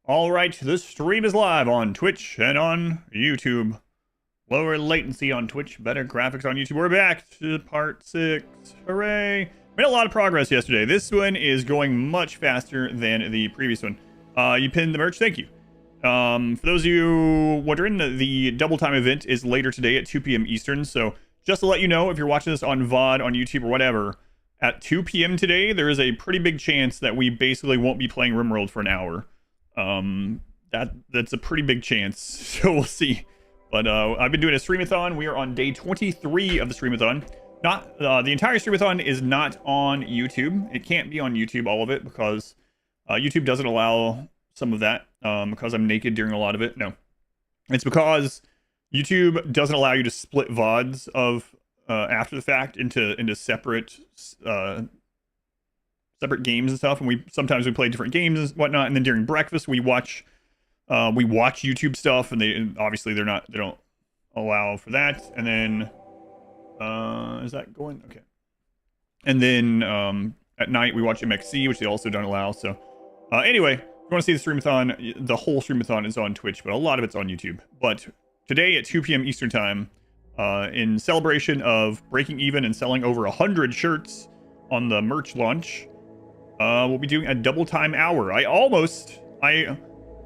All right, this stream is live on Twitch and on YouTube. Lower latency on Twitch, better graphics on YouTube. We're back to part 6. Hooray! Made a lot of progress yesterday. This one is going much faster than the previous one. You pinned the merch, thank you. For those of you wondering, the double time event is later today at 2 p.m. Eastern. So just to let you know, if you're watching this on VOD, on YouTube, or whatever, at 2 p.m. today, there is a pretty big chance that we basically won't be playing RimWorld for an hour. That's a pretty big chance, so we'll see. But I've been doing a streamathon. We are on day 23 of the streamathon. Not the entire streamathon is not on YouTube. It can't be on YouTube, all of it, because YouTube doesn't allow some of that, because I'm naked during a lot of it. No, it's because YouTube doesn't allow you to split VODs of after the fact into separate games and stuff, and we sometimes play different games and whatnot, and then during breakfast we watch YouTube stuff, and they don't allow for that. And then is that going okay? And then at night we watch MXC, which they also don't allow. So anyway, if you want to see the streamathon, the whole streamathon is on Twitch, but a lot of it's on YouTube. But today at 2 p.m. Eastern time, in celebration of breaking even and selling over 100 shirts on the merch launch, we'll be doing a double time hour.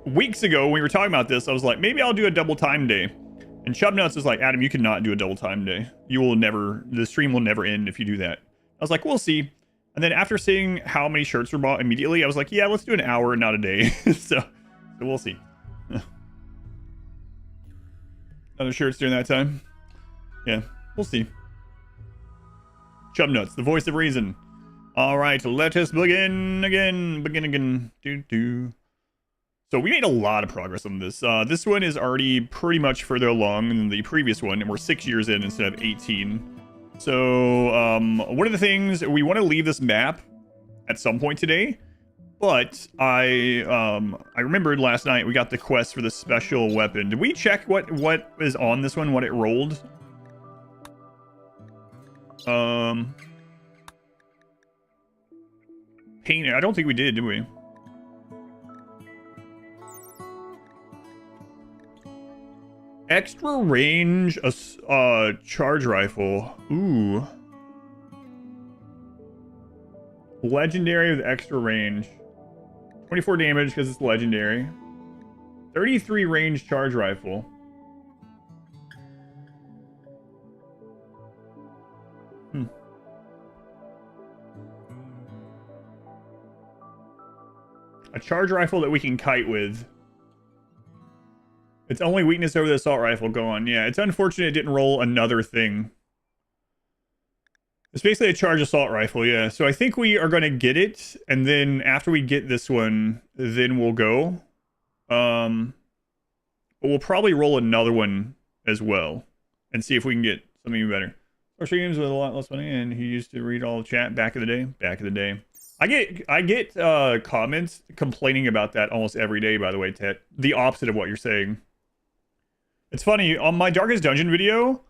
Weeks ago when we were talking about this, I was like, maybe I'll do a double time day. And Chubnuts was like, Adam, you cannot do a double time day. The stream will never end if you do that. I was like, we'll see. And then after seeing how many shirts were bought immediately, I was like, yeah, let's do an hour, not a day. so we'll see. Other shirts during that time. Yeah, we'll see. Chubnuts, the voice of reason. All right, let us begin again. So we made a lot of progress on this. This one is already pretty much further along than the previous one, and we're 6 years in instead of 18. So one of the things, we want to leave this map at some point today, but I remembered last night we got the quest for the special weapon. Did we check what is on this one, what it rolled? Painter. I don't think we did we? Extra range, charge rifle. Ooh. Legendary with extra range. 24 damage because it's legendary. 33 range charge rifle. A charge rifle that we can kite with. Its only weakness over the assault rifle. Go on. Yeah, it's unfortunate it didn't roll another thing. It's basically a charge assault rifle, yeah. So I think we are going to get it, and then after we get this one, then we'll go. But we'll probably roll another one as well, and see if we can get something better. Our streams with a lot less money, and he used to read all the chat back in the day. Back in the day. I get comments complaining about that almost every day, by the way, Tet. The opposite of what you're saying. It's funny, on my Darkest Dungeon video,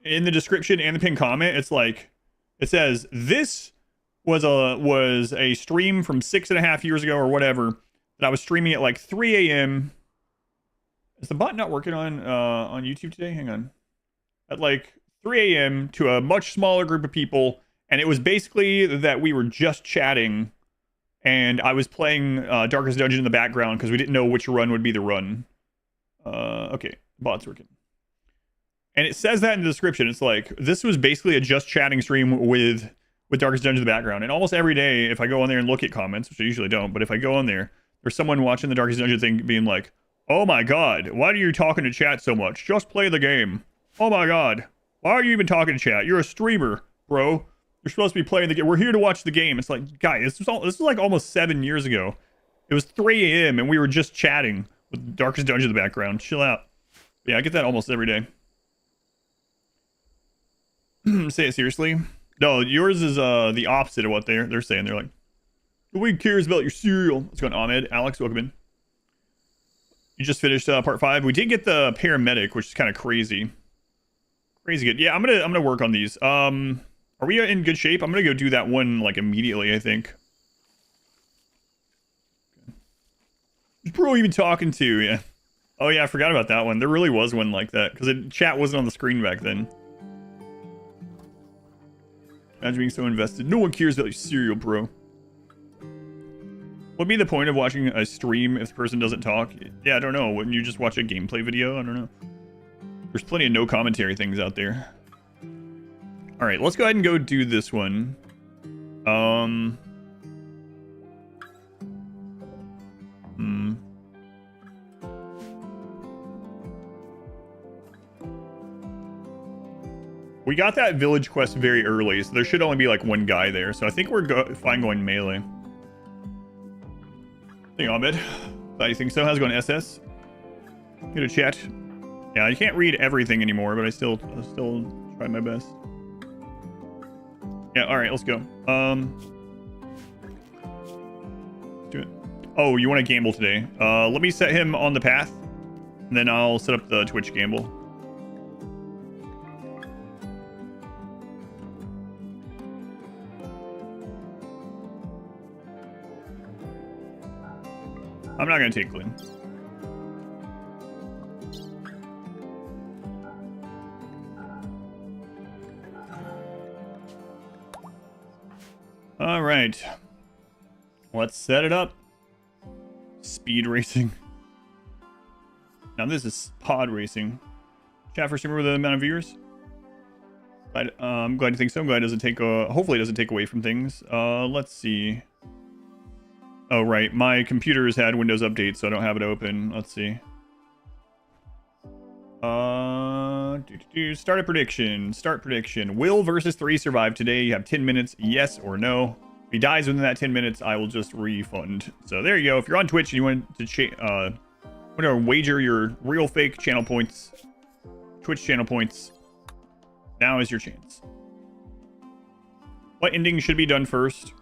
in the description and the pinned comment, it's like, it says, this was a stream from 6.5 years ago or whatever, that I was streaming at like 3 a.m. Is the bot not working on YouTube today? Hang on. At like 3 a.m. to a much smaller group of people, and it was basically that we were just chatting, and I was playing Darkest Dungeon in the background because we didn't know which run would be the run. Okay, bot's working. And it says that in the description. It's like, this was basically a just chatting stream with Darkest Dungeon in the background. And almost every day, if I go on there and look at comments, which I usually don't, but if I go on there, there's someone watching the Darkest Dungeon thing being like, oh my god, why are you talking to chat so much? Just play the game. Oh my god, why are you even talking to chat? You're a streamer, bro. You're supposed to be playing the game. We're here to watch the game. It's like, guys, this was like almost 7 years ago. It was 3 a.m. and we were just chatting with Darkest Dungeon in the background. Chill out. Yeah, I get that almost every day. Say it seriously. No, yours is the opposite of what they're saying. They're like, nobody cares about your cereal. What's going on, Ahmed? Alex, welcome in. You just finished part 5. We did get the paramedic, which is kind of crazy. Crazy good. Yeah, I'm gonna work on these. Are we in good shape? I'm gonna go do that one like immediately, I think. bro even talking to? Yeah. Oh yeah, I forgot about that one. There really was one like that because chat wasn't on the screen back then. Imagine being so invested. No one cares about your cereal, bro. What'd be the point of watching a stream if the person doesn't talk? Yeah, I don't know. Wouldn't you just watch a gameplay video? I don't know. There's plenty of no commentary things out there. All right, let's go ahead and go do this one. We got that village quest very early, so there should only be like one guy there. So I think we're fine going melee. Hey, Ahmed. Thought you think so? How's it going, SS? Get a chat. Yeah, you can't read everything anymore, but I still try my best. Yeah, all right, let's go. Let's do it. Oh, you want to gamble today? Let me set him on the path, and then I'll set up the Twitch gamble. I'm not gonna take Glenn. All right, let's set it up. Speed racing. Now this is pod racing. Chat for streamer with the amount of viewers. I'm glad you think so. I'm glad it doesn't take. Hopefully, it doesn't take away from things. Let's see. Oh right, my computer has had Windows update, so I don't have it open. Let's see. Start a prediction. Start prediction. Will versus 3 survive today? You have 10 minutes. Yes or no? If he dies within that 10 minutes, I will just refund. So there you go. If you're on Twitch and you want to wager your real fake channel points, Twitch channel points, now is your chance. What ending should be done first?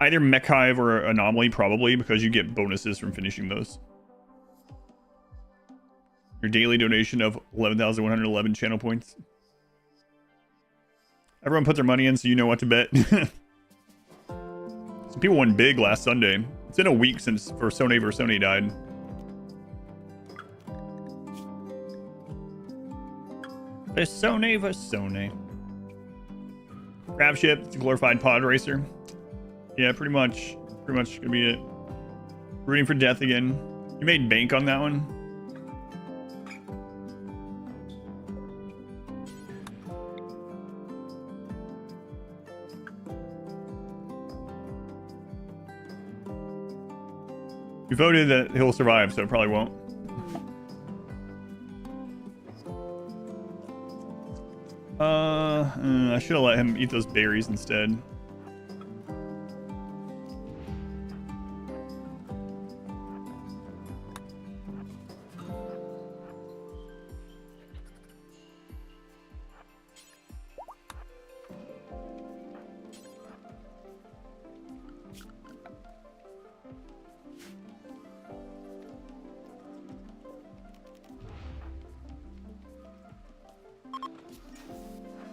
Either Mech Hive or Anomaly, probably, because you get bonuses from finishing those. Your daily donation of 11,111 channel points. Everyone put their money in so you know what to bet. Some people won big last Sunday. It's been a week since Versone died. Versone. Crab ship, it's a glorified pod racer. Yeah, pretty much gonna be it. Rooting for death again. You made bank on that one. You voted that he'll survive, so it probably won't. I should have let him eat those berries instead.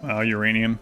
Wow, uranium.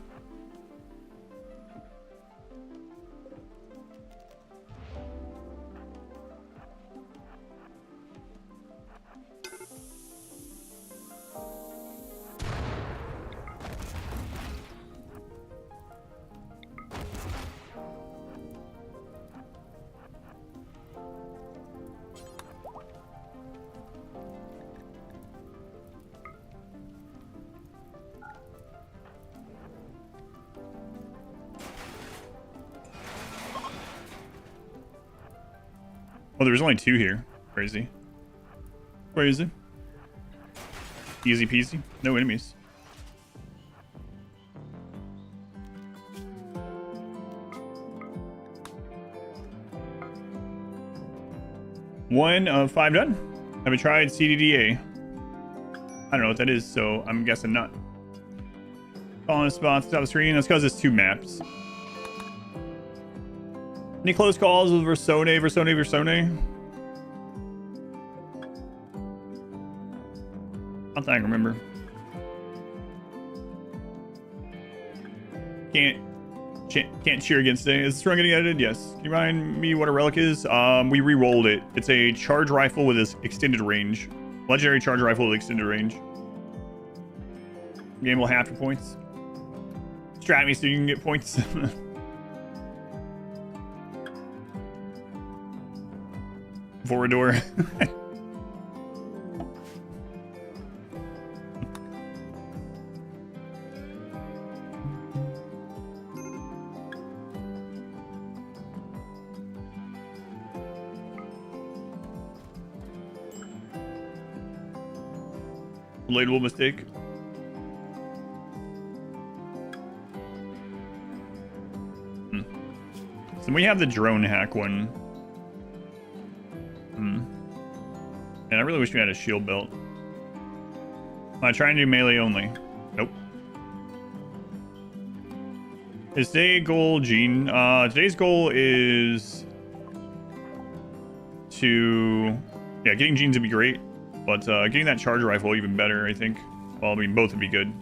Oh, there's only 2 here. Crazy. Crazy. Easy peasy. No enemies. One of 5 done. Haven't tried CDDA. I don't know what that is, so I'm guessing not. Calling spots top of the screen. That's because it's 2 maps. Any close calls with Versone? I don't think I remember. Can't cheer against it. Is this run getting edited? Yes. Can you remind me what a relic is? We re-rolled it. It's a charge rifle with this extended range. Legendary charge rifle with extended range. Game will have your points. Strat me so you can get points. Vorador. Relatable mistake. So we have the drone hack one. And I really wish we had a shield belt. I'm trying to do melee only. Nope. Is today goal Gene? Today's goal is to getting Genes would be great, but getting that charge rifle even better, I think. Well, I mean, both would be good.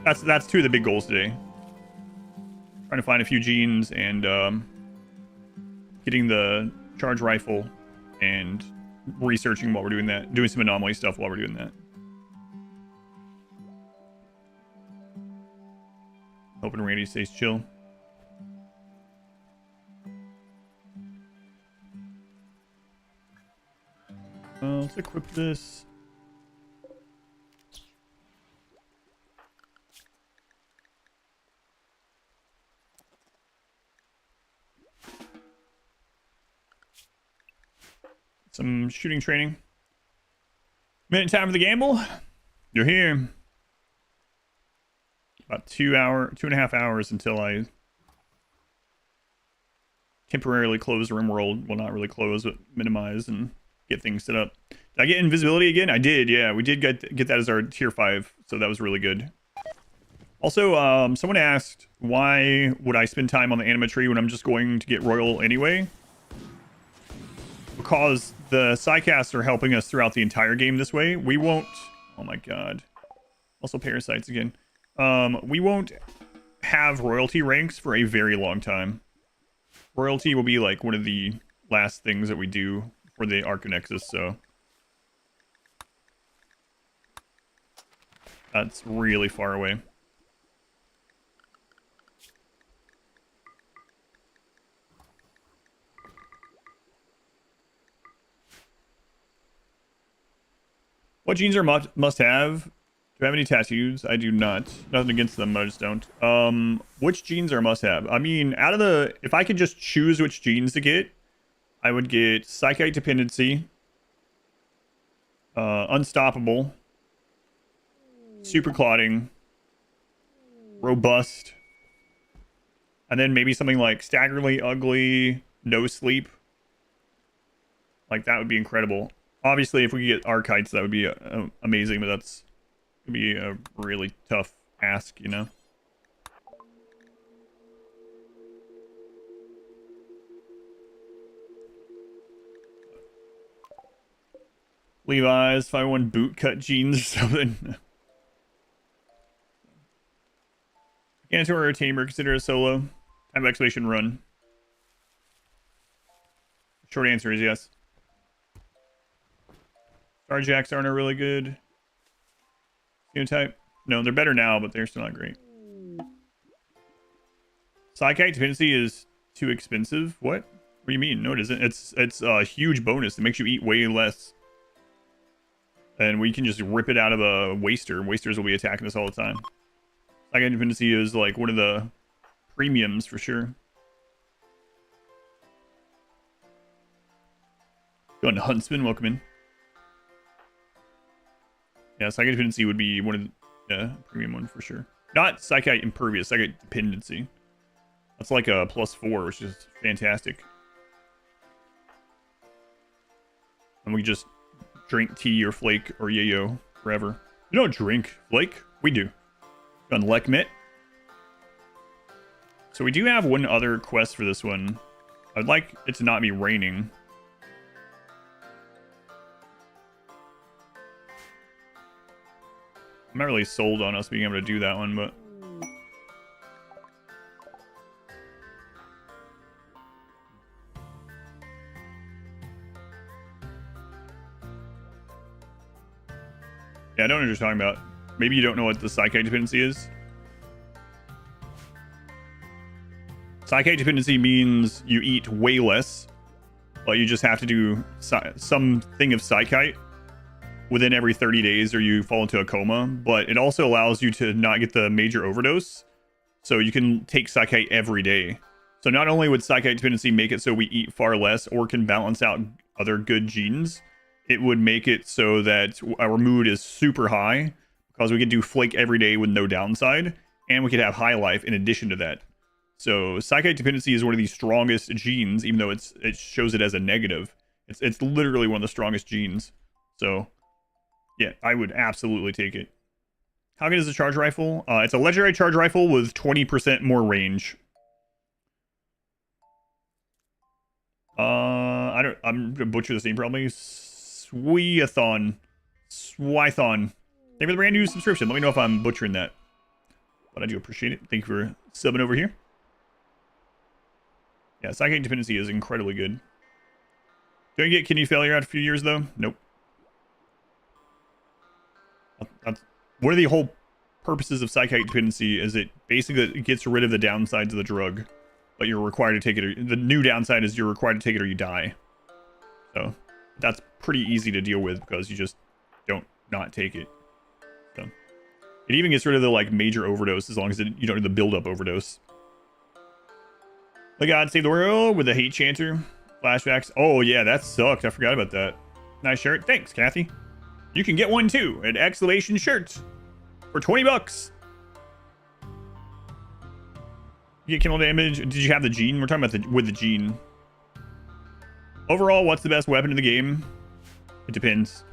That's two of the big goals today. Trying to find a few Genes and getting the charge rifle and researching while we're doing that, doing some anomaly stuff while we're doing that. Hoping Randy stays chill. Let's equip this. Some shooting training. Minute time for the gamble. You're here. About 2.5 hours until I temporarily close RimWorld. Well, not really close, but minimize and get things set up. Did I get invisibility again? I did, yeah. We did get that as our tier 5, so that was really good. Also, someone asked, why would I spend time on the animatree when I'm just going to get royal anyway? Because the Psychites are helping us throughout the entire game this way. We won't... Oh my god. Also parasites again. We won't have royalty ranks for a very long time. Royalty will be like one of the last things that we do for the Arcanexus, so... That's really far away. What genes are must-have? Do I have any tattoos? I do not. Nothing against them, but I just don't. Which genes are must-have? I mean, out of the... If I could just choose which genes to get, I would get Psychite Dependency, Unstoppable, Super Clotting, Robust, and then maybe something like Staggeringly Ugly, No Sleep. Like, that would be incredible. Obviously, if we get Archites, that would be amazing, but that's gonna be a really tough ask, you know? Levi's, 501 bootcut jeans or something. Gantor or Tamer, consider a solo. Time of exclamation run. Short answer is yes. Starjacks aren't a really good phenotype. No, they're better now, but they're still not great. Psychite Dependency is too expensive. What? What do you mean? No, it isn't. It's a huge bonus. It makes you eat way less. And we can just rip it out of a waster. Wasters will be attacking us all the time. Psychite Dependency is like one of the premiums for sure. Going to Huntsman, welcome in. Yeah, Psychite Dependency would be one of the premium one for sure. Not Psychite Impervious, Psychite Dependency. That's like a +4, which is fantastic. And we just drink tea or flake or yayo forever. You don't drink flake? We do. On Lekmit. So we do have one other quest for this one. I'd like it to not be raining. I'm not really sold on us being able to do that one, but... Yeah, I don't know what you're talking about. Maybe you don't know what the Psychite dependency is. Psychite dependency means you eat way less, but you just have to do something of Psychite within every 30 days or you fall into a coma. But it also allows you to not get the major overdose. So you can take Psychite every day. So not only would Psychite dependency make it so we eat far less or can balance out other good genes, it would make it so that our mood is super high because we could do Flake every day with no downside, and we could have high life in addition to that. So Psychite dependency is one of the strongest genes, even though it shows it as a negative. It's literally one of the strongest genes. So yeah, I would absolutely take it. How good is the charge rifle? It's a legendary charge rifle with 20% more range. I'm gonna butcher this name probably. Subathon. Thank you for the brand new subscription. Let me know if I'm butchering that. But I do appreciate it. Thank you for subbing over here. Yeah, Psychic dependency is incredibly good. Don't you get kidney failure after a few years though? Nope. One of the whole purposes of Psychic dependency is it basically gets rid of the downsides of the drug, but you're required to take it. The new downside is you're required to take it or you die. So that's pretty easy to deal with because you just don't not take it. So it even gets rid of the like major overdose as long as you don't do the build-up overdose. The God Save the World with the hate chanter. Flashbacks. Oh yeah, that sucked. I forgot about that. Nice shirt. Thanks, Kathy. You can get one too. An exclamation shirt for 20 bucks. You get kill damage. Did you have the gene? We're talking about with the gene. Overall, what's the best weapon in the game? It depends.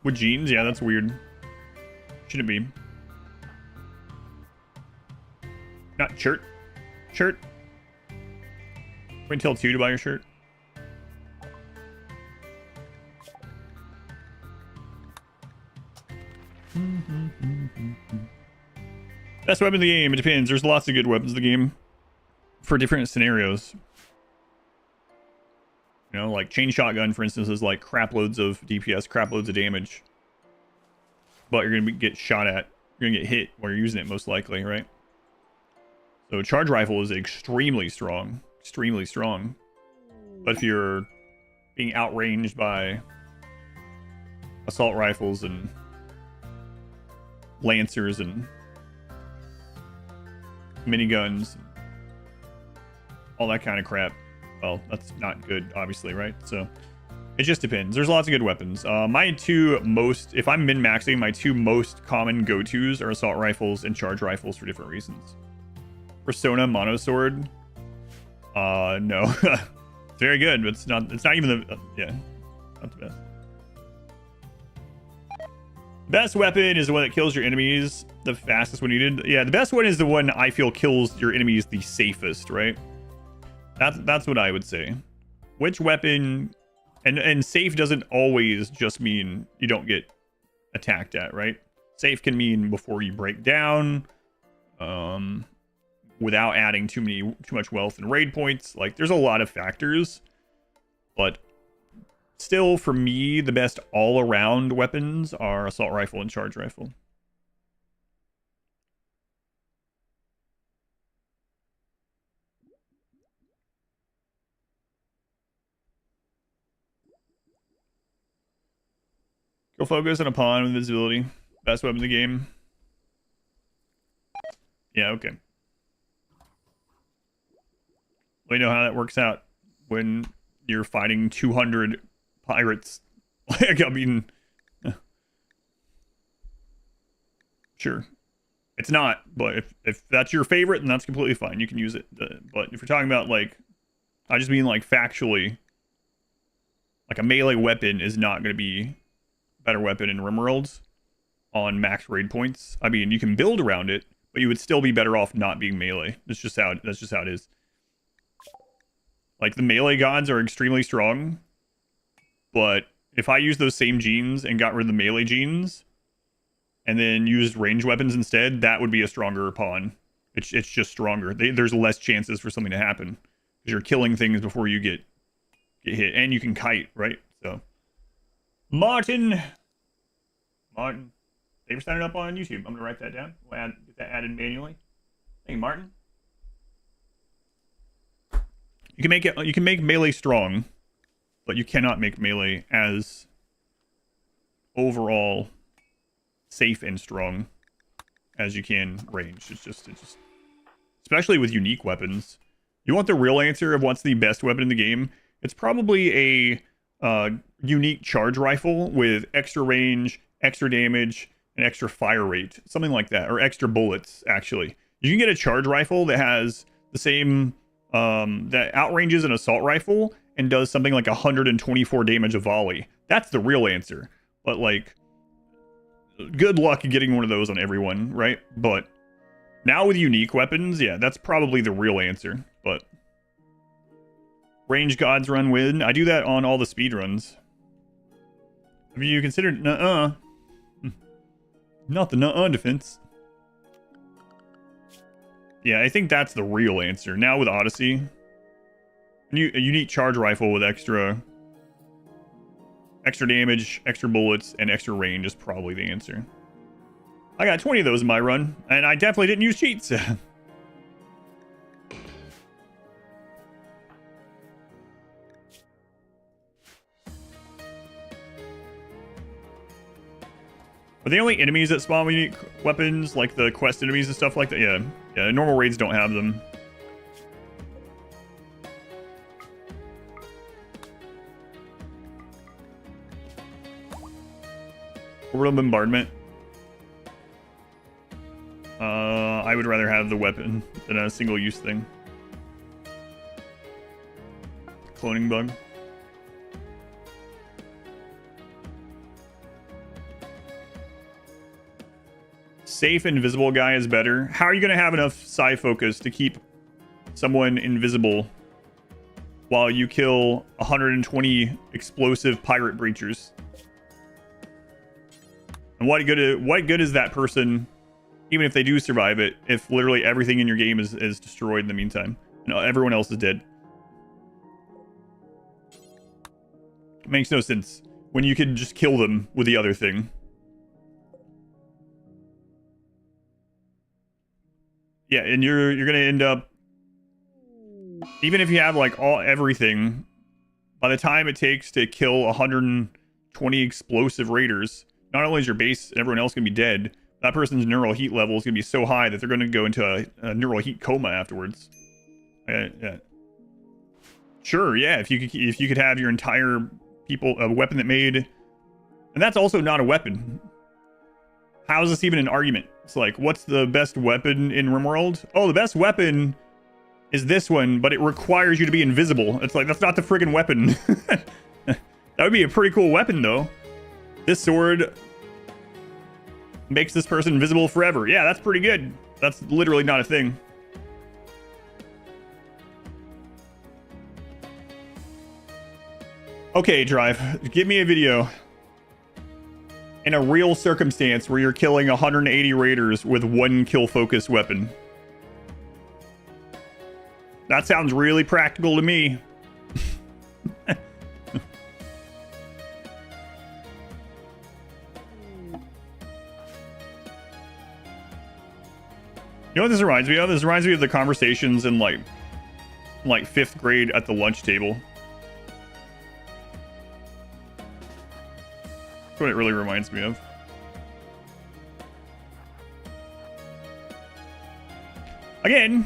With genes? Yeah, that's weird. Shouldn't be. Not shirt. Shirt. Wait until 2 to buy your shirt. Best weapon in the game, it depends. There's lots of good weapons in the game for different scenarios. You know, like chain shotgun, for instance, is like crap loads of DPS, crap loads of damage. But you're going to get shot at. You're going to get hit while you're using it, most likely, right? So charge rifle is extremely strong. Extremely strong. But if you're being outranged by assault rifles and lancers and miniguns, all that kind of crap, well, that's not good, obviously, right? So it just depends. There's lots of good weapons. My two most, if I'm min-maxing, my two most common go-tos are assault rifles and charge rifles for different reasons. Persona monosword, no. It's very good, but it's not even the yeah, not the best. Best weapon is the one that kills your enemies the fastest when needed. Yeah, the best one is the one I feel kills your enemies the safest, right? That's what I would say. Which weapon, and safe doesn't always just mean you don't get attacked at, right? Safe can mean before you break down, without adding too much wealth and raid points. Like, there's a lot of factors, but still, for me, the best all-around weapons are assault rifle and charge rifle. Go focus on a pawn with invisibility. Best weapon in the game. Yeah, okay. We know how that works out when you're fighting 200 pirates. Like, I mean, sure. It's not, but if that's your favorite, then that's completely fine. You can use it. But if you're talking about, like, I just mean, like, factually, like, a melee weapon is not going to be a better weapon in RimWorld on max raid points. I mean, you can build around it, but you would still be better off not being melee. That's just how it is. Like, the melee gods are extremely strong, but if I use those same genes and got rid of the melee genes and then used range weapons instead, that would be a stronger pawn. It's just stronger. There's less chances for something to happen because you're killing things before you get hit, and you can kite, right? So Martin. Martin. They were signing up on YouTube. I'm going to write that down. We'll get that added manually. Hey, Martin. You can make melee strong, but you cannot make melee as overall safe and strong as you can range. It's just especially with unique weapons. You want the real answer of what's the best weapon in the game? It's probably a unique charge rifle with extra range, extra damage, and extra fire rate. Something like that. Or extra bullets, actually. You can get a charge rifle that has the same... that outranges an assault rifle and does something like 124 damage a volley. That's the real answer. But, like... good luck getting one of those on everyone, right? But... now with unique weapons, yeah, that's probably the real answer. But... range gods run win. I do that on all the speed runs. Have you considered nuh-uh? Not the nuh-uh defense. Yeah, I think that's the real answer. Now with Odyssey, a unique charge rifle with extra damage, extra bullets, and extra range is probably the answer. I got 20 of those in my run, and I definitely didn't use cheats. Are the only enemies that spawn with unique weapons, like the quest enemies and stuff like that? Yeah. Yeah, normal raids don't have them. Orbital bombardment. I would rather have the weapon than a single-use thing. Cloning bug. Safe invisible guy is better. How are you going to have enough psi focus to keep someone invisible while you kill 120 explosive pirate breachers? And what good is that person, even if they do survive it, if literally everything in your game is destroyed in the meantime and everyone else is dead? It makes no sense when you can just kill them with the other thing. Yeah, and you're gonna end up, even if you have like everything, by the time it takes to kill 120 explosive raiders, not only is your base and everyone else gonna be dead, that person's neural heat level is gonna be so high that they're gonna go into a neural heat coma afterwards. Yeah. Sure, yeah. If you could have your entire a weapon that made, and that's also not a weapon. How is this even an argument? It's like, what's the best weapon in RimWorld? Oh, the best weapon is this one, but it requires you to be invisible. It's like, that's not the friggin' weapon. That would be a pretty cool weapon, though. This sword makes this person invisible forever. Yeah, that's pretty good. That's literally not a thing. Okay, Drive, give me a video in a real circumstance where you're killing 180 raiders with one kill focus weapon. That sounds really practical to me. You know what this reminds me of? This reminds me of the conversations in like 5th grade at the lunch table. That's what it really reminds me of. Again,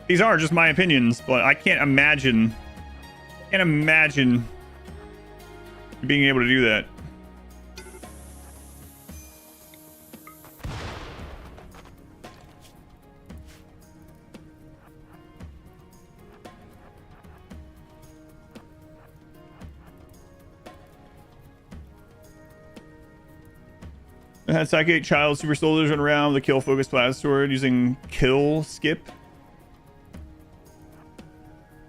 these are just my opinions, but I can't imagine being able to do that. I had Psychite child super soldiers run around with a kill focus plasma sword using kill skip.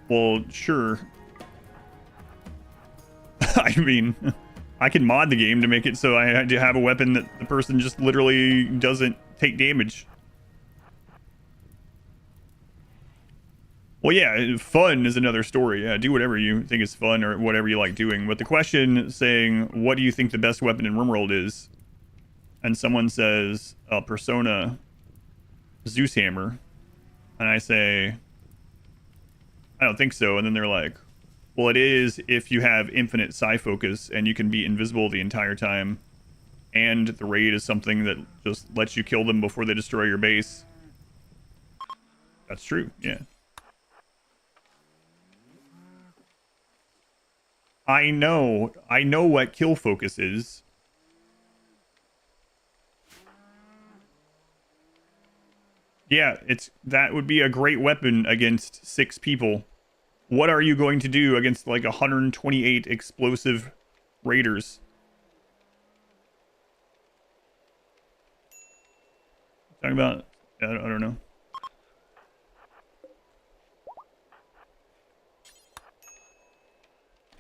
Well, sure. I mean, I can mod the game to make it so I had to have a weapon that the person just literally doesn't take damage. Well, yeah, fun is another story. Yeah, do whatever you think is fun or whatever you like doing. But the question saying, what do you think the best weapon in RimWorld is? And someone says, Persona Zeus Hammer. And I say, I don't think so. And then they're like, well, it is if you have infinite psi focus and you can be invisible the entire time. And the raid is something that just lets you kill them before they destroy your base. That's true, yeah. I know what kill focus is. Yeah, that would be a great weapon against 6 people. What are you going to do against like 128 explosive raiders? Talking about, I don't know.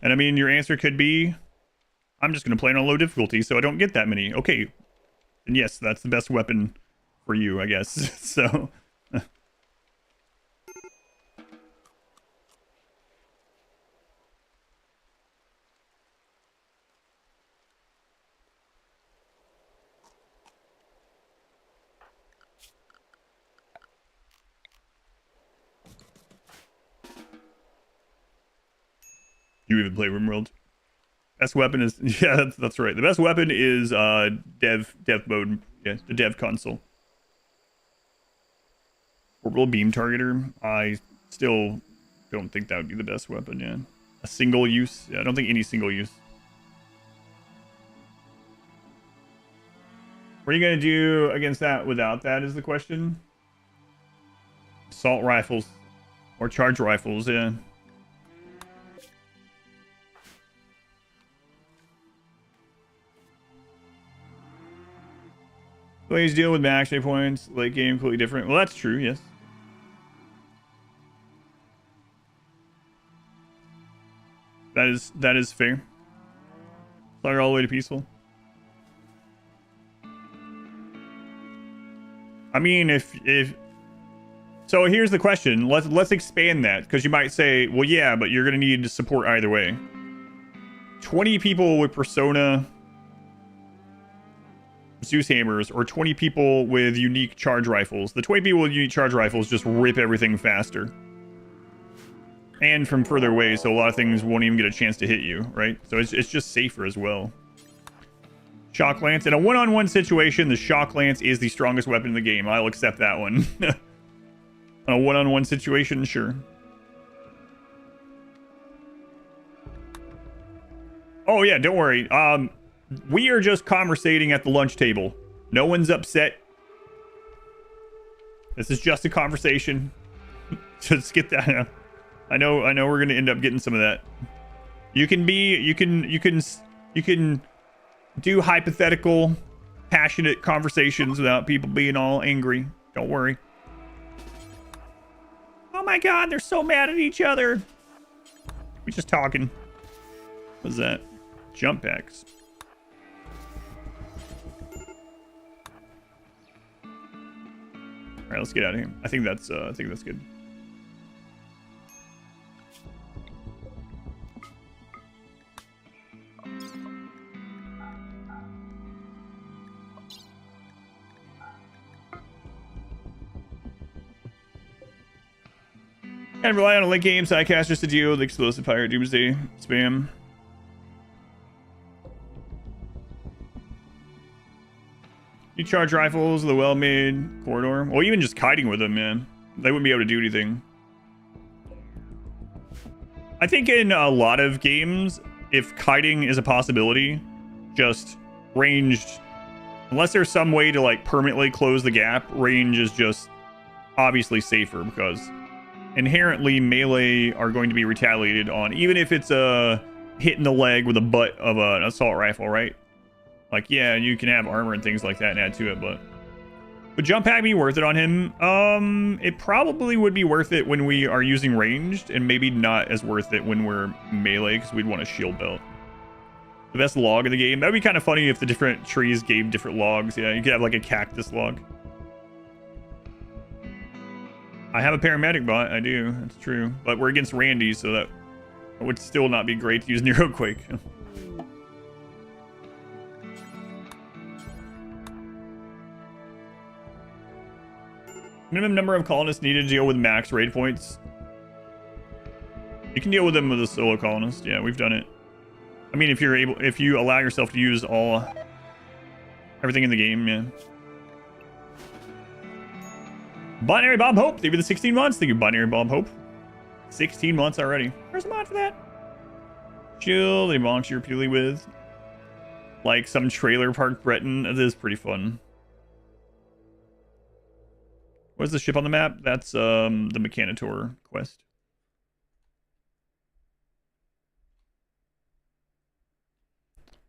And I mean, your answer could be, I'm just going to play it on low difficulty so I don't get that many. Okay. And yes, that's the best weapon for you, I guess. So... You even play RimWorld? Best weapon is... Yeah, that's right. The best weapon is dev mode. Yeah, the dev console. Orbital beam targeter. I still don't think that would be the best weapon, yeah. A single use? Yeah, I don't think any single use. What are you going to do against that without that is the question. Assault rifles. Or charge rifles, yeah. The way he's dealing with max day points, late game, completely different. Well, that's true, yes. That is fair. Fire all the way to peaceful. I mean, if so, here's the question. Let's expand that, because you might say, well, yeah, but you're gonna need support either way. 20 people with Persona Zeus hammers, or 20 people with unique charge rifles. The 20 people with unique charge rifles just rip everything faster. And from further away, so a lot of things won't even get a chance to hit you, right? So it's just safer as well. Shock Lance. In a one-on-one situation, the Shock Lance is the strongest weapon in the game. I'll accept that one. In a one-on-one situation, sure. Oh, yeah, don't worry. We are just conversating at the lunch table. No one's upset. This is just a conversation. Just get that. I know we're gonna end up getting some of that. You can do hypothetical, passionate conversations without people being all angry. Don't worry. Oh my god, they're so mad at each other. We're just talking. What's that? Jump packs. All right, let's get out of here. I think that's good. And rely on a late game sidecasters to deal with explosive fire doomsday spam. You charge rifles, the well-made corridor. Or even just kiting with them, man. They wouldn't be able to do anything. I think in a lot of games, if kiting is a possibility, just ranged, unless there's some way to like permanently close the gap, range is just obviously safer because inherently melee are going to be retaliated on, even if it's a hit in the leg with a butt of an assault rifle, right? Like, yeah, you can have armor and things like that and add to it, but would jump pack be worth it on him? It probably would be worth it when we are using ranged, and maybe not as worth it when we're melee, because we'd want a shield belt. The best log in the game. That'd be kind of funny if the different trees gave different logs. Yeah, you could have like a cactus log. I have a paramedic bot. I do. That's true. But we're against Randy, so that would still not be great to use Neuroquake. Minimum number of colonists needed to deal with max raid points. You can deal with them with a solo colonist. Yeah, we've done it. I mean, if you allow yourself to use everything in the game, yeah. Binary Bob Hope, thank you for the 16 months. Thank you, Binary Bob Hope. 16 months already. Where's a mod for that? Chill, they monks you're repeatedly with. Like some trailer park Breton. That is pretty fun. What's the ship on the map? That's the Mechanitor quest.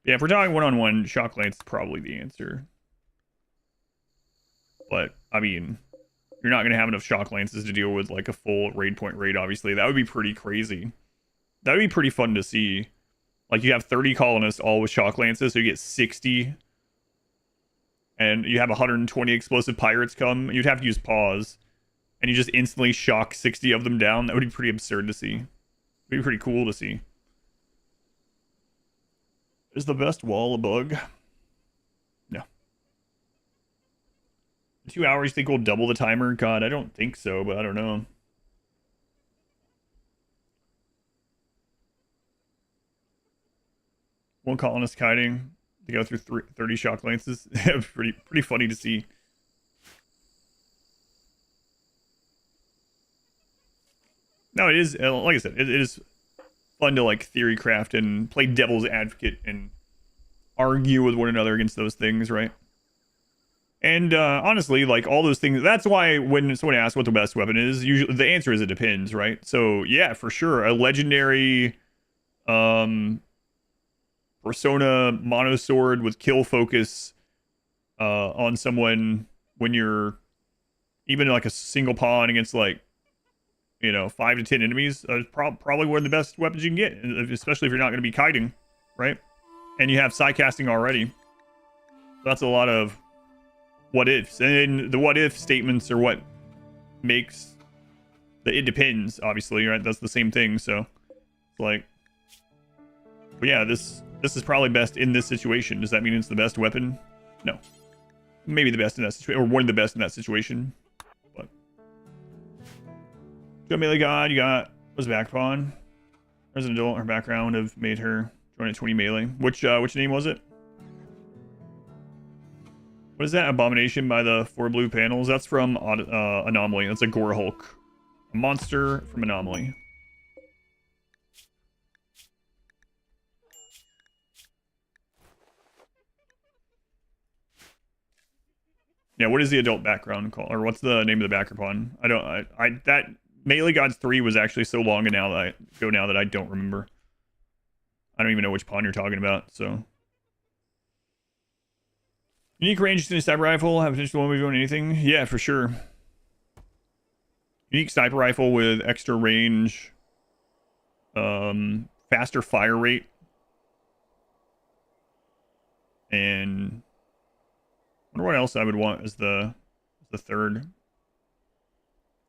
Yeah, if we're talking one-on-one, Shock Lance is probably the answer. But, I mean, you're not going to have enough Shock Lances to deal with, like, a full raid point raid, obviously. That would be pretty crazy. That would be pretty fun to see. Like, you have 30 colonists all with Shock Lances, so you get 60. And you have 120 explosive pirates come. You'd have to use pause. And you just instantly shock 60 of them down. That would be pretty absurd to see. It would be pretty cool to see. Is the best wall a bug? No. 2 hours, you think we'll double the timer? God, I don't think so, but I don't know. One colonist kiting to go through 30 shock lances. pretty funny to see. No, it is, like I said, it is fun to like theory craft and play devil's advocate and argue with one another against those things, right? And honestly, like all those things, that's why when someone asks what the best weapon is, usually the answer is it depends, right? So yeah, for sure, a legendary persona monosword with kill focus on someone when you're even like a single pawn against like, you know, 5 to 10 enemies, probably one of the best weapons you can get, especially if you're not going to be kiting, right? And you have psycasting already. That's a lot of what ifs, and the what if statements are what makes the it depends, obviously, right? That's the same thing. So like, but yeah, this is probably best in this situation. Does that mean it's the best weapon? No, maybe the best in that situation, or one of the best in that situation. But you got melee god, you got was back pawn. There's an adult. Her background have made her join at 20 melee. Which name was it? What is that? Abomination by the 4 blue panels? That's from Anomaly. That's a Gore Hulk. A monster from Anomaly. Yeah, what is the adult background called? Or what's the name of the backer pawn? That Melee Gods 3 was actually so long ago that I don't remember. I don't even know which pawn you're talking about, so. Unique range to the sniper rifle, have potential one doing anything? Yeah, for sure. Unique sniper rifle with extra range, faster fire rate, and I wonder what else I would want as the third.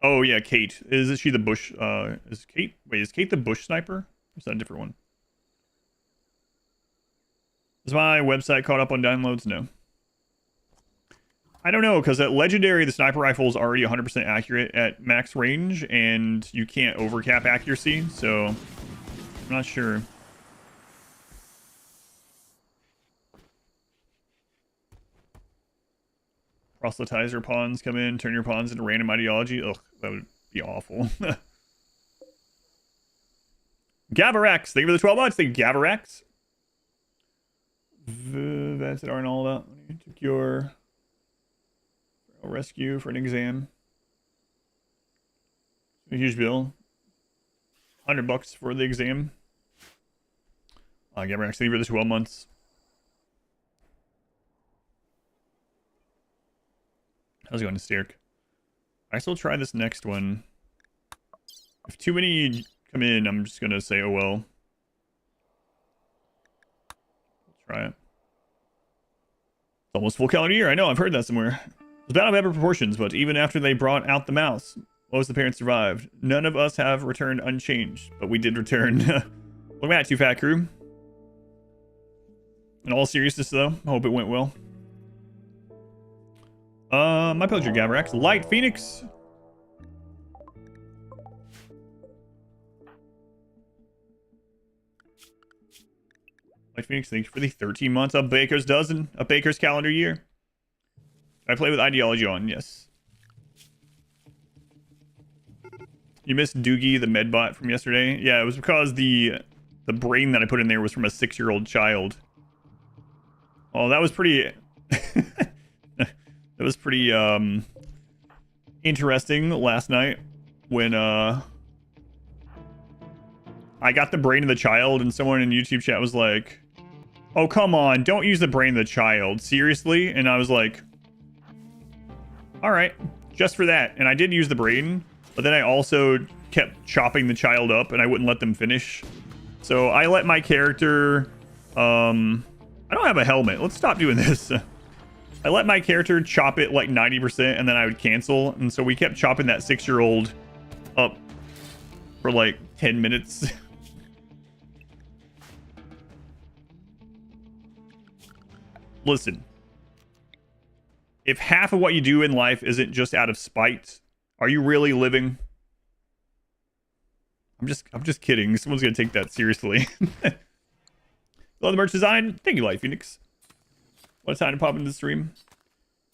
Oh yeah, Kate. Is she the bush? Is Kate the bush sniper? Or is that a different one? Is my website caught up on downloads? No. I don't know, because at Legendary, the sniper rifle is already 100% accurate at max range, and you can't overcap accuracy, so I'm not sure. Proselytizer pawns come in, turn your pawns into random ideology. Ugh, that would be awful. Gavarex, thank you for the 12 months. Thank you, Gavarex. That's it aren't all about. Took your rescue for an exam. A huge bill. $100 for the exam. Gavarex, thank you for the 12 months. How's it going to Stirk? I still try this next one. If too many come in, I'm just gonna say, oh well. Try it. It's almost full calendar year. I know, I've heard that somewhere. It's about ever proportions, but even after they brought out the mouse. Most of the parents survived. None of us have returned unchanged, but we did return. Look at you, fat crew. In all seriousness, though, I hope it went well. My pleasure, Gabrax. Light Phoenix. Light Phoenix, thank you for the 13 months. A baker's dozen. A baker's calendar year. I play with ideology on, yes. You missed Doogie, the medbot from yesterday. Yeah, it was because the brain that I put in there was from a 6-year-old child. Oh, that was pretty... that was pretty, interesting last night when, I got the brain of the child and someone in YouTube chat was like, oh, come on, don't use the brain of the child. Seriously? And I was like, all right, just for that. And I did use the brain, but then I also kept chopping the child up and I wouldn't let them finish. So I let my character, I don't have a helmet. Let's stop doing this. I let my character chop it like 90% and then I would cancel. And so we kept chopping that 6-year-old up for like 10 minutes. Listen, if half of what you do in life isn't just out of spite, are you really living? I'm just kidding. Someone's gonna take that seriously. Love the merch design. Thank you, Light Phoenix. What a time to pop into the stream.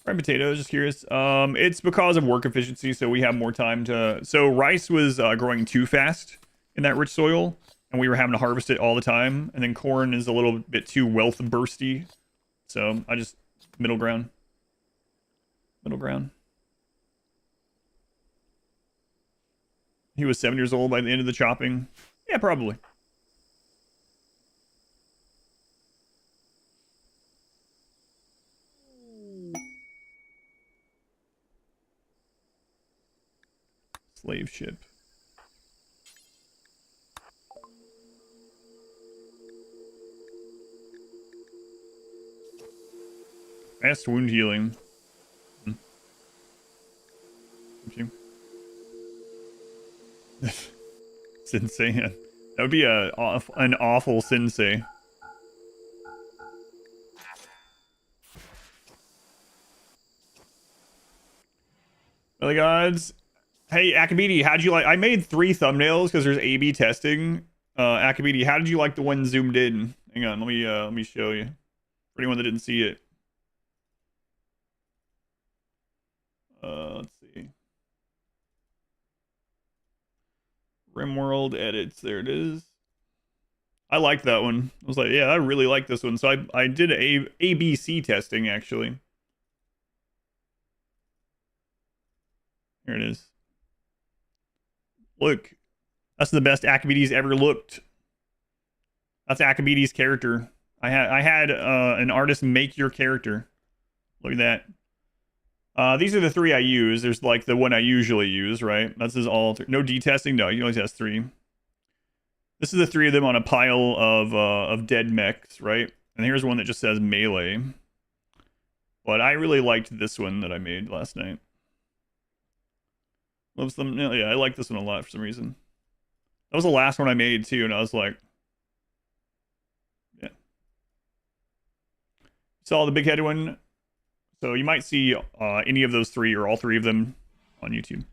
Fried potatoes, just curious. It's because of work efficiency, so we have more time to... So rice was growing too fast in that rich soil, and we were having to harvest it all the time. And then corn is a little bit too wealth bursty. So I just... middle ground. Middle ground. He was 7 years old by the end of the chopping. Yeah, probably. Slave ship. Fast wound healing. Thank you. Sensei. That would be an awful sensei. Well, gods. Hey, Akabidi, how'd you like... I made 3 thumbnails because there's A/B testing. Akabidi, how did you like the one zoomed in? Hang on, let me show you. For anyone that didn't see it. Let's see. RimWorld edits. There it is. I liked that one. I was like, yeah, I really like this one. So I did ABC testing, actually. Here it is. Look. That's the best Akabidi's ever looked. That's Akabidi's character. I had an artist make your character. Look at that. These are the 3 I use. There's like the one I usually use, right? That's his all. No D-testing? No, you only test 3. This is the 3 of them on a pile of dead mechs, right? And here's one that just says melee. But I really liked this one that I made last night. Loves them. Yeah, I like this one a lot for some reason. That was the last one I made too, and I was like, yeah. Saw the big-headed one. So you might see any of those 3 or all 3 of them on YouTube.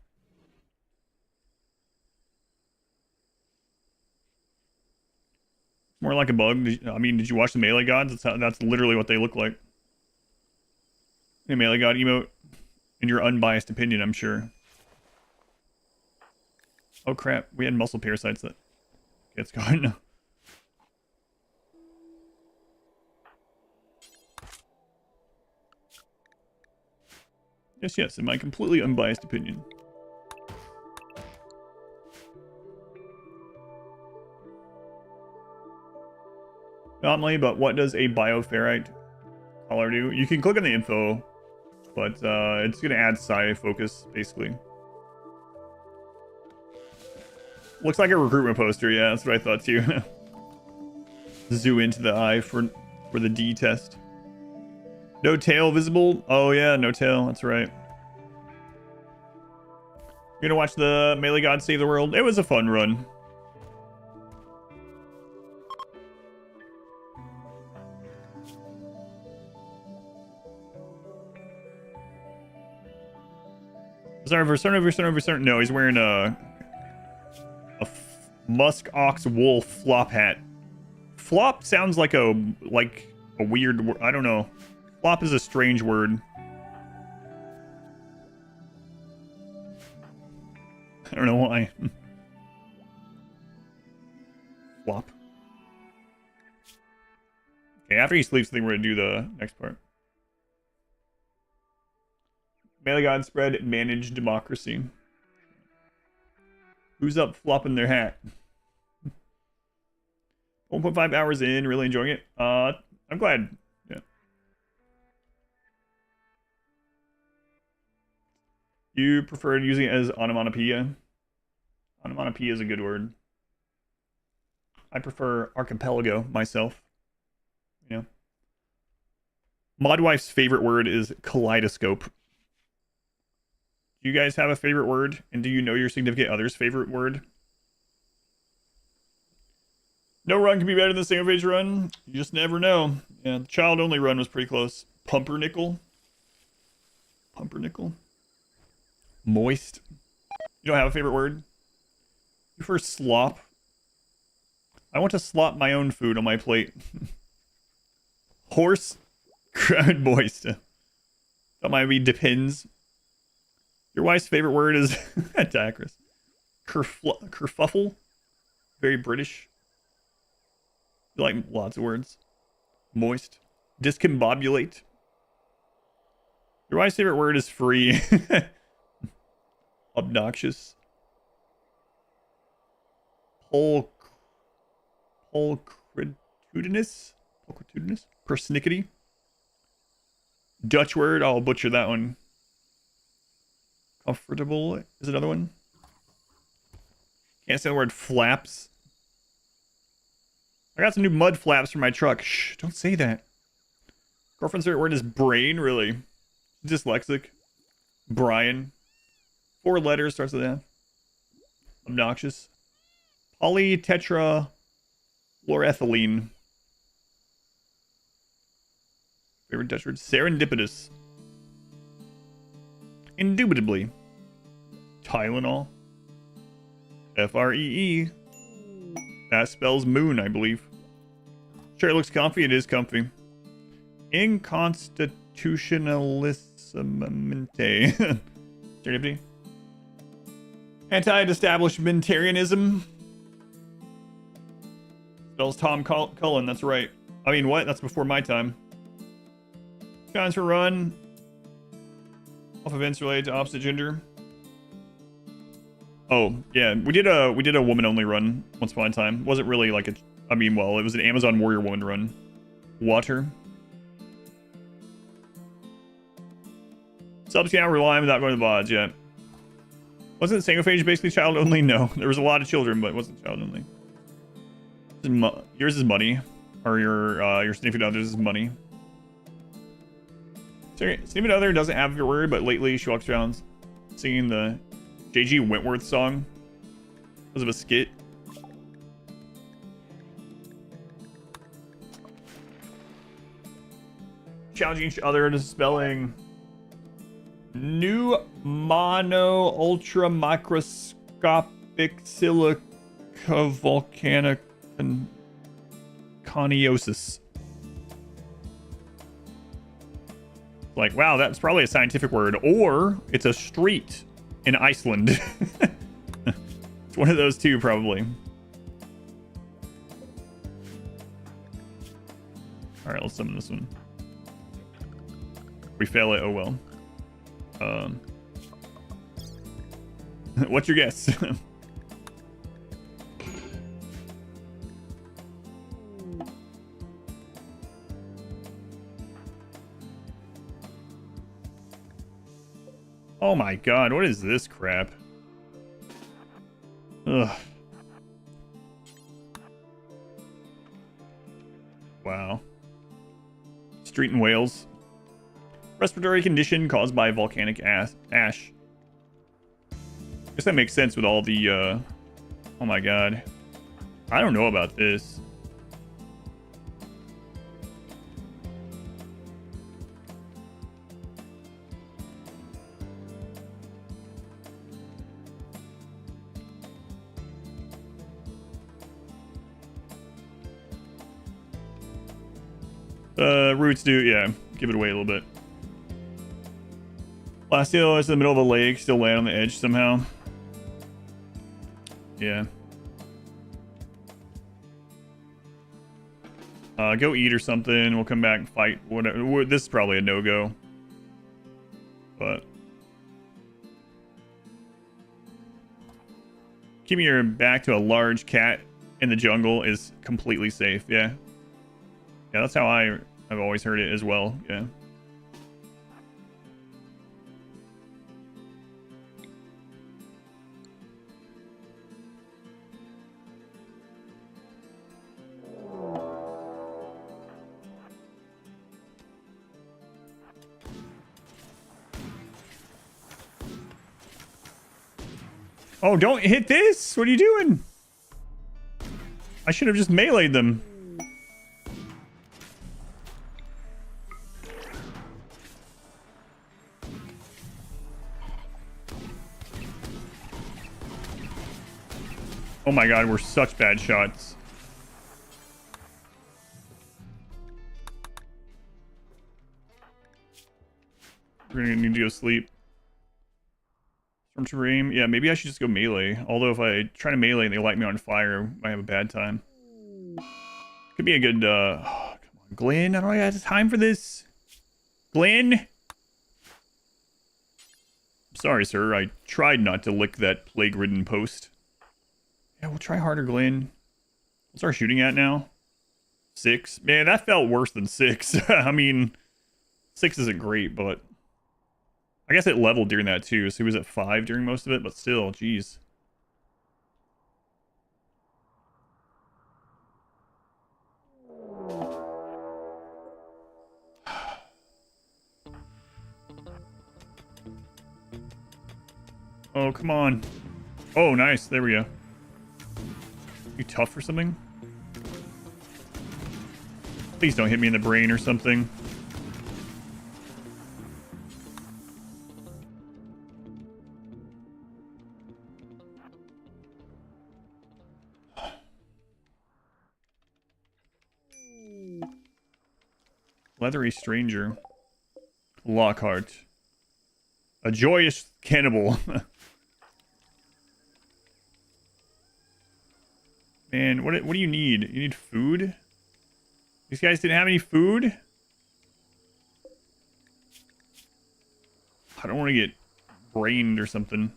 More like a bug. I mean, did you watch the Melee Gods? That's literally what they look like. A Melee God emote. In your unbiased opinion, I'm sure. Oh crap, we had muscle parasites that gets going now. Yes, in my completely unbiased opinion. Anomaly, but what does a bioferrite collar do? You can click on the info, but it's going to add psi focus, basically. Looks like a recruitment poster, yeah, that's what I thought too. Zoom into the eye for the D test. No tail visible? Oh yeah, no tail, that's right. You're gonna watch the Melee God Save the World? It was a fun run. Sorry. No, he's wearing a musk ox wool flop hat. Flop sounds like a weird word. I don't know. Flop is a strange word. I don't know why. Flop. Okay, after he sleeps, I think we're gonna do the next part. Melee God spread managed democracy. Who's up flopping their hat? 1.5 hours in, really enjoying it. I'm glad. Yeah. You prefer using it as onomatopoeia? Onomatopoeia is a good word. I prefer archipelago myself. You know. Modwife's favorite word is kaleidoscope. Do you guys have a favorite word? And do you know your significant other's favorite word? No run can be better than the single phase run. You just never know. Yeah, the child only run was pretty close. Pumpernickel. Moist. You don't have a favorite word? You prefer slop? I want to slop my own food on my plate. Horse. Crowd moist. That might be depends. Your wife's favorite word is Dacris. Kerfuffle. Very British. You like lots of words. Moist. Discombobulate. Your wife's favorite word is free. Obnoxious. Pulchritudinous. Persnickety. Dutch word. I'll butcher that one. Comfortable is another one. Can't say the word flaps. I got some new mud flaps for my truck. Shh, don't say that. Girlfriend's favorite word is brain, really. Dyslexic. Brian. 4 letters, starts with that. Obnoxious. Polytetrafluoroethylene. Favorite Dutch word? Serendipitous. Indubitably. Tylenol. Free. That spells moon, I believe. Sure, it looks comfy. It is comfy. Inconstitutionalissimamente. Serendipity. Anti-establishmentarianism. Spells Tom Cullen. That's right. I mean, what? That's before my time. Chance for run. Off events related to opposite gender. Oh, yeah. We did a woman only run once upon a time. Wasn't really like a, I mean, well, it was an Amazon Warrior woman run. Water. Subs can now rely without going to the VODs, yeah. Wasn't single phase basically child only? No. There was a lot of children, but it wasn't child only. Yours is money. Or your significant other's is money. Significant other doesn't have your word, but lately she walks around singing the JG Wentworth song because of a skit. Challenging each other to spelling new mono ultra microscopic silica volcanic coniosis. Like, wow, that's probably a scientific word, or it's a street in Iceland. It's one of those two, probably. All right, let's summon this one. If we fail it, oh well. What's your guess? Oh my god, what is this crap? Ugh. Wow. Street in Wales. Respiratory condition caused by volcanic ash. guess that makes sense with all the, oh my god. I don't know about this. Roots do, yeah. Give it away a little bit. Last deal is in the middle of a lake, still land on the edge somehow. Yeah. Go eat or something. We'll come back and fight. Whatever. This is probably a no-go. But keeping your back to a large cat in the jungle is completely safe. Yeah. Yeah, that's how I've always heard it as well. Yeah. Oh, don't hit this! What are you doing? I should have just meleeed them. Oh my god, we're such bad shots. We're gonna need to go sleep. Stormtrooper aim. Yeah, maybe I should just go melee. Although if I try to melee and they light me on fire, I might have a bad time. Could be a good, oh, come on, Glenn, I don't have time for this. Glenn? I'm sorry, sir. I tried not to lick that plague-ridden post. Yeah, we'll try harder, Glenn. What's our shooting at now? 6? Man, that felt worse than 6. I mean, 6 isn't great, but I guess it leveled during that too, so he was at 5 during most of it, but still, jeez. Oh, come on. Oh, nice. There we go. You tough or something? Please don't hit me in the brain or something. Leathery stranger. Lockhart. A joyous cannibal. Man, what do you need? You need food? These guys didn't have any food? I don't want to get brained or something.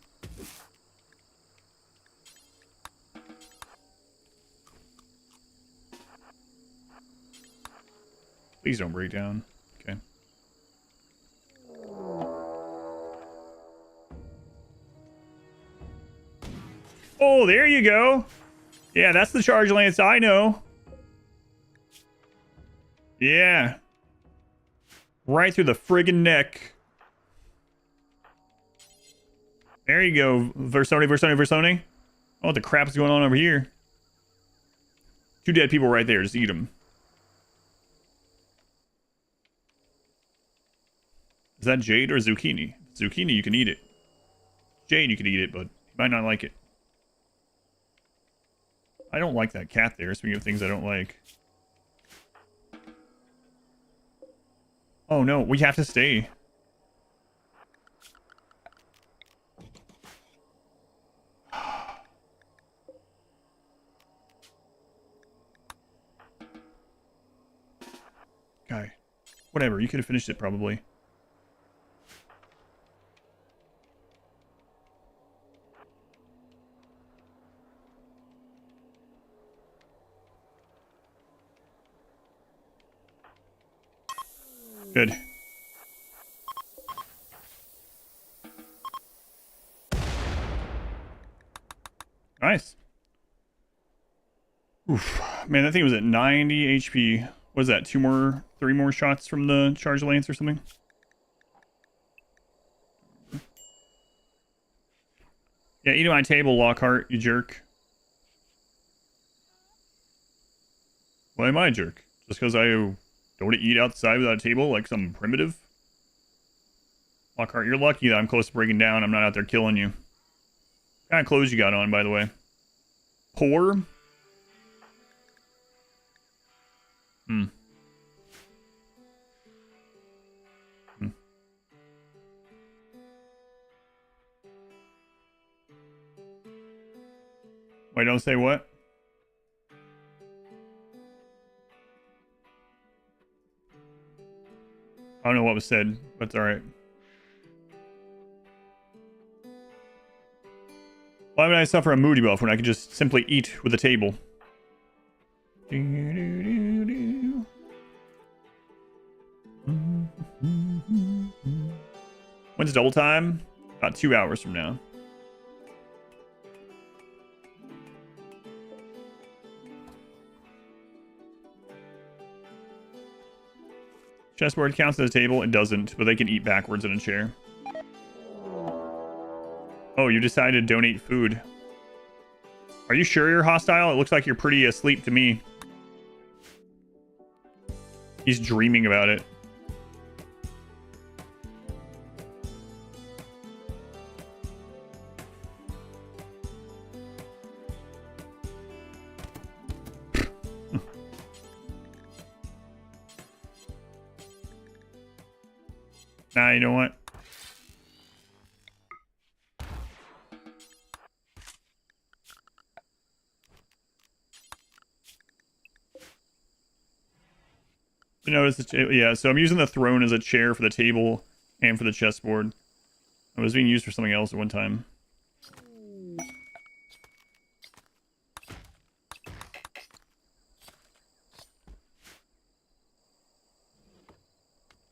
Please don't break down. Okay. Oh, there you go. Yeah, that's the charge lance I know. Yeah. Right through the friggin' neck. There you go. Versone. Oh, what the crap is going on over here? 2 dead people right there. Just eat them. Is that jade or zucchini? Zucchini, you can eat it. Jade, you can eat it, but you might not like it. I don't like that cat there, speaking of things I don't like. Oh no, we have to stay. Guy. Whatever, you could have finished it probably. Good. Nice. Oof. Man, that thing was at 90 HP. What is that? 3 more shots from the charge lance or something? Yeah, eat at my table, Lockhart, you jerk. Why am I a jerk? Just because I don't eat outside without a table like some primitive? Lockhart, you're lucky that I'm close to breaking down. I'm not out there killing you. What kind of clothes you got on, by the way? Poor? Hmm. Wait, don't say what? I don't know what was said, but it's alright. Why would I suffer a moody buff when I could just simply eat with a table? When's double time? About 2 hours from now. Chessboard counts as a table. It doesn't, but they can eat backwards in a chair. Oh, you decided to donate food. Are you sure you're hostile? It looks like you're pretty asleep to me. He's dreaming about it. Nah, you know what? Notice yeah, so I'm using the throne as a chair for the table and for the chessboard. It was being used for something else at one time.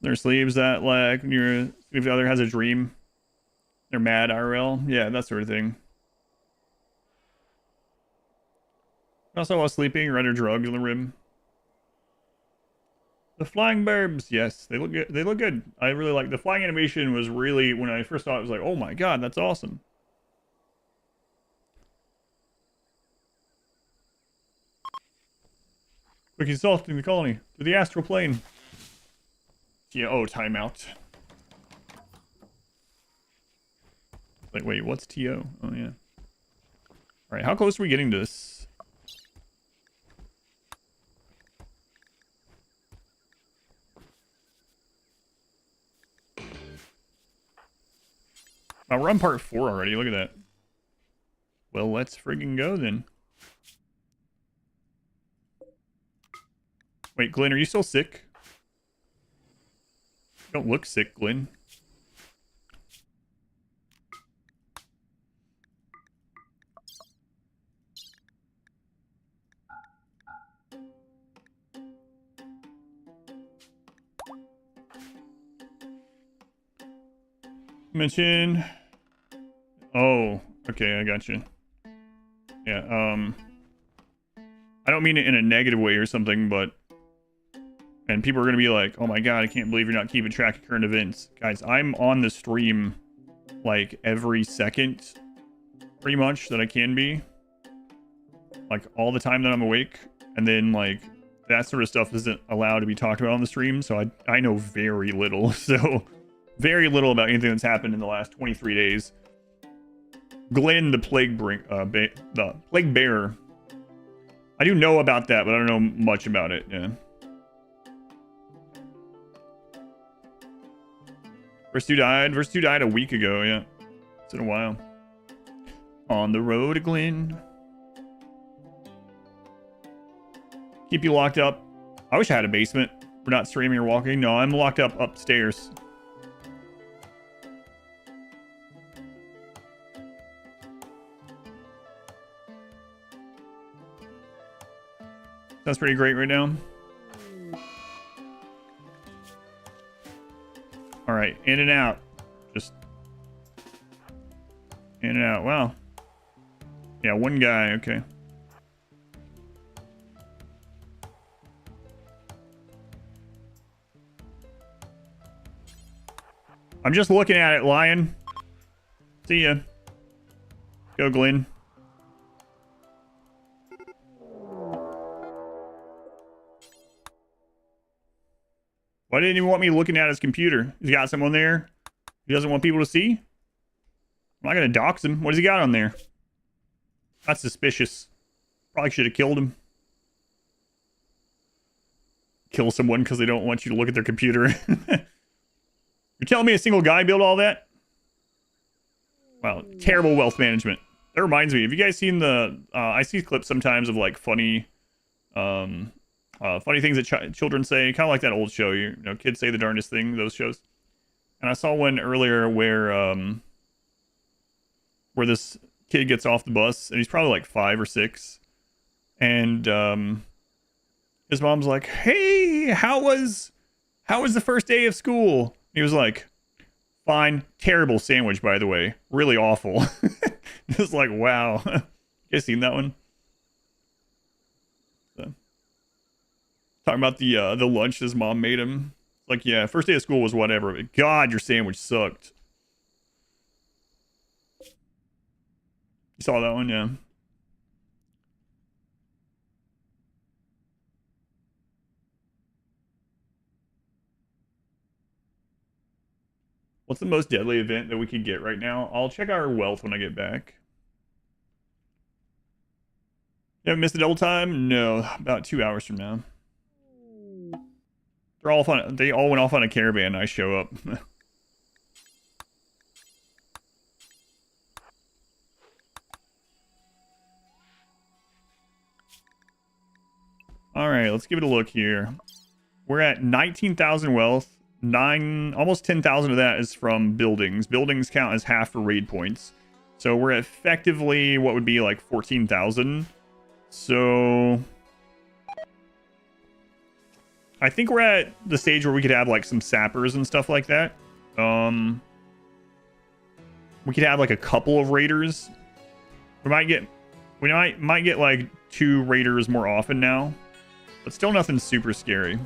Their sleeves that like when if the other has a dream, they're mad IRL. Yeah, that sort of thing. Also, while sleeping, render drugs on the rim. The flying burbs, yes, they look good. They look good. I really like the flying animation. Was really, when I first saw it, I was like, oh my god, that's awesome. Quick assaulting the colony to the astral plane. Yeah. Oh, timeout. Like, wait, what's TO? Oh yeah. All right, how close are we getting to this? Oh, we're on part 4 already. Look at that. Well, let's friggin' go then. Wait, Glenn, are you still sick? You don't look sick, Glenn. Mention. Oh, okay, I got you. Yeah, I don't mean it in a negative way or something, but... And people are going to be like, oh my god, I can't believe you're not keeping track of current events. Guys, I'm on the stream, like, every second, pretty much, that I can be. Like, all the time that I'm awake. And then, like, that sort of stuff isn't allowed to be talked about on the stream, so I know very little, so... Very little about anything that's happened in the last 23 days. Glenn, the plague bearer. I do know about that, but I don't know much about it. Yeah. First two died a week ago. Yeah, it's been a while. On the road, Glenn. Keep you locked up. I wish I had a basement. We're not streaming or walking. No, I'm locked up upstairs. That's pretty great right now. All right, in and out. Just in and out. Wow. Yeah, one guy. Okay. I'm just looking at it, Lion. See ya. Go, Glenn. Why didn't he want me looking at his computer? He's got someone there he doesn't want people to see? I'm not going to dox him. What has he got on there? That's suspicious. Probably should have killed him. Kill someone because they don't want you to look at their computer. You're telling me a single guy built all that? Wow, terrible wealth management. That reminds me, have you guys seen the... I see clips sometimes of like funny things that children say, kind of like that old show, you know, kids say the darndest thing, those shows. And I saw one earlier where this kid gets off the bus, and he's probably like 5 or 6, and his mom's like, "Hey, how was the first day of school?" He was like, "Fine, terrible sandwich, by the way, really awful." It's like, wow. You guys seen that one? So, talking about the lunch his mom made him. Like, yeah, first day of school was whatever, but God, your sandwich sucked. You saw that one, yeah. What's the most deadly event that we could get right now? I'll check our wealth when I get back. You haven't missed a double time? No, about 2 hours from now. They're all fun. They all went off on a caravan. I show up. All right, let's give it a look here. We're at 19,000 wealth. Almost 10,000 of that is from buildings. Buildings count as half for raid points. So we're effectively what would be like 14,000. So I think we're at the stage where we could have like some sappers and stuff like that. We could have like a couple of raiders. We might get like 2 raiders more often now, but still nothing super scary.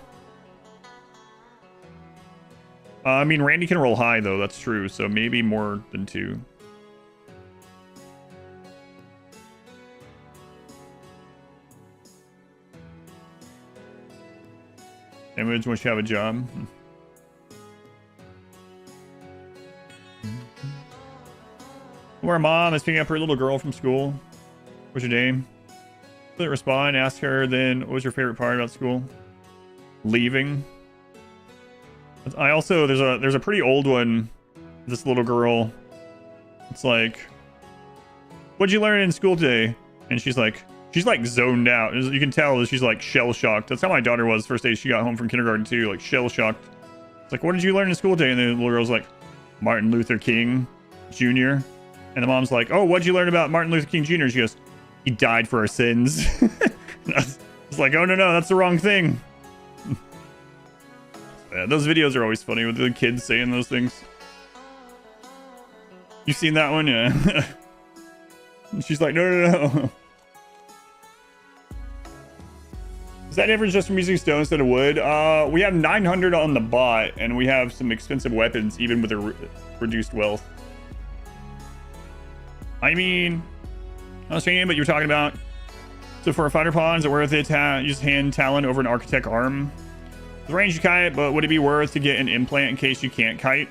I mean, Randy can roll high though, that's true, so maybe more than 2. Damage once you have a job. Where mom is picking up her little girl from school. What's your name? Didn't respond. Ask her then, what was your favorite part about school? Leaving. I also, there's a pretty old one. This little girl. It's like, what'd you learn in school today? And she's like zoned out. You can tell that she's like shell shocked. That's how my daughter was first day she got home from kindergarten too, like shell shocked. It's like, what did you learn in school today? And the little girl's like, Martin Luther King Jr. And the mom's like, oh, what'd you learn about Martin Luther King Jr.? She goes, he died for our sins. It's like, oh, no, that's the wrong thing. Yeah, those videos are always funny with the kids saying those things. You've seen that one? Yeah. She's like, no. Is that difference just from using stone instead of wood? We have 900 on the bot, and we have some expensive weapons, even with a reduced wealth. I mean, I was saying, but you're talking about. So for a fighter pawn, is it worth it to use hand talent over an architect arm? The range you kite, but would it be worth to get an implant in case you can't kite?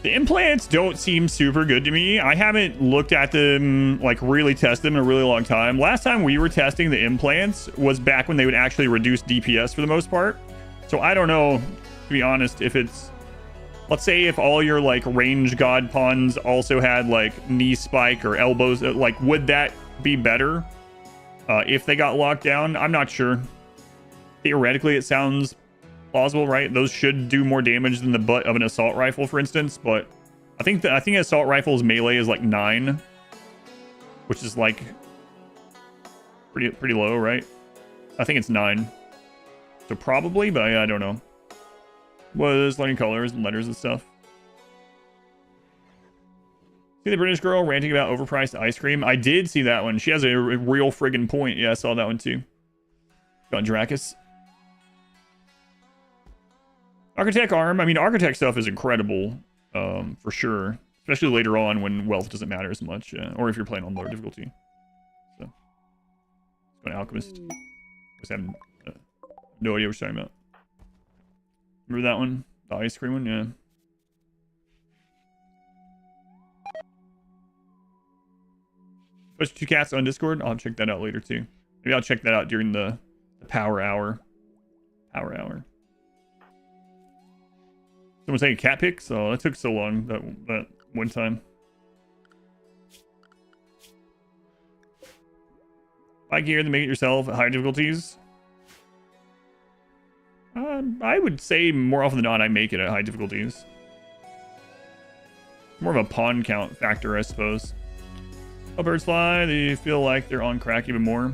The implants don't seem super good to me. I haven't looked at them, like really test them in a really long time. Last time we were testing the implants was back when they would actually reduce DPS for the most part. So I don't know, to be honest, if it's, let's say if all your like range god pawns also had like knee spike or elbows, like would that be better if they got locked down? I'm not sure. Theoretically, it sounds plausible, right? Those should do more damage than the butt of an assault rifle, for instance. But I think assault rifle's melee is like 9, which is like pretty low, right? I think it's 9, so probably, but I don't know. Was learning colors and letters and stuff. See the British girl ranting about overpriced ice cream? I did see that one. She has a real friggin' point. Yeah, I saw that one too. Got Dracus. Architect arm. I mean, architect stuff is incredible, for sure. especially later on when wealth doesn't matter as much, or if you're playing on lower difficulty. So, let's go to Alchemist. I have no idea what you're talking about. Remember that one? The ice cream one? Yeah. Push 2 cats on Discord? I'll check that out later too. Maybe I'll check that out during the power hour. Power hour. Someone saying cat pics? Oh, that took so long that one time. Buy gear then make it yourself at higher difficulties. I would say more often than not I make it at high difficulties. More of a pawn count factor, I suppose. Oh, birds fly. They feel like they're on crack even more.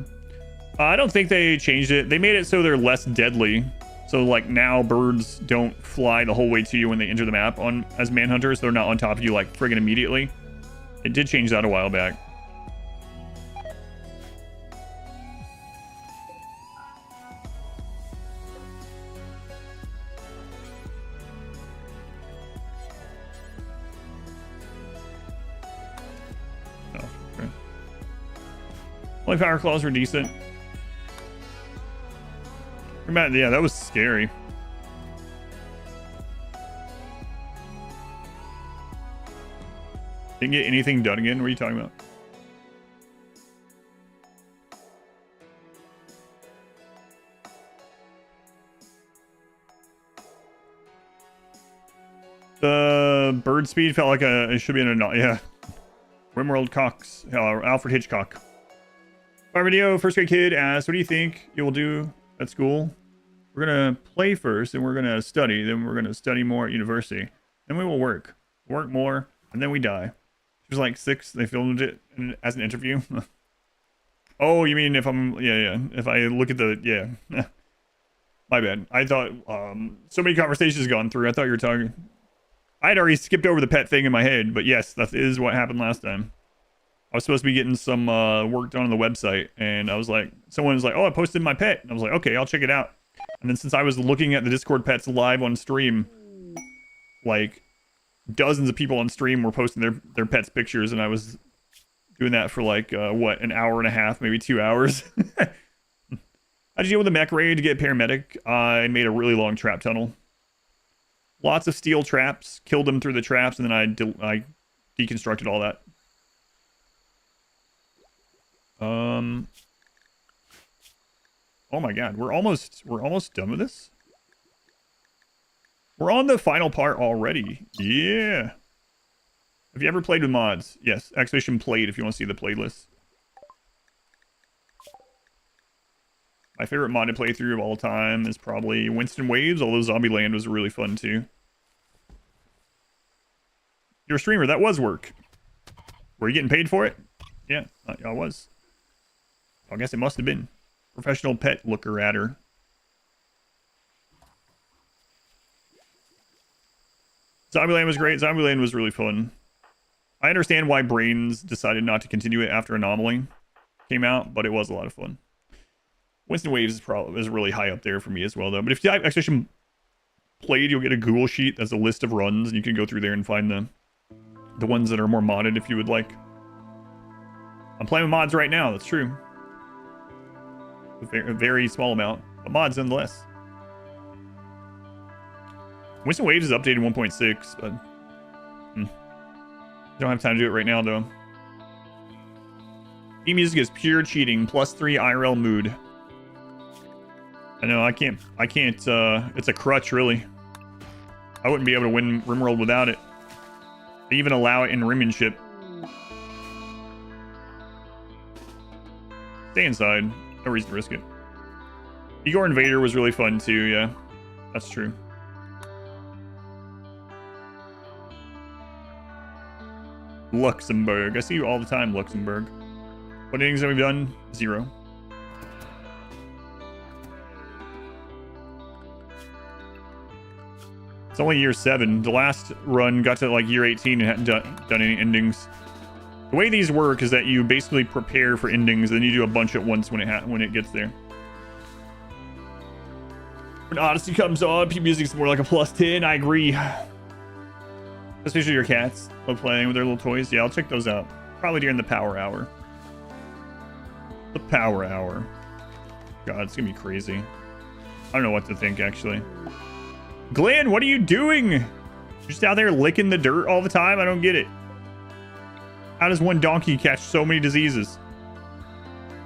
I don't think they changed it. They made it so they're less deadly. So like now birds don't fly the whole way to you when they enter the map on as manhunters. They're not on top of you like friggin' immediately. It did change that a while back. Oh, okay. Only power claws were decent. Yeah, that was scary. Didn't get anything done again? What are you talking about? The bird speed felt like it should be in a... Yeah. RimWorld Cox. Alfred Hitchcock. Our video, first grade kid asks, what do you think you will do at school? We're going to play first, then we're going to study, then we're going to study more at university. Then we will work more, and then we die. She was like 6, they filmed it as an interview. Oh, you mean if I'm, yeah. If I look at the, yeah. My bad. I thought, so many conversations gone through. I thought you were talking. I had already skipped over the pet thing in my head, but yes, that is what happened last time. I was supposed to be getting some work done on the website, and I was like, someone was like, oh, I posted my pet. And I was like, okay, I'll check it out. And then since I was looking at the Discord pets live on stream, like dozens of people on stream were posting their pets pictures, and I was doing that for like, what, an hour and a half, maybe 2 hours. How'd you deal with the mech raid to get paramedic? I made a really long trap tunnel. Lots of steel traps, killed them through the traps, and then I deconstructed all that. Oh my god, we're almost done with this. We're on the final part already. Yeah. Have you ever played with mods? Yes, exclamation played if you want to see the playlist. My favorite modded playthrough of all time is probably Winston Waves, although Zombieland was really fun too. You're a streamer, that was work. Were you getting paid for it? Yeah, I was. I guess it must have been. Professional pet looker at her. Zombieland was great. Zombieland was really fun. I understand why Brains decided not to continue it after Anomaly came out, but it was a lot of fun. Winston Waves is really high up there for me as well, though. But if you have Expedition played, you'll get a Google sheet that's a list of runs, and you can go through there and find the ones that are more modded if you would like. I'm playing with mods right now, that's true. A very small amount, but mods nonetheless. Winston Waves is updated 1.6, but don't have time to do it right now though. E-music is pure cheating, +3 IRL mood. I know, I can't, it's a crutch really. I wouldn't be able to win RimWorld without it. They even allow it in Rimmanship. Stay inside. No reason to risk it. Igor Invader was really fun too, yeah. That's true. Luxembourg. I see you all the time, Luxembourg. What innings have we done? 0. It's only year 7. The last run got to like year 18 and hadn't done any endings. The way these work is that you basically prepare for endings, then you do a bunch at once when it gets there. When Odyssey comes on, P music's more like a +10. I agree. Especially your cats love playing with their little toys. Yeah, I'll check those out. Probably during the power hour. The power hour. God, it's gonna be crazy. I don't know what to think, actually. Glenn, what are you doing? You're just out there licking the dirt all the time? I don't get it. How does one donkey catch so many diseases?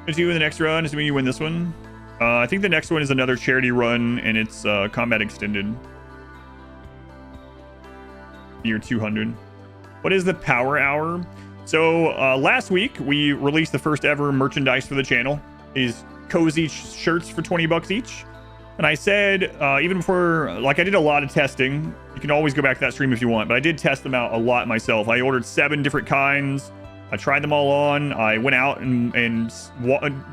It's you in the next run, assuming you win this one. I think the next one is another charity run, and it's combat extended. Year 200. What is the power hour? So last week we released the first ever merchandise for the channel. These cozy shirts for 20 bucks each. And I said, even before, like, I did a lot of testing. You can always go back to that stream if you want, but I did test them out a lot myself. I ordered 7 different kinds. I tried them all on. I went out and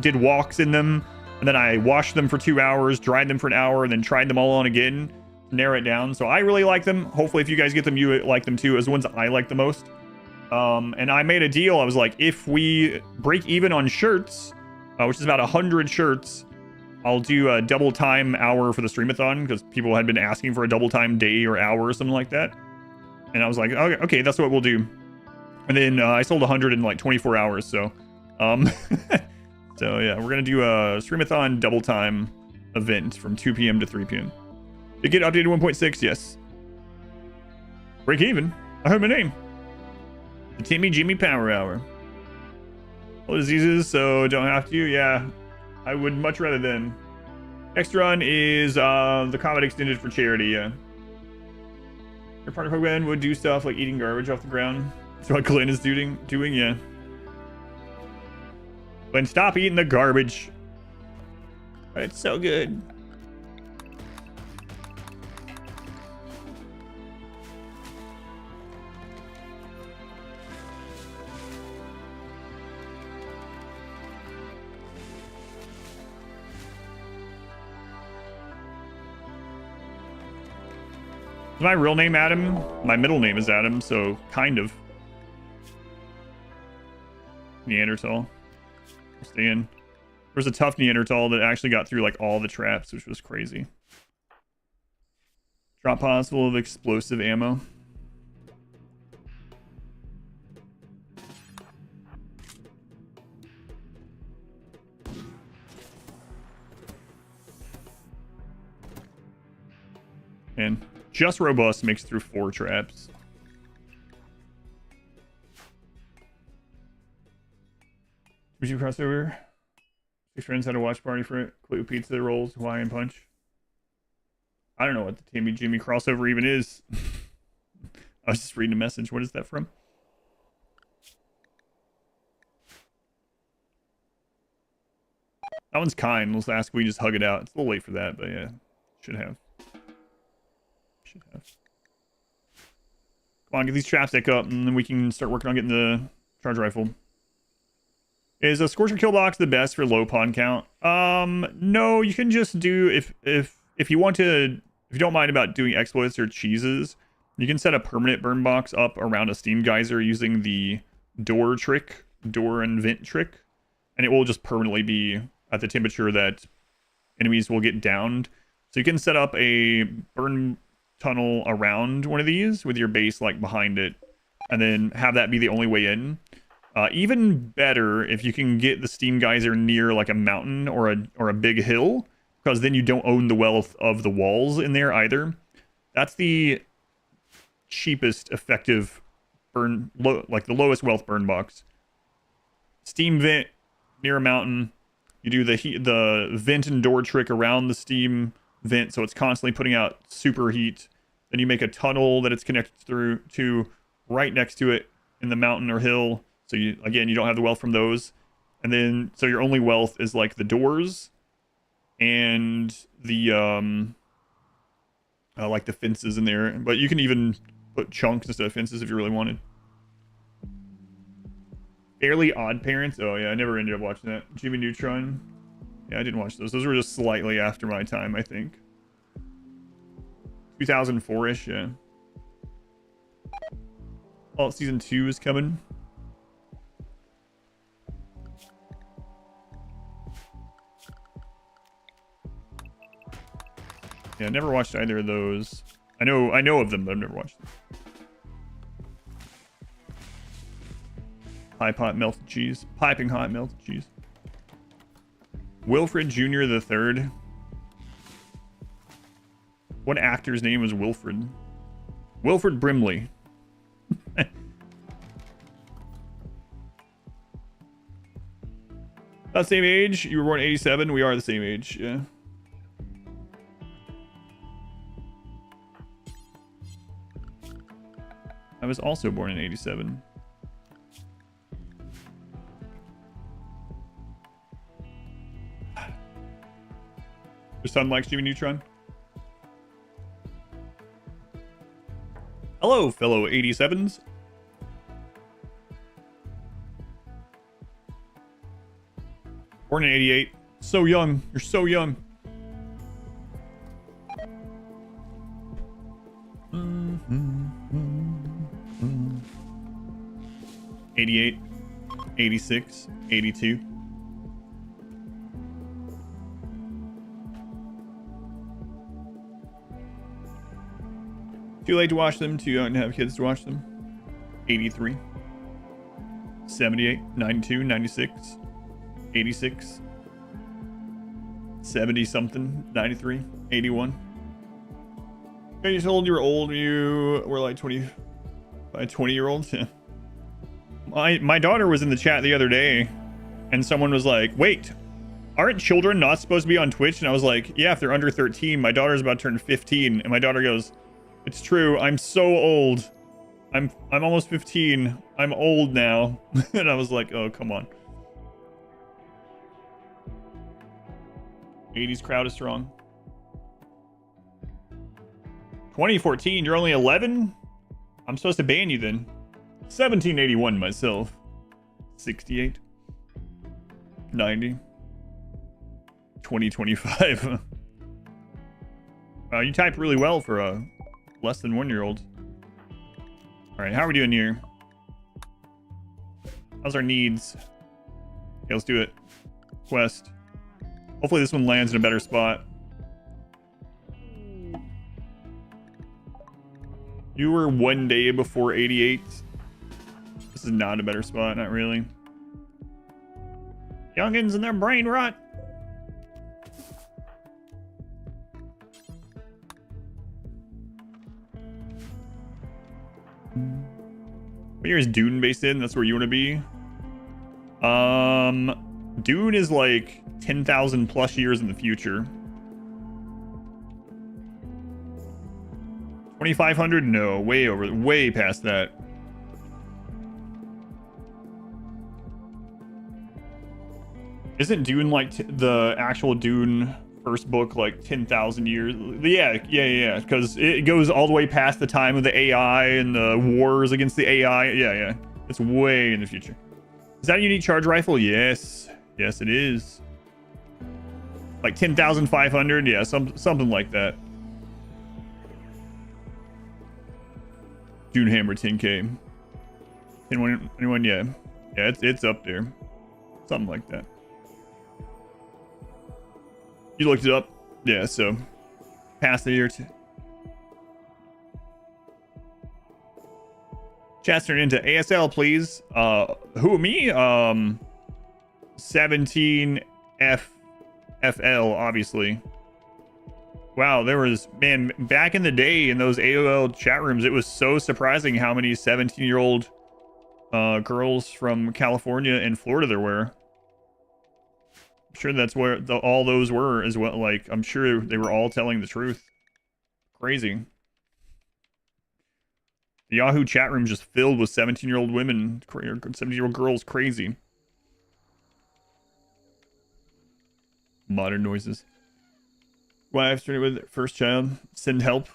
did walks in them. And then I washed them for 2 hours, dried them for an hour, and then tried them all on again to narrow it down. So I really like them. Hopefully, if you guys get them, you like them too, as the ones I like the most. And I made a deal. I was like, if we break even on shirts, which is about 100 shirts, I'll do a double time hour for the streamathon, because people had been asking for a double time day or hour or something like that. And I was like, okay, that's what we'll do. And then I sold 100 in like 24 hours. So, so yeah, we're going to do a streamathon double time event from 2 p.m. to 3 p.m. To get updated 1.6, yes. Break even. I heard my name. The Timmy Jimmy Power Hour. All diseases, so don't have to. Yeah, I would much rather than. Next run is the combat extended for charity. Yeah. Your partner program would do stuff like eating garbage off the ground. That's what Glenn is doing. Yeah. Glenn, stop eating the garbage. It's so good. Is my real name Adam? My middle name is Adam, so kind of. Neanderthal. Stay in. There was a tough Neanderthal that actually got through like all the traps, which was crazy. Drop possible of explosive ammo. And just robust makes through 4 traps. Would you crossover? 6 friends had a watch party for it. Clue pizza rolls, Hawaiian punch. I don't know what the Timmy Jimmy crossover even is. I was just reading a message. What is that from? That one's kind. Let's ask. We just hug it out. It's a little late for that, but yeah, should have. Come on, get these traps deck up, and then we can start working on getting the charge rifle. Is a Scorcher kill box the best for low pawn count? No, you can just do if you want to, if you don't mind about doing exploits or cheeses, you can set a permanent burn box up around a steam geyser using the door and vent trick, and it will just permanently be at the temperature that enemies will get downed. So you can set up a burn tunnel around one of these with your base like behind it, and then have that be the only way in. Even better if you can get the steam geyser near like a mountain or a big hill, because then you don't own the wealth of the walls in there either. That's the cheapest effective burn, like the lowest wealth burn box. Steam vent near a mountain. You do the vent and door trick around the steam vent, so it's constantly putting out super heat. Then you make a tunnel that it's connected through to right next to it in the mountain or hill. So you don't have the wealth from those. And then so your only wealth is like the doors and the like the fences in there. But you can even put chunks instead of fences if you really wanted. Fairly Odd Parents. Oh yeah, I never ended up watching that. Jimmy Neutron. Yeah, I didn't watch those. Those were just slightly after my time, I think. 2004-ish, yeah. Oh, season 2 is coming. Yeah, I never watched either of those. I know of them, but I've never watched them. Pie pot melted cheese. Piping hot melted cheese. Wilfred Jr. the Third. What actor's name was Wilfred? Wilfred Brimley. Not same age. You were born in 87. We are the same age. Yeah. I was also born in 87. Your son likes Jimmy Neutron. Hello, fellow 87s. Born in 88. So young. You're so young. Mm-hmm. 88, 86, 82. Too late to watch them, too young to have kids to watch them. 83, 78, 92, 96, 86, 70 something, 93, 81. You told you were old, you were like 20-year-olds? Yeah. My daughter was in the chat the other day, and someone was like, wait, aren't children not supposed to be on Twitch? And I was like, yeah, if they're under 13. My daughter's about to turn 15, and my daughter goes, it's true, I'm so old. I'm almost 15. I'm old now. And I was like, oh, come on. 80s crowd is strong. 2014, you're only 11? I'm supposed to ban you then. 1781 myself. 68. 90. 2025. Wow, you type really well for a less than 1-year-old. Alright, how are we doing here? How's our needs? Okay, let's do it. Quest. Hopefully this one lands in a better spot. You were 1 day before 88. This is not a better spot, not really. Youngins and their brain rot. What year is Dune based in? That's where you want to be. Dune is like 10,000 plus years in the future. 2,500? No, way past that. Isn't Dune like the actual Dune first book like 10,000 years? Yeah. Because it goes all the way past the time of the AI and the wars against the AI. Yeah. It's way in the future. Is that a unique charge rifle? Yes, it is. Like 10,500. Yeah, something like that. Dune Hammer 10K. Anyone? Yeah, it's up there. Something like that. You looked it up? Yeah, so past a year or two. Chat's turned into ASL, please. Who, me? 17FFL, obviously. Wow, there was, man, back in the day in those AOL chat rooms, it was so surprising how many 17-year-old girls from California and Florida there were. I'm sure that's where all those were as well. Like, I'm sure they were all telling the truth. Crazy. The Yahoo chat room just filled with 17-year-old women, 17-year-old girls. Crazy. Modern noises. Wife started with first child. Send help.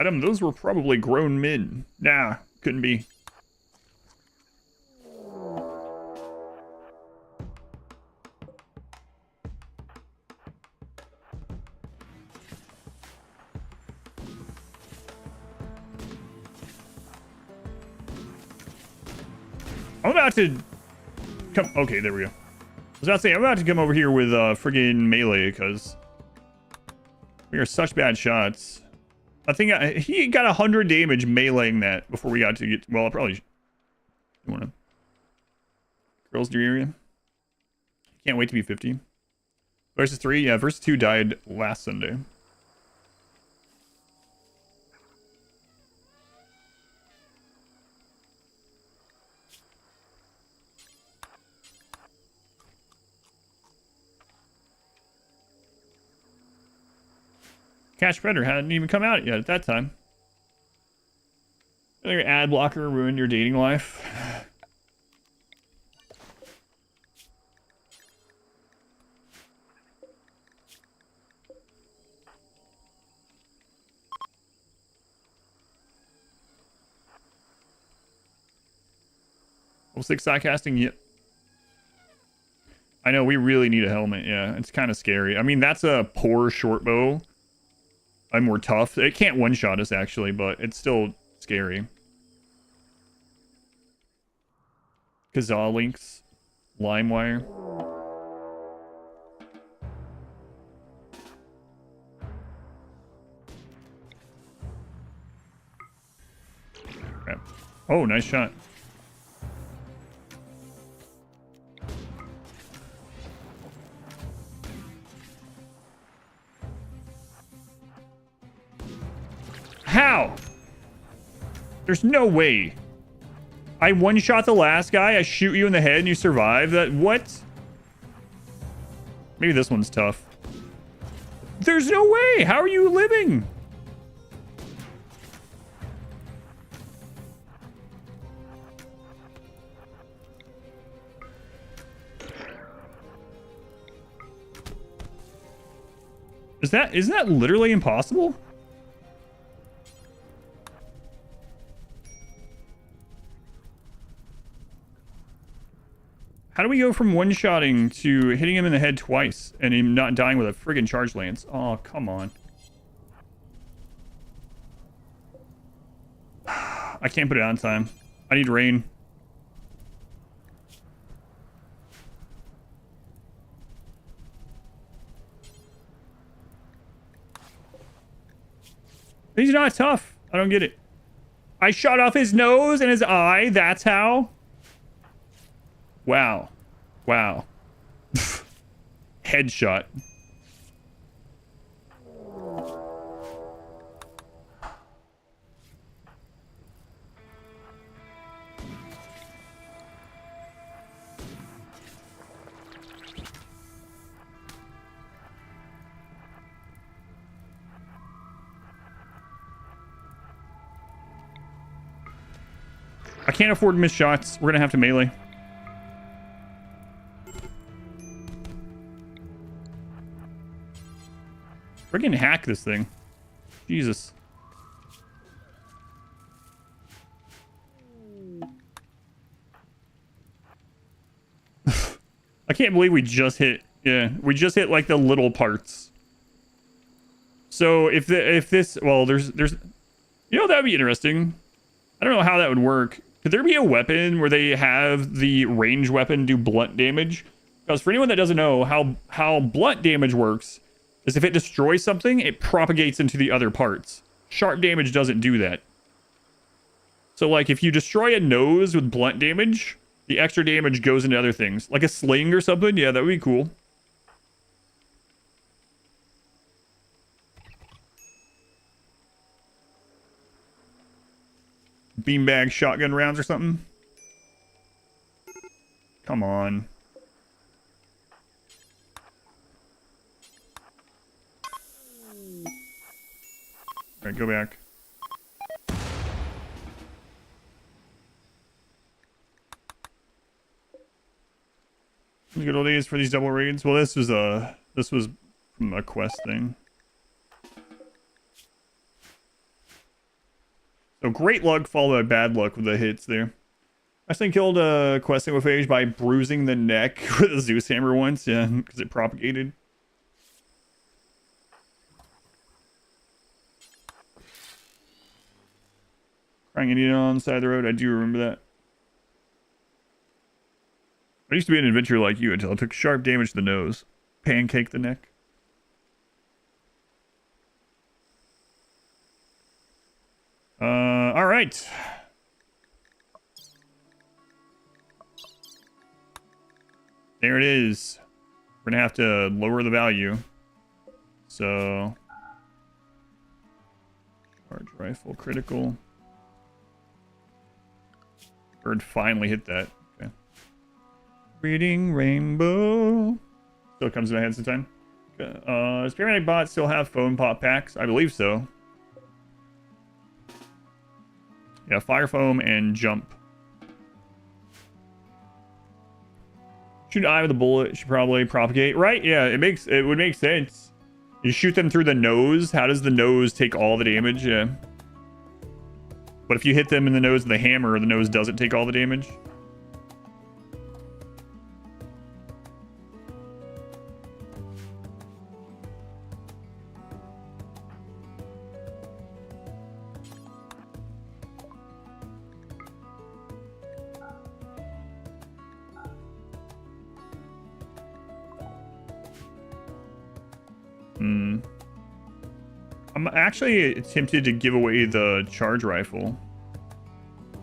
Adam, those were probably grown men. Nah, couldn't be. I'm about to come. Okay, there we go. I was about to say, I'm about to come over here with friggin' melee, because We are such bad shots. I think he got 100 damage meleeing that before we got to get... Well, I probably want to... Girls near area. Can't wait to be 50. Versus 3? Yeah, versus 2 died last Sunday. Catch Predator hadn't even come out yet at that time. Your ad blocker ruined your dating life. Level 6 sidecasting, yep. I know, we really need a helmet, yeah. It's kind of scary. I mean, that's a poor short bow. I'm more tough. It can't one-shot us, actually, but it's still scary. Kazaa links. LimeWire. Crap. Oh, nice shot. How? There's no way. I one-shot the last guy, I shoot you in the head and you survive? That what? Maybe this one's tough. There's no way! How are you living? Isn't that literally impossible? How do we go from one-shotting to hitting him in the head twice and him not dying with a friggin' charge lance? Oh, come on. I can't put it on time. I need rain. He's not tough. I don't get it. I shot off his nose and his eye. That's how? Wow. Wow. Headshot. I can't afford to miss shots. We're gonna have to melee. Friggin' hack this thing. Jesus. I can't believe we just hit. Yeah, we just hit like the little parts. So if this, well, there's, you know, that'd be interesting. I don't know how that would work. Could there be a weapon where they have the range weapon do blunt damage? Because for anyone that doesn't know how blunt damage works, is if it destroys something, it propagates into the other parts. Sharp damage doesn't do that. So like if you destroy a nose with blunt damage, the extra damage goes into other things. Like a sling or something, yeah, that would be cool. Beanbag shotgun rounds or something. Come on. Alright, go back. Good old days for these double raids. Well, this was from a quest thing. So great luck followed by bad luck with the hits there. I think killed a questing with Age by bruising the neck with a Zeus hammer once, yeah, because it propagated. Crying Indian on the side of the road, I do remember that. I used to be an adventurer like you until I took sharp damage to the nose. Pancake the neck. All right. There it is. We're gonna have to lower the value. So, charge rifle critical. Bird finally hit that. Okay. Reading rainbow. Still comes in my head sometime. Does Paramedic Bot still have phone pop packs? I believe so. Yeah, fire foam and jump. Shoot an eye with a bullet should probably propagate. Right? Yeah, it would make sense. You shoot them through the nose. How does the nose take all the damage? Yeah. But if you hit them in the nose with a hammer, the nose doesn't take all the damage. I'm actually tempted to give away the charge rifle.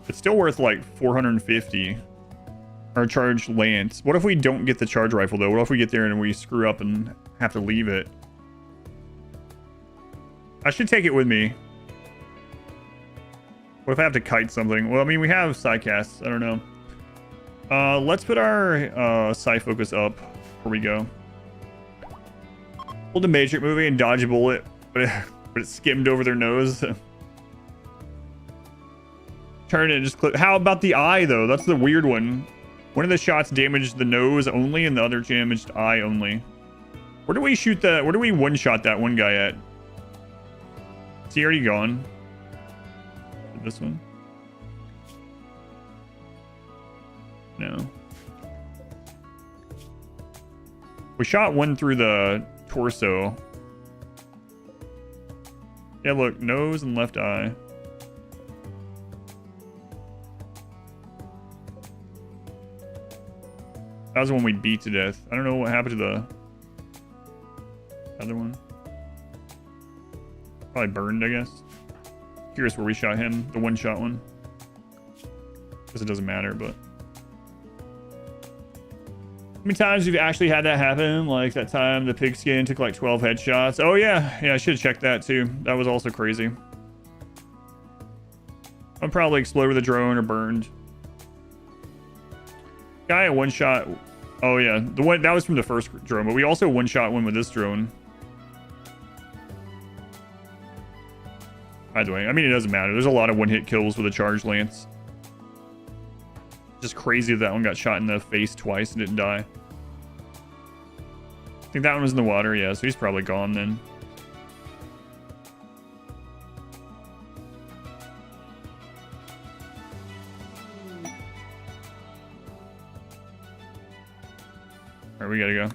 It's still worth like 450. Or charge lance. What if we don't get the charge rifle though? What if we get there and we screw up and have to leave it? I should take it with me. What if I have to kite something? Well, I mean, we have Psycasts. I don't know. Let's put our Psy focus up before we go. Hold the Matrix movie and dodge a bullet, but it skimmed over their nose. Turn it and just clip. How about the eye though? That's the weird one. One of the shots damaged the nose only, and the other damaged eye only. Where do we shoot the? Where do we one-shot that one guy at? Is he already gone? This one? No. We shot one through the torso. Yeah, look, nose and left eye. That was the one we beat to death. I don't know what happened to the other one. Probably burned, I guess. Curious where we shot him, the one-shot one. Guess it doesn't matter, but... How many times have you actually had that happen? Like that time the pigskin took like 12 headshots. Oh yeah, I should have checked that too. That was also crazy. I'll probably explode with a drone or burned. Guy at one shot. Oh yeah, the one that was from the first drone, but we also one shot one with this drone. By the way, I mean it doesn't matter. There's a lot of one-hit kills with a charged lance. Just crazy that one got shot in the face twice and didn't die. I think that one was in the water, yeah, so he's probably gone then. Alright, we gotta go.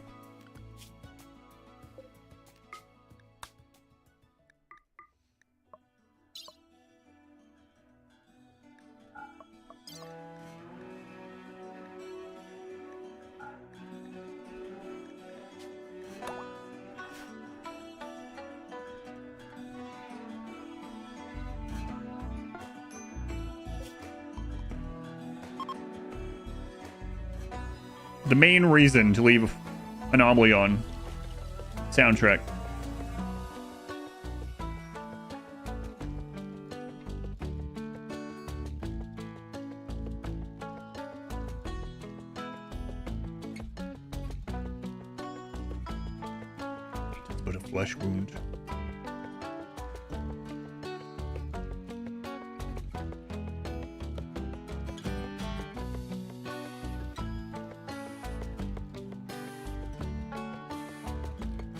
The main reason to leave Anomaly on soundtrack. It's but a flesh wound.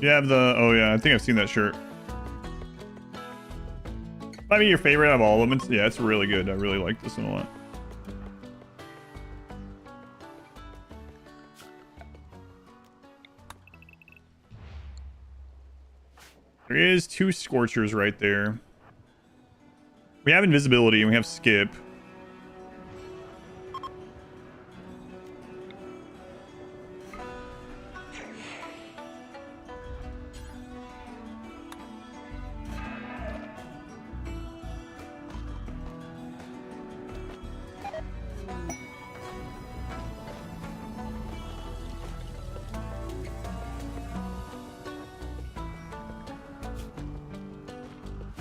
You have the... Oh, yeah. I think I've seen that shirt. Might be your favorite out of all of them. Yeah, it's really good. I really like this one a lot. There is 2 Scorchers right there. We have Invisibility and we have Skip.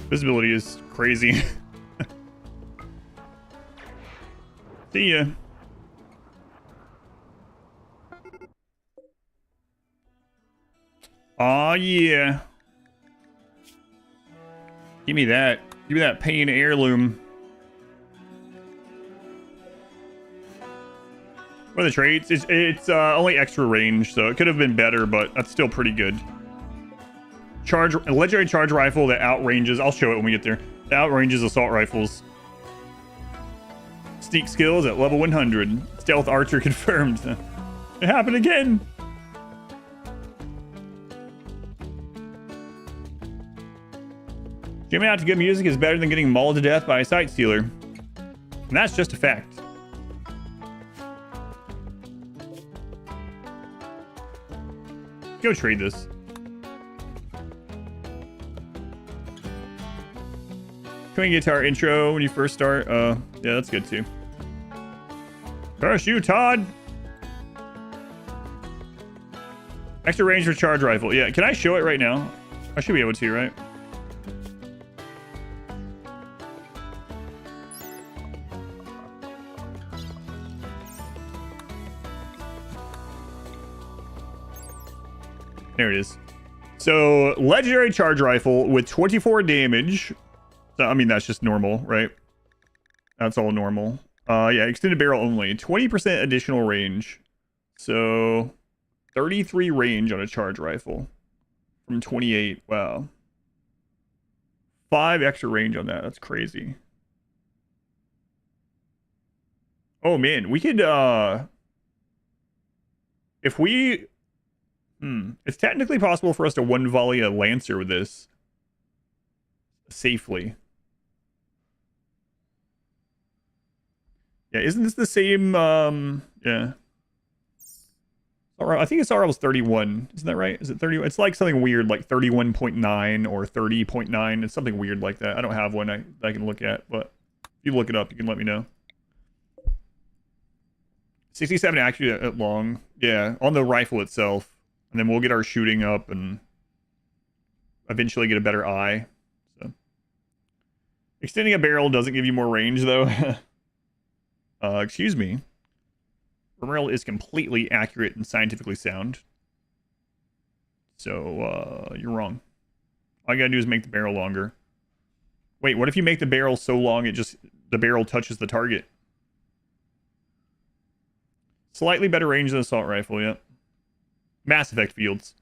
Visibility is crazy. See ya. Aw, yeah. Give me that. Give me that pain heirloom. What are the traits? It's only extra range, so it could have been better, but that's still pretty good. A legendary charge rifle that outranges. I'll show it when we get there. That outranges assault rifles. Sneak skills at level 100. Stealth archer confirmed. It happened again. Jamming out to good music is better than getting mauled to death by a sight stealer. And that's just a fact. Go trade this. Can we get to our intro when you first start? Yeah, that's good too. Curse you, Todd! Extra range for charge rifle. Yeah, can I show it right now? I should be able to, right? There it is. So, legendary charge rifle with 24 damage. So, I mean, that's just normal, right? That's all normal. Yeah, extended barrel only. 20% additional range. So, 33 range on a charge rifle. From 28. Wow. 5 extra range on that. That's crazy. Oh, man. We could, if we... It's technically possible for us to one volley a Lancer with this. Safely. Yeah, isn't this the same, yeah. I think it's RL's 31. Isn't that right? Is it 30? It's like something weird, like 31.9 or 30.9. It's something weird like that. I don't have one I can look at, but if you look it up, you can let me know. 67 accurate at long. Yeah, on the rifle itself. And then we'll get our shooting up and eventually get a better eye. So, extending a barrel doesn't give you more range, though. Excuse me. RimWorld is completely accurate and scientifically sound. So, you're wrong. All you gotta do is make the barrel longer. Wait, what if you make the barrel so long the barrel touches the target? Slightly better range than assault rifle, yeah. Mass Effect fields.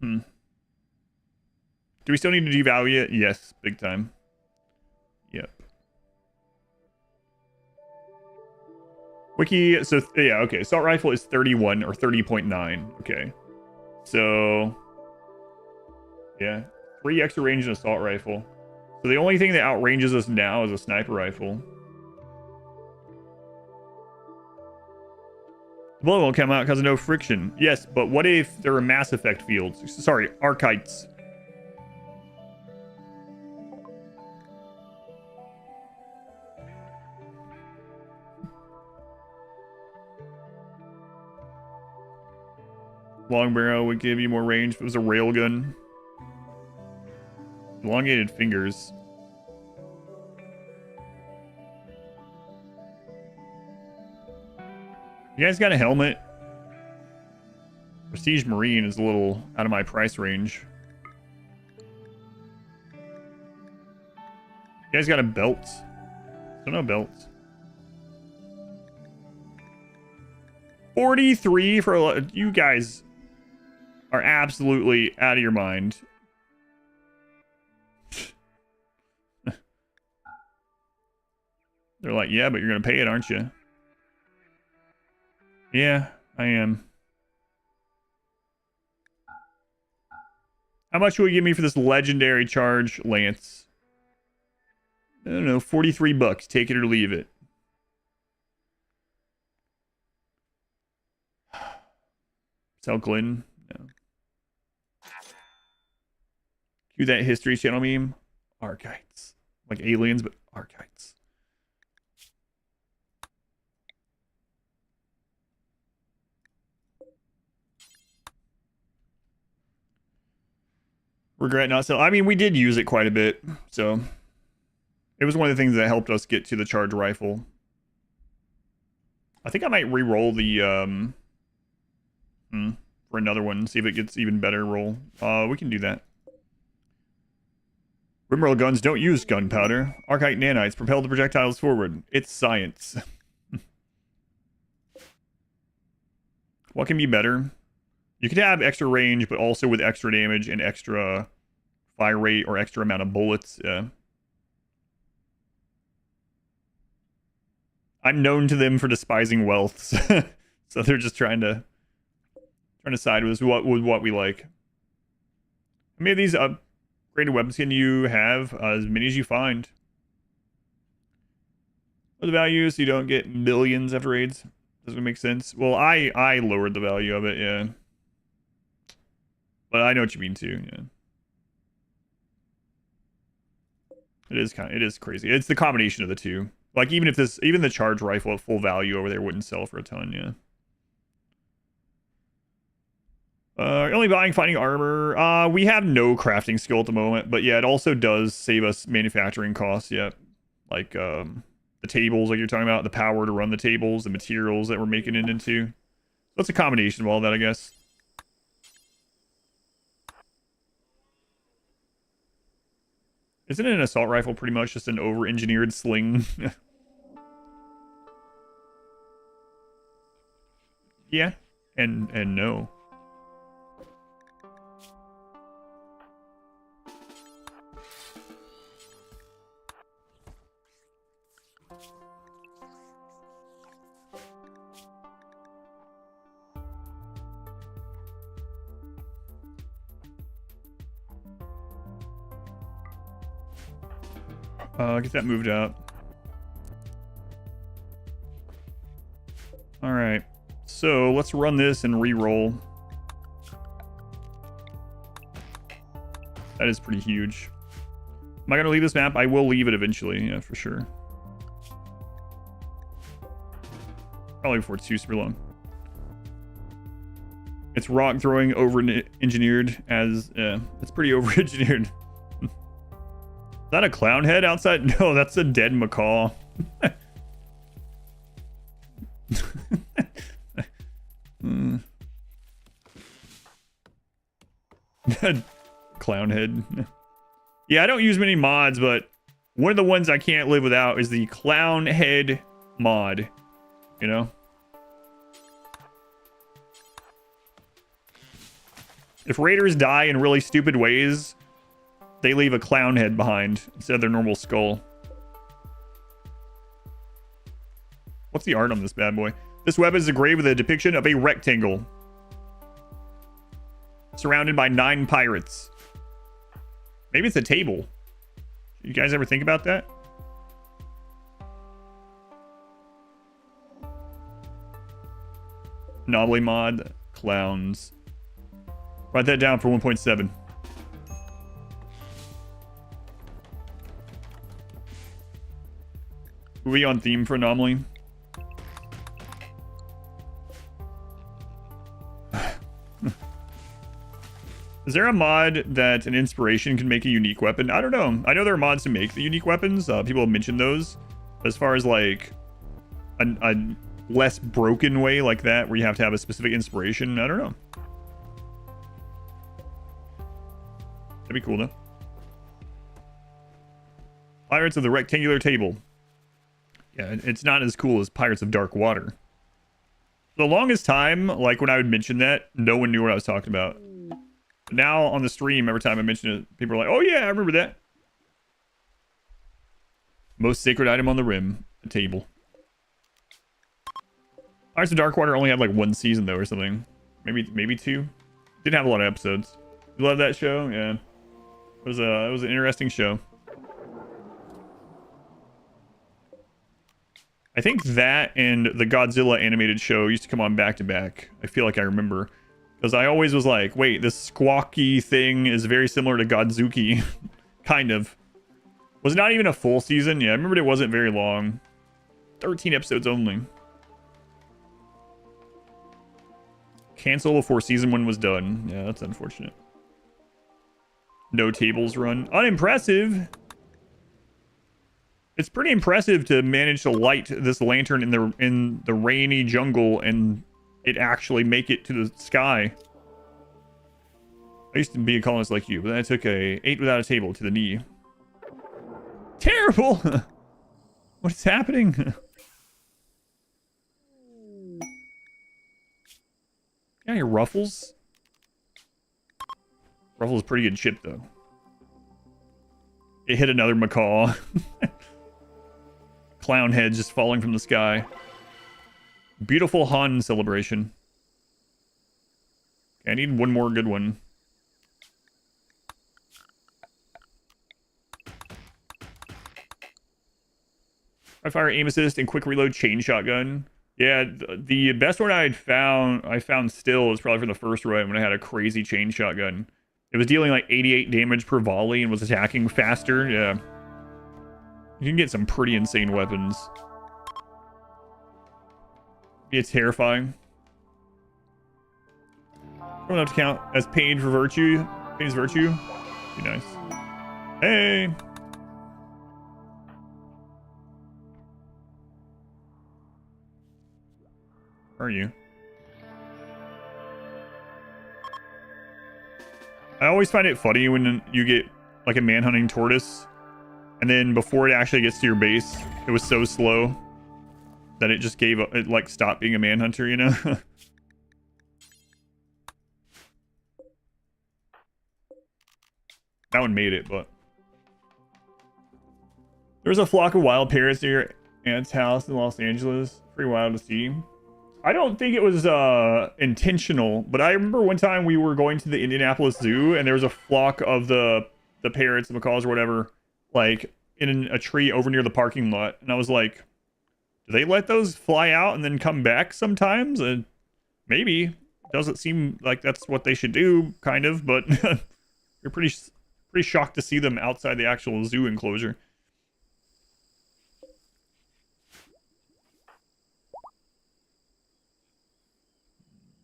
Do we still need to devalue it? Yes, big time. Yep. Wiki, so, yeah, okay. Assault rifle is 31 or 30.9. Okay. So, yeah. 3 extra range in assault rifle. So the only thing that outranges us now is a sniper rifle. The blow won't come out because of no friction. Yes, but what if there are Mass Effect fields? Sorry, Archites. Long barrel would give you more range if it was a railgun. Elongated fingers. You guys got a helmet? Prestige Marine is a little out of my price range. You guys got a belt? So no belts. 43 for a... You guys are absolutely out of your mind. They're like, yeah, but you're going to pay it, aren't you? Yeah, I am. How much will you give me for this legendary charge lance? I don't know, 43 bucks. Take it or leave it. Sell Glenn? No. Cue that History Channel meme. Archites. Like aliens, but archites. Regret not selling. I mean, we did use it quite a bit, so it was one of the things that helped us get to the charge rifle. I think I might re-roll the for another one, see if it gets even better roll. We can do that. RimWorld guns don't use gunpowder. Archite nanites propel the projectiles forward. It's science. What can be better? You could have extra range, but also with extra damage and extra fire rate or extra amount of bullets. Yeah. I'm known to them for despising wealth, so they're just trying to side with what we like. How many of these upgraded weapons can you have? As many as you find. What the value so you don't get millions after raids? Doesn't make sense. Well, I lowered the value of it, yeah. But I know what you mean too, yeah. It is crazy. It's the combination of the two. Like even the charge rifle at full value over there wouldn't sell for a ton, yeah. Only buying fighting armor. We have no crafting skill at the moment, but yeah, it also does save us manufacturing costs, yeah. Like the tables like you're talking about, the power to run the tables, the materials that we're making it into. So it's a combination of all that, I guess. Isn't it an assault rifle pretty much just an over-engineered sling? Yeah, and no. Get that moved up. All right. So let's run this and re-roll. That is pretty huge. Am I going to leave this map? I will leave it eventually. Yeah, for sure. Probably before it's too super long. It's rock throwing over-engineered as... Yeah, it's pretty over-engineered. Is that a clown head outside? No, that's a dead macaw. Clown head. Yeah, I don't use many mods, but one of the ones I can't live without is the clown head mod. You know? If raiders die in really stupid ways, they leave a clown head behind instead of their normal skull. What's the art on this bad boy? This weapon is engraved with a depiction of a rectangle surrounded by 9 pirates. Maybe it's a table. You guys ever think about that? Anomaly mod, clowns. Write that down for 1.7. Are we on theme for Anomaly? Is there a mod that an inspiration can make a unique weapon? I don't know. I know there are mods to make the unique weapons. People have mentioned those. But as far as like a less broken way like that, where you have to have a specific inspiration, I don't know. That'd be cool though. Pirates of the Rectangular Table. Yeah, it's not as cool as Pirates of Dark Water. For the longest time, like when I would mention that, no one knew what I was talking about. But now on the stream, every time I mention it, people are like, oh yeah, I remember that. Most sacred item on the rim, a table. Pirates of Dark Water only had like 1 season though or something. Maybe 2. Didn't have a lot of episodes. You love that show? Yeah. It was an interesting show. I think that and the Godzilla animated show used to come on back to back. I feel like I remember. Because I always was like, wait, this squawky thing is very similar to Godzuki. Kind of. Was not even a full season. Yeah, I remembered it wasn't very long. 13 episodes only. Cancel before season 1 was done. Yeah, that's unfortunate. No tables run. Unimpressive. It's pretty impressive to manage to light this lantern in the rainy jungle and it actually make it to the sky. I used to be a colonist like you, but then I took a 8 without a table to the knee. Terrible! What is happening? Yeah, your Ruffles. Ruffles is a pretty good ship, though. It hit another macaw. Clown head just falling from the sky. Beautiful Han celebration. Okay, I need one more good one. I fire aim assist and quick reload chain shotgun. Yeah, the best one I found still is probably from the first run when I had a crazy chain shotgun. It was dealing like 88 damage per volley and was attacking faster. Yeah. You can get some pretty insane weapons. It's terrifying. Don't have to count as pain for virtue. Pain is virtue. Be nice. Hey! Where are you? I always find it funny when you get like a manhunting tortoise and then before it actually gets to your base, it was so slow that it just gave up, it like stopped being a manhunter, you know? That one made it, but there was a flock of wild parrots near your aunt's house in Los Angeles. Pretty wild to see. I don't think it was intentional, but I remember one time we were going to the Indianapolis Zoo and there was a flock of the parrots, the macaws or whatever, like in a tree over near the parking lot. And I was like, do they let those fly out and then come back sometimes? And maybe. Doesn't seem like that's what they should do, kind of, but you're pretty shocked to see them outside the actual zoo enclosure.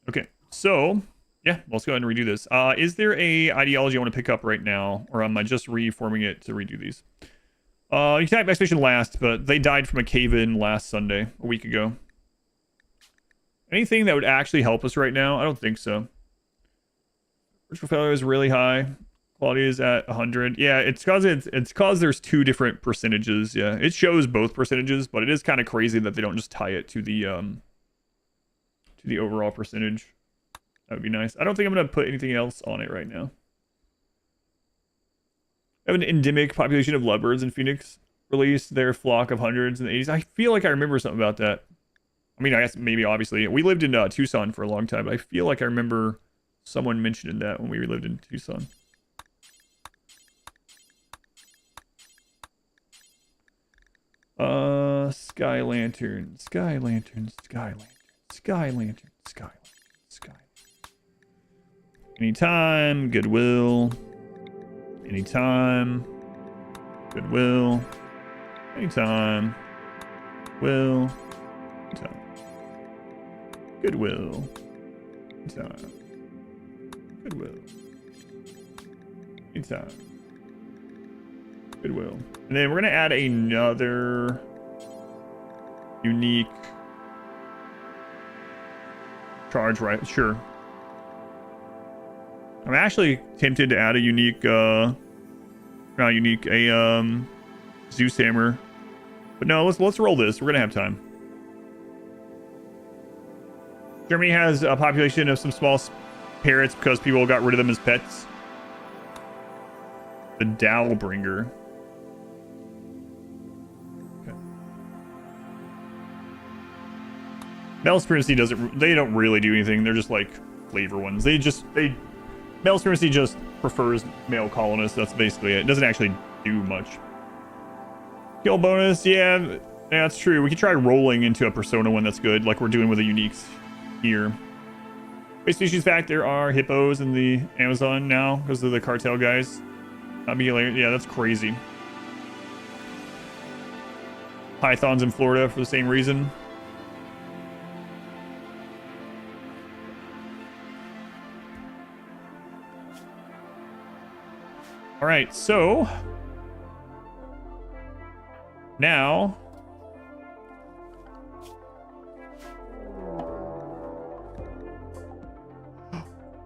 Okay, so yeah, let's go ahead and redo this. Is there a ideology I want to pick up right now, or am I just reforming it to redo these? You can type expedition last, but they died from a cave-in last Sunday, a week ago. Anything that would actually help us right now? I don't think so. Virtual failure is really high. Quality is at 100. Yeah, it's cause there's two different percentages. Yeah, it shows both percentages, but it is kind of crazy that they don't just tie it to the overall percentage. That would be nice. I don't think I'm gonna put anything else on it right now. I have an endemic population of lovebirds in Phoenix. Released their flock of hundreds in the 80s. I feel like I remember something about that. I mean, I guess maybe obviously we lived in Tucson for a long time, but I feel like I remember someone mentioning that when we lived in Tucson. Sky lantern, sky lantern, sky lantern, sky lantern, sky lantern, sky. Anytime, goodwill. Anytime, goodwill. Anytime, will. Anytime, goodwill. Anytime, goodwill. Anytime, goodwill. And then we're gonna add another unique charge, right? Sure. I'm actually tempted to add a unique, Zeus hammer, but no, let's roll this. We're gonna have time. Germany has a population of some small parrots because people got rid of them as pets. The Dowlbringer. Male Supremacy they don't really do anything. They're just like flavor ones. Male Supremacy just prefers male colonists. That's basically it. It doesn't actually do much. Kill bonus, yeah, that's true. We could try rolling into a Persona one that's good, like we're doing with the uniques here. Base species fact, there are hippos in the Amazon now because of the cartel guys. Yeah, that's crazy. Pythons in Florida for the same reason. right, so now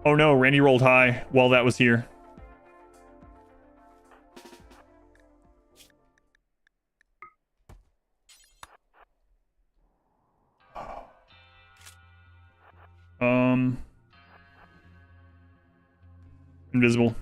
oh no, Randy rolled high while that was here. Invisible.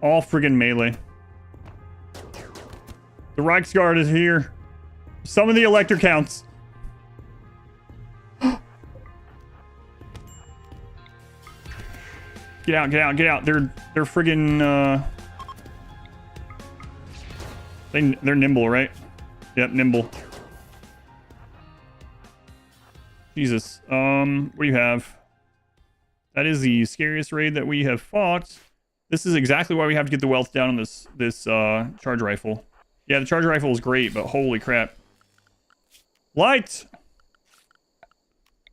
All friggin' melee. The Reichsguard is here. Some of the elector counts. Get out, get out, get out. They're friggin' they're nimble, right? Yep, nimble. Jesus. What do you have? That is the scariest raid that we have fought. This is exactly why we have to get the wealth down on this charge rifle. Yeah, the charge rifle is great, but holy crap. Light!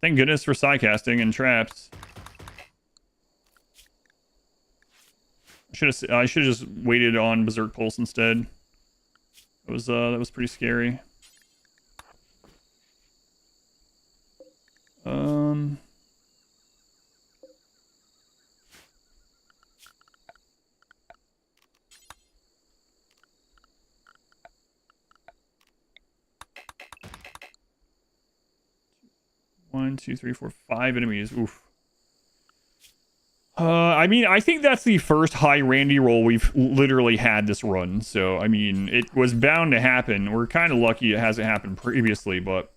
Thank goodness for psycasting and traps. I should have just waited on Berserk Pulse instead. That was pretty scary. 1, 2, 3, 4, 5 enemies. Oof. I mean, I think that's the first high Randy roll we've literally had this run. So, I mean, it was bound to happen. We're kind of lucky it hasn't happened previously, but...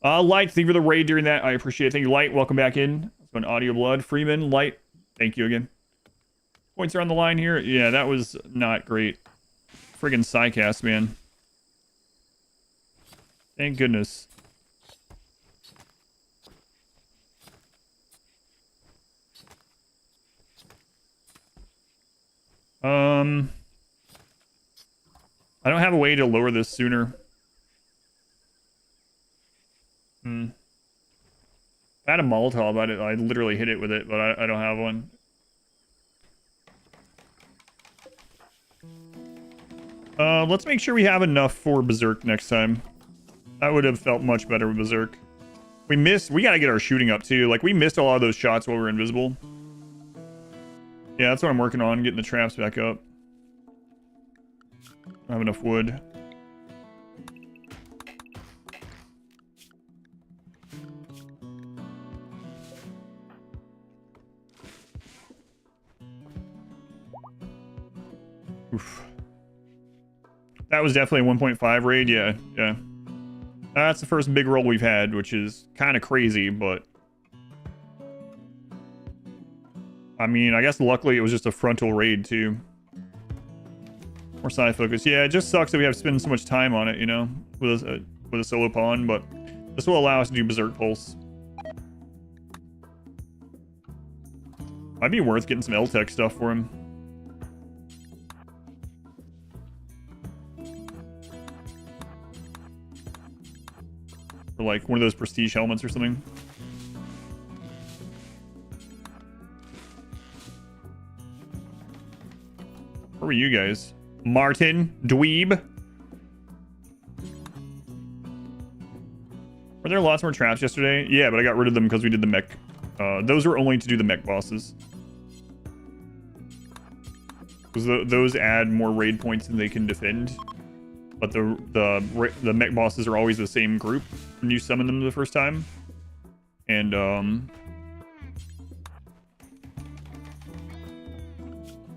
Light, thank you for the raid during that. I appreciate it. Thank you, Light. Welcome back in. It's been Audio Blood. Freeman, Light, thank you again. Points are on the line here. Yeah, that was not great. Friggin' Psycast, man. Thank goodness. I don't have a way to lower this sooner. I had a Molotov. I literally hit it with it, but I don't have one. Let's make sure we have enough for Berserk next time. That would have felt much better with Berserk. We gotta get our shooting up too. Like, we missed a lot of those shots while we were invisible. Yeah, that's what I'm working on, getting the traps back up. I don't have enough wood. Oof. That was definitely a 1.5 raid, yeah. That's the first big roll we've had, which is kind of crazy, but... I mean, I guess luckily it was just a frontal raid, too. More side focus. Yeah, it just sucks that we have to spend so much time on it, you know, with a solo pawn, but this will allow us to do Berserk Pulse. Might be worth getting some L-Tech stuff for him. Or like one of those prestige helmets or something. Where were you guys? Martin, dweeb. Were there lots more traps yesterday? Yeah, but I got rid of them because we did the mech. Those were only to do the mech bosses. Those add more raid points than they can defend. But the mech bosses are always the same group when you summon them the first time. And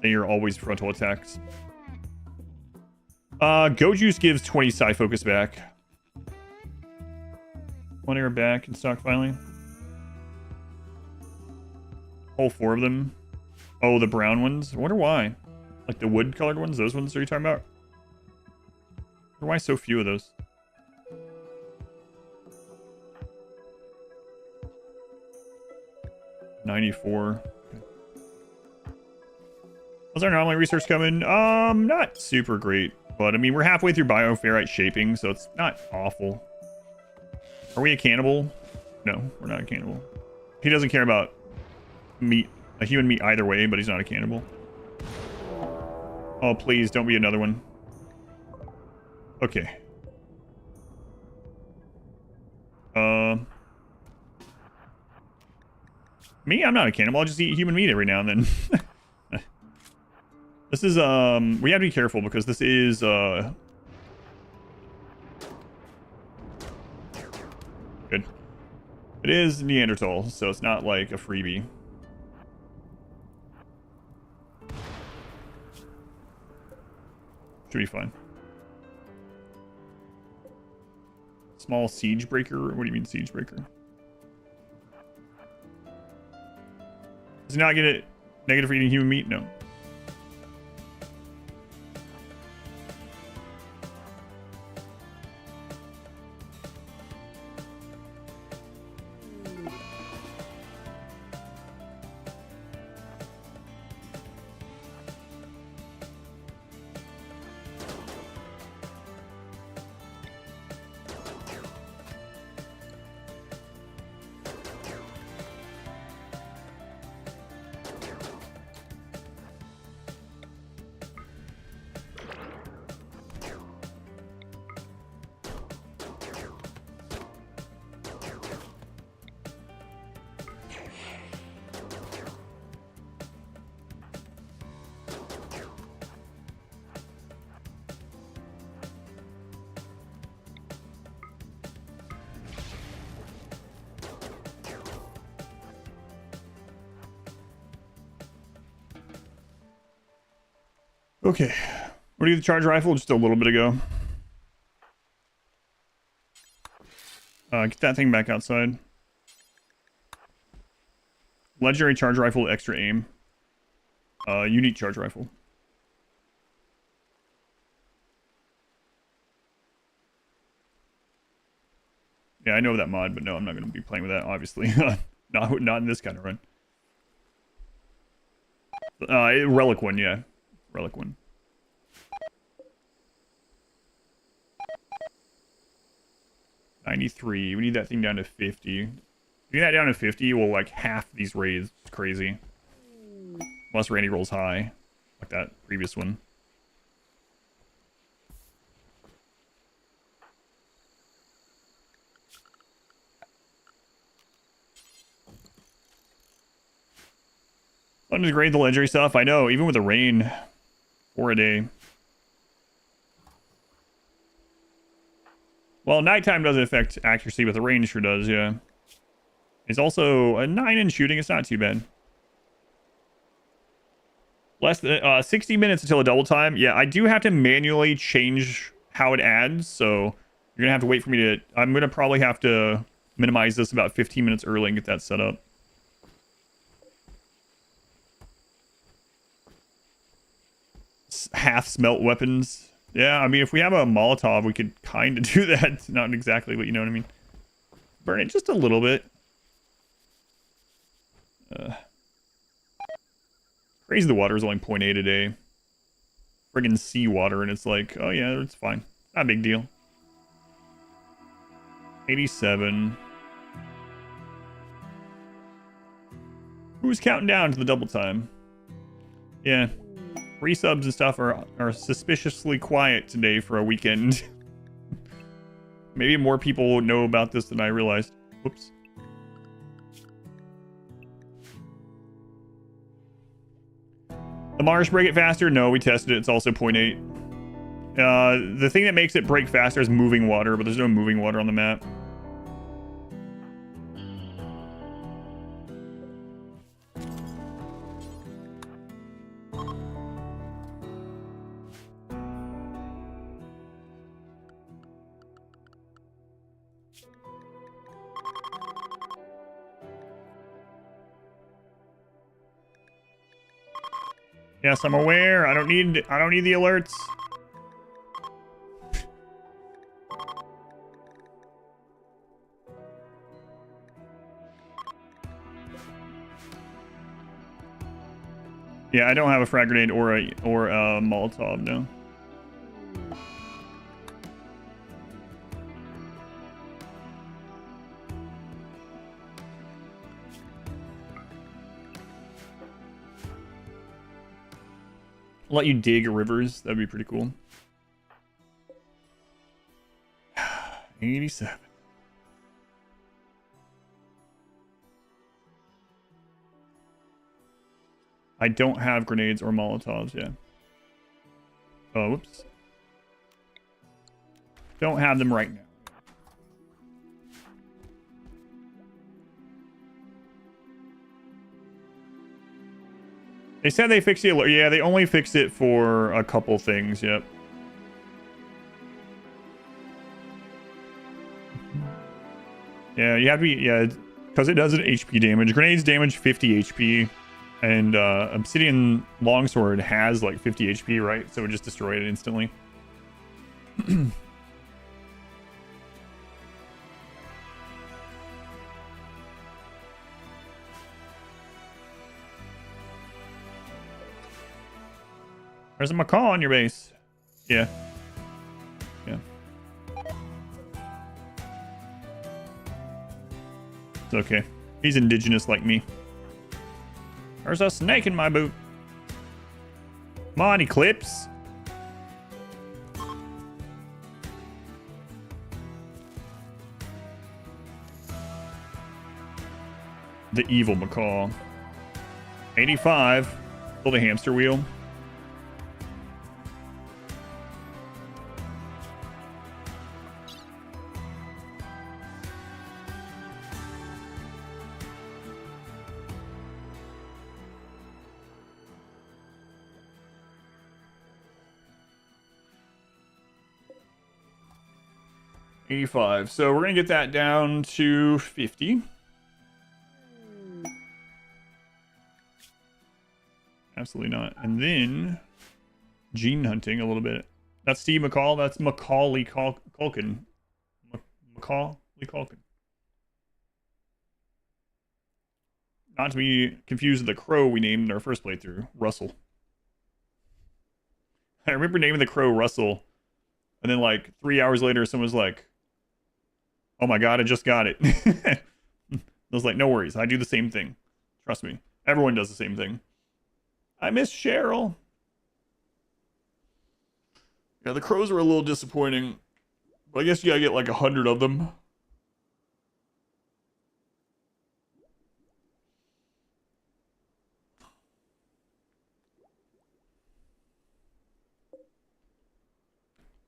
they are always frontal attacks. Go Juice gives 20 Psi Focus back. One arrow back in stock finally. All 4 of them. Oh, the brown ones. I wonder why. Like the wood colored ones? Those ones are you talking about? Why so few of those? $94. How's our anomaly research coming? Not super great, but I mean, we're halfway through bioferrite shaping, so it's not awful. Are we a cannibal? No, we're not a cannibal. He doesn't care about meat, a human meat either way, but he's not a cannibal. Oh, please don't be another one. Okay. Me? I'm not a cannibal. I'll just eat human meat every now and then. This is, we have to be careful because this is, good. It is Neanderthal, so it's not like a freebie. Should be fine. Small siege breaker? What do you mean siege breaker? Does he not get it negative for eating human meat? No. Okay. Where do you get the charge rifle? Just a little bit ago. Get that thing back outside. Legendary charge rifle, extra aim. Unique charge rifle. Yeah, I know that mod, but no, I'm not going to be playing with that, obviously. not in this kind of run. Relic one, yeah. Relic one. $93. We need that thing down to 50. Getting that down to 50 will like half these raids. It's crazy. Unless Randy rolls high, like that previous one. Fun to grade the legendary stuff. I know, even with the rain, 4 a day. Well, nighttime doesn't affect accuracy, but the rain sure does, yeah. It's also a 9 in shooting. It's not too bad. Less than 60 minutes until a double time. Yeah, I do have to manually change how it adds, so you're going to have to wait for me to... I'm going to probably have to minimize this about 15 minutes early and get that set up. Half smelt weapons. Yeah, I mean, if we have a Molotov, we could kind of do that. Not exactly, but you know what I mean. Burn it just a little bit. Crazy the water is only 0.8 a day. Friggin' seawater, and it's like, oh yeah, it's fine. Not a big deal. 87. Who's counting down to the double time? Yeah. Resubs and stuff are suspiciously quiet today for a weekend. Maybe more people know about this than I realized. Whoops. The Mars break it faster? No, we tested it. It's also 0.8. The thing that makes it break faster is moving water, but there's no moving water on the map. Yes, I'm aware. I don't need the alerts. Yeah, I don't have a frag grenade or a Molotov, no. I'll let you dig rivers. That'd be pretty cool. 87. I don't have grenades or Molotovs yet. Oh, whoops. Don't have them right now. They said they fixed the alert. Yeah, they only fixed it for a couple things. Yep. Yeah, you have to be... Yeah, because it does an HP damage. Grenades damage 50 HP. And Obsidian Longsword has like 50 HP, right? So it just destroyed it instantly. There's a macaw on your base. Yeah. Yeah. It's okay. He's indigenous like me. There's a snake in my boot. Come on, Eclipse. The evil macaw. 85. Build a hamster wheel. $85. So we're gonna get that down to 50. Absolutely not. And then gene hunting a little bit. That's Steve McCall. That's Macaulay Culkin. Macaulay Culkin. Not to be confused with the crow we named in our first playthrough, Russell. I remember naming the crow Russell, and then like 3 hours later, someone was like, "Oh my god, I just got it." I was like, "No worries, I do the same thing. Trust me, everyone does the same thing." I miss Cheryl. Yeah, the crows are a little disappointing, but I guess you gotta get like 100 of them.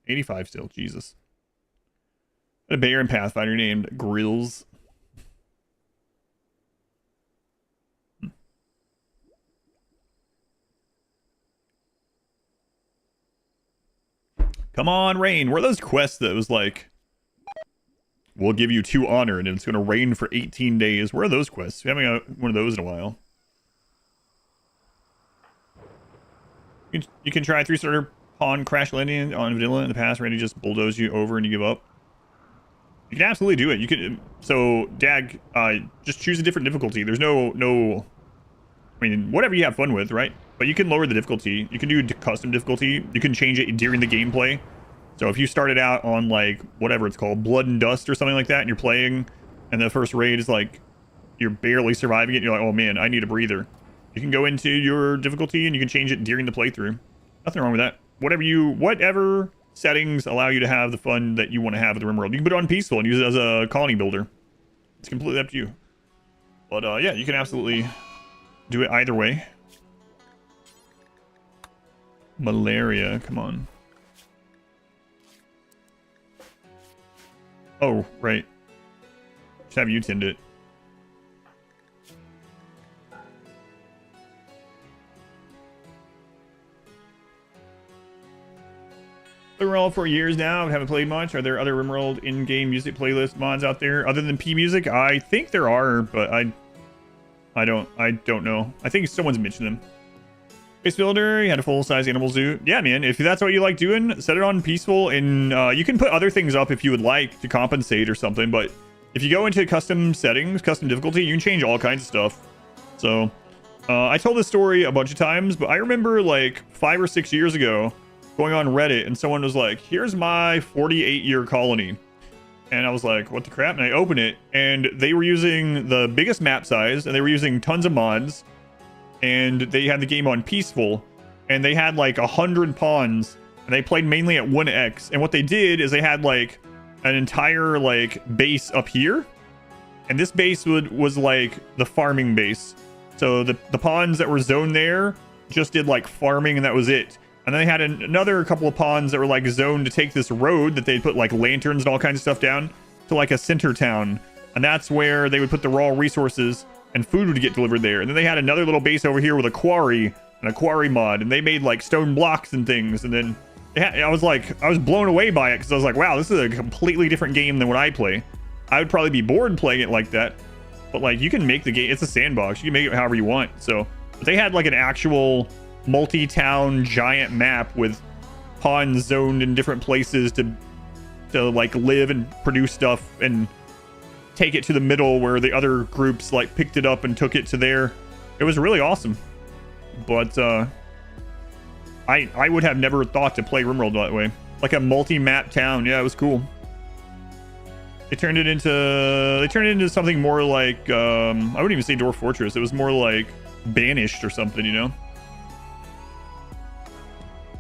$85 still, Jesus. A bear in Pathfinder named Grills. Come on, rain. Where are those quests that was like, we'll give you 2 honor and it's going to rain for 18 days? Where are those quests? We haven't got one of those in a while. You can try 3-starter pawn crash landing on vanilla in the past. Randy just bulldoze you over and you give up. You can absolutely do it. You can. So, Dag, just choose a different difficulty. There's no. I mean, whatever you have fun with, right? But you can lower the difficulty. You can do custom difficulty. You can change it during the gameplay. So if you started out on like whatever it's called, Blood and Dust or something like that, and you're playing, and the first raid is like you're barely surviving it, and you're like, oh man, I need a breather. You can go into your difficulty and you can change it during the playthrough. Nothing wrong with that. Whatever settings allow you to have the fun that you want to have with the RimWorld. You can put it on peaceful and use it as a colony builder. It's completely up to you. But yeah, you can absolutely do it either way. Malaria, come on. Oh, right. Just have you tend it. RimWorld for years now. Haven't played much. Are there other RimWorld in-game music playlist mods out there other than P Music? I think there are, but I don't know. I think someone's mentioned them. Base Builder, you had a full-size animal zoo. Yeah, man, if that's what you like doing, set it on peaceful, and you can put other things up if you would like to compensate or something, but if you go into custom settings, custom difficulty, you can change all kinds of stuff. So, I told this story a bunch of times, but I remember like 5 or 6 years ago going on Reddit and someone was like, here's my 48-year colony. And I was like, what the crap? And I open it and they were using the biggest map size and they were using tons of mods. And they had the game on peaceful and they had like 100 pawns and they played mainly at 1x. And what they did is they had like an entire like base up here. And this base was like the farming base. So the pawns that were zoned there just did like farming and that was it. And then they had another couple of pawns that were like zoned to take this road that they put like lanterns and all kinds of stuff down to like a center town. And that's where they would put the raw resources and food would get delivered there. And then they had another little base over here with a quarry and a quarry mod. And they made like stone blocks and things. And then I was blown away by it because I was like, wow, this is a completely different game than what I play. I would probably be bored playing it like that. But like you can make the game, it's a sandbox. You can make it however you want. So but they had like an actual multi-town giant map with pawns zoned in different places to like live and produce stuff and take it to the middle where the other groups like picked it up and took it to there. It was really awesome. But I would have never thought to play RimWorld that way. Like a multi-map town. Yeah, it was cool. They turned it into something more like I wouldn't even say Dwarf Fortress. It was more like Banished or something, you know?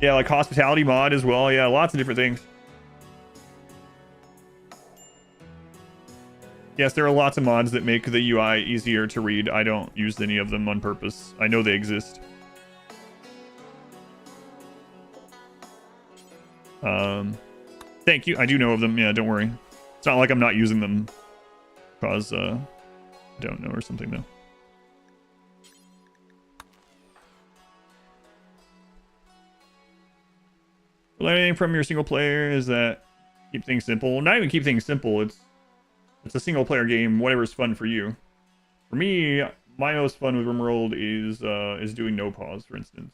Yeah, like hospitality mod as well. Yeah, lots of different things. Yes, there are lots of mods that make the UI easier to read. I don't use any of them on purpose. I know they exist. Thank you. I do know of them. Yeah, don't worry. It's not like I'm not using them because I don't know or something though. Learning from your single player is that keep things simple. Not even keep things simple. It's a single player game. Whatever's fun for you. For me, my most fun with RimWorld is doing no pause, for instance.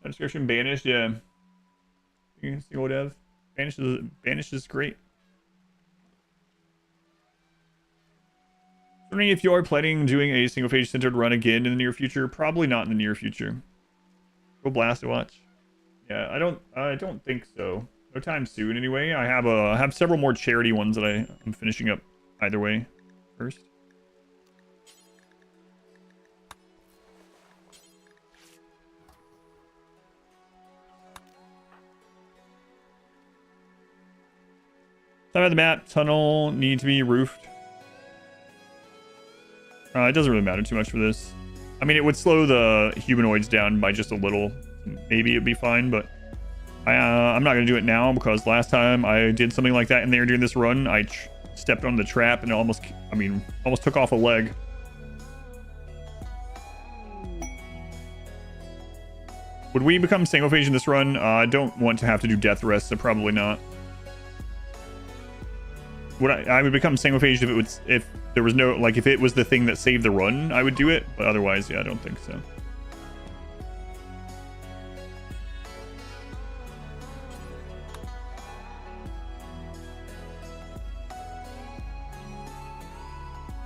Description Banished, yeah. Single dev. Banished is great. Wondering if you are planning doing a single page centered run again in the near future. Probably not in the near future. Go Blast to watch. Yeah, I don't think so. No time soon anyway. I have several more charity ones that I'm finishing up either way first. Time of the map, tunnel need to be roofed. It doesn't really matter too much for this. I mean, it would slow the humanoids down by just a little. Maybe it'd be fine, but I'm not going to do it now because last time I did something like that in there during this run, I stepped on the trap and it almost took off a leg. Would we become single phase in this run? I don't want to have to do death rest, so probably not. Would I would become single phase if there was no, like, if it was the thing that saved the run, I would do it, but otherwise, yeah, I don't think so.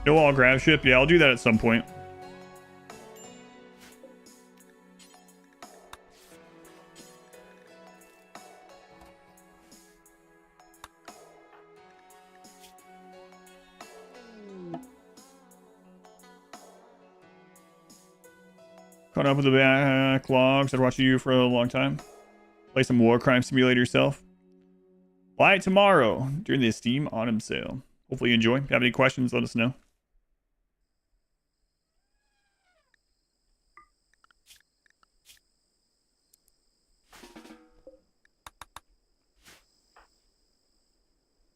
No all grab ship, yeah, I'll do that at some point. Caught up with the backlogs. I'd watch you for a long time. Play some War Crime Simulator yourself. Buy it tomorrow during the Steam Autumn Sale. Hopefully you enjoy. If you have any questions, let us know.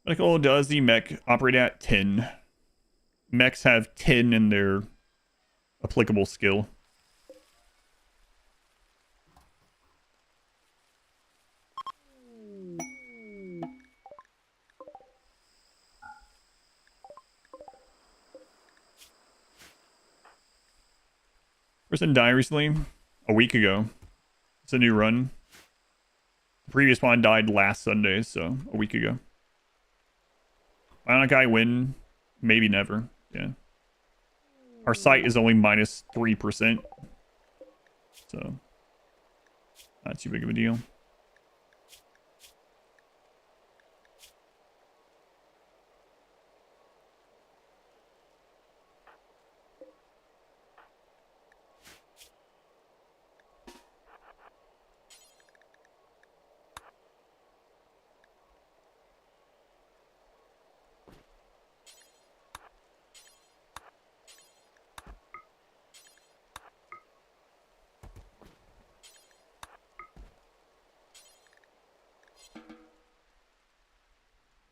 Medical does the mech operate at 10? Mechs have 10 in their applicable skill. Person died recently, a week ago. It's a new run. The previous one died last Sunday, so a week ago. Bionic Guy win? Maybe never. Yeah. Our site is only minus 3%. So, not too big of a deal.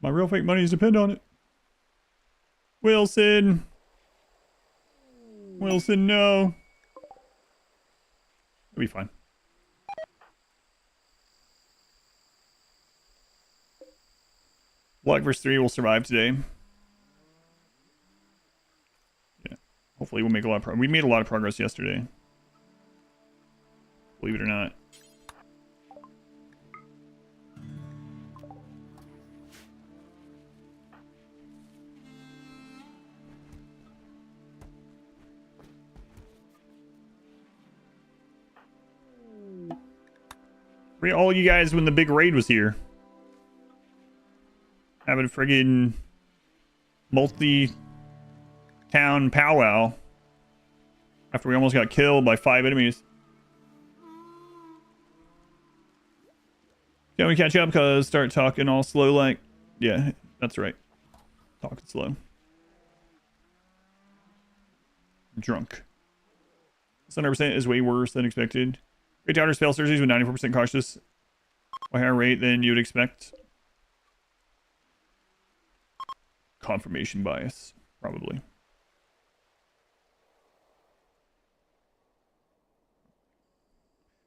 My real fake monies depend on it. Wilson. Wilson, no. It'll be fine. Black vs 3 will survive today. Yeah. Hopefully we'll make a lot of progress. We made a lot of progress yesterday. Believe it or not. All you guys when the big raid was here. Having a friggin' multi-town powwow. After we almost got killed by 5 enemies. Can we catch up because start talking all slow like... Yeah, that's right. Talking slow. Drunk. 100% is way worse than expected. Great doubter spell surgeries with 94% cautious. A higher rate than you would expect. Confirmation bias, probably.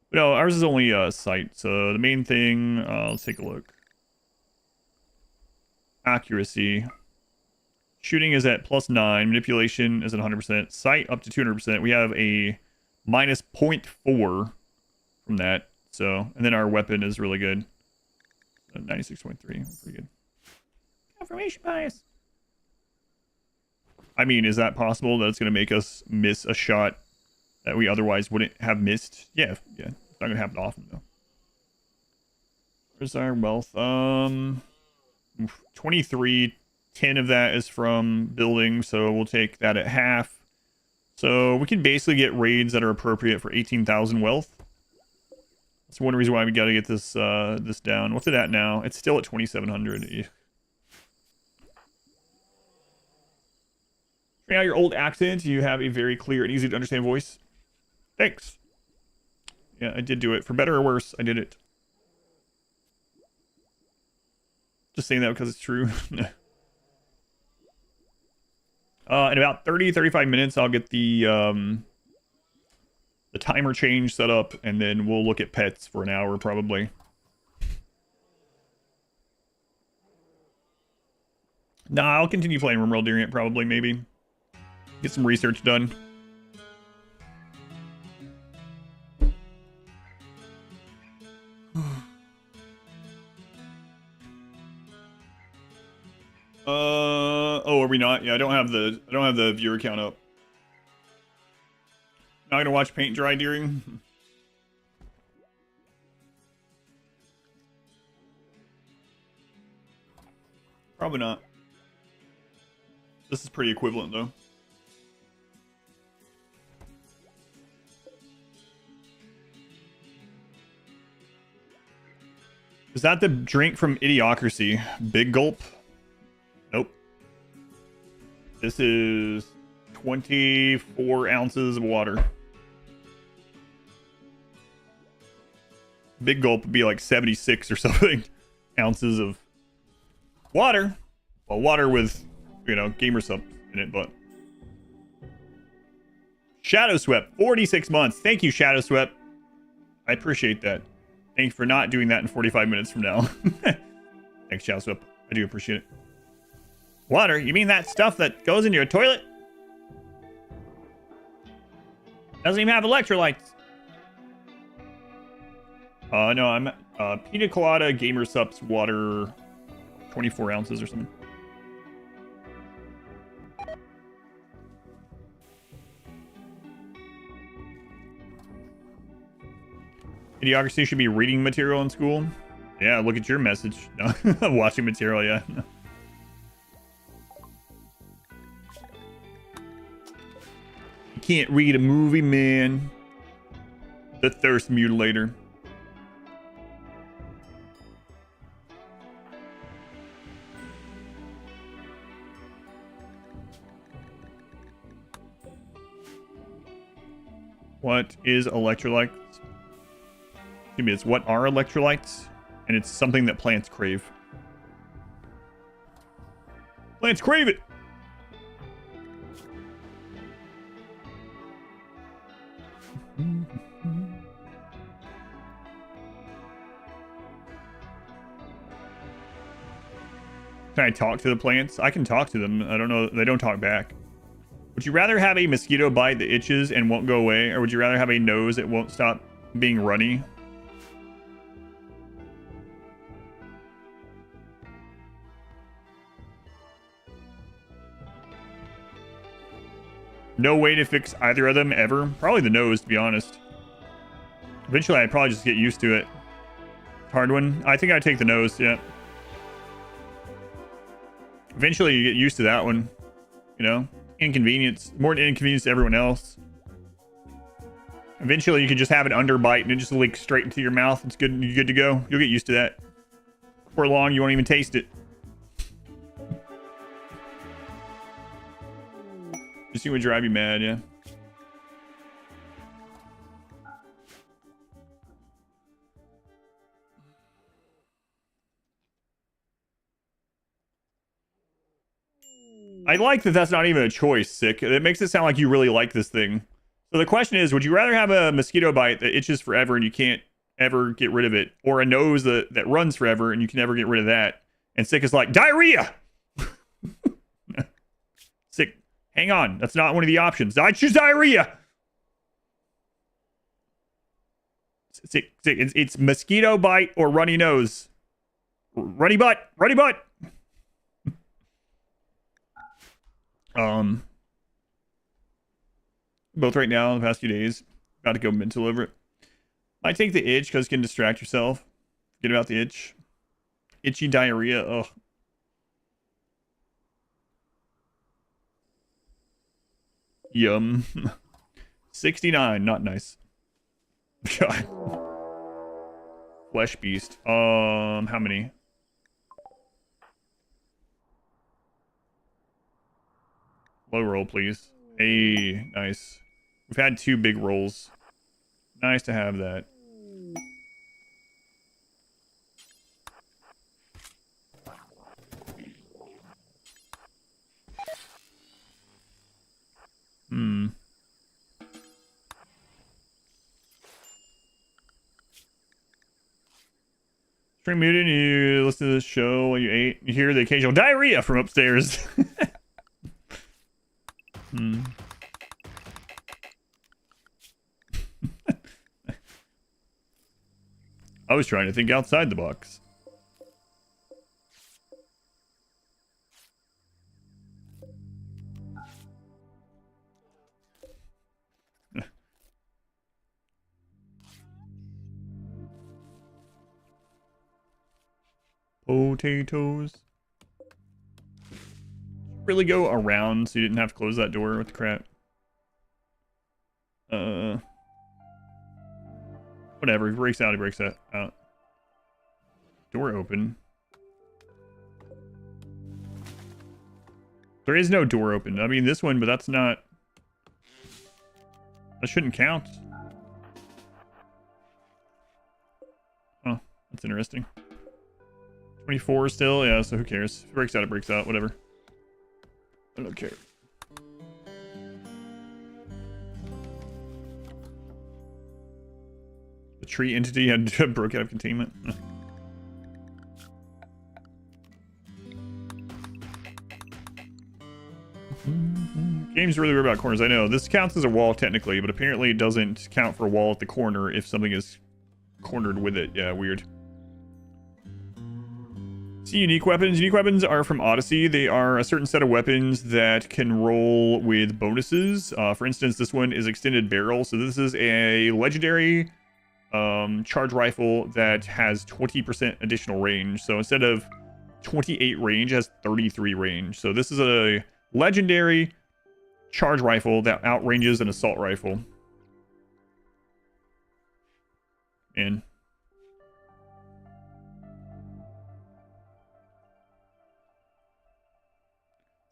But no, ours is only sight. So the main thing, let's take a look. Accuracy. Shooting is at +9. Manipulation is at 100%. Sight up to 200%. We have a minus 0.4 from that. So, and then our weapon is really good. 96.3. Pretty good. Confirmation bias. I mean, is that possible that it's going to make us miss a shot that we otherwise wouldn't have missed? Yeah. It's not going to happen often, though. Where's our wealth? 23. 10 of that is from building, so we'll take that at half. So we can basically get raids that are appropriate for 18,000 wealth. That's one reason why we got to get this this down. What's it at now? It's still at 2,700. Trying out your old accent. You have a very clear and easy to understand voice. Thanks. Yeah, I did do it. For better or worse, I did it. Just saying that because it's true. In about 30-35 minutes, I'll get the timer change set up, and then we'll look at pets for an hour, probably. Nah, I'll continue playing RimWorld during it, probably, maybe. Get some research done. Oh, are we not? Yeah, I don't have the viewer count up. Not gonna watch paint dry during. Probably not. This is pretty equivalent though. Is that the drink from Idiocracy? Big gulp? Nope. This is 24 ounces of water. Big gulp would be like 76 or something ounces of water. Well, water with, you know, gamer sub in it, but. Shadow Swept, 46 months. Thank you, Shadow Swept. I appreciate that. Thanks for not doing that in 45 minutes from now. Thanks, Shadow Swept. I do appreciate it. Water? You mean that stuff that goes into your toilet? Doesn't even have electrolytes. No, I'm Pina Colada Gamer Sup's water, 24 ounces or something. Idiocracy should be reading material in school. Yeah, look at your message. No, watching material, yeah. You can't read a movie, man. The Thirst Mutilator. What is electrolytes? Excuse me, it's what are electrolytes? And it's something that plants crave. Plants crave it! Can I talk to the plants? I can talk to them. I don't know. They don't talk back. Would you rather have a mosquito bite that itches and won't go away? Or would you rather have a nose that won't stop being runny? No way to fix either of them ever. Probably the nose, to be honest. Eventually, I'd probably just get used to it. Hard one. I think I'd take the nose, yeah. Eventually, you get used to that one. You know? Inconvenience. More inconvenience to everyone else. Eventually, you can just have an underbite and it just leaks straight into your mouth. It's good. You're good to go. You'll get used to that. Before long, you won't even taste it. Just see what drive you mad, yeah. I like that that's not even a choice, Sick. It makes it sound like you really like this thing. So the question is, would you rather have a mosquito bite that itches forever and you can't ever get rid of it, or a nose that runs forever and you can never get rid of that? And Sick is like, diarrhea! Sick, hang on. That's not one of the options. I choose diarrhea! Sick, it's mosquito bite or runny nose. Runny butt! Runny butt! Both right now in the past few days. About to go mental over it. I take the itch because it can distract yourself. Forget about the itch. Itchy diarrhea. Ugh. Yum. 69. Not nice. God. Flesh beast. How many? Low roll, please. Hey, nice. We've had 2 big rolls. Nice to have that. Stream muted, you listen to this show while you ate. You hear the occasional diarrhea from upstairs. I was trying to think outside the box. Potatoes. Really go around so you didn't have to close that door with the crap. Whatever, he breaks out, he breaks that out. Door open. There is no door open. I mean, this one, but that's not... That shouldn't count. Oh, that's interesting. 24 still? Yeah, so who cares? If it breaks out, it breaks out. Whatever. I don't care. The tree entity had broke out of containment. Game's really weird about corners. I know. This counts as a wall technically, but apparently it doesn't count for a wall at the corner if something is cornered with it. Yeah, weird. See, unique weapons. Unique weapons are from Odyssey. They are a certain set of weapons that can roll with bonuses. For instance, this one is extended barrel. So this is a legendary charge rifle that has 20% additional range. So instead of 28 range, it has 33 range. So this is a legendary charge rifle that outranges an assault rifle. And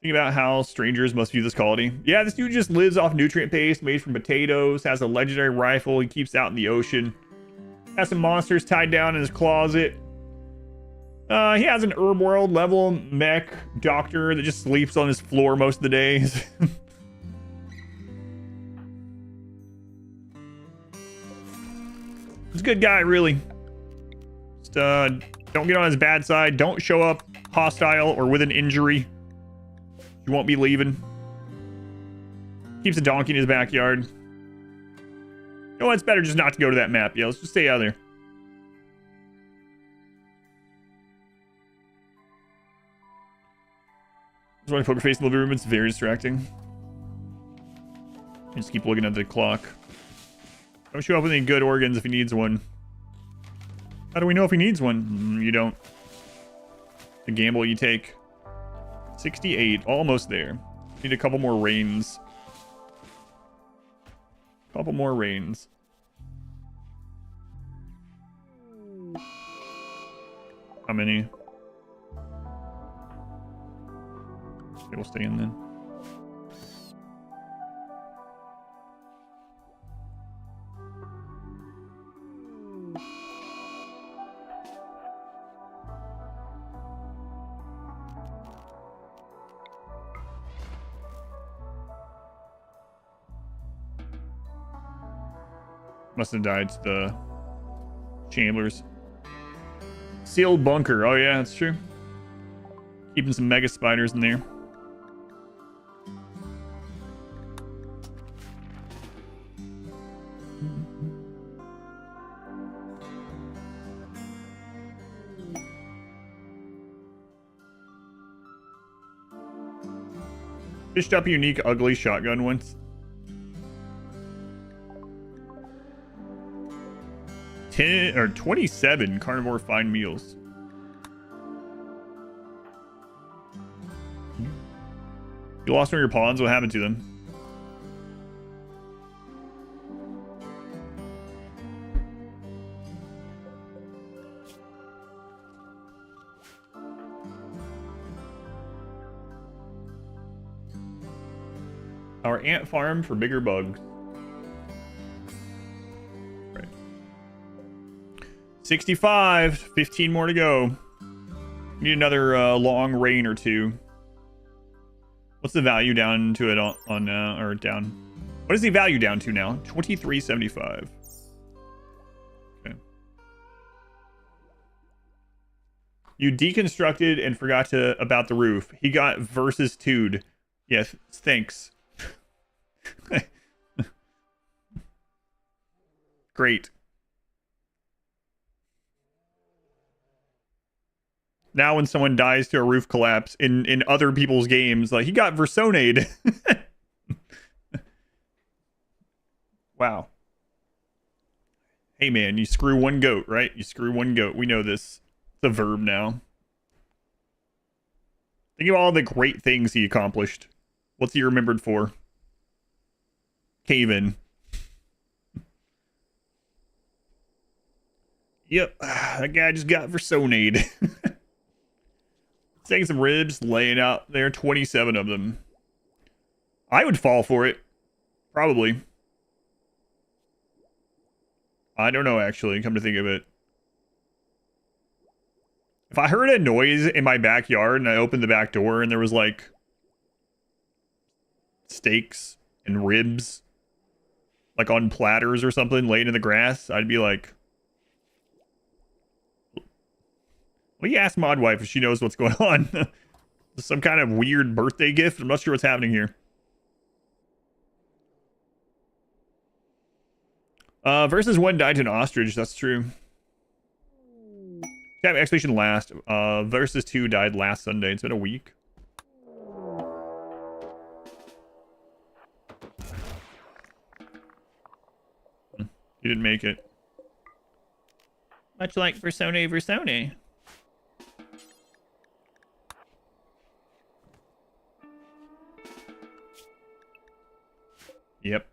think about how strangers must view this quality. Yeah, this dude just lives off nutrient paste made from potatoes, has a legendary rifle he keeps out in the ocean, has some monsters tied down in his closet. He has an RimWorld level mech doctor that just sleeps on his floor most of the days. He's a good guy, really. Just don't get on his bad side. Don't show up hostile or with an injury. You won't be leaving. Keeps a donkey in his backyard. You know what? It's better just not to go to that map. Yeah, let's just stay out of there. Just want to poker face in the living room. It's very distracting. You just keep looking at the clock. Don't show up with any good organs if he needs one. How do we know if he needs one? You don't. The gamble you take. 68, almost there. Need a couple more rains. Couple more rains. How many? Okay, we'll stay in then. Must have died to the chamblers. Sealed bunker. Oh yeah, that's true. Keeping some mega spiders in there. Fished up a unique ugly shotgun once. 10 or 27 carnivore fine meals. You lost one of your pawns. What happened to them? Our ant farm for bigger bugs. 65, 15 more to go. Need another long rain or two. What's the value down to it on or down? What is the value down to now? 23.75. Okay. You deconstructed and forgot about the roof. He got versus 2'd. Yes, thanks. Great. Now when someone dies to a roof collapse in other people's games, like, he got Versonade. Wow. Hey man, you screw one goat, right? You screw one goat. We know this. It's a verb now. Think of all the great things he accomplished. What's he remembered for? Cave-in. Yep, that guy just got Versonade. Taking some ribs, laying out there, 27 of them. I would fall for it. Probably. I don't know, actually, come to think of it. If I heard a noise in my backyard and I opened the back door and there was, like, steaks and ribs, like, on platters or something laying in the grass, I'd be like... Well, you ask Mod Wife if she knows what's going on. Some kind of weird birthday gift? I'm not sure what's happening here. Versus 1 died to an ostrich. That's true. Have expedition last. Versus 2 died last Sunday. It's been a week. You didn't make it. Much like Versone. Yep.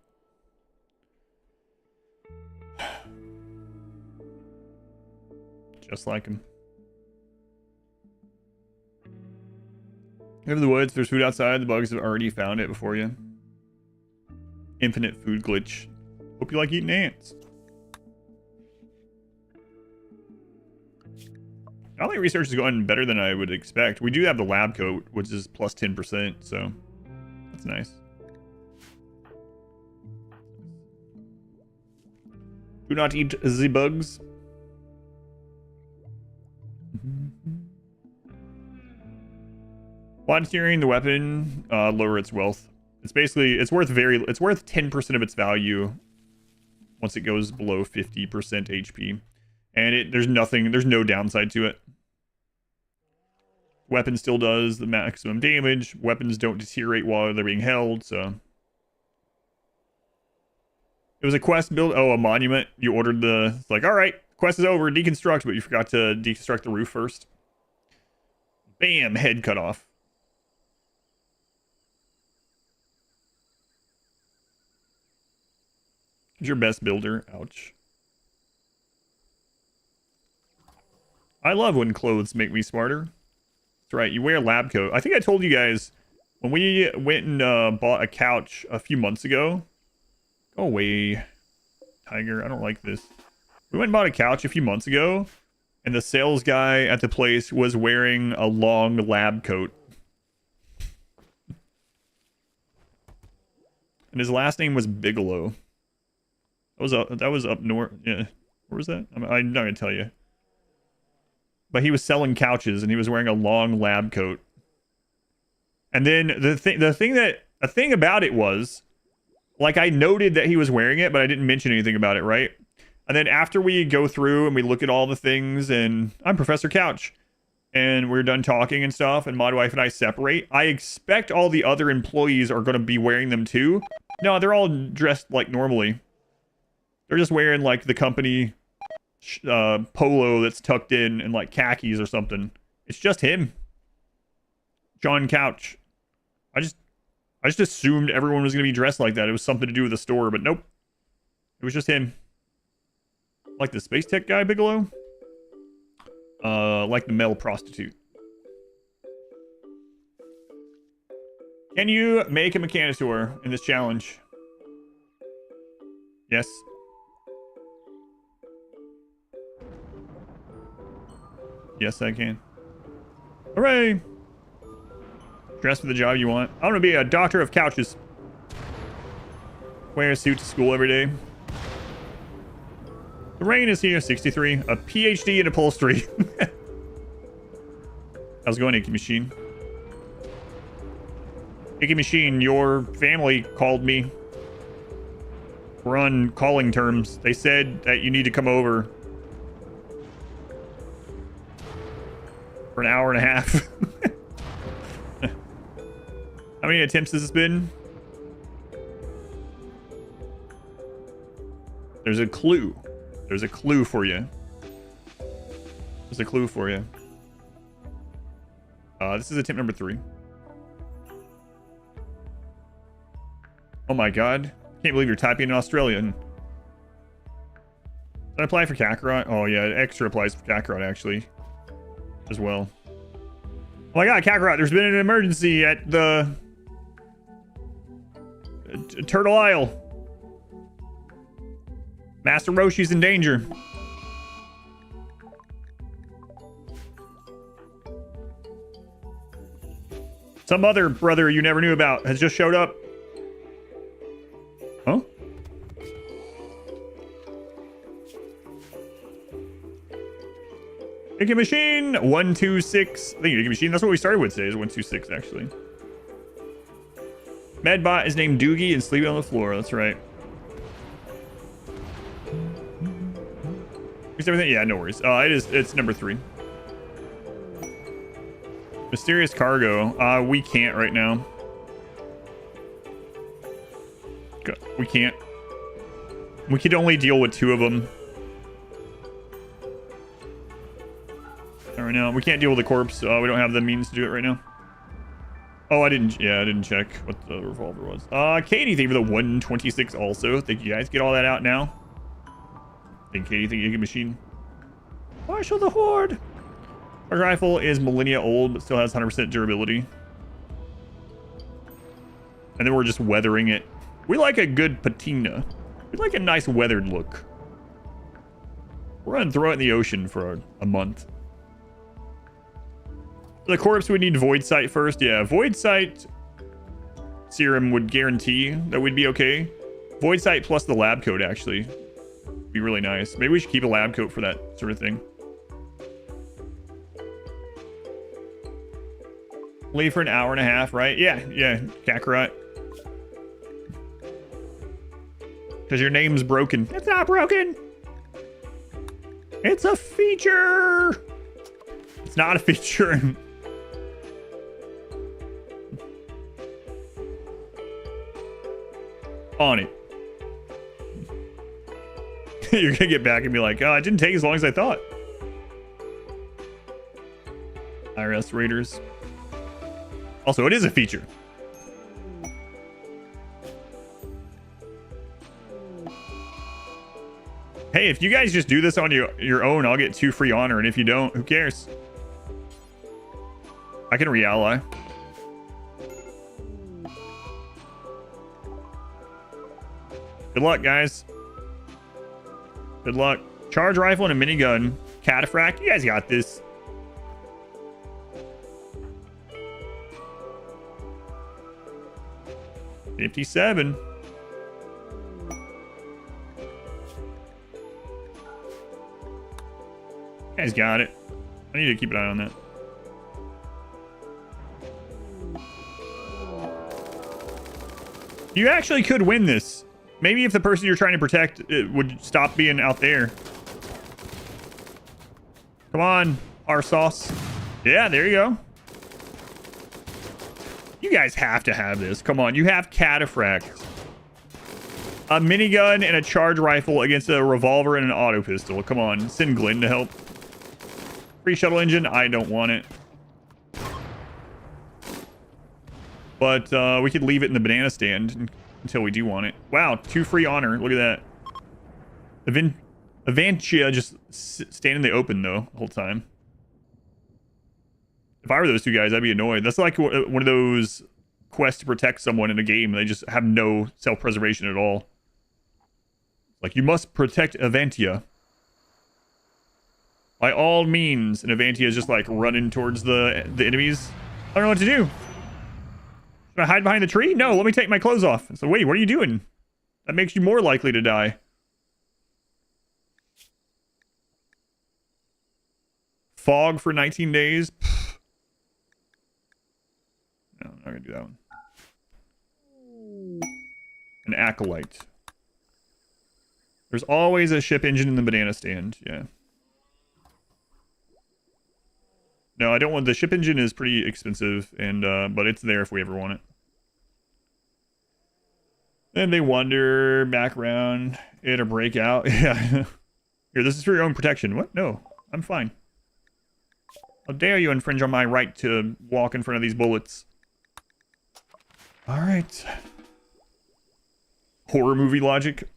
Just like him. Over the woods, there's food outside. The bugs have already found it before you. Infinite food glitch. Hope you like eating ants. I think research is going better than I would expect. We do have the lab coat, which is plus 10%, so that's nice. Do not eat the bugs. While steering the weapon, lower its wealth. It's basically, it's worth 10% of its value once it goes below 50% HP. And there's no downside to it. Weapon still does the maximum damage. Weapons don't deteriorate while they're being held, so. It was a quest build. Oh, a monument. You ordered it's like, all right, quest is over, deconstruct, but you forgot to deconstruct the roof first. Bam, head cut off. Who's your best builder? Ouch. I love when clothes make me smarter. That's right, you wear a lab coat. I think I told you guys when we went and bought a couch a few months ago. Go away, tiger. I don't like this. We went and bought a couch a few months ago, and the sales guy at the place was wearing a long lab coat. And his last name was Bigelow. That was up north. Yeah. Where was that? I'm not gonna tell you. But he was selling couches and he was wearing a long lab coat. And then the thing about it was, like, I noted that he was wearing it, but I didn't mention anything about it, right? And then after we go through and we look at all the things, and I'm Professor Couch, and we're done talking and stuff, and my wife and I separate, I expect all the other employees are going to be wearing them too. No, they're all dressed like normally. They're just wearing like the company polo that's tucked in and like khakis or something. It's just him. John Couch. I just assumed everyone was going to be dressed like that. It was something to do with the store, but nope. It was just him. Like the space tech guy, Bigelow. Like the male prostitute. Can you make a Mechanosaur in this challenge? Yes. Yes, I can. Hooray! Dress for the job you want. I want to be a doctor of couches. Wear a suit to school every day. The rain is here, 63. A PhD in upholstery. How's it going, Icky Machine? Icky Machine, your family called me. We're on calling terms. They said that you need to come over for an hour and a half. How many attempts has this been? There's a clue. There's a clue for you. There's a clue for you. This is attempt number 3. Oh my god. Can't believe you're typing in Australian. Did I apply for Kakarot? Oh yeah, extra applies for Kakarot actually. As well. Oh my god, Kakarot, there's been an emergency at the Turtle Isle. Master Roshi's in danger. Some other brother you never knew about has just showed up. Huh? Icky Machine 126. I think Icky Machine, that's what we started with today, is 126 actually. Medbot is named Doogie and sleeping on the floor. That's right. Is everything? Yeah, no worries. It's number 3. Mysterious cargo. We can't right now. We can't. We could only deal with 2 of them. right now. We can't deal with the corpse. We don't have the means to do it right now. Oh, I didn't check what the revolver was. Katie, thank you for the 126 also. Thank you guys. Get all that out now. Thank Katie, thank you, good machine. Marshal the Horde. Our rifle is millennia old, but still has 100% durability. And then we're just weathering it. We like a good patina. We like a nice weathered look. We're gonna throw it in the ocean for a month. The corpse would need Void Sight first. Yeah, Void Sight serum would guarantee that we'd be okay. Void Sight plus the lab coat actually be really nice. Maybe we should keep a lab coat for that sort of thing. Leave for an hour and a half, right? Yeah, Kakarot. Because your name's broken. It's not broken. It's a feature. It's not a feature. On it. You're gonna get back and be like, oh, it didn't take as long as I thought. IRS Raiders. Also, it is a feature. Hey, if you guys just do this on your own, I'll get 2 free honor, and if you don't, who cares? I can re-ally. Good luck, guys. Good luck. Charge rifle and a minigun. Cataphract. You guys got this. $57. You guys got it. I need to keep an eye on that. You actually could win this. Maybe if the person you're trying to protect would stop being out there. Come on, our sauce. Yeah, there you go. You guys have to have this. Come on, you have Cataphract. A minigun and a charge rifle against a revolver and an auto pistol. Come on, send Glenn to help. Free shuttle engine. I don't want it. But we could leave it in the banana stand until we do want it. Wow, 2 free honor. Look at that. Avantia just staying in the open, though, the whole time. If I were those 2 guys, I'd be annoyed. That's like one of those quests to protect someone in a game. They just have no self-preservation at all. Like, you must protect Avantia. By all means. And Avantia is just, like, running towards the enemies. I don't know what to do. Should I hide behind the tree? No, let me take my clothes off. So, wait, what are you doing? That makes you more likely to die. Fog for 19 days? No, I'm not gonna do that one. An acolyte. There's always a ship engine in the banana stand. Yeah. No, I don't want the ship engine is pretty expensive, and but it's there if we ever want it. And they wander back around. It'll break out. Yeah. Here, this is for your own protection. What? No, I'm fine. How dare you infringe on my right to walk in front of these bullets? All right. Horror movie logic.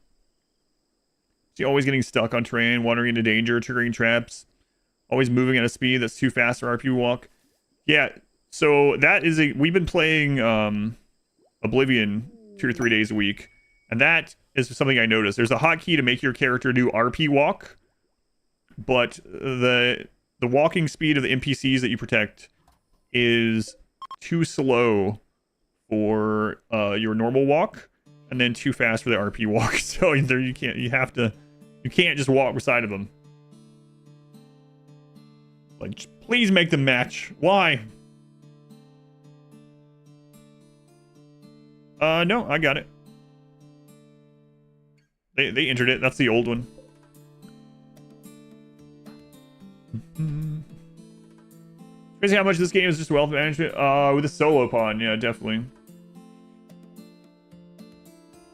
See, always getting stuck on terrain, wandering into danger, triggering traps, always moving at a speed that's too fast for RP walk. Yeah, so that is we've been playing Oblivion 2 or 3 days a week, and that is something I noticed. There's a hotkey to make your character do RP walk, but the walking speed of the NPCs that you protect is too slow for your normal walk, and then too fast for the RP walk. So either you can't just walk beside of them. Like, please make them match. Why? No, I got it. They entered it. That's the old one. Crazy how much this game is just wealth management. With a solo pawn, yeah, definitely.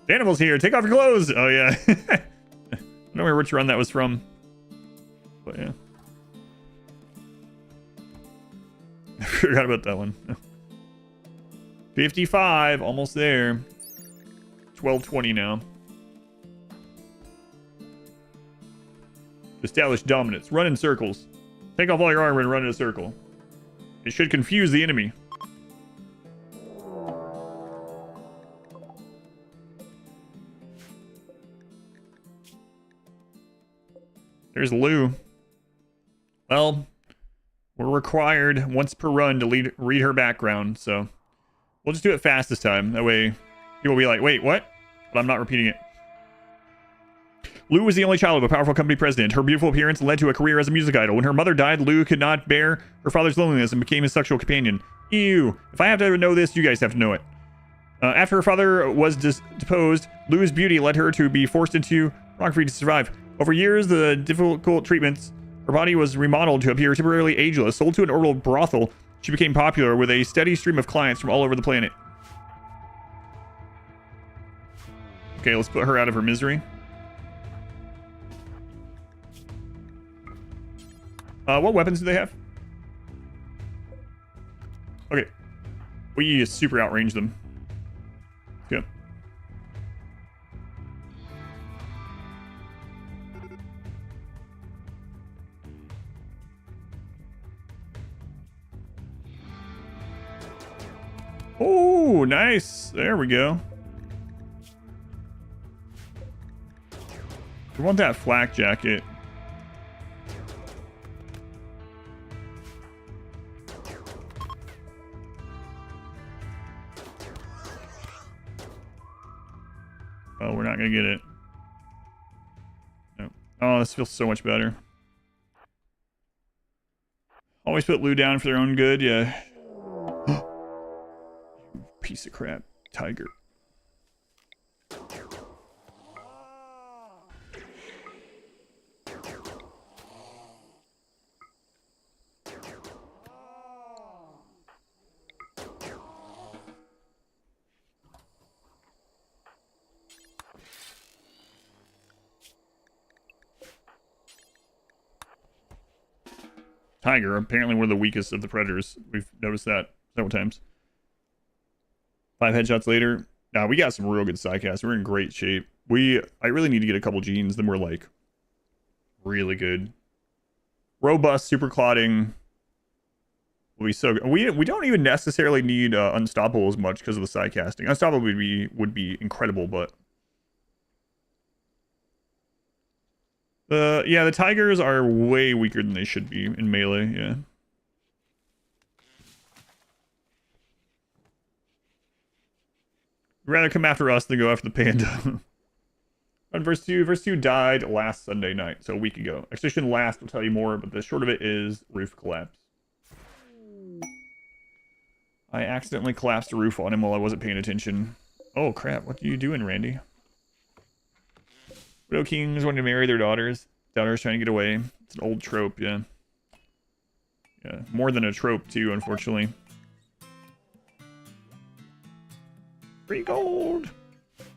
The animal's here. Take off your clothes. Oh yeah. I don't remember which run that was from, but yeah. forgot about that one. 55, almost there. 1220 now. Establish dominance. Run in circles. Take off all your armor and run in a circle. It should confuse the enemy. There's Lou. Well, we're required once per run to read her background, so we'll just do it fast this time. That way people will be like, wait, what? But I'm not repeating it. Lou was the only child of a powerful company president. Her beautiful appearance led to a career as a music idol. When her mother died, Lou could not bear her father's loneliness and became his sexual companion. Ew. If I have to know this, you guys have to know it. After her father was deposed, Lou's beauty led her to be forced into pornography to survive. Over years, the difficult treatments, her body was remodeled to appear temporarily ageless. Sold to an orbital brothel, she became popular with a steady stream of clients from all over the planet. Okay, let's put her out of her misery. What weapons do they have? Okay. We super outrange them. Good. Oh, nice. There we go. We want that flak jacket. Oh, we're not gonna get it. No. Oh, this feels so much better. Always put Lou down for their own good, yeah. Piece of crap. Tiger. Tiger, apparently one of the weakest of the predators. We've noticed that several times. 5 headshots later. Nah, we got some real good sidecasts. We're in great shape. I really need to get a couple genes, then we're like really good. Robust, super clotting will be so good. We don't even necessarily need Unstoppable as much because of the sidecasting. Unstoppable would be incredible, but yeah, the tigers are way weaker than they should be in melee, yeah. Rather come after us than go after the panda. On verse 2 died last Sunday night, so a week ago. Extinction last will tell you more, but the short of it is roof collapse. I accidentally collapsed the roof on him while I wasn't paying attention. Oh crap, what are you doing, Randy? Widow kings wanting to marry their daughters. Daughters trying to get away. It's an old trope, yeah. Yeah, more than a trope too, unfortunately. Free gold! I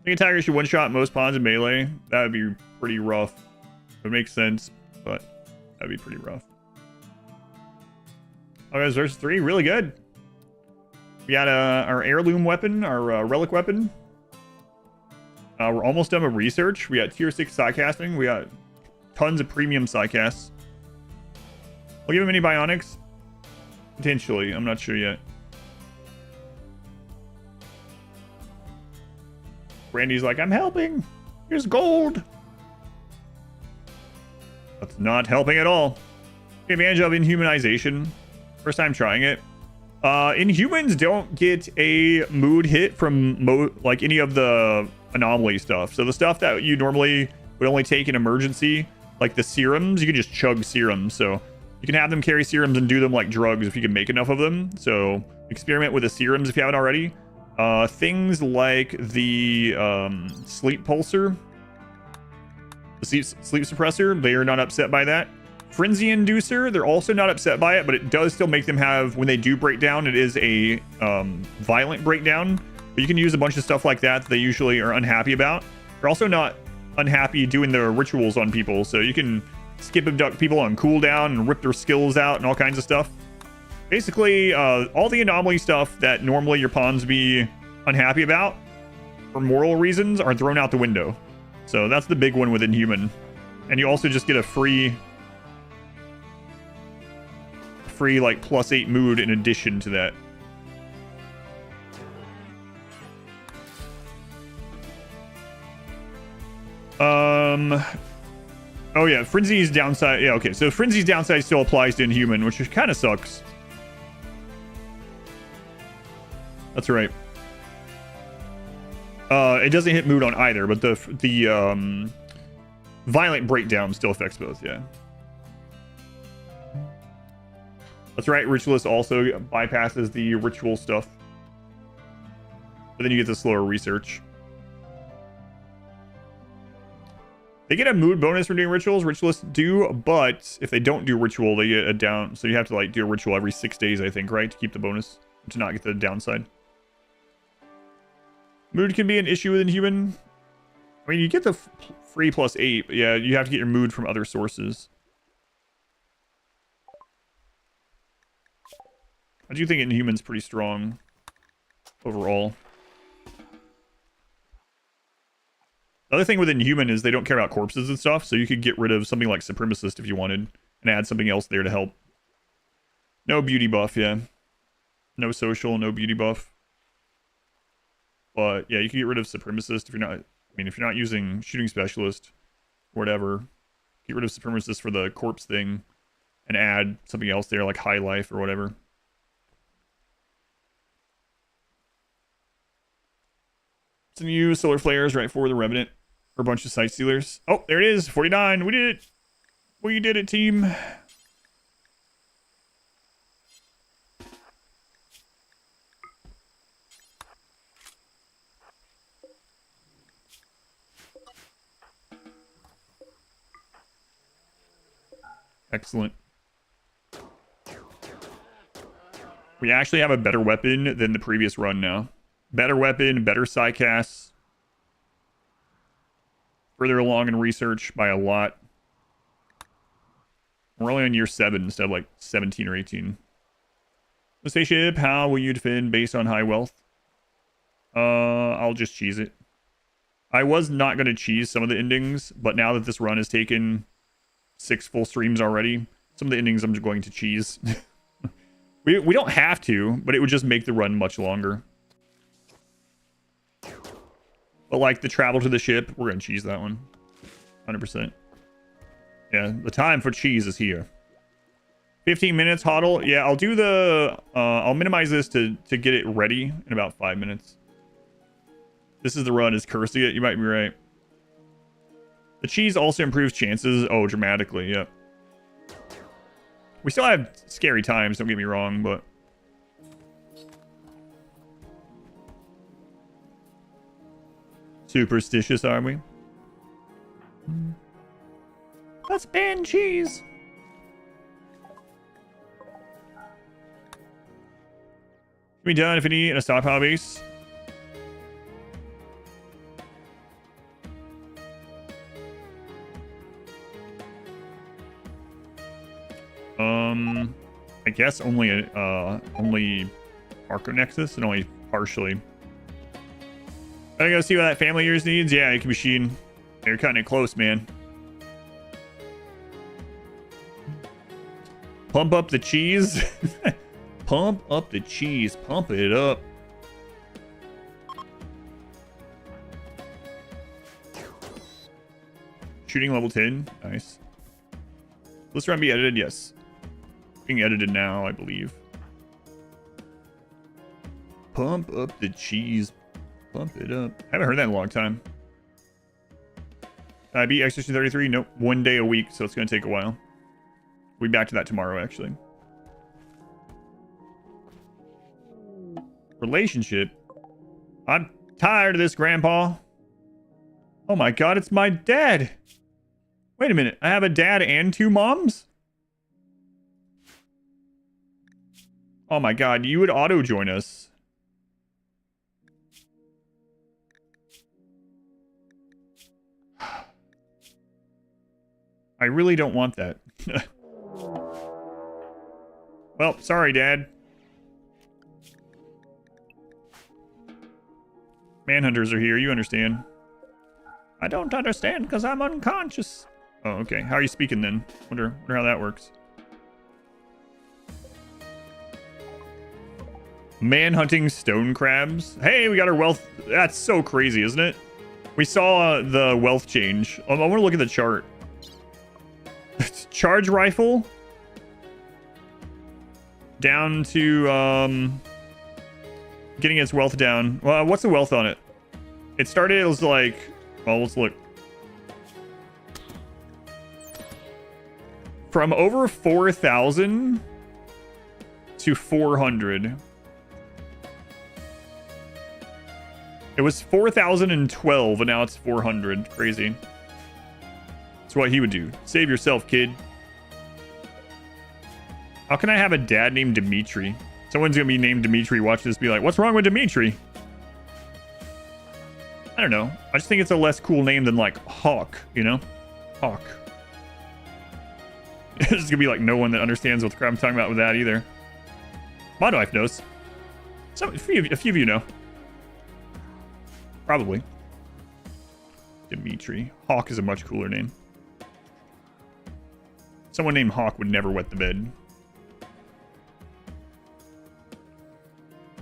think a tiger should one-shot most pawns in melee. That would be pretty rough. It would make sense, but that'd be pretty rough. Oh, guys, verse 3, really good. We got our heirloom weapon, our relic weapon. We're almost done with research. We got tier 6 sidecasting. We got tons of premium sidecasts. I'll give him any bionics. Potentially, I'm not sure yet. Randy's like, I'm helping. Here's gold. That's not helping at all. Take advantage of inhumanization. First time trying it. Inhumans don't get a mood hit from like any of the anomaly stuff. So the stuff that you normally would only take in emergency, like the serums, you can just chug serums. So you can have them carry serums and do them like drugs if you can make enough of them. So experiment with the serums if you haven't already. Things like the sleep pulsar, the sleep suppressor, they are not upset by that. Frenzy inducer, they're also not upset by it, but it does still make them have, when they do break down, it is a violent breakdown. But you can use a bunch of stuff like that they usually are unhappy about. They're also not unhappy doing the rituals on people. So you can skip abduct people on cooldown and rip their skills out and all kinds of stuff. Basically, all the anomaly stuff that normally your pawns be unhappy about for moral reasons are thrown out the window. So that's the big one with Inhuman. And you also just get a free like +8 mood in addition to that. Oh yeah, Frenzy's downside. Yeah, okay. So Frenzy's downside still applies to Inhuman, which kind of sucks. That's right. It doesn't hit mood on either, but the violent breakdown still affects both. Yeah. That's right. Ritualist also bypasses the ritual stuff, but then you get the slower research. They get a mood bonus for doing rituals. Ritualists do, but if they don't do ritual, they get a down. So you have to like do a ritual every 6 days, I think, right, to keep the bonus, to not get the downside. Mood can be an issue with Inhuman. I mean, you get the free +8, but yeah, you have to get your mood from other sources. I do think Inhuman's pretty strong overall. The other thing with Inhuman is they don't care about corpses and stuff, so you could get rid of something like Supremacist if you wanted, and add something else there to help. No beauty buff, yeah. No social, no beauty buff. But yeah, you can get rid of Supremacist if you're not... I mean, if you're not using Shooting Specialist, or whatever, get rid of Supremacist for the corpse thing, and add something else there, like High Life or whatever. Some new solar flares right for the Revenant. Or a bunch of Sight Stealers. Oh, there it is. 49. We did it. We did it, team. Excellent. We actually have a better weapon than the previous run now. Better weapon, better Psycasts. Further along in research by a lot. We're only on year 7 instead of like 17 or 18. The spaceship, how will you defend based on high wealth? I'll just cheese it. I was not going to cheese some of the endings, but now that this run has taken 6 full streams already, some of the endings I'm just going to cheese. we don't have to, but it would just make the run much longer. But like the travel to the ship, we're going to cheese that one. 100%. Yeah, the time for cheese is here. 15 minutes, HODL. Yeah, I'll do the... I'll minimize this to get it ready in about 5 minutes. This is the run is cursing it. You might be right. The cheese also improves chances. Oh, dramatically, yep. We still have scary times, don't get me wrong, but... Superstitious, are we? Let's ban cheese. Can be done if you need a stockpile base. I guess only Arco Nexus and only partially. I gotta see what that family years needs. Yeah, it can machine. You're cutting it close, man. Pump up the cheese. Pump up the cheese. Pump it up. Shooting level 10. Nice. This run be edited? Yes. Being edited now, I believe. Pump up the cheese. Pump it up. Haven't heard that in a long time. I beat Exhibition 33? Nope. 1 day a week, so it's going to take a while. We'll be back to that tomorrow, actually. Relationship? I'm tired of this, Grandpa. Oh my god, it's my dad. Wait a minute. I have a dad and 2 moms? Oh my god, you would auto-join us. I really don't want that. Well, sorry, Dad. Manhunters are here, you understand. I don't understand because I'm unconscious. Oh, okay. How are you speaking then? Wonder how that works. Man-hunting stone crabs. Hey, we got our wealth. That's so crazy, isn't it? We saw the wealth change. I want to look at the chart. Charge rifle. Down to, getting its wealth down. Well, what's the wealth on it? It started, it was like, well, let's look. From over 4,000 to 400. It was 4,012 and now it's 400. Crazy. That's what he would do. Save yourself, kid. How can I have a dad named Dimitri? Someone's gonna be named Dimitri. Watch this, be like, what's wrong with Dimitri? I don't know. I just think it's a less cool name than like Hawk, you know? Hawk. There's gonna be like no one that understands what the crap I'm talking about with that either. My wife knows. A few of you know. Probably. Dimitri. Hawk is a much cooler name. Someone named Hawk would never wet the bed.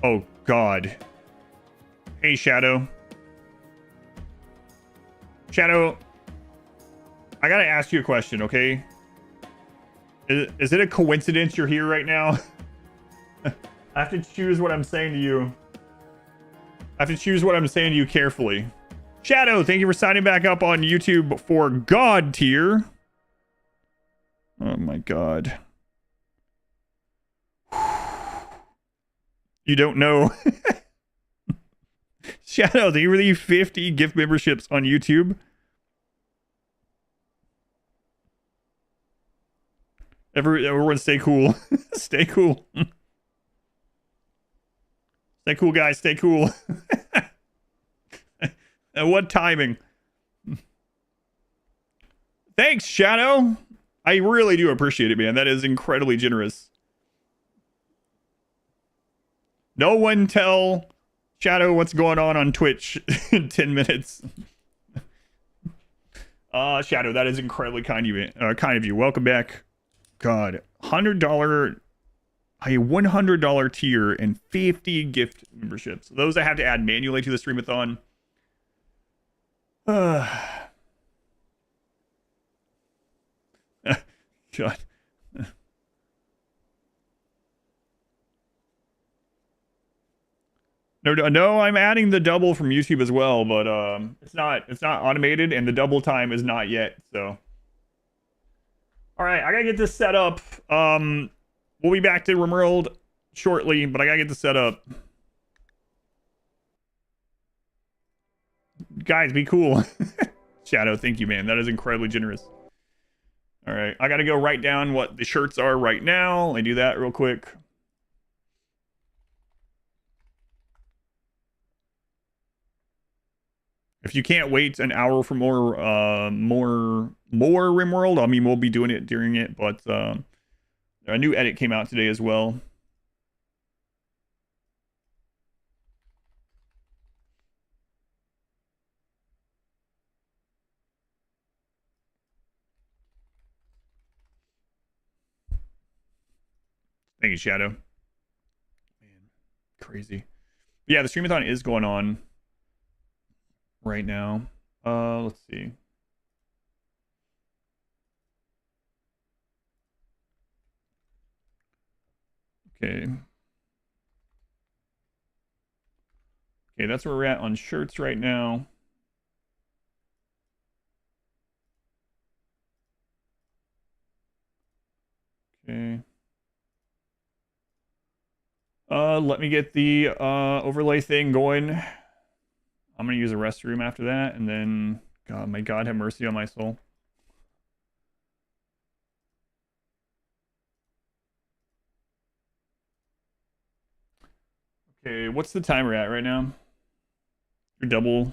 Oh, God. Hey, Shadow. Shadow, I gotta ask you a question, okay? Is it a coincidence you're here right now? I have to choose what I'm saying to you. I have to choose what I'm saying to you carefully. Shadow, thank you for signing back up on YouTube for God tier. Oh my God. You don't know. Shadow, thank you for the 50 gift memberships on YouTube. Everyone stay cool. Stay cool. Stay cool, guys. Stay cool. What timing? Thanks, Shadow. I really do appreciate it, man. That is incredibly generous. No one tell Shadow what's going on Twitch in 10 minutes. Shadow, that is incredibly kind of you. Welcome back. God, $100, a $100 tier and 50 gift memberships. Those I have to add manually to the Streamathon. God. No, I'm adding the double from YouTube as well, but it's not automated and the double time is not yet, so. All right, I gotta get this set up. We'll be back to RimWorld shortly, but I gotta get this set up. Guys, be cool. Shadow, thank you, man. That is incredibly generous. All right, I gotta go write down what the shirts are right now. Let me do that real quick. If you can't wait an hour for more RimWorld, I mean, we'll be doing it during it, but a new edit came out today as well. Thank you, Shadow. Man, crazy. Yeah, the Streamathon is going on right now. Let's see. Okay. Okay, that's where we're at on shirts right now. Okay. Let me get the overlay thing going. I'm gonna use a restroom after that, and then God, may God have mercy on my soul. Okay, what's the timer at right now? You're double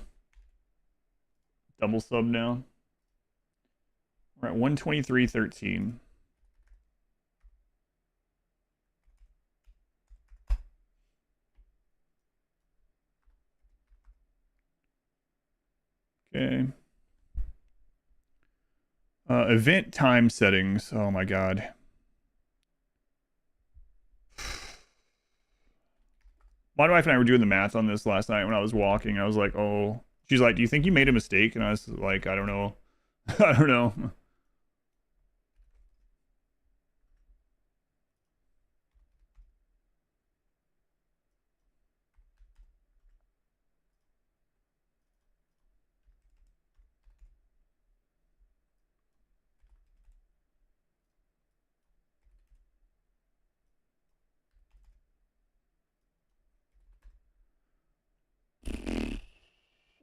sub now. We're at 123.13. Okay. Event time settings. Oh my god. My wife and I were doing the math on this last night when I was walking. I was like, oh. She's like, do you think you made a mistake? And I was like, I don't know. I don't know.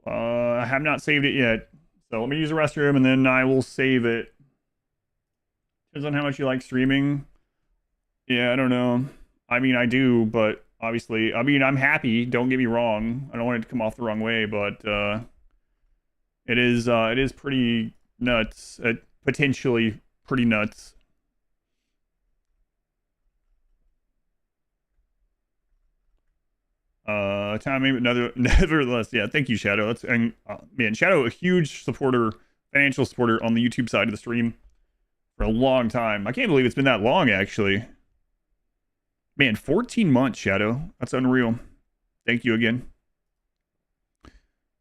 I have not saved it yet. So let me use the restroom and then I will save it. Depends on how much you like streaming. Yeah, I don't know. I mean, I do, but obviously, I mean, I'm happy. Don't get me wrong. I don't want it to come off the wrong way, but it is pretty nuts. Potentially pretty nuts. Time maybe another nevertheless, yeah, thank you, Shadow. That's and man, Shadow, a huge supporter, financial supporter on the YouTube side of the stream for a long time. I can't believe it's been that long, actually. Man, 14 months, Shadow. That's unreal. Thank you again.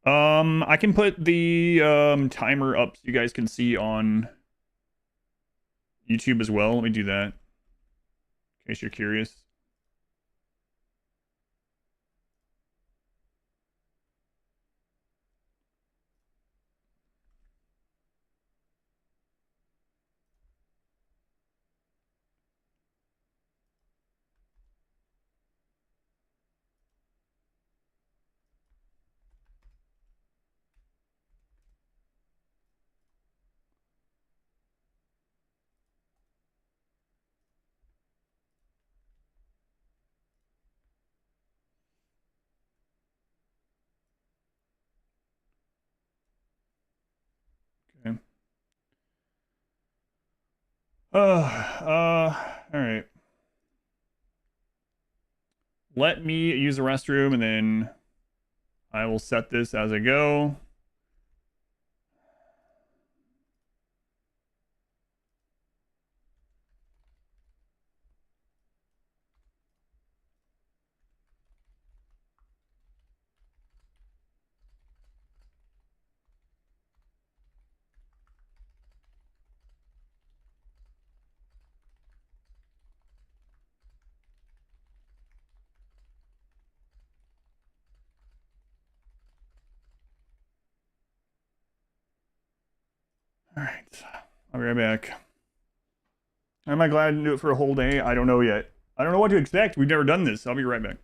I can put the timer up so you guys can see on YouTube as well. Let me do that in case you're curious. Okay. All right. Let me use the restroom and then I will set this as I go. All right. I'll be right back. Am I glad to do it for a whole day? I don't know yet. I don't know what to expect. We've never done this. I'll be right back.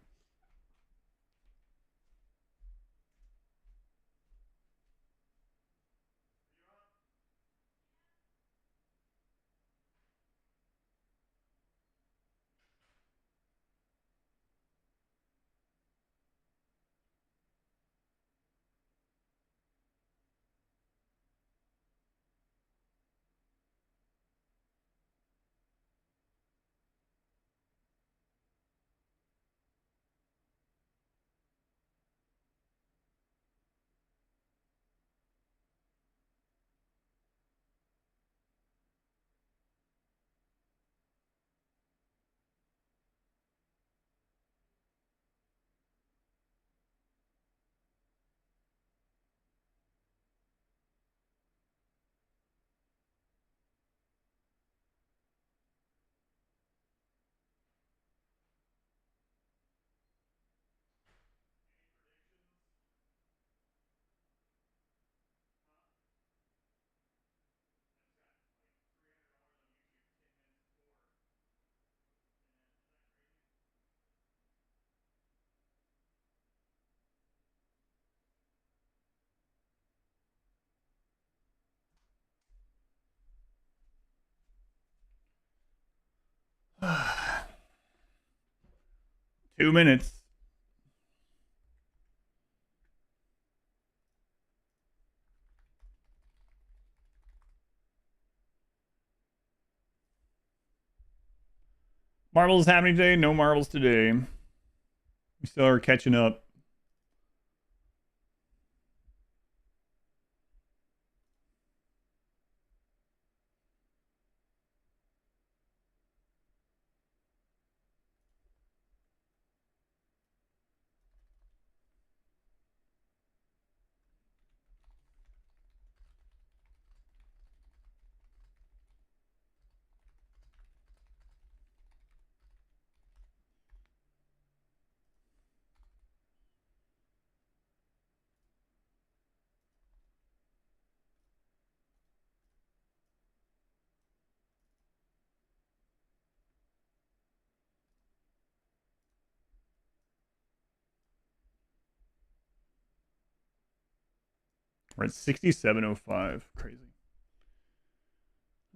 Two minutes. Marbles happening today? No marbles today. We still are catching up. We're at 6705. Crazy.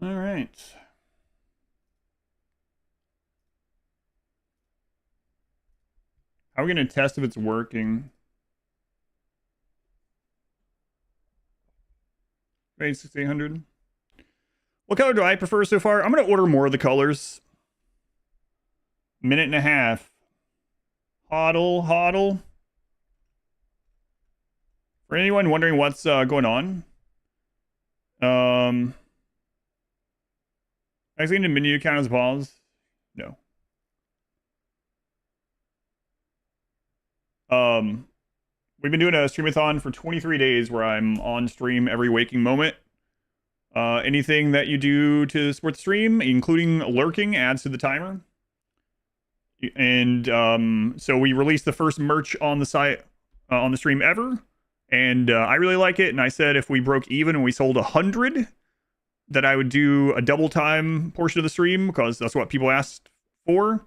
All right. How are we going to test if it's working? 6800. What color do I prefer so far? I'm going to order more of the colors. Minute and a half. Hodl, hodl. For anyone wondering what's going on, exiting the menu count as pause? No. We've been doing a streamathon for 23 days where I'm on stream every waking moment. Anything that you do to support the stream, including lurking, adds to the timer. And so we released the first merch on the site on the stream ever. And I really like it. And I said if we broke even and we sold 100, that I would do a double time portion of the stream because that's what people asked for.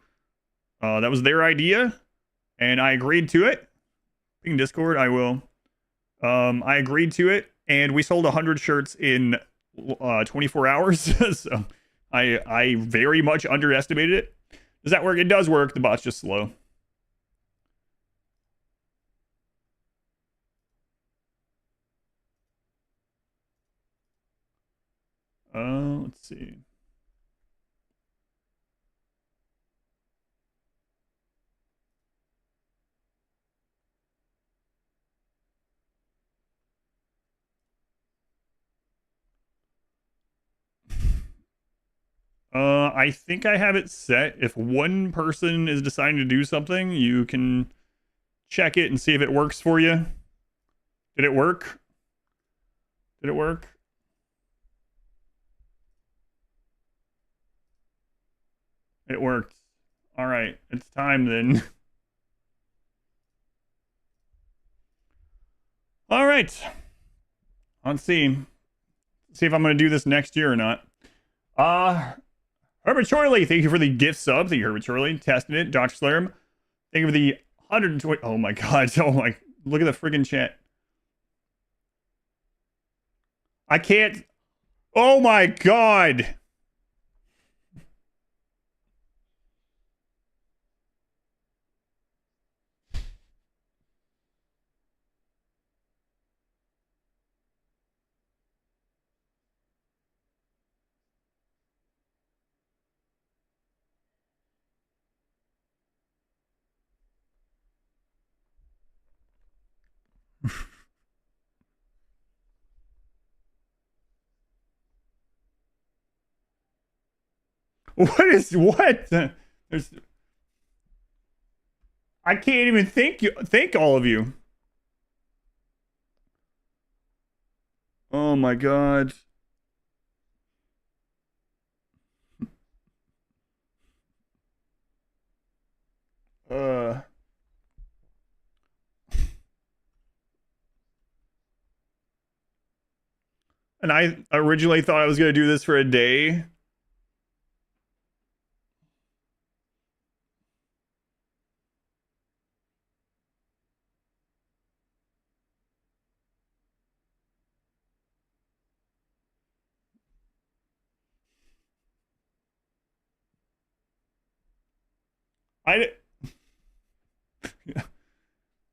That was their idea. And I agreed to it. In Discord, I will. I agreed to it. And we sold 100 shirts in 24 hours. So I very much underestimated it. Does that work? It does work. The bot's just slow. Let's see. I think I have it set. If one person is deciding to do something, you can check it and see if it works for you. Did it work? Did it work? It worked. All right, it's time then. All right. Let's see. See if I'm going to do this next year or not. Herbert Chorley, thank you for the gift sub. Thank you, Herbert Chorley. Testing it. Dr. Slurm, thank you for the 120. Oh my god. Oh my. Look at the friggin' chat. I can't. Oh my god. What? There's. I can't even thank all of you. Oh my god. Uh. And I originally thought I was going to do this for a day.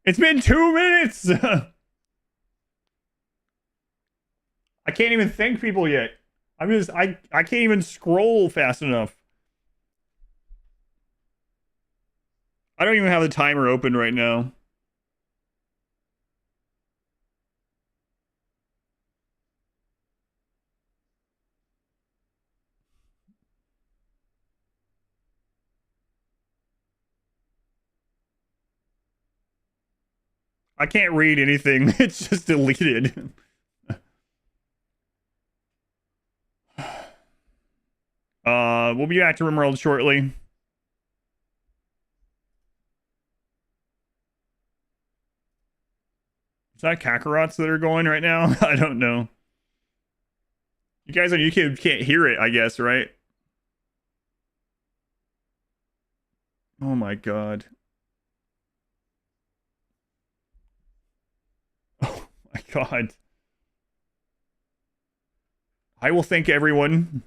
It's been 2 minutes. I can't even thank people yet. I can't even scroll fast enough. I don't even have the timer open right now. I can't read anything. It's just deleted. We'll be back to RimWorld shortly. Is that Kakarot's that are going right now? I don't know. You guys on YouTube can't hear it, I guess, right? Oh my god. Oh my god. I will thank everyone.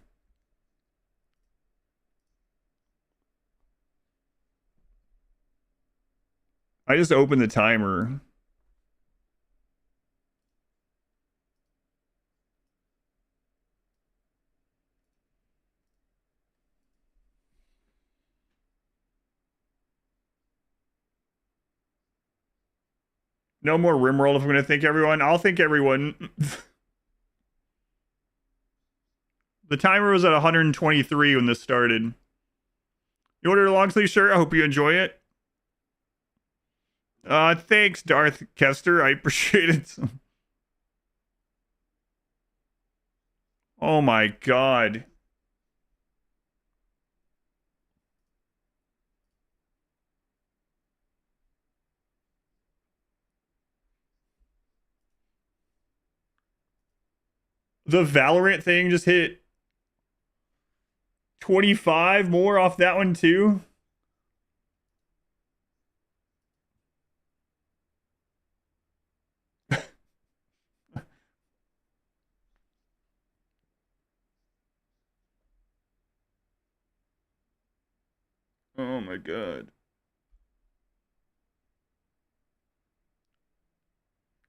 I just opened the timer. No more RimWorld if I'm going to thank everyone. I'll thank everyone. The timer was at 123 when this started. You ordered a long sleeve shirt? I hope you enjoy it. Thanks, Darth Kester. I appreciate it. Oh my god. The Valorant thing just hit 25 more off that one too. Oh my god.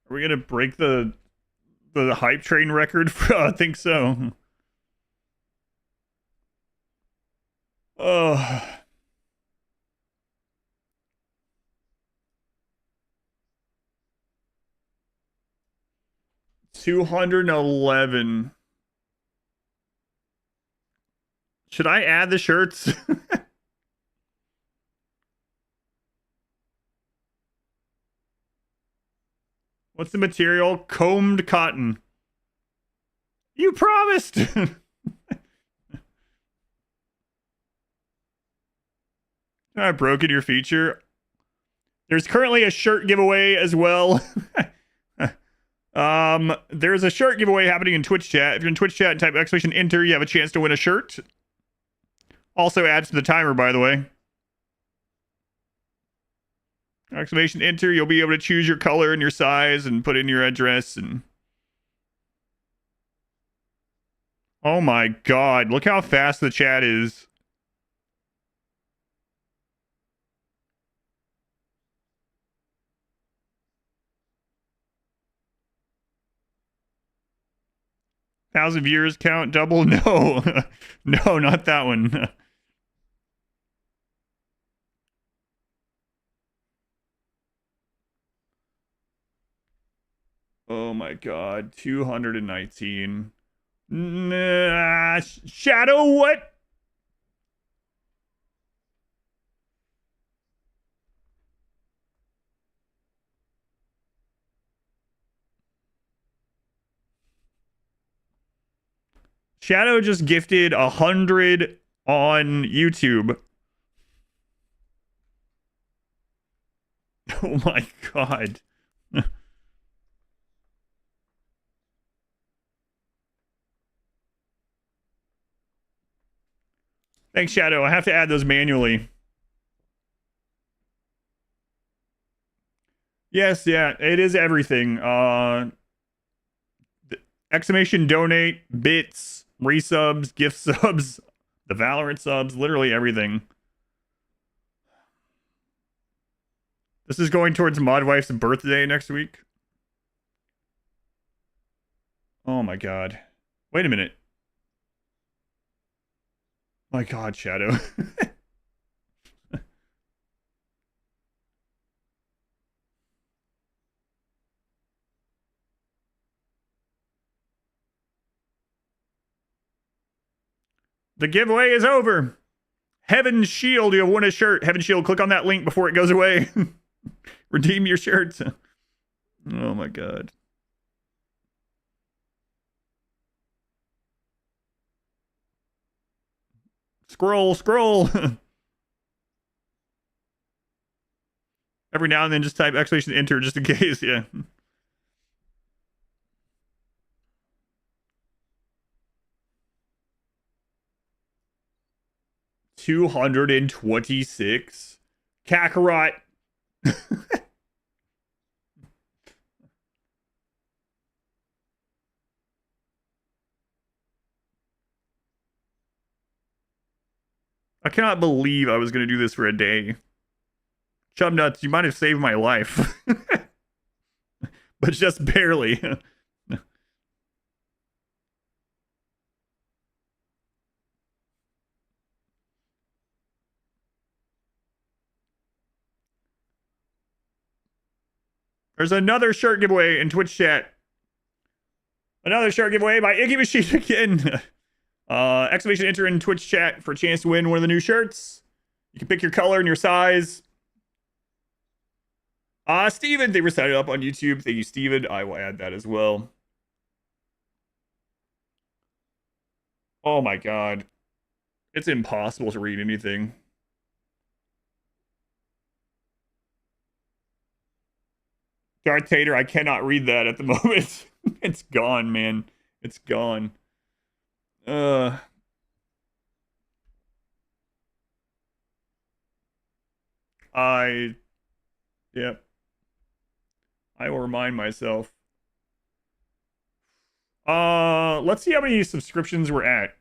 Are we gonna break the hype train record? I think so. Oh. 211. Should I add the shirts? What's the material? Combed cotton. You promised! I've broken your feature. There's currently a shirt giveaway as well. There's a shirt giveaway happening in Twitch chat. If you're in Twitch chat and type exclamation enter, you have a chance to win a shirt. Also adds to the timer, by the way. Exclamation enter, you'll be able to choose your color and your size and put in your address and... Oh my god, look how fast the chat is. Thousand viewers count double? No. No, not that one. Oh my god, 219. Nah, Shadow, what? Shadow just gifted 100 on YouTube. Oh my god. Thanks, Shadow. I have to add those manually. Yes, yeah, it is everything. Exclamation donate, bits, resubs, gift subs, the Valorant subs, literally everything. This is going towards Modwife's birthday next week. Oh my god. Wait a minute. My god, Shadow. The giveaway is over. Heaven's Shield, you have won a shirt. Heaven's Shield, click on that link before it goes away. Redeem your shirts. Oh my god. Scroll. Every now and then just type exclamation enter just in case, yeah. $226. Kakarot. I cannot believe I was going to do this for a day. Chubnuts, you might have saved my life. But just barely. There's another shirt giveaway in Twitch chat. Another shirt giveaway by Icky Machine again. Exclamation enter in Twitch chat for a chance to win one of the new shirts. You can pick your color and your size. Steven, they were set it up on YouTube. Thank you, Steven. I will add that as well. Oh my god. It's impossible to read anything. Darth Tater, I cannot read that at the moment. It's gone, man. It's gone. Yep. I will remind myself. Let's see how many subscriptions we're at.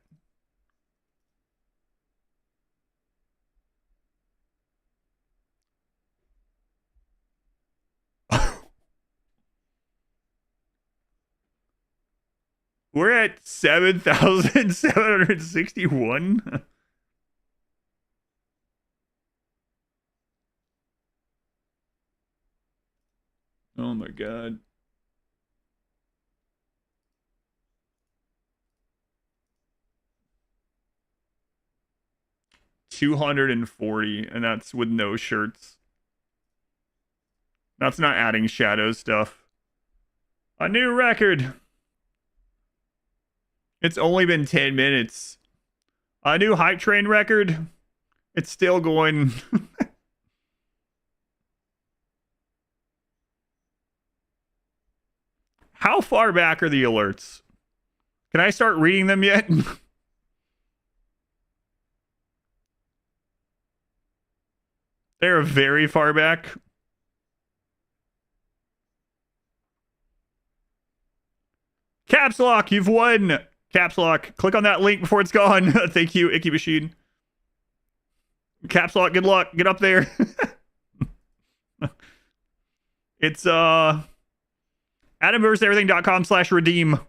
We're at 7,761. Oh my god. $240, and that's with no shirts. That's not adding shadow stuff. A new record. It's only been 10 minutes. A new hype train record. It's still going. How far back are the alerts? Can I start reading them yet? They're very far back. Caps Lock, you've won. Caps Lock, click on that link before it's gone. Thank you, Icky Machine. Caps Lock, good luck. Get up there. It's adamverseverything.com/redeem.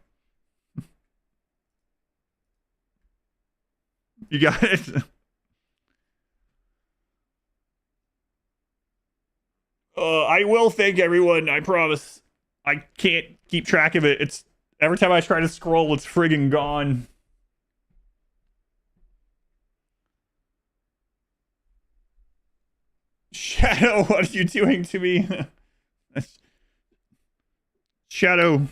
You got it. I will thank everyone, I promise. I can't keep track of it. It's every time I try to scroll, it's friggin' gone. Shadow, what are you doing to me? Shadow.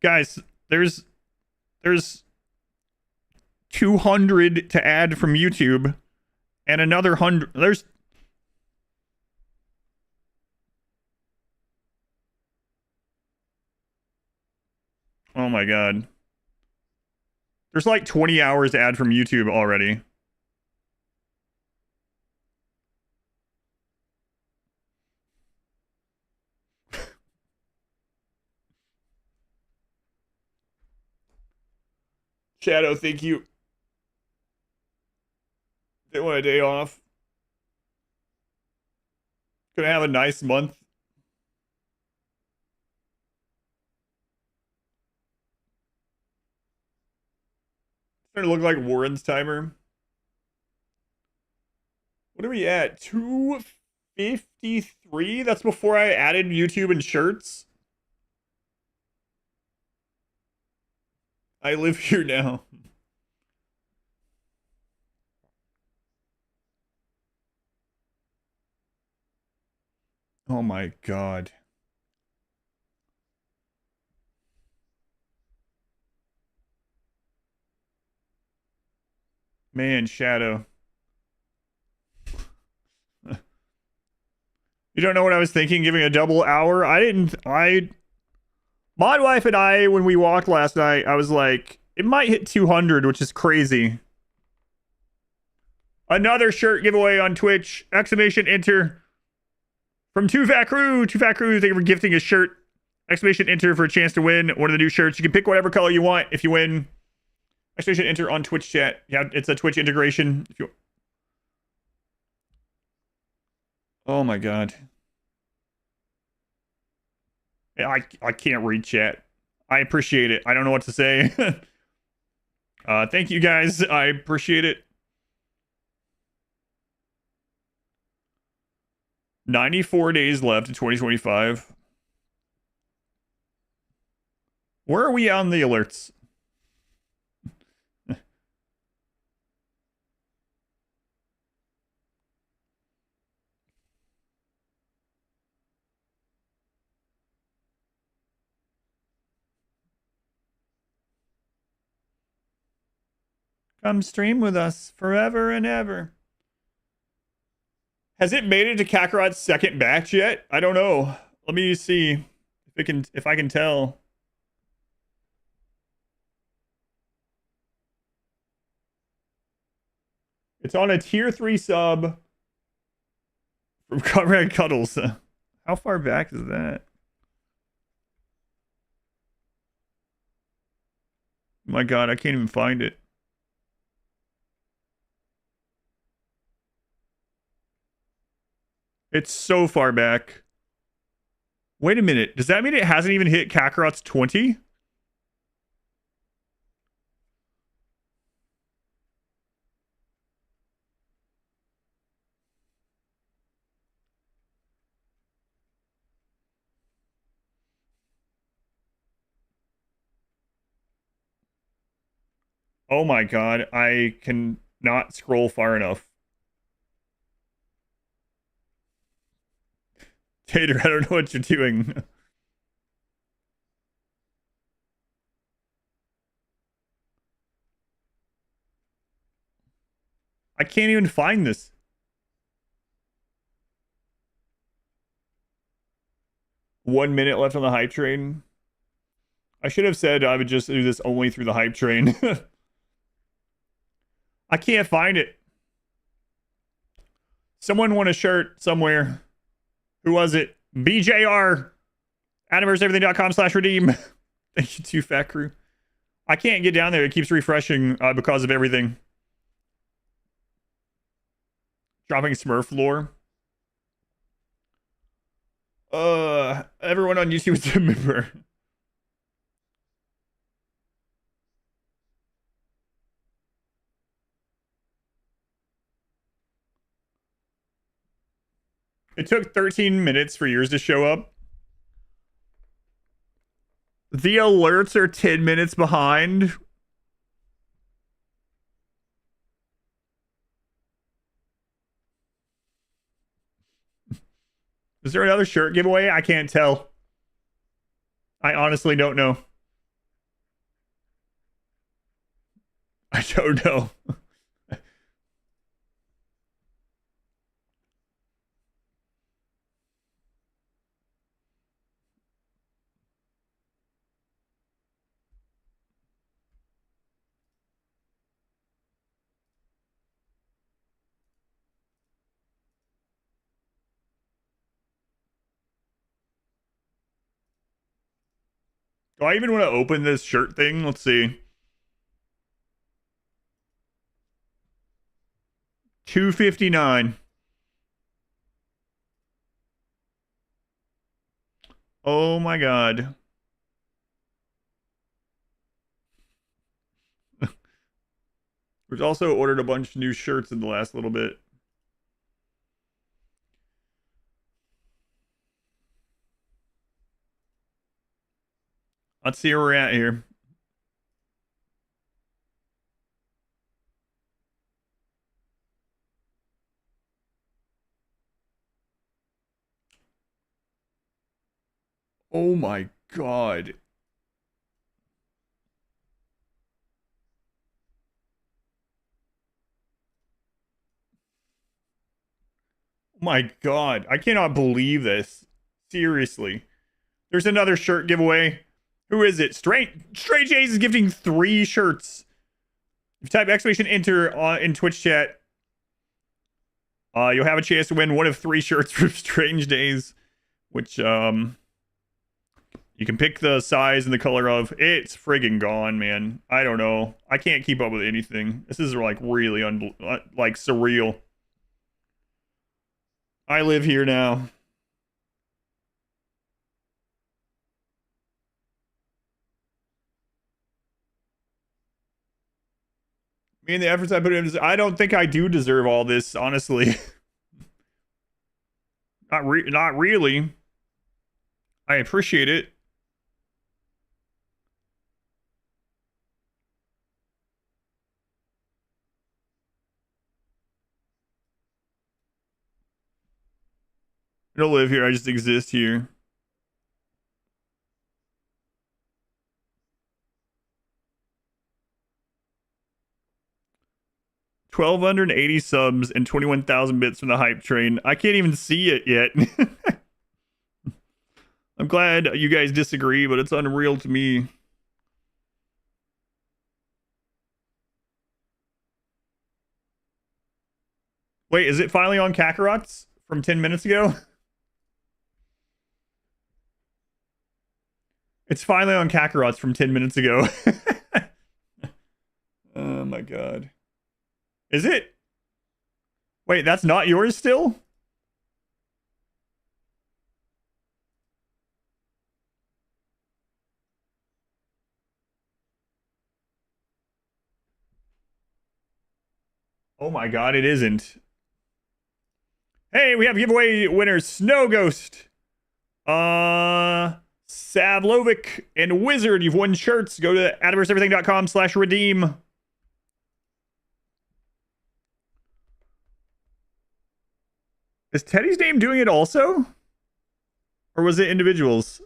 Guys, there's 200 to add from YouTube and another 100. There's oh my god. There's like 20 hours to add from YouTube already. Shadow, thank you. They want a day off. Gonna have a nice month. Starting to look like Warren's timer. What are we at? 253? That's before I added YouTube and shirts. I live here now. Oh my god. Man, Shadow. You don't know what I was thinking, giving a double hour? Mod wife and I, when we walked last night, I was like, it might hit 200, which is crazy. Another shirt giveaway on Twitch. Exclamation enter. From Two Fat Crew. Two Fat Crew, thank you for gifting a shirt. Exclamation enter for a chance to win one of the new shirts. You can pick whatever color you want if you win. Exclamation enter on Twitch chat. Yeah, it's a Twitch integration. If you... Oh my god. I can't read chat. I appreciate it. I don't know what to say. Thank you guys. I appreciate it. 94 days left in 2025. Where are we on the alerts? Come stream with us forever and ever. Has it made it to Kakarot's second batch yet? I don't know. Let me see if I can tell. It's on a tier 3 sub from Caravan Cuddles. How far back is that? My god, I can't even find it. It's so far back. Wait a minute. Does that mean it hasn't even hit Kakarot's 20? Oh my god, I can not scroll far enough. Tater, I don't know what you're doing. I can't even find this. One minute left on the hype train. I should have said I would just do this only through the hype train. I can't find it. Someone won a shirt somewhere. Who was it? BJR. Anniversaryeverything.com/redeem. Thank you, Two Fat Crew. I can't get down there. It keeps refreshing because of everything. Dropping Smurf lore. Everyone on YouTube is a member. It took 13 minutes for yours to show up. The alerts are 10 minutes behind. Is there another shirt giveaway? I can't tell. I honestly don't know. I don't know. Do I even want to open this shirt thing? Let's see. 259. Oh my god. We've also ordered a bunch of new shirts in the last little bit. Let's see where we're at here. Oh my god. My god. I cannot believe this. Seriously. There's another shirt giveaway. Who is it? Straight Jays is gifting 3 shirts. If you type exclamation enter in Twitch chat, you'll have a chance to win one of 3 shirts from Strange Days, which you can pick the size and the color of. It's friggin' gone, man. I don't know. I can't keep up with anything. This is like really like surreal. I live here now. Me and the efforts I put in, I don't think I do deserve all this, honestly. Not really. I appreciate it. I don't live here, I just exist here. $1,280 subs and 21,000 bits from the hype train. I can't even see it yet. I'm glad you guys disagree, but it's unreal to me. Wait, is it finally on Kakarot's from 10 minutes ago? It's finally on Kakarot's from 10 minutes ago. Oh my god. Is it? Wait, that's not yours still? Oh my god, it isn't. Hey, we have giveaway winners Snow Ghost, Savlovic, and Wizard. You've won shirts. Go to adaverseverything.com/redeem. Is Teddy's name doing it also? Or was it individuals?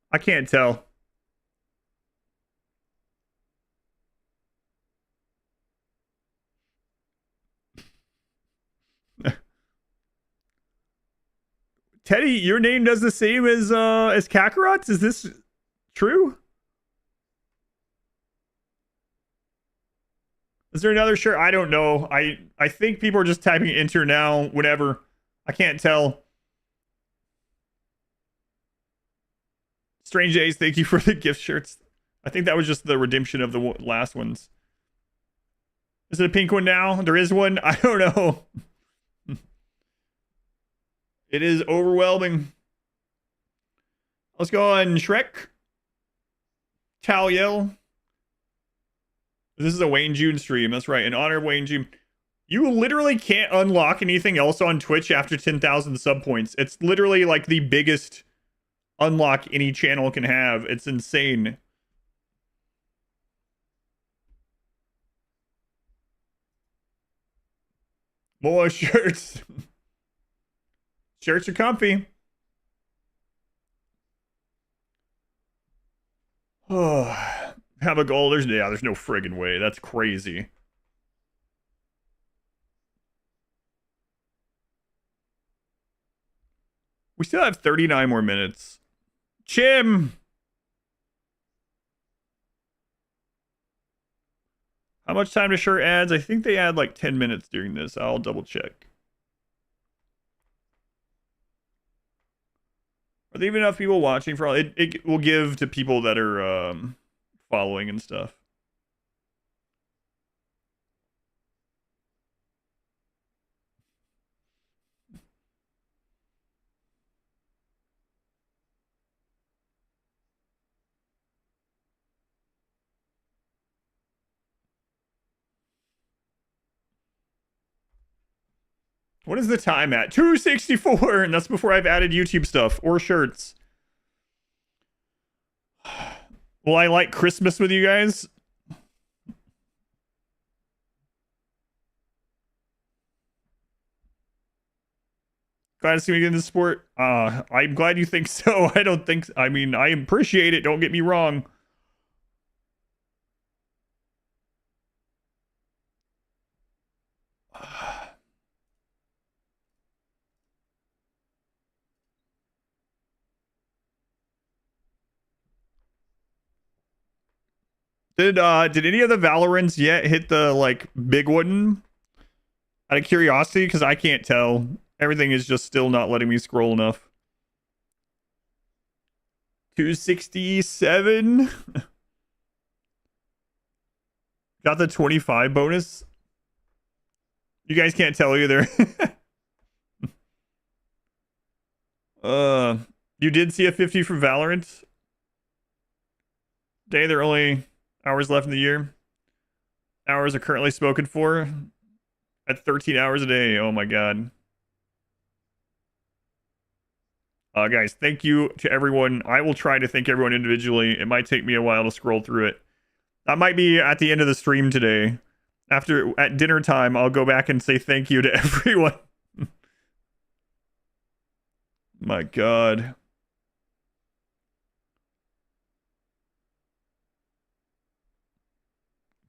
I can't tell. Teddy, your name does the same as Kakarot's? Is this true? Is there another shirt? I don't know. I think people are just typing enter now, whatever. I can't tell. Strange Ace, thank you for the gift shirts. I think that was just the redemption of the last ones. Is it a pink one now? There is one? I don't know. It is overwhelming. Let's go on Shrek. Taliel. This is a Wayne June stream. That's right. In honor of Wayne June. You literally can't unlock anything else on Twitch after 10,000 sub points. It's literally like the biggest unlock any channel can have. It's insane. More shirts. Shirts are comfy. Oh, have a goal. There's no friggin' way. That's crazy. We still have 39 more minutes. Chim! How much time to shirt ads? I think they add like 10 minutes during this. I'll double check. Are there even enough people watching for all? It will give to people that are following and stuff. What is the time at? 264, and that's before I've added YouTube stuff or shirts. Will I like Christmas with you guys? Glad to see me get into sport. I'm glad you think so. I don't think. I mean, I appreciate it. Don't get me wrong. Did any of the Valorants yet hit the like big one? Out of curiosity, because I can't tell. Everything is just still not letting me scroll enough. 267. Got the 25 bonus. You guys can't tell either. You did see a 50 from Valorant. Day, there are only hours left in the year. Hours are currently spoken for at 13 hours a day. Oh my god. Guys, thank you to everyone. I will try to thank everyone individually. It might take me a while to scroll through it. That might be at the end of the stream today. After, at dinner time, I'll go back and say thank you to everyone. My god.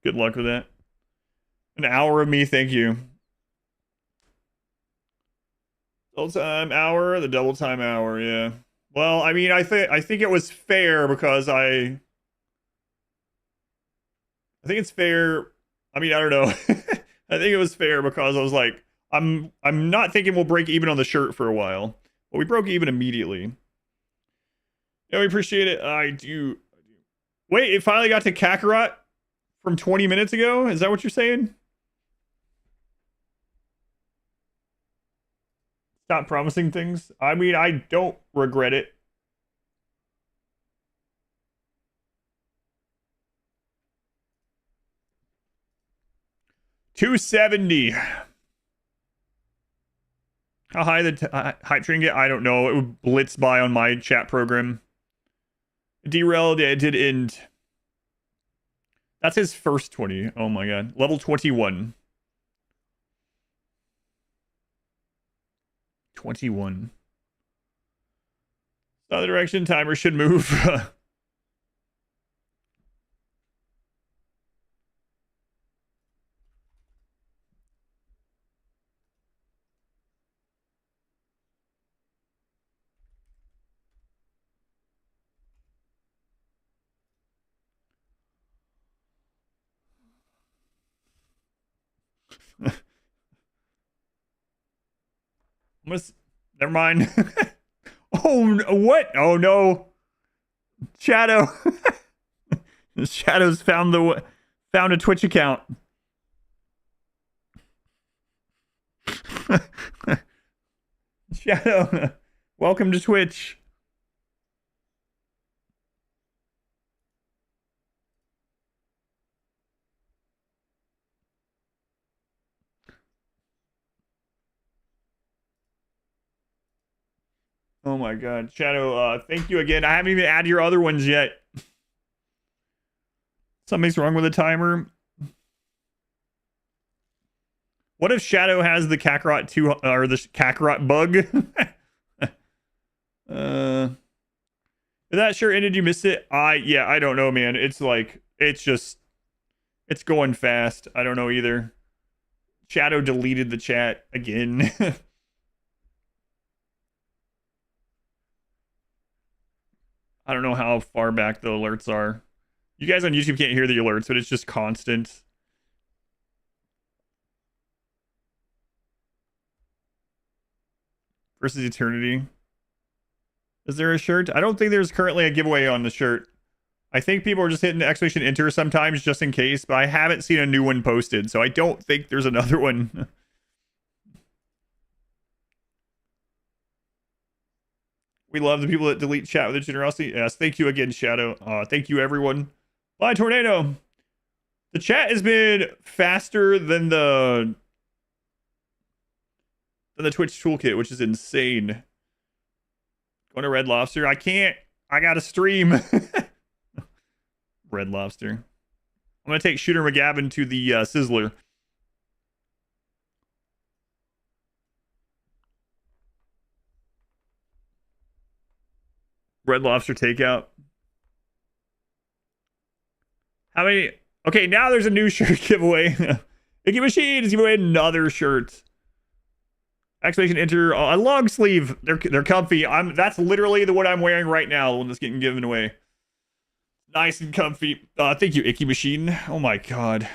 Good luck with that. An hour of me, thank you. Double time hour, the double time hour, yeah. Well, I mean, I think it was fair because I think it's fair. I mean, I don't know. I think it was fair because I was like, I'm not thinking we'll break even on the shirt for a while, but we broke even immediately. Yeah, we appreciate it. I do. Wait, it finally got to Kakarot from 20 minutes ago? Is that what you're saying? Stop promising things. I mean, I don't regret it. $270. How high the hype train get? I don't know. It would blitz by on my chat program. Derailed. Yeah, it did end. That's his first 20. Oh my god. Level 21. 21. Other direction. Timer should move. Never mind. Oh, what? Oh no. Shadow. Shadow's found a Twitch account. Shadow, welcome to Twitch. Oh my god. Shadow, thank you again. I haven't even added your other ones yet. Something's wrong with the timer. What if Shadow has the Kakarot 2 or the Kakarot bug? Is that sure ended? You missed it? Yeah, I don't know, man. It's like it's going fast. I don't know either. Shadow deleted the chat again. I don't know how far back the alerts are. You guys on YouTube can't hear the alerts, but it's just constant. Versus Eternity. Is there a shirt? I don't think there's currently a giveaway on the shirt. I think people are just hitting the exclamation enter sometimes just in case, but I haven't seen a new one posted, so I don't think there's another one. We love the people that delete chat with their generosity. Yes, thank you again, Shadow. Thank you, everyone. Bye, Tornado. The chat has been faster than the Twitch toolkit, which is insane. Going to Red Lobster. I can't. I got to stream. Red Lobster. I'm going to take Shooter McGavin to the Sizzler. Red Lobster takeout. How many? Okay, now there's a new shirt giveaway. Icky Machine is giving away another shirt. Exclamation enter a long sleeve. They're comfy. That's literally the one I'm wearing right now. The one that's getting given away. Nice and comfy. Thank you, Icky Machine. Oh my god.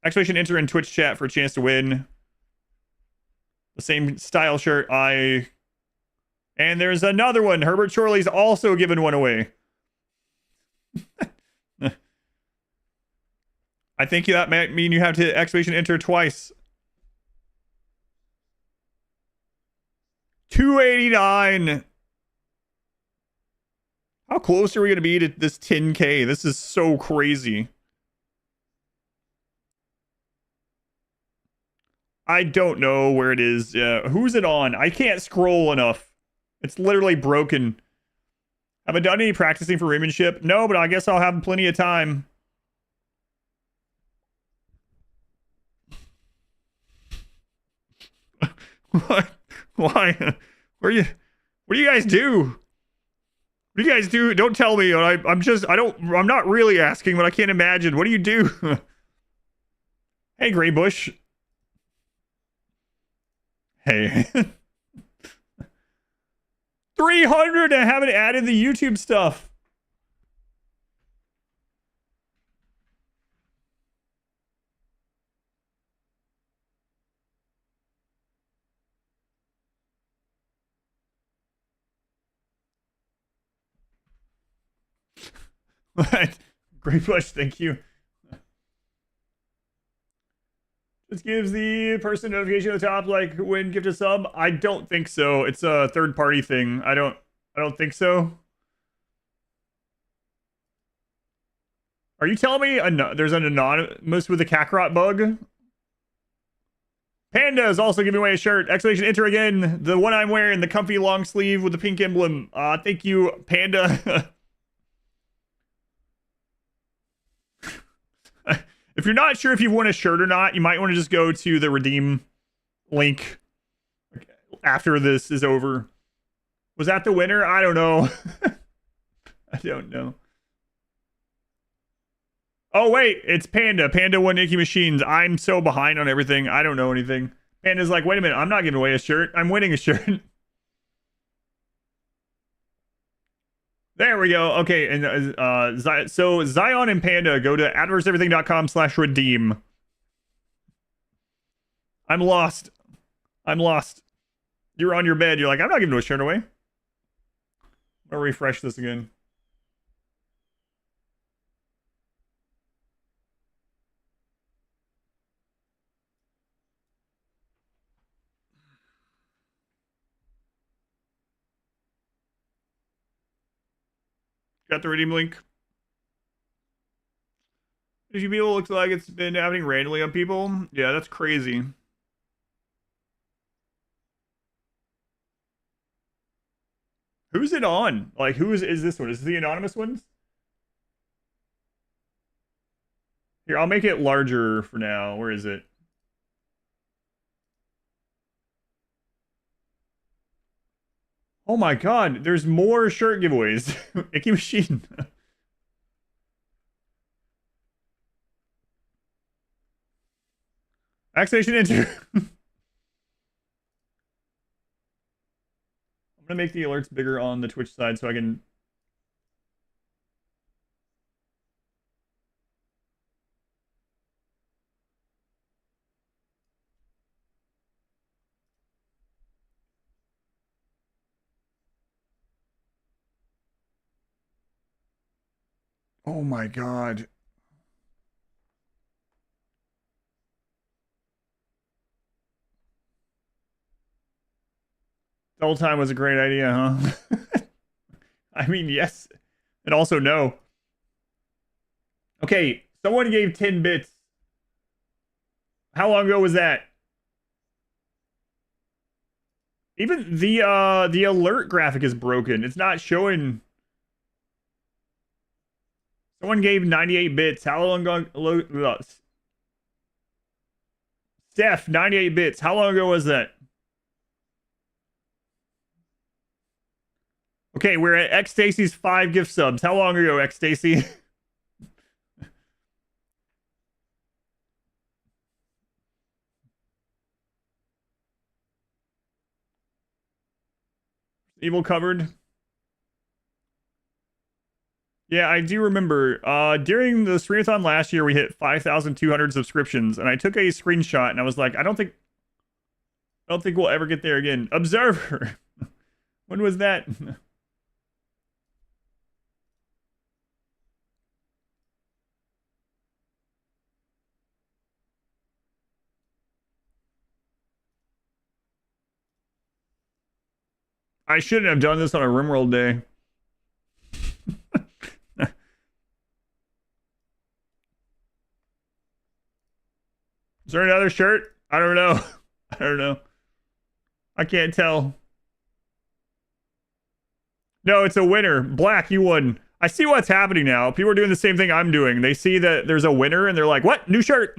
Exclamation enter in Twitch chat for a chance to win. The same style shirt. And there's another one. Herbert Chorley's also giving one away. I think that might mean you have to exclamation enter twice. 289. How close are we going to be to this 10K? This is so crazy. I don't know where it is. Who's it on? I can't scroll enough. It's literally broken. Have I done any practicing for rimmanship? No, but I guess I'll have plenty of time. What? Why? What do you guys do? What do you guys do? Don't tell me. I'm not really asking, but I can't imagine. What do you do? Hey, Gray Bush. Hey. 300. I haven't added the YouTube stuff. Great Bush, thank you. This gives the person notification at the top, like when gift a sub. I don't think so. It's a third-party thing. I don't think so. Are you telling me there's an anonymous with a Kakarot bug? Panda is also giving away a shirt. Exclamation enter again. The one I'm wearing, the comfy long sleeve with the pink emblem. Thank you, Panda. If you're not sure if you've won a shirt or not, you might want to just go to the redeem link after this is over. Was that the winner? I don't know. I don't know. Oh, wait. It's Panda. Panda won Icky Machines. I'm so behind on everything. I don't know anything. Panda's like, wait a minute. I'm not giving away a shirt. I'm winning a shirt. There we go. Okay, and so Zion and Panda, go to adverseverything.com/redeem. I'm lost. You're on your bed. You're like, I'm not giving a shirt away. I'll refresh this again. Got the redeem link. Did you people looks like it's been happening randomly on people? Yeah, that's crazy. Who's it on? Like, is this one? Is this the anonymous ones? Here, I'll make it larger for now. Where is it? Oh my god, there's more shirt giveaways. Icky Machine. Accession enter. I'm gonna make the alerts bigger on the Twitch side so I can... Oh my god. Double time was a great idea, huh? I mean, yes. And also no. Okay, someone gave 10 bits. How long ago was that? Even the alert graphic is broken. It's not showing. Someone gave 98 bits. How long ago? Steph, 98 bits. How long ago was that? Okay, we're at X Stacy's 5 gift subs. How long ago, X Stacy? Evil covered. Yeah, I do remember. During the Subathon last year, we hit 5,200 subscriptions, and I took a screenshot, and I was like, I don't think we'll ever get there again. Observer. When was that? I shouldn't have done this on a RimWorld day. Is there another shirt? I don't know. I don't know. I can't tell. No, it's a winner. Black, you won. I see what's happening now. People are doing the same thing I'm doing. They see that there's a winner and they're like, what? New shirt.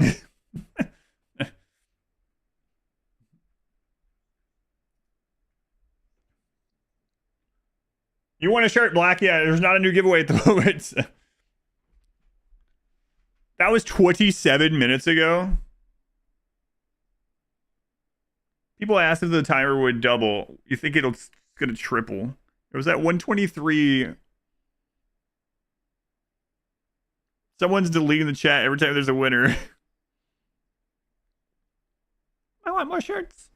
You want a shirt, Black? Yeah, there's not a new giveaway at the moment. That was 27 minutes ago. People asked if the timer would double. You think it's going to triple? It was at 123. Someone's deleting the chat every time there's a winner. I want more shirts.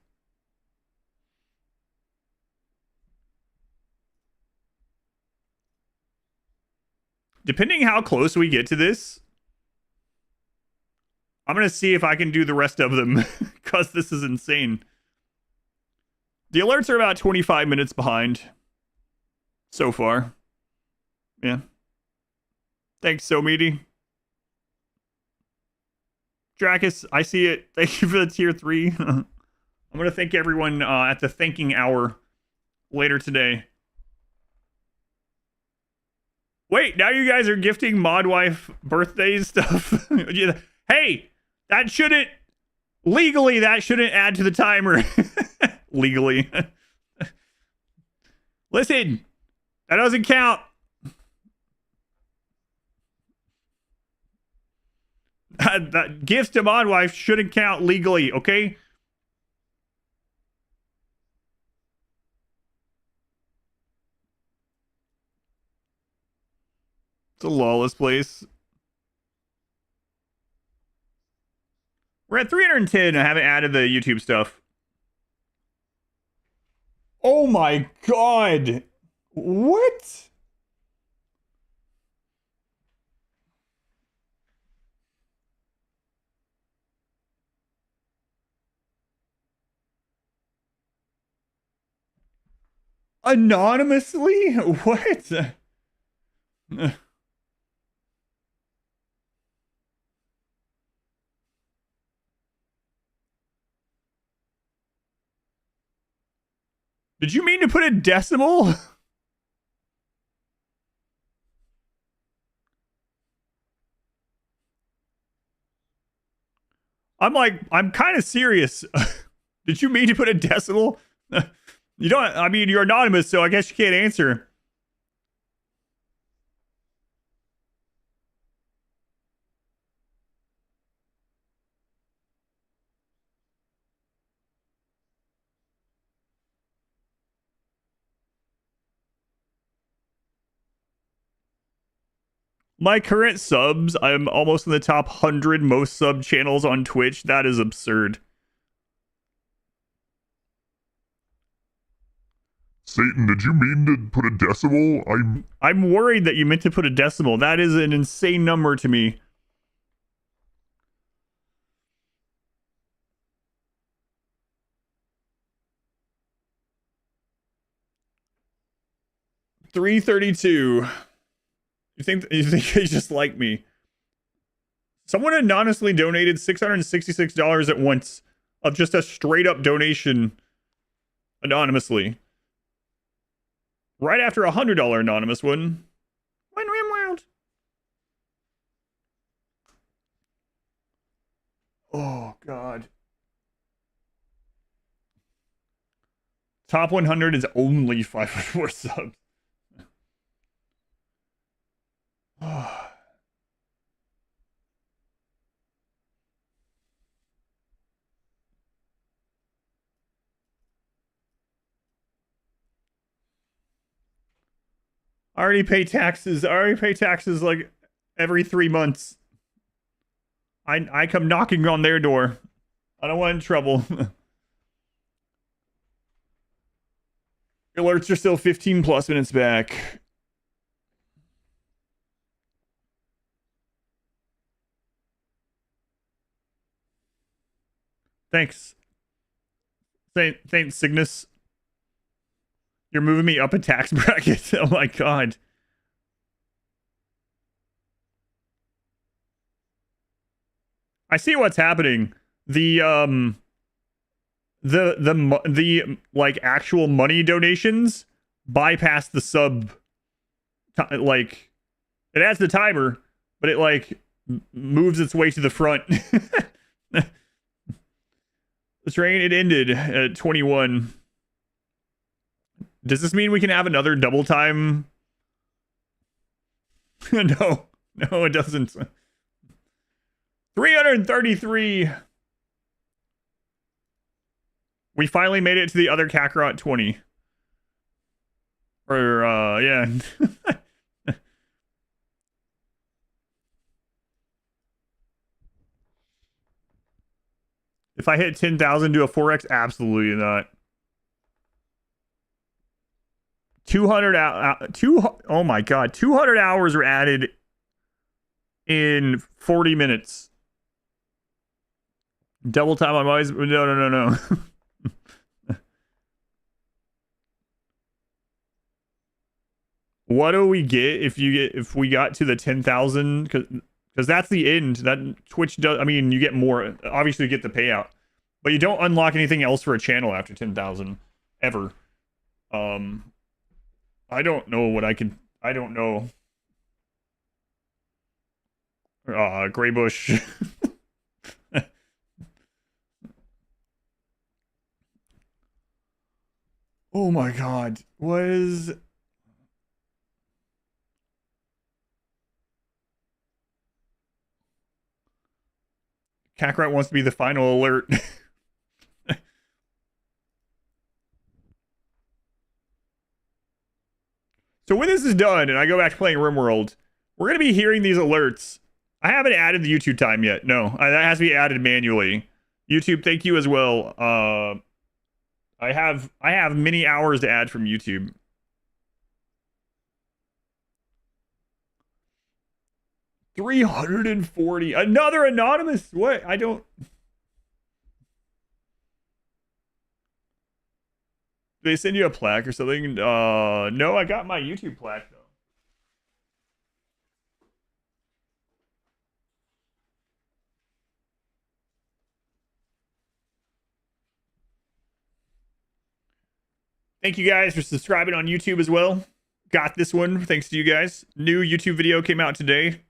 Depending how close we get to this, I'm going to see if I can do the rest of them because this is insane. The alerts are about 25 minutes behind so far. Yeah. Thanks, So Meaty. Dracus, I see it. Thank you for the tier 3. I'm going to thank everyone at the thanking hour later today. Wait, now you guys are gifting Modwife birthday stuff? Hey, that shouldn't... Legally, that shouldn't add to the timer. Legally. Listen, that doesn't count. That gifts to Modwife shouldn't count legally, okay? It's a lawless place. We're at 310. I haven't added the YouTube stuff. Oh my god. What? Anonymously? What? Did you mean to put a decimal? I'm kind of serious. Did you mean to put a decimal? You don't, I mean, you're anonymous, so I guess you can't answer. My current subs, I'm almost in the top 100 most sub channels on Twitch. That is absurd. Satan, did you mean to put a decimal? I'm worried that you meant to put a decimal. That is an insane number to me. $332. You think they just like me? Someone anonymously donated $666 at once of just a straight up donation anonymously. Right after a $100 anonymous one. When RimWorld. Oh god. Top 100 is only 504 subs. I already pay taxes. I already pay taxes like every 3 months. I come knocking on their door. I don't want in trouble. Alerts are still 15 plus minutes back. Thanks. Thanks, Cygnus. You're moving me up a tax bracket. Oh my god. I see what's happening. The like actual money donations bypass the sub. Like it adds the timer, but it like moves its way to the front. The train, it ended at 21. Does this mean we can have another double time? No, it doesn't. 333. We finally made it to the other Kakarot 20. Or, yeah. If I hit 10,000, do a 4x? Absolutely not. 200 oh my god, 200 hours were added in 40 minutes. Double time on my no. What do we get if we got to the 10,000? Because that's the end. That Twitch does. I mean, you get more. Obviously, you get the payout, but you don't unlock anything else for a channel after 10,000 ever. I don't know what I can. I don't know. Gray Bush. Oh my god. What is... Kakarot wants to be the final alert. So when this is done and I go back to playing RimWorld, we're going to be hearing these alerts. I haven't added the YouTube time yet. No, that has to be added manually. YouTube, thank you as well. I have many hours to add from YouTube. $340. Another anonymous. What? I don't... They send you a plaque or something? No, I got my YouTube plaque though. Thank you guys for subscribing on YouTube as well. Got this one thanks to you guys. New YouTube video came out today.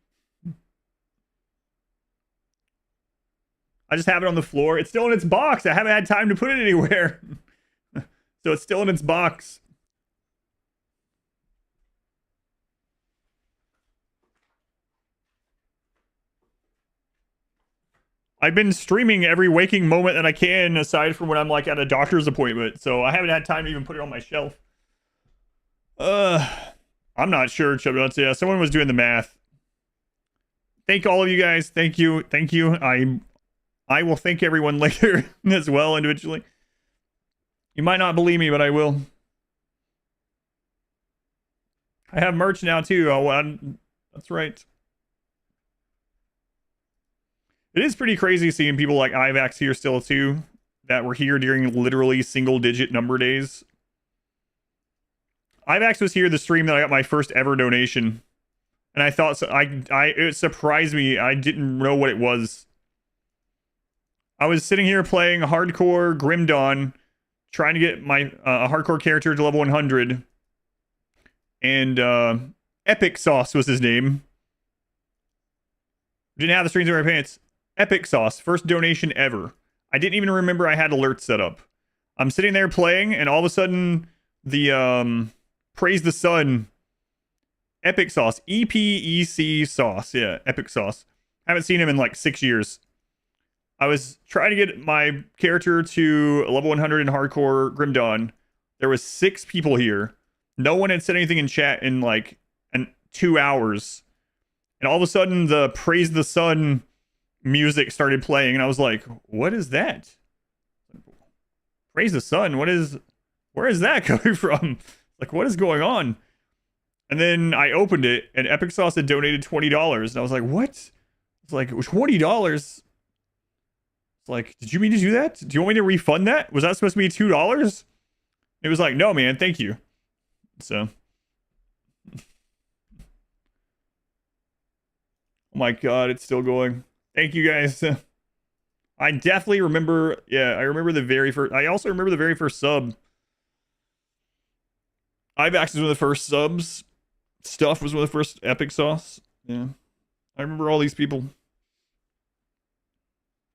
I just have it on the floor. It's still in its box. I haven't had time to put it anywhere. So it's still in its box. I've been streaming every waking moment that I can, aside from when I'm like at a doctor's appointment. So I haven't had time to even put it on my shelf. I'm not sure, Chubnuts. Yeah, someone was doing the math. Thank all of you guys. Thank you. I will thank everyone later as well individually. You might not believe me, but I will. I have merch now too. That's right. It is pretty crazy seeing people like Ivax here still too, that were here during literally single-digit number days. Ivax was here the stream that I got my first ever donation, and I thought it surprised me. I didn't know what it was. I was sitting here playing hardcore Grim Dawn, trying to get my hardcore character to level 100, and Epic Sauce was his name. Didn't have the strings in my pants. Epic Sauce, first donation ever. I didn't even remember I had alerts set up. I'm sitting there playing, and all of a sudden, the Praise the Sun Epic Sauce. EPEC Sauce. Yeah, Epic Sauce. Haven't seen him in like 6 years. I was trying to get my character to level 100 in hardcore Grim Dawn. There was 6 people here. No one had said anything in chat in like 2 hours. And all of a sudden, the Praise the Sun music started playing. And I was like, what is that? Praise the Sun? Where is that coming from? Like, what is going on? And then I opened it, and Epic Sauce had donated $20. And I was like, what? It's like, $20? It's like, did you mean to do that? Do you want me to refund that? Was that supposed to be $2? It was like, no, man, thank you. So. Oh my god, it's still going. Thank you guys. I definitely remember, yeah, I remember the very first, I also remember the very first sub. IVAX was one of the first subs. Stuff was one of the first Epic Sauce. Yeah. I remember all these people.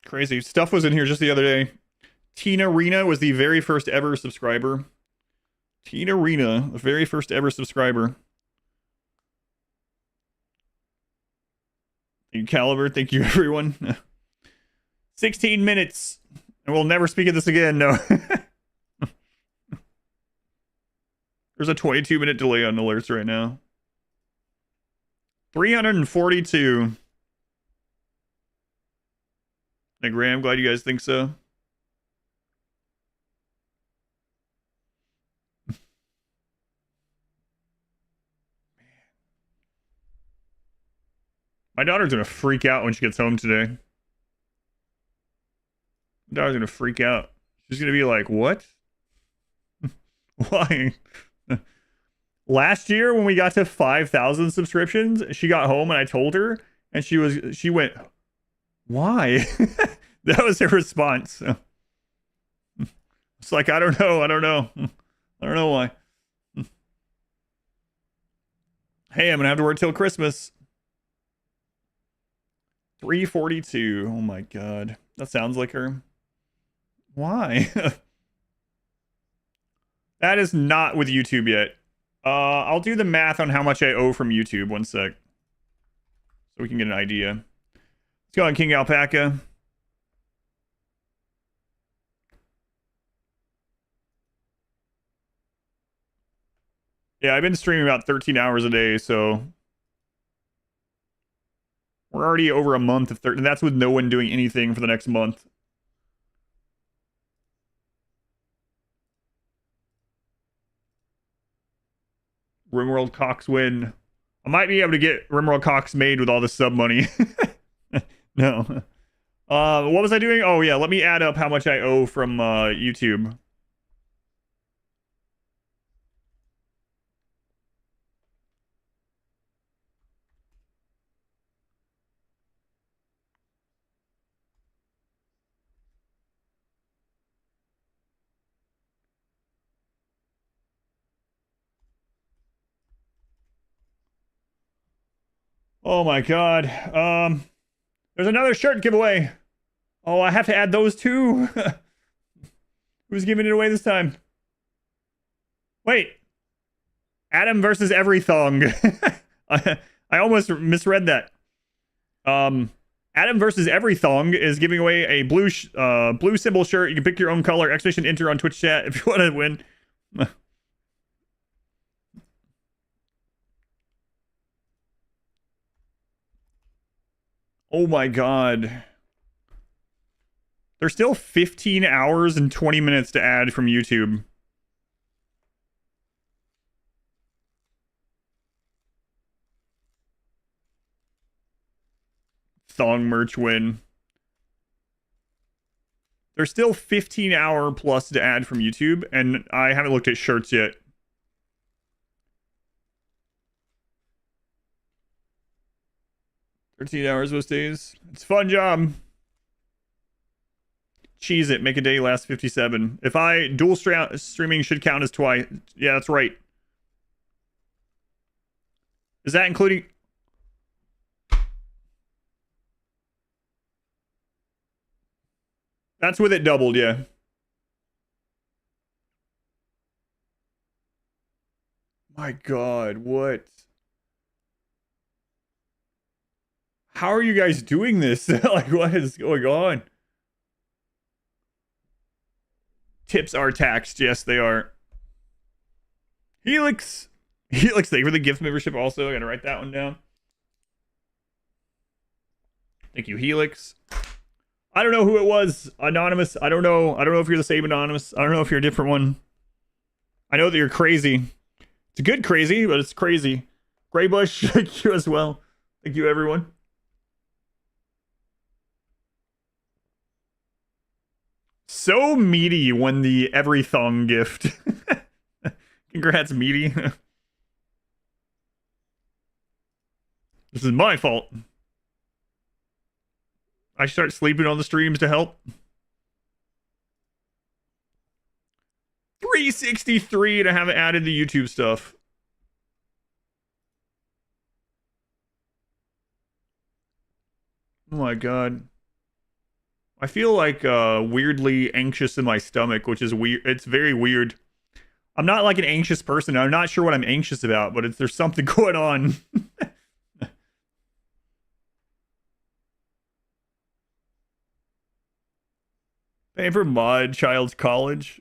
Crazy. Stuff was in here just the other day. Tina Rena was the very first ever subscriber. Tina Rena, the very first ever subscriber. Thank you, Caliber. Thank you, everyone. 16 minutes. And we'll never speak of this again, no. There's a 22-minute delay on alerts right now. 342. Hey, Graham, glad you guys think so. My daughter's gonna freak out when she gets home today. My daughter's gonna freak out. She's gonna be like, what? Why? Last year when we got to 5,000 subscriptions, she got home and I told her, and she went, why? That was her response. It's like, I don't know. I don't know why. Hey, I'm gonna have to work till Christmas. 342. Oh my god. That sounds like her. Why? That is not with YouTube yet. I'll do the math on how much I owe from YouTube. One sec. So we can get an idea. Let's go on King Alpaca. Yeah, I've been streaming about 13 hours a day, so we're already over a month of 13. That's with no one doing anything for the next month. RimWorld Cox win. I might be able to get RimWorld Cox made with all the sub money. No. What was I doing? Oh, yeah. Let me add up how much I owe from YouTube. Oh my god. There's another shirt giveaway. Oh, I have to add those too. Who's giving it away this time? Wait. Adam versus every thong. I almost misread that. Adam versus every thong is giving away a blue symbol shirt. You can pick your own color. Exclamation enter on Twitch chat if you want to win. Oh my god. There's still 15 hours and 20 minutes to add from YouTube. Thong merch win. There's still 15-hour plus to add from YouTube, and I haven't looked at shirts yet. $13 most days. It's a fun job. Cheese it. Make a day last 57. If I dual streaming should count as twice. Yeah, that's right. Is that including... That's with it doubled, yeah. My god, what? How are you guys doing this? Like, what is going on? Tips are taxed. Yes, they are. Helix. Helix, thank you for the gift membership also. I gotta write that one down. Thank you, Helix. I don't know who it was. Anonymous. I don't know. I don't know if you're the same Anonymous. I don't know if you're a different one. I know that you're crazy. It's a good crazy, but it's crazy. Graybush, thank you as well. Thank you, everyone. So Meaty won the everythong gift. Congrats, Meaty. This is my fault. I start sleeping on the streams to help. 363 and I haven't added the YouTube stuff. Oh my god. I feel like weirdly anxious in my stomach, which is weird. It's very weird. I'm not like an anxious person. I'm not sure what I'm anxious about, but there's something going on. Paying for mod child's college.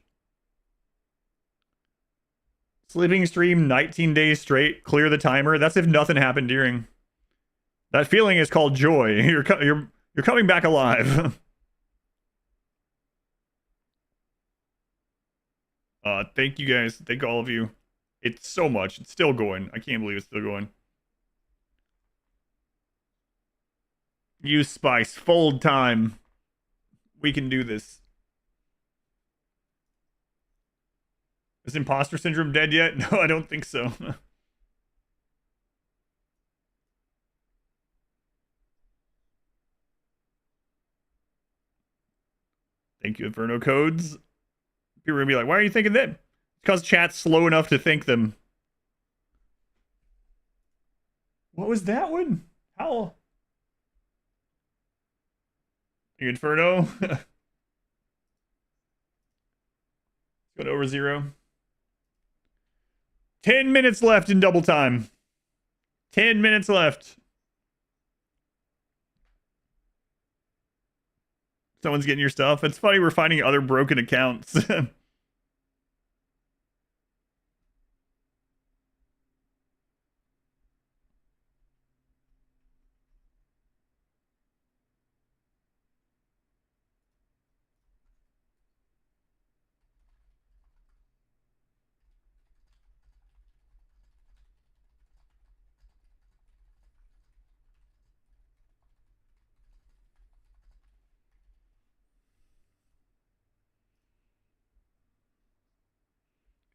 Sleeping stream 19 days straight. Clear the timer. That's if nothing happened during. That feeling is called joy. You're coming back alive. Thank you guys. Thank all of you. It's so much. It's still going. I can't believe it's still going. Use spice. Fold time. We can do this. Is imposter syndrome dead yet? No, I don't think so. Thank you, Inferno Codes. People are gonna be like, why are you thinking them? Because chat's slow enough to think them. What was that one? How? Inferno. Got over 0. 10 minutes left in double time. 10 minutes left. Someone's getting your stuff. It's funny we're finding other broken accounts.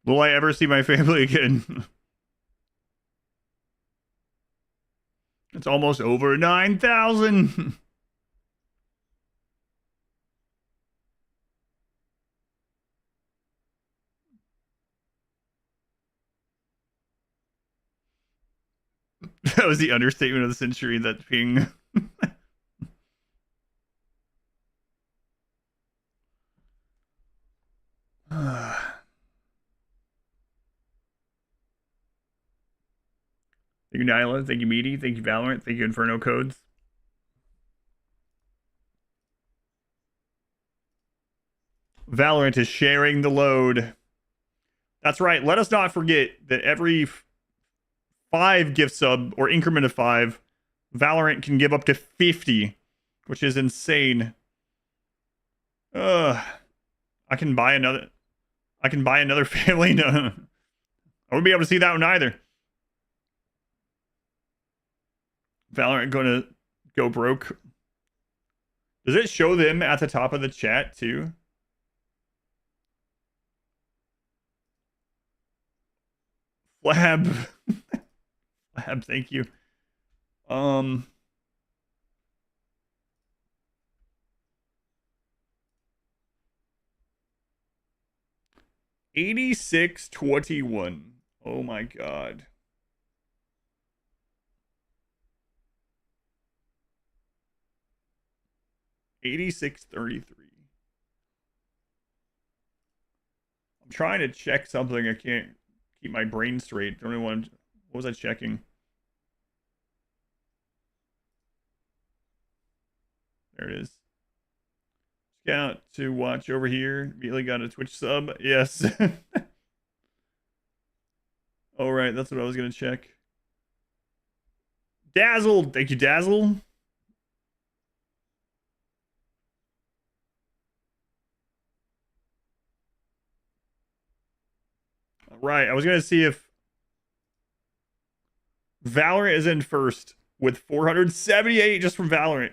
Will I ever see my family again? It's almost over 9,000. That was the understatement of the century, that ping. Thank you, Nyla. Thank you, Meaty. Thank you, Valorant. Thank you, Inferno Codes. Valorant is sharing the load. That's right. Let us not forget that every 5 gift sub or increment of 5, Valorant can give up to 50, which is insane. I can buy another. I can buy another family. No, I wouldn't be able to see that one either. Valorant gonna go broke. Does it show them at the top of the chat too? Flab. Flab, thank you. 8621. Oh my god. $86.33. I'm trying to check something. I can't keep my brain straight. Don't even want. What was I checking? There it is. Scout to watch over here. Immediately got a Twitch sub. Yes. All right, that's what I was gonna check. Dazzle, thank you, Dazzle. All right, I was gonna see if Valorant is in first with 478 just from Valorant.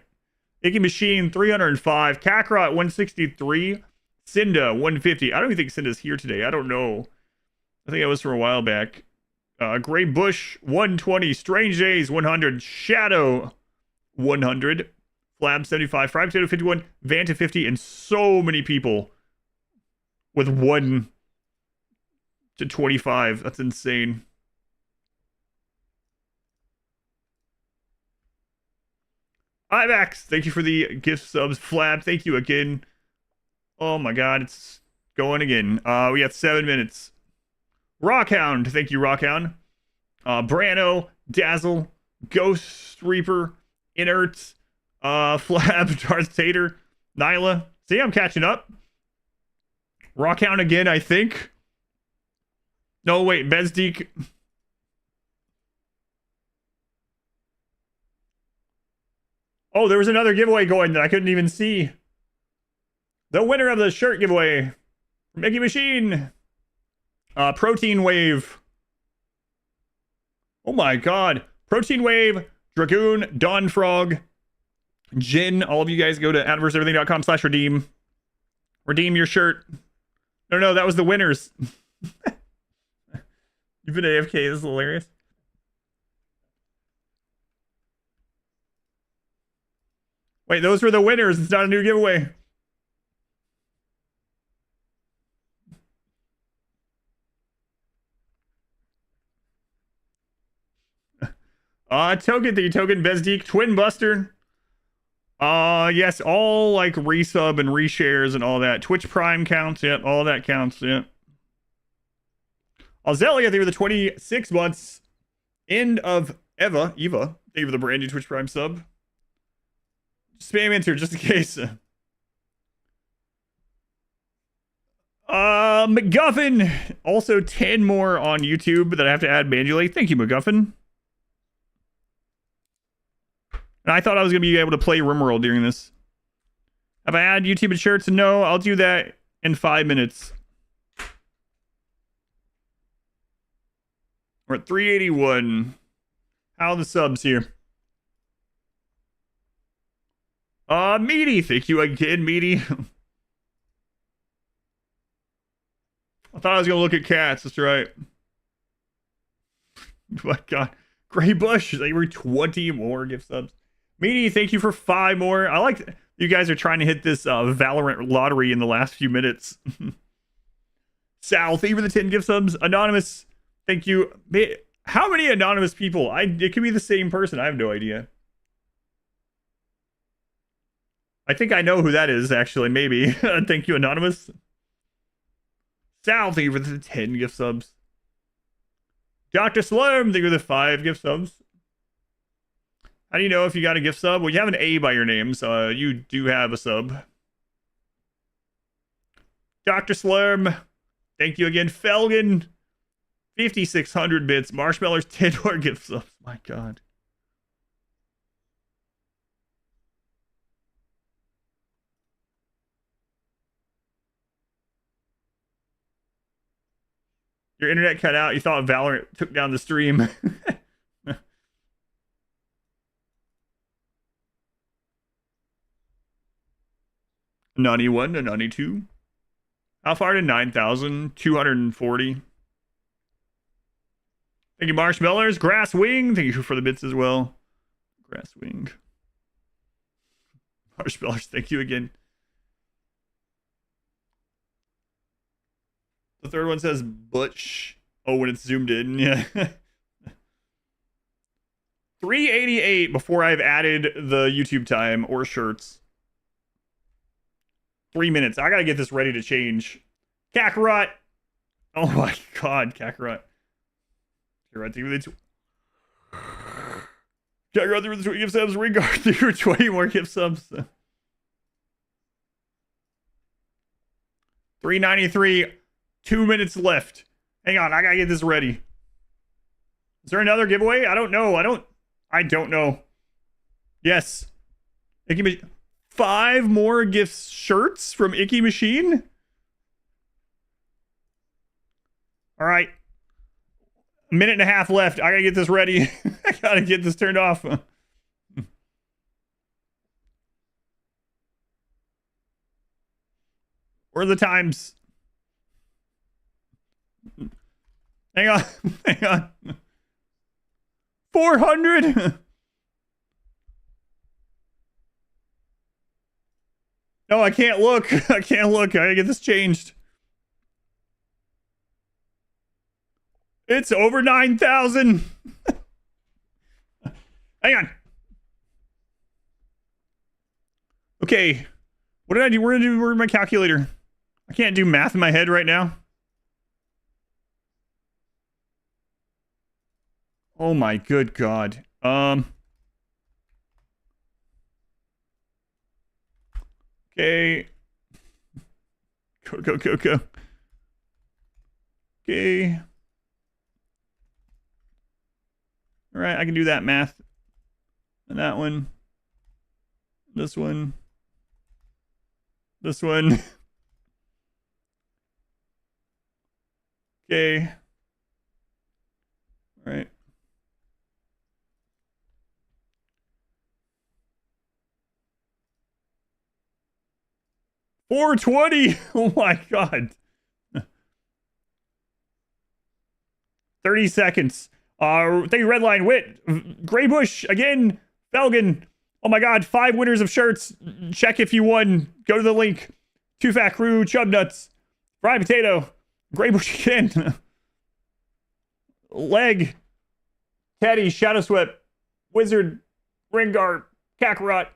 Icky Machine 305, Kakarot 163, Cinda 150. I don't even think Cinda's here today. I don't know. I think it was from a while back. Gray Bush 120, Strange Days 100, Shadow 100, Flab 75, Fried Potato 51, Vanta 50, and so many people with 1 to 25. That's insane. IMAX, thank you for the gift subs. Flab, thank you again. Oh my god, it's going again. We got 7 minutes. Rockhound, thank you, Rockhound. Brano, Dazzle, Ghost Reaper, Inert, Flab, Darth Tater, Nyla. See, I'm catching up. Rockhound again, I think. No, wait, Bezdeek. Oh, there was another giveaway going that I couldn't even see. The winner of the shirt giveaway, Mickey Machine. Protein Wave. Oh my god. Protein Wave, Dragoon, Dawn Frog, Jin. All of you guys go to adverseverything.com/redeem. Redeem your shirt. No, that was the winners. You've been AFK. This is hilarious. Wait, those were the winners. It's not a new giveaway. Token, the Token, Bezdeek, Twin Buster. Yes, all like resub and reshares and all that. Twitch Prime counts, yep, all that counts, yep. Azelia, they were the 26 months. End of Eva, thank you for the brand new Twitch Prime sub. Spam enter just in case. McGuffin, also 10 more on YouTube that I have to add manually. Thank you, McGuffin. And I thought I was going to be able to play RimWorld during this. Have I added YouTube and shirts? No, I'll do that in 5 minutes. We're at 381. How are the subs here? Meaty, thank you again, Meaty. I thought I was going to look at cats, that's right. My god. Gray Bush, they were 20 more gift subs. Meaty, thank you for 5 more. I like you guys are trying to hit this Valorant lottery in the last few minutes. Sal, thank you for the 10 gift subs. Anonymous, thank you. How many anonymous people? It could be the same person. I have no idea. I think I know who that is, actually. Maybe. Thank you, Anonymous. Sal, thank you for the 10 gift subs. Dr. Slurm, thank you for the 5 gift subs. How do you know if you got a gift sub? Well, you have an A by your name, so you do have a sub. Dr. Slurm, thank you again. Felgen, 5,600 bits. Marshmallows, 10 more gift subs. My god. Your internet cut out. You thought Valorant took down the stream. Nani 1 to Nani 2. How far to 9,240? Thank you, Marshmallows. Grass Wing, thank you for the bits as well. Grass Wing. Marshmallows, thank you again. The third one says Butch. Oh, when it's zoomed in, yeah. 388 before I've added the YouTube time or shirts. 3 minutes. I gotta get this ready to change. Kakarot. Oh my god, Kakarot. Kakarot, thank you for the Kakarot, through the gift subs. Regard through 20 more gift subs. 393. 2 minutes left. Hang on, I gotta get this ready. Is there another giveaway? I don't know. I don't know. Yes. Icky 5 more gift shirts from Icky Machine. All right. A minute and a half left. I gotta get this ready. I gotta get this turned off. What are the times? Hang on. Hang on. 400. No, I can't look. I can't look. I gotta get this changed. It's over 9,000. Hang on. Okay. What did I do? Where's my calculator? I can't do math in my head right now. Oh my good God. Okay. Go. Okay. All right, I can do that math. And that one. This one. This one. Okay. All right. $420. Oh my God. 30 seconds. Thank you, Redline, Wit, Graybush, again, Felgen. Oh my God, 5 winners of shirts. Check if you won. Go to the link. Too Fat Crew, Chub Nuts, Fried Potato, Graybush again. Leg, Teddy, Shadow Sweat, Wizard, Ringar, Kakarot,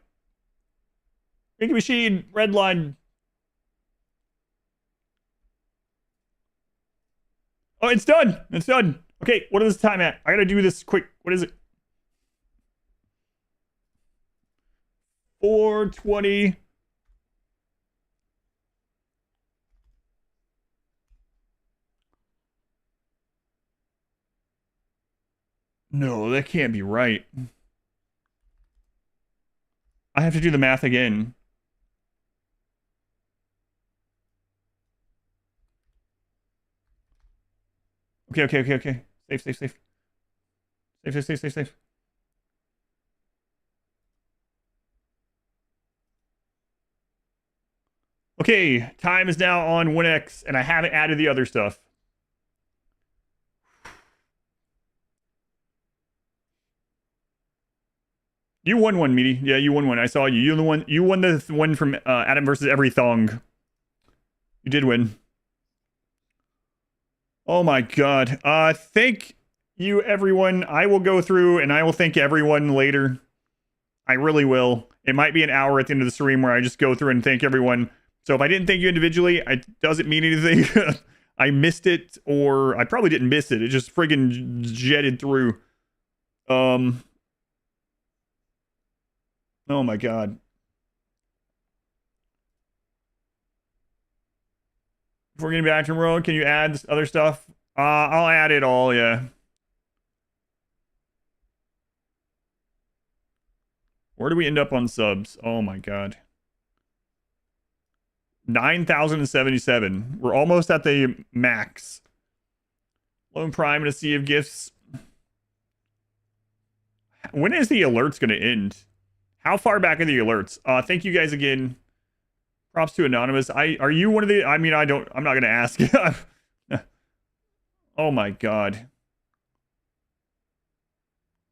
Mickey Machine, Redline. Oh, it's done. It's done. Okay, what is the time at? I gotta do this quick. What is it? 4:20. No, that can't be right. I have to do the math again. Okay. Safe. Safe. Okay, time is now on 1x, and I haven't added the other stuff. You won one, Meaty. Yeah, you won one. I saw you. You won the one from Adam versus Every Thong. You did win. Oh my God. Thank you, everyone. I will go through and I will thank everyone later. I really will. It might be an hour at the end of the stream where I just go through and thank everyone. So if I didn't thank you individually, it doesn't mean anything. I missed it, or I probably didn't miss it. It just friggin' jetted through. Oh my God. Before getting back to RimWorld, can you add this other stuff? I'll add it all, yeah. Where do we end up on subs? Oh my God. 9,077. We're almost at the max. Lone Prime and a Sea of Gifts. When is the alerts going to end? How far back are the alerts? Thank you guys again. Props to Anonymous. Are you one of the... I mean, I'm not going to ask. Oh my God.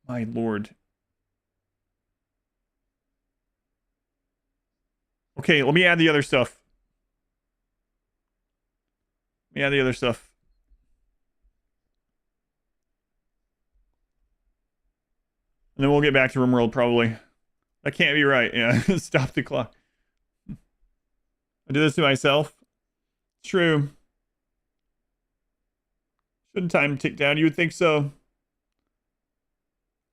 My Lord. Okay, let me add the other stuff. And then we'll get back to RimWorld probably. That can't be right. Yeah, stop the clock. I do this to myself. True. Shouldn't time tick down? You would think so.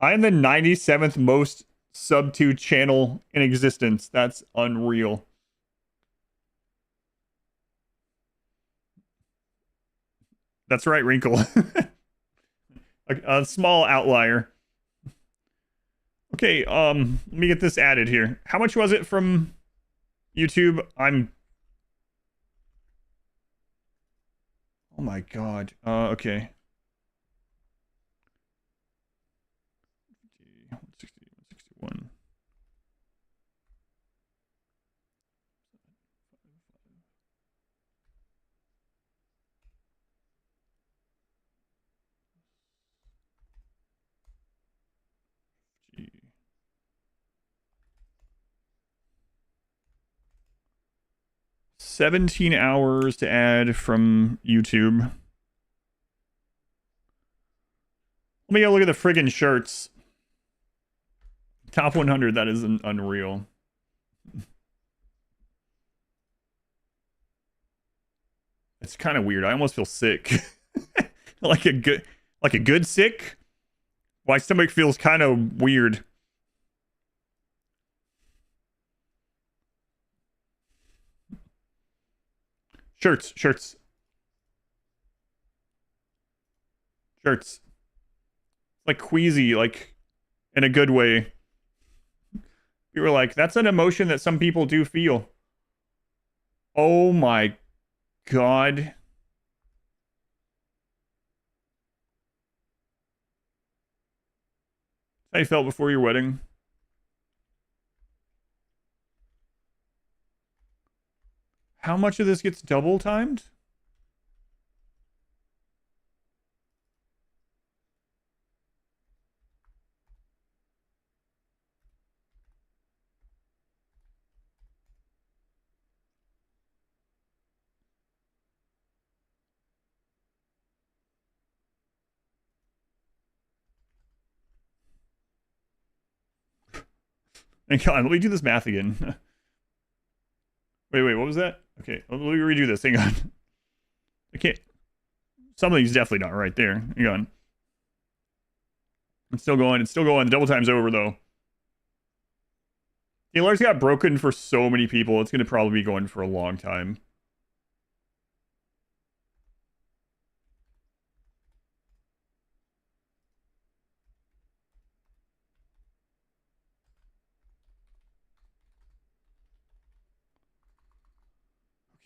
I am the 97th most sub 2 channel in existence. That's unreal. That's right, Wrinkle. A small outlier. Okay, let me get this added here. How much was it from YouTube? Oh my god. Okay. 160, 161. Gee. 17 hours to add from YouTube. Let me go look at the friggin' shirts. Top 100, that is unreal. It's kind of weird. I almost feel sick. like a good sick. My stomach feels kind of weird. Shirts. Like queasy, like in a good way. You were like, that's an emotion that some people do feel. Oh my god. How you felt before your wedding? How much of this gets double timed? Hang on, let me do this math again. Wait, what was that? Okay, let me redo this. Hang on. I can't. Something's definitely not right there. Hang on. It's still going. The double time's over, though. The alerts got broken for so many people. It's going to probably be going for a long time.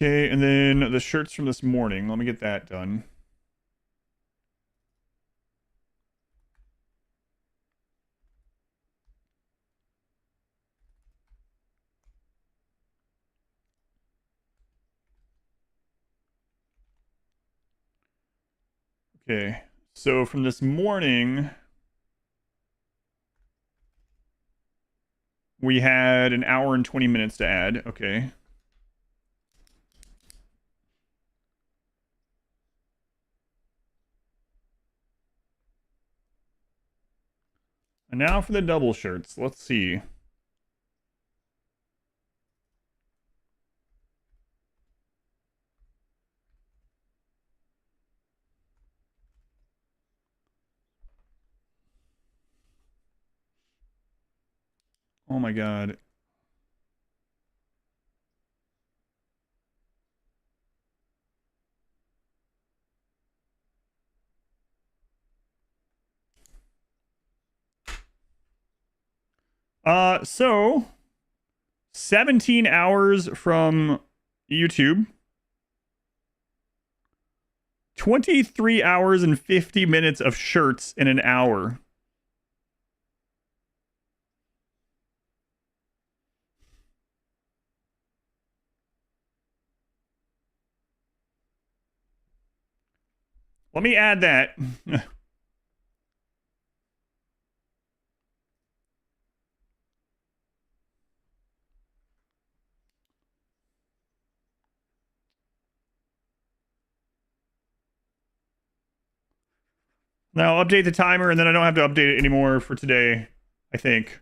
Okay, and then the shirts from this morning. Let me get that done. Okay, so from this morning, we had an hour and 20 minutes to add. Okay. And now for the double shirts. Let's see. Oh my god. So 17 hours from YouTube. 23 hours and 50 minutes of shirts in an hour. Let me add that. Now I'll update the timer and then I don't have to update it anymore for today, I think.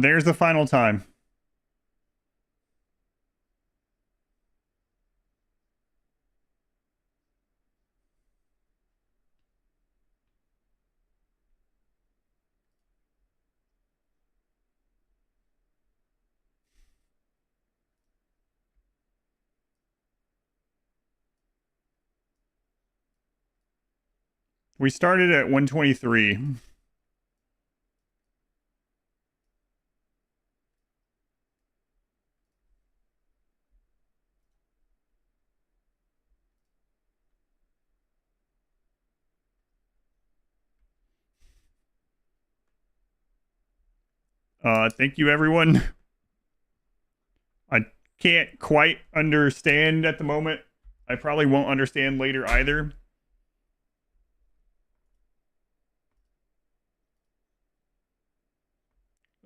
There's the final time. We started at 123. Thank you, everyone. I can't quite understand at the moment. I probably won't understand later either.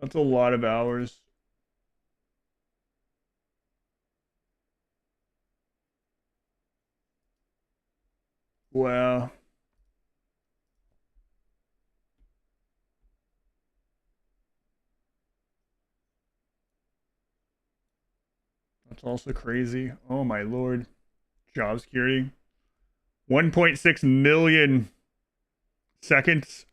That's a lot of hours. Wow. That's also crazy. Oh my lord. Job security. 1.6 million seconds.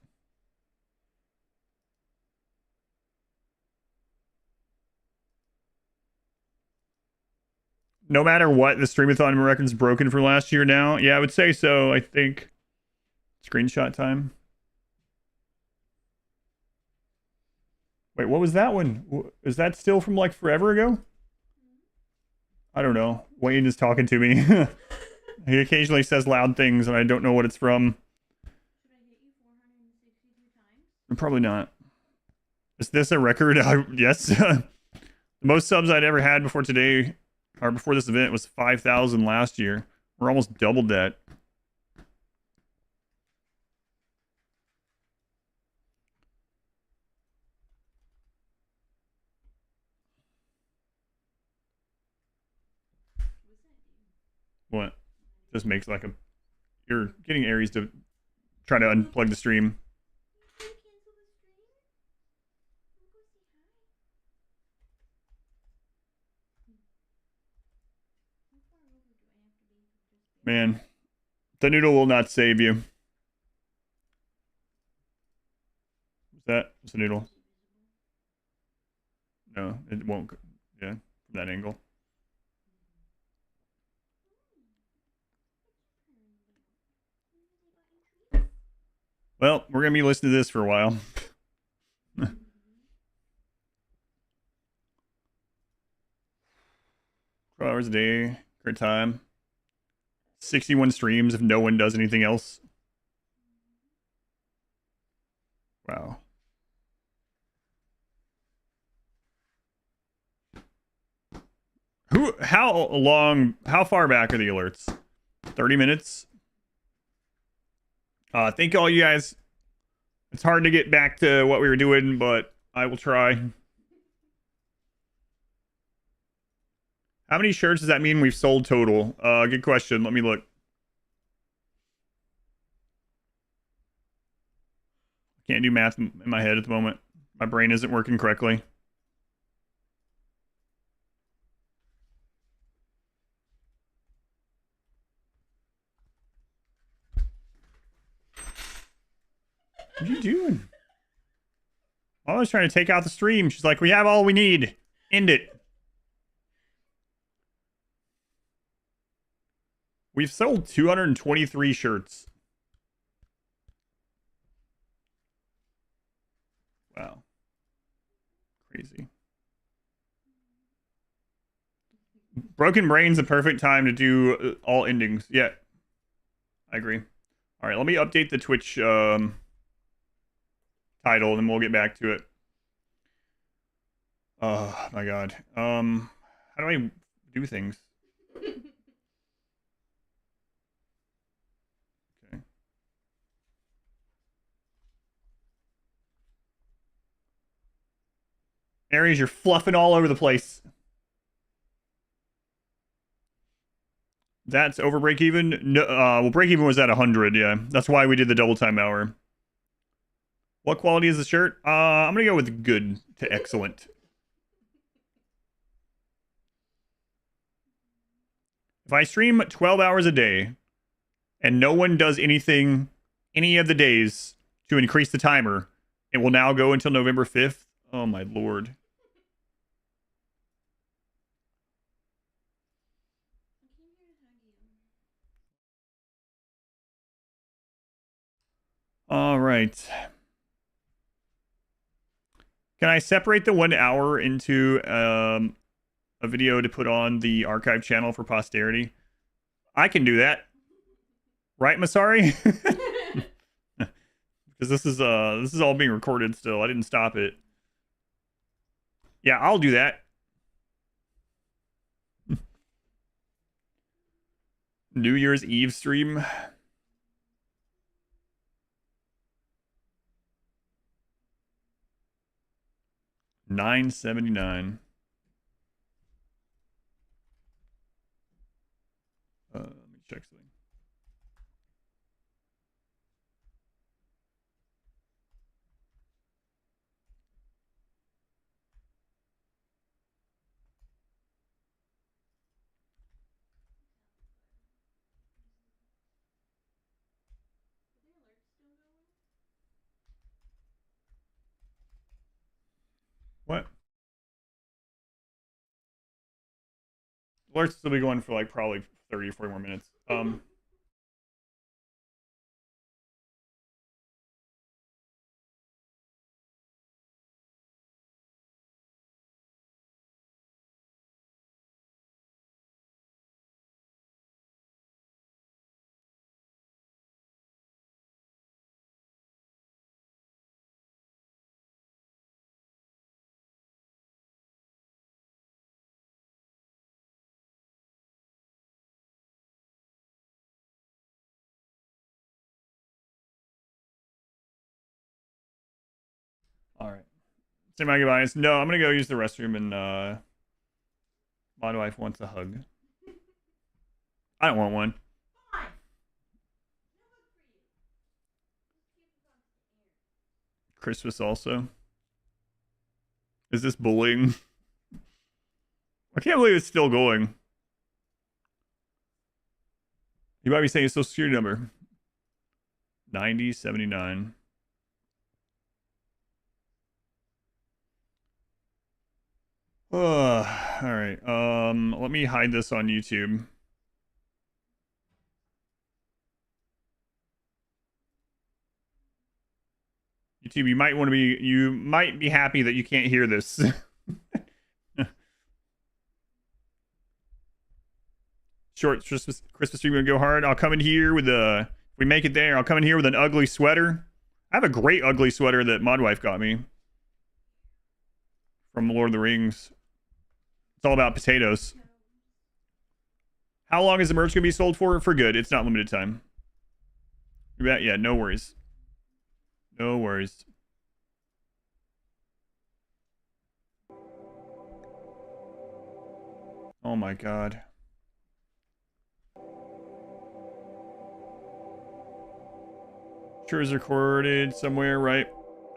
No matter what, the Streamathon record's broken for last year now. Yeah, I would say so, I think. Screenshot time. Wait, what was that one? Is that still from like forever ago? I don't know. Wayne is talking to me. He occasionally says loud things and I don't know what it's from. Probably not. Is this a record? Yes. The most subs I'd ever had before today, or before this event, was 5,000 last year. We're almost doubled that. What? Just makes like a... You're getting Aries to try to unplug the stream. Man, the noodle will not save you. What's the noodle? No, it won't. Yeah, from that angle. Well, we're gonna be listening to this for a while. 12 hours a day, great time. 61 streams if no one does anything else. Wow. How far back are the alerts? 30 minutes? Thank all you guys. It's hard to get back to what we were doing, but I will try. How many shirts does that mean we've sold total? Good question. Let me look. Can't do math in my head at the moment. My brain isn't working correctly. What are you doing? I was trying to take out the stream. She's like, we have all we need. End it. We've sold 223 shirts. Wow. Crazy. Broken Brain's the perfect time to do all endings. Yeah. I agree. All right, let me update the Twitch title, and then we'll get back to it. Oh, my God. How do I do things? Okay. Aries, you're fluffing all over the place. That's over break even? No, well, break even was at 100, yeah. That's why we did the double time hour. What quality is the shirt? I'm gonna go with good to excellent. If I stream 12 hours a day and no one does anything any of the days to increase the timer, it will now go until November 5th. Oh my lord. All right. Can I separate the 1 hour into a video to put on the archive channel for posterity? I can do that. Right, Masari? Because this is all being recorded still. I didn't stop it. Yeah, I'll do that. New Year's Eve stream. $9.79. Let me check something. What? Alerts will be going for like probably 30 or 40 more minutes. All right. Say my goodbyes. No, I'm gonna go use the restroom, and my wife wants a hug. I don't want one. Christmas also. Is this bullying? I can't believe it's still going. You might be saying a social security number. 9079. All right. Let me hide this on YouTube. YouTube, you might be happy that you can't hear this. Short Christmas stream gonna go hard. I'll come in here with if we make it there, I'll come in here with an ugly sweater. I have a great ugly sweater that Modwife got me from Lord of the Rings. It's all about potatoes. How long is the merch gonna be sold for? For good. It's not limited time. Yeah, no worries. No worries. Oh my god. Sure is recorded somewhere, right?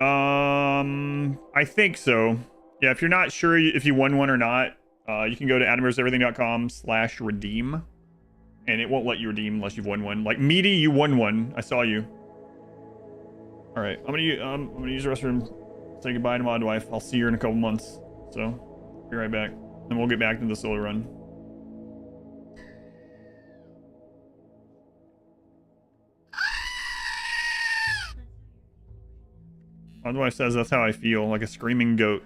I think so. Yeah, if you're not sure if you won one or not, you can go to adamroseverything.com/redeem, and it won't let you redeem unless you've won one. Like Meaty, you won one. I saw you. All right, I'm gonna use the restroom. Say goodbye to my wife. I'll see her in a couple months. So, be right back, and we'll get back to the solo run. My wife says that's how I feel, like a screaming goat.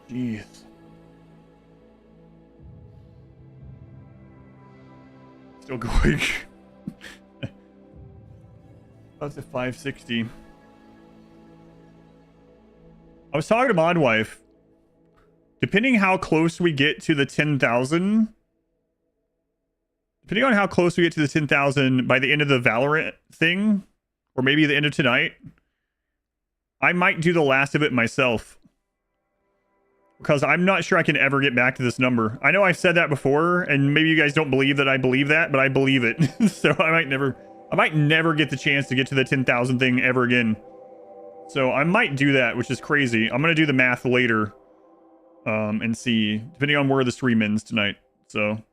Jeez. Still going. That's at 560. I was talking to Mod Wife. Depending how close we get to the 10,000, depending on how close we get to the 10,000 by the end of the Valorant thing, or maybe the end of tonight, I might do the last of it myself. Because I'm not sure I can ever get back to this number. I know I've said that before, and maybe you guys don't believe that I believe that, but I believe it. So I might never get the chance to get to the 10,000 thing ever again. So I might do that, which is crazy. I'm going to do the math later. And see, depending on where the stream ends tonight. So,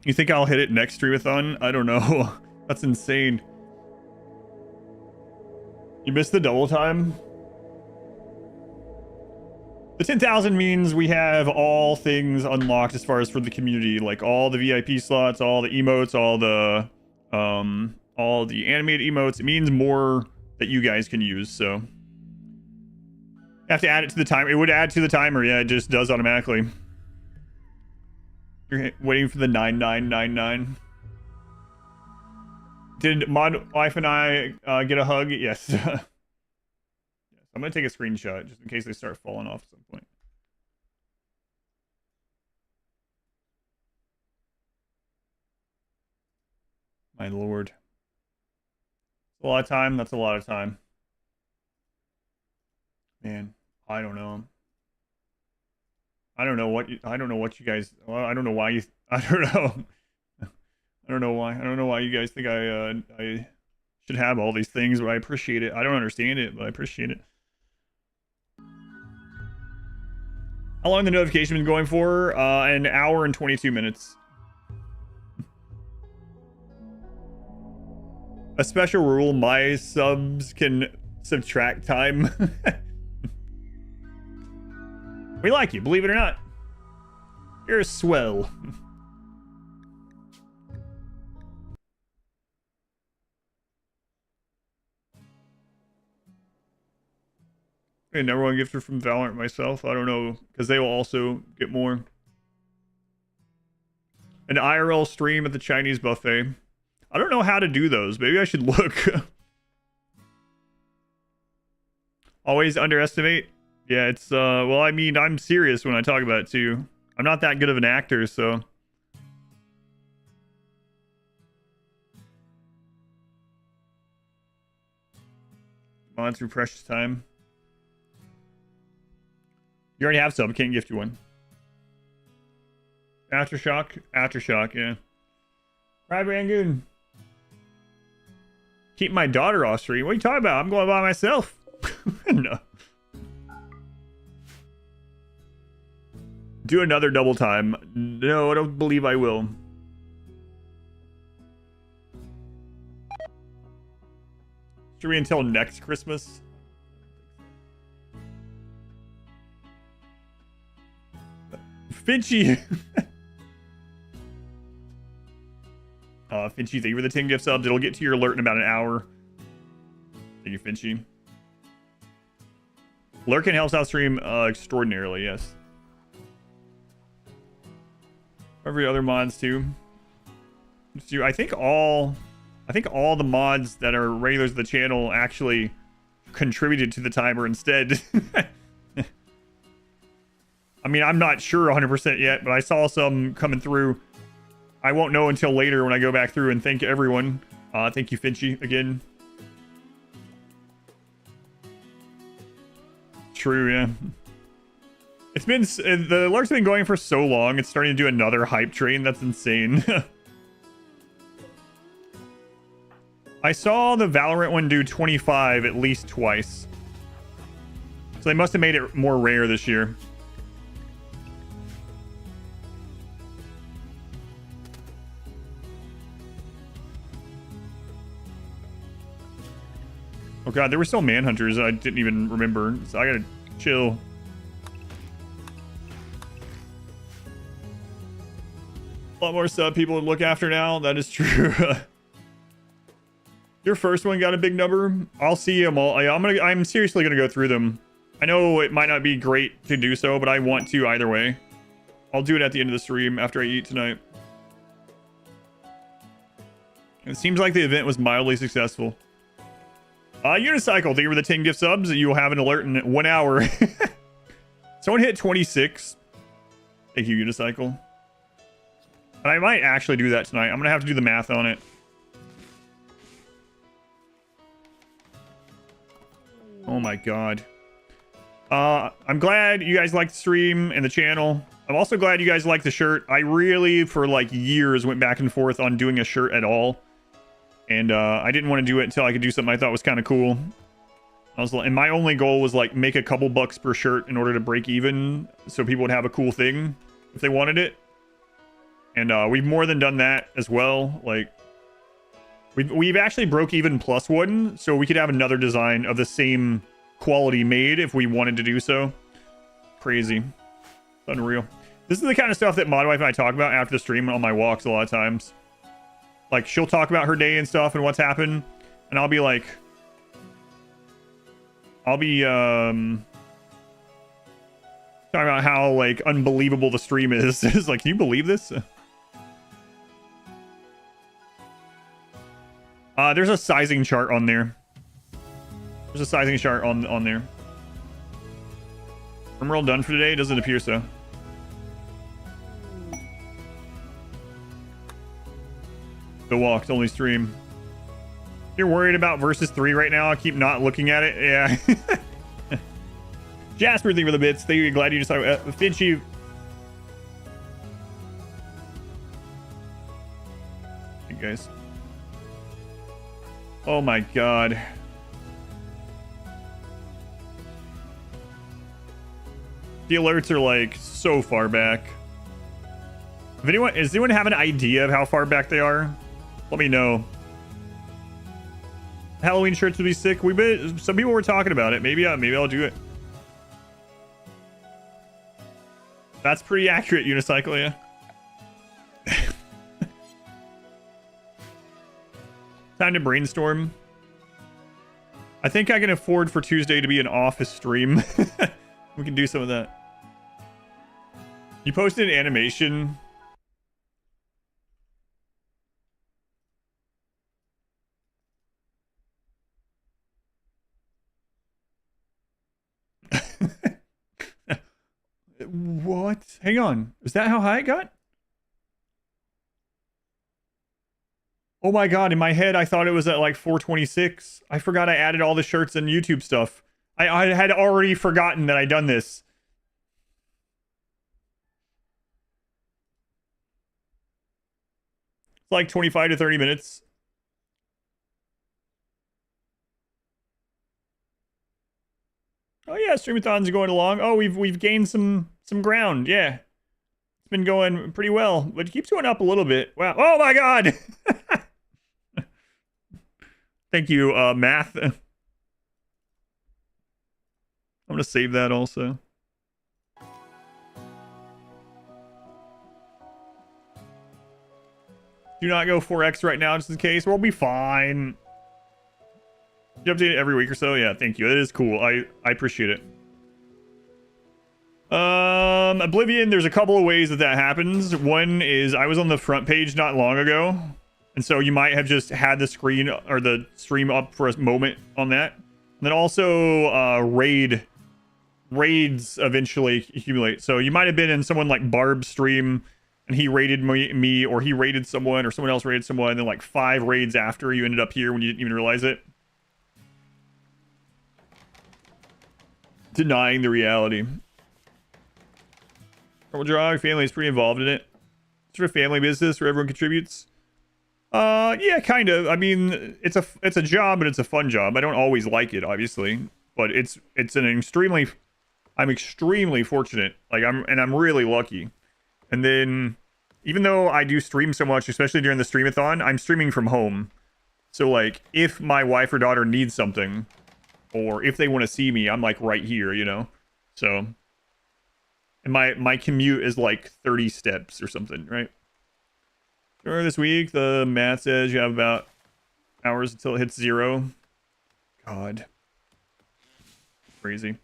you think I'll hit it next streamathon? I don't know. That's insane. You missed the double time? The 10,000 means we have all things unlocked as far as for the community, like all the VIP slots, all the emotes, all the animated emotes. It means more that you guys can use, so. Have to add it to the timer. It would add to the timer. Yeah, it just does automatically. You're waiting for the 9999. Did Mod Wife and I get a hug? Yes. Yes. I'm going to take a screenshot just in case they start falling off at some point. My lord. That's a lot of time. That's a lot of time. Man, I don't know. I don't know what you guys. Well, I don't know why you. I don't know. I don't know why. I don't know why you guys think I should have all these things, but I appreciate it. I don't understand it, but I appreciate it. How long the notification been going for? An hour and 22 minutes. A special rule: my subs can subtract time. We like you, believe it or not. You're a swell. I never want gifted from Valorant myself. I don't know, because they will also get more. An IRL stream at the Chinese buffet. I don't know how to do those. Maybe I should look. Always underestimate. Yeah, it's, well, I mean, I'm serious when I talk about it, too. I'm not that good of an actor, so. Come on, through precious time. You already have sub, can't gift you one. Aftershock? Aftershock, yeah. Right, Rangoon. Keep my daughter off stream. What are you talking about? I'm going by myself. No. Do another double time. No, I don't believe I will. Should we until next Christmas? Finchy. Finchy, thank you for the 10 gift subs. It'll get to your alert in about an hour. Thank you, Finchy. Lurkin helps out stream extraordinarily, yes. Every other mods too. I think all the mods that are regulars of the channel actually contributed to the timer instead. I mean, I'm not sure 100% yet, but I saw some coming through. I won't know until later when I go back through and thank everyone. Thank you, Finchy, again. True, yeah. It's been, the alert's been going for so long, it's starting to do another hype train. That's insane. I saw the Valorant one do 25 at least twice. So they must have made it more rare this year. Oh god, there were still manhunters I didn't even remember, so I gotta chill. A lot more sub people to look after now, that is true. Your first one got a big number. I'll see them all. I'm seriously gonna go through them I know it might not be great to do so, but I want to either way. I'll do it at the end of the stream after I eat tonight. It seems like the event was mildly successful. Unicycle, thank you for the 10 gift subs. You'll have an alert in 1 hour. Someone hit 26. Thank you, Unicycle. And I might actually do that tonight. I'm going to have to do the math on it. Oh my god. I'm glad you guys like the stream and the channel. I'm also glad you guys like the shirt. I really, for like years, went back and forth on doing a shirt at all. And I didn't want to do it until I could do something I thought was kind of cool. And my only goal was like make a couple bucks per shirt in order to break even, so people would have a cool thing if they wanted it. And we've more than done that as well. Like we've actually broke even plus one, so we could have another design of the same quality made if we wanted to do so. Crazy. Unreal. This is the kind of stuff that Mod Wife and I talk about after the stream on my walks a lot of times. Like, she'll talk about her day and stuff and what's happened, and I'll be like... talking about how, like, unbelievable the stream is. It's like, can you believe this? There's a sizing chart on there. There's a sizing chart on there. RimWorld done for today? Doesn't appear so. The walk's only stream. You're worried about versus 3 right now? I keep not looking at it. Yeah. Jasper, thank you for the bits. Thank you. Glad you decided. Finchy. Hey, guys. Oh my god. The alerts are like so far back. Does anyone have an idea of how far back they are? Let me know. Halloween shirts would be sick. Some people were talking about it. Maybe I'll do it. That's pretty accurate, Unicycle, yeah. Time to brainstorm. I think I can afford for Tuesday to be an office stream. We can do some of that. You posted an animation. What? Hang on. Is that how high it got? Oh my god, in my head I thought it was at like 426. I forgot I added all the shirts and YouTube stuff. I had already forgotten that I'd done this. It's like 25 to 30 minutes. Oh yeah, Streamathon's going along. Oh, we've gained some ground. Yeah. It's been going pretty well, but it keeps going up a little bit. Wow. Oh my god. Thank you, math. I'm gonna save that also. Do not go 4x right now, just in case. We'll be fine. You update it every week or so? Yeah, thank you. It is cool. I appreciate it. Oblivion, there's a couple of ways that happens. One is I was on the front page not long ago, and so you might have just had the screen or the stream up for a moment on that. And then also raids eventually accumulate. So you might have been in someone like Barb's stream and he raided me, or he raided someone, or someone else raided someone, and then like 5 raids after you ended up here when you didn't even realize it. Denying the reality. Purple Draw, your family is pretty involved in it. It's sort of family business where everyone contributes. Yeah, kind of. I mean, it's a job, but it's a fun job. I don't always like it, obviously, but it's an extremely, I'm extremely fortunate. Like I'm really lucky. And then, even though I do stream so much, especially during the Streamathon, I'm streaming from home. So like, if my wife or daughter needs something, or if they want to see me, I'm like right here, you know? So, and my commute is like 30 steps or something, right? Sure, this week, the math says you have about hours until it hits 0. God. Crazy.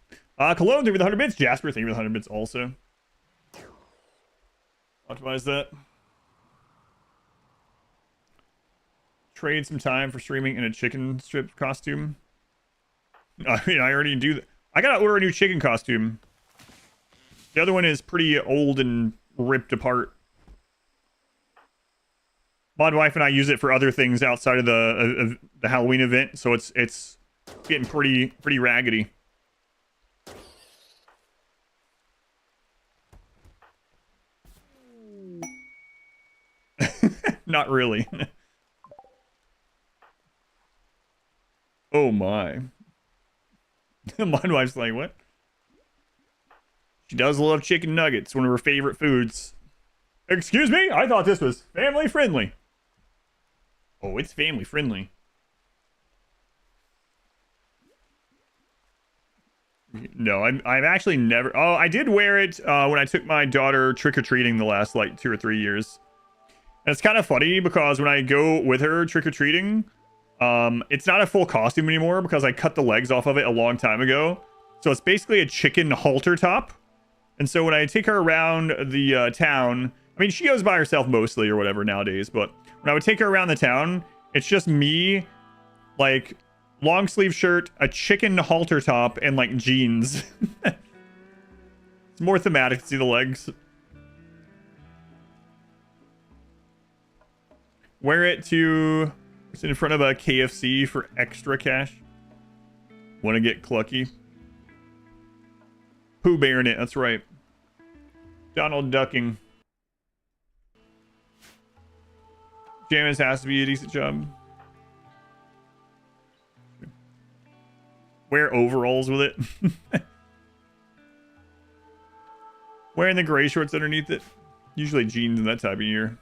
Cologne, thank you for the 100 bits. Jasper, thank you for the 100 bits also. Optimize that. Trade some time for streaming in a chicken strip costume. I mean, I already do that. I gotta order a new chicken costume. The other one is pretty old and ripped apart. My wife and I use it for other things outside of the Halloween event, so it's getting pretty raggedy. Not really. Oh my. My wife's like, what? She does love chicken nuggets, one of her favorite foods. Excuse me? I thought this was family friendly. Oh, it's family friendly. No, I've actually never... Oh, I did wear it when I took my daughter trick-or-treating the last, like, 2 or 3 years. And it's kind of funny because when I go with her trick-or-treating, it's not a full costume anymore because I cut the legs off of it a long time ago. So it's basically a chicken halter top. And so when I take her around the town... I mean, she goes by herself mostly or whatever nowadays, but when I would take her around the town, it's just me, like, long sleeve shirt, a chicken halter top, and, like, jeans. It's more thematic to see the legs. Wear it to... It's in front of a KFC for extra cash. Want to get clucky? Pooh Bearing it, that's right. Donald Ducking. Jamis has to be a decent job. Wear overalls with it. Wearing the gray shorts underneath it. Usually jeans in that type of year.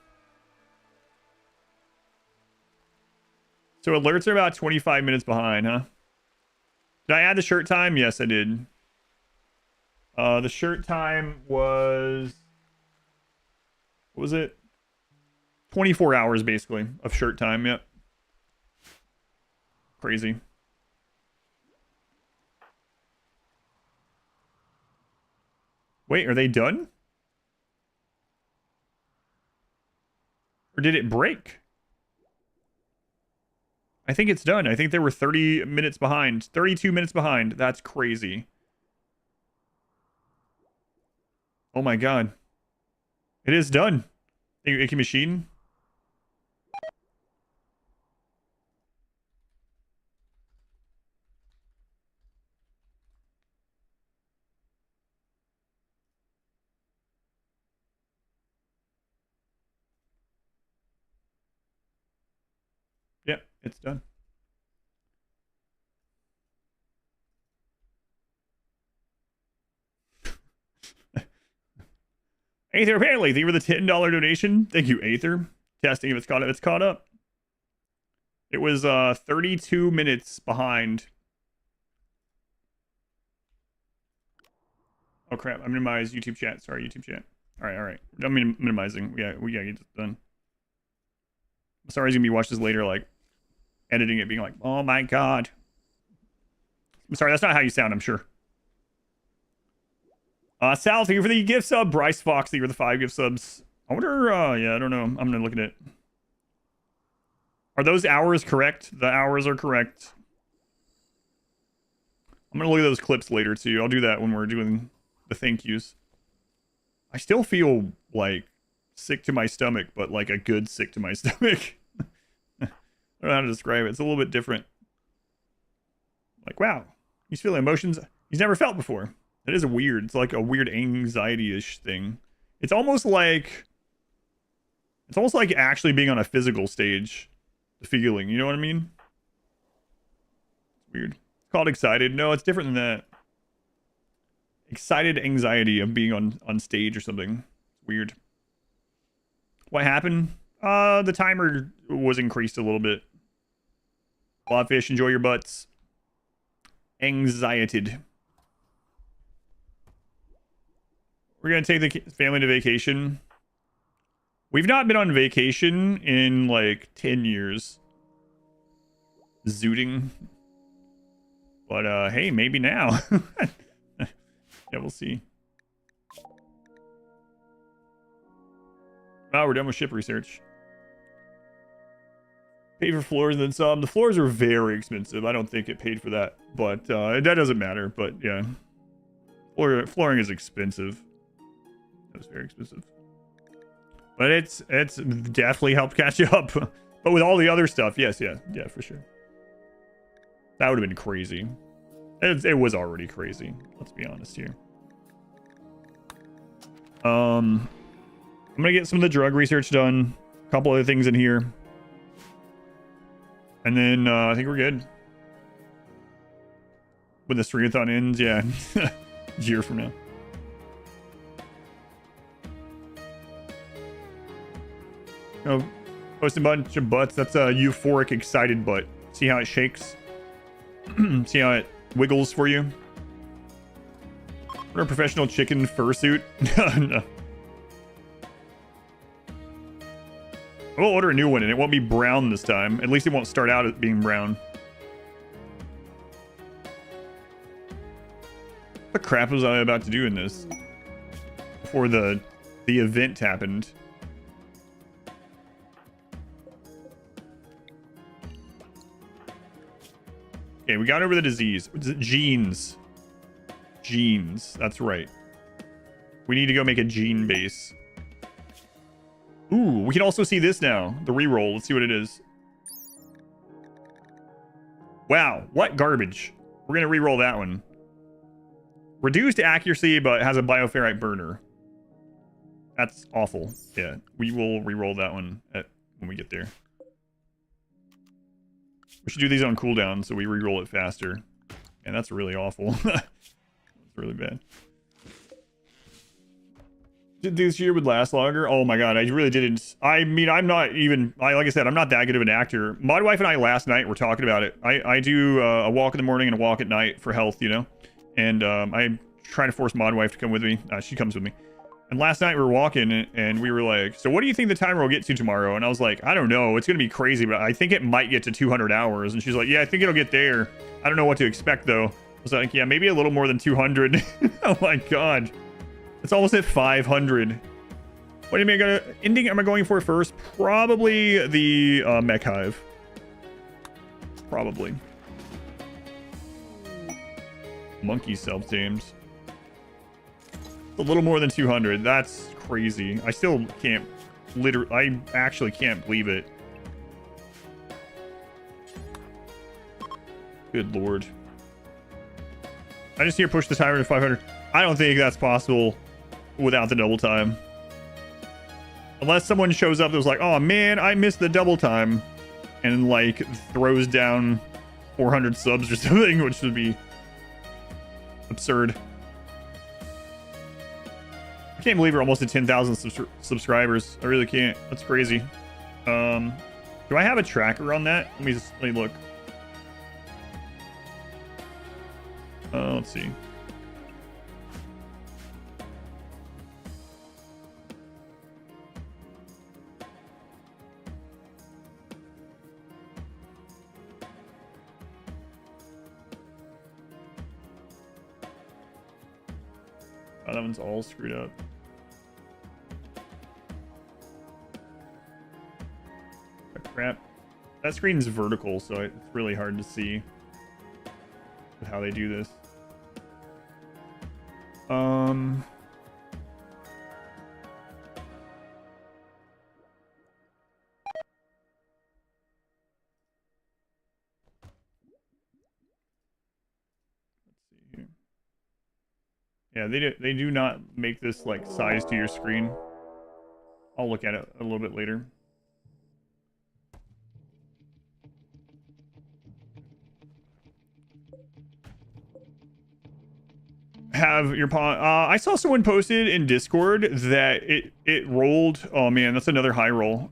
So alerts are about 25 minutes behind, huh? Did I add the shirt time? Yes, I did. The shirt time was... What was it? 24 hours, basically, of shirt time, yep. Crazy. Wait, are they done? Or did it break? I think it's done. I think they were 30 minutes behind. 32 minutes behind. That's crazy. Oh my god. It is done. Icky machine. Yep, it's done. Aether, apparently, thank you for the $10 donation. Thank you, Aether. Testing if it's caught up. It's caught up. It was 32 minutes behind. Oh crap! I minimized YouTube chat. Sorry, YouTube chat. All right. I'm minimizing. Yeah, we gotta get this done. Sorry, he's gonna be watching this later, like editing it, being like, "Oh my god." I'm sorry, that's not how you sound. I'm sure. Sal, thank you for the gift sub. Bryce Fox, thank you for the 5 gift subs. I wonder. Yeah, I don't know. I'm gonna look at it. Are those hours correct? The hours are correct. I'm gonna look at those clips later too. I'll do that when we're doing the thank yous. I still feel like sick to my stomach, but like a good sick to my stomach. I don't know how to describe it. It's a little bit different. Like, wow, he's feeling emotions he's never felt before. That is weird. It's like a weird anxiety-ish thing. It's almost like actually being on a physical stage. The feeling, you know what I mean? It's weird. It's called excited. No, it's different than that. Excited anxiety of being on stage or something. Weird. What happened? The timer was increased a little bit. Blobfish, enjoy your butts. Anxieted. We're gonna take the family to vacation. We've not been on vacation in like 10 years. Zooting. But hey, maybe now. Yeah, we'll see. Oh, we're done with ship research. Pay for floors and then some. The floors are very expensive. I don't think it paid for that, but that doesn't matter. But yeah, flooring is expensive. That was very expensive. But it's definitely helped catch up. But with all the other stuff, yes, yeah, for sure. That would have been crazy. It was already crazy. Let's be honest here. I'm gonna get some of the drug research done. A couple other things in here. And then I think we're good. When the Subathon ends, yeah. A year from now. Oh, post a bunch of butts. That's a euphoric, excited butt. See how it shakes? See how it wiggles for you? Or a professional chicken fursuit? No. We'll order a new one and it won't be brown this time. At least it won't start out as being brown. What crap was I about to do in this? Before the event happened. Okay, we got over the disease. Genes. Genes. That's right. We need to go make a gene base. Ooh, we can also see this now. The reroll. Let's see what it is. Wow, what garbage. We're going to reroll that one. Reduced accuracy, but has a bioferrite burner. That's awful. Yeah, we will reroll that one when we get there. We should do these on cooldown so we reroll it faster. And that's really awful. That's really bad. Did this year would last longer? Oh my god, I really didn't. I mean, I'm not even, like I said, I'm not that good of an actor. My wife and I last night were talking about it. I do a walk in the morning and a walk at night for health, you know? And I'm trying to force Mod Wife to come with me. She comes with me. And last night we were walking and we were like, so what do you think the timer will get to tomorrow? And I was like, I don't know. It's going to be crazy, but I think it might get to 200 hours. And she's like, yeah, I think it'll get there. I don't know what to expect though. I was like, yeah, maybe a little more than 200. Oh my god. It's almost at 500. What ending am I going for first? Probably the mech hive. Probably. Monkey self-tamed. A little more than 200. That's crazy. I still can't I actually can't believe it. Good lord. I just hear push the timer to 500. I don't think that's possible without the double time. Unless someone shows up that was like, oh man, I missed the double time. And like throws down 400 subs or something, which would be absurd. I can't believe we're almost at 10,000 subscribers. I really can't. That's crazy. Do I have a tracker on that? Let me look. Let's see. Oh, that one's all screwed up. Oh, crap. That screen's vertical, so it's really hard to see how they do this. Yeah, they do not make this like size to your screen. I'll look at it a little bit later. Have your pawn. I saw someone posted in Discord that it rolled. Oh man, that's another high roll.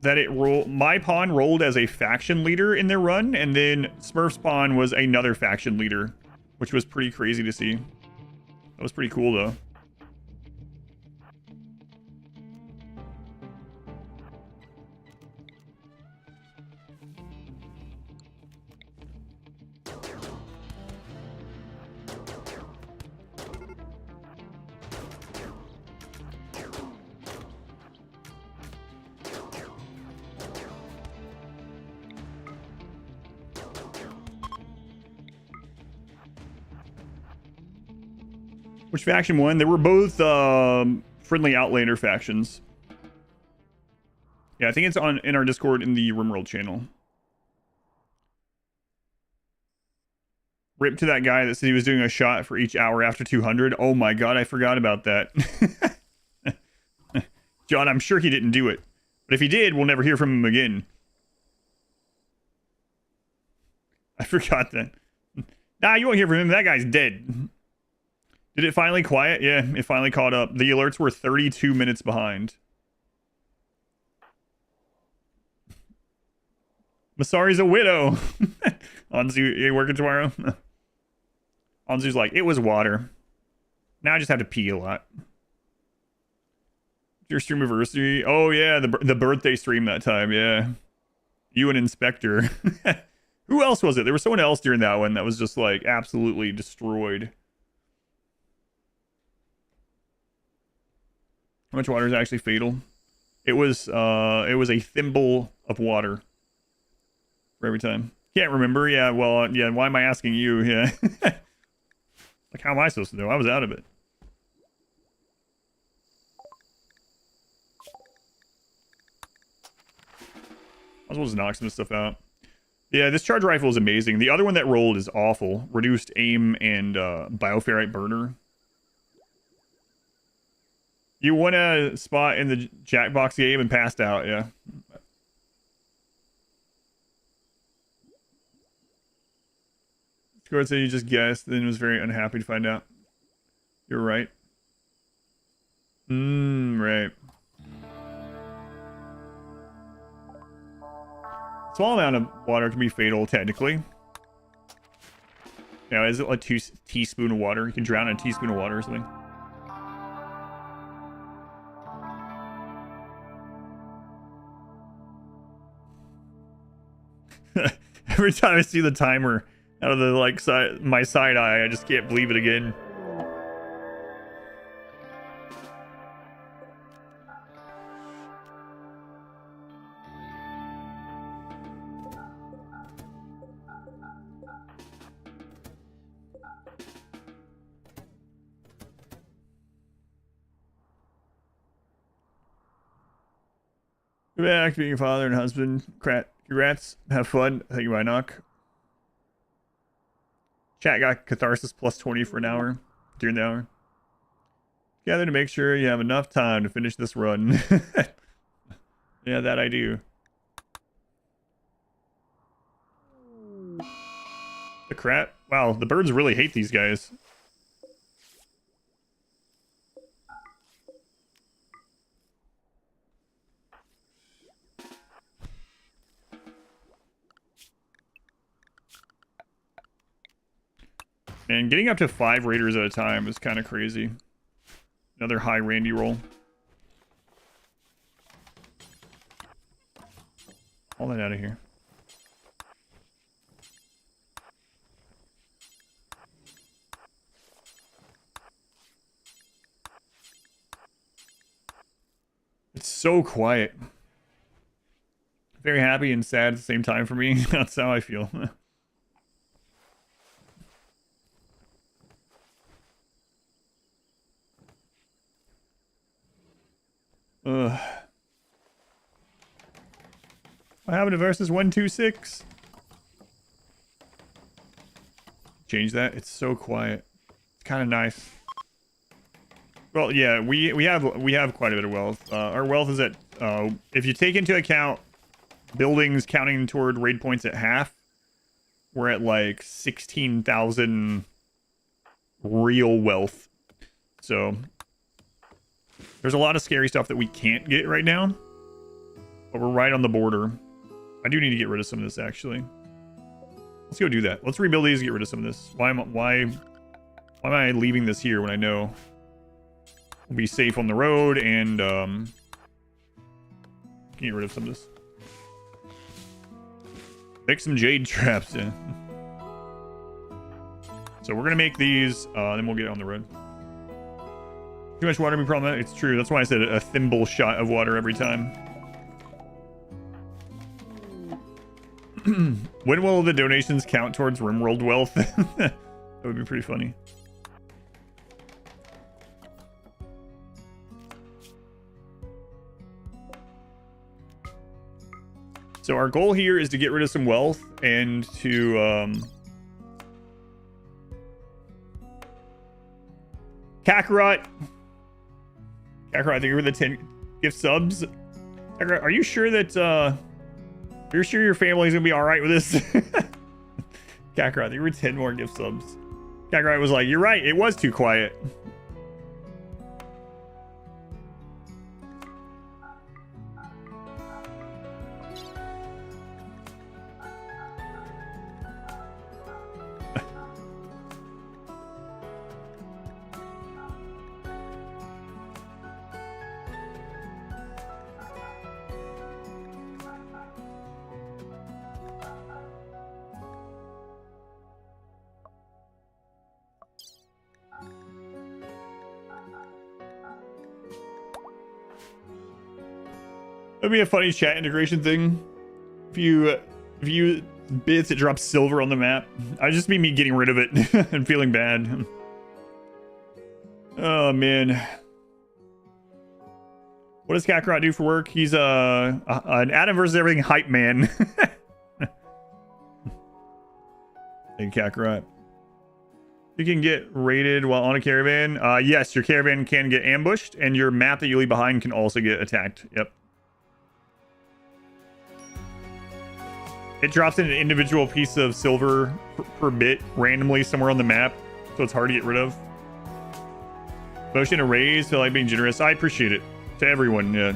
That it rolled. My pawn rolled as a faction leader in their run, and then Smurf's pawn was another faction leader, which was pretty crazy to see. That was pretty cool though. Which faction won? They were both friendly Outlander factions. Yeah, I think it's in our Discord in the RimWorld channel. Rip to that guy that said he was doing a shot for each hour after 200. Oh my god, I forgot about that. John, I'm sure he didn't do it. But if he did, we'll never hear from him again. I forgot that. Nah, you won't hear from him. That guy's dead. Did it finally quiet? Yeah, it finally caught up. The alerts were 32 minutes behind. Masari's a widow. Anzu, you working tomorrow? Anzu's like, it was water. Now I just have to pee a lot. Your stream anniversary. Oh yeah, the birthday stream that time. Yeah, you and Inspector. Who else was it? There was someone else during that one that was just like absolutely destroyed. How much water is actually fatal? It was a thimble of water for every time. Can't remember. Yeah, well, yeah. Why am I asking you? Yeah. Like, how am I supposed to know? I was out of it. I was supposed to knock some of this stuff out. Yeah, this charge rifle is amazing. The other one that rolled is awful. Reduced aim and bioferrite burner. You won a spot in the Jackbox game and passed out, yeah. Scored said you just guessed, then was very unhappy to find out. You're right. Right. Small amount of water can be fatal, technically. Now, is it like 2 teaspoons of water? You can drown in a teaspoon of water or something. Every time I see the timer out of the like my side eye, I just can't believe it again. Good back, being a father and husband. Congrats. Have fun. Thank you, my knock. Chat got Catharsis plus 20 for an hour. During the hour. Gather to make sure you have enough time to finish this run. Yeah, that I do. The crap. Wow, the birds really hate these guys. And getting up to 5 raiders at a time is kind of crazy. Another high Randy roll. All that out of here. It's so quiet. Very happy and sad at the same time for me. That's how I feel. Ugh. What happened to versus 126? Change that. It's so quiet. It's kind of nice. Well, yeah, we have quite a bit of wealth. Our wealth is at if you take into account buildings counting toward raid points at half, we're at like 16,000 real wealth. So there's a lot of scary stuff that we can't get right now, but we're right on the border. I do need to get rid of some of this, actually. Let's go do that. Let's rebuild these and get rid of some of this. Why am I leaving this here when I know we'll be safe on the road and get rid of some of this. Make some jade traps in. So we're gonna make these, then we'll get on the road. Too much water be problematic. It's true. That's why I said a thimble shot of water every time. When will the donations count towards RimWorld wealth? That would be pretty funny. So our goal here is to get rid of some wealth and to Kakarot, I think we're the 10 gift subs. Kakarot, are you sure that you're sure your family's gonna be all right with this? Kakarot, I think we're 10 more gift subs. Kakarot was like, you're right, it was too quiet. That'd be a funny chat integration thing. If you bits, it drops silver on the map. I'd just be me getting rid of it and feeling bad. Oh man. What does Kakarot do for work? He's an Adam versus everything hype man. Hey Kakarot. You can get raided while on a caravan. Yes, your caravan can get ambushed, and your map that you leave behind can also get attacked. Yep. It drops in an individual piece of silver per bit randomly somewhere on the map, so it's hard to get rid of. Motion to raise, feel like being generous. I appreciate it to everyone. Yeah,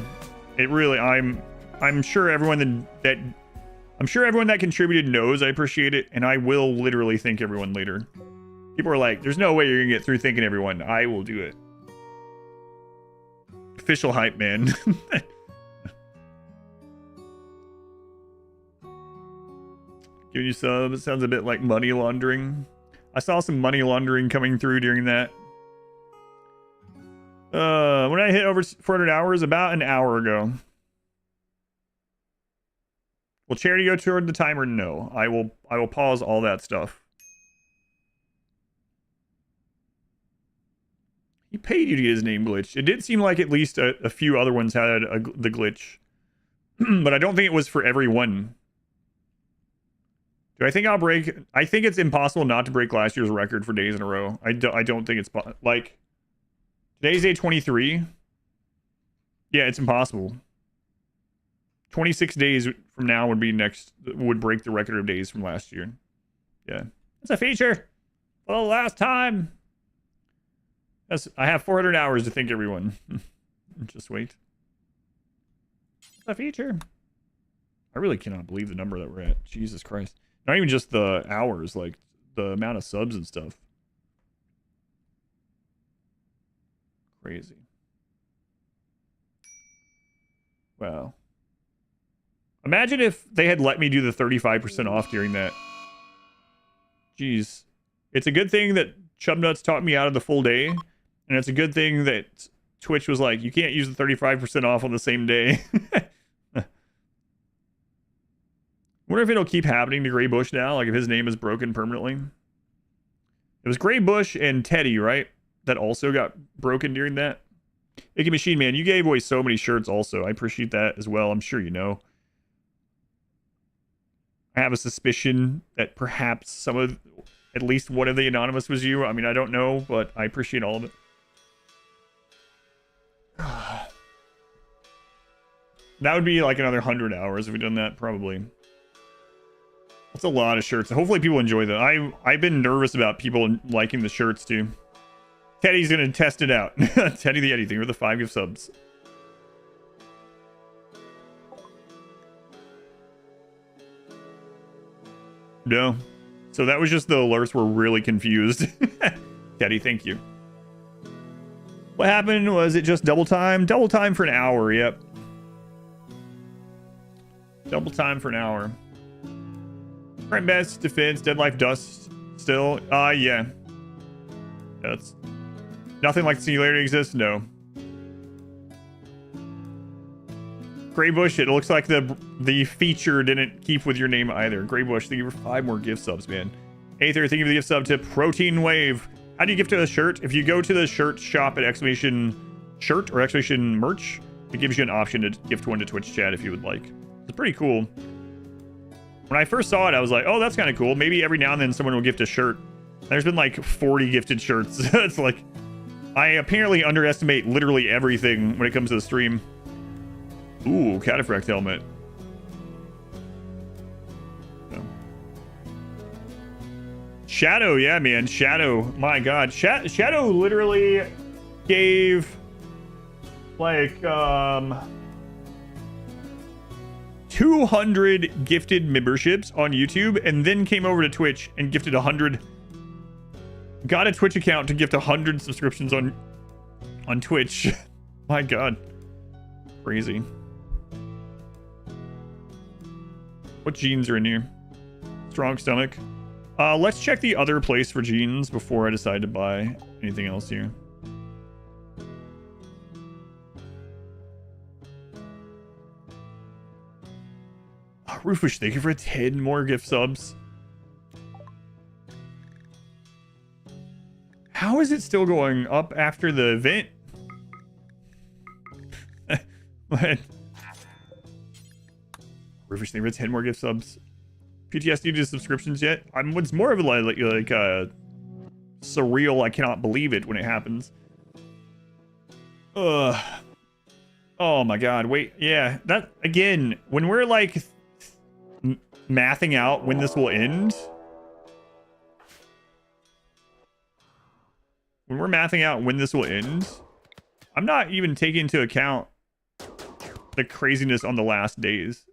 it really. I'm sure everyone that contributed knows I appreciate it, and I will literally thank everyone later. People are like, "There's no way you're gonna get through thanking everyone." I will do it. Official hype man. Giving you subs, it sounds a bit like money laundering. I saw some money laundering coming through during that. When I hit over 400 hours, about an hour ago. Will charity go toward the timer? No. I will pause all that stuff. He paid you to get his name glitched. It did seem like at least a few other ones had the glitch. But I don't think it was for everyone. Do I think I'll break? I think it's impossible not to break last year's record for days in a row. I don't think it's like today's day 23. Yeah, it's impossible. 26 days from now would break the record of days from last year. Yeah, it's a feature. Well, last time. I have 400 hours to thank everyone. Just wait. It's a feature. I really cannot believe the number that we're at. Jesus Christ. Not even just the hours, like the amount of subs and stuff. Crazy. Wow. Imagine if they had let me do the 35% off during that. Jeez. It's a good thing that Chubnuts taught me out of the full day. And it's a good thing that Twitch was like, you can't use the 35% off on the same day. Wonder if it'll keep happening to Gray Bush now, like if his name is broken permanently. It was Gray Bush and Teddy, right? That also got broken during that. Icky Machine Man, you gave away so many shirts also. I appreciate that as well. I'm sure you know. I have a suspicion that perhaps at least one of the anonymous was you. I mean, I don't know, but I appreciate all of it. That would be like another 100 hours if we'd done that, probably. That's a lot of shirts. Hopefully people enjoy that. I've been nervous about people liking the shirts too. Teddy's gonna test it out. Teddy the Anything with the 5 gift subs. No. So that was just the alerts were really confused. Teddy, thank you. What happened? Was it just double time? Double time for an hour, yep. Double time for an hour. Current best, defense, dead life, dust, still. Yeah. That's nothing like singularity exists, no. Gray Bush, it looks like the feature didn't keep with your name either. Gray Bush, thank you for 5 more gift subs, man. Aether, thank you for the gift sub to Protein Wave. How do you gift a shirt? If you go to the shirt shop at exclamation merch, it gives you an option to gift one to Twitch chat if you would like. It's pretty cool. When I first saw it, I was like, oh, that's kind of cool. Maybe every now and then someone will gift a shirt. There's been like 40 gifted shirts. It's like, I apparently underestimate literally everything when it comes to the stream. Ooh, Cataphract helmet. Oh. Shadow, yeah, man. Shadow. My God. Shadow literally gave like 200 gifted memberships on YouTube and then came over to Twitch and gifted 100. Got a Twitch account to gift 100 subscriptions on Twitch. My God. Crazy. What genes are in here? Strong stomach. Let's check the other place for genes before I decide to buy anything else here. Oh, Rufus, thank you for 10 more gift subs. How is it still going up after the event? What? Rufus, thank you for 10 more gift subs. PTSD to subscriptions yet? It's more of a like surreal. I cannot believe it when it happens. Ugh. Oh my God. Wait. Yeah. That again. When we're like mathing out when this will end. When we're mathing out when this will end, I'm not even taking into account the craziness on the last days.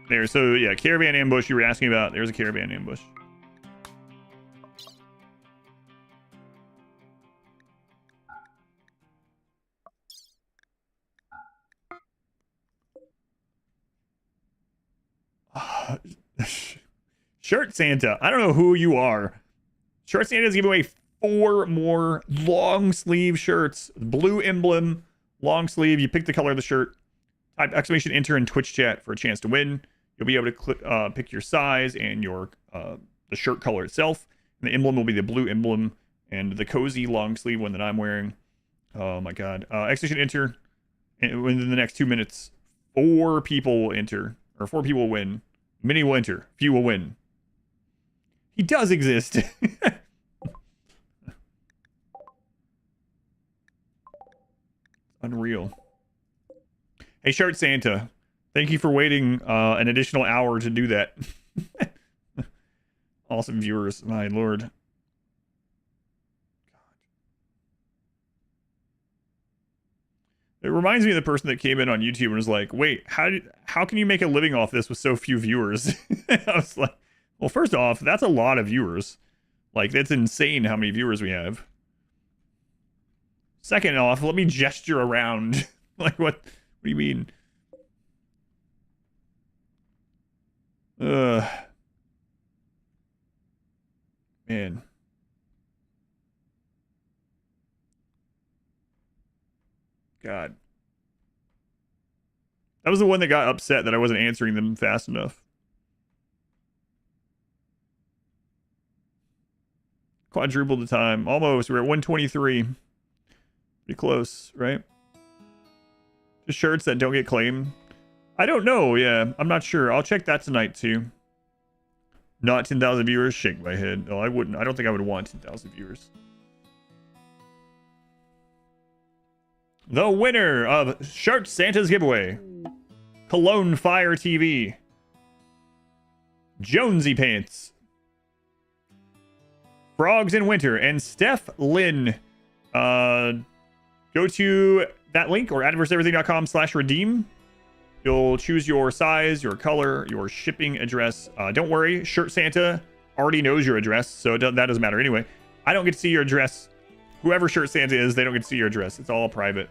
There, so yeah, caravan ambush you were asking about. There's a caravan ambush. Shirt Santa. I don't know who you are. Shirt Santa's giving away 4 more long sleeve shirts. Blue emblem, long sleeve. You pick the color of the shirt. Type exclamation enter in Twitch chat for a chance to win. You'll be able to pick your size and your the shirt color itself. And the emblem will be the blue emblem and the cozy long sleeve one that I'm wearing. Oh my God. Exclamation enter. And within the next 2 minutes, 4 people will enter. Or 4 people will win. Many will enter. Few will win. He does exist. Unreal. Hey, Shirt Santa. Thank you for waiting an additional hour to do that. Awesome viewers. My lord. God. It reminds me of the person that came in on YouTube and was like, wait, how can you make a living off this with so few viewers? I was like, well, first off, that's a lot of viewers. Like, that's insane how many viewers we have. Second off, let me gesture around. Like, what do you mean? Man. God. That was the one that got upset that I wasn't answering them fast enough. Quadruple the time. Almost. We're at 123. Pretty close, right? Just shirts that don't get claimed. I don't know. Yeah, I'm not sure. I'll check that tonight too. Not 10,000 viewers. Shake my head. No, I wouldn't. I don't think I would want 10,000 viewers. The winner of Shirt Santa's giveaway. Cologne Fire TV. Jonesy Pants. Frogs in Winter. And Steph Lynn. Go to that link or adverseverything.com/redeem. You'll choose your size, your color, your shipping address. Don't worry, Shirt Santa already knows your address, so that doesn't matter anyway. I don't get to see your address. Whoever Shirt Santa is, they don't get to see your address. It's all private.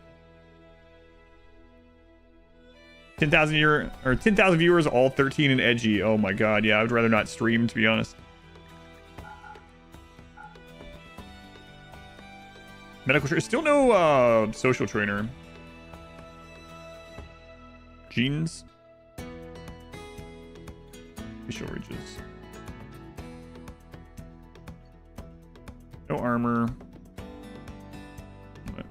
10,000 viewers, all 13 and edgy. Oh my God, yeah, I would rather not stream, to be honest. Medical trainer. Still no social trainer. Jeans. Facial ridges. No armor. What?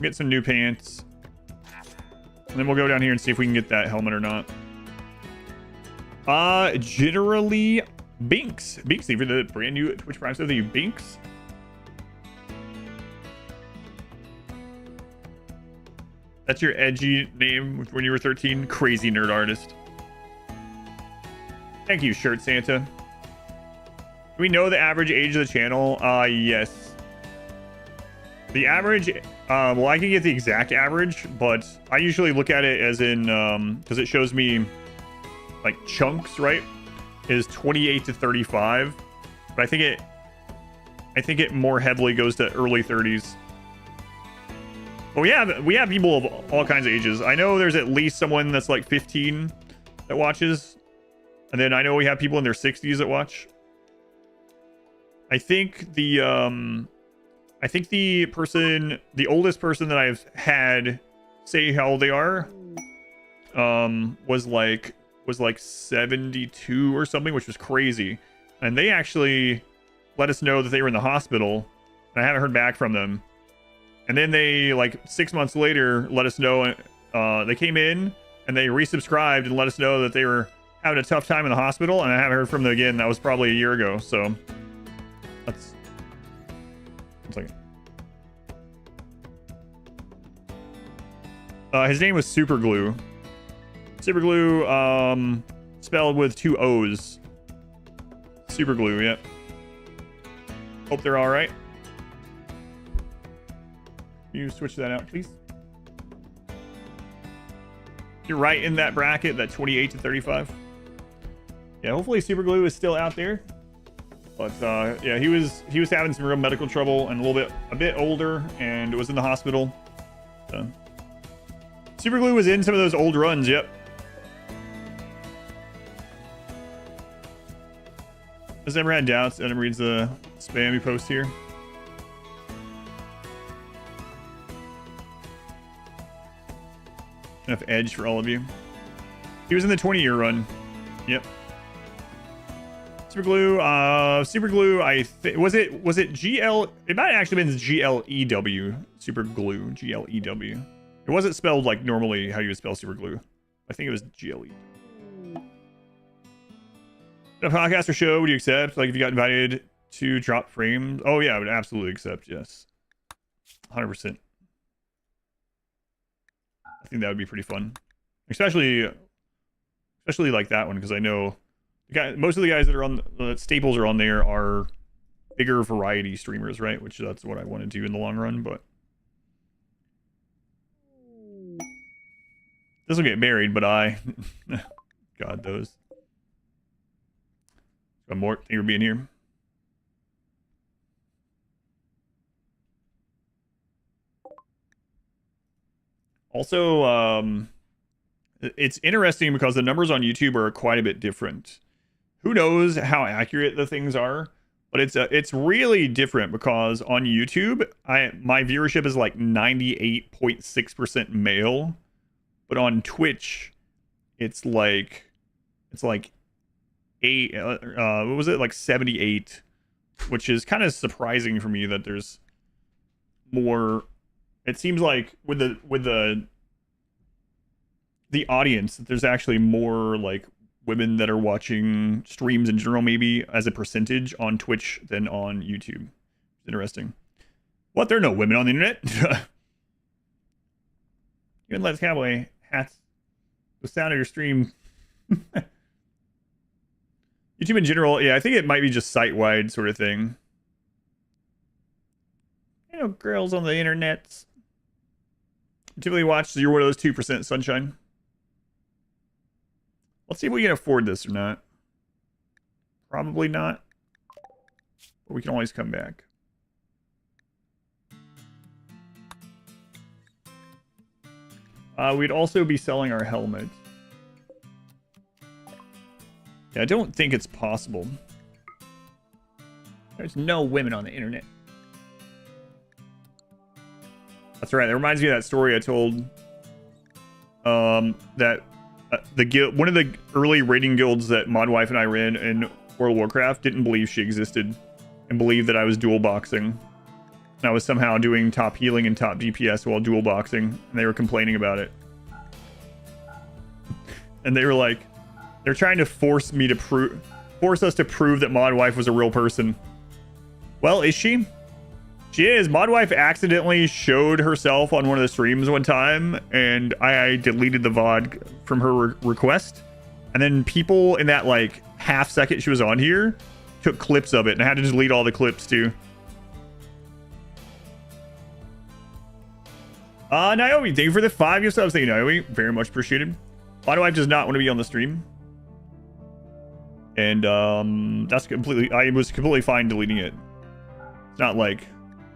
Get some new pants. And then we'll go down here and see if we can get that helmet or not. Generally, Binks. Binks, for the brand new Twitch Prime stuff. Thank you, Binks. That's your edgy name when you were 13? Crazy nerd artist. Thank you, Shirt Santa. Do we know the average age of the channel? Yes. The average, well, I can get the exact average, but I usually look at it as in, because it shows me, like, chunks, right? Is 28 to 35. But I think it more heavily goes to early 30s. But we have people of all kinds of ages. I know there's at least someone that's like 15 that watches. And then I know we have people in their 60s that watch. I think the oldest person that I've had say how old they are was like 72 or something, which was crazy. And they actually let us know that they were in the hospital, and I haven't heard back from them. And then they, like 6 months later, let us know they came in and they resubscribed and let us know that they were having a tough time in the hospital, and I haven't heard from them again. That was probably a year ago. So that's 1 second. His name was Superglue. Superglue, spelled with 2 O's. Superglue, yep. Hope they're all right. Can you switch that out, please? You're right in that bracket, that 28 to 35. Yeah, hopefully Superglue is still out there. But yeah, he was having some real medical trouble and a bit older, and was in the hospital. So Superglue was in some of those old runs, yep. Has ever had doubts? Adam reads the spammy post here. Enough edge for all of you. He was in the 20-year run. Yep. Superglue, I think was it GL? It might have actually been GLEW. Superglue, GLEW. It wasn't spelled like normally how you would spell Superglue. I think it was GLE. A podcast or show, would you accept? Like if you got invited to drop frames? Oh yeah, I would absolutely accept, yes. 100%. I think that would be pretty fun. Especially like that one, because I know most of the guys that are on the staples are on there are bigger variety streamers, right? Which that's what I want to do in the long run, but this will get married, but God, those. Mort, thank you for being here. Also, it's interesting because the numbers on YouTube are quite a bit different. Who knows how accurate the things are, but it's really different because on YouTube, my viewership is like 98.6% male, but on Twitch, it's like 78, which is kind of surprising for me that there's more. It seems like with the audience, there's actually more like women that are watching streams in general, maybe as a percentage on Twitch than on YouTube. It's interesting. What? There are no women on the internet? Even Let's Cowboy hats. The sound of your stream. YouTube in general, yeah, I think it might be just site-wide sort of thing. You know, girls on the internet. Typically watch, so you're one of those 2% sunshine. Let's see if we can afford this or not. Probably not. But we can always come back. We'd also be selling our helmet. Yeah, I don't think it's possible. There's no women on the internet. That's right. That reminds me of that story I told. That the guild, one of the early raiding guilds that Modwife and I ran in World of Warcraft, didn't believe she existed and believed that I was dual boxing. And I was somehow doing top healing and top DPS while dual boxing, and they were complaining about it. And they were like, they're trying to force us to prove that Mod Wife was a real person. Well, is she? She is. Mod Wife accidentally showed herself on one of the streams one time, and I deleted the VOD from her request. And then people in that like half second she was on here took clips of it, and I had to delete all the clips too. Naomi, thank you for the 5 year subs. Thank you, Naomi. Very much appreciated. Mod Wife does not want to be on the stream. And that's completely, I was completely fine deleting it. It's not like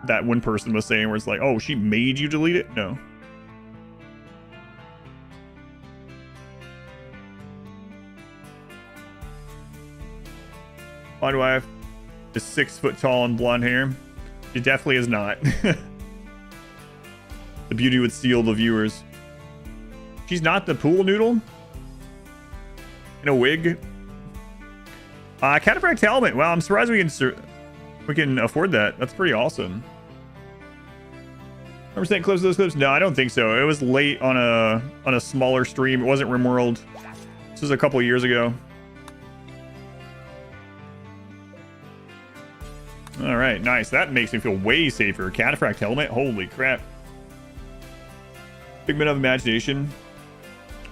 that one person was saying where it's like, oh, she made you delete it? No. Mod Wife is 6 foot tall and blonde hair. She definitely is not. The beauty would steal the viewers. She's not the pool noodle in a wig. Cataphract helmet. Wow, I'm surprised we can afford that. That's pretty awesome. 100% close to those clips? No, I don't think so. It was late on a smaller stream. It wasn't RimWorld. This was a couple years ago. All right, nice. That makes me feel way safer. Cataphract helmet. Holy crap. Figment of imagination.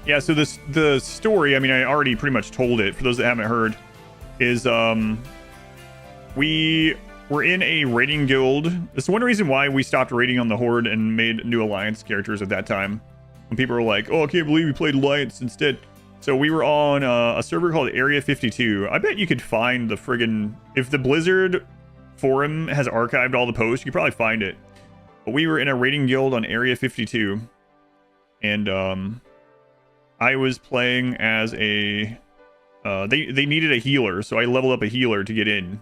Yeah, so the story, I mean, I already pretty much told it. For those that haven't heard, is we were in a raiding guild. This is one reason why we stopped raiding on the Horde and made new Alliance characters at that time. When people were like, oh, I can't believe we played Alliance instead. So we were on a server called Area 52. I bet you could find the friggin'... If the Blizzard forum has archived all the posts, you could probably find it. But we were in a raiding guild on Area 52. And I was playing as a... they needed a healer, so I leveled up a healer to get in.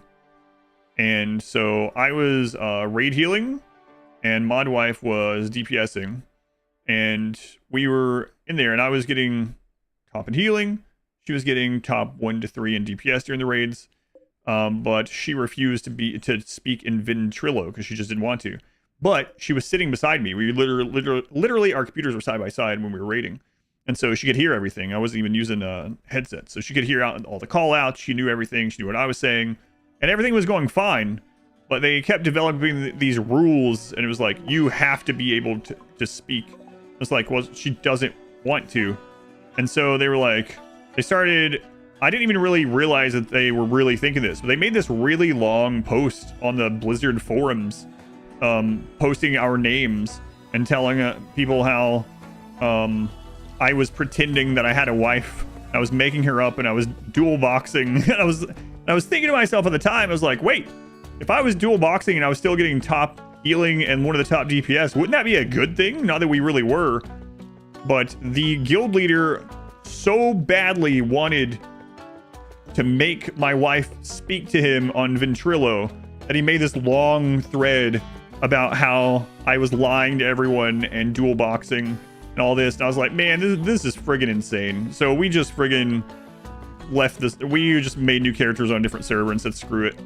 And so I was raid healing, and Mod Wife was DPSing. And we were in there, and I was getting top in healing. She was getting top 1 to 3 in DPS during the raids. But she refused to speak in Ventrilo because she just didn't want to. But she was sitting beside me. We literally our computers were side by side when we were raiding. And so she could hear everything. I wasn't even using a headset. So she could hear out all the call outs. She knew everything. She knew what I was saying. And everything was going fine. But they kept developing these rules. And it was like, you have to be able to speak. It's like, well, she doesn't want to. And so they were like, they started... I didn't even really realize that they were really thinking this. But they made this really long post on the Blizzard forums. Posting our names and telling people how... I was pretending that I had a wife. I was making her up, and I was dual boxing. And I was thinking to myself at the time, I was like, wait, if I was dual boxing and I was still getting top healing and one of the top DPS, wouldn't that be a good thing? Not that we really were. But the guild leader so badly wanted to make my wife speak to him on Ventrilo that he made this long thread about how I was lying to everyone and dual boxing and all this. And I was like, man, this is friggin' insane. So we just friggin' left this. We just made new characters on a different server and said, screw it.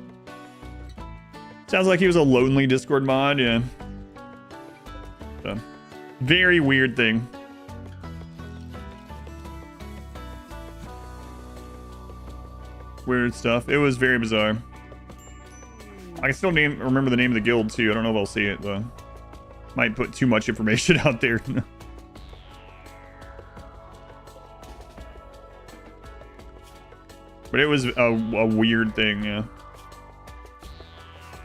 Sounds like he was a lonely Discord mod. Yeah. So, very weird thing. Weird stuff. It was very bizarre. I can still remember the name of the guild too. I don't know if I'll see it though. Might put too much information out there. But it was a weird thing, yeah.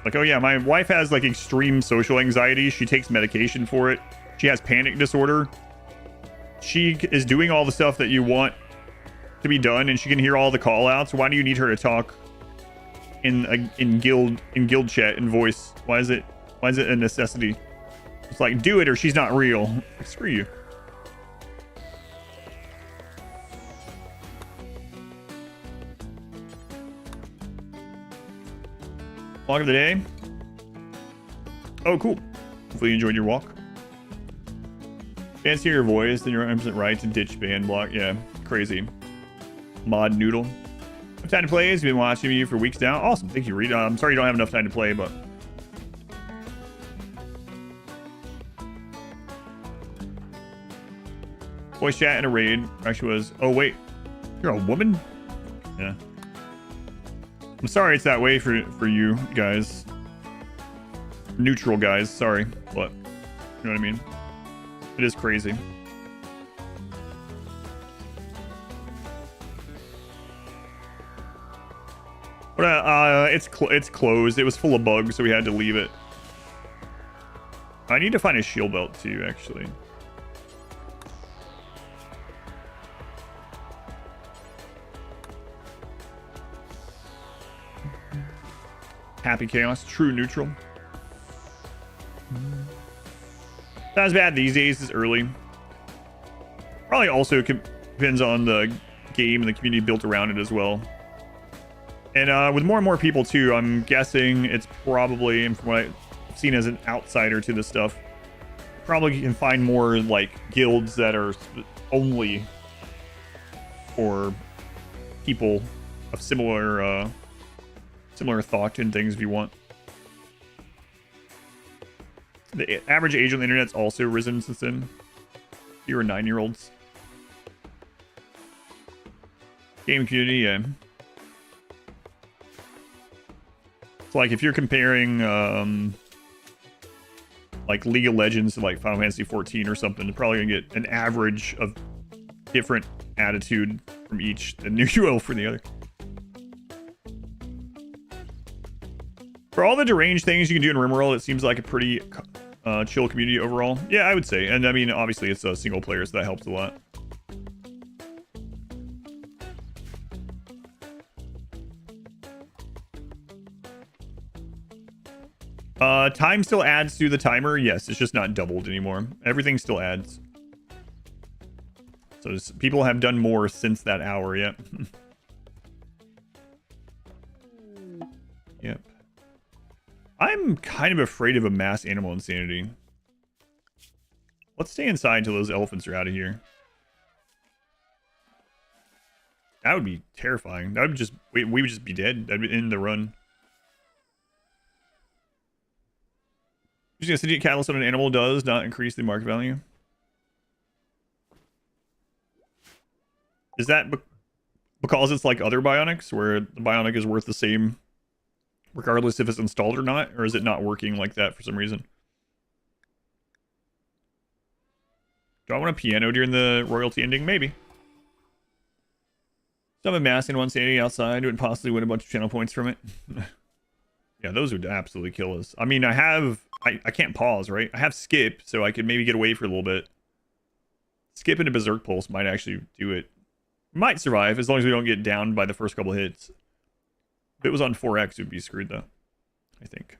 Like, oh yeah, my wife has like extreme social anxiety. She takes medication for it. She has panic disorder. She is doing all the stuff that you want to be done, and she can hear all the call outs. Why do you need her to talk in guild chat and voice? Why is it a necessity? It's like, do it or she's not real. Like, screw you. Walk of the day. Oh, cool. Hopefully you enjoyed your walk. Can't hear your voice, then you're 100% right to ditch ban block. Yeah, crazy. Mod noodle. Have time to play. He's been watching you for weeks now. Awesome. Thank you, Reed. I'm sorry you don't have enough time to play, but Voice chat in a raid actually was, oh wait, you're a woman? Yeah. I'm sorry it's that way for you guys. Neutral guys, sorry. But, you know what I mean? It is crazy. But it's closed. It was full of bugs, so we had to leave it. I need to find a shield belt too, actually. Happy chaos, true neutral. Not as bad these days as early. Probably also depends on the game and the community built around it as well. And with more and more people too, I'm guessing it's probably, and from what I've seen as an outsider to this stuff, probably can find more like guilds that are only for people of similar thought and things if you want. The average age on the internet's also risen since then. Fewer 9-year-olds. Game community, yeah. It's like if you're comparing like League of Legends to like Final Fantasy 14 or something, you're probably gonna get an average of different attitude from each than you will for the other. For all the deranged things you can do in RimWorld, it seems like a pretty chill community overall. Yeah, I would say. And I mean, obviously it's a single player, so that helps a lot. Time still adds to the timer. Yes, it's just not doubled anymore. Everything still adds. So people have done more since that hour, yeah. Yep. I'm kind of afraid of a mass animal insanity. Let's stay inside until those elephants are out of here. That would be terrifying. That would just, we would just be dead. That'd be in the run. Using a sentient catalyst on an animal does not increase the market value. Is that because it's like other bionics, where the bionic is worth the same regardless if it's installed or not? Or is it not working like that for some reason? Do I want a piano during the royalty ending? Maybe. Summon mass in one sanity outside and possibly win a bunch of channel points from it. Yeah, those would absolutely kill us. I mean, I can't pause, right? I have skip, so I could maybe get away for a little bit. Skip into Berserk Pulse might actually do it. Might survive, as long as we don't get downed by the first couple hits. If it was on 4x, it would be screwed, though. I think.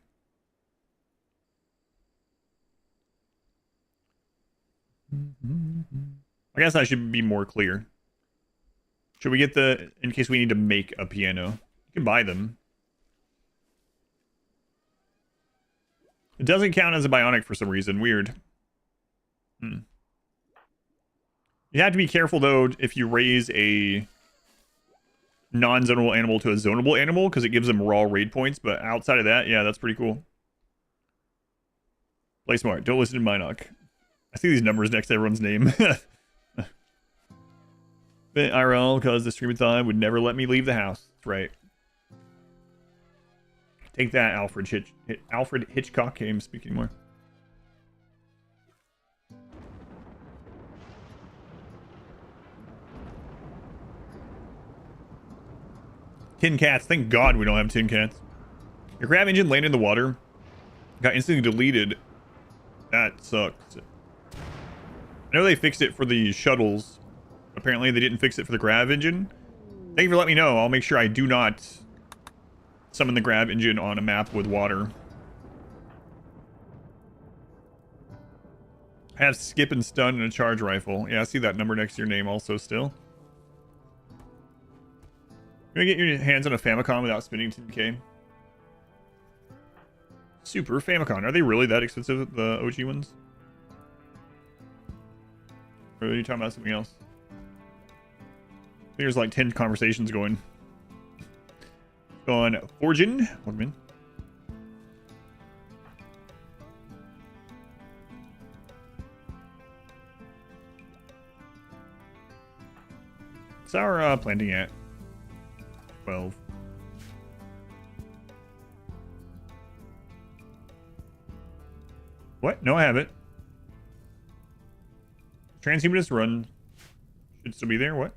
I guess I should be more clear. Should we get the... in case we need to make a piano. You can buy them. It doesn't count as a bionic for some reason. Weird. You have to be careful, though, if you raise a non-zonable animal to a zonable animal, because it gives them raw raid points. But outside of that, yeah, that's pretty cool. Play smart. Don't listen to Minoc. I see these numbers next to everyone's name. But IRL, because the Streamathon would never let me leave the house. That's right. Take that, Alfred Hitchcock game speaking more. Tin cats. Thank God we don't have tin cats. Your grab engine landed in the water. Got instantly deleted. That sucks. I know they fixed it for the shuttles. Apparently they didn't fix it for the grab engine. Thank you for letting me know. I'll make sure I do not summon the grab engine on a map with water. I have skip and stun and a charge rifle. Yeah, I see that number next to your name also still. You gonna get your hands on a Famicom without spending 10k? Super Famicom. Are they really that expensive, the OG ones? Or are you talking about something else? I think there's like 10 conversations going. On Forgin. Welcome in. What's our planting at? 12. What? No, I have it. Transhumanist run should still be there. What?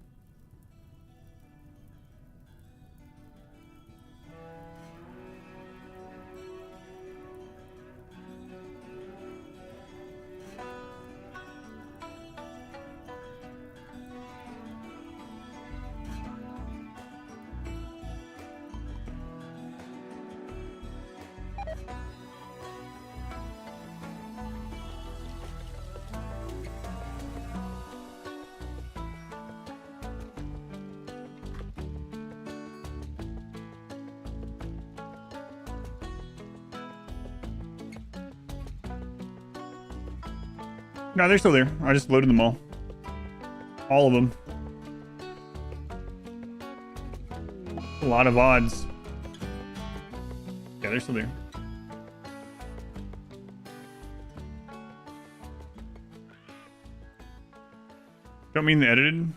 No, they're still there. I just loaded them all. All of them. A lot of odds. Yeah, they're still there. Don't mean the edited.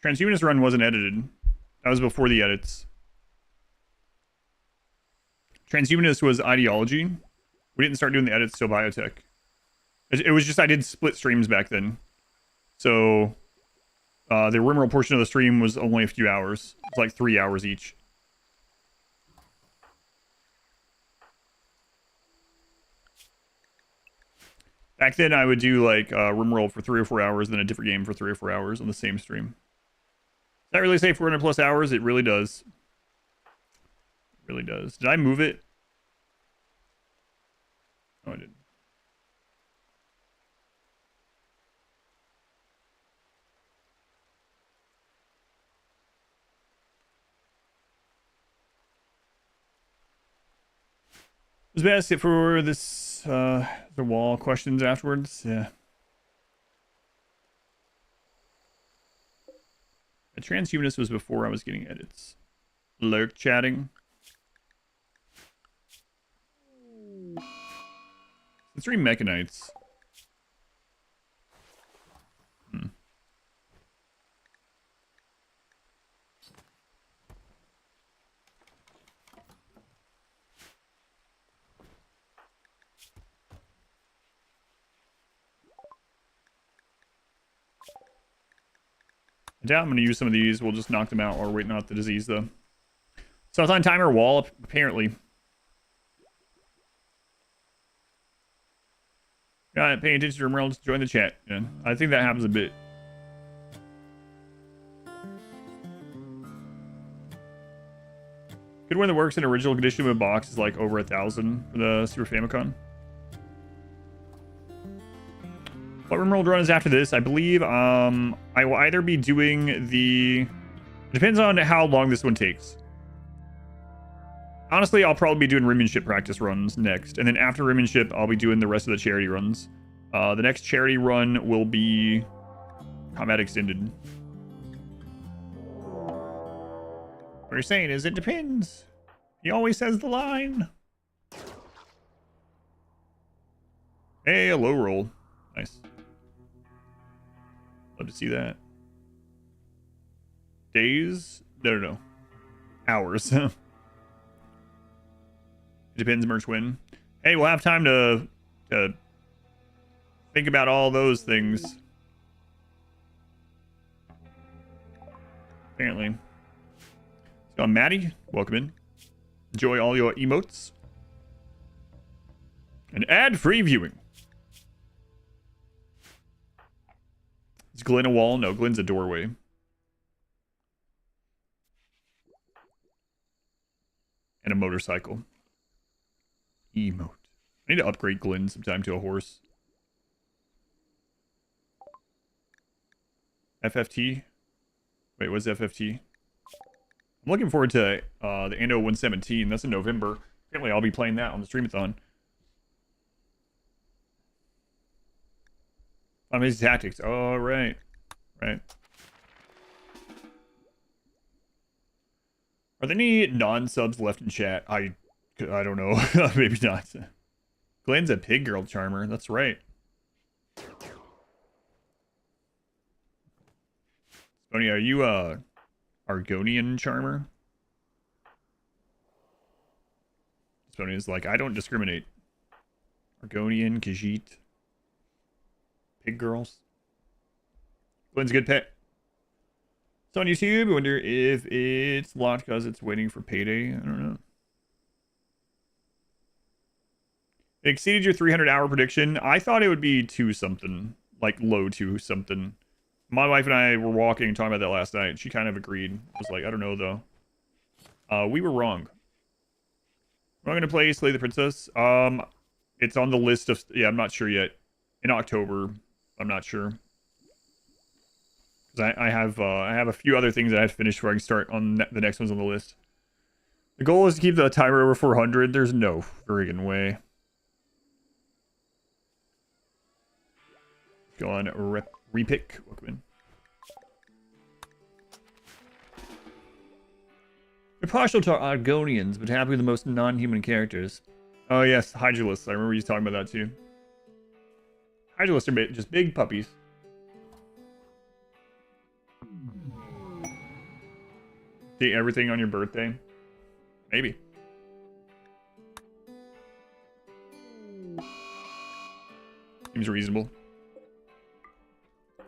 Transhumanist run wasn't edited. That was before the edits. Transhumanist was ideology. We didn't start doing the edits till biotech. It was just I did split streams back then. So the RimWorld portion of the stream was only a few hours. It's like 3 hours each. Back then I would do like RimWorld for 3 or 4 hours, then a different game for 3 or 4 hours on the same stream. Does that really say 400 plus hours? It really does. It really does. Did I move it? Oh, I didn't. Was best for this the wall questions afterwards. Yeah. A transhumanist was before I was getting edits. Lurk chatting. The 3 mechanites. I doubt I'm going to use some of these. We'll just knock them out while we're waiting out the disease, though. Subathon timer wall, apparently. Got it. Paying attention to RimWorld. Join the chat. Yeah, I think that happens a bit. Good one that works in original condition with a box is like over 1,000 for the Super Famicom. What RimWorld run is after this? I believe I will either be doing the... It depends on how long this one takes. Honestly, I'll probably be doing Rimmanship practice runs next. And then after Rimmanship, I'll be doing the rest of the charity runs. The next charity run will be Combat Extended. What you're saying is it depends. He always says the line. Hey, a low roll. Nice. Love to see that. Days? No. Hours. It depends, merch win. Hey, we'll have time to think about all those things. Apparently. So, Maddie, welcome in. Enjoy all your emotes. And ad-free viewing. Is Glenn a wall? No, Glenn's a doorway. And a motorcycle. Emote. I need to upgrade Glenn sometime to a horse. FFT? Wait, what's FFT? I'm looking forward to the Anno 117. That's in November. Apparently I'll be playing that on the Streamathon. Amazing Tactics. Oh, right. Right. Are there any non-subs left in chat? I don't know. Maybe not. Glenn's a pig girl charmer. That's right. Tony, are you Argonian charmer? Tony is like, I don't discriminate. Argonian, Khajiit. Pig girls. Glynn's a good pet. It's on YouTube. I wonder if it's locked because it's waiting for payday. I don't know. It exceeded your 300-hour prediction. I thought it would be 2 something. Like low 2 something. My wife and I were walking and talking about that last night. She kind of agreed. I was like, I don't know though. We were wrong. I'm going to play Slay the Princess. It's on the list of... Yeah, I'm not sure yet. In October. I'm not sure. Because I have a few other things that I have to finish before I can start on the next ones on the list. The goal is to keep the timer over 400. There's no friggin' way. Go on, repick. Welcome in. You're partial to Argonians, but happy with the most non-human characters. Oh yes, Hydralisks. I remember you talking about that too. Hydralisks are just big puppies. See everything on your birthday? Maybe. Seems reasonable.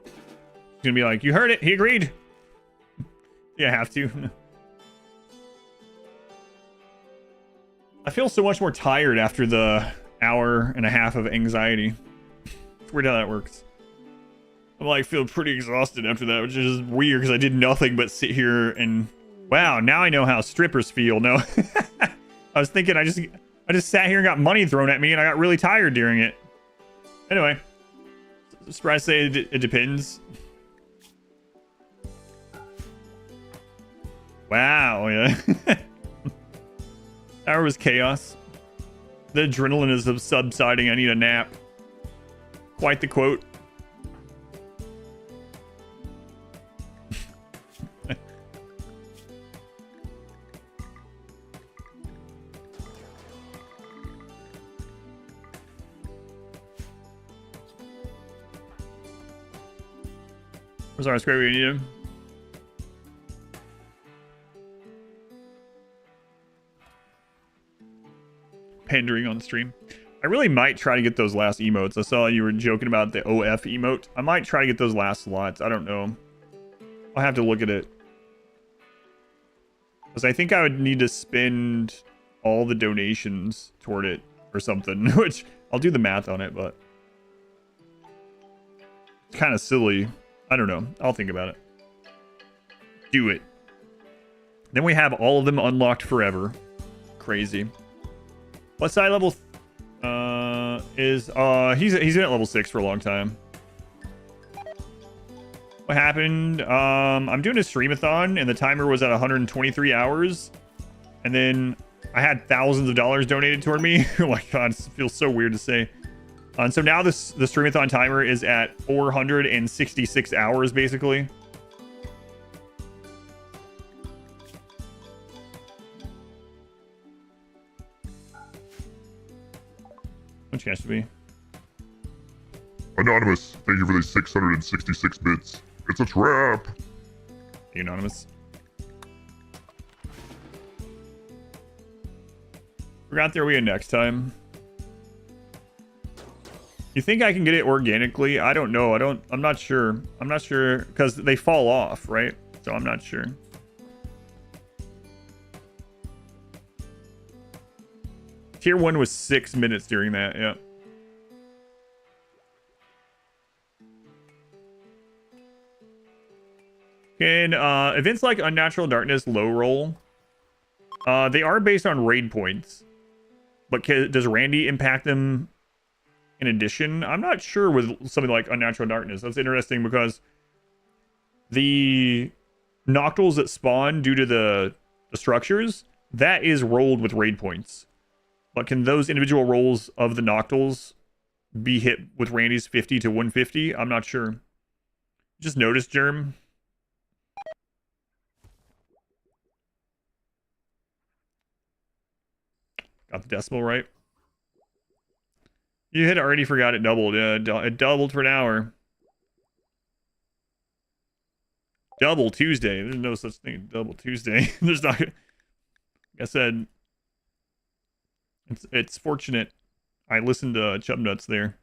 He's gonna be like, you heard it, he agreed. Yeah, I have to. I feel so much more tired after the hour and a half of anxiety. It's weird how that works. I'm like, feel pretty exhausted after that, which is weird because I did nothing but sit here and... Wow, now I know how strippers feel. No. I was thinking I just sat here and got money thrown at me and I got really tired during it. Anyway. Surprised to say it depends. Wow, yeah. Hour was chaos. The adrenaline is subsiding. I need a nap. Quite the quote. Where's our square? We need him. Pandering on the stream. I really might try to get those last emotes. I saw you were joking about the OF emote. I might try to get those last slots. I don't know. I'll have to look at it. Because I think I would need to spend all the donations toward it or something. Which, I'll do the math on it, but... It's kind of silly. I don't know. I'll think about it. Do it. Then we have all of them unlocked forever. Crazy. What side level is he's been at level 6 for a long time. What happened? I'm doing a streamathon and the timer was at 123 hours. And then I had thousands of dollars donated toward me. Oh my god, it feels so weird to say. And so now the streamathon timer is at 466 hours basically. Which cash to be? Anonymous, thank you for the 666 bits. It's a trap. Hey, Anonymous. Forgot there we go next time. You think I can get it organically? I don't know. I'm not sure. I'm not sure because they fall off, right? So I'm not sure. Tier 1 was 6 minutes during that, yeah. Can events like Unnatural Darkness low roll? They are based on raid points. But does Randy impact them in addition? I'm not sure with something like Unnatural Darkness. That's interesting because the Noctals that spawn due to the structures, that is rolled with raid points. But can those individual rolls of the Noctals be hit with Randy's 50 to 150? I'm not sure. Just noticed, Germ. Got the decimal right. You had already forgot it doubled. Yeah, it doubled for an hour. Double Tuesday. There's no such thing as Double Tuesday. There's not. Like I said, it's fortunate I listened to Chub Nuts there.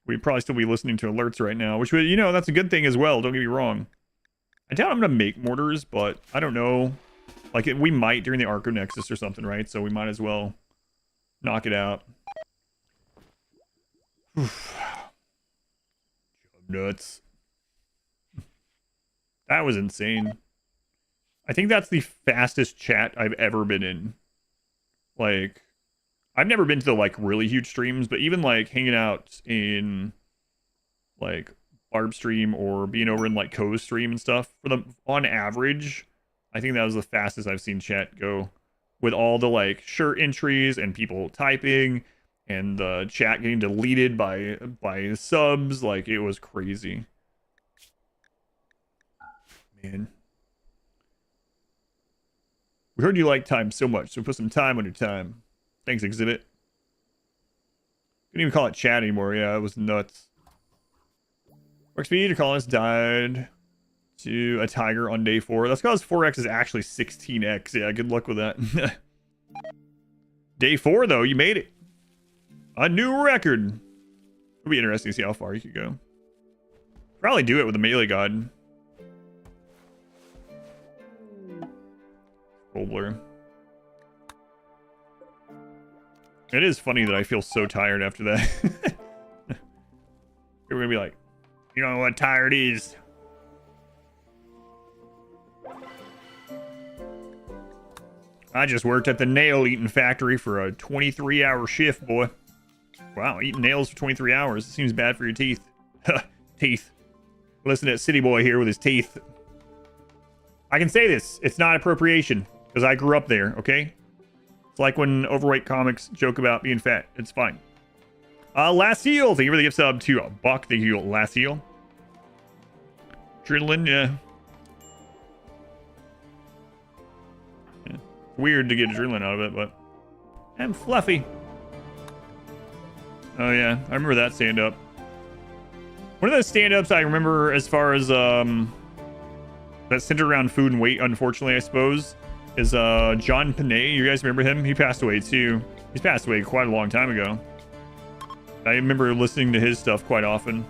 We'd probably still be listening to alerts right now, which would, you know, that's a good thing as well. Don't get me wrong. I doubt I'm gonna make mortars, but I don't know. Like we might during the Arco Nexus or something, right? So we might as well knock it out. Chub Nuts. That was insane. I think that's the fastest chat I've ever been in. Like, I've never been to the, like, really huge streams, but even, like, hanging out in, like, Barb stream or being over in, like, Co's stream and stuff, on average, I think that was the fastest I've seen chat go. With all the, like, shirt entries and people typing and the chat getting deleted by subs. Like, it was crazy. Man. We heard you like time so much, so put some time on your time. Thanks, Exhibit. Couldn't even call it chat anymore. Yeah, it was nuts. Work speed, your colonist died to a tiger on day 4. That's because 4x is actually 16x. Yeah, good luck with that. Day 4, though, you made it. A new record. It'll be interesting to see how far you could go. Probably do it with a melee god. Blur. It is funny that I feel so tired after that. You're gonna be like, you don't know what tired is. I just worked at the nail eating factory for a 23-hour shift, boy. Wow, eating nails for 23 hours. It seems bad for your teeth. Teeth. Listen to that city boy here with his teeth. I can say this. It's not appropriation. Because I grew up there, okay? It's like when overweight comics joke about being fat. It's fine. Last Heel. Thank you for the gift sub to Buck. Thank you, Last Heel. Adrenaline, yeah. Weird to get adrenaline out of it, but I'm fluffy. Oh, yeah. I remember that stand-up. One of those stand-ups I remember as far as, that centered around food and weight, unfortunately, I suppose, is John Panay. You guys remember him? He passed away too. He's passed away quite a long time ago. I remember listening to his stuff quite often.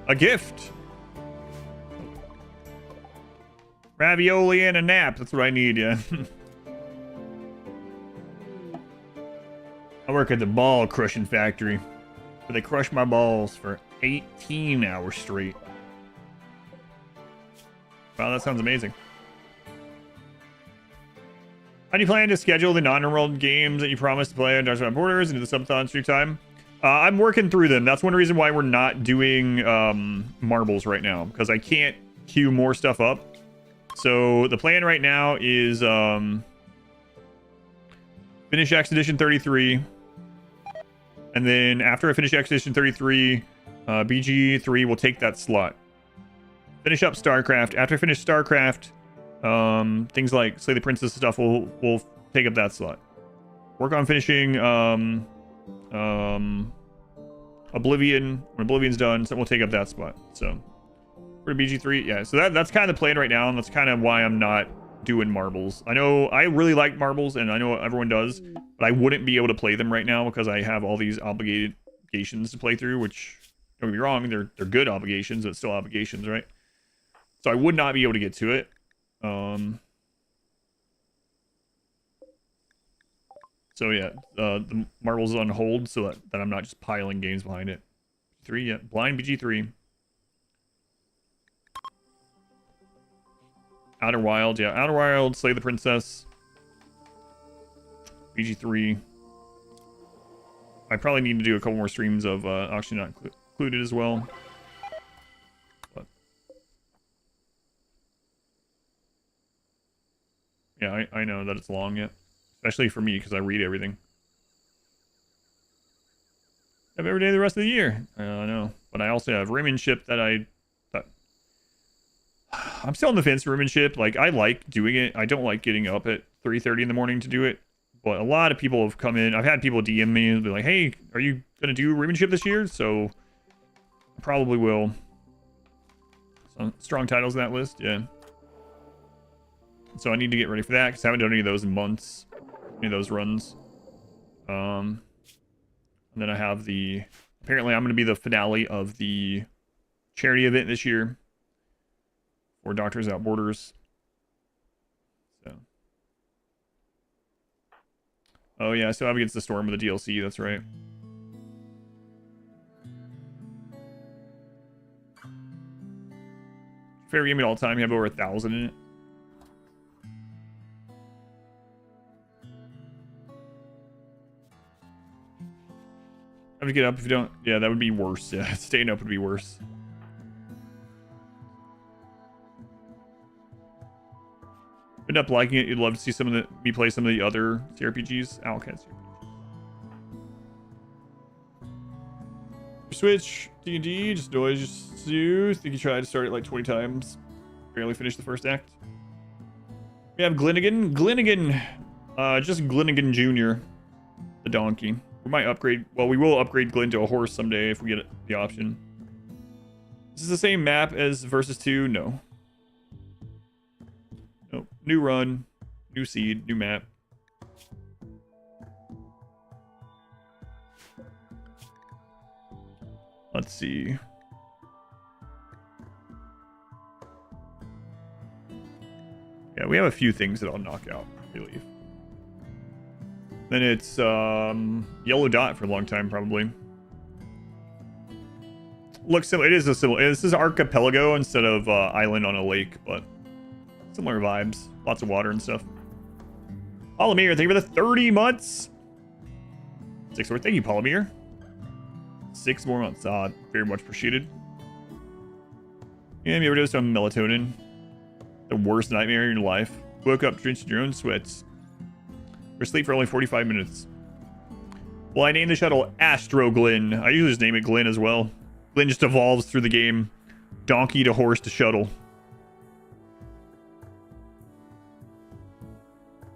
A gift. Ravioli and a nap. That's what I need, yeah. I work at the ball crushing factory, where they crush my balls for 18 hours straight. Wow, that sounds amazing. How do you plan to schedule the non-enrolled games that you promised to play on Dark Side Borders into the Subathon stream time? I'm working through them. That's one reason why we're not doing marbles right now, because I can't queue more stuff up. So the plan right now is finish Expedition 33. And then after I finish Expedition 33, BG3 will take that slot. Finish up StarCraft. After I finish StarCraft, things like Slay the Princess stuff will take up that slot. Work on finishing Oblivion. When Oblivion's done, so we'll take up that spot. So for BG3, yeah. So that's kind of the plan right now, and that's kind of why I'm not doing marbles. I know I really like marbles, and I know everyone does, but I wouldn't be able to play them right now because I have all these obligations to play through. Which, don't get me wrong, they're good obligations, but still obligations, right? So I would not be able to get to it. So yeah, the marbles is on hold so that I'm not just piling games behind it. 3, yeah, blind BG3. Outer Wild, yeah, Outer Wild, Slay the Princess. BG3. I probably need to do a couple more streams of Auction Not Included as well. Yeah, I know that it's long yet. Especially for me, because I read everything. I have every day the rest of the year. I know. But I also have Rimmanship that I'm still on the fence for Rimmanship. Like, I like doing it. I don't like getting up at 3:30 in the morning to do it. But a lot of people have come in. I've had people DM me and be like, hey, are you going to do Rimmanship this year? So, I probably will. Some strong titles in that list, yeah. So I need to get ready for that because I haven't done any of those in months. Any of those runs. And then I have the... Apparently I'm going to be the finale of the charity event this year. For Doctors Without Borders. So. Oh yeah, so I'm against the Storm with the DLC, that's right. Favorite game all the time, you have over 1,000 in it. Have to get up if you don't. Yeah, that would be worse. Yeah, staying up would be worse. End up liking it. You'd love to see some of me play some of the other CRPGs. Owlcat CRPGs. Switch D&D, just noise, just do. Think you tried to start it like 20 times. Barely finished the first act. We have Glennigan. Just Glennigan Jr. The donkey. We might upgrade. Well, we will upgrade Glenn to a horse someday if we get the option. Is this the same map as Versus 2? No. Nope. New run, new seed, new map. Let's see. Yeah, we have a few things that I'll knock out, I believe. Then it's yellow dot for a long time, probably. Looks similar. It is a similar. This is archipelago instead of island on a lake, but similar vibes. Lots of water and stuff. Palomir, thank you for the 30 months. 6 more. Thank you, Palomir. 6 more months. Very much appreciated. And you ever do some melatonin? The worst nightmare in your life. Woke up drenched in your own sweats. Or sleep for only 45 minutes. Well, I named the shuttle Astro Glenn. I usually just name it Glenn as well. Glenn just evolves through the game. Donkey to horse to shuttle.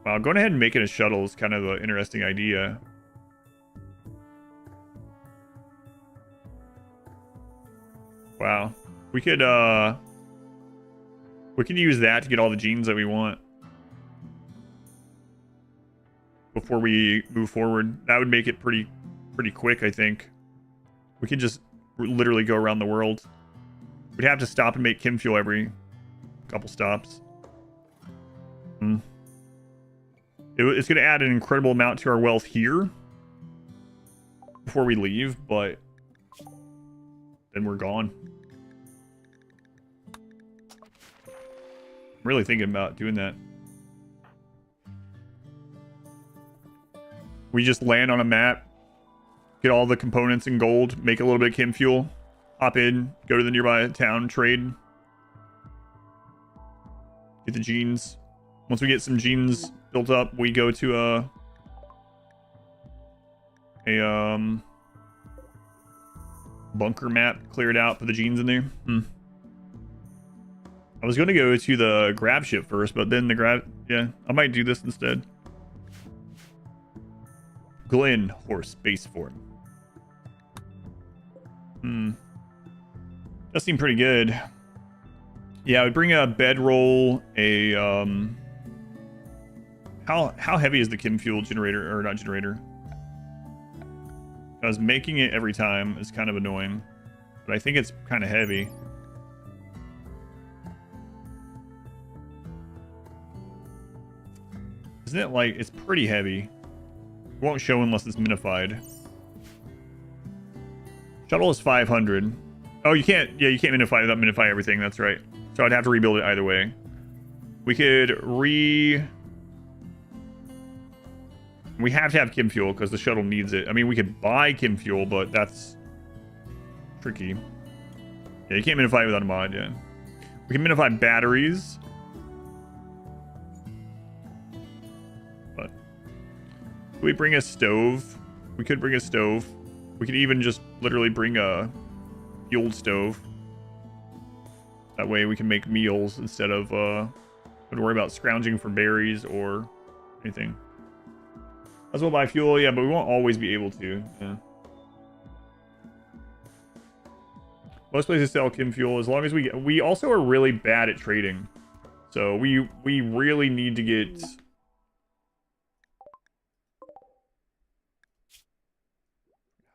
Wow, going ahead and making a shuttle is kind of an interesting idea. Wow. We could use that to get all the genes that we want. Before we move forward. That would make it pretty quick, I think. We could just literally go around the world. We'd have to stop and make chem fuel every couple stops. It's going to add an incredible amount to our wealth here before we leave, but then we're gone. I'm really thinking about doing that. We just land on a map, get all the components in gold, make a little bit of chem fuel, hop in, go to the nearby town, trade, get the genes. Once we get some genes built up, we go to a bunker map, clear it out, put the genes in there. I was going to go to the grab ship first, but then yeah, I might do this instead. Glenn horse base form. That seemed pretty good. Yeah, I would bring a bedroll, how heavy is the chem fuel generator, or not generator? Because making it every time is kind of annoying, but I think it's kind of heavy. Isn't it like, it's pretty heavy. It won't show unless it's minified. Shuttle is 500. Oh, you can't minify without minify everything. That's right. So I'd have to rebuild it either way. We could we have to have chem fuel because the shuttle needs it. I mean, we could buy chem fuel, but that's tricky. Yeah, you can't minify without a mod, yeah. We can minify batteries. But could we bring a stove? We could bring a stove. We could even just literally bring a fueled stove. That way we can make meals instead of don't worry about scrounging for berries or anything. As well buy fuel, yeah, but we won't always be able to. Yeah. Most places sell chem fuel. As long as we also are really bad at trading. So we really need to get...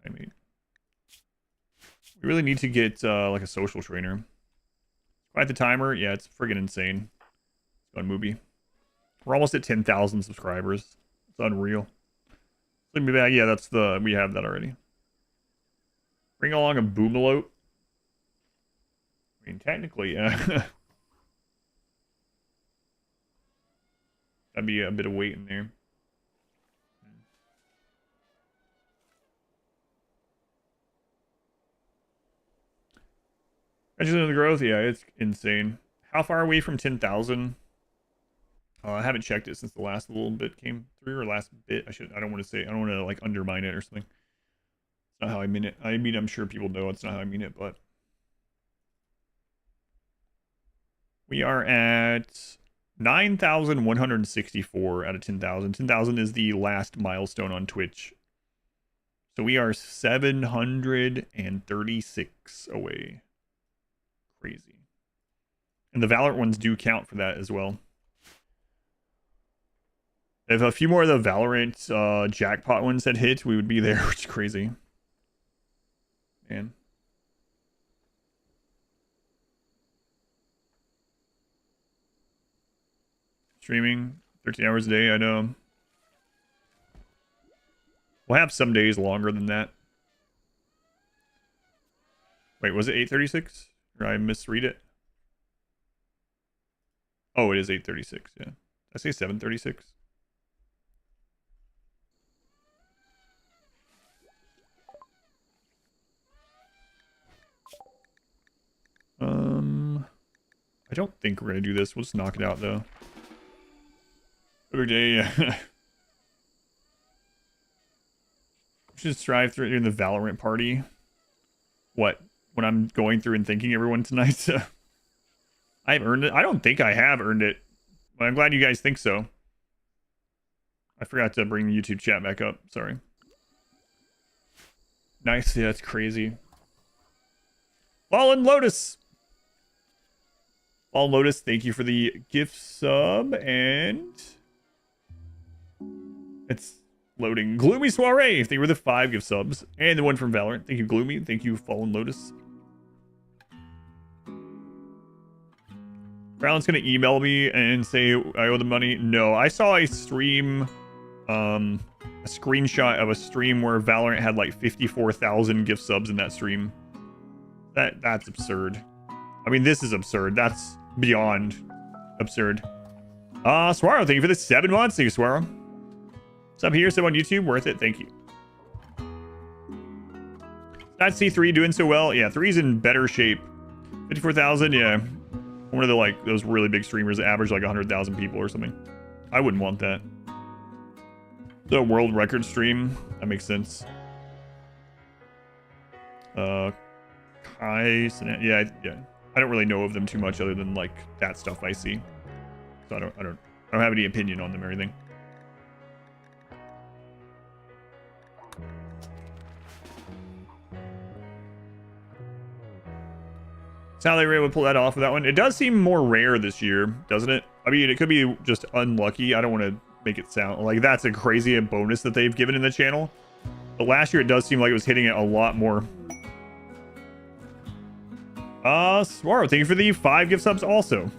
we really need to get like a social trainer. Quite the timer. Yeah, it's friggin' insane. It's on movie. We're almost at 10,000 subscribers. It's unreal. Let me back. Yeah, that's the... we have that already. Bring along a boomalope. I mean, technically, that'd be a bit of weight in there. Congratulations on the growth. Yeah, it's insane. How far away from 10,000? I haven't checked it since the last little bit came through, or last bit. I don't want to say, I don't want to like undermine it or something. It's not how I mean it. I mean, I'm sure people know it's not how I mean it, but we are at 9,164 out of 10,000. 10,000 is the last milestone on Twitch. So we are 736 away. Crazy. And the Valorant ones do count for that as well. If a few more of the Valorant jackpot ones had hit, we would be there, which is crazy. Man. Streaming 13 hours a day, I know. We'll have some days longer than that. Wait, was it 8:36? Or I misread it? Oh, it is 8:36, yeah. Did I say 7:36? I don't think we're gonna do this. We'll just knock it out though. Every day, yeah. Should strive through in the Valorant party. What? When I'm going through and thanking everyone tonight? I've earned it. I don't think I have earned it. But I'm glad you guys think so. I forgot to bring the YouTube chat back up. Sorry. Nice. Yeah, that's crazy. Fallen Lotus. Fallen Lotus, thank you for the gift sub. And it's loading. Gloomy Soiree, if they were the 5 gift subs. And the one from Valorant. Thank you, Gloomy. Thank you, Fallen Lotus. Brown's gonna email me and say I owe the money. No, I saw a stream, a screenshot of a stream where Valorant had like 54,000 gift subs in that stream. That's absurd. I mean, this is absurd. That's beyond absurd. Swaro, thank you for the 7 months. Thank you, Swaro. Sub here, sub on YouTube, worth it. Thank you. Not C3 doing so well. Yeah, 3's in better shape. 54,000, yeah. One of the like those really big streamers that average like 100,000 people or something. I wouldn't want that. The world record stream, that makes sense. Kai, yeah. I don't really know of them too much other than like that stuff I see. So I don't have any opinion on them or anything. That's how they were able to pull that off with that one. It does seem more rare this year, doesn't it? I mean, it could be just unlucky. I don't want to make it sound like that's a crazy bonus that they've given in the channel. But last year it does seem like it was hitting it a lot more. Swaro, thank you for the 5 gift subs also.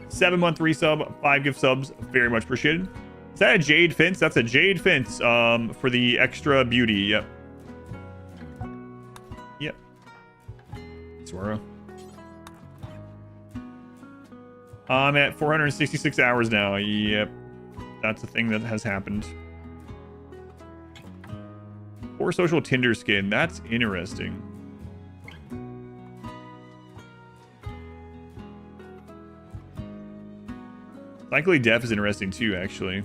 7-month resub, 5 gift subs, very much appreciated. Is that a jade fence? That's a jade fence for the extra beauty. Yep. Swaro. I'm at 466 hours now. Yep. That's a thing that has happened. Or social Tinder skin. That's interesting. Likely Def is interesting too, actually.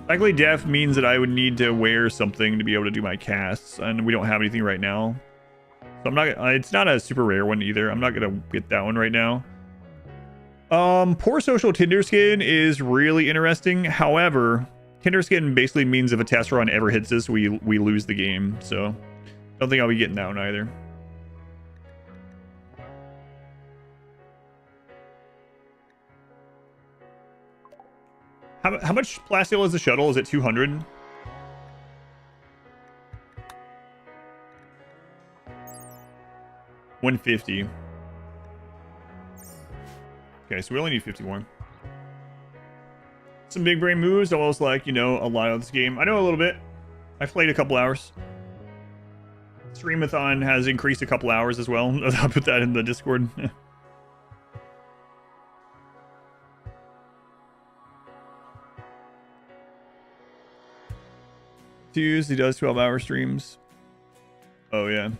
Likely Def means that I would need to wear something to be able to do my casts, and we don't have anything right now. So I'm not. It's not a super rare one either. I'm not gonna get that one right now. Poor social Tinder skin is really interesting. However, Kinderskin basically means if a test run ever hits us, we lose the game. So don't think I'll be getting that one either. How much plasteel is the shuttle? Is it 200? $150. Okay, so we only need 50 more. Some big brain moves, almost like, you know, a lot of this game. I know a little bit. I've played a couple hours. Streamathon has increased a couple hours as well. I'll put that in the Discord. Tuesday does 12-hour streams. Oh, yeah.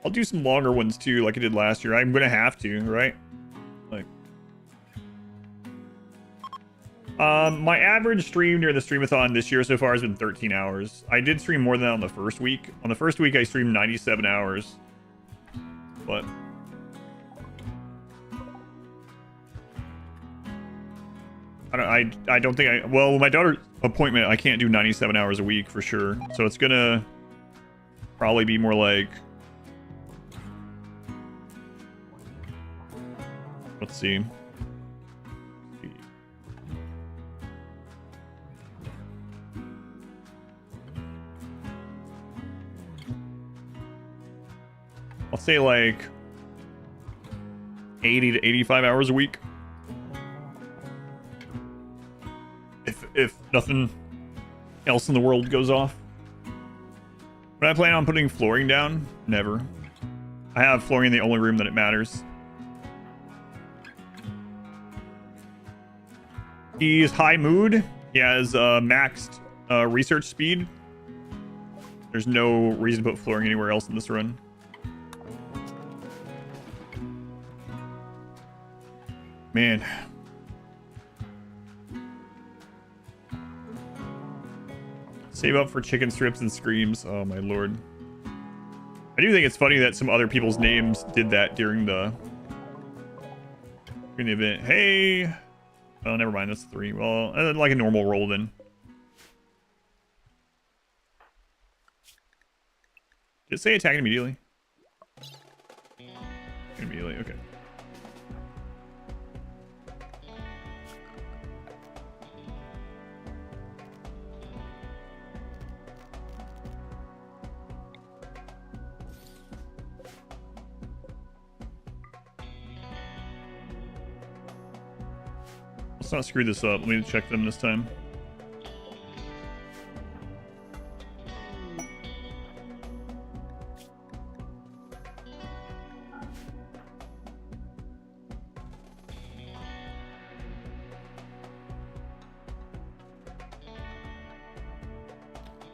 I'll do some longer ones, too, like I did last year. I'm going to have to, right? Like, my average stream during the Streamathon this year so far has been 13 hours. I did stream more than that on the first week. On the first week, I streamed 97 hours. But I don't think I... Well, my daughter's appointment, I can't do 97 hours a week for sure. So it's gonna probably be more like... Let's see. I'll say like 80 to 85 hours a week. If nothing else in the world goes off. But I plan on putting flooring down? Never. I have flooring in the only room that it matters. He's high mood. He has maxed research speed. There's no reason to put flooring anywhere else in this run. Man. Save up for chicken strips and screams. Oh my lord. I do think it's funny that some other people's names did that during the event. Hey. Oh, never mind. That's 3. Well, like a normal roll then. Did it say attack immediately? Immediately. Okay. Let's not screw this up. Let me check them this time.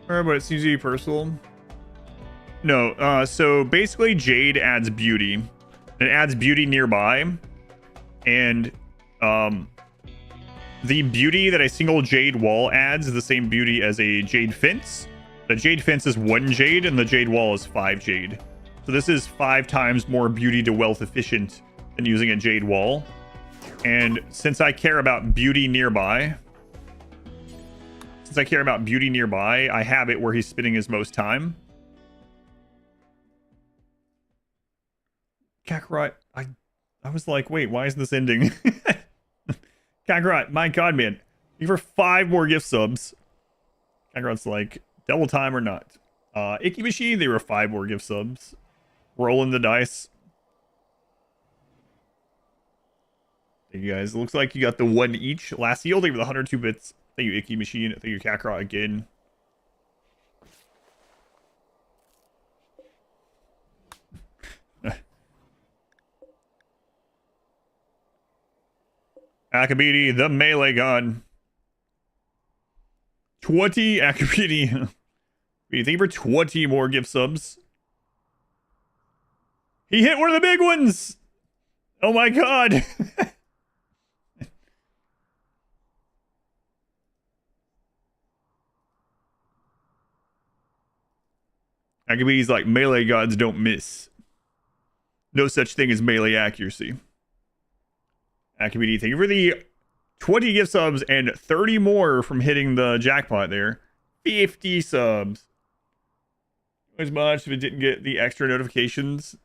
But it seems to be personal. No, so basically Jade adds beauty. It adds beauty nearby. And the beauty that a single Jade wall adds is the same beauty as a Jade fence. The Jade fence is 1 Jade and the Jade wall is 5 Jade. So this is 5 times more beauty to wealth efficient than using a Jade wall. And since I care about beauty nearby, I have it where he's spending his most time. Kakarot, I was like, wait, why isn't this ending? Kakarot, my god, man. Give her 5 more gift subs. Kakarot's like, double time or not. Ikibashi, they were 5 more gift subs. Rolling the dice. Thank you guys. It looks like you got the 1 each. Last yield, they were the 102 bits. Thank you, Icky Machine. Thank you, Kakarot, again. Akabidi, the melee gun. 20 Akabidi. Thank you for 20 more gift subs. He hit one of the big ones. Oh my god. Akabidi's like, melee gods don't miss. No such thing as melee accuracy. Akabidi, thank you for the 20 gift subs and 30 more from hitting the jackpot there. 50 subs. As much if it didn't get the extra notifications.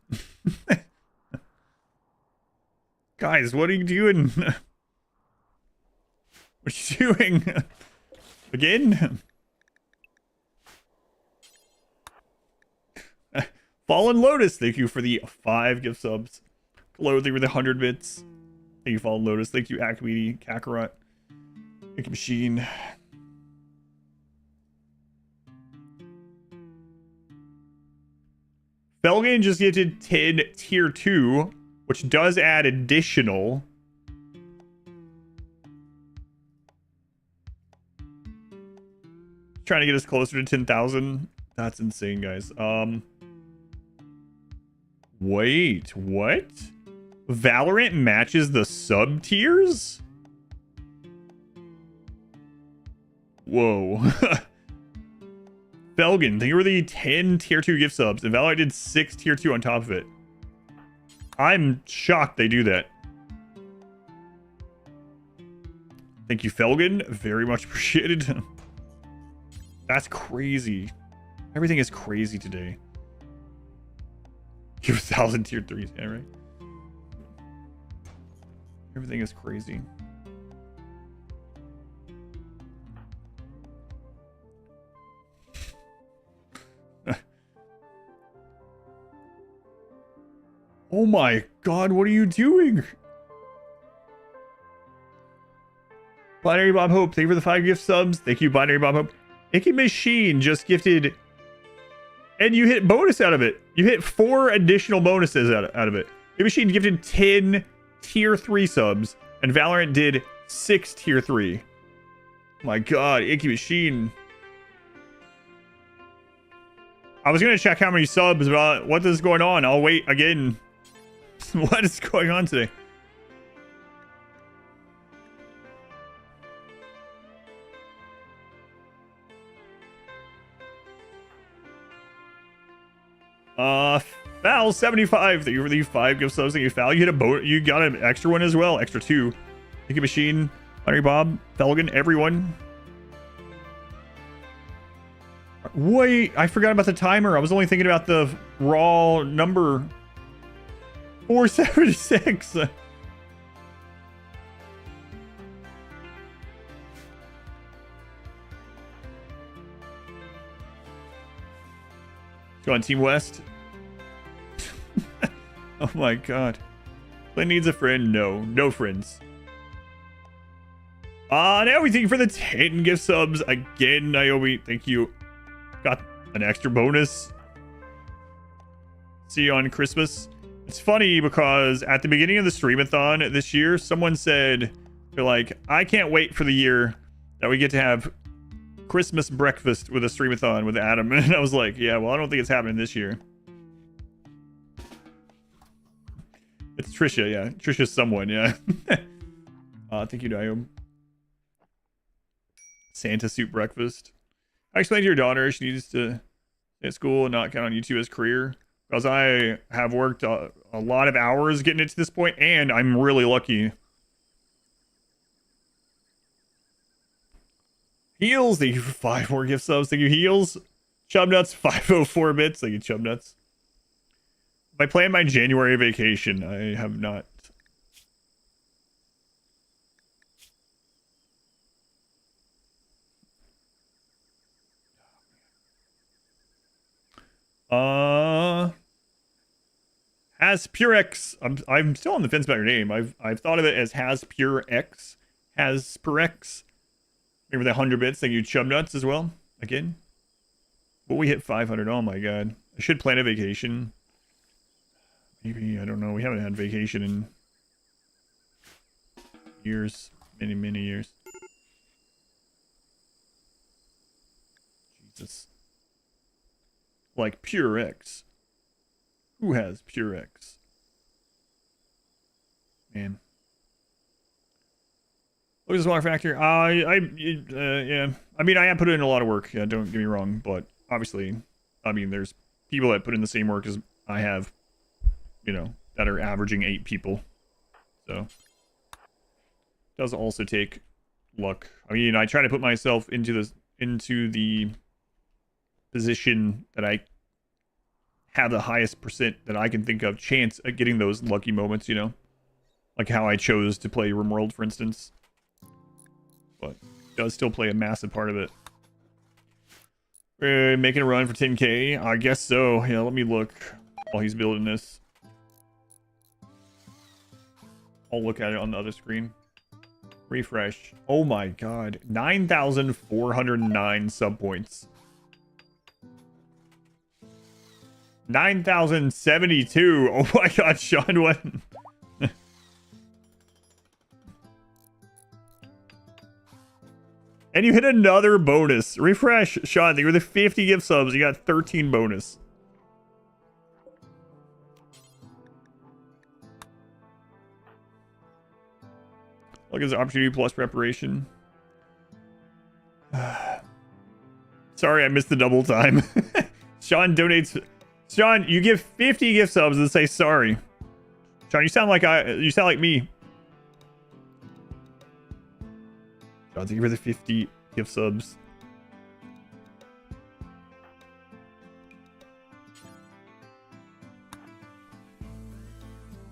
Guys, what are you doing? What are you doing? Again? Fallen Lotus, thank you for the 5 gift subs. Clothing with the 100 bits. Thank you, Fallen Lotus. Thank you, Acmeedy, Kakarot. Thank you, Machine. Felgen just gifted 10 tier 2, which does add additional. Trying to get us closer to 10,000. That's insane, guys. Wait, what? Valorant matches the sub tiers? Whoa. Felgen, thank you for the 10 tier 2 gift subs, and Valorant did 6 tier 2 on top of it. I'm shocked they do that. Thank you, Felgen. Very much appreciated. That's crazy. Everything is crazy today. Give 1,000 tier 3s, yeah, right? Everything is crazy. Oh my god, what are you doing? Binary Bob Hope, thank you for the 5 gift subs. Thank you, Binary Bob Hope. Icky Machine just gifted, and you hit bonus out of it. You hit 4 additional bonuses out of it. Icky Machine gifted 10 tier 3 subs, and Valorant did 6 tier 3. My god, Icky Machine. I was gonna check how many subs, but what is going on? I'll wait again. What is going on today? Val 75. Thank you for the 5 gift subs. Thank you, Val. You hit you got an extra one as well. Extra 2. Thank you, Machine, Hunter Bob, Felgen, everyone. Wait, I forgot about the timer. I was only thinking about the raw number. 476. Go on, Team West. Oh my god. Flynn needs a friend. No friends. And everything for the 10 gift subs. Again, Naomi, thank you. Got an extra bonus. See you on Christmas. It's funny because at the beginning of the Streamathon this year, someone said, they're like, I can't wait for the year that we get to have Christmas breakfast with a Streamathon with Adam. And I was like, yeah, well, I don't think it's happening this year. It's Trisha, yeah. Trisha's someone, yeah. Thank you, Diome. Santa suit breakfast. I explained to your daughter she needs to stay at school and not count on YouTube as career. Because I have worked a lot of hours getting it to this point, and I'm really lucky. Heels, thank you for 5 more gift subs. Thank you, Heels. Chubnuts, 504 bits. Thank you, Chubnuts. If I plan my January vacation, I have not. Has Pure X. I'm still on the fence about your name. I've thought of it as Has Pure X. Has Pure X. Maybe the 100 bits. Thank you, Chubnuts, as well. Again. But we hit 500. Oh my god. I should plan a vacation. Maybe, I don't know. We haven't had vacation in years. Many years. Jesus. Like Pure X. Who has Pure X? Man. Look at the smaller factor. Yeah. I mean, I have put in a lot of work. Yeah, don't get me wrong. But obviously, I mean, there's people that put in the same work as I have, you know, that are averaging 8 people. So. does also take luck. I mean, I try to put myself into the position that I have the highest percent that I can think of chance at getting those lucky moments, you know? Like how I chose to play RimWorld, for instance. But it does still play a massive part of it. We're making a run for 10k? I guess so. Yeah, let me look while he's building this. I'll look at it on the other screen. Refresh. Oh my god. 9,409 sub points. 9,072. Oh my god, Sean, what? And you hit another bonus. Refresh, Sean. You were the 50 gift subs. You got 13 bonus. Look at this opportunity plus preparation. Sorry, I missed the double time. Sean donates. Sean, you give 50 gift subs and say sorry. Sean, you sound like me. Sean, thank you for the 50 gift subs.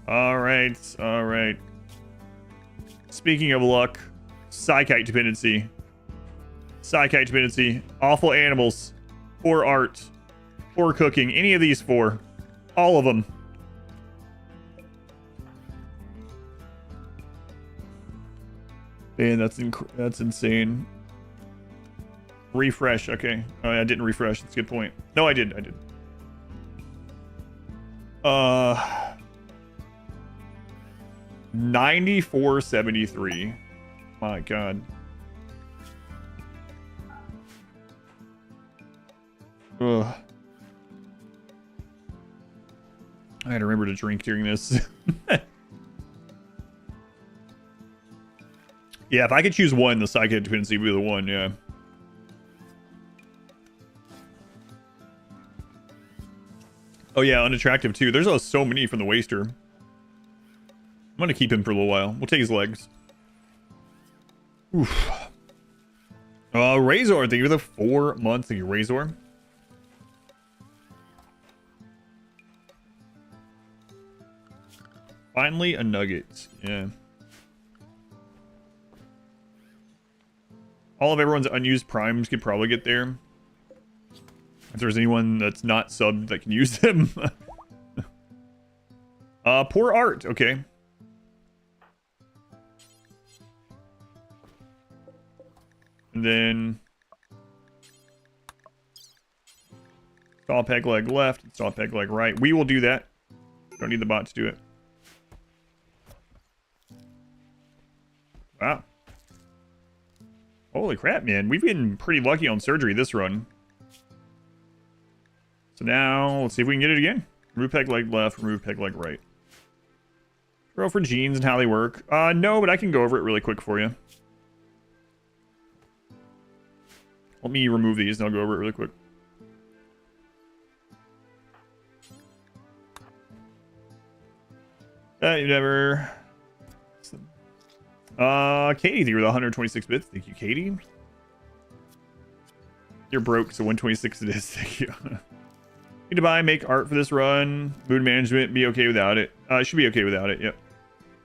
All right, all right. Speaking of luck, Psychite dependency. Psychite dependency. Awful animals. Poor art. Poor cooking. Any of these four. All of them. Man, that's insane. Refresh. Okay. Oh, I didn't refresh. That's a good point. No, I did. 9473. My god. Ugh. I had to remember to drink during this. Yeah, if I could choose one, the Psychite dependency would be the one, yeah. Oh yeah, unattractive too. There's so many from the Waster. I'm gonna keep him for a little while. We'll take his legs. Oof. Razor, thank you for the 4 months. Thank you, Razor. Finally, a nugget. Yeah. All of everyone's unused primes could probably get there. If there's anyone that's not subbed that can use them. Poor art. Okay. And then saw peg leg left, saw peg leg right. We will do that. Don't need the bot to do it. Wow. Holy crap, man. We've been pretty lucky on surgery this run. So now, let's see if we can get it again. Remove peg leg left, remove peg leg right. Throw for genes and how they work. No, but I can go over it really quick for you. Let me remove these and I'll go over it really quick. You never... Katie, thank you for the 126 bits. Thank you, Katie. You're broke, so 126 it is. Thank you. Need to buy, make art for this run. Mood management, be okay without it. Should be okay without it, yep.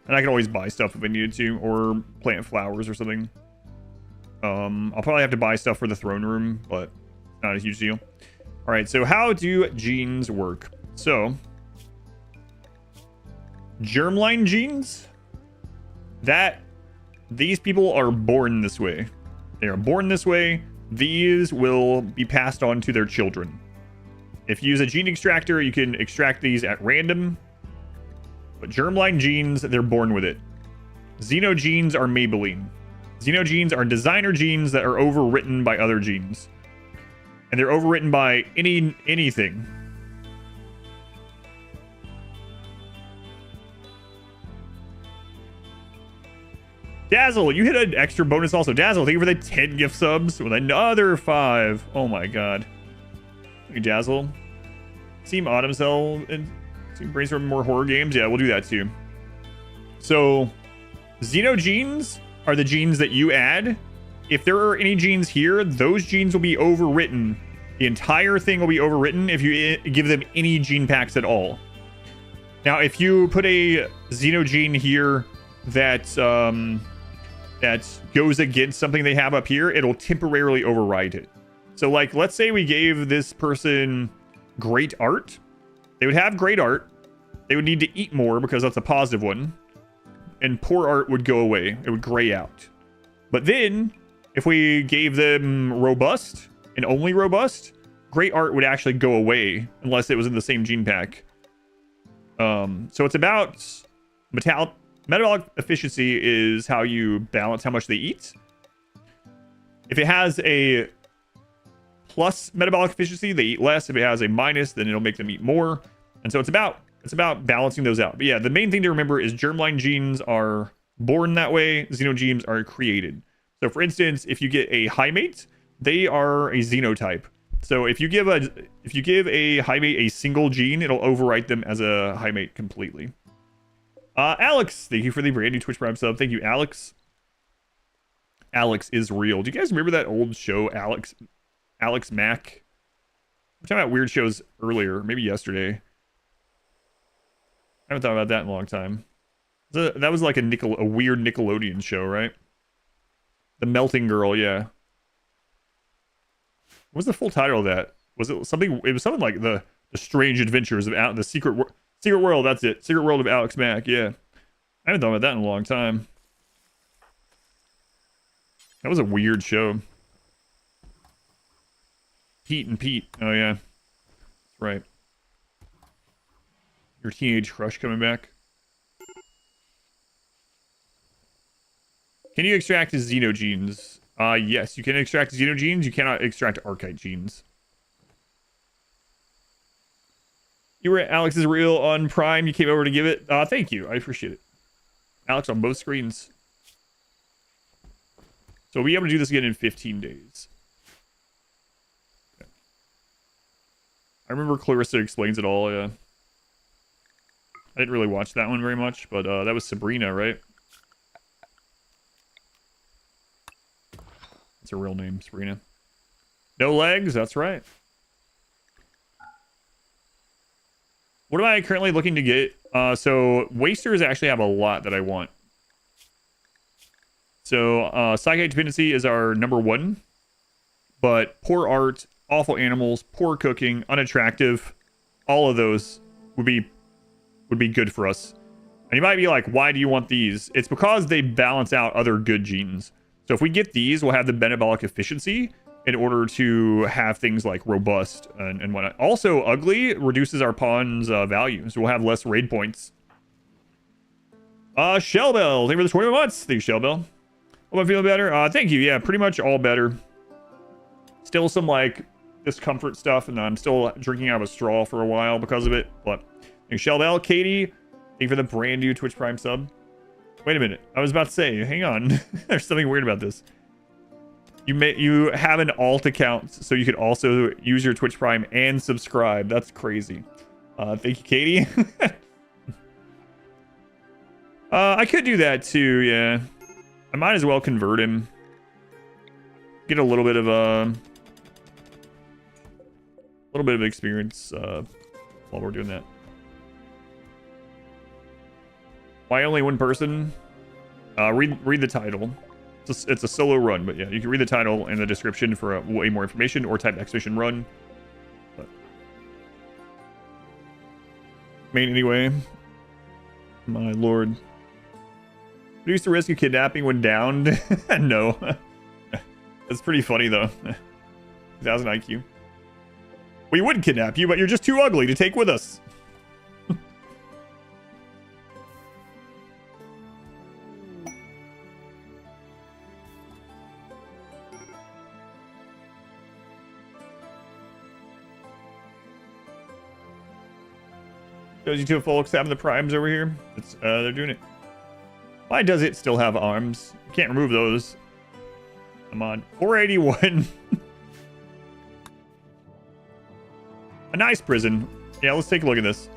And I can always buy stuff if I needed to, or plant flowers or something. I'll probably have to buy stuff for the throne room, but not a huge deal. All right, so how do genes work? So, germline genes, these people are born this way. They are born this way. These will be passed on to their children. If you use a gene extractor, you can extract these at random. But germline genes, they're born with it. Xenogenes are Maybelline. Xenogenes are designer genes that are overwritten by other genes. And they're overwritten by anything. Dazzle, you hit an extra bonus also. Dazzle, thank you for the 10 gift subs with another 5. Oh my god. Thank you, Dazzle. Team Autumn Cell and brainstorm more horror games. Yeah, we'll do that too. So, Xenogenes are the genes that you add. If there are any genes here, those genes will be overwritten. The entire thing will be overwritten if you give them any gene packs at all. Now, if you put a xenogene here that that goes against something they have up here, it'll temporarily override it. So, like, let's say we gave this person great art. They would have great art. They would need to eat more because that's a positive one. And poor art would go away. It would gray out. But then, if we gave them robust and only robust, great art would actually go away unless it was in the same gene pack. So it's about metabolic efficiency is how you balance how much they eat. If it has a plus metabolic efficiency, they eat less. If it has a minus, then it'll make them eat more. And so it's about balancing those out. But yeah, the main thing to remember is germline genes are born that way. Xenogenes are created. So for instance, if you get a hymate, they are a xenotype. So if you give a hymate a single gene, it'll overwrite them as a hymate completely. Alex, thank you for the brand new Twitch Prime sub. Thank you, Alex. Alex is real. Do you guys remember that old show, Alex Mack? We're talking about weird shows earlier, maybe yesterday. I haven't thought about that in a long time. That was like a weird Nickelodeon show, right? The Melting Girl, yeah. What was the full title of that? Was it something? It was something like the Strange Adventures of the Secret World. That's it. Secret World of Alex Mack. Yeah, I haven't thought about that in a long time. That was a weird show. Pete and Pete. Oh yeah, that's right. Your teenage crush coming back. Can you extract his xenogenes? Yes, you can extract xenogenes. You cannot extract archite genes. You were at Alex is real on Prime. You came over to give it. Thank you. I appreciate it. Alex on both screens. So we'll be able to do this again in 15 days. Okay. I remember Clarissa Explains It All, yeah. I didn't really watch that one very much, but that was Sabrina, right? That's her real name, Sabrina. No legs, that's right. What am I currently looking to get? So wasters actually have a lot that I want. So Psychite dependency is our #1, but poor art, awful animals, poor cooking, unattractive, all of those would be good for us. And you might be like, why do you want these? It's because they balance out other good genes. So if we get these, we'll have the metabolic efficiency in order to have things like robust and whatnot. Also, ugly reduces our pawn's value, so we'll have less raid points. Shellbell, thank you for the 21 months. Thank you, Shellbell. Hope I'm feeling better. Thank you. Yeah, pretty much all better. Still some like discomfort stuff, and I'm still drinking out of a straw for a while because of it. But thank you, Shellbell. Katie, thank you for the brand new Twitch Prime sub. Wait a minute. I was about to say, hang on. There's something weird about this. You have an alt account, so you could also use your Twitch Prime and subscribe. That's crazy. Thank you, Katie. I could do that too, yeah. I might as well convert him. Get a little bit of experience while we're doing that. Why only one person? Read the title. It's a solo run, but yeah, you can read the title and the description for way more information, or type ! run. But main anyway. My lord. Reduce the risk of kidnapping when downed. No. That's pretty funny though. 1000 IQ. We would kidnap you, but you're just too ugly to take with us. Shows you two folks having the primes over here. It's they're doing it. Why does it still have arms? You can't remove those. Come on. 481. A nice prison. Yeah, let's take a look at this.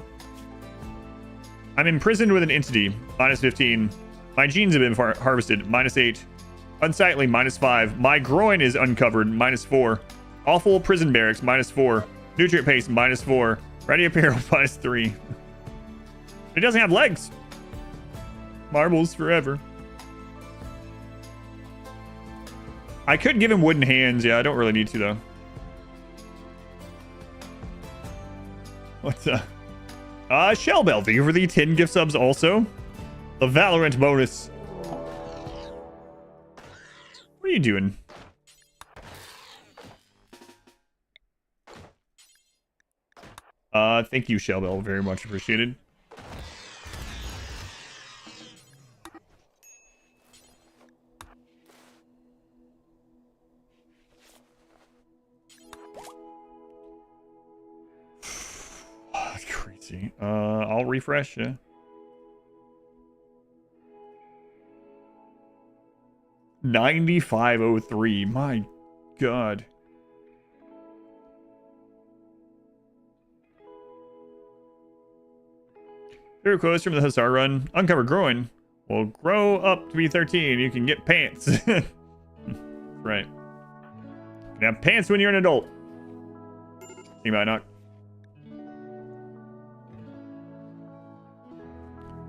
I'm imprisoned with an entity. -15. My genes have been harvested. -8. Unsightly, -5. My groin is uncovered. -4. Awful prison barracks, -4. Nutrient paste, -4. Ready apparel, -3. It doesn't have legs. Marbles forever. I could give him wooden hands. Yeah, I don't really need to, though. What's Shell Bell, thank you for the 10 gift subs also. The Valorant bonus. What are you doing? Thank you, Shell Bell. Very much appreciated. That's crazy. I'll refresh, yeah. $95.03. My God. Favorite quotes from the Hussar run. Uncover groin. Will grow up to be 13. You can get pants. Right. You can have pants when you're an adult. You might not.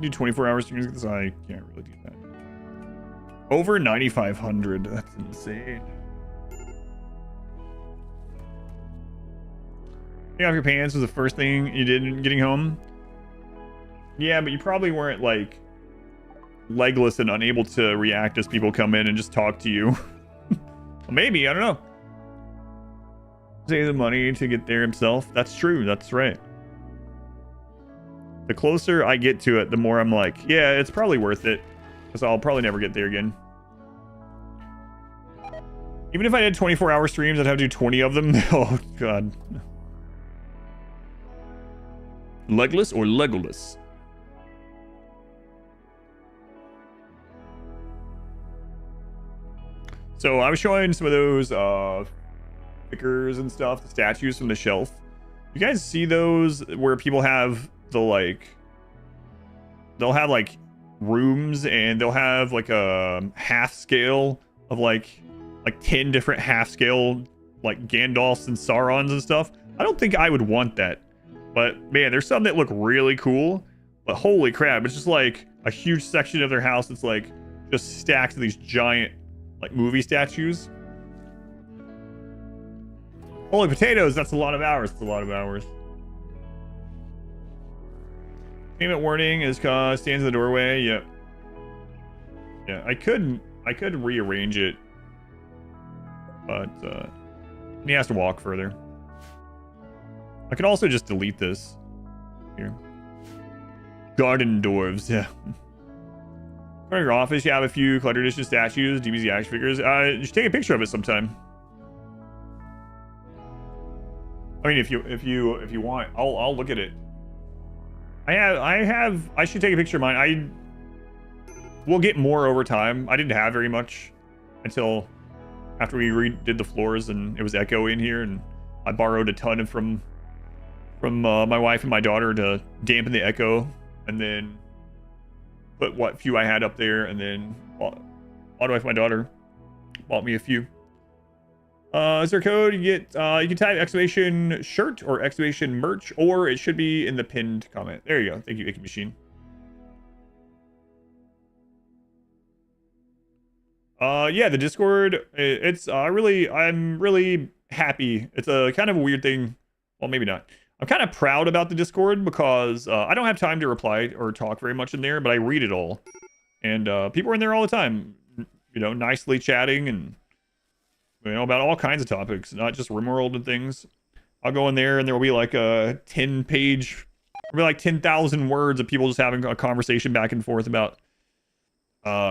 Do 24 hours streams because I can't really do that. Over 9,500. That's insane. Take off your pants was the first thing you did in getting home. Yeah, but you probably weren't like legless and unable to react as people come in and just talk to you. Well, maybe, I don't know. Save the money to get there himself. That's true. That's right. The closer I get to it, the more I'm like, yeah, it's probably worth it. Because I'll probably never get there again. Even if I did 24-hour streams, I'd have to do 20 of them. Oh, God. Legless or Legolas? So I was showing some of those stickers and stuff, the statues from the shelf. You guys see those where people have the like, they'll have like rooms and they'll have like a half scale of like 10 different half scale like Gandalfs and Saurons and stuff. I don't think I would want that, but man, there's some that look really cool. But holy crap, it's just like a huge section of their house that's like just stacked of these giant like movie statues. Holy potatoes, that's a lot of hours. That's a lot of hours. Payment warning is stands in the doorway. Yep. Yeah, I could rearrange it, but he has to walk further. I could also just delete this here. Garden dwarves, yeah. In your office, you have a few Clutter Edition statues, DBZ action figures. Just take a picture of it sometime. I mean, if you want, I'll look at it. I should take a picture of mine. We'll get more over time. I didn't have very much until after we redid the floors and it was echoey in here, and I borrowed a ton from my wife and my daughter to dampen the echo, and then put what few I had up there, and then my wife and my daughter bought me a few. Is there a code? You can type exclamation shirt or exclamation merch, or it should be in the pinned comment. There you go. Thank you, Icky Machine. Yeah, the Discord, I'm really happy. It's a kind of a weird thing. Well, maybe not. I'm kind of proud about the Discord because I don't have time to reply or talk very much in there, but I read it all. And people are in there all the time, you know, nicely chatting and, you know, about all kinds of topics, not just RimWorld and things. I'll go in there and there will be like a 10-page, there'll be like 10,000 words of people just having a conversation back and forth about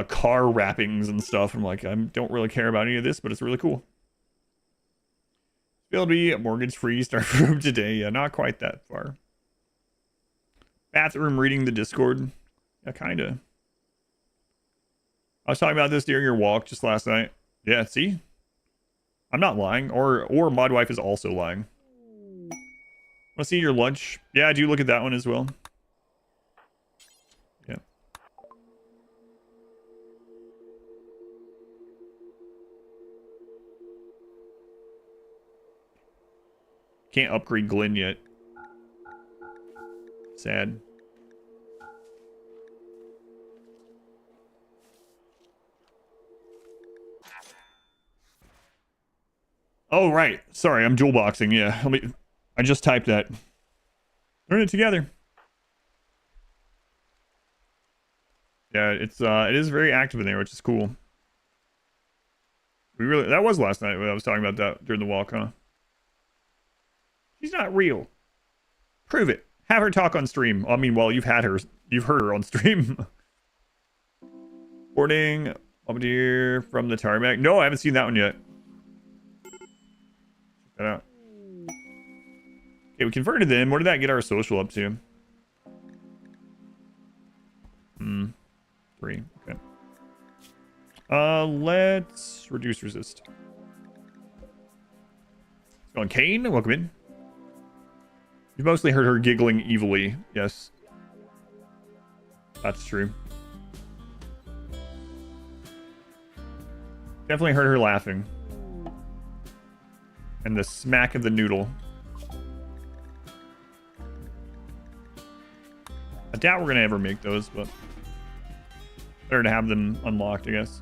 car wrappings and stuff. I'm like, I don't really care about any of this, but it's really cool. It'll be a mortgage-free start room today. Yeah, not quite that far. Bathroom reading the Discord. Yeah, kind of. I was talking about this during your walk just last night. Yeah, see? I'm not lying. Or Modwife is also lying. Want to see your lunch? Yeah, I do look at that one as well. Yeah. Can't upgrade Glenn yet. Sad. Oh, right. Sorry, I'm dual boxing. Yeah, I just typed that. Learn it together. Yeah, it is very active in there, which is cool. That was last night when I was talking about that during the walk, huh? She's not real. Prove it. Have her talk on stream. I mean, well, you've heard her on stream. Boarding Bombardier from the tarmac. No, I haven't seen that one yet. Check that out. Okay, we converted them. What did that get our social up to? 3. Okay. Let's reduce resist. Going Kane, welcome in. You mostly heard her giggling evilly. Yes. That's true. Definitely heard her laughing. And the smack of the noodle. I doubt we're gonna ever make those, but better to have them unlocked, I guess.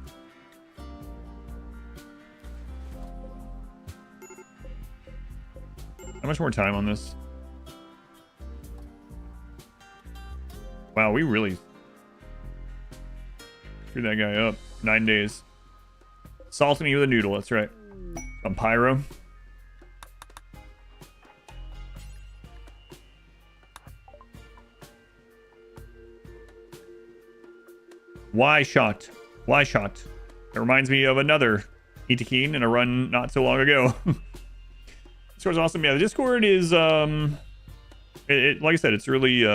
How much more time on this? Wow, we really screwed that guy up. 9 days. Salting me with a noodle, that's right. On Pyro. Why shot? Why shot? It reminds me of another Itakeen in a run not so long ago. Discord's awesome. Yeah, the Discord is like I said, it's really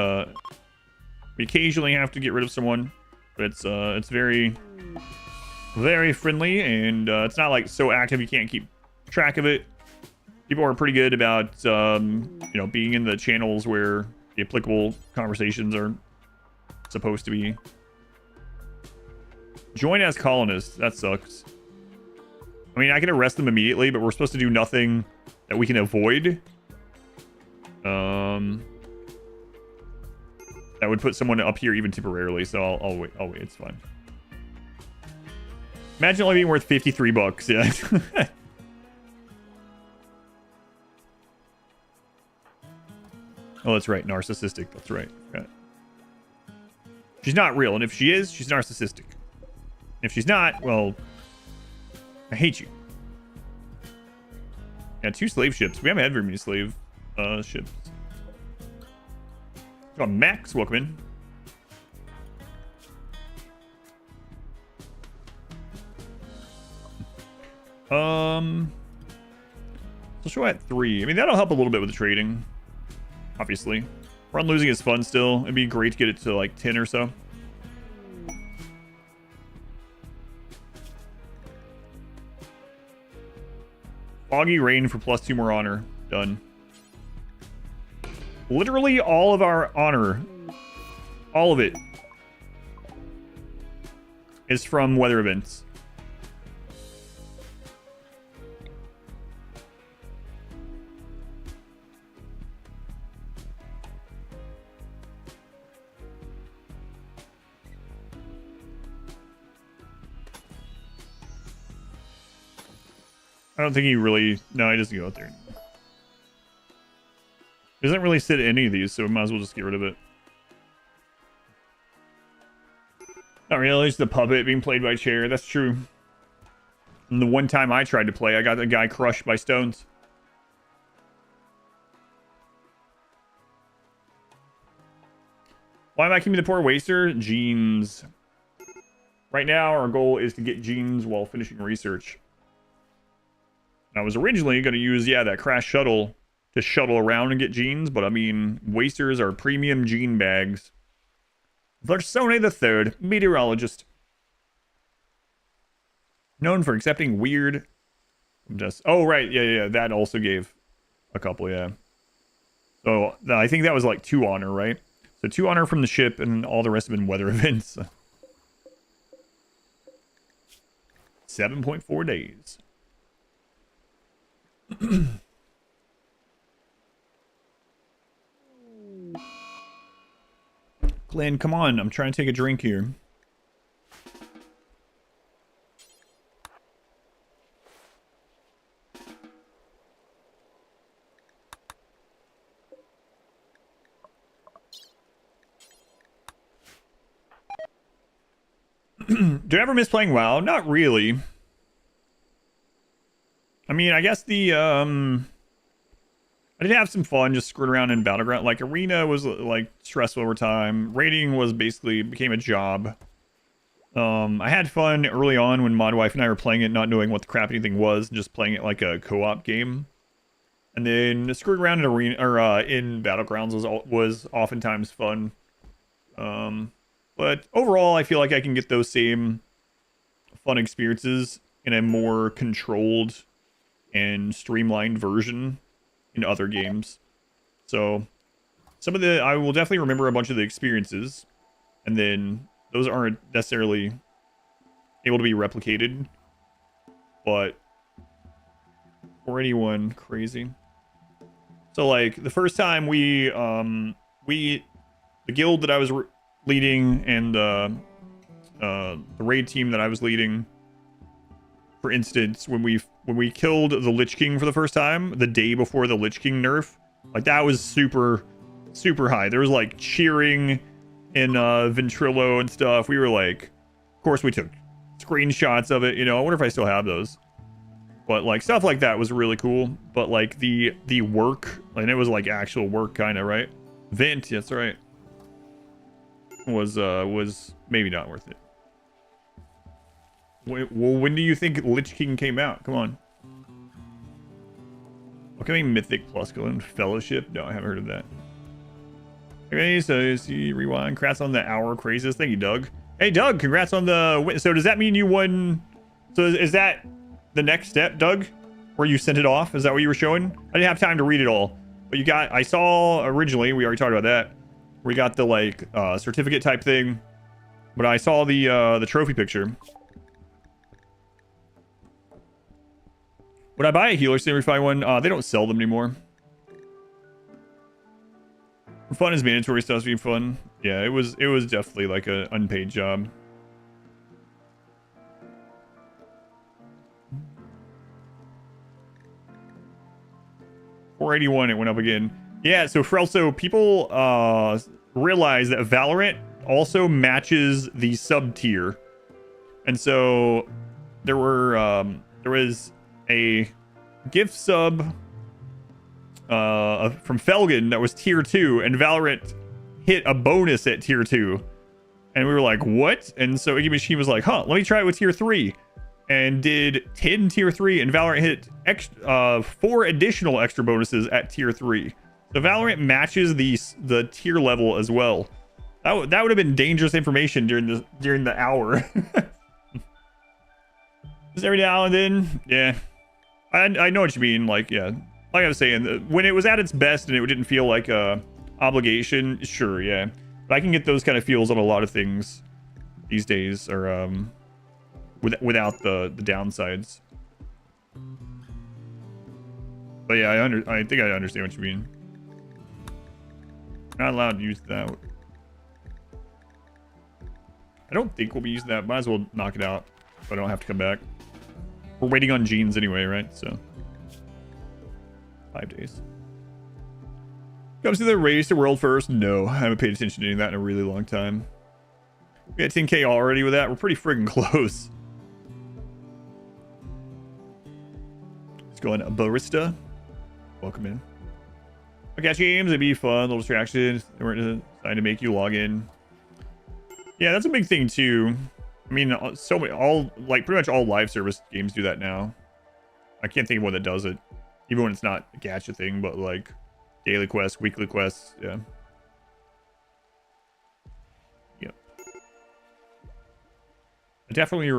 we occasionally have to get rid of someone, but it's very friendly, and it's not like so active you can't keep track of it. People are pretty good about being in the channels where the applicable conversations are supposed to be. Join as colonist. That sucks. I mean, I can arrest them immediately, but we're supposed to do nothing that we can avoid. That would put someone up here even temporarily, so I'll wait. I'll wait. It's fine. Imagine only being worth $53. Yeah. Oh, that's right. Narcissistic. That's right. Yeah. She's not real, and if she is, she's narcissistic. If she's not, well, I hate you. Yeah, 2 slave ships. We haven't had very many slave ships. Oh, Max, welcome in. So show at 3. I mean, that'll help a little bit with the trading. Obviously. Run losing is fun still. It'd be great to get it to like 10 or so. Foggy rain for +2 more honor. Done. Literally all of our honor, all of it, is from weather events. I don't think he really... No, he doesn't go out there anymore. He doesn't really sit at any of these, so we might as well just get rid of it. Not really, it's the puppet being played by Chair. That's true. And the one time I tried to play, I got the guy crushed by stones. Why am I keeping the poor waster? Genes. Right now, our goal is to get genes while finishing research. I was originally going to use, that crash shuttle to shuttle around and get genes, but I mean, wasters are premium gene bags. Versone III, meteorologist. Known for accepting weird... Oh, right, yeah, that also gave a couple, yeah. So, I think that was like 2 honor, right? So 2 honor from the ship, and all the rest have been weather events. 7.4 days. Glenn, come on. I'm trying to take a drink here. Do I ever miss playing WoW? Not really. I mean, I guess the I did have some fun just screwing around in Battleground. Like Arena was like stressful over time. Raiding was basically became a job. I had fun early on when Modwife and I were playing it, not knowing what the crap anything was, just playing it like a co-op game. And then screwing around in Arena or in Battlegrounds was oftentimes fun. But overall, I feel like I can get those same fun experiences in a more controlled and streamlined version in other games. So I will definitely remember a bunch of the experiences, and then those aren't necessarily able to be replicated, but for anyone crazy. So like the first time the guild that I was leading and the raid team that I was leading, for instance, when we killed the Lich King for the first time, the day before the Lich King nerf, like that was super high. There was like cheering in Ventrilo and stuff. We were like, of course we took screenshots of it, you know. I wonder if I still have those. But like stuff like that was really cool. But like the work, and it was like actual work kind of, right? Vent, that's right. Was maybe not worth it. Well, when do you think Lich King came out? Come on. Okay, Mythic Plus Golden Fellowship. No, I haven't heard of that. Okay, so see rewind. Congrats on the hour crazes. Thank you, Doug. Hey, Doug, congrats on the. So does that mean you won? So is that the next step, Doug? Where you sent it off? Is that what you were showing? I didn't have time to read it all, but you got. I saw originally. We already talked about that. We got the like certificate type thing, but I saw the trophy picture. Would I buy a healer sim if I won? They don't sell them anymore. Fun is mandatory. Stuff's being fun. Yeah, it was definitely like an unpaid job. $481, it went up again. Yeah, so Frelso, people realize that Valorant also matches the sub tier, and so there was a gift sub from Felgen that was tier 2, and Valorant hit a bonus at tier 2, and we were like, what? And so Iggy Machine was like, huh, let me try it with tier 3, and did 10 tier 3, and Valorant hit 4 additional extra bonuses at tier 3. So Valorant matches the tier level as well. That would have been dangerous information during the hour. Just every now and then, yeah. I know what you mean. Like, yeah, like I was saying, when it was at its best and it didn't feel like a obligation, sure, yeah. But I can get those kind of feels on a lot of things these days, or without the downsides. But yeah, I think I understand what you mean. Not allowed to use that. I don't think we'll be using that. Might as well knock it out so I don't have to come back. We're waiting on Genes anyway, right? So 5 days. Comes to the race to world first. No, I haven't paid attention to any of that in a really long time. We got 10k already with that. We're pretty friggin' close. Let's go on Barista. Welcome in. I got games, it'd be fun, little distractions. They weren't designed to make you log in. Yeah, that's a big thing too. I mean, so many, pretty much all live service games do that now. I can't think of one that does it, even when it's not a gacha thing, but like daily quests, weekly quests, yeah. Yep. I definitely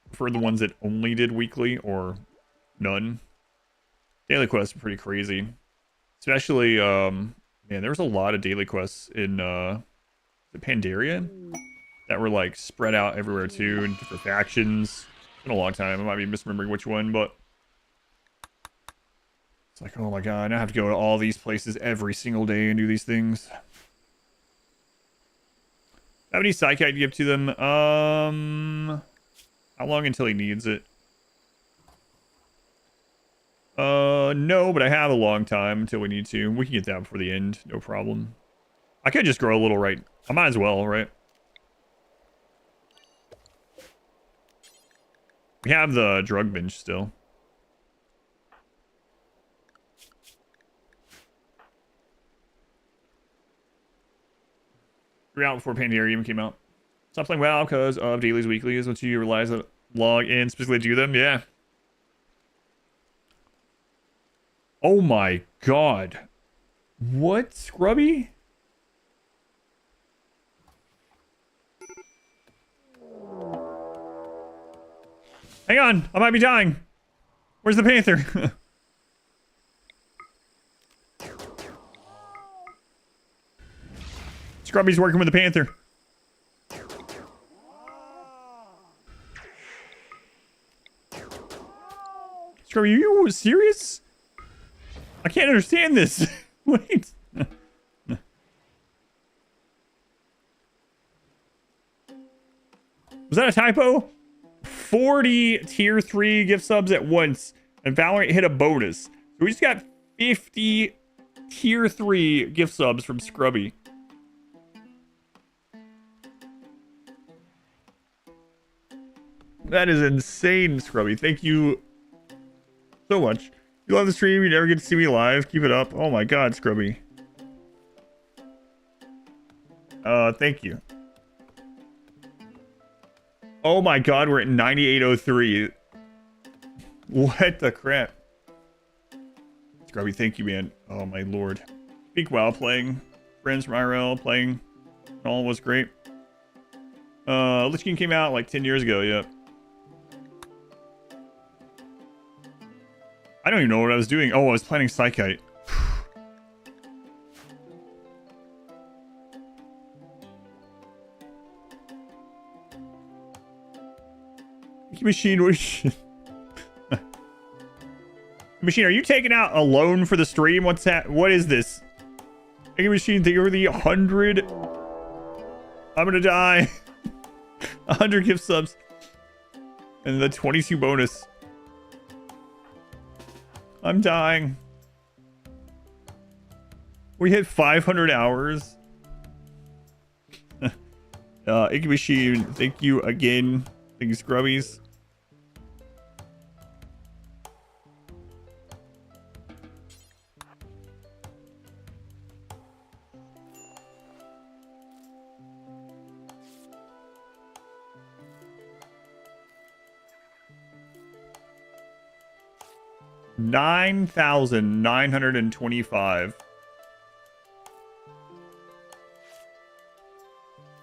prefer the ones that only did weekly or none. Daily quests are pretty crazy. Especially, man, there was a lot of daily quests in the Pandaria that were like spread out everywhere too, in different factions. It's been a long time. I might be misremembering which one, but it's like, oh my god, I have to go to all these places every single day and do these things. How many Psychite to give to them? How long until he needs it? No, but I have a long time until we need to. We can get that before the end, no problem. I could just grow a little right. I might as well, right? We have the drug bench still. We're out before Pandaria even came out. Stop playing WoW because of dailies, weeklies. Once you realize that log in specifically do them, yeah. Oh my god. What, Scrubby? Hang on, I might be dying. Where's the panther? Scrubby's working with the panther. Scrubby, are you serious? I can't understand this. Wait. Was that a typo? 40 tier 3 gift subs at once, and Valorant hit a bonus. So we just got 50 tier 3 gift subs from Scrubby. That is insane, Scrubby. Thank you so much. You love the stream, you never get to see me live. Keep it up. Oh my god, Scrubby. Thank you. Oh my god, we're at 9803. What the crap? Scrubby, thank you, man. Oh my lord. Peak WoW playing. Friends from IRL playing. All was great. Lich King came out like 10 years ago, yep. I don't even know what I was doing. Oh, I was planning Psychite. Machine, Machine, are you taking out a loan for the stream? What's that? What is this? Machine, think over the 100. I'm gonna die. 100 gift subs. And the 22 bonus. I'm dying. We hit 500 hours. Machine, thank you again. Thank you, Scrubbies. $9,925.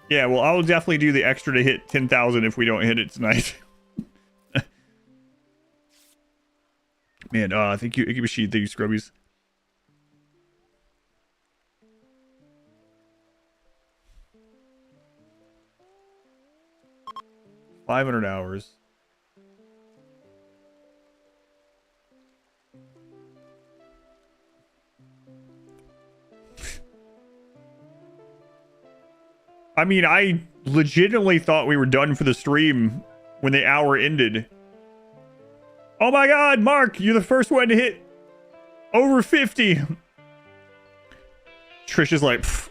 Yeah, well, I will definitely do the extra to hit 10,000 if we don't hit it tonight. Man, thank you, Ikibashi. Thank you, Scrubbies. $500 hours. I mean, I legitimately thought we were done for the stream when the hour ended. Oh my god, Mark, you're the first one to hit over 50. Trisha's like, pfft.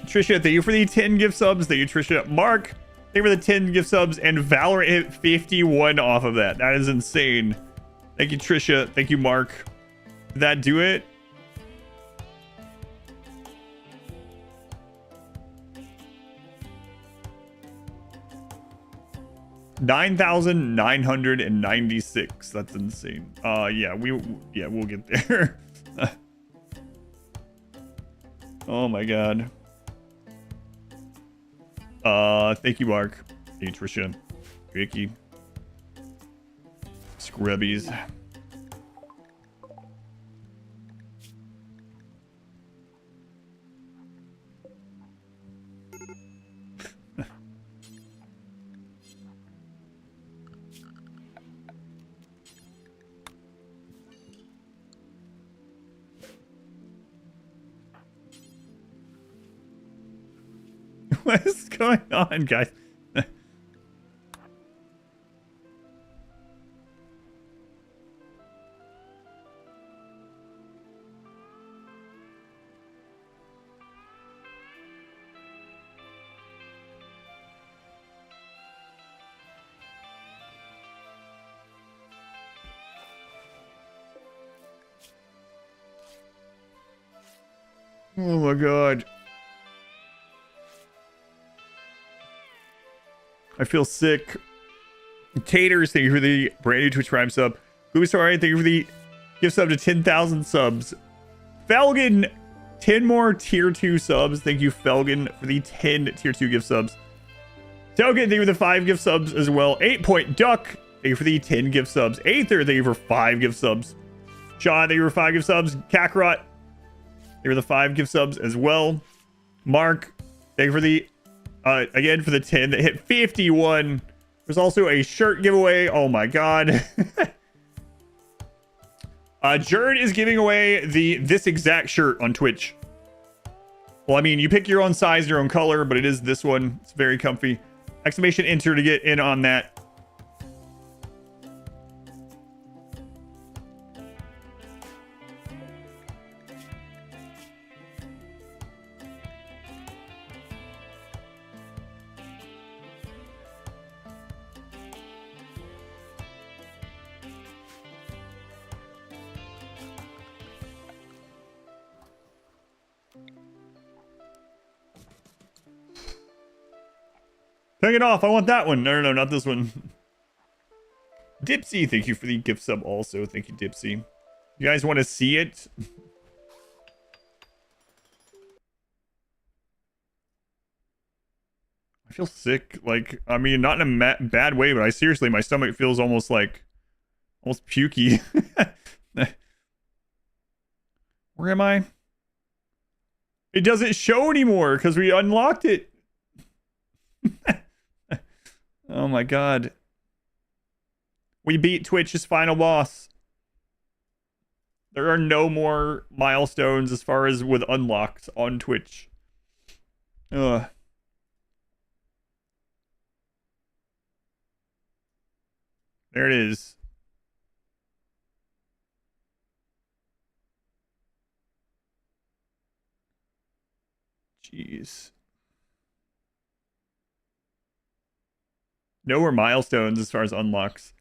Trisha, thank you for the 10 gift subs. Thank you, Trisha. Mark, thank you for the 10 gift subs. And Valorant hit 51 off of that. That is insane. Thank you, Trisha. Thank you, Mark. Did that do it? $9,996. That's insane. Yeah, we'll get there. Oh my god. Thank you, Mark. Hey, Trisha. Ricky. Scrubbies. What is going on, guys? Oh my god. I feel sick. Taters, thank you for the brand new Twitch Prime sub. Sorry, thank you for the gift sub to 10,000 subs. Felgen, 10 more tier 2 subs. Thank you, Felgen, for the 10 tier 2 gift subs. Token, thank you for the 5 gift subs as well. 8 Point Duck, thank you for the 10 gift subs. Aether, thank you for 5 gift subs. Sean, thank you for 5 gift subs. Kakarot, thank you for the 5 gift subs as well. Mark, thank you for the again for the 10 that hit 51. There's also a shirt giveaway. Oh my god. Jared is giving away this exact shirt on Twitch. Well, I mean, you pick your own size, your own color, but it is this one. It's very comfy. Exclamation enter to get in on that. Take it off. I want that one. No, not this one. Dipsy, thank you for the gift sub also. Thank you, Dipsy. You guys want to see it? I feel sick. Like, I mean, not in a bad way, but seriously, my stomach feels almost pukey. Where am I? It doesn't show anymore because we unlocked it. Oh my god. We beat Twitch's final boss. There are no more milestones as far as with unlocks on Twitch. Ugh. There it is. Jeez. No more milestones as far as unlocks.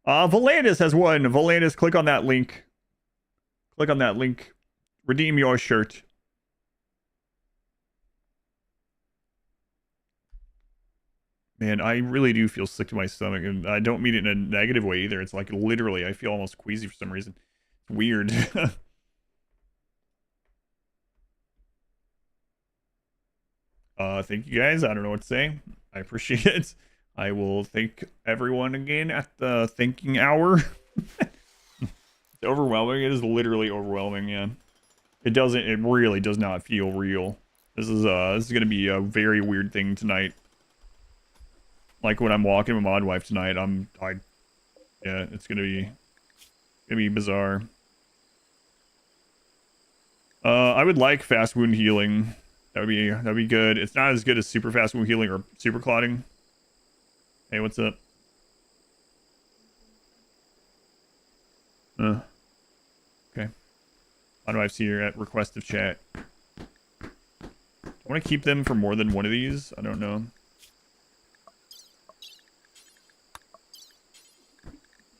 Volandis has one. Volandis, click on that link. Click on that link. Redeem your shirt. Man, I really do feel sick to my stomach, and I don't mean it in a negative way either. It's like literally, I feel almost queasy for some reason. It's weird. Thank you guys. I don't know what to say. I appreciate it. I will thank everyone again at the thanking hour. It's overwhelming. It is literally overwhelming, yeah. It really does not feel real. This is gonna be a very weird thing tonight. Like when I'm walking with my wife tonight, yeah, it's gonna be bizarre. I would like fast wound healing. That'd be good. It's not as good as super fast wound healing or super clotting. Hey, what's up? Okay. How do I see you at request of chat? I want to keep them for more than one of these. I don't know.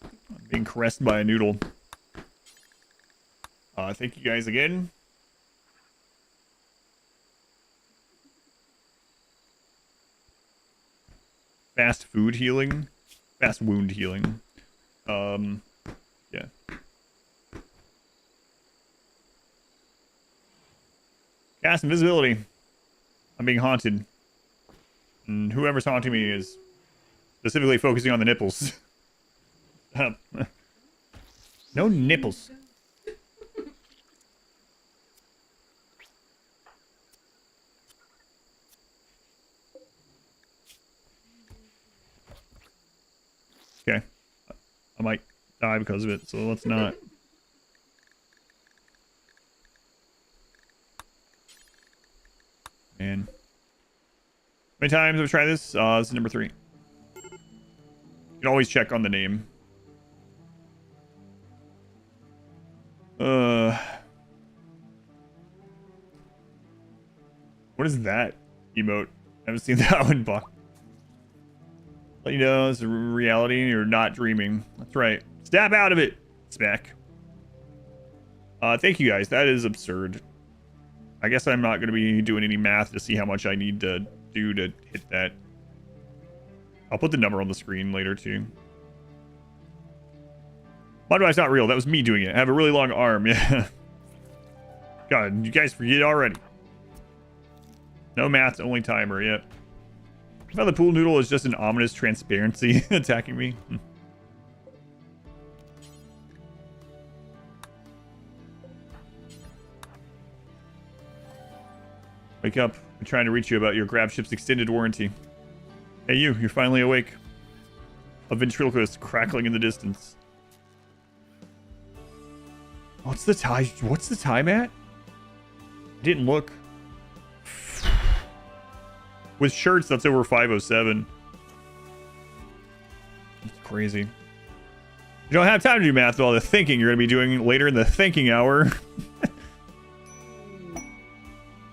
I'm being caressed by a noodle. Thank you guys again. Fast food healing. Fast wound healing. Yeah. Cast invisibility. I'm being haunted. And whoever's haunting me is specifically focusing on the nipples. No nipples. Okay. I might die because of it, so let's not. Man. many times have I tried this? This is number 3. You can always check on the name. What is that emote? I haven't seen that one, Buck. Let you know it's a reality and you're not dreaming. That's right. Snap out of it. Smack. Thank you guys. That is absurd. I guess I'm not going to be doing any math to see how much I need to do to hit that. I'll put the number on the screen later too. By the way, it's not real. That was me doing it. I have a really long arm. Yeah. God, you guys forget already. No math, only timer. Yep. I thought the pool noodle is just an ominous transparency attacking me. Wake up. I'm trying to reach you about your grab ship's extended warranty. Hey, you're finally awake. A ventriloquist crackling in the distance. What's the time? What's the time at? I didn't look. With shirts, that's over 5:07. That's crazy. You don't have time to do math with all the thinking you're going to be doing later in the thinking hour.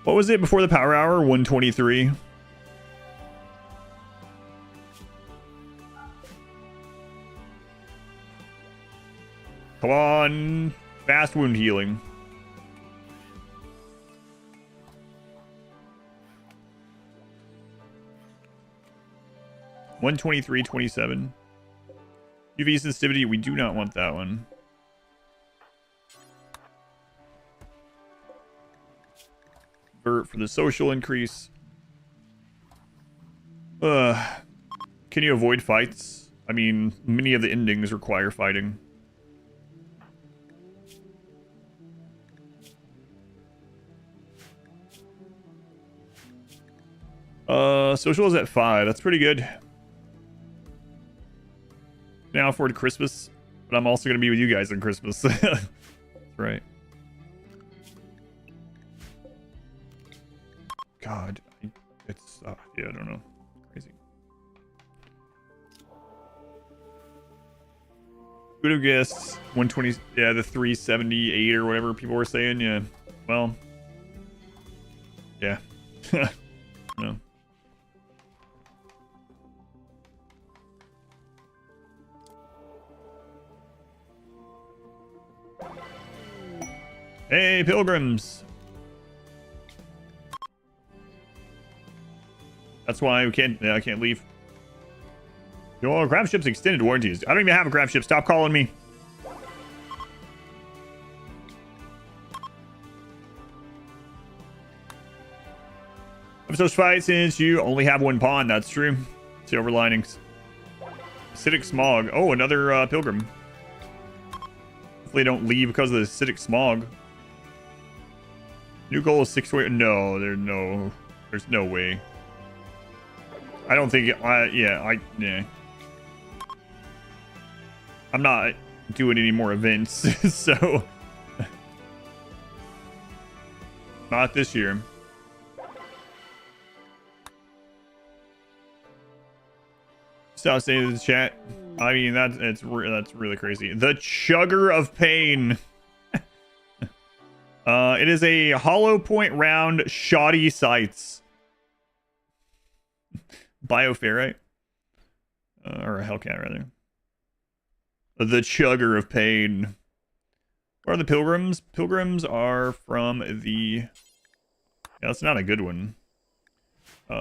What was it before the power hour? 123. Come on. Fast wound healing. $123.27. UV sensitivity, we do not want that one. Vert for the social increase. Can you avoid fights? I mean, many of the endings require fighting. Social is at 5. That's pretty good. Now forward to Christmas, but I'm also going to be with you guys on Christmas. That's right. God, it's yeah, I don't know. Crazy. Would have guessed 120. Yeah, the 378 or whatever people were saying. Yeah. Well. Yeah. No. Hey, pilgrims. That's why we can't. Yeah, I can't leave. Your grab ship's extended warranties. I don't even have a grab ship. Stop calling me. Episode 5 since you only have one pawn. That's true. Silver linings. Acidic smog. Oh, another pilgrim. Hopefully, don't leave because of the acidic smog. New goal is 6 way. No, there's no way. I don't think. Yeah. I'm not doing any more events, so not this year. Stop saying in the chat. I mean, that's really crazy. The Chugger of Pain. It is a hollow point round shoddy sights. Bioferrite. Or a Hellcat, rather. The Chugger of Pain. Where are the pilgrims? Pilgrims are from the... Yeah, that's not a good one.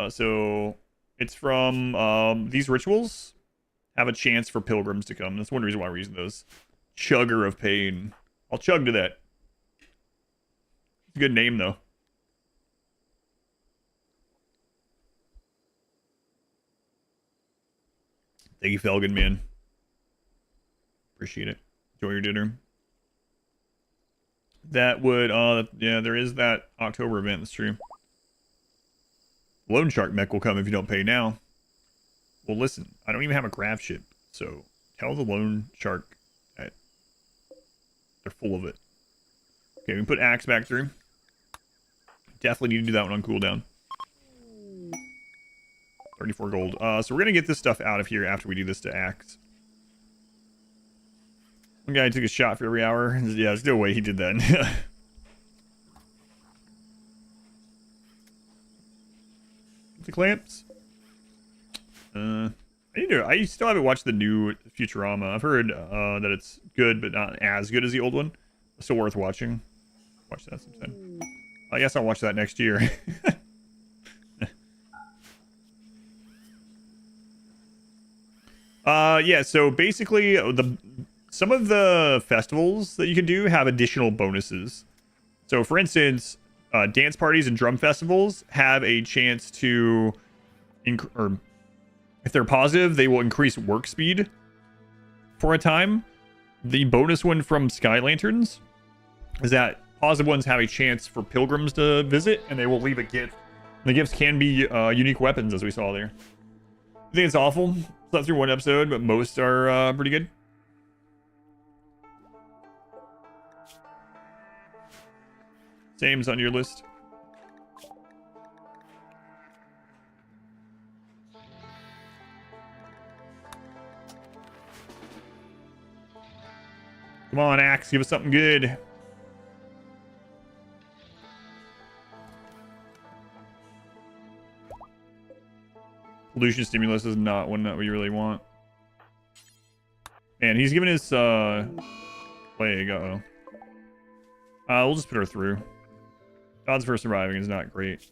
So it's from these rituals have a chance for pilgrims to come. That's one reason why we're using those. Chugger of Pain. I'll chug to that. It's a good name, though. Thank you, Felgen, man. Appreciate it. Enjoy your dinner. That would, yeah, there is that October event. That's true. Loan Shark mech will come if you don't pay now. Well, listen, I don't even have a grab ship, so tell the Loan Shark that they're full of it. Okay, we can put Axe back through. Definitely need to do that one on cooldown. 34 gold. So we're gonna get this stuff out of here after we do this to Axe. One guy took a shot for every hour. Yeah, there's no way he did that. The clamps. I still haven't watched the new Futurama. I've heard that it's good, but not as good as the old one. It's still worth watching. Watch that sometime. I guess I'll watch that next year. Yeah, so basically some of the festivals that you can do have additional bonuses. So for instance, dance parties and drum festivals have a chance to or if they're positive, they will increase work speed for a time. The bonus one from Sky Lanterns is that positive ones have a chance for pilgrims to visit, and they will leave a gift. The gifts can be unique weapons, as we saw there. I think it's awful. Slept through one episode, but most are pretty good. Same's on your list. Come on, Axe, give us something good. Pollution stimulus is not one that we really want. Man, he's giving his leg. Uh-oh. We'll just put her through. Odds for surviving is not great.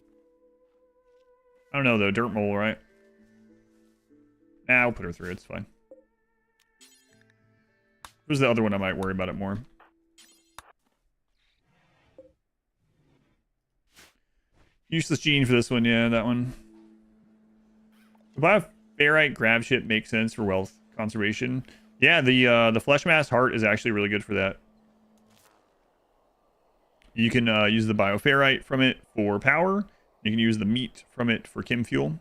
I don't know, though. Dirt mole, right? Nah, we'll put her through. It's fine. Who's the other one? I might worry about it more. Useless gene for this one. Yeah, that one. The Bioferrite grab ship makes sense for wealth conservation. Yeah, the flesh mass heart is actually really good for that. You can use the Bioferrite from it for power. You can use the meat from it for chem fuel.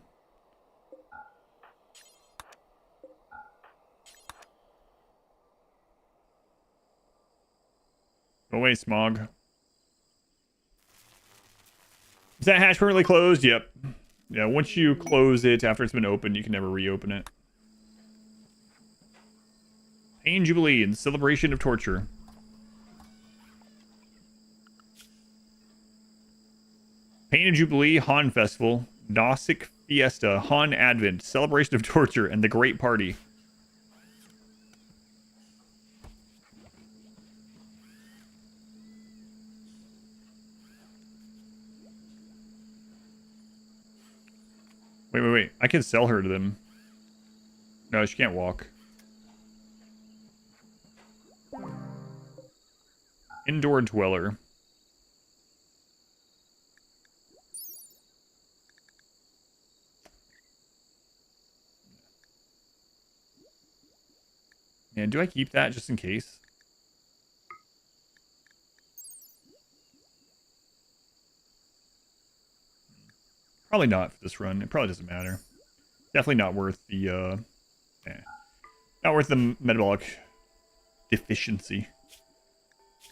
Go away, Smog. Is that hatch permanently closed? Yep. Yeah, once you close it after it's been opened, you can never reopen it. Pain Jubilee and Celebration of Torture. Pain and Jubilee, Han Festival, Gnostic Fiesta, Han Advent, Celebration of Torture, and the Great Party. Wait. I can sell her to them. No, she can't walk. Indoor Dweller. Man, do I keep that just in case? Probably not for this run. It probably doesn't matter. Definitely not worth the not worth the metabolic deficiency.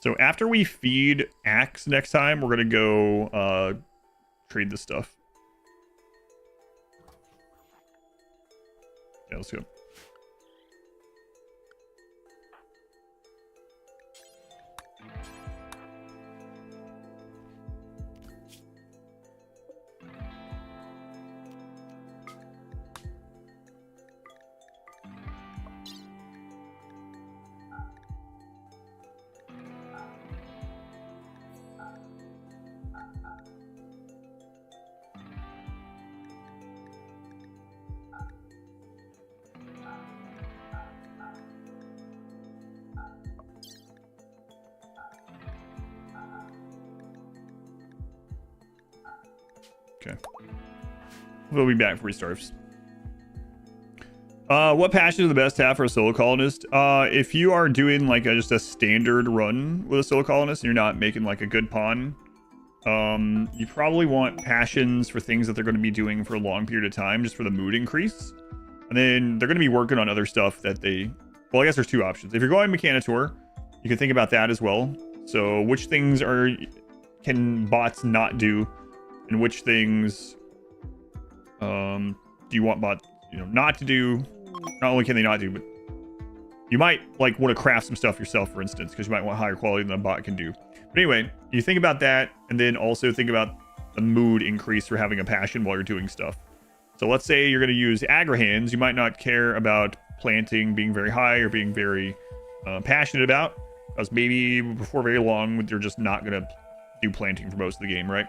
So after we feed Axe next time, we're gonna go trade this stuff. Yeah, let's go. Okay. We'll be back before he starves. What passion is the best to have for a solo colonist? If you are doing like just a standard run with a solo colonist and you're not making like a good pawn, you probably want passions for things that they're going to be doing for a long period of time, just for the mood increase. And then they're going to be working on other stuff that they... Well, I guess there's two options. If you're going Mechanitor, you can think about that as well. So which things can bots not do, and which things do you want bot, not to do? Not only can they not do, but you might like want to craft some stuff yourself, for instance, because you might want higher quality than a bot can do. But anyway, you think about that, and then also think about the mood increase for having a passion while you're doing stuff. So let's say you're going to use agri-hands. You might not care about planting being very high or being very passionate about, because maybe before very long they're just not going to do planting for most of the game, right?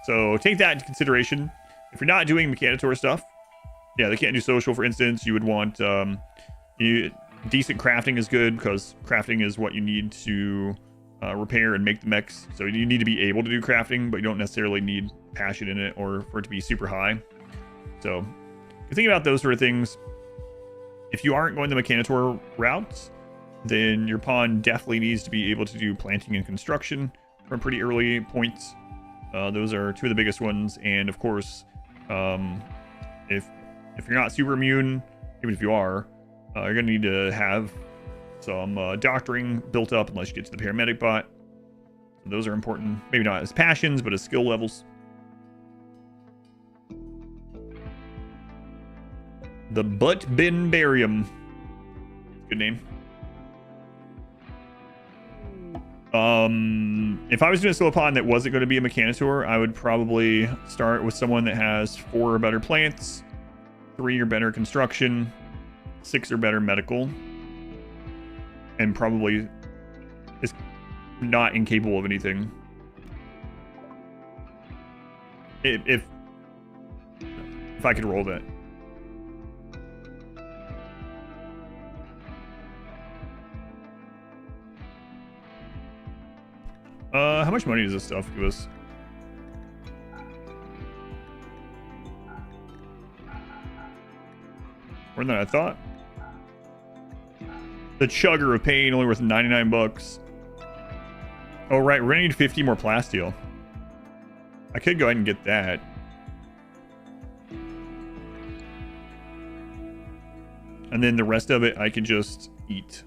So take that into consideration. If you're not doing Mechanitor stuff, yeah, they can't do social, for instance. You would want decent crafting is good, because crafting is what you need to repair and make the mechs. So you need to be able to do crafting, but you don't necessarily need passion in it or for it to be super high. So you think about those sort of things. If you aren't going the Mechanitor routes, then your pawn definitely needs to be able to do planting and construction from pretty early points. Those are two of the biggest ones. And of course, if you're not super immune, even if you are, you're going to need to have some doctoring built up unless you get to the paramedic bot. So those are important. Maybe not as passions, but as skill levels. The Butt Bin Barium. Good name. If I was doing a Subathon that wasn't going to be a Mechanitor, I would probably start with someone that has 4 or better plants, 3 or better construction, 6 or better medical, and probably is not incapable of anything. If I could roll that. How much money does this stuff give us? More than I thought. The Chugger of Pain, only worth 99 bucks. Oh, right. We're going to need 50 more plasteel. I could go ahead and get that. And then the rest of it, I could just eat.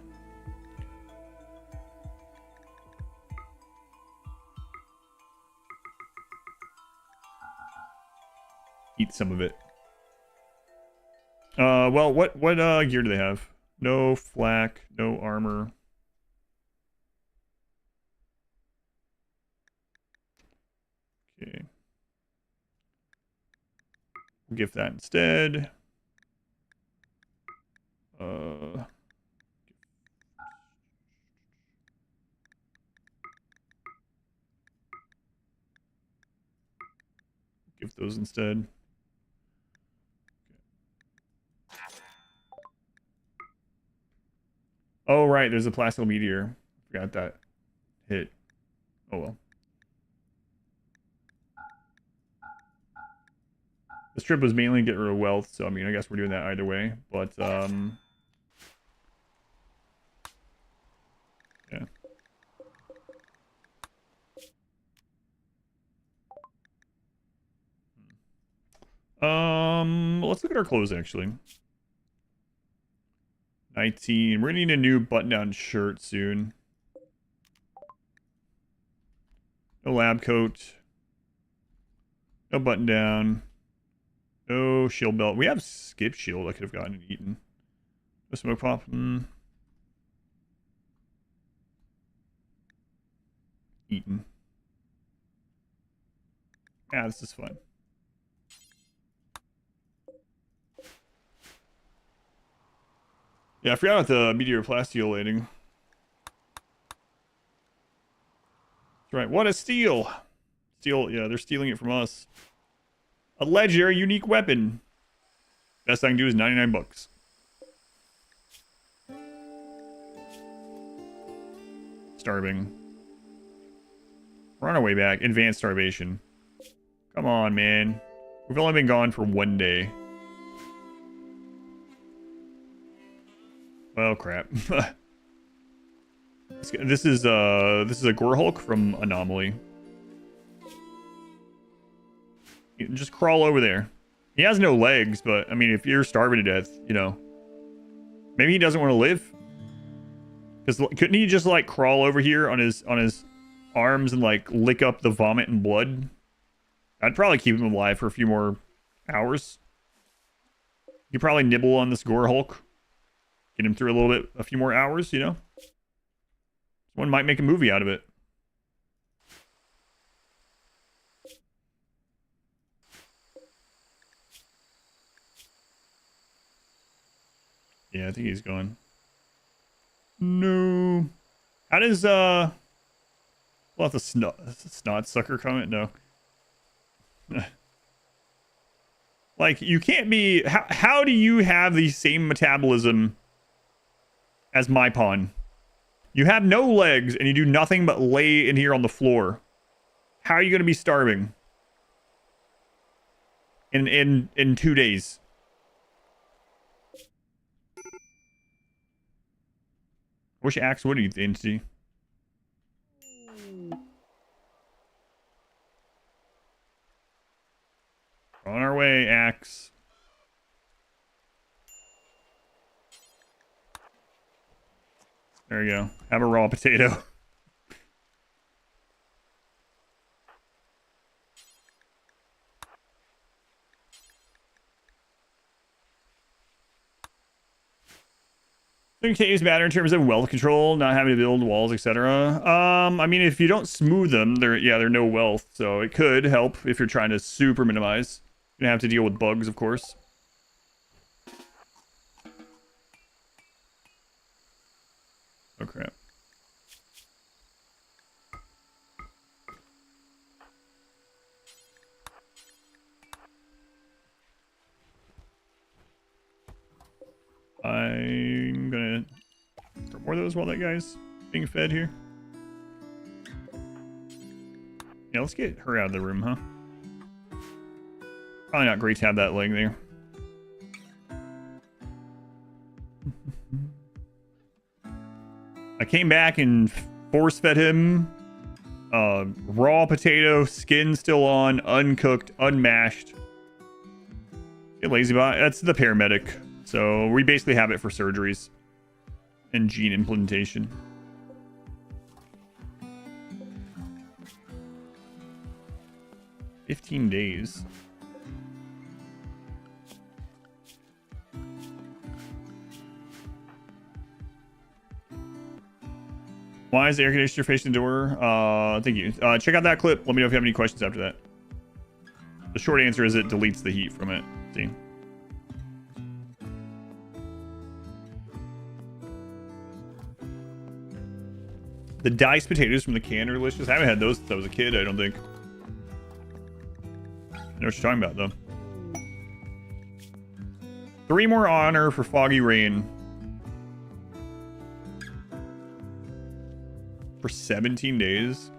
Eat some of it. Well, what gear do they have? No flak, no armor. Okay. We'll give that instead. Give those instead. Oh, right. There's a Plastical Meteor. Forgot that hit. Oh, well. This trip was mainly to get rid of wealth, so, I mean, I guess we're doing that either way. But, yeah. Let's look at our clothes, actually. 19. We're gonna need a new button-down shirt soon. No lab coat. No button-down. No shield belt. We have skip shield I could have gotten and eaten. No smoke pop. Eaten. Yeah, this is fun. Yeah, I forgot about the meteor plastiolating. That's right. What a steal! Steal, yeah, they're stealing it from us. A legendary unique weapon. Best I can do is 99 bucks. Starving. We're on our way back. Advanced starvation. Come on, man. We've only been gone for 1 day. Well, crap. This is a Gorehulk from Anomaly. You can just crawl over there. He has no legs, but I mean, if you're starving to death, you know, maybe he doesn't want to live. Because couldn't he just like crawl over here on his arms and like lick up the vomit and blood? I'd probably keep him alive for a few more hours. You probably nibble on this Gore Hulk. Get him through a little bit, a few more hours, you know? One might make a movie out of it. Yeah, I think he's going. No. How does, we'll have the snot sucker comment? No. Like, you can't be, how do you have the same metabolism as my pawn? You have no legs and you do nothing but lay in here on the floor. How are you going to be starving in 2 days? I wish Axe would eat the entity. On our way, Axe. There you go. Have a raw potato. I think caves matter in terms of wealth control, not having to build walls, etc. I mean, if you don't smooth them, they're no wealth, so it could help if you're trying to super minimize. You're gonna have to deal with bugs, of course. Oh crap. I'm gonna throw more of those while that guy's being fed here. Yeah, let's get her out of the room, huh? Probably not great to have that leg there. I came back and force fed him raw potato, skin still on, uncooked, unmashed. Get lazy bot. That's the paramedic. So we basically have it for surgeries and gene implantation. "15 days. Why is the air conditioner facing the door? Thank you. Check out that clip. Let me know if you have any questions after that. The short answer is it deletes the heat from it. See? The diced potatoes from the can are delicious. I haven't had those since I was a kid, I don't think. I know what you're talking about, though. 3 more honor for Foggy Rain. For 17 days.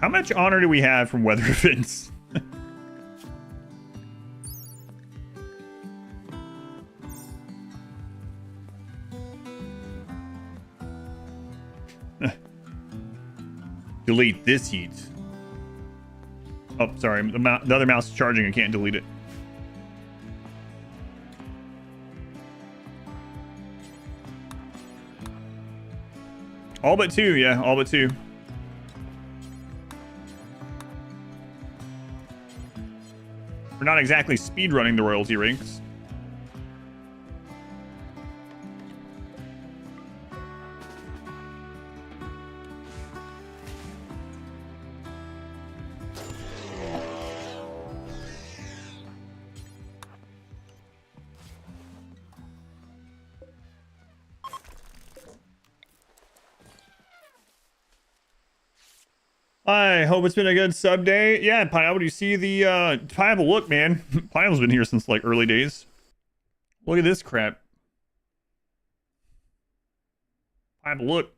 How much honor do we have from weather events? Delete this heat. Oh, sorry. The other mouse is charging. I can't delete it. All but 2. Yeah, all but 2. We're not exactly speedrunning the royalty ranks. I hope it's been a good sub day. Yeah, Pineapple, do you see the Pineapple? Look, man. Pineapple's been here since like early days. Look at this crap. Pineapple, look.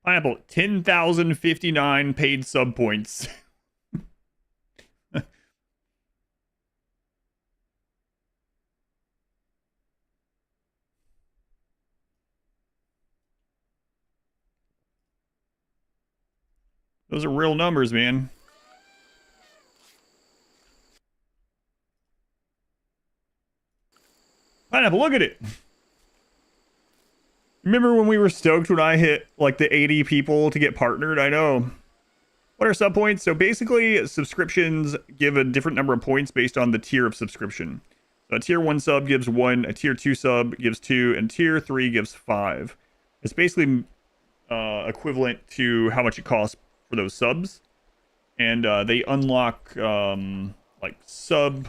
Pineapple, 10,059 paid sub points. Those are real numbers, man. Pineapple, look at it. Remember when we were stoked when I hit like the 80 people to get partnered? I know. What are sub points? So basically, subscriptions give a different number of points based on the tier of subscription. So a tier 1 sub gives 1, a tier 2 sub gives 2, and tier 3 gives 5. It's basically equivalent to how much it costs for those subs. And they unlock like sub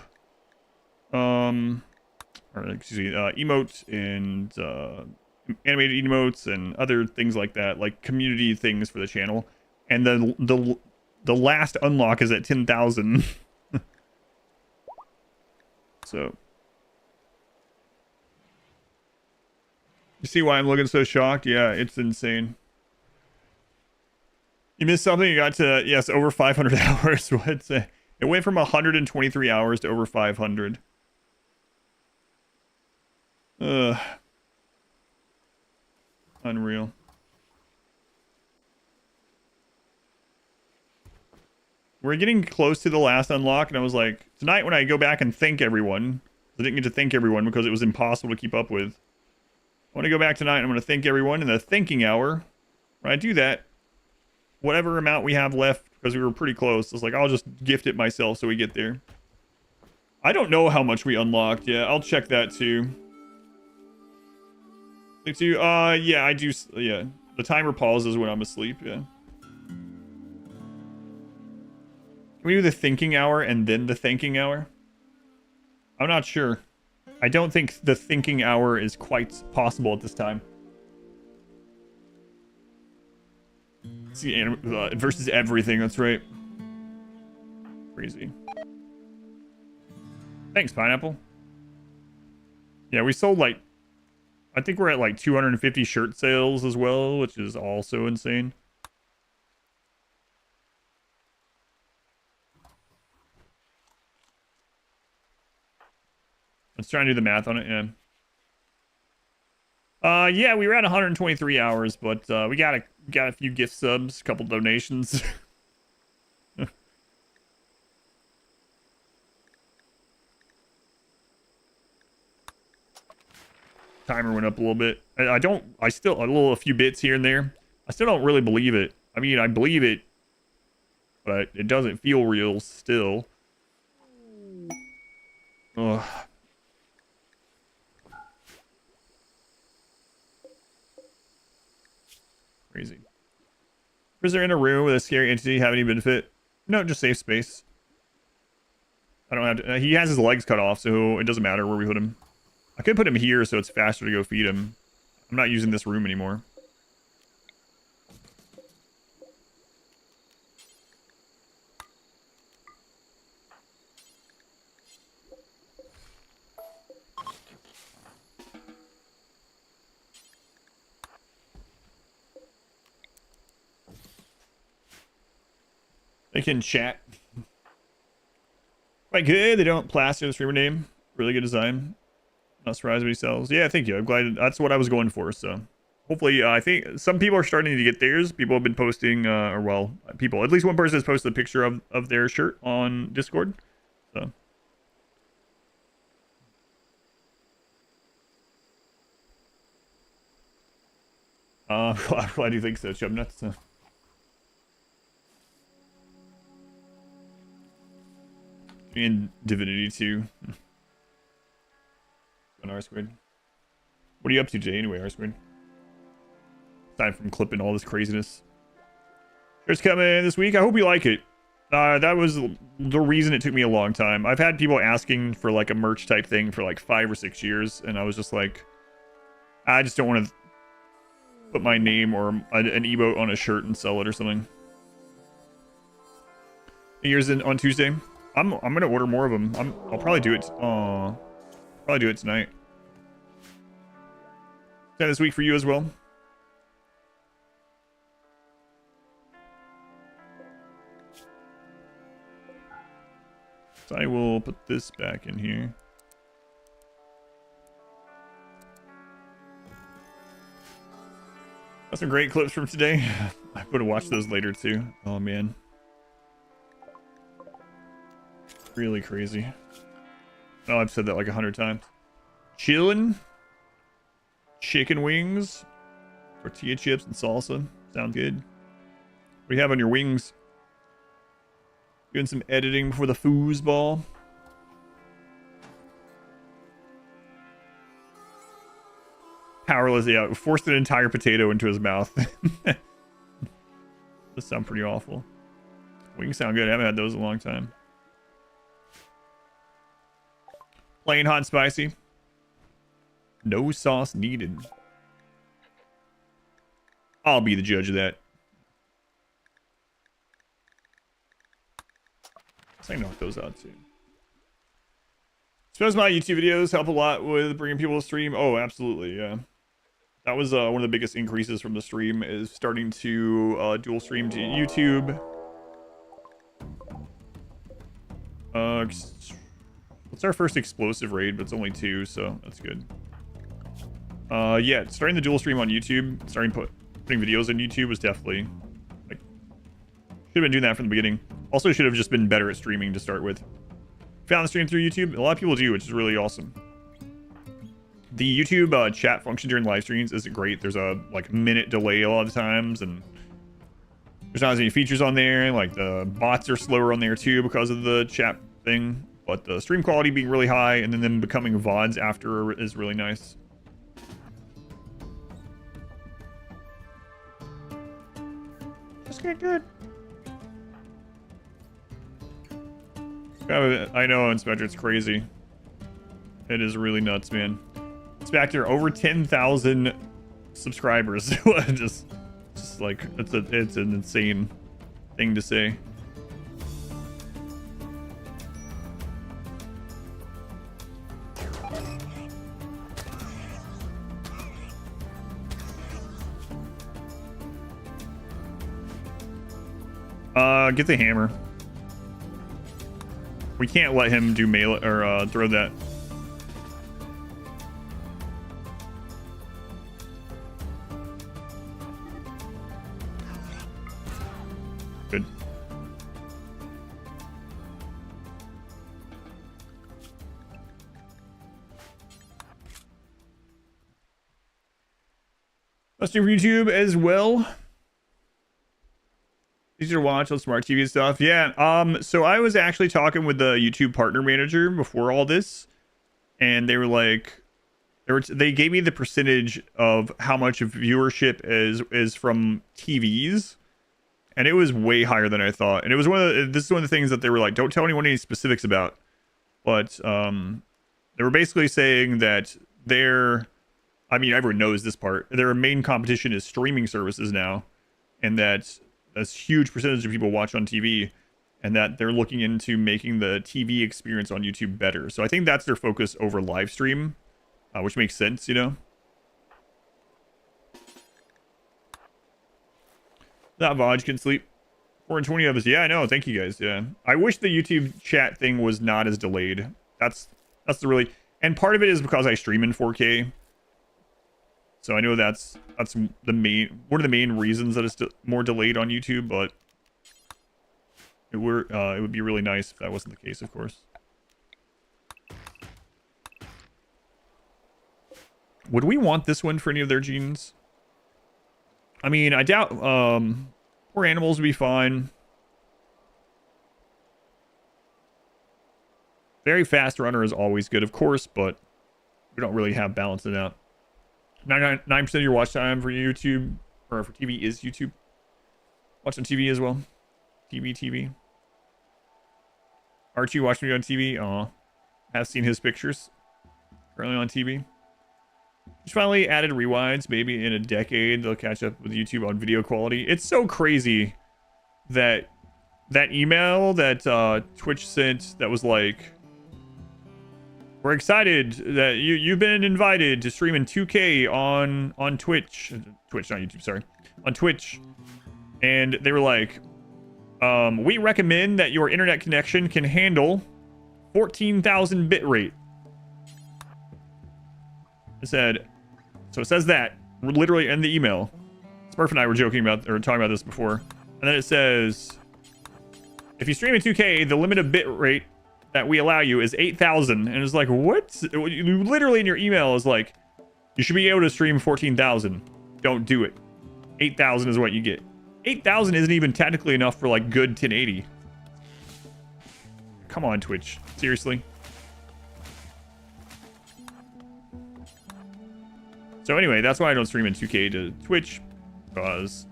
emotes and animated emotes and other things like that, like community things for the channel. And then the last unlock is at 10,000. So you see why I'm looking so shocked? Yeah, it's insane. You missed something. You got to, yes, over 500 hours. What's it? It went from 123 hours to over 500. Unreal. We're getting close to the last unlock, and I was like, tonight when I go back and thank everyone, I didn't get to thank everyone because it was impossible to keep up with. I want to go back tonight, and I'm going to thank everyone in the thanking hour. When I do that, whatever amount we have left, because we were pretty close, it's like, I'll just gift it myself so we get there. I don't know how much we unlocked. Yeah, I'll check that too. Yeah, I do. Yeah, the timer pauses when I'm asleep. Yeah. Can we do the thinking hour and then the thanking hour? I'm not sure. I don't think the thinking hour is quite possible at this time. See, versus everything. That's right. Crazy. Thanks, Pineapple. Yeah, we sold like, I think we're at like 250 shirt sales as well, which is also insane. Let's try and do the math on it. Yeah, we were at 123 hours, but we got a few gift subs, a couple donations. Timer went up a little bit. A few bits here and there. I still don't really believe it. I mean, I believe it, but it doesn't feel real still. Ugh. Crazy. Prisoner in a room with a scary entity have any benefit? No, just safe space. I don't have to. He has his legs cut off, so it doesn't matter where we put him. I could put him here so it's faster to go feed him. I'm not using this room anymore. They can chat. Quite good. They don't plaster the streamer name. Really good design. Not surprised what he sells. Yeah, thank you. I'm glad that's what I was going for. So hopefully, I think some people are starting to get theirs. People have been posting, at least one person has posted a picture of their shirt on Discord. So. Why do you think so, Chubnuts? And Divinity 2. On R-Squared. What are you up to, Jay, anyway, R-Squared? Aside from clipping all this craziness. Shirt's coming this week. I hope you like it. That was the reason it took me a long time. I've had people asking for like a merch type thing for like 5 or 6 years, and I was just like, I just don't want to put my name or an emote on a shirt and sell it or something. New Year's on Tuesday. I'm gonna order more of them. I'll probably do it. Probably do it tonight. Is that this week for you as well? So I will put this back in here. Got some great clips from today. I'm gonna watch those later too. Oh man. Really crazy. Oh, I've said that like 100 times. chilling. Chicken wings, tortilla chips, and salsa. Sound good. What do you have on your wings? Doing some editing before the foosball. Powerless, yeah. Forced an entire potato into his mouth. This sound pretty awful. Wings sound good. I haven't had those in a long time. Plain hot and spicy. No sauce needed. I'll be the judge of that. I knock those out too. Suppose my YouTube videos help a lot with bringing people to stream. Oh, absolutely, yeah. That was one of the biggest increases from the stream, is starting to dual stream to YouTube. It's our first explosive raid, but it's only 2, so that's good. Yeah, starting the dual stream on YouTube, putting videos on YouTube was definitely, like, should have been doing that from the beginning. Also should have just been better at streaming to start with. Found the stream through YouTube. A lot of people do, which is really awesome. The YouTube chat function during live streams isn't great. There's a minute delay a lot of the times, and there's not as many features on there. Like the bots are slower on there too because of the chat thing. But the stream quality being really high and then them becoming VODs after is really nice. Just get good. I know, Inspector, it's crazy. It is really nuts, man. Inspector, over 10,000 subscribers. just like, it's an insane thing to say. Get the hammer. We can't let him do melee or throw that. Good. Let's do YouTube as well. Easier to watch on smart TV and stuff. Yeah. So I was actually talking with the YouTube partner manager before all this, and they were like, they gave me the percentage of how much of viewership is from TVs, and it was way higher than I thought. And it was this is one of the things that they were like, don't tell anyone any specifics about, but they were basically saying that I mean, everyone knows this part. Their main competition is streaming services now, and that a huge percentage of people watch on TV, and that they're looking into making the TV experience on YouTube better. So I think that's their focus over live stream, which makes sense, you know. That Vaj can sleep. 420 of us. Yeah, I know. Thank you guys. Yeah, I wish the YouTube chat thing was not as delayed. That's the really, and part of it is because I stream in 4K. So I know that's the main, one of the main reasons that it's more delayed on YouTube, but it would be really nice if that wasn't the case, of course. Would we want this one for any of their genes? I mean, I doubt poor animals would be fine. Very fast runner is always good, of course, but we don't really have balance in that. 99% of your watch time for YouTube or for TV is YouTube. Watch on TV as well. TV. Archie watched me on TV. Aw. Have seen his pictures. Currently on TV. Just finally added rewinds. Maybe in a decade they'll catch up with YouTube on video quality. It's so crazy that email that Twitch sent that was like, we're excited that you've been invited to stream in 2K on Twitch. Twitch, not YouTube, sorry. On Twitch. And they were like, we recommend that your internet connection can handle 14,000 bitrate. It said, so it says that literally in the email. Smurf and I were joking about, or talking about this before. And then it says, if you stream in 2K, the limit of bitrate that we allow you is 8,000. And it's like, what? You literally in your email is like, you should be able to stream 14,000. Don't do it. 8,000 is what you get. 8,000 isn't even technically enough for like good 1080. Come on, Twitch. Seriously. So anyway, that's why I don't stream in 2K to Twitch, because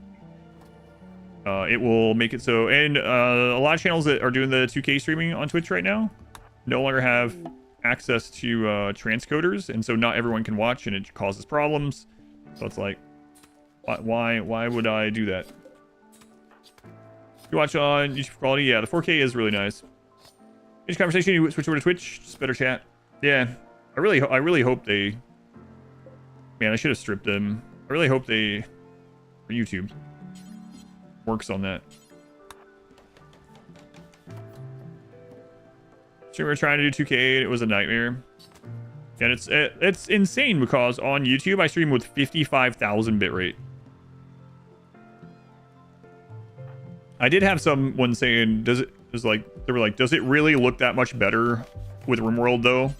it will make it so. And a lot of channels that are doing the 2K streaming on Twitch right now no longer have access to transcoders, and so not everyone can watch, and it causes problems. So it's like, why would I do that? You watch on YouTube quality, yeah, the 4K is really nice. Each conversation, you switch over to Twitch, just better chat. Yeah, I really hope they. Man, I should have stripped them. I really hope they, for YouTube, works on that. So we were trying to do 2K, and it was a nightmare. And it's insane because on YouTube I stream with 55,000 bitrate. I did have someone saying, does it really look that much better with RimWorld though?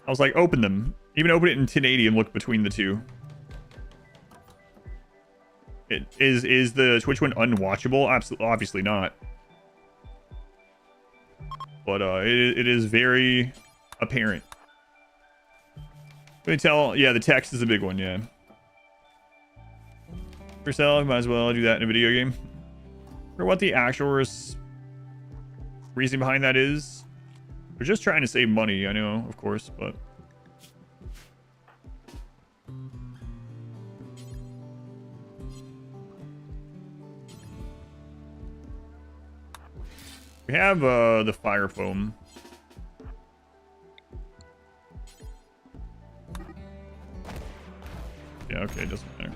I was like, open them. Even open it in 1080 and look between the two. Is the Twitch one unwatchable? Absolutely, obviously not. But it is very apparent. Let me tell. Yeah, the text is a big one. Yeah. For yourself, might as well do that in a video game. For what the actual reason behind that is, we're just trying to save money. I know, of course, but. We have the fire foam. Yeah, okay, it doesn't matter.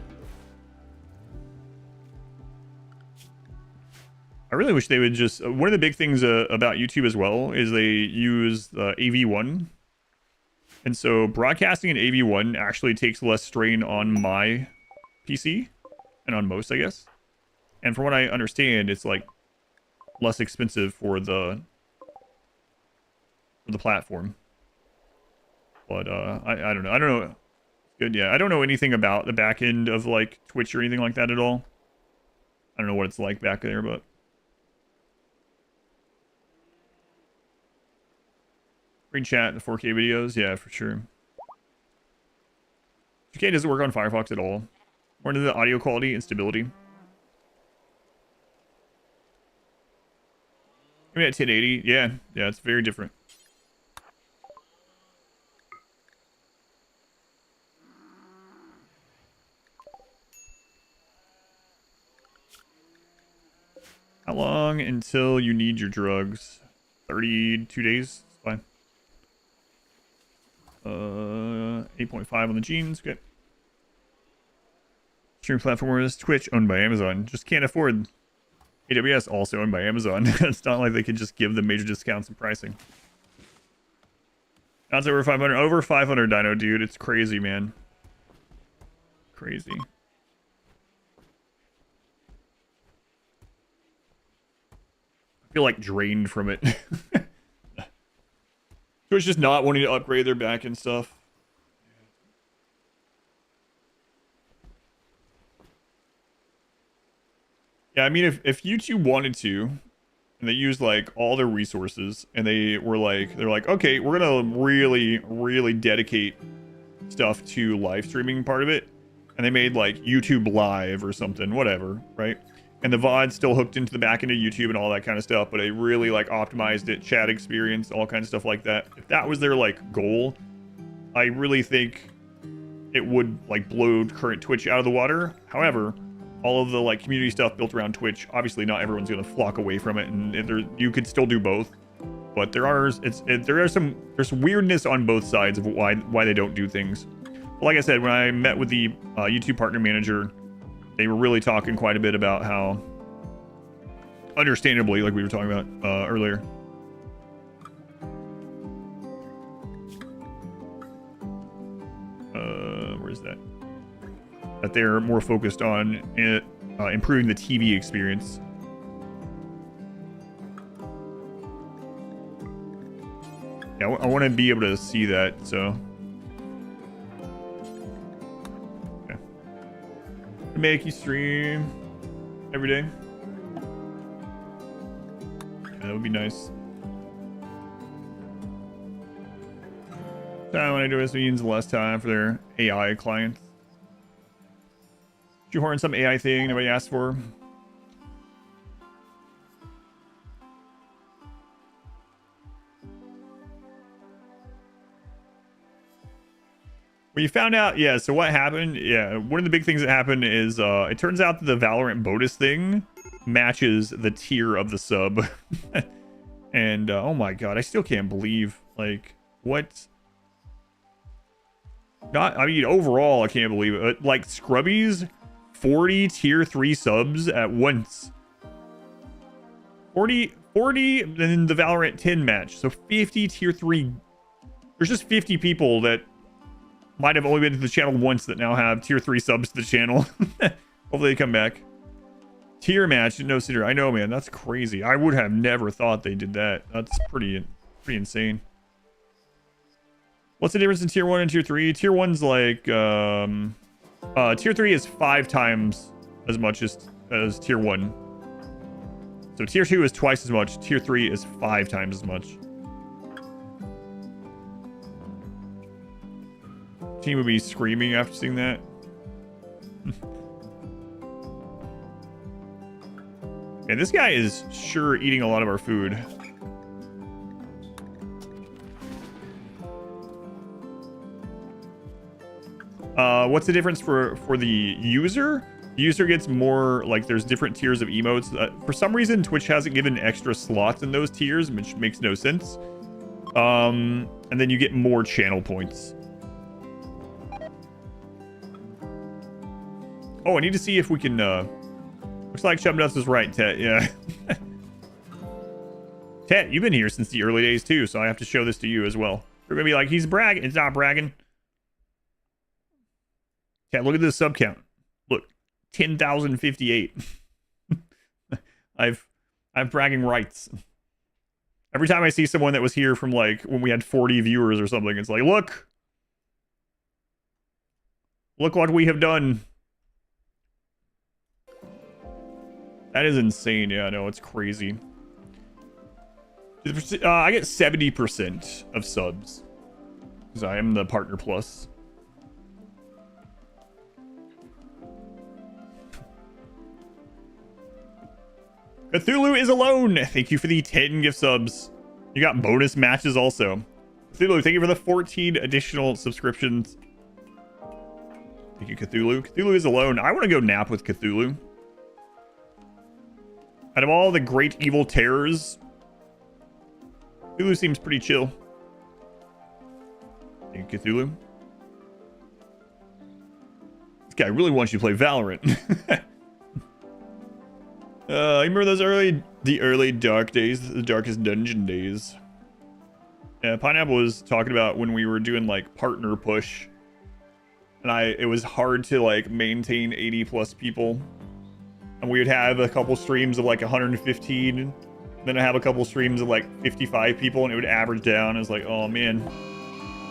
I really wish they would just... one of the big things about YouTube as well is they use AV1. And so broadcasting in AV1 actually takes less strain on my PC. And on most, I guess. And from what I understand, it's like less expensive for the platform. But I don't know. I don't know. Good, yeah. I don't know anything about the back end of like Twitch or anything like that at all. I don't know what it's like back there, but green chat, the 4K videos, yeah, for sure. 2K doesn't work on Firefox at all. More into the audio quality and stability. Maybe at 1080, yeah, it's very different. How long until you need your drugs? 32 days, it's fine. 8.5 on the jeans, good. Stream platform is Twitch, owned by Amazon. Just can't afford. AWS, also owned by Amazon. It's not like they could just give them major discounts in pricing. That's over 500. Over 500 Dino, dude. It's crazy, man. Crazy. I feel like drained from it. So it's just not wanting to upgrade their back end stuff. Yeah, I mean, if YouTube wanted to, and they used like all their resources, and they're like, okay, we're gonna really dedicate stuff to live streaming part of it, and they made like YouTube Live or something, whatever, right? And the VOD's still hooked into the back end of YouTube and all that kind of stuff, but they really like optimized it, chat experience, all kinds of stuff like that. If that was their like goal, I really think it would like blow current Twitch out of the water. However, all of the like community stuff built around Twitch, obviously not everyone's gonna flock away from it, and you could still do both. But there's weirdness on both sides of why they don't do things. But like I said, when I met with the YouTube partner manager, they were really talking quite a bit about how, understandably, like we were talking about earlier. Where's that? That they're more focused on improving the TV experience. I want to be able to see that, so. Okay. Make you stream every day. Yeah, that would be nice. Time when I do this means less time for their AI clients. Did you horn some AI thing nobody asked for? Well, you found out, yeah, so what happened? Yeah, one of the big things that happened is it turns out that the Valorant bonus thing matches the tier of the sub. And oh my god, I still can't believe, like, what? I mean, overall, I can't believe it. Like, Scrubbies, 40 tier 3 subs at once. 40, and then the Valorant 10 match. So 50 tier 3. There's just 50 people that might have only been to the channel once that now have tier 3 subs to the channel. Hopefully they come back. Tier match, no sitter. I know, man. That's crazy. I would have never thought they did that. That's pretty insane. What's the difference in tier 1 and tier 3? Tier 1's like tier 3 is 5 times as much as tier 1. So tier 2 is twice as much. Tier 3 is 5 times as much. Team would be screaming after seeing that. Yeah, this guy is sure eating a lot of our food. What's the difference for the user? The user gets more, like, there's different tiers of emotes. For some reason, Twitch hasn't given extra slots in those tiers, which makes no sense. And then you get more channel points. Oh, I need to see if we can, looks like Shoutouts is right, Tet, yeah. Tet, you've been here since the early days too, so I have to show this to you as well. They're gonna be like, he's bragging. It's not bragging. Tet, look at this sub count. Look, 10,058. I've bragging rights. Every time I see someone that was here from, like, when we had 40 viewers or something, it's like, look what we have done. That is insane. Yeah, no, it's crazy. I get 70% of subs because I am the partner plus. Cthulhu is alone. Thank you for the 10 gift subs. You got bonus matches also. Cthulhu, thank you for the 14 additional subscriptions. Thank you, Cthulhu. Cthulhu is alone. I want to go nap with Cthulhu. Out of all the great evil terrors, Cthulhu seems pretty chill. Thank you, Cthulhu. This guy really wants you to play Valorant. I remember those the early dark days, the darkest dungeon days. Yeah, Pineapple was talking about when we were doing, like, partner push. And it was hard to, like, maintain 80 plus people. And we would have a couple streams of like 115. Then I have a couple streams of like 55 people, and it would average down. It's like, oh man,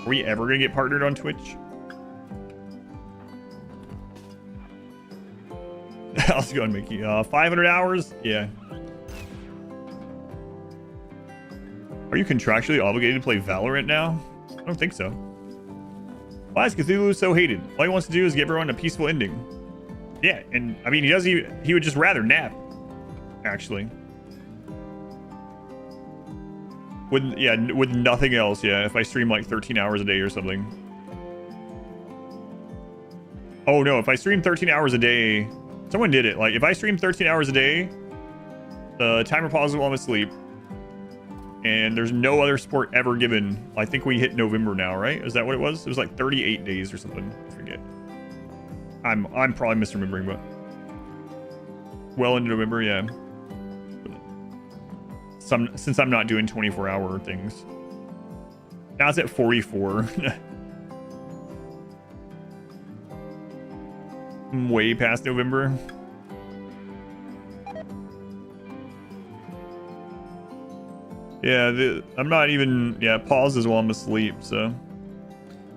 are we ever gonna get partnered on Twitch? How's it going, Mickey? 500 hours? Yeah. Are you contractually obligated to play Valorant now? I don't think so. Why is Cthulhu so hated? All he wants to do is give everyone a peaceful ending. Yeah, and I mean, he would just rather nap, actually. With nothing else, yeah, if I stream like 13 hours a day or something. Oh no, if I stream 13 hours a day, someone did it. Like, if I stream 13 hours a day, the timer pauses while I'm asleep, and there's no other support ever given. I think we hit November now, right? Is that what it was? It was like 38 days or something. I forget. I'm probably misremembering, but well into November, yeah. Since I'm not doing 24-hour things. Now it's at 44. I'm way past November. Yeah, I'm not even, pauses while I'm asleep, so.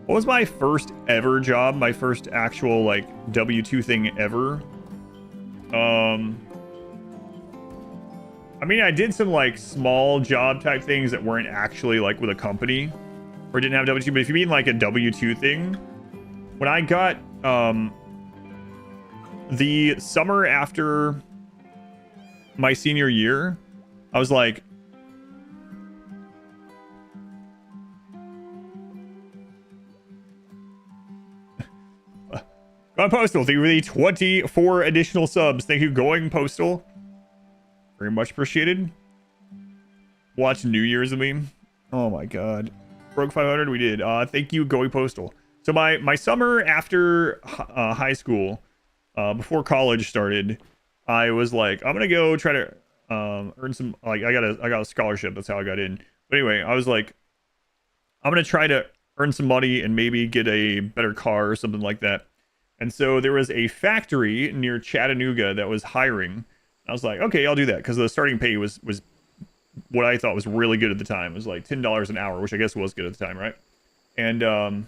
What was my first ever job? My first actual, like, W2 thing ever? I mean, I did some, like, small job type things that weren't actually, like, with a company. Or didn't have W2, but if you mean, like, a W2 thing, when I got, the summer after my senior year, I was like, Going Postal, thank you for the 24 additional subs. Thank you, Going Postal. Very much appreciated. Watch New Year's with me. Oh my god. Broke 500, we did. Thank you, Going Postal. So my summer after high school, before college started, I was like, I'm gonna go try to earn some, like, I got a scholarship. That's how I got in. But anyway, I was like, I'm gonna try to earn some money and maybe get a better car or something like that. And so there was a factory near Chattanooga that was hiring. I was like, okay, I'll do that, because the starting pay was what I thought was really good at the time. It was like $10 an hour, which I guess was good at the time, right? And I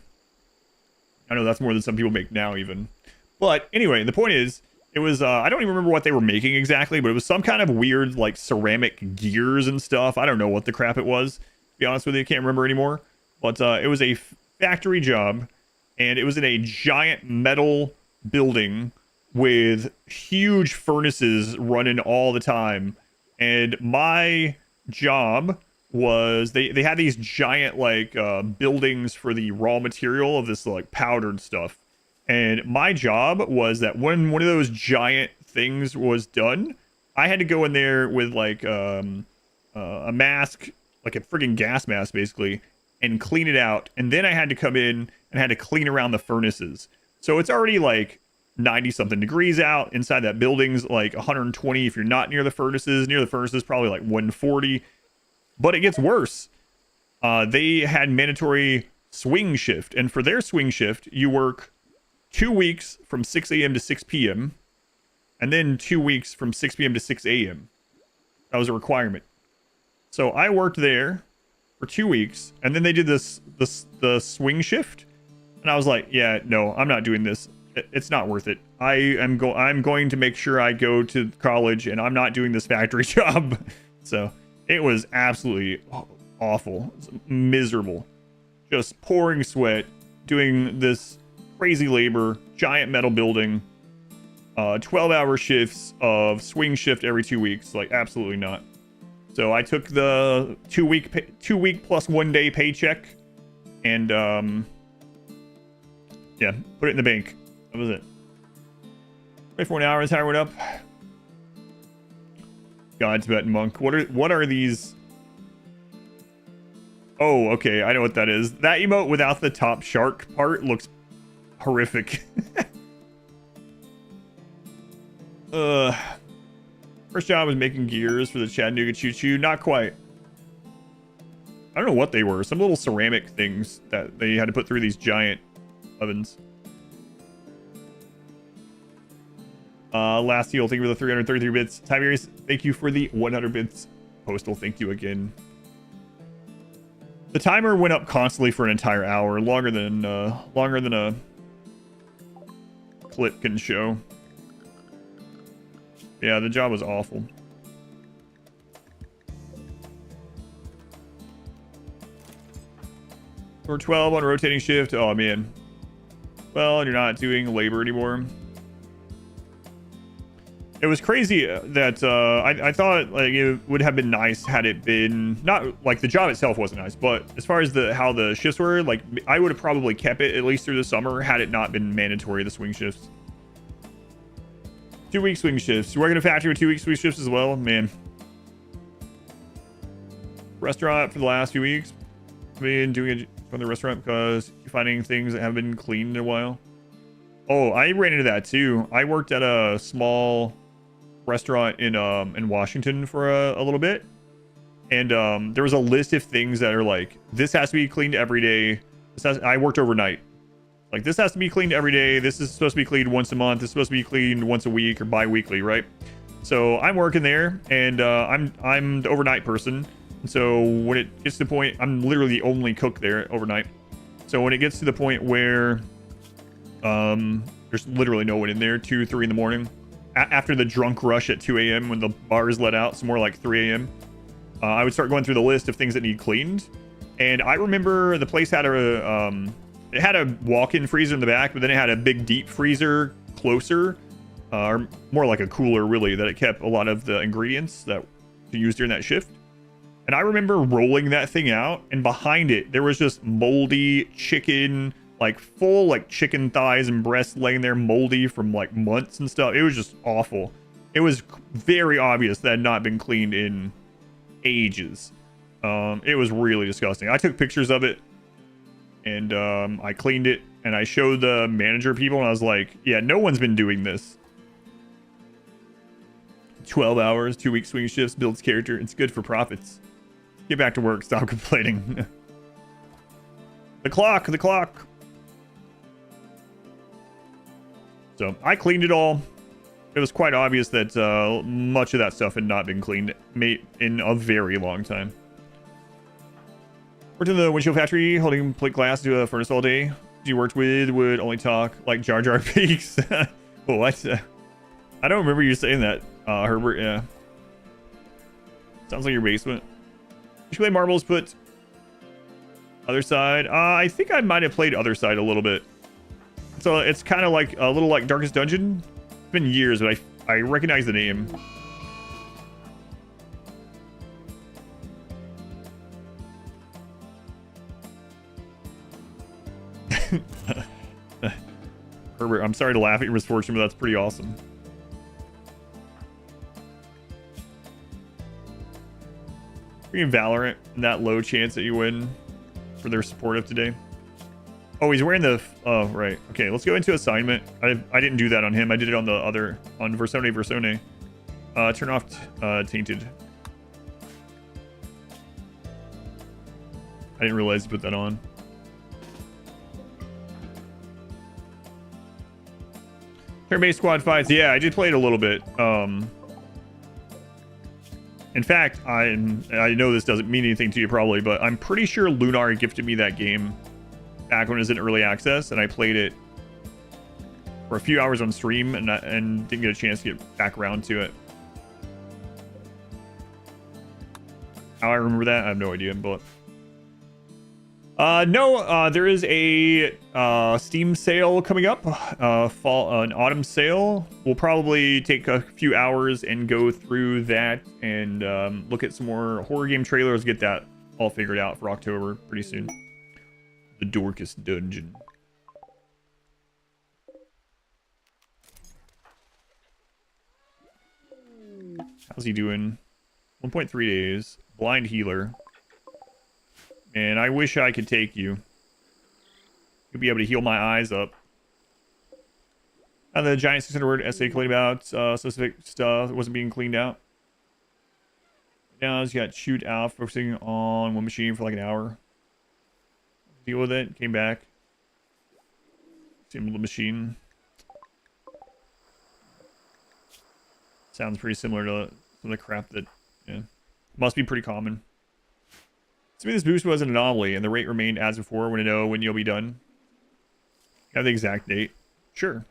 know that's more than some people make now even. But anyway, the point is, it was, I don't even remember what they were making exactly, but it was some kind of weird, like, ceramic gears and stuff. I don't know what the crap it was, to be honest with you. I can't remember anymore. But it was a factory job, and it was in a giant metal building with huge furnaces running all the time. And my job was, they had these giant, like, buildings for the raw material of this, like, powdered stuff. And my job was that when one of those giant things was done, I had to go in there with, like, a mask, like a friggin' gas mask, basically, and clean it out. And then I had to come in and had to clean around the furnaces. So it's already, like, 90-something degrees out. Inside that building's, like, 120 if you're not near the furnaces. Near the furnaces, probably, like, 140. But it gets worse. They had mandatory swing shift. And for their swing shift, you work 2 weeks from 6 a.m. to 6 p.m. and then 2 weeks from 6 p.m. to 6 a.m. That was a requirement. So I worked there for 2 weeks, and then they did the swing shift, and I was like, yeah, no, I'm not doing this. It's not worth it. I'm going to make sure I go to college, and I'm not doing this factory job. So it was absolutely awful. It was miserable. Just pouring sweat, doing this crazy labor, giant metal building, 12-hour shifts of swing shift every 2 weeks. Like, absolutely not. So I took the 2 week plus 1 day paycheck, and yeah, put it in the bank. That was it. 24 an hour is how I went up. God, Tibetan monk. What are these? Oh, okay, I know what that is. That emote without the top shark part looks horrific. First job was making gears for the Chattanooga Choo Choo. Not quite. I don't know what they were. Some little ceramic things that they had to put through these giant ovens. Last deal, thank you for the 333 bits. Tiberius, thank you for the 100 bits. Postal, thank you again. The timer went up constantly for an entire hour, longer than a clip can show. Yeah, the job was awful. Or 12 on rotating shift. Oh man. Well, and you're not doing labor anymore. It was crazy that I thought like it would have been nice had it been not like the job itself wasn't nice, but as far as how the shifts were, like I would have probably kept it at least through the summer had it not been mandatory, the swing shifts. 2 week swing shifts. You work in a factory with 2 week swing shifts as well, man. Restaurant for the last few weeks. Been doing it from the restaurant because you're finding things that haven't been cleaned in a while. Oh, I ran into that too. I worked at a small restaurant in Washington for a little bit, and there was a list of things that are like, this has to be cleaned every day. I worked overnight. Like, this has to be cleaned every day. This is supposed to be cleaned once a month. This is supposed to be cleaned once a week or bi-weekly, right? So I'm working there, and I'm the overnight person, So when it gets to the point, I'm literally the only cook there overnight. So when it gets to the point where there's literally no one in there, 2, 3 in the morning, after the drunk rush at 2 a.m. when the bars let out, it's more like 3 a.m. I would start going through the list of things that need cleaned. And I remember the place had it had a walk-in freezer in the back, but then it had a big deep freezer closer, or more like a cooler really, that it kept a lot of the ingredients that to use during that shift. And I remember rolling that thing out, and behind it there was just moldy chicken, like full like chicken thighs and breasts laying there moldy from like months and stuff. It was just awful. It was very obvious that had not been cleaned in ages. It was really disgusting. I took pictures of it, and I cleaned it, and I showed the manager people, and I was like, yeah, no one's been doing this. 12 hours, 2-week swing shifts, builds character. It's good for profits. Get back to work. Stop complaining. The clock. So I cleaned it all. It was quite obvious that much of that stuff had not been cleaned in a very long time. Worked in the windshield factory, holding plate glass to a furnace all day. You worked with would only talk like Jar Jar Binks. What? I don't remember you saying that, Herbert. Yeah. Sounds like your basement. You should play marbles, put other side. I think I might have played other side a little bit. So it's kind of like a little like Darkest Dungeon. It's been years, but I recognize the name. Herbert, I'm sorry to laugh at your misfortune, but that's pretty awesome. Freaking Valorant and that low chance that you win for their supportive today. Oh, he's wearing the... Oh, right. Okay, let's go into assignment. I didn't do that on him. I did it on the other... On Versone. Turn off Tainted. I didn't realize to put that on. Turn-based squad fights. Yeah, I did play it a little bit. In fact, I know this doesn't mean anything to you probably, but I'm pretty sure Lunar gifted me that game back when it was in early access, and I played it for a few hours on stream and didn't get a chance to get back around to it. How I remember that, I have no idea, but... No, there is a Steam sale coming up, an autumn sale. We'll probably take a few hours and go through that and look at some more horror game trailers, get that all figured out for October pretty soon. The Dorcas Dungeon. How's he doing? 1.3 days. Blind healer. And I wish I could take you. You'll be able to heal my eyes up. And the giant 600-word essay cleaned about specific stuff that wasn't being cleaned out. Now he's got shoot out, focusing on one machine for like an hour. Deal with it. Came back. Same little machine. Sounds pretty similar to some of the crap that, yeah, must be pretty common. To me, this boost was an anomaly, and the rate remained as before. Want to know when you'll be done? Have the exact date? Sure.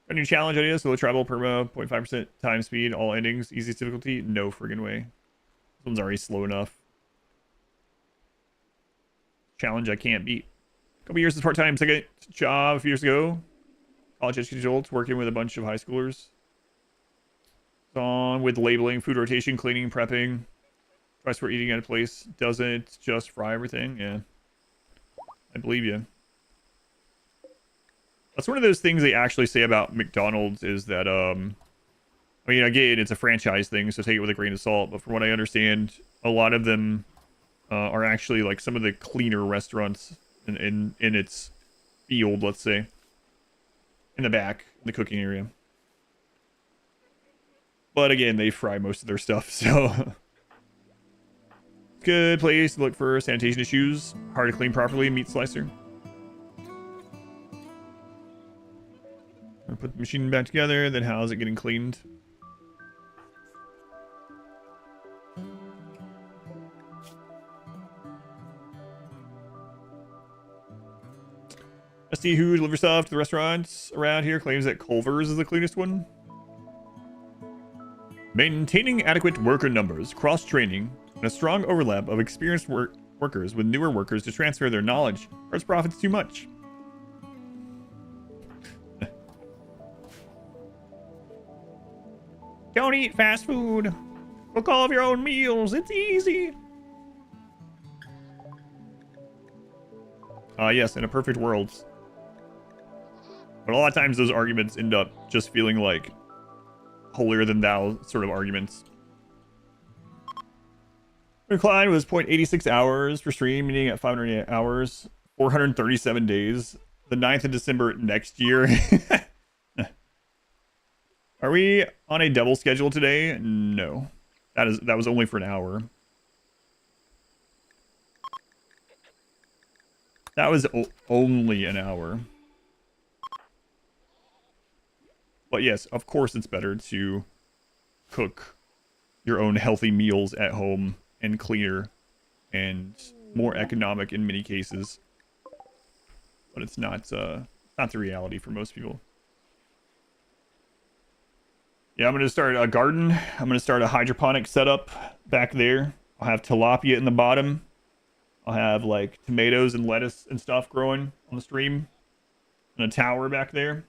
A new challenge idea: slow travel, perma, 0.5% time speed, all endings, easiest difficulty. No friggin' way. This one's already slow enough. Challenge I can't beat. Couple years as part-time second job a few years ago. College educated adults working with a bunch of high schoolers. On with labeling, food rotation, cleaning, prepping. Twice we're eating at a place. Doesn't just fry everything. Yeah. I believe you. That's one of those things they actually say about McDonald's is that, I mean, again, it's a franchise thing, so take it with a grain of salt. But from what I understand, a lot of them are actually like some of the cleaner restaurants in its field, let's say. In the back, in the cooking area. But again, they fry most of their stuff, so... Good place to look for sanitation issues. Hard to clean properly. Meat slicer. I'll put the machine back together. Then how is it getting cleaned? See who delivers stuff to the restaurants around here claims that Culver's is the cleanest one. Maintaining adequate worker numbers, cross-training, and a strong overlap of experienced workers with newer workers to transfer their knowledge hurts profits too much. Don't eat fast food. Cook all of your own meals. It's easy. Yes, in a perfect world. But a lot of times those arguments end up just feeling like holier than thou sort of arguments. Decline was 0.86 hours per stream, meaning at 508 hours, 437 days. The 9th of December next year. Are we on a double schedule today? No. That was only for an hour. That was only an hour. But yes, of course it's better to cook your own healthy meals at home and cleaner and more economic in many cases. But it's not the reality for most people. Yeah, I'm going to start a garden. I'm going to start a hydroponic setup back there. I'll have tilapia in the bottom. I'll have like tomatoes and lettuce and stuff growing on the stream. And a tower back there.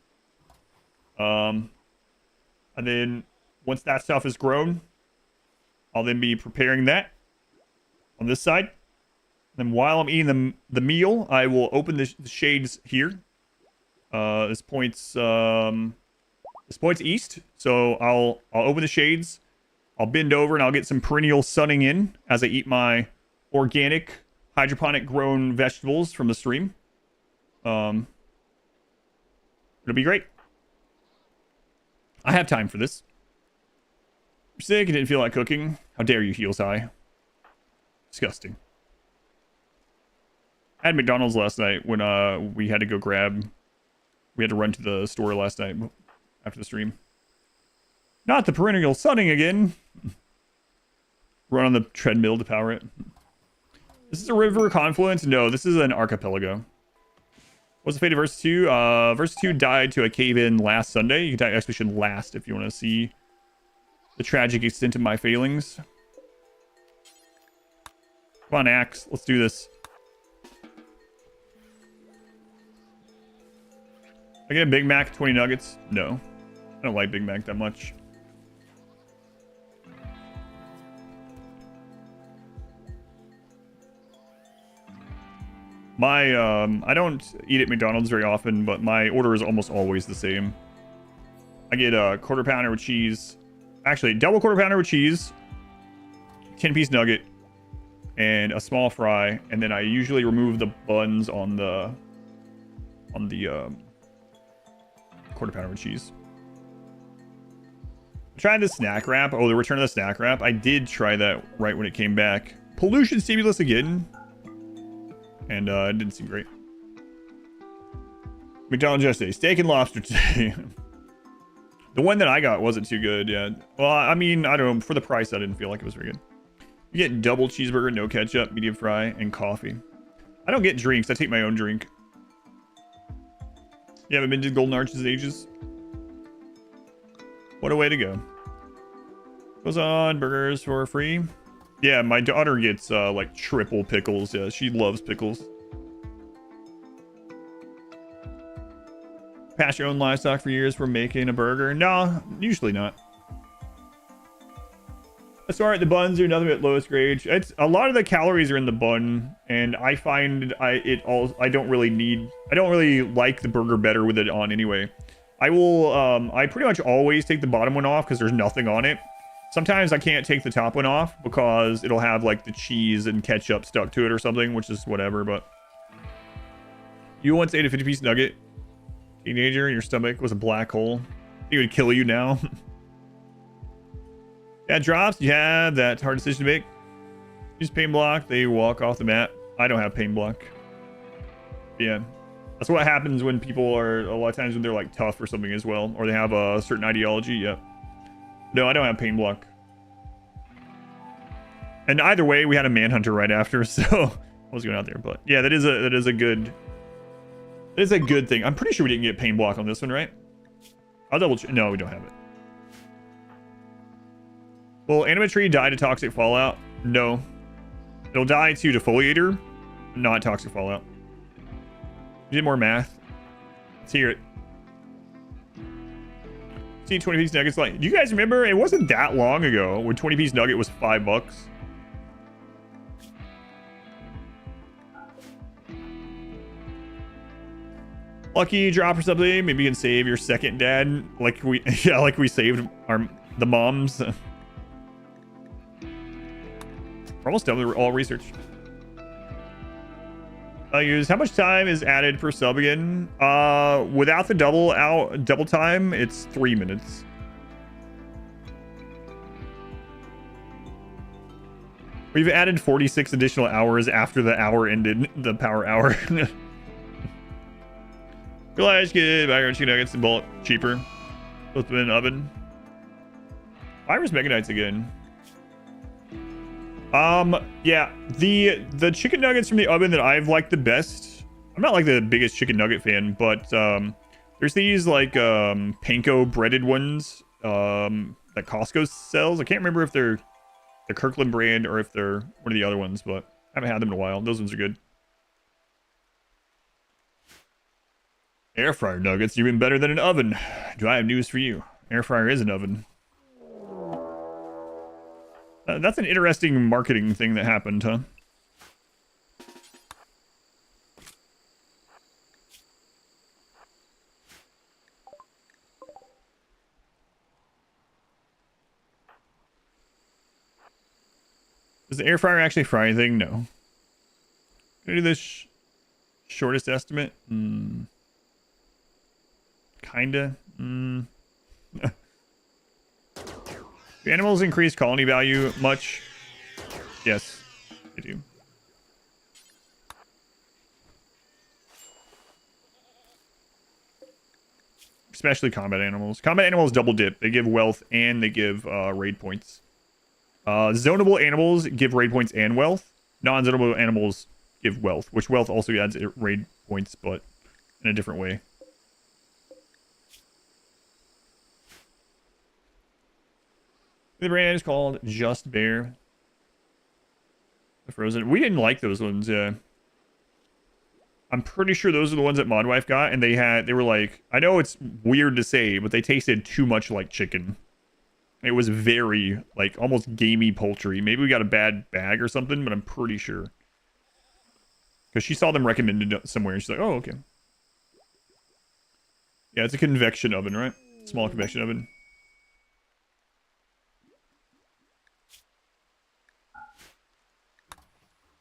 And then once that stuff is grown, I'll then be preparing that on this side. Then while I'm eating the meal, I will open the shades here. This points east, so I'll open the shades. I'll bend over and I'll get some perennial sunning in as I eat my organic hydroponic grown vegetables from the stream. It'll be great. I have time for this. You're sick and didn't feel like cooking. How dare you, heels high. Disgusting. I had McDonald's last night when we had to go grab. We had to run to the store last night after the stream. Not the perennial sunning again. Run on the treadmill to power it. This is a river confluence? No, this is an archipelago. What's the fate of Verse 2? Verse 2 died to a cave-in last Sunday. You can actually should last if you want to see the tragic extent of my failings. Come on, Axe. Let's do this. I get a Big Mac, 20 nuggets? No. I don't like Big Mac that much. I don't eat at McDonald's very often, but my order is almost always the same. I get a quarter pounder with cheese. Actually, double quarter pounder with cheese, 10-piece nugget, and a small fry. And then I usually remove the buns on the quarter pounder with cheese. Try the snack wrap. Oh, the return of the snack wrap. I did try that right when it came back. Pollution stimulus again. And it didn't seem great. McDonald's yesterday. Steak and lobster today. The one that I got wasn't too good, yeah. Well, I mean, I don't know. For the price, I didn't feel like it was very good. You get double cheeseburger, no ketchup, medium fry, and coffee. I don't get drinks. I take my own drink. You haven't been to Golden Arches in ages? What a way to go. Goes on. Burgers for free. Yeah, my daughter gets like triple pickles. Yeah, she loves pickles. Pass your own livestock for years for making a burger? No, usually not. As far as the buns are nothing but lowest grade. It's a lot of the calories are in the bun, and I find I don't really like the burger better with it on anyway. I pretty much always take the bottom one off because there's nothing on it. Sometimes I can't take the top one off because it'll have like the cheese and ketchup stuck to it or something, which is whatever, but you once ate a 50-piece nugget. Teenager, your stomach was a black hole. It would kill you now. Yeah, drops. You have that hard decision to make. Use pain block. They walk off the mat. I don't have pain block. Yeah. That's what happens when people are, a lot of times when they're like tough or something as well, or they have a certain ideology. Yeah. No, I don't have pain block. And either way, we had a manhunter right after, so I was going out there. But yeah, that is a good It's a good thing. I'm pretty sure we didn't get pain block on this one, right? I'll double check. No, we don't have it. Will Animatry die to toxic fallout? No. It'll die to defoliator, not toxic fallout. We did more math. Let's hear it. See 20-piece nuggets like. Do you guys remember? It wasn't that long ago when 20-piece nugget was $5. Lucky drop or something. Maybe you can save your second dad, like we like we saved the moms. We're almost done with all research. How much time is added per sub again? Without the double time, it's 3 minutes. We've added 46 additional hours after the hour ended, the power hour. Realize good background chicken nuggets and bullet cheaper. Both been in an oven. Virus Meganites again. Yeah, the chicken nuggets from the oven that I've liked the best. I'm not like the biggest chicken nugget fan, but there's these like panko breaded ones that Costco sells. I can't remember if they're the Kirkland brand or if they're one of the other ones, but I haven't had them in a while. Those ones are good. Air fryer nuggets even better than an oven. Do I have news for you? Air fryer is an oven. That's an interesting marketing thing that happened, huh? Does the air fryer actually fry anything? No. Can I do this shortest estimate? Kinda. Do animals increase colony value much? Yes, they do. Especially combat animals. Combat animals double dip. They give wealth and they give raid points. Zonable animals give raid points and wealth. Non-zonable animals give wealth, which wealth also adds raid points, but in a different way. The brand is called Just Bear. The Frozen. We didn't like those ones, yeah. I'm pretty sure those are the ones that Modwife got, and they were like, I know it's weird to say, but they tasted too much like chicken. It was very, like, almost gamey poultry. Maybe we got a bad bag or something, but I'm pretty sure. Because she saw them recommended somewhere, and she's like, oh, okay. Yeah, it's a convection oven, right? Small convection oven.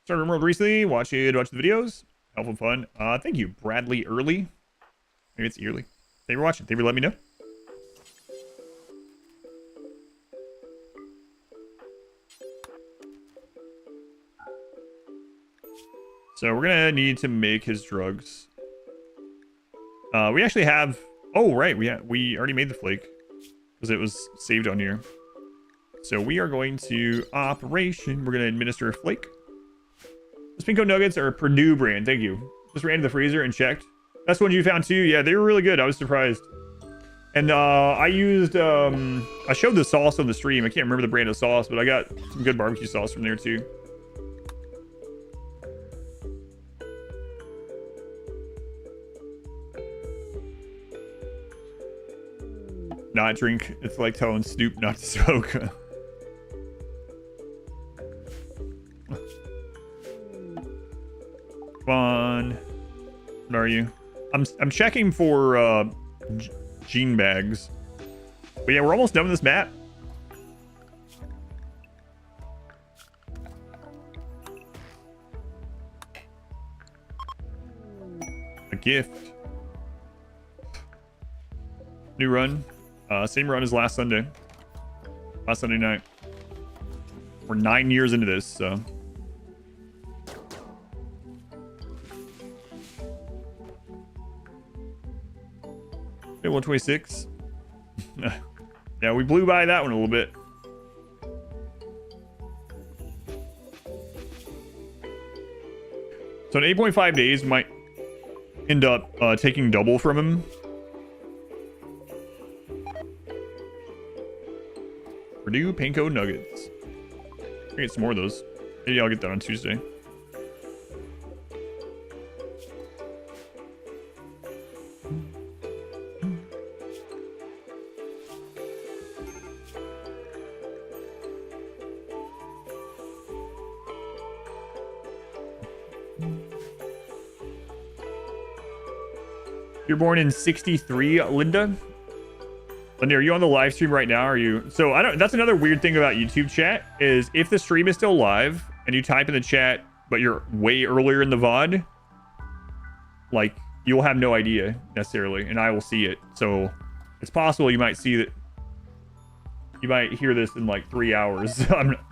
Started RimWorld recently. Watch the videos. Helpful fun. Thank you, Bradley Early. Maybe it's Early. Thank you for watching. Thank you for letting me know. So we're gonna need to make his drugs. We actually have. Oh right, we already made the flake because it was saved on here. So we are going to operation. We're gonna administer a flake. The Pinko Nuggets are a Purdue brand. Thank you. Just ran to the freezer and checked. That's what you found too. Yeah, they were really good. I was surprised. And I used. I showed the sauce on the stream. I can't remember the brand of sauce, but I got some good barbecue sauce from there too. Not drink. It's like telling Snoop not to smoke. Come on. What are you? I'm checking for gene bags. But yeah, we're almost done with this map. A gift. New run. Same run as last Sunday. Last Sunday night. We're 9 years into this, so. Okay, 126. Yeah, we blew by that one a little bit. So in 8.5 days, end up taking double from him. Purdue Panko Nuggets. I get some more of those. Maybe I'll get that on Tuesday. You're born in 63, Linda? Linda, are you on the live stream right now? Are you? So I don't. That's another weird thing about YouTube chat is if the stream is still live and you type in the chat, but you're way earlier in the VOD, like you'll have no idea necessarily, and I will see it. So it's possible you might see that. You might hear this in like 3 hours. I'm not...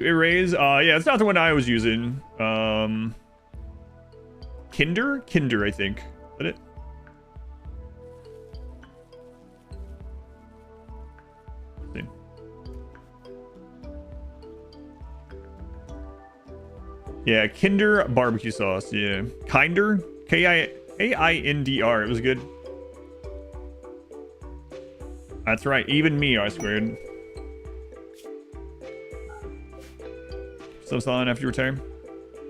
Erase. Yeah, it's not the one I was using. Kinder, I think. Is that it? Yeah, Kinder barbecue sauce. Yeah, Kinder, K-I-A-I-N-D-R. It was good. That's right. Even me, I squared. Subathon after you retire.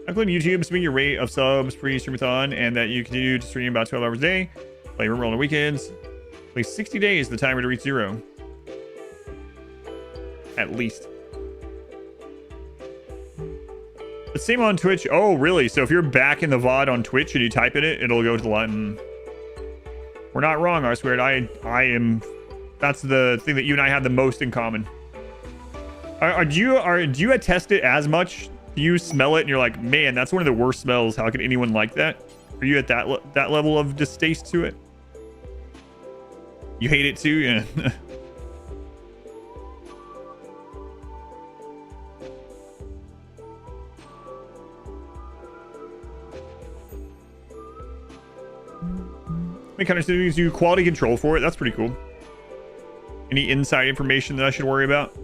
Including YouTube, assuming your rate of subs pre-streamathon, and that you continue to stream about 12 hours a day. Play RimWorld on the weekends. Play 60 days the timer to reach 0. At least. The same on Twitch. Oh, really? So if you're back in the VOD on Twitch and you type in it, it'll go to the line. We're not wrong, R squared. I am. That's the thing that you and I have the most in common. Do you attest it as much? Do you smell it and you're like, man, that's one of the worst smells. How could anyone like that? Are you at that level of distaste to it? You hate it too? Yeah. What kind of things do quality control for it? That's pretty cool. Any inside information that I should worry about?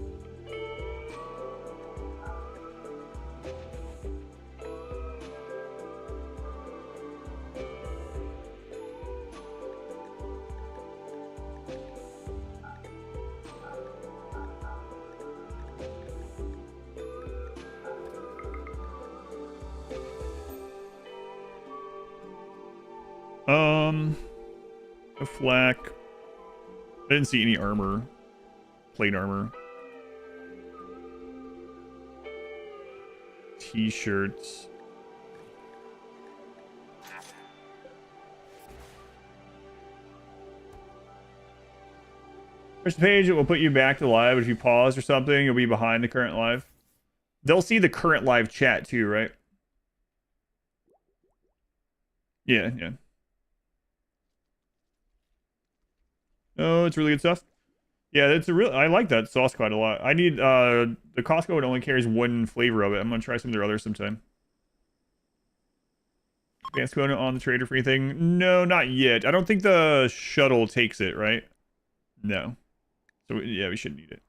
A flak. I didn't see any armor. Plate armor. T-shirts. There's a page that will put you back to live. If you pause or something, you'll be behind the current live. They'll see the current live chat too, right? Yeah, yeah. Oh, it's really good stuff. Yeah, it's a real. I like that sauce quite a lot. I need the Costco. It only carries one flavor of it. I'm gonna try some of their others sometime. Advanced component on the trader for anything? No, not yet. I don't think the shuttle takes it, right? No. So yeah, we shouldn't need it.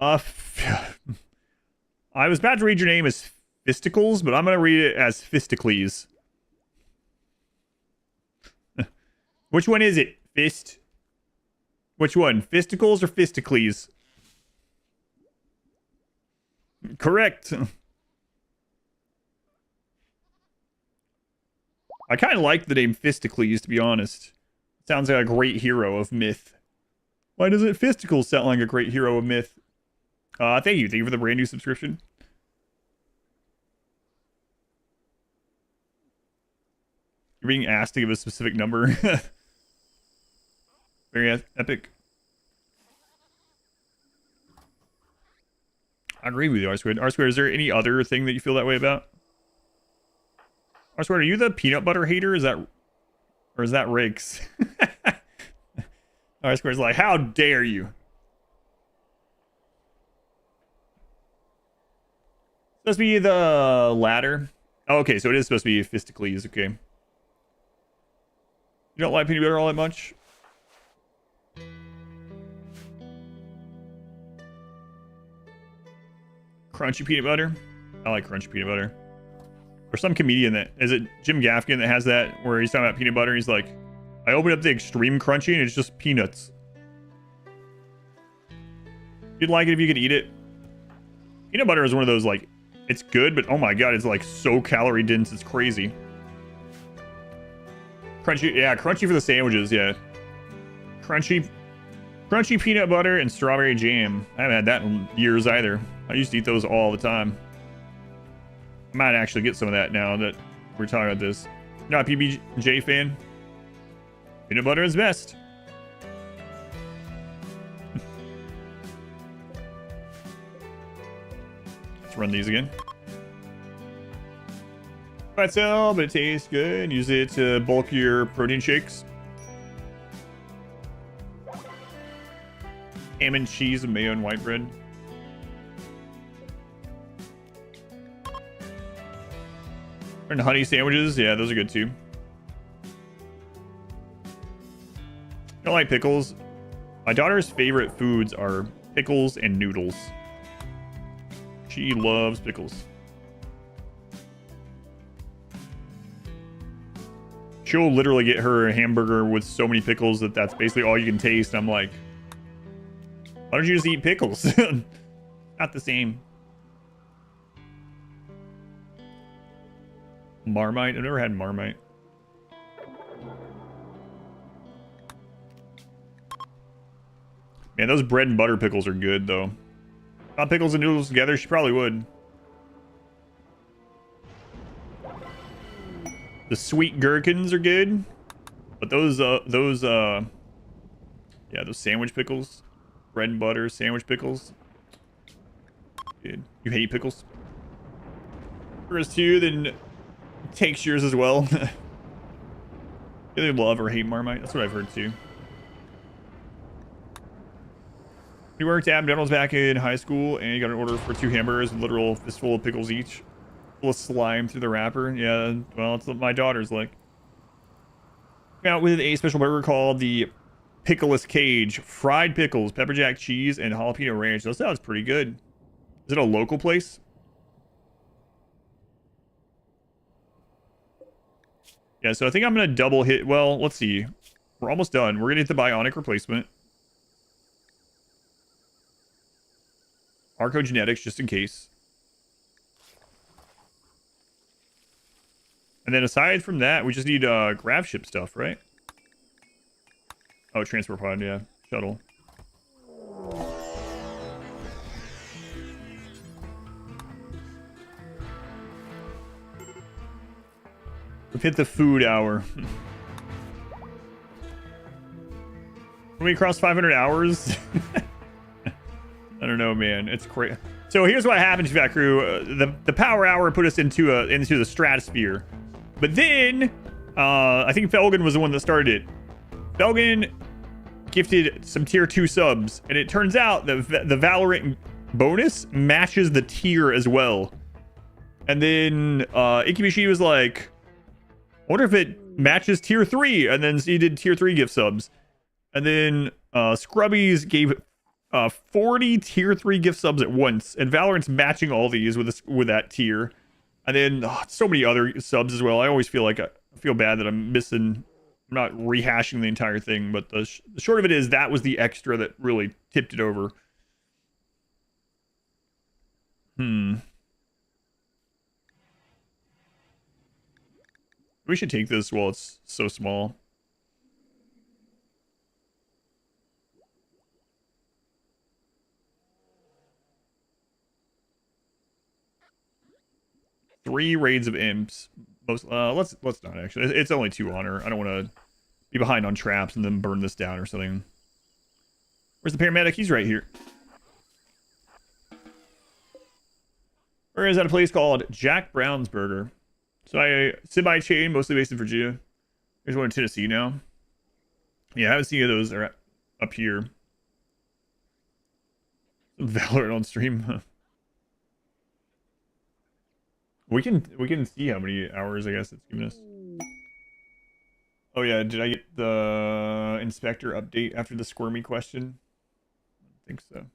I was about to read your name as Fisticles, but I'm gonna read it as Fisticles. Which one is it? Fist? Which one? Fisticles or Fisticles? Correct. I kind of like the name Fisticles, to be honest. Sounds like a great hero of myth. Why does it Fisticles sound like a great hero of myth? Thank you. Thank you for the brand new subscription. You're being asked to give a specific number. Very epic. I agree with you, R-Squared. R-Squared, is there any other thing that you feel that way about? R-Squared, are you the peanut butter hater? Is that... Or is that Riggs? R-Squared's like, how dare you? Supposed to be the latter. Oh, okay, so it is supposed to be Fisticles, okay. You don't like peanut butter all that much? Crunchy peanut butter? I like crunchy peanut butter. Or some comedian that, is it Jim Gaffigan that has that, where he's talking about peanut butter? He's like, I opened up the extreme crunchy and it's just peanuts. You'd like it if you could eat it. Peanut butter is one of those, like, it's good, but oh my god, it's like so calorie dense, it's crazy. Crunchy, yeah, crunchy for the sandwiches, yeah. Crunchy peanut butter and strawberry jam. I haven't had that in years either. I used to eat those all the time. I might actually get some of that now that we're talking about this. Not a PBJ fan. Peanut butter is best. Let's run these again. Pretzel, but it tastes good. Use it to bulk your protein shakes. Ham and cheese and mayo and white bread. And honey sandwiches, yeah, those are good too. I don't like pickles. My daughter's favorite foods are pickles and noodles. She loves pickles. She'll literally get her a hamburger with so many pickles that that's basically all you can taste. I'm like, why don't you just eat pickles? Not the same. Marmite? I've never had Marmite. Man, those bread and butter pickles are good, though. Not pickles and noodles together, she probably would. The sweet gherkins are good. But those sandwich pickles. Bread and butter sandwich pickles. Good. You hate pickles? First two, then takes yours as well. Either love or hate Marmite. That's what I've heard too. We worked at McDonald's back in high school, and you got an order for 2 hamburgers, a literal fistful of pickles each. Full of slime through the wrapper. Yeah, well, it's what my daughter's like. Out with a special burger called the Pickleless Cage. Fried pickles, pepper jack cheese, and jalapeno ranch. That sounds pretty good. Is it a local place? Yeah, so I think I'm going to double hit. Well, let's see. We're almost done. We're going to hit the bionic replacement. Arcogenetics, just in case. And then aside from that, we just need grav ship stuff, right? Oh, transport pod, yeah. Shuttle. We've hit the food hour. When we cross 500 hours? I don't know, man. It's crazy. So here's what happened, Fat Crew. The power hour put us into the stratosphere. But then, I think Felgen was the one that started it. Felgen gifted some tier 2 subs, and it turns out that the Valorant bonus matches the tier as well. And then Ikibishi was like, I wonder if it matches tier 3, and then he did tier 3 gift subs. And then Scrubbies gave 40 tier 3 gift subs at once, and Valorant's matching all these with that tier. And then so many other subs as well. I always feel like I feel bad that I'm not rehashing the entire thing, but the short of it is that was the extra that really tipped it over. We should take this while it's so small. Three raids of imps. Let's not actually. It's only 2 honor. I don't want to be behind on traps and then burn this down or something. Where's the paramedic? He's right here. Where is that a place called Jack Brown's Burger? So I semi chain, mostly based in Virginia. There's one in Tennessee now. Yeah, I haven't seen any of those are up here. Valorant on stream. We can see how many hours I guess it's giving us. Oh yeah, did I get the inspector update after the squirmy question? I think so.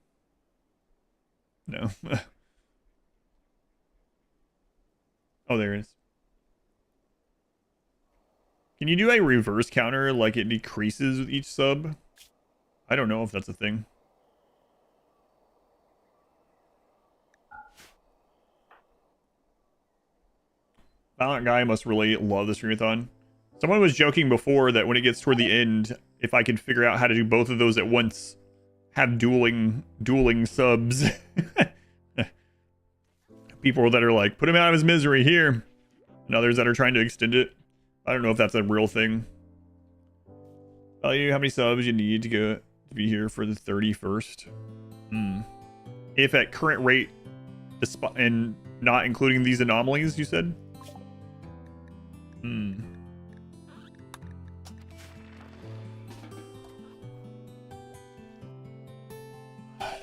No. Oh, there it is. Can you do a reverse counter, like it decreases with each sub? I don't know if that's a thing. Violent Guy must really love the Subathon. Someone was joking before that when it gets toward the end, if I could figure out how to do both of those at once, have dueling subs. People that are like, put him out of his misery here. And others that are trying to extend it. I don't know if that's a real thing. Tell you how many subs you need to go to be here for the 31st. If at current rate, and not including these anomalies, you said?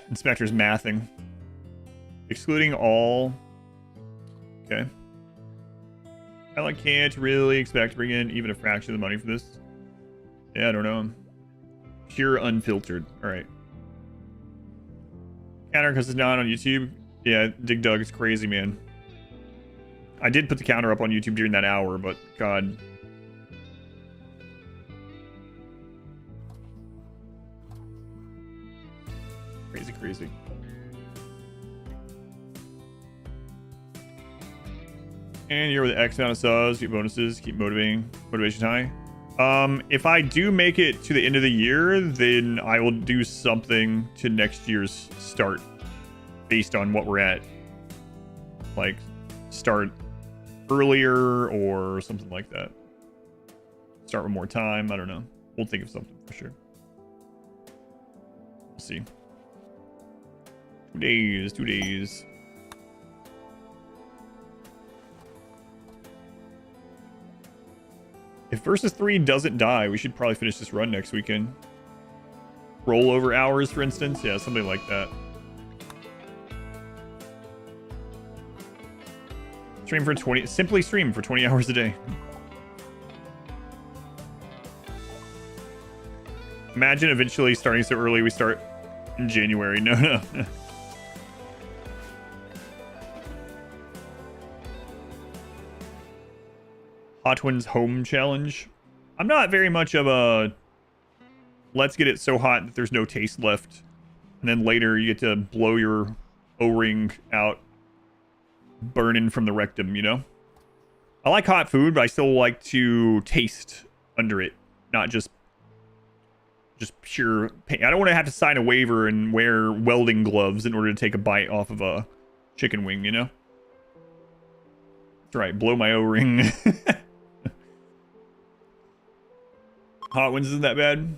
Inspector's mathing. Excluding all. Okay. I can't really expect to bring in even a fraction of the money for this. Yeah, I don't know. Pure unfiltered. Alright. Counter because it's not on YouTube. Yeah, Dig Dug is crazy, man. I did put the counter up on YouTube during that hour, but God. Crazy. And you're with X amount of subs, get bonuses, keep motivation high. If I do make it to the end of the year, then I will do something to next year's start based on what we're at. Like, start earlier or something like that. Start with more time. I don't know. We'll think of something for sure. We'll see. 2 days. If Versus 3 doesn't die, we should probably finish this run next weekend. Rollover hours, for instance. Yeah, something like that. Simply stream for 20 hours a day. Imagine eventually starting so early we start in January. No. Hot One's Home Challenge. I'm not very much of a let's get it so hot that there's no taste left. And then later you get to blow your O-ring out, burning from the rectum, you know? I like hot food, but I still like to taste under it, not just pure pain. I don't want to have to sign a waiver and wear welding gloves in order to take a bite off of a chicken wing, you know? That's right, blow my O-ring. Hot Ones isn't that bad.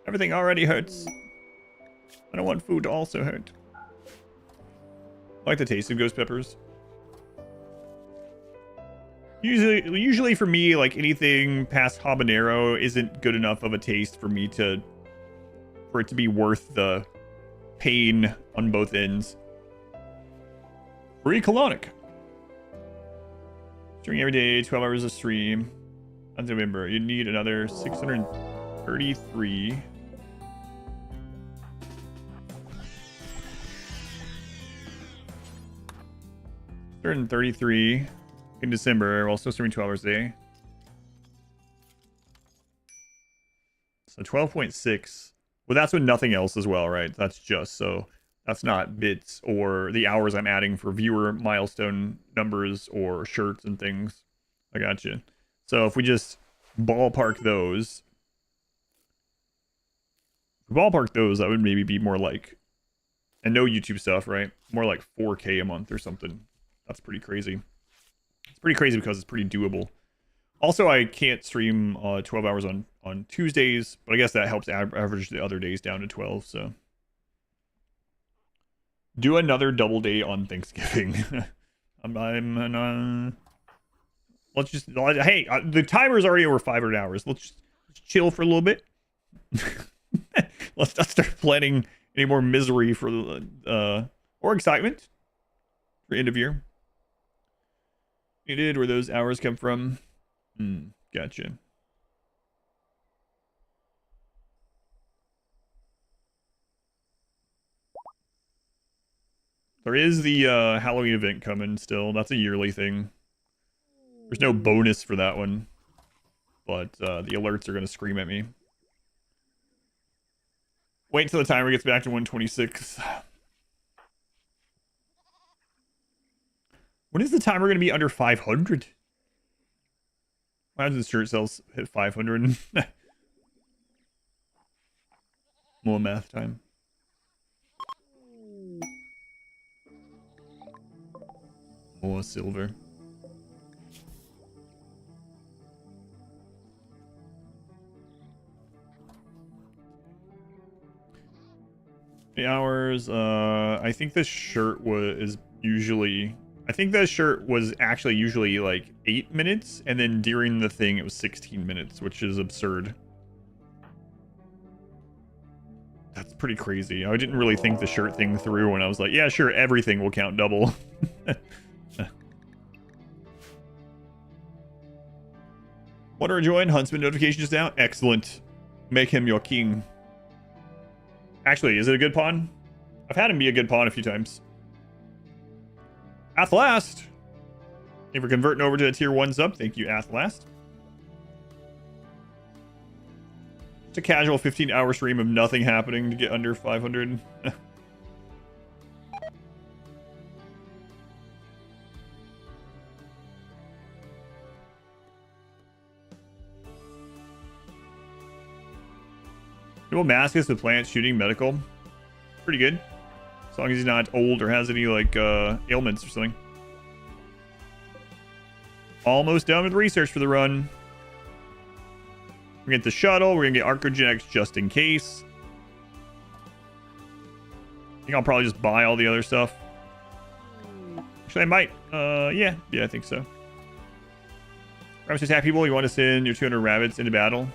Everything already hurts. I don't want food to also hurt. I like the taste of ghost peppers. Usually for me, like anything past habanero isn't good enough of a taste for me for it to be worth the pain on both ends. Free colonic. Streaming every day, 12 hours of stream. Until November, you need another 633. 633 in December, while still streaming 12 hours a day. So 12.6. Well, that's with nothing else as well, right? That's just so. That's not bits or the hours I'm adding for viewer milestone numbers or shirts and things. I got you. So if we just ballpark those, that would maybe be more like, and no YouTube stuff, right? More like 4K a month or something. That's pretty crazy. It's pretty crazy because it's pretty doable. Also, I can't stream 12 hours on Tuesdays, but I guess that helps average the other days down to 12, so. Do another double day on Thanksgiving. Let's just, hey, the timer's already over 500 hours. Let's just chill for a little bit. Let's not start planning any more misery for or excitement for end of year. You did where those hours come from. Gotcha. There is the Halloween event coming still. That's a yearly thing. There's no bonus for that one, but the alerts are going to scream at me. Wait until the timer gets back to 126. When is the timer going to be under 500? Why does the shirt sales hit 500? More math time. More silver. The hours, I think this shirt was usually, I think that shirt was actually usually like 8 minutes, and then during the thing it was 16 minutes, which is absurd. That's pretty crazy. I didn't really think the shirt thing through when I was like, yeah, sure, everything will count double. Want to rejoin? Huntsman notification just now? Excellent. Make him your king. Actually, is it a good pawn? I've had him be a good pawn a few times. Athlast! Thank you for converting over to a tier 1 sub. Thank you, Athlast. Just a casual 15-hour stream of nothing happening to get under 500. Dual Mascus with plants, shooting, medical. Pretty good. As long as he's not old or has any, like, ailments or something. Almost done with research for the run. We're gonna get the shuttle. We're gonna get Arcogenics just in case. I think I'll probably just buy all the other stuff. Actually, I might. Yeah, I think so. Rabbits attack people. You want to send your 200 rabbits into battle?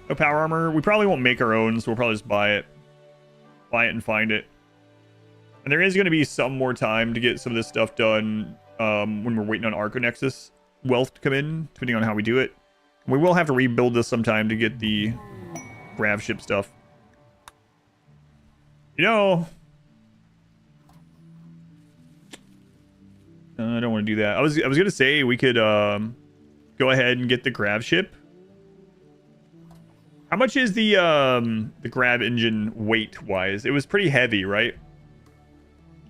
No power armor. We probably won't make our own, so we'll probably just buy it. Buy it and find it. And there is going to be some more time to get some of this stuff done when we're waiting on Arconexus wealth to come in, depending on how we do it. We will have to rebuild this sometime to get the grav ship stuff. You know, I don't want to do that. I was going to say we could go ahead and get the grav ship. How much is the grab engine weight-wise? It was pretty heavy, right?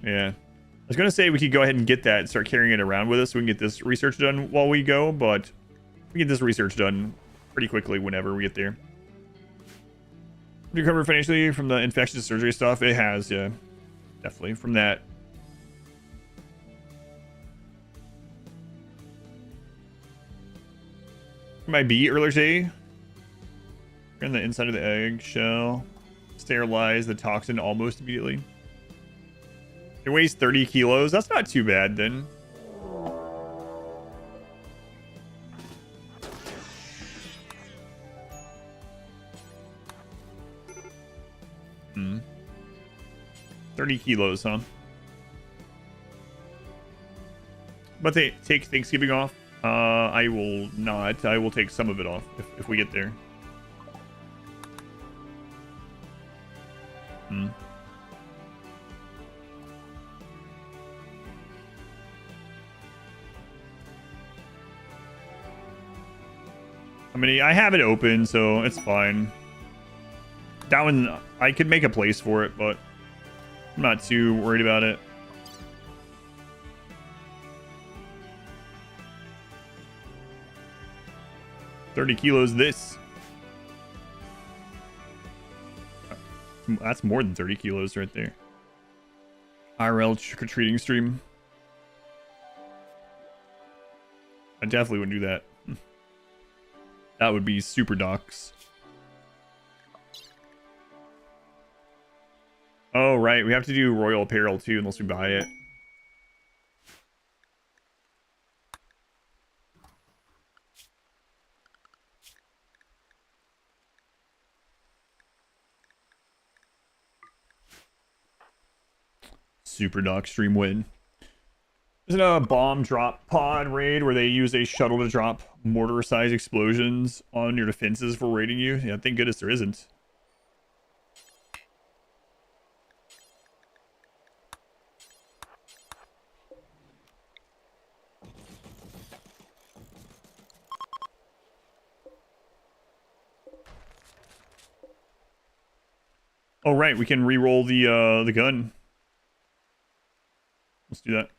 Yeah. I was going to say we could go ahead and get that and start carrying it around with us so we can get this research done while we go, but we get this research done pretty quickly whenever we get there. Recover financially from the infectious surgery stuff? It has, yeah. Definitely from that. Might be earlier today. On the inside of the egg shell. Sterilize the toxin almost immediately. It weighs 30 kilos. That's not too bad then. Hmm. 30 kilos, huh? But they take Thanksgiving off. I will not. I will take some of it off if we get there. Hmm. I mean, I have it open, so it's fine. That one, I could make a place for it, but I'm not too worried about it. $30 kilos this. That's more than 30 kilos right there. IRL trick-or-treating stream. I definitely wouldn't do that. That would be super docs. Oh, right. We have to do royal apparel too, unless we buy it. Super doc stream win. Isn't a bomb drop pod raid where they use a shuttle to drop mortar-sized explosions on your defenses for raiding you? Yeah, thank goodness there isn't. Oh, right. We can re-roll the gun. Let's do that.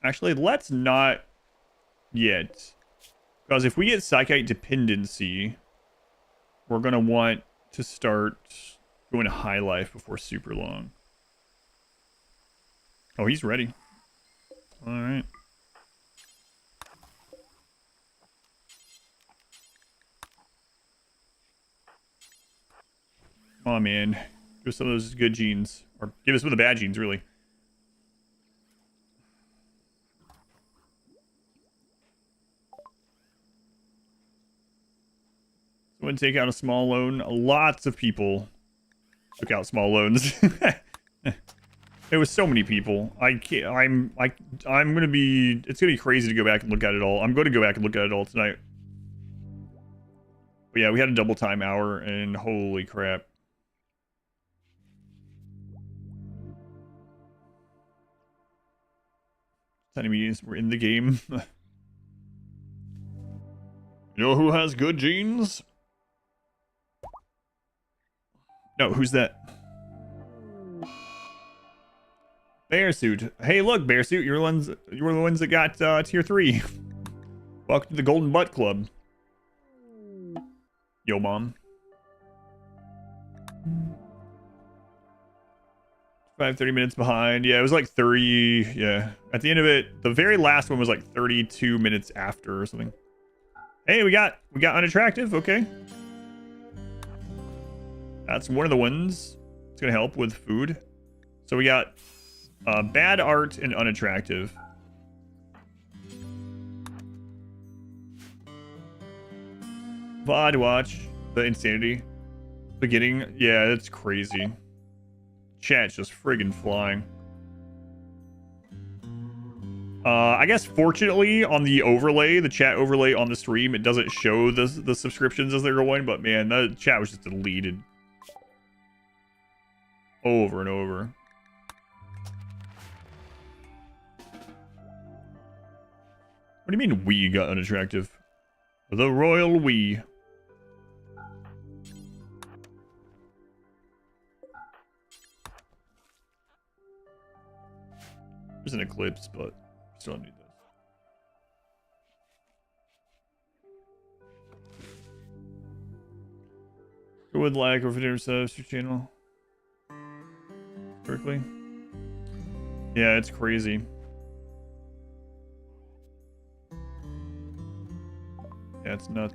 Actually, let's not yet. Because if we get Psychite dependency, we're going to want to start going to high life before super long. Oh, he's ready. All right. Come on, man. Give us some of those good genes. Or give us some of the bad genes, really. Someone take out a small loan. Lots of people took out small loans. There was so many people. I'm gonna be. It's gonna be crazy to go back and look at it all. I'm going to go back and look at it all tonight. But yeah, we had a double time hour, and holy crap. Enemies were in the game. You know who has good genes? No, who's that? Bearsuit. Hey, look, Bearsuit, you were the ones that got tier 3. Welcome to the Golden Butt Club. Yo, mom. 30 minutes behind. Yeah, it was like 30. Yeah. At the end of it, the very last one was like 32 minutes after or something. Hey, we got unattractive. Okay. That's one of the ones. It's going to help with food. So we got bad art and unattractive. VOD watch. The insanity. Beginning. Yeah, that's crazy. Chat's just friggin' flying. I guess fortunately on the overlay, the chat overlay on the stream, it doesn't show the subscriptions as they're going, but man, the chat was just deleted. Over and over. What do you mean we got unattractive? The royal we. There's an eclipse, but still need this. Who would like over there subs your channel? Berkeley? Yeah, it's crazy. Yeah, it's nuts.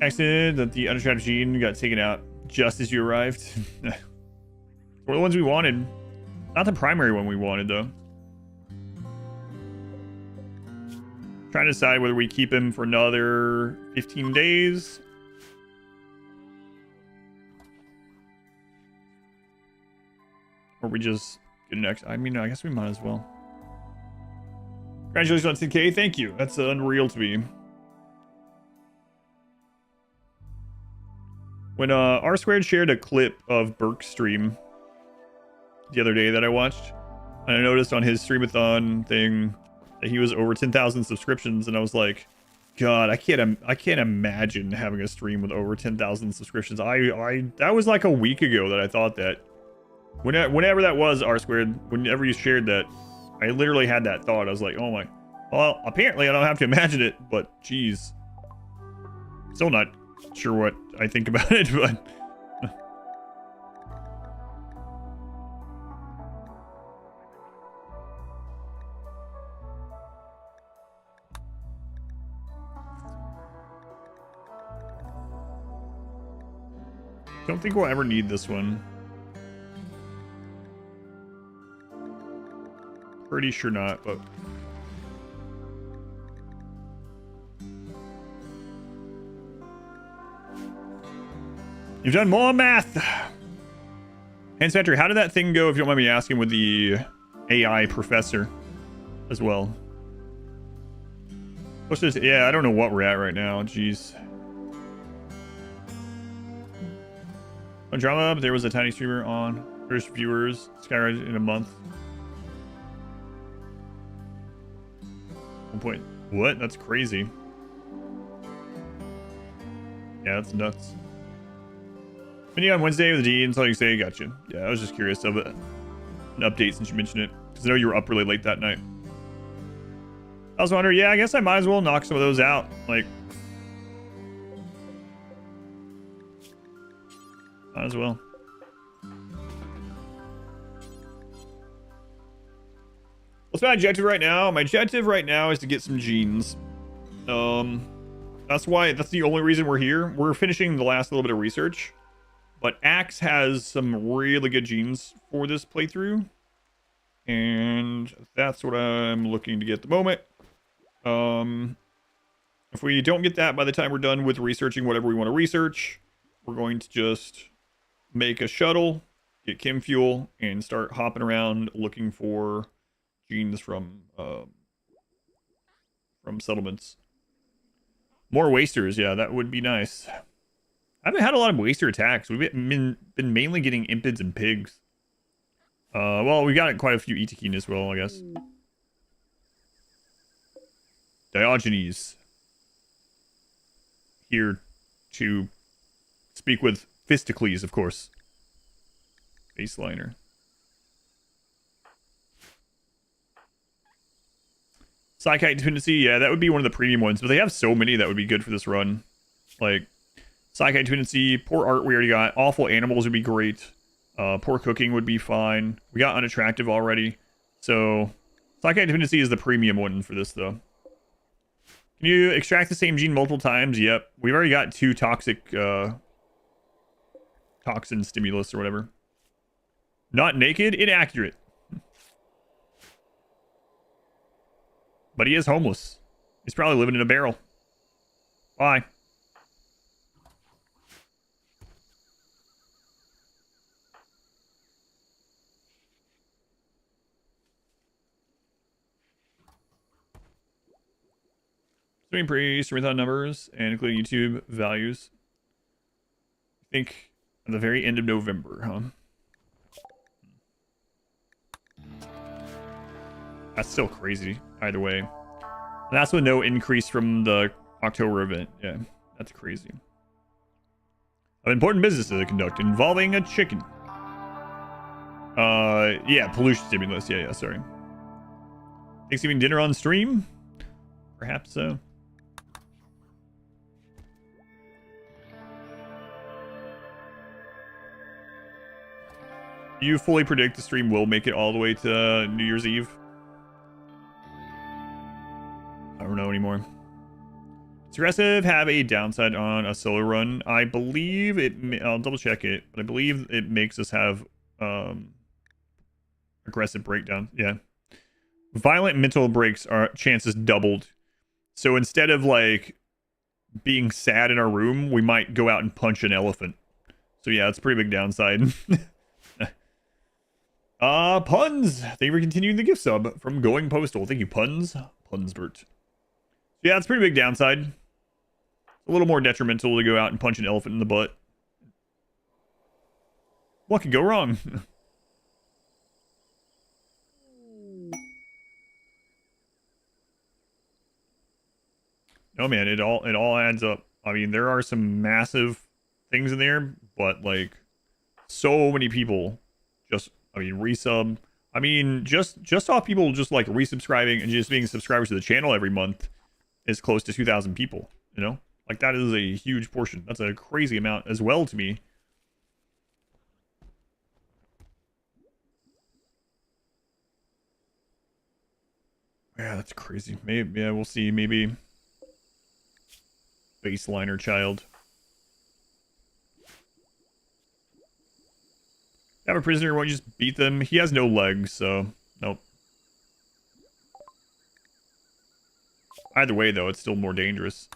Accident that the unattractive gene got taken out just as you arrived. Or the ones we wanted. Not the primary one we wanted, though. Trying to decide whether we keep him for another 15 days. Or we just get an X. I mean, I guess we might as well. Congratulations on 10K. Thank you. That's unreal to me. When R Squared shared a clip of Burke's stream the other day that I watched, and I noticed on his streamathon thing that he was over 10,000 subscriptions, and I was like, God, I can't imagine having a stream with over 10,000 subscriptions. That was like a week ago that I thought that. Whenever that was, R Squared, whenever you shared that, I literally had that thought. I was like, oh my. Well, apparently I don't have to imagine it, but geez. Still not sure what I think about it, but don't think we'll ever need this one. Pretty sure not, but you've done more math. Hans Factory, how did that thing go, if you don't mind me asking, with the AI professor as well? What's this? Yeah, I don't know what we're at right now. Jeez. On drama, there was a tiny streamer on first viewers, skyrocketed in a month. 1 point. What? That's crazy. Yeah, that's nuts. Mini on Wednesday with the D until you say, gotcha. Yeah, I was just curious of it. An update since you mentioned it. Because I know you were up really late that night. I was wondering, yeah, I guess I might as well knock some of those out. Like, might as well. What's my objective right now? My objective right now is to get some genes. That's the only reason we're here. We're finishing the last little bit of research. But Axe has some really good genes for this playthrough. And that's what I'm looking to get at the moment. If we don't get that by the time we're done with researching whatever we want to research, we're going to just make a shuttle, get chem fuel, and start hopping around looking for genes from settlements. More wasters, yeah, that would be nice. I haven't had a lot of waster attacks. We've been mainly getting impids and pigs. Well, we got quite a few Itakin as well, I guess. Diogenes. Here to speak with Fisticles, of course. Baseliner. Psychite dependency, yeah, that would be one of the premium ones, but they have so many that would be good for this run. Like, Psychite dependency, poor art we already got. Awful animals would be great. Poor cooking would be fine. We got unattractive already. So, Psychite dependency is the premium one for this, though. Can you extract the same gene multiple times? Yep. We've already got 2 toxic toxin stimulus or whatever. Not naked, inaccurate. But he is homeless. He's probably living in a barrel. Bye. Stream priest, marathon numbers, and including YouTube values. I think at the very end of November, huh? That's still crazy, either way. And that's with no increase from the October event. Yeah, that's crazy. Of important business to conduct involving a chicken. Yeah, pollution stimulus. Yeah, sorry. Thanksgiving dinner on stream? Perhaps so. You fully predict the stream will make it all the way to New Year's Eve? I don't know anymore. Does aggressive have a downside on a solo run? I believe it. I'll double check it, but I believe it makes us have aggressive breakdown. Yeah, violent mental breaks are chances doubled. So instead of like being sad in our room, we might go out and punch an elephant. So yeah, it's a pretty big downside. Puns. Thank you for continuing the gift sub from Going Postal. Thank you, Puns. Punsbert. Yeah, it's a pretty big downside. A little more detrimental to go out and punch an elephant in the butt. What could go wrong? No, man, it all adds up. I mean, there are some massive things in there, but like so many people just, I mean, resub. I mean, just off people just like resubscribing and just being subscribers to the channel every month is close to 2,000 people, you know? Like, that is a huge portion. That's a crazy amount as well to me. Yeah, that's crazy. Maybe, yeah, we'll see. Maybe baseliner child. Have a prisoner, won't you just beat them? He has no legs, so nope. Either way, though, it's still more dangerous.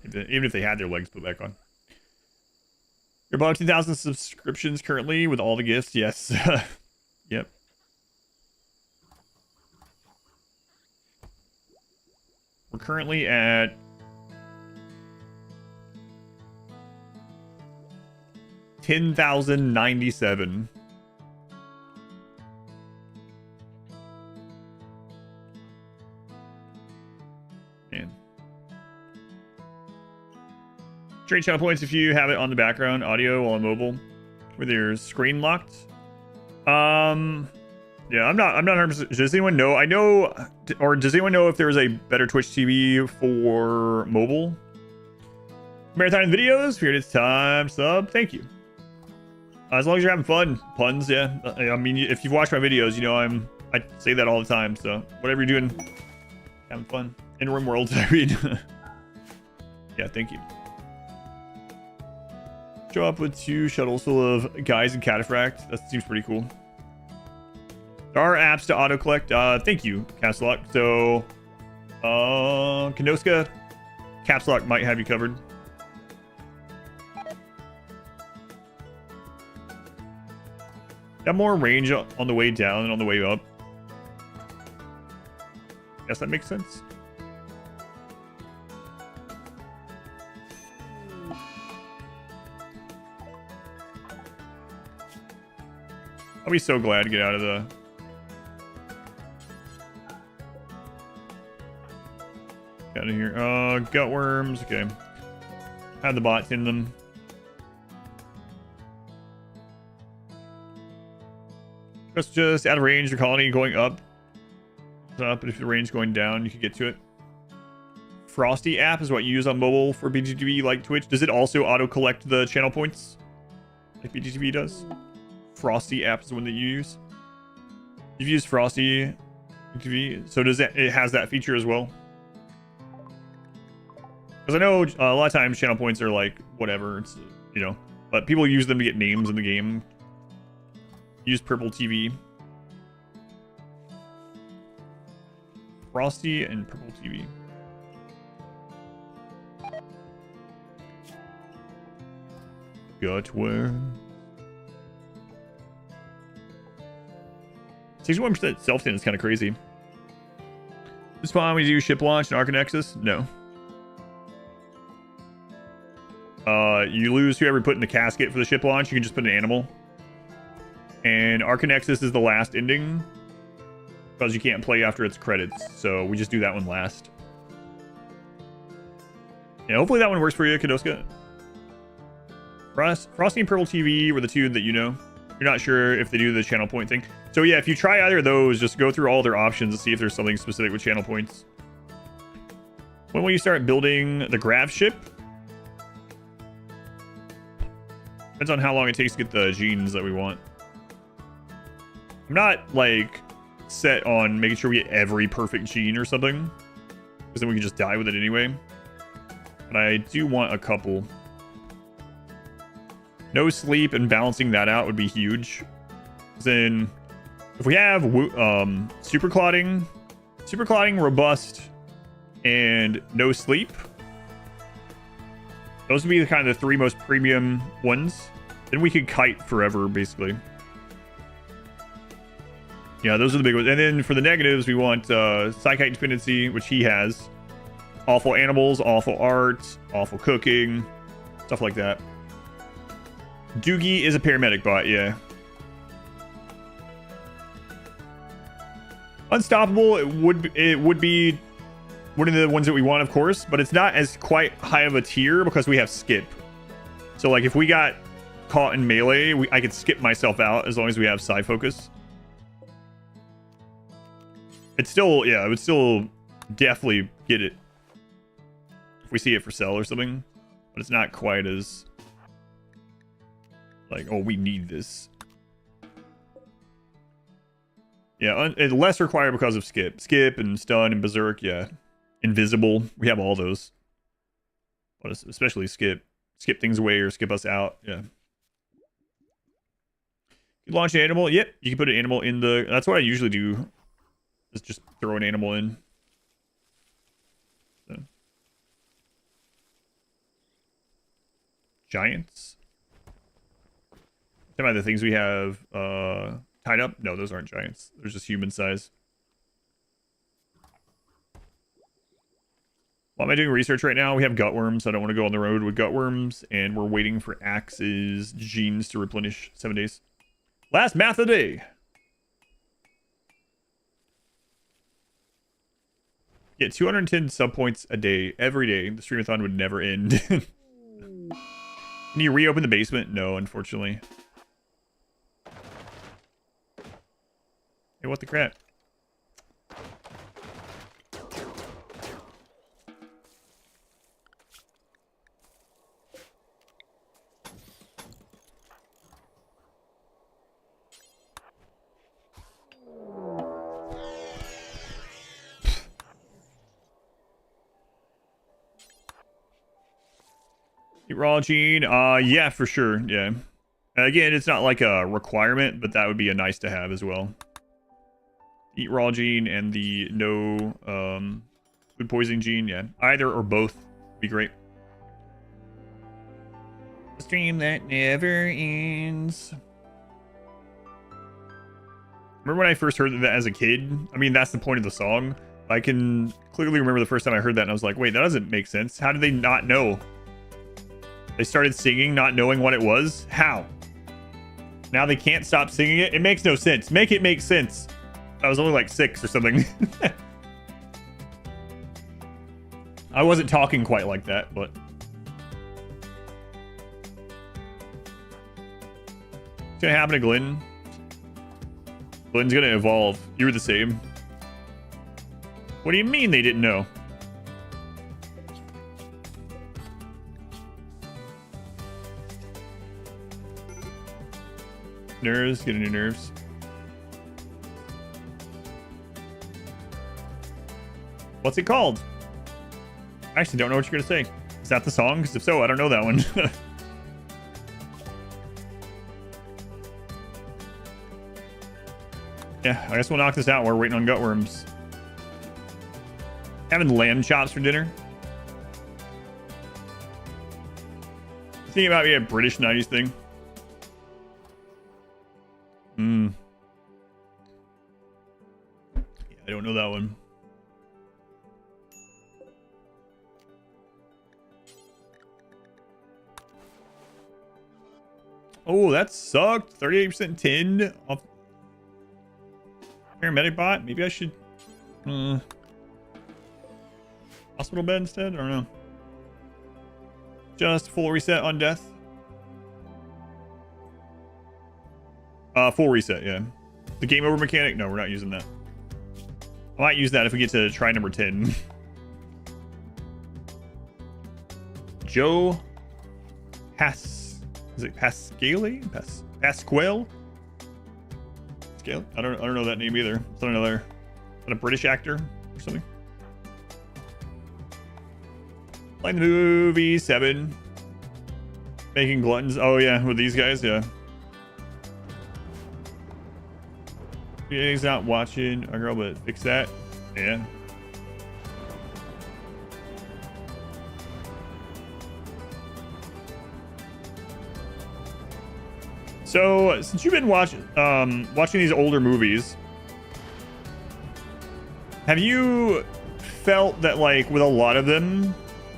Even if they had their legs put back on. You're about 2,000 subscriptions currently with all the gifts. Yes. Yep. We're currently at 10,097. Trade channel points if you have it on the background audio while on mobile with your screen locked. Yeah, I'm not 100%. Does anyone know? I know, or does anyone know if there's a better Twitch TV for mobile? Marathon videos, figured it's time sub. Thank you. As long as you're having fun, puns, yeah. I mean, if you've watched my videos, you know I say that all the time. So whatever you're doing, having fun in RimWorld. I mean, yeah, thank you. Show up with 2 shuttles full of guys in Cataphract. That seems pretty cool. There are apps to auto collect. Thank you, Caps Lock. So, Kanoska, Caps Lock might have you covered. Got more range on the way down than on the way up. Guess that makes sense. I'll be so glad to get out of the... Out of here. Gut worms. Okay. Had the bots in them. That's just out of range. Your colony going up. But if the range going down, you can get to it. Frosty app is what you use on mobile for BGTV like Twitch. Does it also auto collect the channel points like BGTV does? Frosty app is the one that you use. You've used Frosty BGTV, so does it has that feature as well? Because I know a lot of times channel points are like whatever, it's, you know, but people use them to get names in the game. Use Purple TV. Frosty and Purple TV. Gutworm. 61% self-tin is kind of crazy. This spawn we do ship launch and Arcanexus? No. You lose whoever put in the casket for the ship launch. You can just put an animal. And Arcanexus is the last ending because you can't play after its credits. So we just do that one last. Yeah, hopefully that one works for you, Kadoska. Frosty and Purple TV were the 2 that you know. You're not sure if they do the channel point thing. So yeah, if you try either of those, just go through all their options and see if there's something specific with channel points. When will you start building the grav ship? Depends on how long it takes to get the genes that we want. I'm not, like, set on making sure we get every perfect gene or something, because then we can just die with it anyway. But I do want a couple. No sleep and balancing that out would be huge. Then, if we have super clotting, robust, and no sleep, those would be the kind of the 3 most premium ones. Then we could kite forever, basically. Yeah, those are the big ones. And then for the negatives, we want Psychite dependency, which he has. Awful animals, awful art, awful cooking, stuff like that. Doogie is a paramedic bot, yeah. Unstoppable, it would be one of the ones that we want, of course, but it's not as quite high of a tier because we have skip. So like if we got caught in melee, I could skip myself out as long as we have side focus. It's still, yeah, I would still definitely get it if we see it for sale or something, but it's not quite as like, oh, we need this. Yeah, it's less required because of skip and stun and berserk. Yeah, invisible, we have all those, but especially skip things away or skip us out. Yeah, you launch an animal. Yep, you can put an animal in the, that's what I usually do, is just throw an animal in. So. Giants. Some of the things we have tied up. No, those aren't giants. They're just human size. Why am I doing research right now? We have gutworms. So I don't want to go on the road with gutworms, and we're waiting for Axe's genes to replenish 7 days. Last math of the day. Get 210 sub points a day, every day. The streamathon would never end. Can you reopen the basement? No, unfortunately. Hey, what the crap? Raw gene, yeah, for sure, yeah. Again, it's not like a requirement, but that would be a nice to have as well. Eat raw gene and the no food poisoning gene, yeah. Either or both would be great. A stream that never ends. Remember when I first heard that as a kid? I mean, that's the point of the song. I can clearly remember the first time I heard that and I was like, wait, that doesn't make sense. How did they not know? They started singing not knowing what it was? How? Now they can't stop singing it? It makes no sense. Make it make sense. I was only like 6 or something. I wasn't talking quite like that, but... What's gonna happen to Glenn? Glenn's gonna evolve. You were the same. What do you mean they didn't know? Nerves, get into nerves. What's it called? I actually don't know what you're gonna say. Is that the song? Because if so, I don't know that one. Yeah, I guess we'll knock this out. We're waiting on gutworms. Having lamb chops for dinner. Thinking about a British 90s thing. Yeah, I don't know that one. Oh, that sucked. 38% tin off paramedic bot. Maybe I should hospital bed instead. I don't know. Just full reset on death. Full reset, yeah. The game over mechanic? No, we're not using that. I might use that if we get to try number 10. Joe Is it Pasquale? Pasquale? Scale? I don't know that name either. It's not another. Is that a British actor or something? Playing the movie 7. Making gluttons. Oh yeah, with these guys, yeah. He's not watching a girl, but fix that. Yeah. So since you've been watching these older movies, have you felt that like with a lot of them,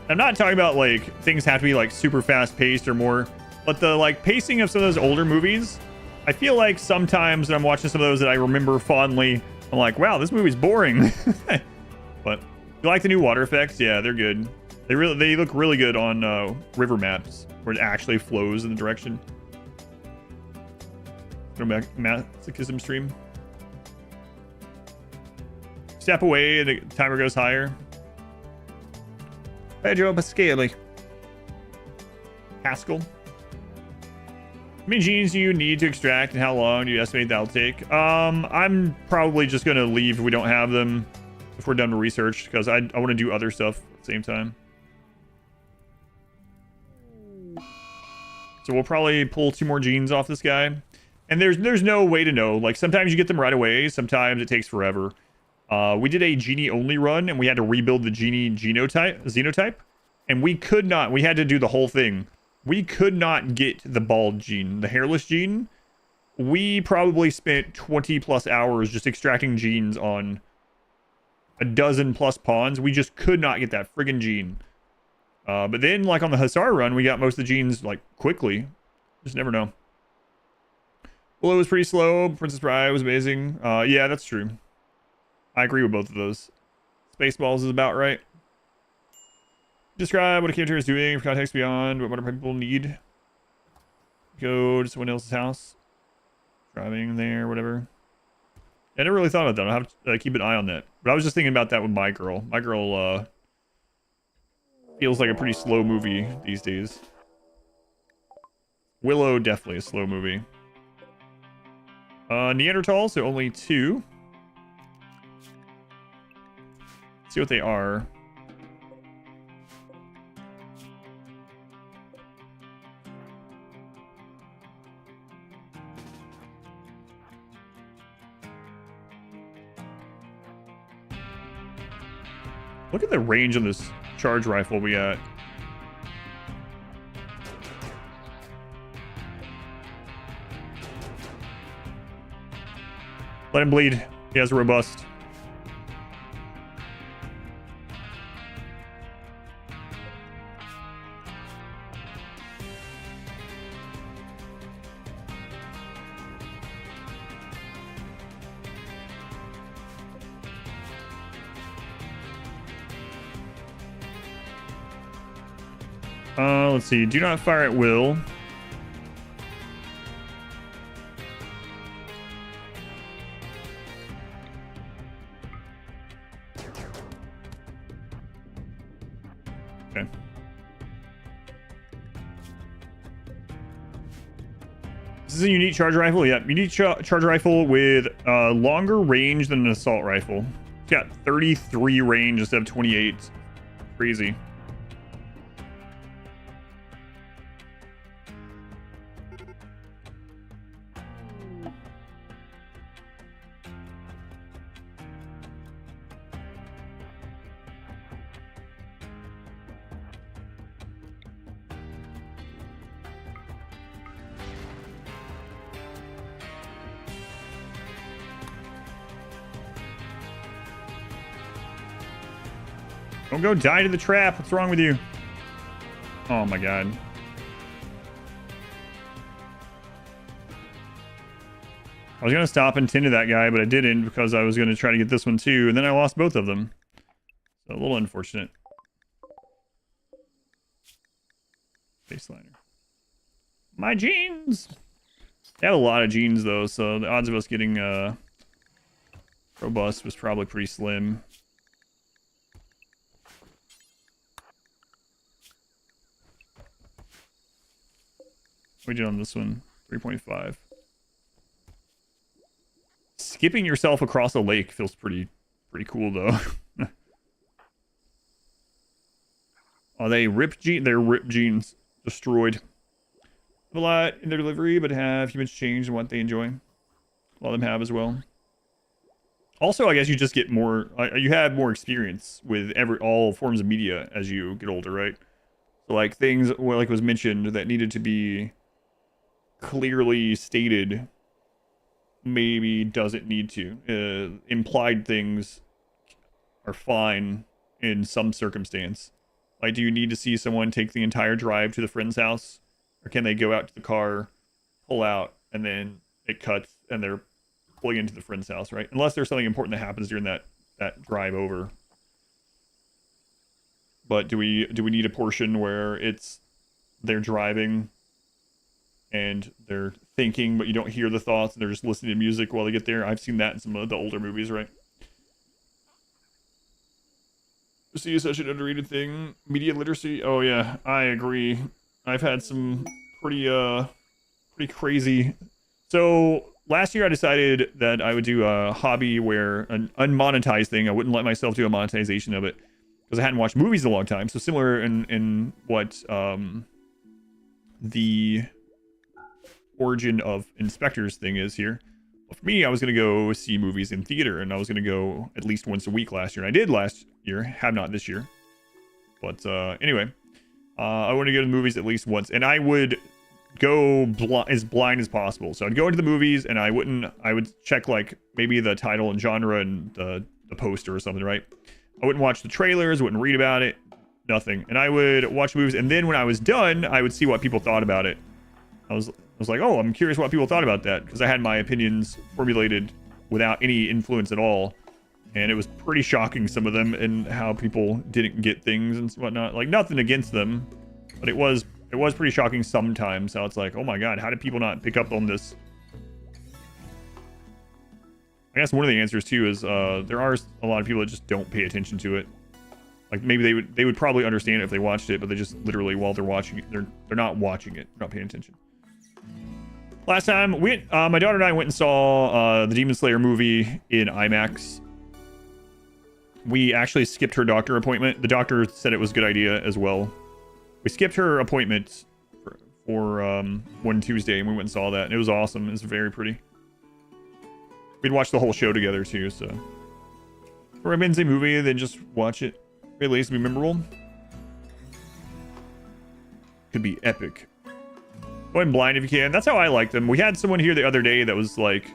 I'm not talking about like things have to be like super fast paced or more, but the like pacing of some of those older movies, I feel like sometimes when I'm watching some of those that I remember fondly, I'm like, wow, this movie's boring. But you like the new water effects? Yeah, they're good. They look really good on river maps where it actually flows in the direction. Masochism stream. Step away, the timer goes higher. Pedro Pascale. Haskell. How many genes do you need to extract and how long do you estimate that'll take? I'm probably just going to leave if we don't have them, if we're done with research, because I want to do other stuff at the same time. So we'll probably pull 2 more genes off this guy. And there's no way to know. Like, sometimes you get them right away. Sometimes it takes forever. We did a genie only run, and we had to rebuild the genie xenotype. And we could not. We had to do the whole thing. We could not get the bald gene, the hairless gene. We probably spent 20 plus hours just extracting genes on a dozen plus pawns. We just could not get that friggin' gene. But then, like on the Hussar run, we got most of the genes like quickly. Just never know. Willow was pretty slow. Princess Bride was amazing. Yeah, that's true. I agree with both of those. Spaceballs is about right. Describe what a character is doing for context beyond what modern people need. Go to someone else's house. Driving there, whatever. I never really thought about that. I'll have to keep an eye on that. But I was just thinking about that with My Girl. My Girl feels like a pretty slow movie these days. Willow, definitely a slow movie. Neanderthal, so only 2. Let's see what they are. Look at the range on this charge rifle we got. Let him bleed. He has robust. Let's see. Do not fire at will. Okay. This is a unique charge rifle. Yeah, unique charge rifle with longer range than an assault rifle. It's got 33 range instead of 28. Crazy. Don't go die to the trap. What's wrong with you? Oh my god. I was going to stop and tend to that guy, but I didn't because I was going to try to get this one too, and then I lost both of them. So a little unfortunate. Baseliner. My genes! They have a lot of genes though, so the odds of us getting robust was probably pretty slim. We did on this one 3.5. Skipping yourself across a lake feels pretty cool though. Oh, they ripped their ripped genes destroyed. A lot in their delivery, but have humans changed in what they enjoy? A lot of them have as well. Also, I guess you just get more. You have more experience with all forms of media as you get older, right? So like things like was mentioned that needed to be clearly stated maybe doesn't need to. Implied things are fine in some circumstance. Like, do you need to see someone take the entire drive to the friend's house? Or can they go out to the car, pull out, and then it cuts and they're pulling into the friend's house, right? Unless there's something important that happens during that drive over. But do we need a portion where they're driving and they're thinking, but you don't hear the thoughts, and they're just listening to music while they get there? I've seen that in some of the older movies, right? See, is such an underrated thing. Media literacy. Oh yeah, I agree. I've had some pretty crazy. So last year I decided that I would do a hobby where an unmonetized thing. I wouldn't let myself do a monetization of it because I hadn't watched movies in a long time. So similar in what the origin of Inspector's thing is here. Well, for me, I was going to go see movies in theater, and I was going to go at least once a week last year. And I did last year, have not this year. But anyway, I want to go to the movies at least once, and I would go as blind as possible. So I'd go into the movies, and I would check like maybe the title and genre and the poster or something, right? I wouldn't watch the trailers, wouldn't read about it, nothing. And I would watch movies, and then when I was done, I would see what people thought about it. I was like, oh, I'm curious what people thought about that, because I had my opinions formulated without any influence at all. And it was pretty shocking, some of them, and how people didn't get things and whatnot. Like, nothing against them, but it was It was pretty shocking sometimes. How it's like, oh my god, how did people not pick up on this? I guess one of the answers too is there are a lot of people that just don't pay attention to it. Like maybe they would probably understand it if they watched it, but they just literally while they're watching it, they're not watching it, they're not paying attention. Last time my daughter and I went and saw the Demon Slayer movie in IMAX. We actually skipped her doctor appointment. The doctor said it was a good idea as well. We skipped her appointment for one Tuesday, and we went and saw that, and it was awesome. It was very pretty. We'd watch the whole show together too, so for a Wednesday movie, then just watch it. At least be memorable. Could be epic. Go in blind if you can. That's how I like them. We had someone here the other day that was like,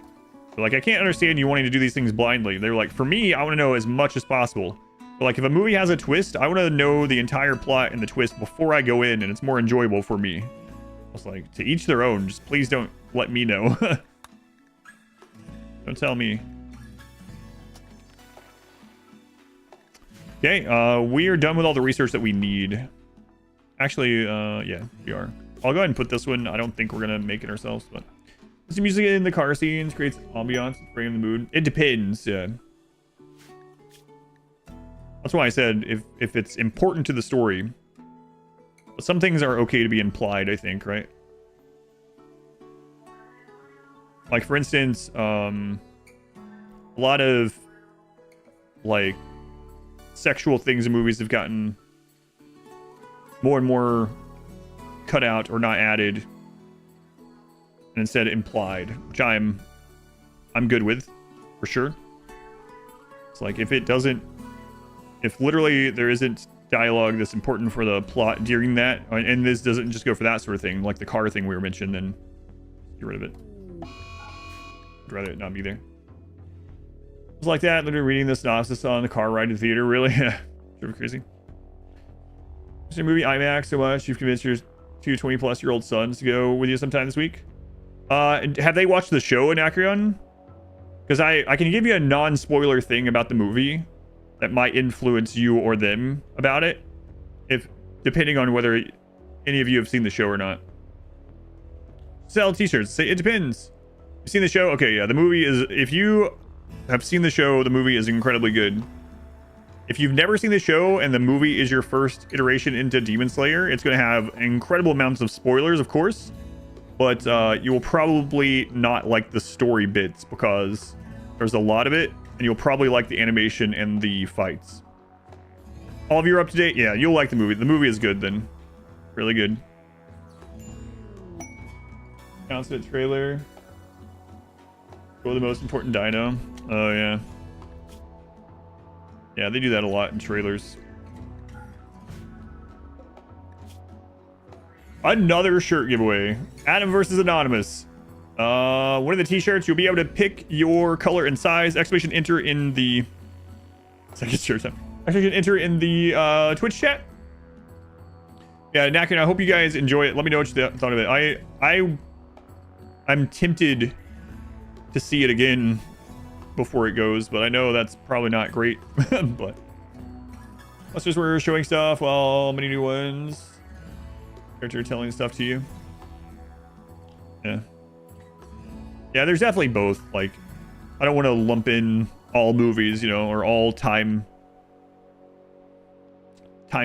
I can't understand you wanting to do these things blindly. They were like, for me, I want to know as much as possible. But like, if a movie has a twist, I want to know the entire plot and the twist before I go in, and it's more enjoyable for me. I was like, to each their own. Just please don't let me know. Don't tell me. Okay, we are done with all the research that we need. Actually, yeah, we are. I'll go ahead and put this one. I don't think we're gonna make it ourselves, but some music in the car scenes creates ambiance, bring the mood. It depends, yeah. That's why I said if it's important to the story. But some things are okay to be implied, I think, right? Like for instance, a lot of like sexual things in movies have gotten more and more cut out or not added, and instead implied, which I'm good with, for sure. It's like if literally there isn't dialogue that's important for the plot during that, and this doesn't just go for that sort of thing, like the car thing we were mentioned, then get rid of it. I'd rather it not be there. It was like that, literally reading the synopsis on the car ride to the theater, really. Super crazy. Watch the movie IMAX so much you've convinced your 20-plus-year-old sons to go with you sometime this week. Have they watched the show, Anacreon? Because I can give you a non-spoiler thing about the movie that might influence you or them about it, depending on whether any of you have seen the show or not. Sell t-shirts. Say it depends. You've seen the show? Okay, yeah. The movie is, if you have seen the show, the movie is incredibly good. If you've never seen the show and the movie is your first iteration into Demon Slayer, it's going to have incredible amounts of spoilers, of course. But you will probably not like the story bits because there's a lot of it. And you'll probably like the animation and the fights. All of you are up to date? Yeah, you'll like the movie. The movie is good then. Really good. Announcement trailer. Go with the most important dino. Oh, yeah. Yeah, they do that a lot in trailers. Another shirt giveaway. Adam versus Anonymous. One of the t-shirts, you'll be able to pick your color and size. Exclamation enter in the second shirt time. Exclamation enter in the Twitch chat. Yeah, Nakin, I hope you guys enjoy it. Let me know what you thought of it. I'm tempted to see it again before it goes, but I know that's probably not great. But let's just we're showing stuff while many new ones. Character telling stuff to you. Yeah. Yeah, there's definitely both. Like, I don't want to lump in all movies, you know, or all time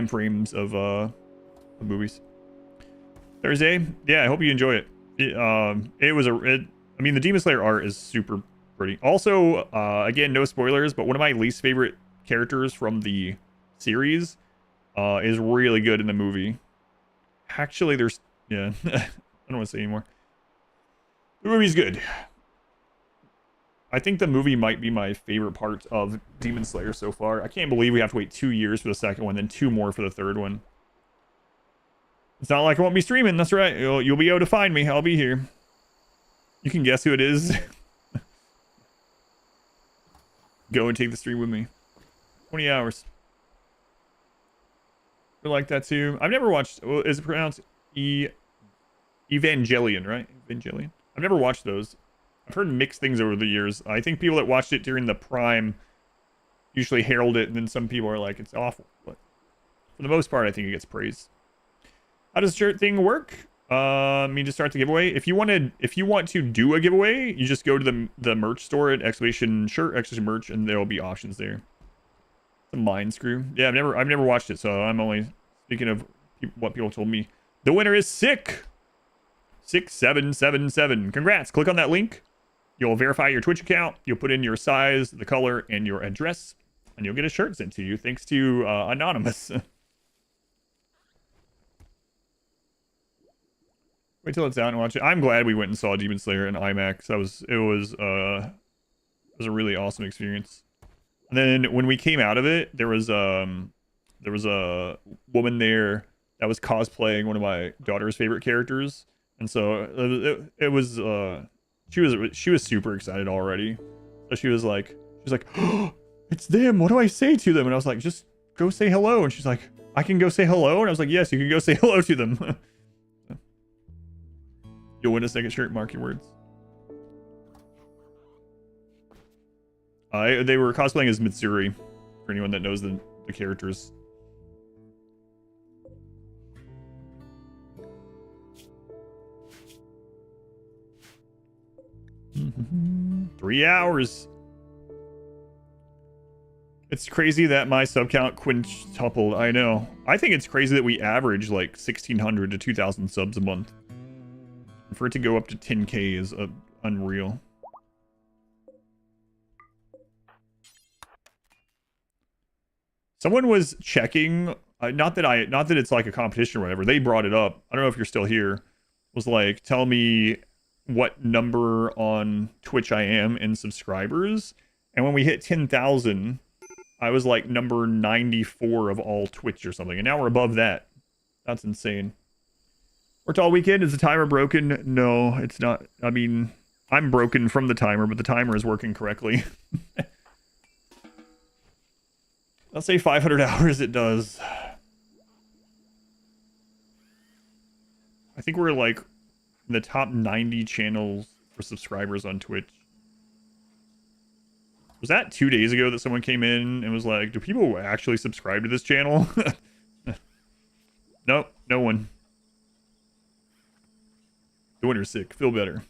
frames of movies. Thursday, yeah, I hope you enjoy it. I mean, the Demon Slayer art is super pretty. Also, again, no spoilers, but one of my least favorite characters from the series is really good in the movie. Actually, there's, yeah, I don't want to say anymore. The movie's good. I think the movie might be my favorite part of Demon Slayer so far. I can't believe we have to wait 2 years for the second one, then 2 more for the third one. It's not like I won't be streaming. That's right. You'll be able to find me. I'll be here. You can guess who it is. Go and take the stream with me. 20 hours. I like that too. I've never watched... Well, is it pronounced Evangelion, right? Evangelion. I've never watched those. I've heard mixed things over the years. I think people that watched it during the prime usually herald it, and then some people are like, it's awful. But for the most part, I think it gets praised. How does the shirt thing work? Me to start the giveaway. If you want to do a giveaway, you just go to the merch store at exclamation shirt exclamation merch, and there will be options there. The mind screw. Yeah, I've never watched it, so I'm only speaking of what people told me. The winner is Sick 6777. Congrats. Click on that link. You'll verify your Twitch account. You'll put in your size, the color, and your address, and you'll get a shirt sent to you thanks to Anonymous. Wait till it's out and watch it. I'm glad we went and saw Demon Slayer in IMAX. It was a really awesome experience. And then when we came out of it, there was a woman there that was cosplaying one of my daughter's favorite characters, and so it was she was super excited already. So she was like, oh, it's them. What do I say to them? And I was like, just go say hello. And she's like, I can go say hello. And I was like, yes, you can go say hello to them. You'll win a second shirt. Mark your words. They were cosplaying as Mitsuri, for anyone that knows the characters. Mm-hmm. 3 hours. It's crazy that my sub count quintupled. I know. I think it's crazy that we average like 1,600 to 2,000 subs a month. For it to go up to 10K is unreal. Someone was checking, not that it's like a competition or whatever. They brought it up. I don't know if you're still here. Was like, tell me what number on Twitch I am in subscribers. And when we hit 10,000, I was like number 94 of all Twitch or something. And now we're above that. That's insane. Worked all weekend. Is the timer broken? No, it's not. I mean, I'm broken from the timer, but the timer is working correctly. I'll say 500 hours it does. I think we're like in the top 90 channels for subscribers on Twitch. Was that 2 days ago that someone came in and was like, do people actually subscribe to this channel? Nope, no one. The winner's sick. Feel better.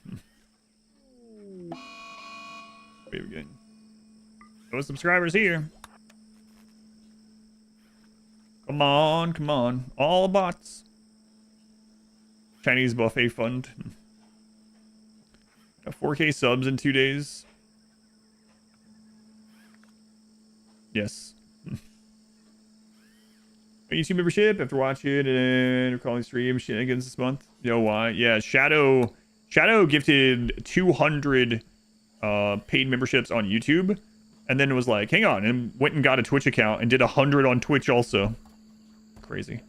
Wait again. No subscribers here. Come on, come on. All bots. Chinese buffet fund. Got 4K subs in 2 days. Yes. YouTube membership after watching and recalling stream shenanigans this month. You know why? Yeah, Shadow gifted 200 paid memberships on YouTube, and then it was like, hang on, and went and got a Twitch account and did 100 on Twitch also. Crazy.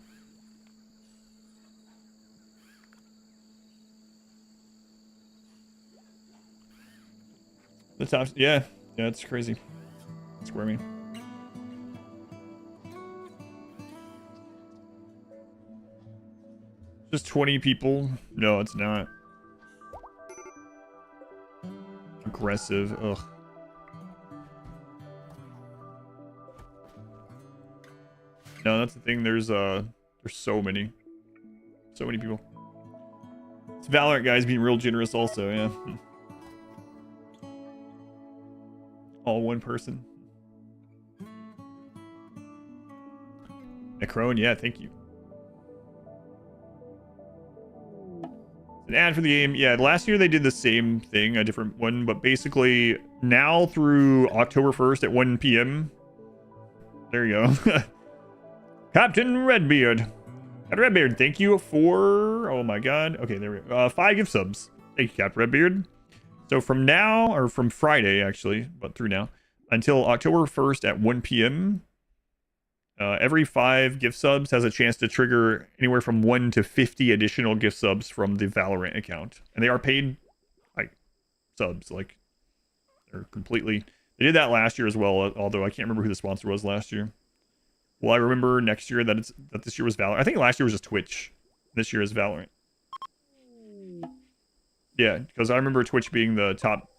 The top, yeah, it's crazy. Squirmy. Just 20 people? No, it's not. Aggressive. Ugh. No, that's the thing. There's so many people. It's Valorant guys being real generous also, yeah. All one person. Necrone, yeah, thank you. An ad for the game. Yeah, last year they did the same thing, a different one, but basically now through October 1st at 1 p.m. There you go. Captain Redbeard. Captain Redbeard, thank you for... Oh my god. Okay, there we go. 5 gift subs. Thank you, Captain Redbeard. So from now, or from Friday actually, but through now, until October 1st at 1 p.m., every 5 gift subs has a chance to trigger anywhere from 1 to 50 additional gift subs from the Valorant account. And they are paid like subs. Like they're completely... They did that last year as well, although I can't remember who the sponsor was last year. Will I remember next year that this year was Valorant? I think last year was just Twitch. This year is Valorant. Yeah, because I remember Twitch being the top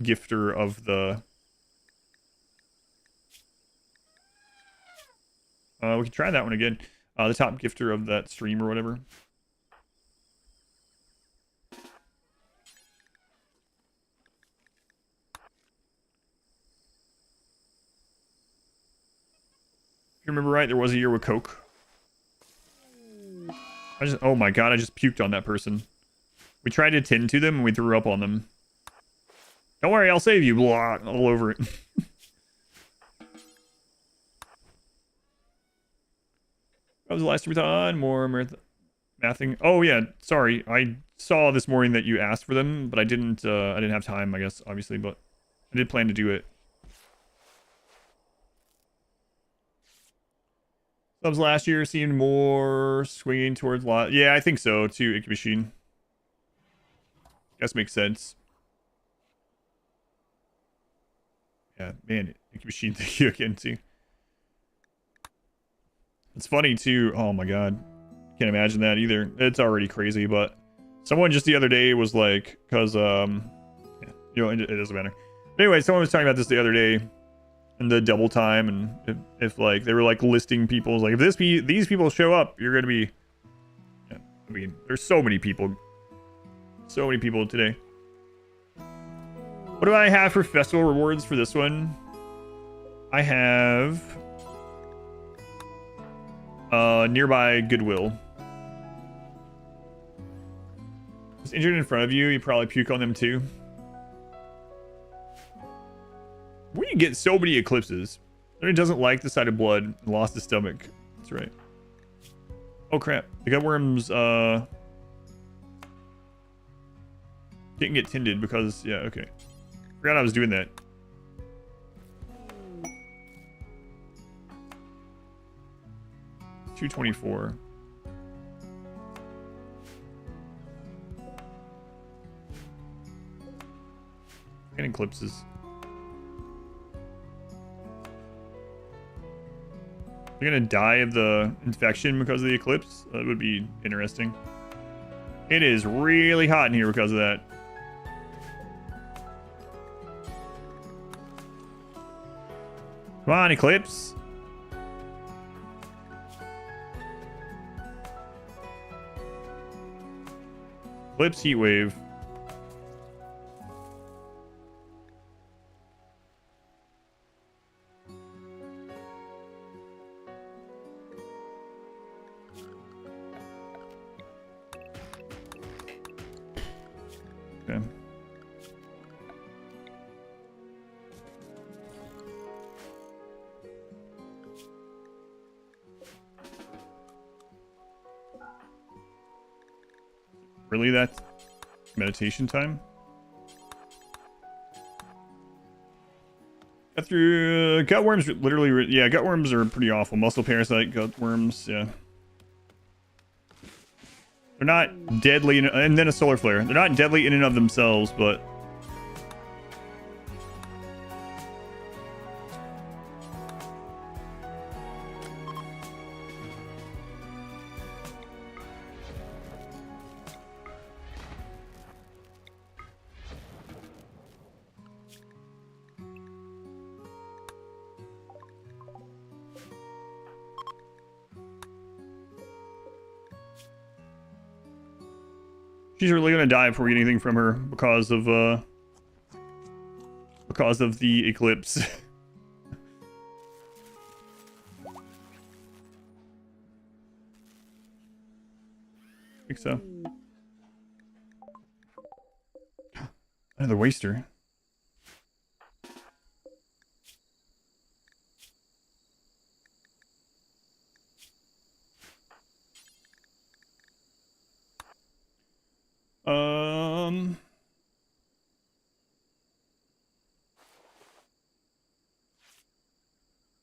gifter of the... we can try that one again. The top gifter of that stream or whatever. If you remember right, there was a year with Coke. Oh my god, I just puked on that person. We tried to tend to them and we threw up on them. Don't worry, I'll save you. Blah, all over it. That was the last Subathon. More mathing. Oh yeah, sorry. I saw this morning that you asked for them, but I didn't have time, I guess, obviously, but I did plan to do it. Subs last year seemed more swinging towards lot. Yeah, I think so too. Icky Machine. Guess makes sense. Yeah, man, Icky Machine. Thank you again too. It's funny too. Oh my god, can't imagine that either. It's already crazy, but someone just the other day was like, because yeah, you know, it doesn't matter. But anyway, someone was talking about this the other day. And the double time, and if like they were like listing people, like if these people show up, you're gonna be. Yeah, I mean, there's so many people today. What do I have for festival rewards for this one? I have nearby Goodwill. Just injured in front of you, you probably puke on them too. We get so many eclipses. He doesn't like the sight of blood and lost his stomach. That's right. Oh crap. The gutworms didn't get tended because yeah, okay. Forgot I was doing that. $224. And eclipses. They're gonna die of the infection because of the eclipse? That would be interesting. It is really hot in here because of that. Come on, eclipse. Eclipse heat wave. Okay. Really, that's meditation time? Got through gutworms. Literally, yeah, gutworms are pretty awful. Muscle parasite, gutworms, yeah. They're not deadly, and then a solar flare. They're not deadly in and of themselves, but she's really gonna die before we get anything from her because of the eclipse. I think so. Another waster.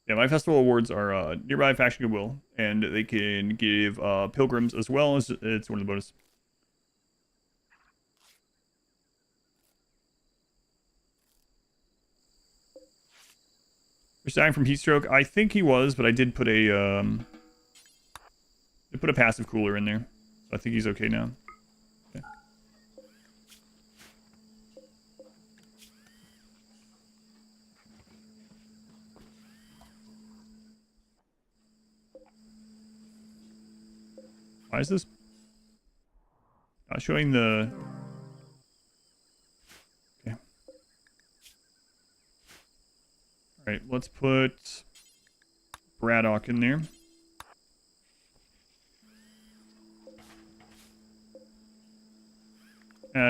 Yeah, my festival awards are nearby faction goodwill, and they can give pilgrims as well as it's one of the bonus. Was dying from heat stroke? I think he was, but I did put a passive cooler in there. So I think he's okay now. Okay. Why is this not showing the... Okay. Alright, let's put Braddock in there.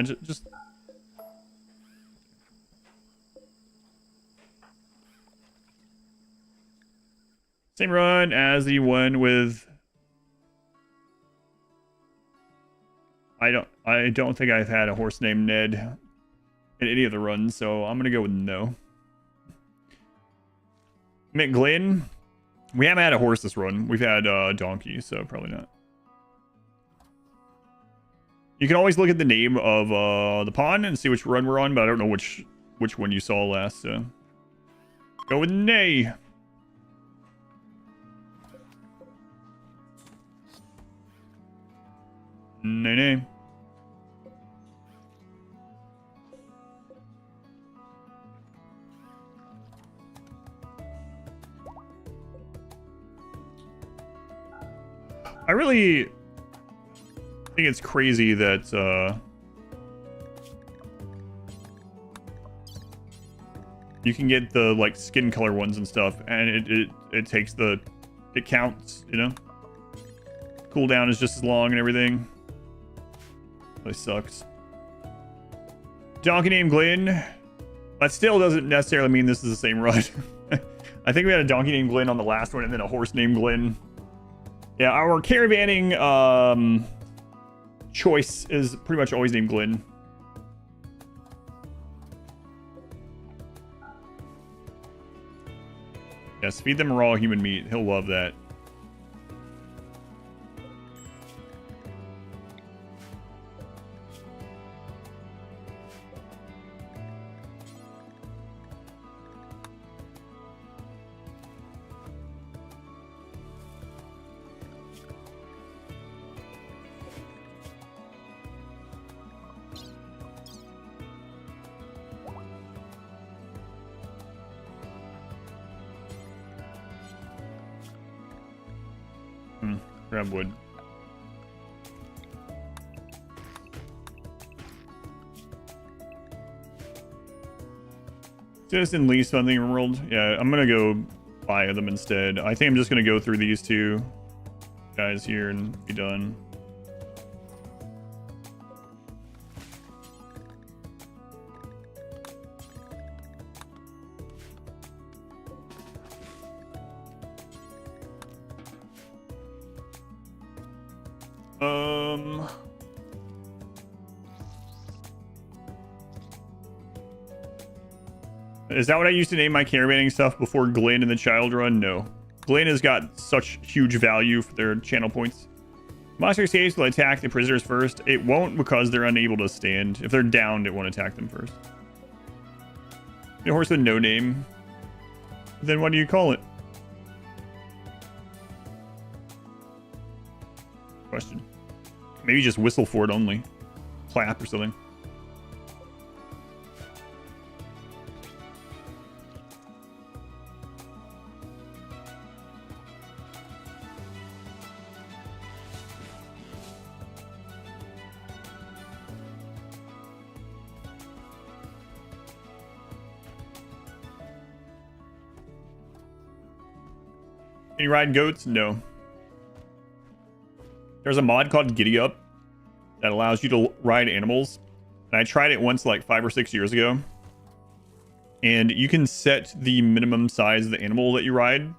Just... Same run as the one with... I don't think I've had a horse named Ned in any of the runs, so I'm gonna go with no. McGlynn. We haven't had a horse this run. We've had a donkey, so probably not. You can always look at the name of the pawn and see which run we're on, but I don't know which one you saw last, so... Go with nay. Nay. I really think it's crazy that you can get the like skin color ones and stuff, and it takes the... It counts, you know? Cooldown is just as long and everything. Really sucks. Donkey named Glenn. That still doesn't necessarily mean this is the same run. I think we had a donkey named Glenn on the last one, and then a horse named Glenn. Yeah, our caravanning choice is pretty much always named Glenn. Yes, feed them raw human meat. He'll love that. Grab wood. Citizen lease something RimWorld. Yeah, I'm gonna go buy them instead. I think I'm just gonna go through these two guys here and be done. Is that what I used to name my caravanning stuff before Glenn and the Child Run? No. Glenn has got such huge value for their channel points. Monster escapes will attack the prisoners first. It won't because they're unable to stand. If they're downed, it won't attack them first. A horse with no name. Then what do you call it? Question. Maybe just whistle for it only. Clap or something. Can you ride goats? No. There's a mod called Giddy Up that allows you to ride animals. And I tried it once like 5 or 6 years ago. And you can set the minimum size of the animal that you ride. And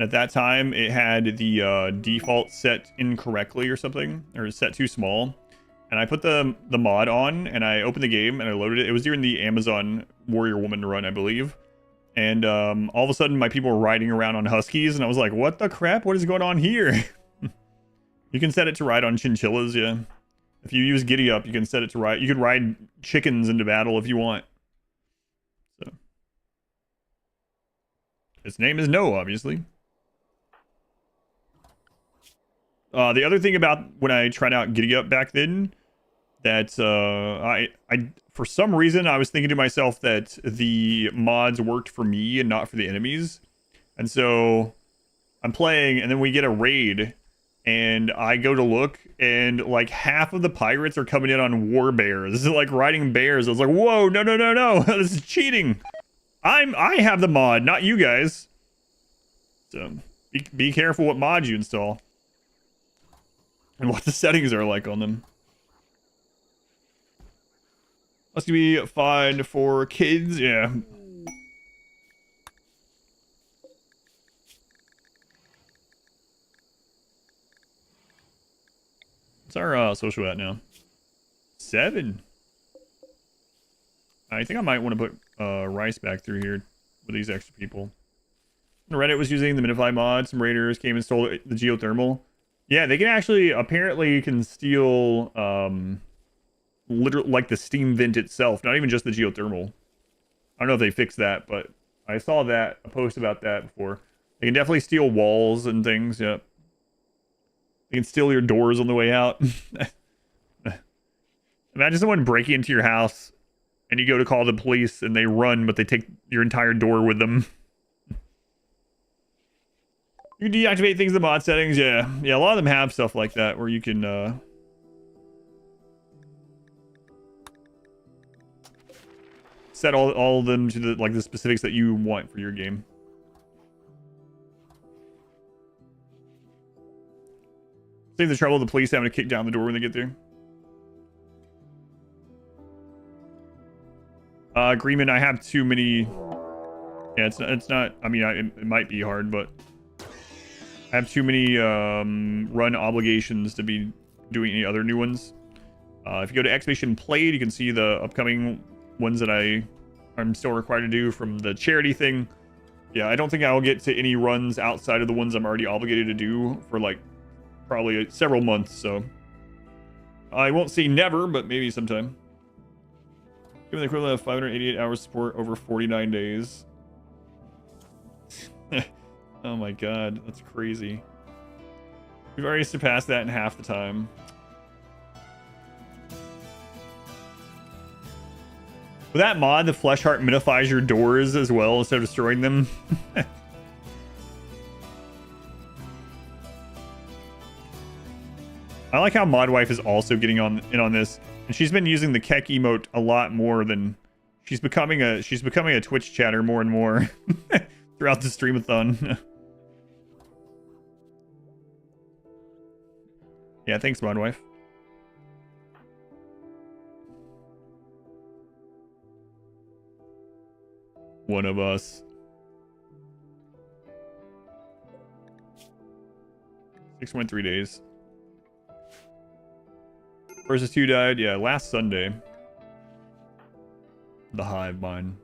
at that time, it had the default set incorrectly or something. Or set too small. And I put the mod on and I opened the game and I loaded it. It was during the Amazon Warrior Woman run, I believe. And all of a sudden, my people were riding around on huskies, and I was like, what the crap? What is going on here? You can set it to ride on chinchillas, yeah. If you use Giddy Up, you can set it to ride. You could ride chickens into battle if you want. So, its name is No, obviously. The other thing about when I tried out Giddy Up back then, that I for some reason I was thinking to myself that the mods worked for me and not for the enemies, and so I'm playing, and then we get a raid, and I go to look, and like half of the pirates are coming in on war bears, like riding bears. I was like, whoa, no, no, no, no, this is cheating. I have the mod, not you guys. So be careful what mods you install and what the settings are like on them. Must be fine for kids, yeah. What's our social at now? 7. I think I might want to put Rice back through here with these extra people. Reddit was using the Minify mod. Some raiders came and stole the geothermal. Yeah, they can actually, apparently you can steal literally like the steam vent itself, not even just the geothermal. I don't know if they fixed that, but I saw that, a post about that before. They can definitely steal walls and things, yep. They can steal your doors on the way out. Imagine someone breaking into your house and you go to call the police and they run, but they take your entire door with them. You can deactivate things in the mod settings, yeah. Yeah, a lot of them have stuff like that where you can set all of them to the specifics that you want for your game. Save the trouble of the police having to kick down the door when they get there. Agreement, I have too many. Yeah, it's not. I mean, it might be hard, but I have too many run obligations to be doing any other new ones. If you go to Expedition Played, you can see the upcoming ones that I'm still required to do from the charity thing. Yeah, I don't think I will get to any runs outside of the ones I'm already obligated to do for like probably several months. So I won't say never, but maybe sometime. Given the equivalent of 588 hours support over 49 days. Oh my god, that's crazy. We've already surpassed that in half the time. With that mod, the Flesh Heart minifies your doors as well instead of destroying them. I like how Modwife is also getting in on this, and she's been using the Keck emote a lot more than she's becoming a Twitch chatter more and more throughout the streamathon. Yeah, thanks, Modwife. One of us. 6.3 days. Versus 2 died, yeah, last Sunday. The hive mind.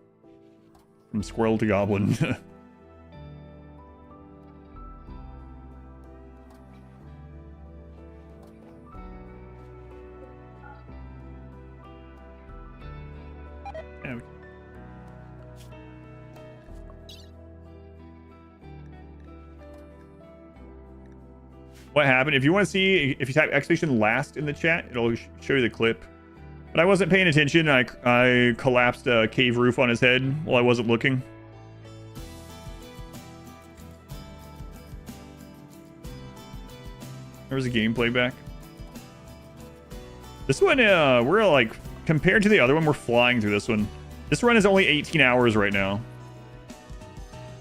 From squirrel to goblin. Yeah. What happened? If you want to see, if you type exclamation last in the chat, it'll show you the clip. But I wasn't paying attention. I collapsed a cave roof on his head while I wasn't looking. There's a gameplay back. This one, we're like, compared to the other one, we're flying through this one. This run is only 18 hours right now.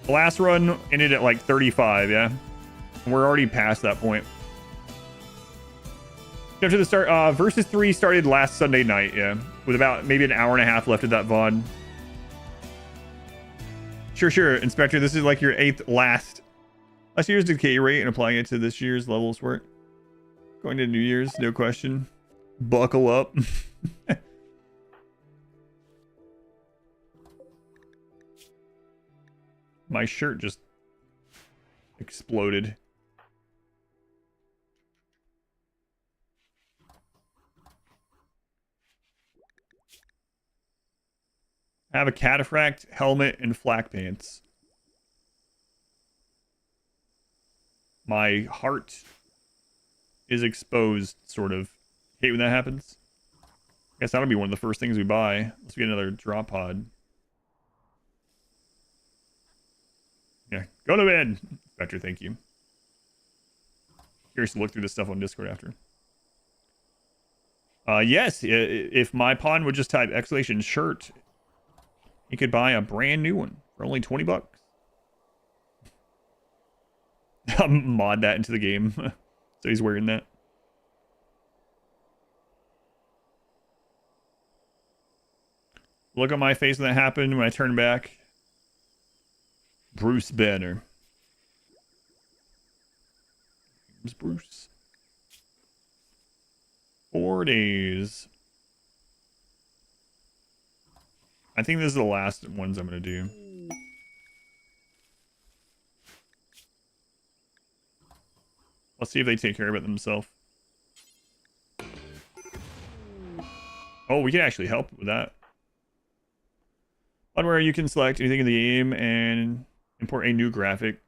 The last run ended at like 35, yeah? And we're already past that point. After the start, Versus 3 started last Sunday night, yeah. With about maybe an hour and a half left of that VOD. Sure, Inspector, this is like your 8th last year's decay rate and applying it to this year's levels work. Going to New Year's, no question. Buckle up. My shirt just exploded. I have a cataphract, helmet, and flak pants. My heart is exposed, sort of. Hate when that happens. I guess that'll be one of the first things we buy. Let's get another drop pod. Yeah, go to bed. Inspector, thank you. Curious to look through this stuff on Discord after. Yes, if my pawn would just type exclamation shirt, he could buy a brand new one for only 20 bucks. Mod that into the game. So he's wearing that. Look at my face when that happened when I turned back. Bruce Banner. It's Bruce. 4 days. I think this is the last ones I'm going to do. Let's see if they take care of it themselves. Oh, we can actually help with that. One where you can select anything in the game and import a new graphic.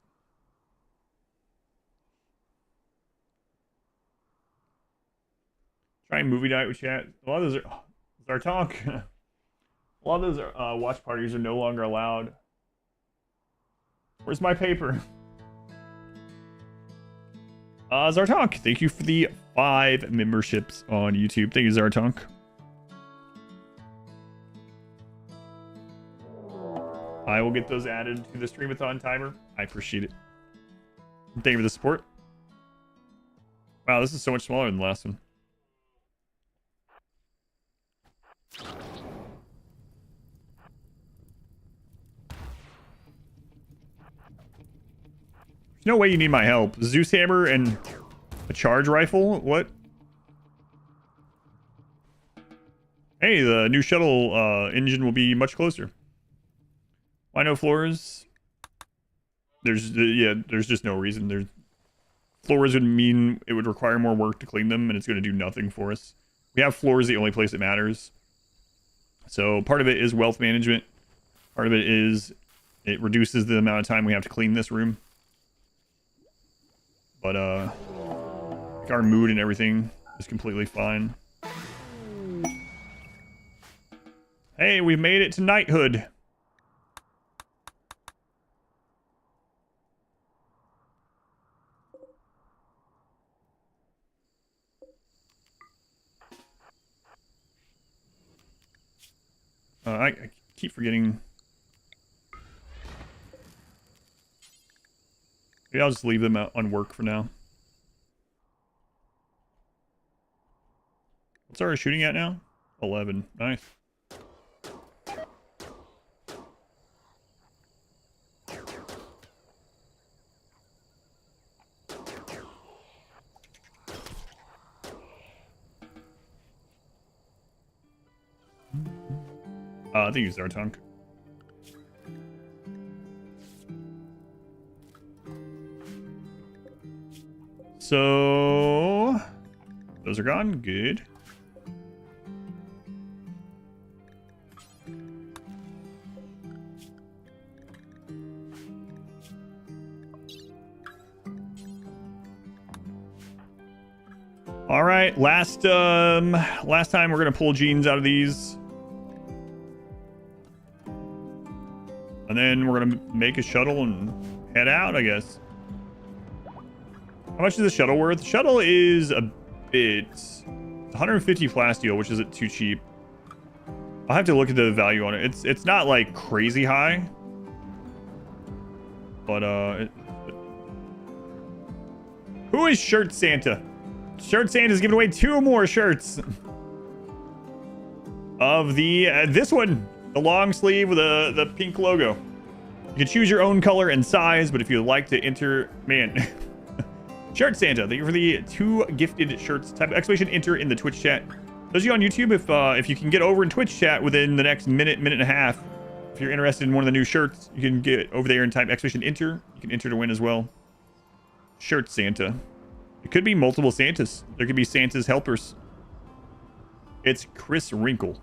Try movie night with chat. A lot of those are Zartonk. A lot of those watch parties are no longer allowed. Where's my paper? Zartonk, thank you for the 5 memberships on YouTube. Thank you, Zartonk. I will get those added to the Streamathon timer. I appreciate it. Thank you for the support. Wow, this is so much smaller than the last one. There's no way you need my help. Zeus hammer and a charge rifle? What? Hey, the new shuttle engine will be much closer. Why no floors? There's just no reason. Floors would mean it would require more work to clean them, and it's going to do nothing for us. We have floors the only place that matters. So part of it is wealth management. Part of it is it reduces the amount of time we have to clean this room. But our mood and everything is completely fine. Hey, we've made it to knighthood. I keep forgetting. Maybe I'll just leave them out on work for now. What's our shooting at now? 11. Nice. I think it's our tongue. So those are gone. Good. All right, last time we're gonna pull genes out of these. And then we're going to make a shuttle and head out, I guess. How much is the shuttle worth? Shuttle is a bit... 150 plasteel, which isn't too cheap. I'll have to look at the value on it. It's not, like, crazy high. But, who is Shirt Santa? Shirt Santa's giving away 2 more shirts. Of the... this one. The long sleeve with the pink logo. You can choose your own color and size, but if you'd like to enter... Man. Shirt Santa, thank you for the 2 gifted shirts. Type exclamation enter in the Twitch chat. Those of you on YouTube, if you can get over in Twitch chat within the next minute and a half, if you're interested in one of the new shirts, you can get over there and type exclamation enter. You can enter to win as well. Shirt Santa. It could be multiple Santas. There could be Santa's helpers. It's Chris Wrinkle.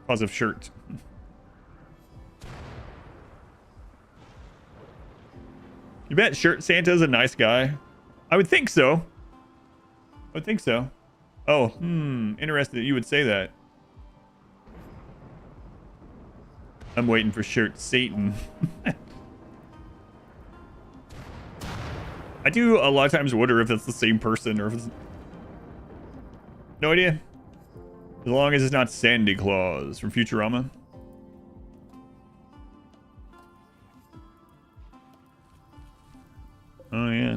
Cause of shirt. You bet Shirt Santa's a nice guy. I would think so. I would think so. Oh, interesting that you would say that. I'm waiting for Shirt Satan. I do a lot of times wonder if it's the same person or if it's... No idea. As long as it's not Sandy Claus from Futurama. Oh, yeah.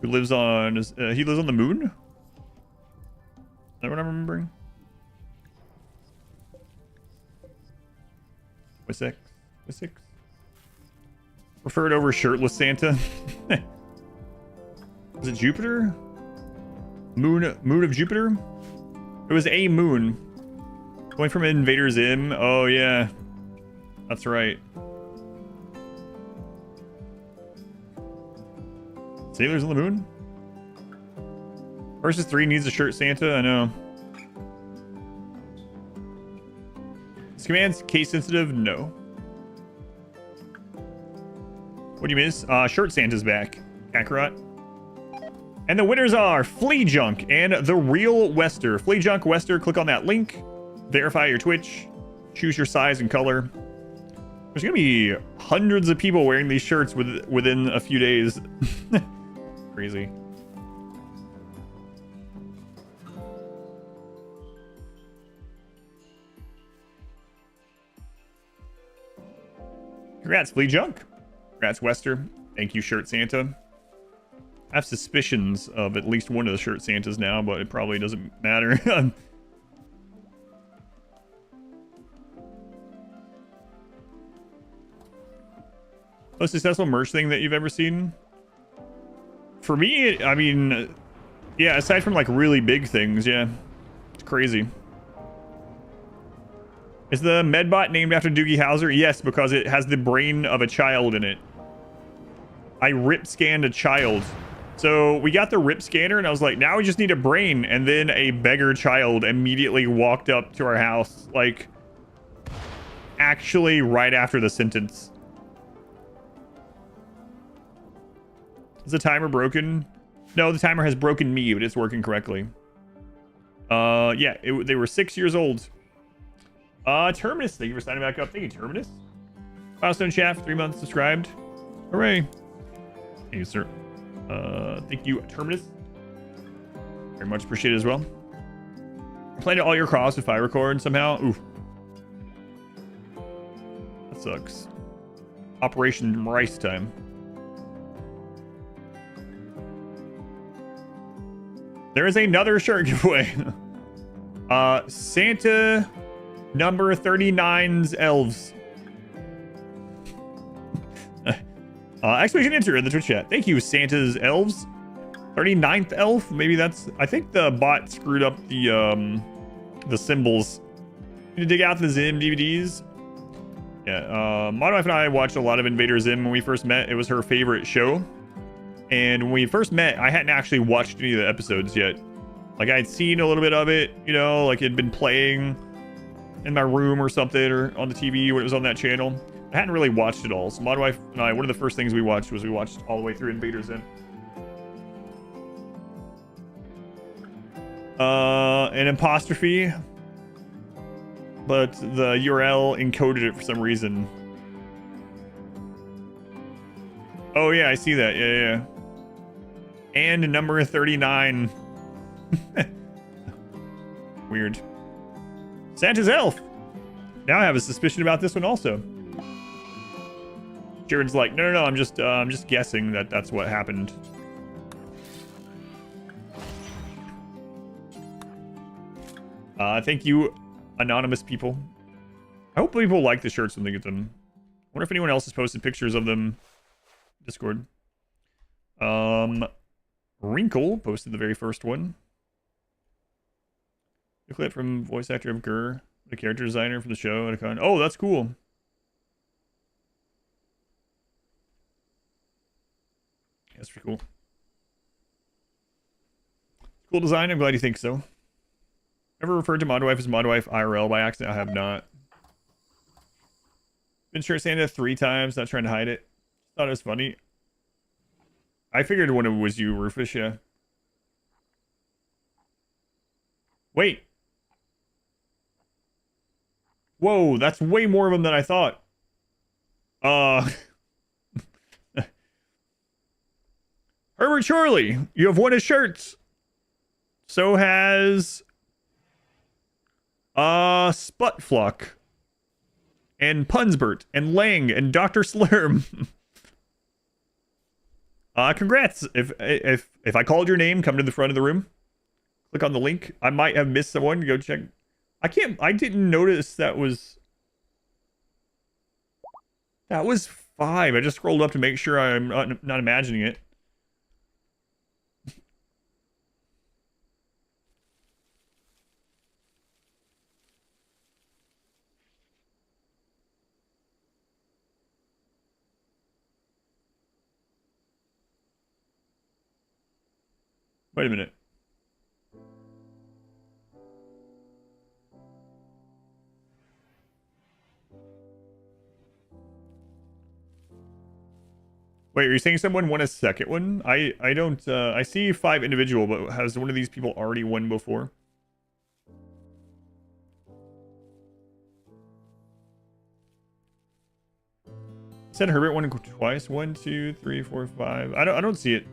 Who lives on... he lives on the moon? Is that what I'm remembering? Wessex? Preferred over shirtless Santa? Was it Jupiter? Moon of Jupiter? It was a moon. Going from Invader Zim. Oh, yeah. That's right. Sailors on the moon? Versus 3 needs a shirt Santa. I know. This command's case sensitive? No. What do you miss? Shirt Santa's back. Kakarot. And the winners are Flea Junk and The Real Wester. Flea Junk, Wester, click on that link. Verify your Twitch. Choose your size and color. There's going to be hundreds of people wearing these shirts within a few days. Crazy. Congrats, Flea Junk. Congrats, Wester. Thank you, Shirt Santa. I have suspicions of at least one of the Shirt Santas now, but it probably doesn't matter. Most successful merch thing that you've ever seen? For me, I mean, yeah, aside from like really big things, yeah. It's crazy. Is the Medbot named after Doogie Howser? Yes, because it has the brain of a child in it. I rip scanned a child. So we got the rip scanner and I was like, now we just need a brain. And then a beggar child immediately walked up to our house. Like, actually right after the sentence. Is the timer broken? No, the timer has broken me, but it's working correctly. Yeah, they were 6 years old. Terminus, thank you for signing back up. Thank you, Terminus. Milestone Shaft, 3 months subscribed. Hooray. Thank you, sir. Thank you, Terminus. Very much appreciated as well. Playing all your cross if I record somehow. Oof. That sucks. Operation Rice time. There is another shirt giveaway. Santa number 39's elves. Exclamation enter in the Twitch chat. Thank you, Santa's elves. 39th elf. Maybe that's... I think the bot screwed up the symbols. Need to dig out the Zim DVDs. Yeah, my wife and I watched a lot of Invader Zim when we first met. It was her favorite show. And when we first met, I hadn't actually watched any of the episodes yet. Like, I'd seen a little bit of it, you know, like it'd been playing in my room or something, or on the TV when it was on that channel. I hadn't really watched it all. So my wife and I, one of the first things we watched was we watched all the way through Invader Zim. An apostrophe, but the URL encoded it for some reason. Oh yeah, I see that. Yeah. And number 39. Weird. Santa's elf. Now I have a suspicion about this one also. Jared's like, no, I'm just guessing that that's what happened. Thank you, anonymous people. I hope people like the shirts when they get them. I wonder if anyone else has posted pictures of them. Discord. Wrinkle posted the very first one. The clip from voice actor of Gurr, the character designer for the show at a con. Oh, that's cool. That's pretty cool. Cool design. I'm glad you think so. Ever referred to Modwife as Modwife IRL by accident? I have not. Been sure Santa 3 times, not trying to hide it. Thought it was funny. I figured one of it was you, Rufus, yeah. Wait. Whoa, that's way more of them than I thought. Herbert Shorley, you have won a shirt. So has Sputflock and Punsbert and Lang and Dr. Slurm. Congrats. If I called your name, come to the front of the room. Click on the link. I might have missed someone. Go check. I didn't notice that was 5. I just scrolled up to make sure I'm not imagining it. Wait a minute. Wait, are you saying someone won a second one? I don't, I see 5 individual, but has one of these people already won before? Said Herbert won twice. 1, 2, 3, 4, 5. I don't see it.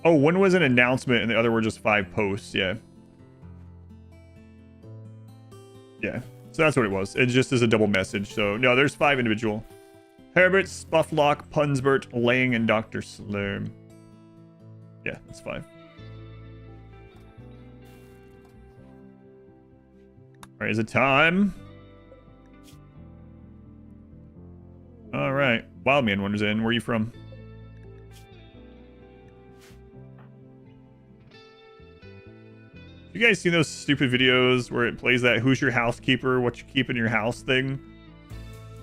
Oh, one was an announcement and the other were just 5 posts. Yeah. Yeah. So that's what it was. It just is a double message. So no, there's 5 individual. Herbert, Spufflock, Punsbert, Lang, and Dr. Slurm. Yeah, that's 5. Alright, is it time? Alright. Wildman wanders in. Where are you from? You guys seen those stupid videos where it plays that "Who's your housekeeper? What you keep in your house" thing?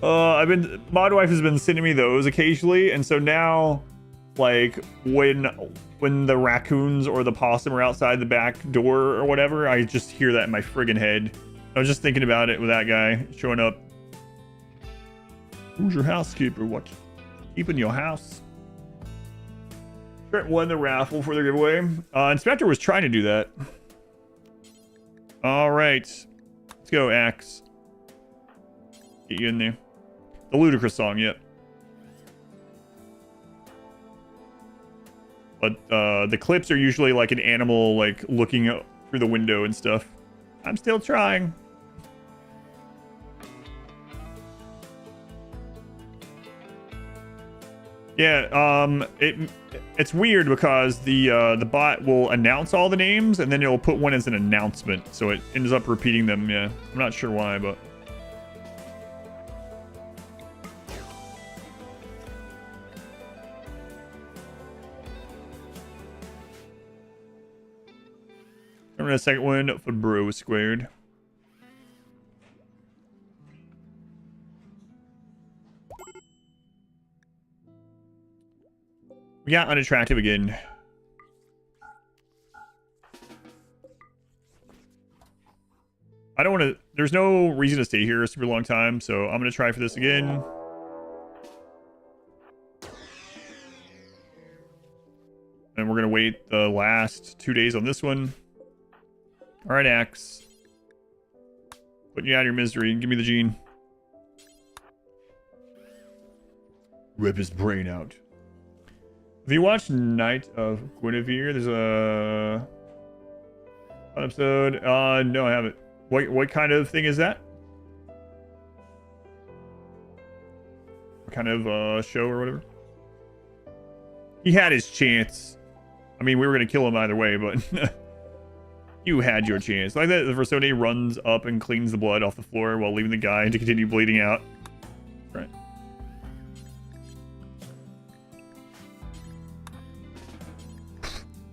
Modwife has been sending me those occasionally, and so now, like when the raccoons or the possum are outside the back door or whatever, I just hear that in my friggin' head. I was just thinking about it with that guy showing up. Who's your housekeeper? What you keep in your house? Trent won the raffle for the giveaway. Inspector was trying to do that. All right, let's go, Axe. Get you in there. The ludicrous song, yep. But the clips are usually like an animal, like looking out through the window and stuff. I'm still trying. Yeah, it's weird because the bot will announce all the names and then it'll put one as an announcement, so it ends up repeating them. Yeah, I'm not sure why, but. I'm gonna second one for Bro Squared. We got unattractive again. I don't want to. There's no reason to stay here a super long time, so I'm gonna try for this again. And we're gonna wait the last 2 days on this one. All right, Axe. Putting you out of your misery. Give me the gene. Rip his brain out. Have you watched Night of Guinevere? There's a episode. No, I haven't. What kind of thing is that? What kind of show or whatever? He had his chance. I mean, we were gonna kill him either way, but you had your chance. Like that, the Versone runs up and cleans the blood off the floor while leaving the guy to continue bleeding out. Right.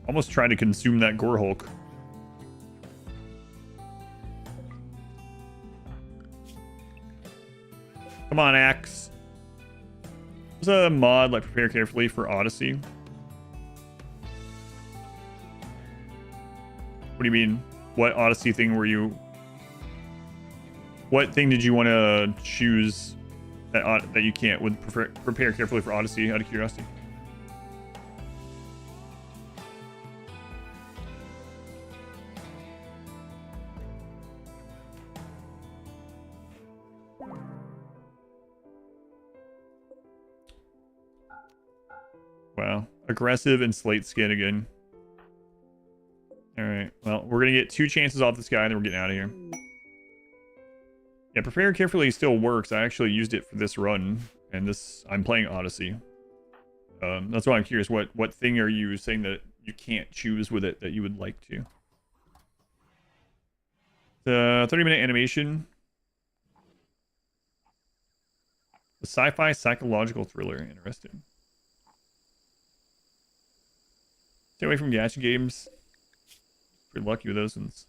Almost trying to consume that gore hulk. Come on, Axe. There's a mod like Prepare Carefully for Odyssey. What do you mean? What Odyssey thing were you... What thing did you want to choose that you can't with Prepare Carefully for Odyssey, out of curiosity? Wow. Aggressive and slate skin again. Alright. Well, we're going to get 2 chances off this guy, and then we're getting out of here. Yeah, prepare carefully still works. I actually used it for this run, and this I'm playing Odyssey. That's why I'm curious. What thing are you saying that you can't choose with it that you would like to? The 30-minute animation. The sci-fi psychological thriller. Interesting. Stay away from gacha games. Pretty lucky with those ones.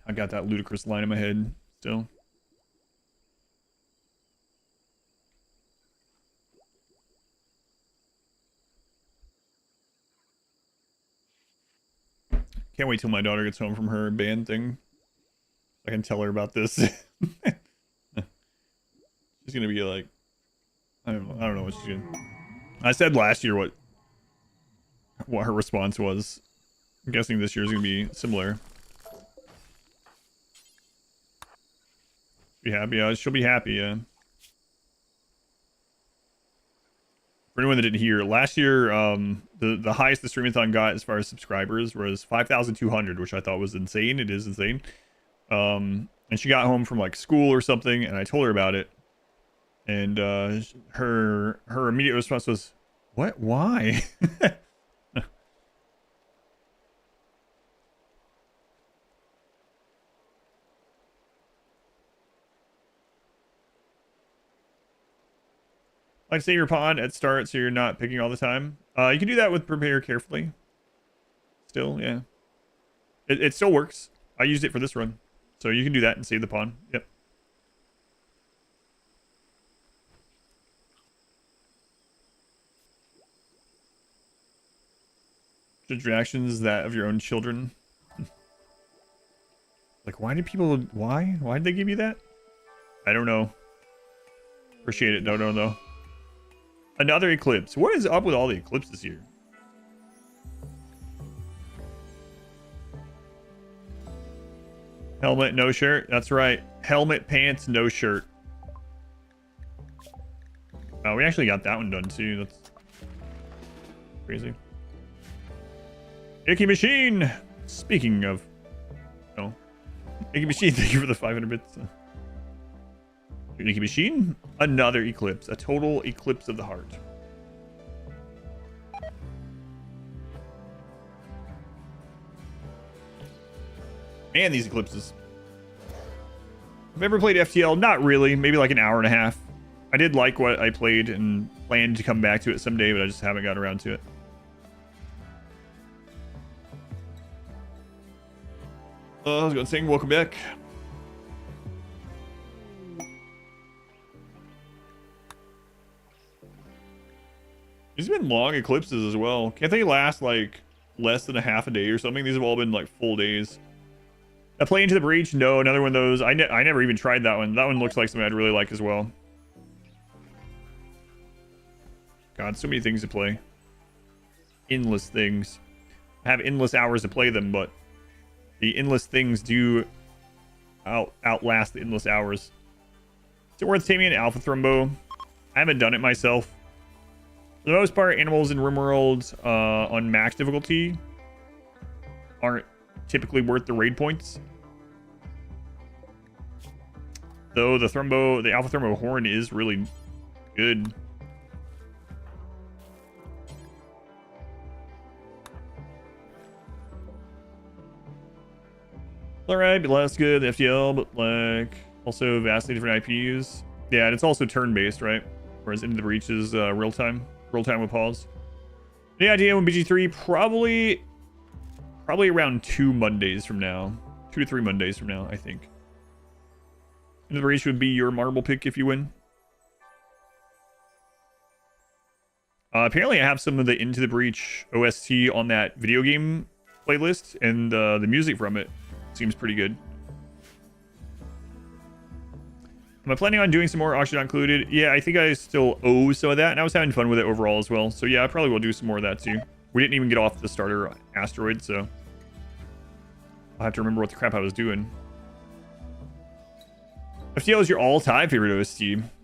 I got that ludicrous line in my head still. Can't wait till my daughter gets home from her band thing. I can tell her about this. She's gonna be like, I don't know what she's gonna. I said last year what her response was. I'm guessing this year's gonna be similar. Be happy. Yeah, she'll be happy. Yeah. For anyone that didn't hear, last year, the highest the Streamathon got as far as subscribers was 5,200, which I thought was insane. It is insane. And she got home from like school or something, and I told her about it. And her immediate response was, "What? Why?" Like save your pawn at start so you're not picking all the time. You can do that with prepare carefully. Still, yeah. It still works. I used it for this run. So you can do that and save the pawn. Yep. Judge reactions that of your own children. Like, why did people... Why? Why did they give you that? I don't know. Appreciate it. Don't know, though. Another eclipse. What is up with all the eclipses here? Helmet, no shirt. That's right. Helmet, pants, no shirt. Oh, we actually got that one done too. That's crazy. Icky Machine. Speaking of... Oh. Icky Machine, thank you for the 500 bits. Icky Machine. Another eclipse. A total eclipse of the heart. Man, these eclipses. I've ever played FTL? Not really. Maybe like an hour and a half. I did like what I played and planned to come back to it someday, but I just haven't got around to it. I was going to sing welcome back. These have been long eclipses as well. Can't they last like less than a half a day or something? These have all been like full days. A Play Into the Breach? No, another one of those. I never even tried that one. That one looks like something I'd really like as well. God, so many things to play. Endless things. I have endless hours to play them, but the endless things do outlast the endless hours. Is it worth taming an Alpha Thrumbo? I haven't done it myself. For the most part, animals in RimWorld on max difficulty aren't typically worth the raid points. Though the Alpha Thrumbo horn is really good. Alright, but less good FTL, but like also vastly different IPs. Yeah, and it's also turn-based, right? Whereas Into the Breach is real-time with pause. The idea when BG3 probably around 2 Mondays from now. 2 to 3 Mondays from now, I think. Into the Breach would be your marble pick if you win. Apparently I have some of the Into the Breach OST on that video game playlist, and the music from it seems pretty good. Am I planning on doing some more auction not included? Yeah, I think I still owe some of that, and I was having fun with it overall as well. So yeah, I probably will do some more of that too. We didn't even get off the starter asteroid, so I'll have to remember what the crap I was doing. FTL is your all-time favorite OST.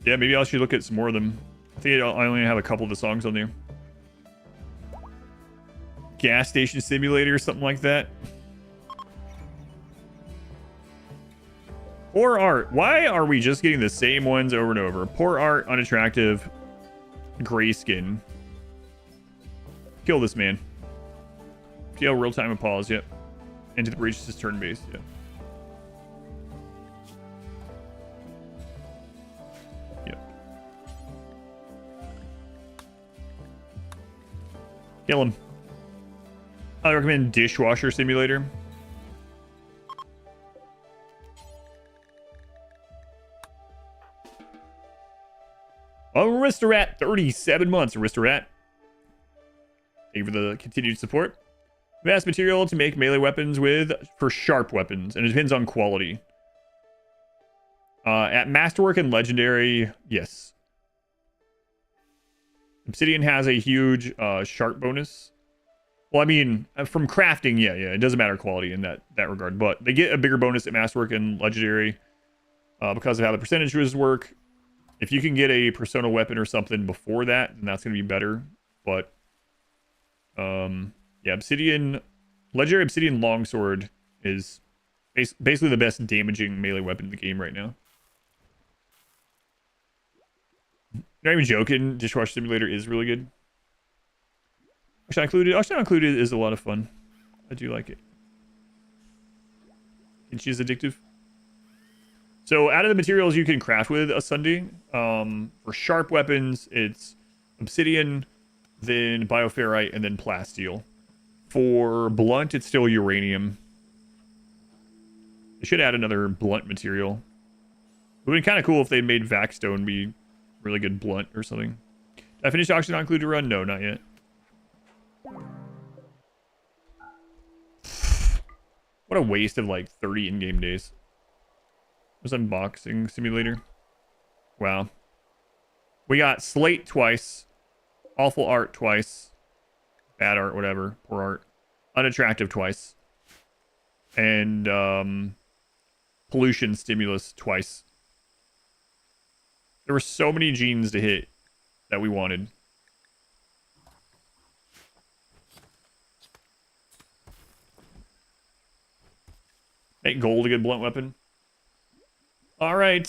Yeah, maybe I should look at some more of them. I think I only have a couple of the songs on there. Gas station simulator or something like that. Poor art. Why are we just getting the same ones over and over? Poor art, unattractive, gray skin. Kill this man. Kill real-time pause, yep. Into the breach is turn-based, yep. Yep. Kill him. I recommend Dishwasher Simulator. Aristorat, 37 months, Aristorat. Thank you for the continued support. Vast material to make melee weapons with for sharp weapons, and it depends on quality. At Masterwork and Legendary, yes. Obsidian has a huge sharp bonus. Well, I mean, from crafting, yeah, it doesn't matter quality in that regard, but they get a bigger bonus at Masterwork and Legendary because of how the percentages work. If you can get a Persona weapon or something before that, then that's going to be better. But, yeah, Legendary Obsidian Longsword is basically the best damaging melee weapon in the game right now. Not even joking, Dishwasher Simulator is really good. Oxygen Included is a lot of fun. I do like it. And she's addictive. So out of the materials you can craft with a Sunday, for sharp weapons, it's obsidian, then bioferrite, and then plasteel. For blunt, it's still uranium. They should add another blunt material. It would be kind of cool if they made Vaxstone be really good blunt or something. Did I finish Oxygen Included run? No, not yet. What a waste of like 30 in-game days. There's unboxing simulator. Wow. We got Slate twice. Awful art twice. Bad art, whatever. Poor art. Unattractive twice. And pollution stimulus twice. There were so many genes to hit that we wanted. Make gold a good blunt weapon. All right.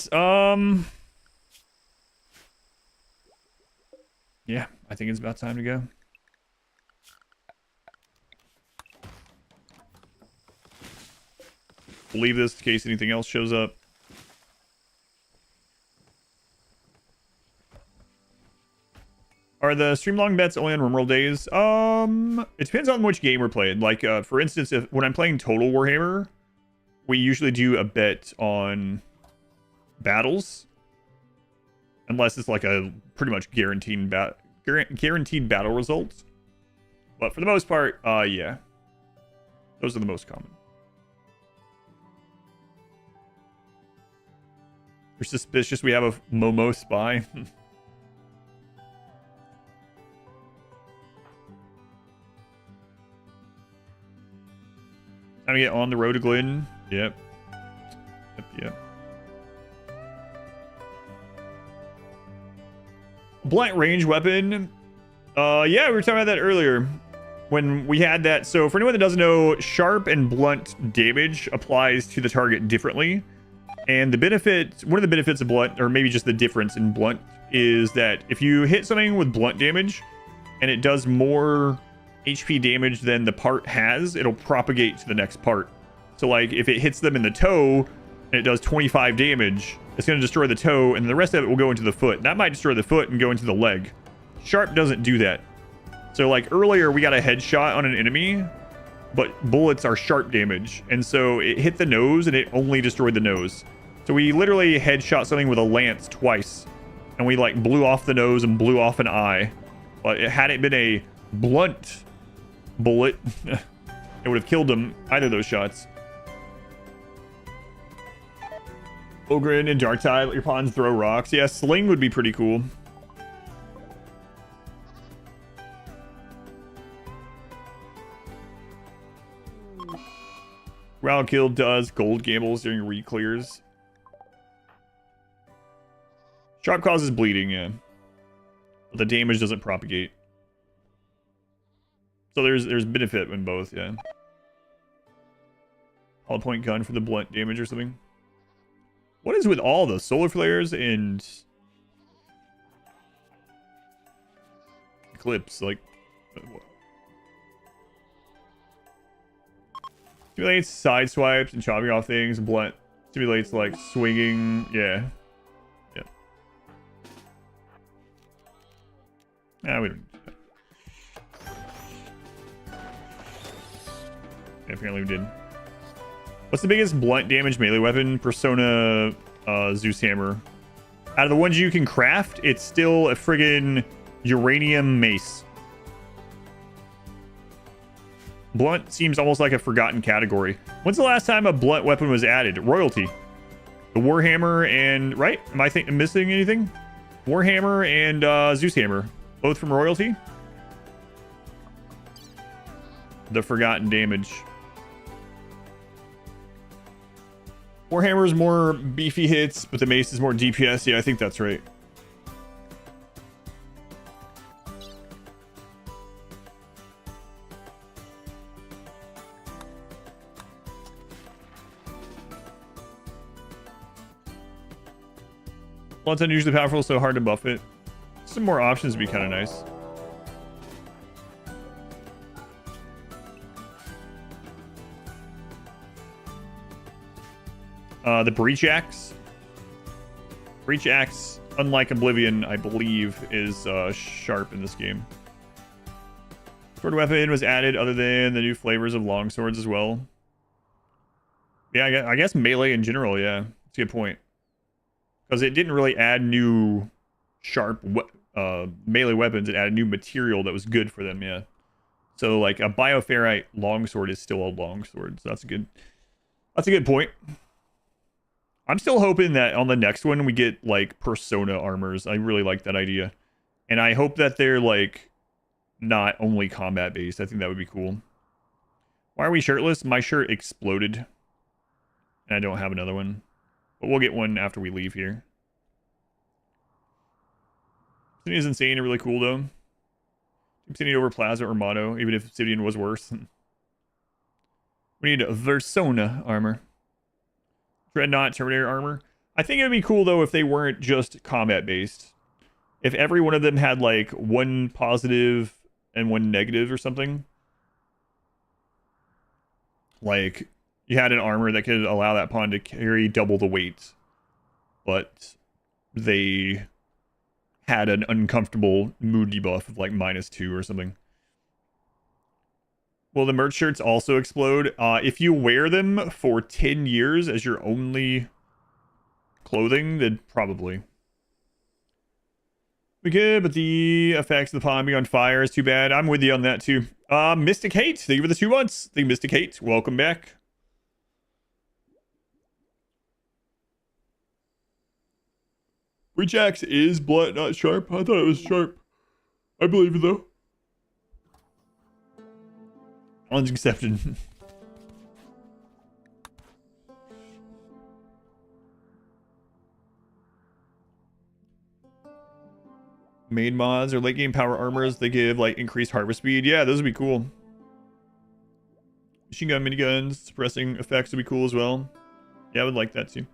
Yeah, I think it's about time to go. We'll leave this in case anything else shows up. Are the stream long bets only on RimWorld days? It depends on which game we're playing. Like, for instance, when I'm playing Total Warhammer, we usually do a bet on battles, unless it's like a pretty much guaranteed battle result. But for the most part, yeah, those are the most common. You're suspicious we have a Momo spy. Time to get on the road to Glidden. Yep. Blunt range weapon. Yeah, we were talking about that earlier when we had that. So for anyone that doesn't know, sharp and blunt damage applies to the target differently. And the benefit, one of the benefits of blunt, or maybe just the difference in blunt, is that if you hit something with blunt damage and it does more HP damage than the part has, it'll propagate to the next part. So like if it hits them in the toe and it does 25 damage, it's going to destroy the toe, and the rest of it will go into the foot. That might destroy the foot and go into the leg. Sharp doesn't do that. So like earlier we got a headshot on an enemy, but bullets are sharp damage, and so it hit the nose and it only destroyed the nose. So we literally headshot something with a lance twice, and we like blew off the nose and blew off an eye. But had it been a blunt bullet, it would have killed him, either of those shots. Ogren and Darktide, let your pawns throw rocks. Yeah, sling would be pretty cool. Round kill does gold gambles during re-clears. Sharp causes bleeding, yeah. But the damage doesn't propagate. So there's benefit in both, yeah. Hollow point gun for the blunt damage or something. What is with all the solar flares and eclipse? Like, stimulates side swipes and chopping off things. Blunt stimulates like swinging. Yeah. Yeah. Nah, we don't. Yeah, apparently we did. What's the biggest blunt damage melee weapon? Persona Zeus Hammer. Out of the ones you can craft, it's still a friggin' uranium mace. Blunt seems almost like a forgotten category. When's the last time a blunt weapon was added? Royalty. The Warhammer and... Right? Am I missing anything? Warhammer and Zeus Hammer. Both from Royalty? The forgotten damage. Warhammer's more beefy hits, but the mace is more DPS. Yeah, I think that's right. Blunt's unusually powerful, so hard to buff it. Some more options would be kind of nice. The Breach Axe. Breach Axe, unlike Oblivion, I believe, is sharp in this game. Sword weapon was added other than the new flavors of longswords as well. Yeah, I guess melee in general, yeah. That's a good point. Because it didn't really add new sharp melee weapons. It added new material that was good for them, yeah. So, like, a bioferrite longsword is still a longsword. So that's a good point. I'm still hoping that on the next one we get like persona armors. I really like that idea. And I hope that they're like not only combat based. I think that would be cool. Why are we shirtless? My shirt exploded. And I don't have another one. But we'll get one after we leave here. Obsidian is insane and really cool though. Obsidian over Plasma or Mono, even if Obsidian was worse. We need a Versona armor. Dreadnought Terminator armor. I think it would be cool though if they weren't just combat based. If every one of them had like one positive and one negative or something. Like you had an armor that could allow that pawn to carry double the weight. But they had an uncomfortable mood debuff of like -2 or something. Will the merch shirts also explode? If you wear them for 10 years as your only clothing, then probably. We good, but the effects of the pawn being on fire is too bad. I'm with you on that too. Mystic Hate, thank you for the 2 months. Thank you, Mystic Hate. Welcome back. Breach Axe is blunt, not sharp. I thought it was sharp. I believe it though. Challenge accepted. Main mods or late game power armors, they give like increased harvest speed. Yeah, those would be cool. Machine gun, miniguns, suppressing effects would be cool as well. Yeah, I would like that too.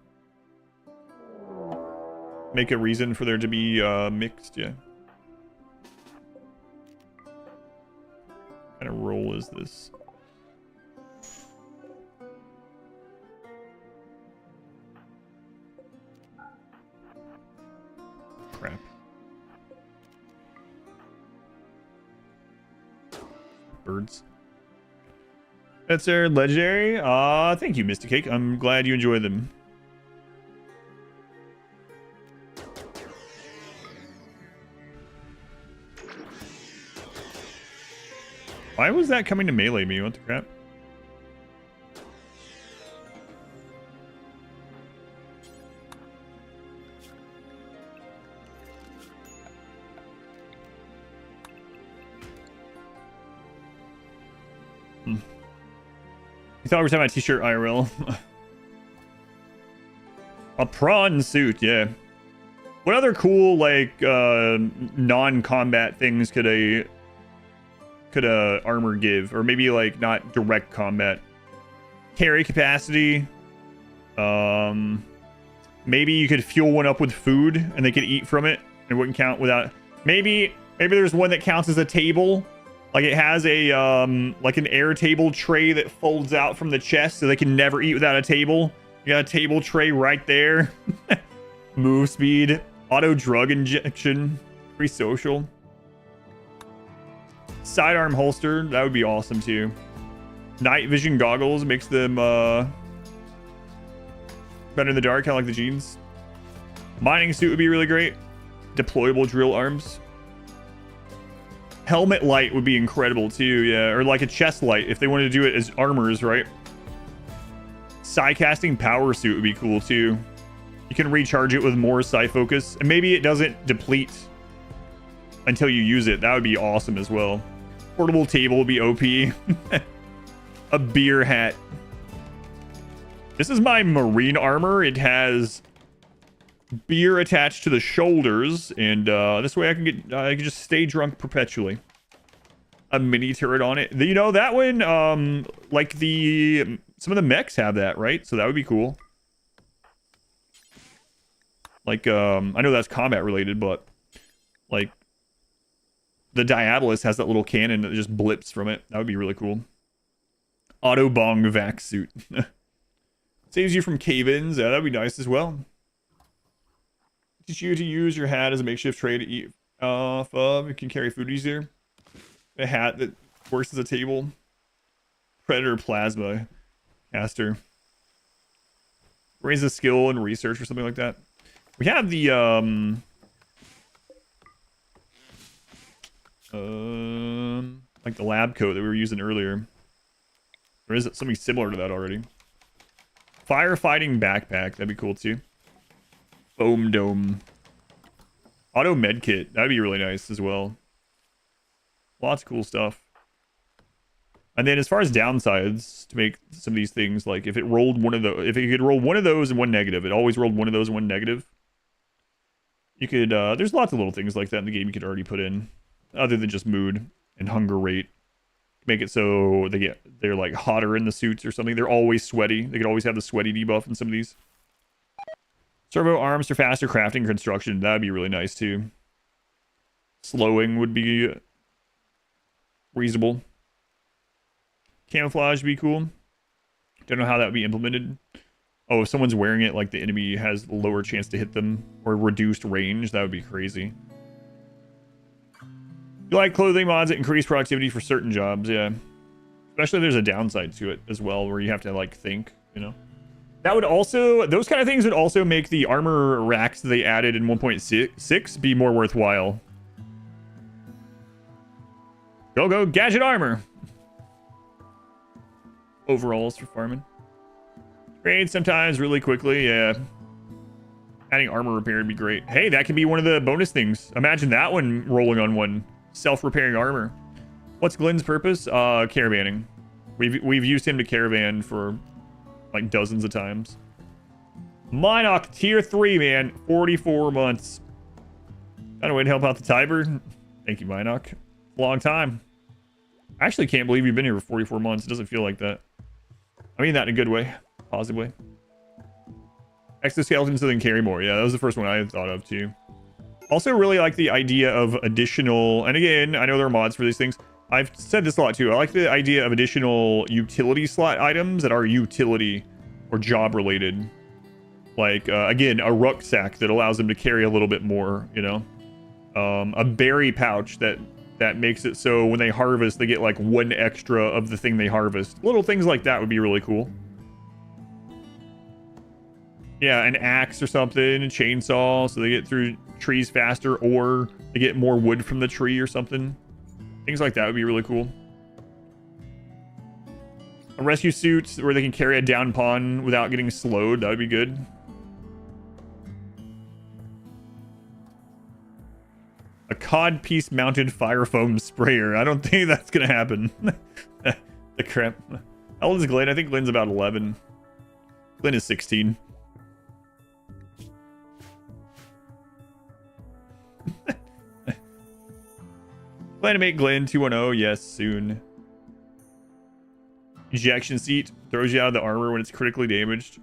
Make a reason for there to be mixed, yeah. What kind of roll is this? Crap. Birds. That's their legendary. Thank you, Mystic Cake. I'm glad you enjoy them. Why was that coming to melee me? What the crap? You thought we were talking about t-shirt IRL. A prawn suit, yeah. What other cool like non-combat things could a armor give, or maybe like not direct combat? Carry capacity. Maybe you could fuel one up with food and they could eat from it. It wouldn't count without. Maybe there's one that counts as a table. Like it has a like an air table tray that folds out from the chest so they can never eat without a table. You got a table tray right there. Move speed, auto drug injection, free social. Sidearm holster, that would be awesome too. Night vision goggles makes them better in the dark, kind of like the jeans. Mining suit would be really great. Deployable drill arms. Helmet light would be incredible too, yeah. Or like a chest light if they wanted to do it as armors, right? Psy-casting power suit would be cool too. You can recharge it with more Psy focus. And maybe it doesn't deplete until you use it. That would be awesome as well. Portable table would be OP. A beer hat. This is my marine armor. It has beer attached to the shoulders, and this way I can just stay drunk perpetually. A mini turret on it. You know, that one, like some of the mechs have that, right? So that would be cool. Like, I know that's combat related, but like the Diabolus has that little cannon that just blips from it. That would be really cool. Auto bong vac suit. Saves you from cave-ins. Yeah, that'd be nice as well. Teach you to use your hat as a makeshift tray to eat off of. You can carry food easier. A hat that works as a table. Predator plasma caster. Raise a skill in research or something like that. We have the like the lab coat that we were using earlier. There is something similar to that already. Firefighting backpack, that'd be cool too. Foam dome. Auto med kit, that'd be really nice as well. Lots of cool stuff. And then as far as downsides to make some of these things, like if it rolled one of the, if it could roll one of those and one negative, it always rolled one of those and one negative. You could, there's lots of little things like that in the game you could already put in, other than just mood and hunger rate. Make it so they're like hotter in the suits or something. They're always sweaty. They could always have the sweaty debuff in some of these. Servo arms for faster crafting construction. That'd be really nice too. Slowing would be reasonable. Camouflage would be cool. Don't know how that would be implemented. Oh, if someone's wearing it, like the enemy has lower chance to hit them or reduced range, that would be crazy. You like clothing mods that increase productivity for certain jobs, yeah. Especially if there's a downside to it as well, where you have to like think, you know. That would also, those kind of things would also make the armor racks that they added in 1.6 be more worthwhile. Go, gadget armor. Overalls for farming. Trade sometimes really quickly, yeah. Adding armor repair would be great. Hey, that could be one of the bonus things. Imagine that one rolling on one. Self-repairing armor. What's Glenn's purpose? Caravanning. We've used him to caravan for like dozens of times. Minoc tier 3, man. 44 months. Got a way to help out the Tiber. Thank you, Minoc. Long time. I actually can't believe you've been here for 44 months. It doesn't feel like that. I mean that in a good way. Positive way. Exoskeletons so they can carry more. Yeah, that was the first one I thought of too. Also really like the idea of additional, and again, I know there are mods for these things. I've said this a lot too. I like the idea of additional utility slot items that are utility or job related. Like, again, a rucksack that allows them to carry a little bit more, you know? A berry pouch that makes it so when they harvest, they get like one extra of the thing they harvest. Little things like that would be really cool. Yeah, an axe or something, a chainsaw, so they get through trees faster, or they get more wood from the tree or something. Things like that would be really cool. A rescue suit where they can carry a down pawn without getting slowed, that would be good. A cod piece mounted fire foam sprayer. I don't think that's gonna happen. The crap. How old is Glenn? I think Glenn's about 11. Glenn is 16. Plan to make Glenn 210. Yes, soon. Ejection seat throws you out of the armor when it's critically damaged.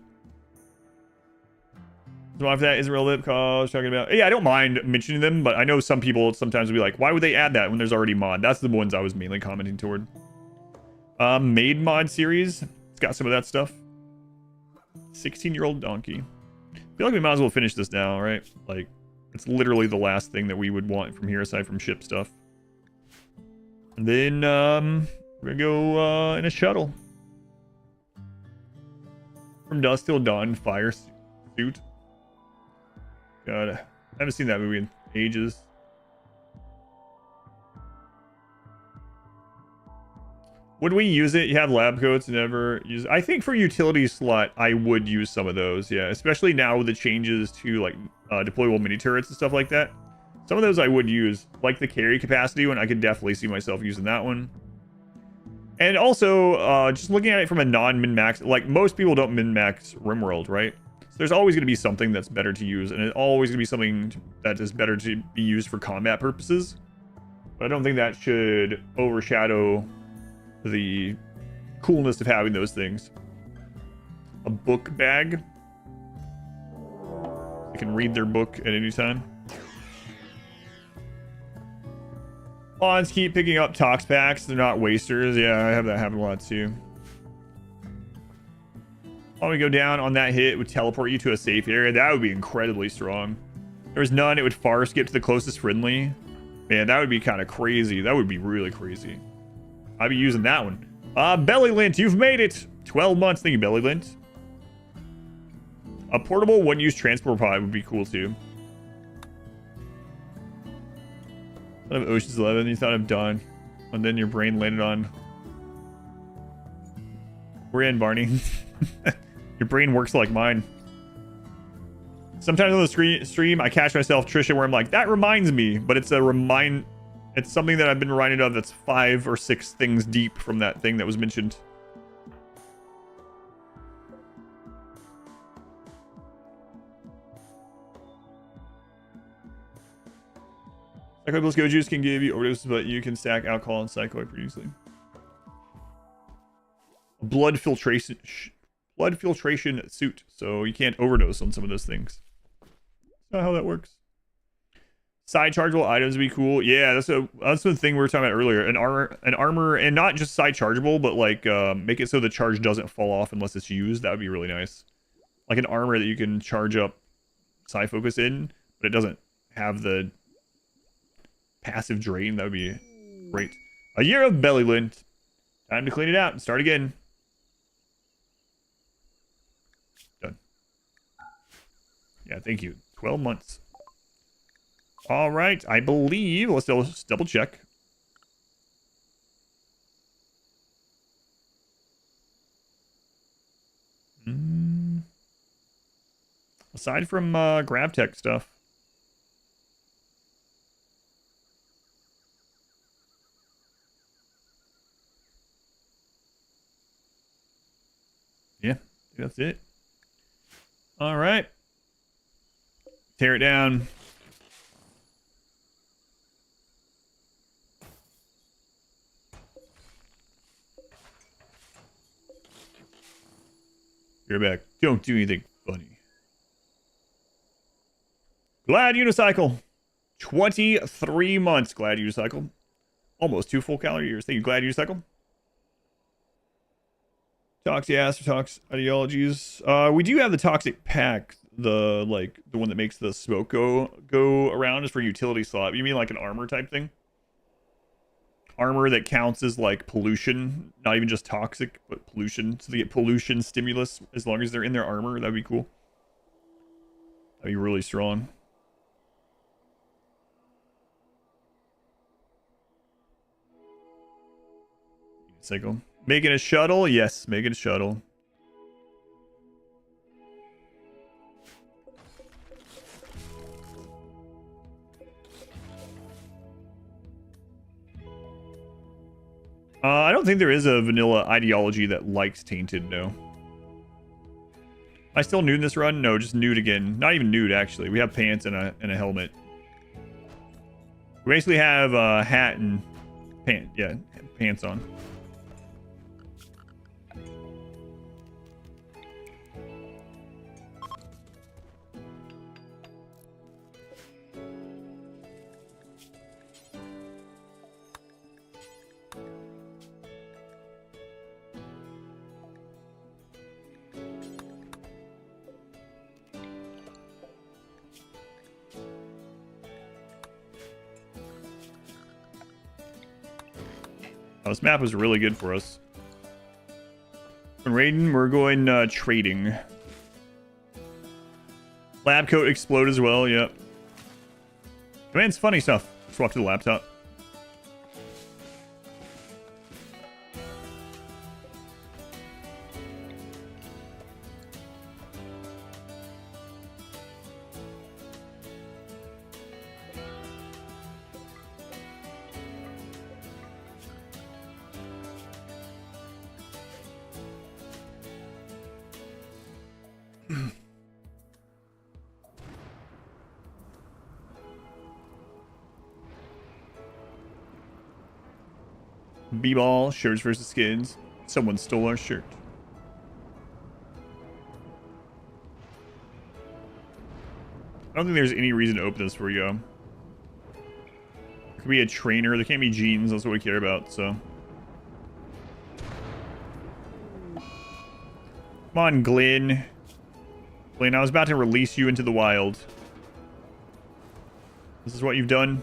So if that isn't relevant, because talking about, yeah, I don't mind mentioning them, but I know some people sometimes will be like, why would they add that when there's already mod? That's the ones I was mainly commenting toward. Made mod series. It's got some of that stuff. 16-year-old donkey. I feel like we might as well finish this now, right? Like, it's literally the last thing that we would want from here aside from ship stuff. And then, we're gonna go in a shuttle. From Dusk Till Dawn, fire suit. God, I haven't seen that movie in ages. Would we use it? You have lab coats, never use it. I think for utility slot, I would use some of those, yeah. Especially now with the changes to like deployable mini turrets and stuff like that. Some of those I would use, like the carry capacity one. I could definitely see myself using that one. And also, just looking at it from a non-min-max, like most people don't min-max RimWorld, right? So there's always going to be something that's better to use, and it's always going to be something that is better to be used for combat purposes. But I don't think that should overshadow the coolness of having those things. A book bag. They can read their book at any time. Pawns keep picking up tox packs. They're not wasters. Yeah, I have that happen a lot too. While we go down on that hit, it would teleport you to a safe area. That would be incredibly strong. If there was none, it would far skip to the closest friendly. Man, that would be kind of crazy. That would be really crazy. I'd be using that one. Belly Lint, you've made it. 12 months. Thank you, Belly Lint. A portable one-use transport pod would be cool too. Thought of Ocean's 11, you thought of Dawn, and then your brain landed on. We're in, Barney. Your brain works like mine. Sometimes on the stream, I catch myself, Trisha, where I'm like, that reminds me, but it's a it's something that I've been reminded of that's 5 or 6 things deep from that thing that was mentioned. Psychite plus Go Juice can give you overdoses, but you can stack alcohol and Psychite pretty easily. Blood filtration suit, so you can't overdose on some of those things. That's not how that works. Side chargeable items would be cool. Yeah, that's the thing we were talking about earlier. An armor, and not just side chargeable, but like make it so the charge doesn't fall off unless it's used. That would be really nice. Like an armor that you can charge up side focus in, but it doesn't have the passive drain. That would be great. A year of belly lint. Time to clean it out and start again. Done. Yeah, thank you. 12 months. All right, I believe, let's double check. Aside from grab tech stuff. Yeah, that's it. All right. Tear it down. You're back. Don't do anything funny. Glad Unicycle. 23 months, Glad Unicycle. Almost 2 full calendar years. Thank you, Glad Unicycle. Toxic ass or toxic ideologies. We do have the toxic pack, the one that makes the smoke go around is for utility slot. You mean like an armor type thing? Armor that counts as like pollution, not even just toxic, but pollution. So they get pollution stimulus as long as they're in their armor. That'd be cool. That'd be really strong. Cycle. Making a shuttle? Yes, making a shuttle. I don't think there is a vanilla ideology that likes tainted, no. Am I still nude in this run? No, just nude again. Not even nude, actually. We have pants and a helmet. We basically have a hat and pants on. Oh, this map was really good for us. When raiding, we're going trading. Lab coat explode as well, yep. Command's funny stuff. Swap to the laptop. B-ball, shirts versus skins. Someone stole our shirt. I don't think there's any reason to open this before we go. There could be a trainer. There can't be jeans. That's what we care about, so. Come on, Glenn. Glenn, I was about to release you into the wild. This is what you've done.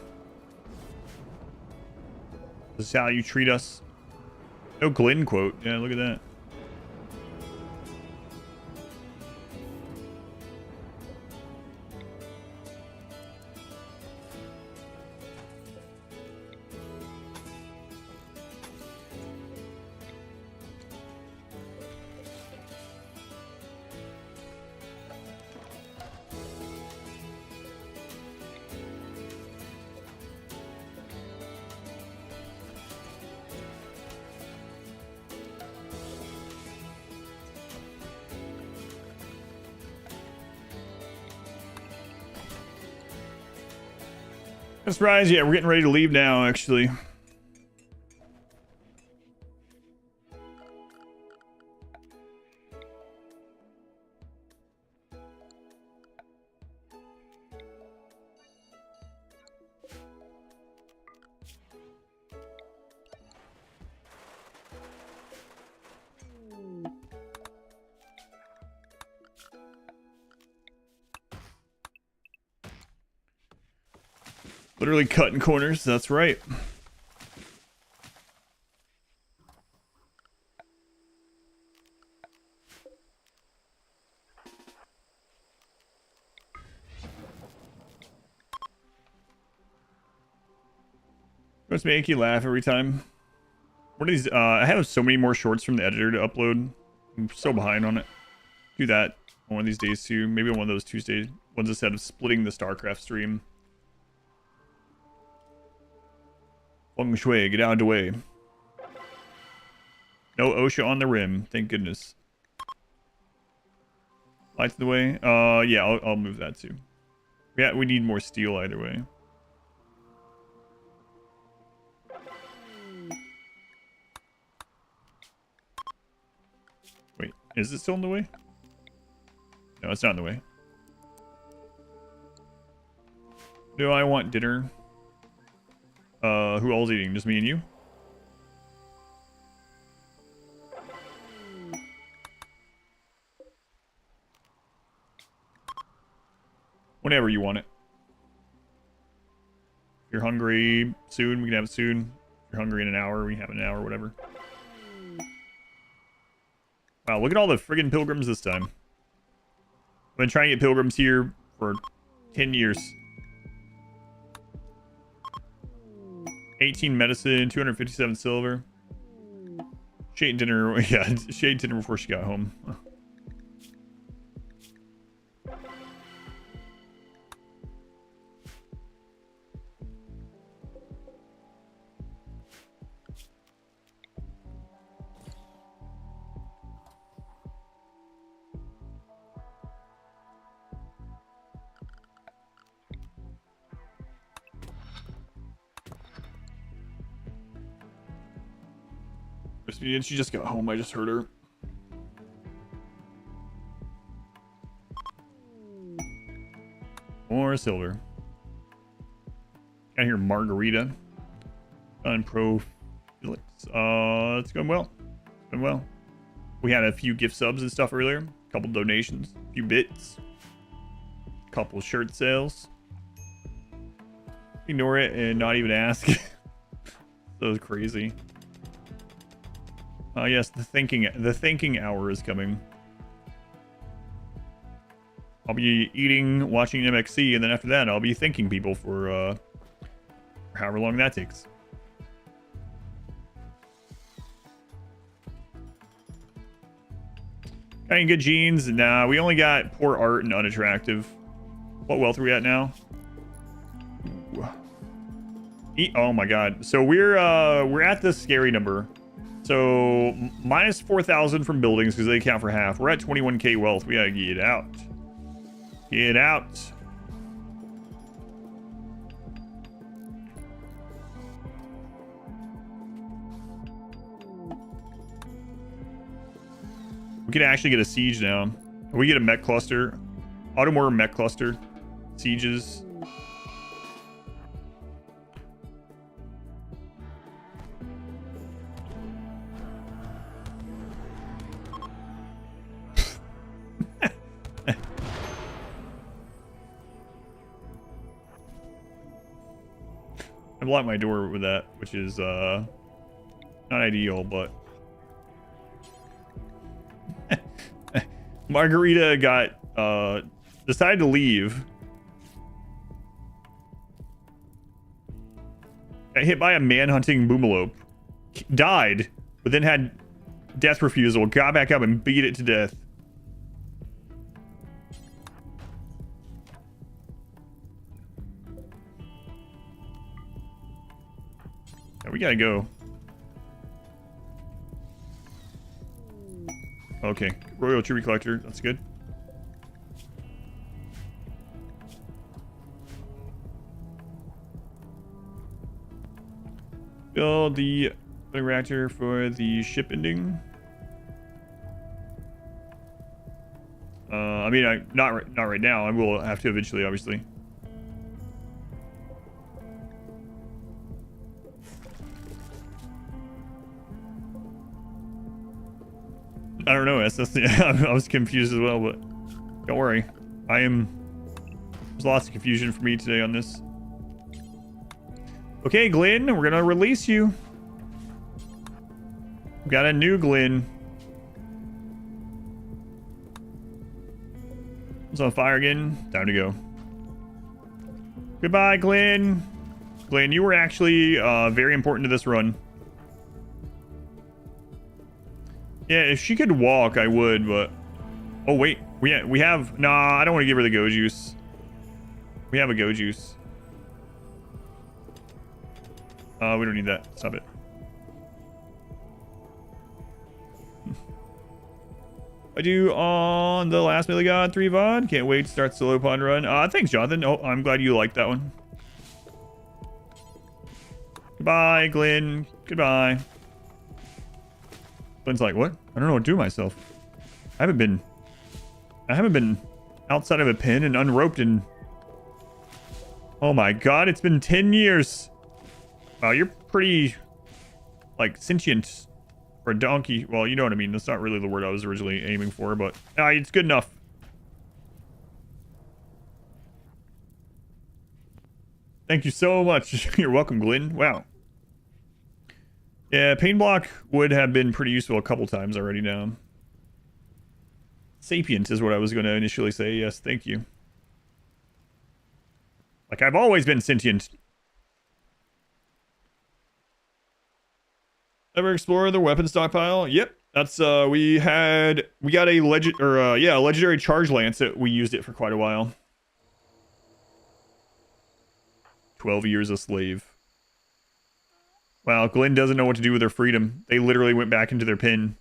This is how you treat us. No Glenn quote. Yeah, look at that. That's right. Yeah, we're getting ready to leave now, actually. Literally cutting corners. That's right. Must make you laugh every time. What are these? I have so many more shorts from the editor to upload. I'm so behind on it. Do that one of these days too. Maybe one of those Tuesday ones instead of splitting the StarCraft stream. Feng Shui, get out of the way. No OSHA on the rim, thank goodness. Lights in the way. Yeah, I'll move that too. Yeah, we need more steel either way. Wait, is it still in the way? No, it's not in the way. Do I want dinner? Who all's eating? Just me and you? Whenever you want it. If you're hungry soon, we can have it soon. If you're hungry in an hour, we can have it in an hour, whatever. Wow, look at all the friggin' pilgrims this time. I've been trying to get pilgrims here for 10 years. 18 medicine, 257 silver. She ate dinner. Yeah, she ate dinner before she got home. She just got home. I just heard her. More silver. Got here Margarita. Pro Felix. It's going well. It's going well. We had a few gift subs and stuff earlier. A couple donations. A few bits. A couple shirt sales. Ignore it and not even ask. That was crazy. Yes, the thinking hour is coming. I'll be eating, watching MXC, and then after that, I'll be thanking people for however long that takes. Got any good genes? Nah, we only got poor art and unattractive. What wealth are we at now? Oh my god. So we're at the scary number. So minus 4,000 from buildings because they count for half. We're at 21k wealth. We gotta get out. Get out. We could actually get a siege now. We get a mech cluster. Automortar mech cluster. Sieges. I blocked my door with that, which is not ideal, but Margarita got decided to leave. Got hit by a man-hunting boomalope. Died, but then had death refusal. Got back up and beat it to death. Yeah, we gotta go. Okay, Royal Tree Collector. That's good. Build the reactor for the ship ending. I mean, not right now. I will have to eventually, obviously. I don't know. I was confused as well, but don't worry. There's lots of confusion for me today on this. Okay, Glenn, we're gonna release you. We got a new Glenn. It's on fire again. Time to go. Goodbye, Glenn. Glenn, you were actually very important to this run. Yeah, if she could walk, I would, but... Oh, wait. We have... Nah, I don't want to give her the go juice. We have a go juice. We don't need that. Stop it. I do on the last Melee God 3 VOD. Can't wait to start solo pond run. Thanks, Jonathan. Oh, I'm glad you liked that one. Goodbye, Glenn. Goodbye. Glenn's like, what? I don't know what to do with myself. I haven't been outside of a pen and unroped in... Oh my god, it's been 10 years. Wow, you're pretty, like, sentient for a donkey. Well, you know what I mean. That's not really the word I was originally aiming for, but it's good enough. Thank you so much. You're welcome, Glenn. Wow. Yeah, pain block would have been pretty useful a couple times already now. Sapient is what I was going to initially say. Yes, thank you. Like, I've always been sentient. Ever explore the weapon stockpile? Yep. That's, we got a a legendary charge lance that we used it for quite a while. 12 years a slave. Wow, Glenn doesn't know what to do with her freedom. They literally went back into their pen.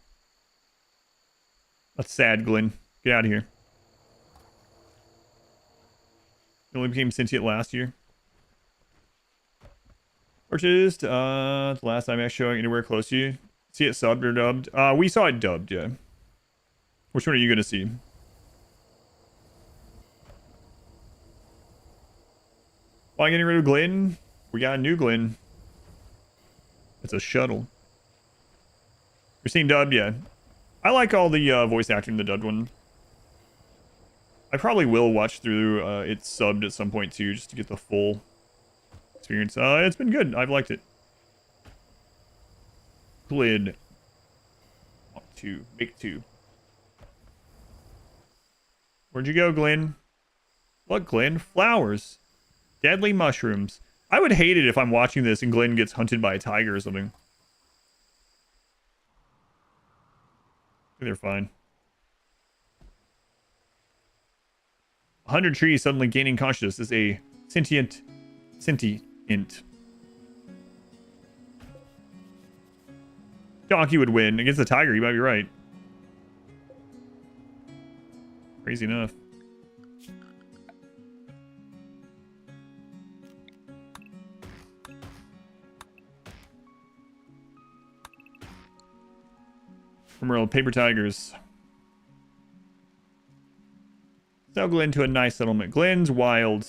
That's sad, Glenn. Get out of here. He only became sentient last year. Purchased. The last time I showing anywhere close to you. See it subbed or dubbed? We saw it dubbed, yeah. Which one are you gonna see? Why getting rid of Glenn? We got a new Glenn. It's a shuttle. You're seeing dubbed, yeah. I like all the voice acting in the dubbed one. I probably will watch through it subbed at some point too, just to get the full experience. It's been good. I've liked it. Glid. Want to make two. Where'd you go, Glenn? What, Glenn? Flowers. Deadly mushrooms. I would hate it if I'm watching this and Glenn gets hunted by a tiger or something. They're fine. 100 trees suddenly gaining consciousness is a sentient. Donkey would win against the tiger. You might be right. Crazy enough. RimWorld paper tigers. Sell Glenn to a nice settlement. Glenn's wild.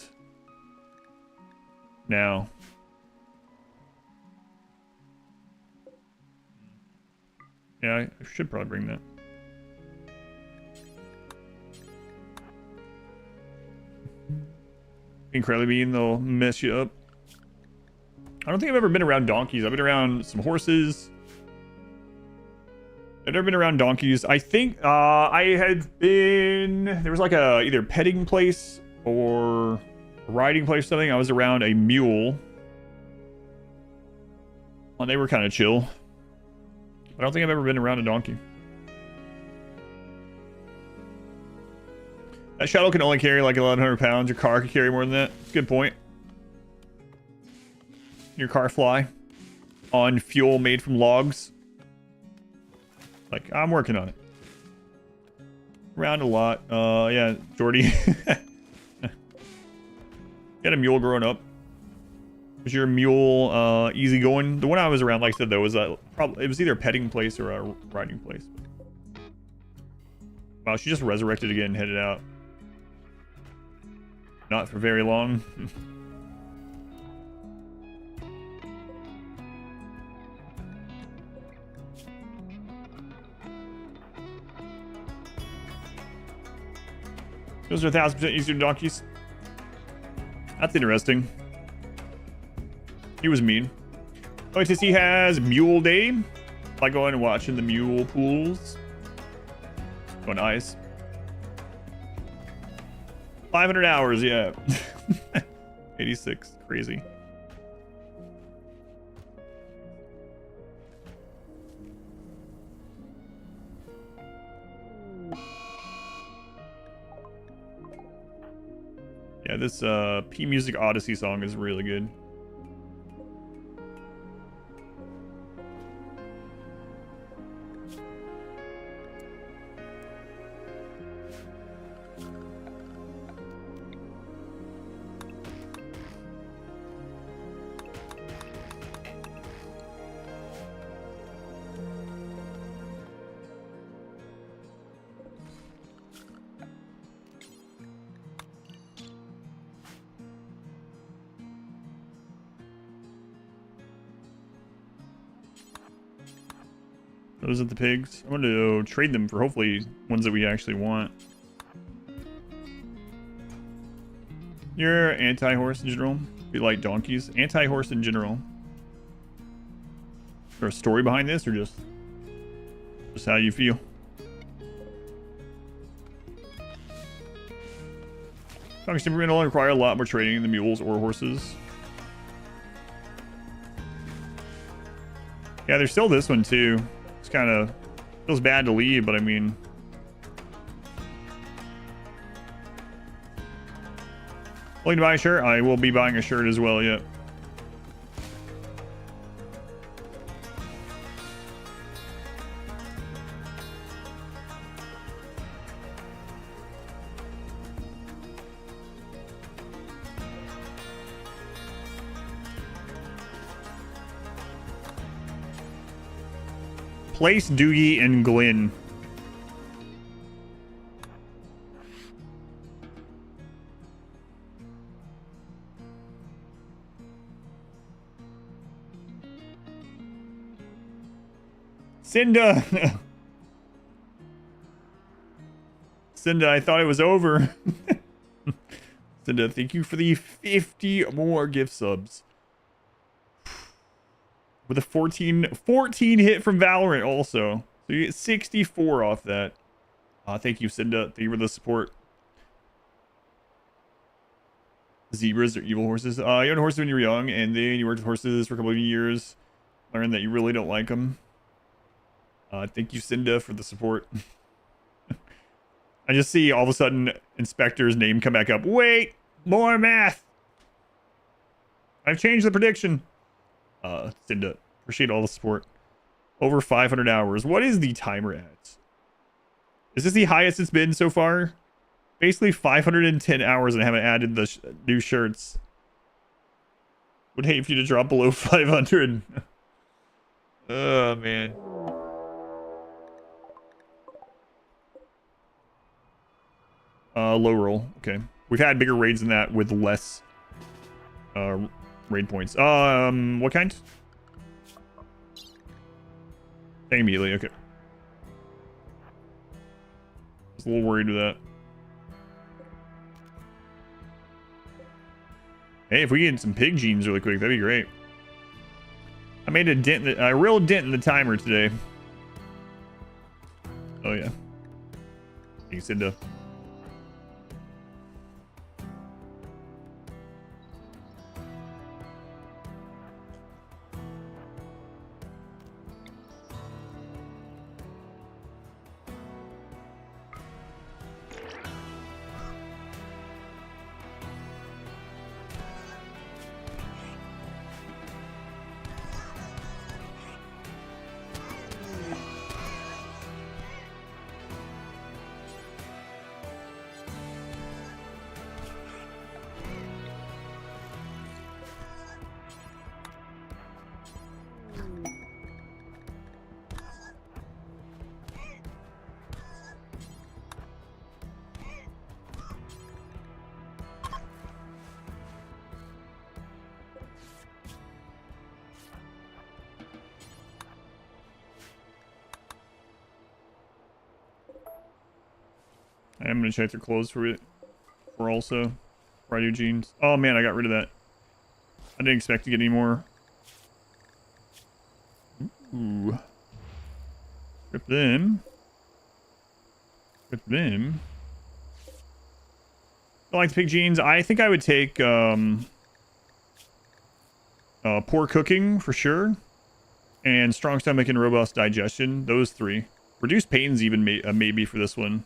Now. Yeah, I should probably bring that. Incredibly Bean, they'll mess you up. I don't think I've ever been around donkeys. I've been around some horses. I've never been around donkeys. I think I had been... There was like a either petting place or a riding place or something. I was around a mule. Well, they were kind of chill. I don't think I've ever been around a donkey. That shuttle can only carry like 1,100 pounds. Your car could carry more than that. Good point. Your car fly on fuel made from logs. Like, I'm working on it. Around a lot. Yeah, Jordy. Got a mule growing up. Was your mule easy going? The one I was around, like I said, though, was probably it was either a petting place or a riding place. Wow, she just resurrected again and headed out. Not for very long. Those are 1,000% easier donkeys. That's interesting. He was mean. Odyssey has Mule Day. Like going and watching the mule pools. Going ice. 500 hours, yeah. 86. Crazy. Yeah, this P Music Odyssey song is really good. Those are the pigs. I'm going to trade them for hopefully ones that we actually want. You're anti-horse in general? You like donkeys? Anti-horse in general. Is there a story behind this or just how you feel? Donkey's temperamental require a lot more training than mules or horses. Yeah, there's still this one too. It's kind of feels bad to leave, but I mean, willing to buy a shirt? I will be buying a shirt as well. Yep. replace Doogie and Glenn. Cinda! Cinda, I thought it was over. Cinda, thank you for the 50 more gift subs. With a 14 hit from Valorant also. So you get 64 off that. Thank you, Cinda. Thank you for the support. Zebras are evil horses. You owned horses when you were young, and then you worked with horses for a couple of years. Learned that you really don't like them. Thank you, Cinda, for the support. I just see all of a sudden Inspector's name come back up. Wait! More math! I've changed the prediction. Cinda, appreciate all the support. Over 500 hours. What is the timer at? Is this the highest it's been so far? Basically 510 hours and I haven't added the new shirts. Would hate for you to drop below 500. Oh, man. Low roll. Okay. We've had bigger raids than that with less raid points. What kind? Immediately. Okay. I was a little worried with that. Hey, if we get some pig genes really quick, that'd be great. I made a dent, a real dent in the timer today. Oh yeah. You said to. I'm gonna check their clothes for it. For also, for I do jeans. Oh man, I got rid of that. I didn't expect to get any more. Ooh. Rip them. Rip them. I like the pig jeans. I think I would take poor cooking for sure, and strong stomach and robust digestion. Those three. Reduced pains even maybe for this one.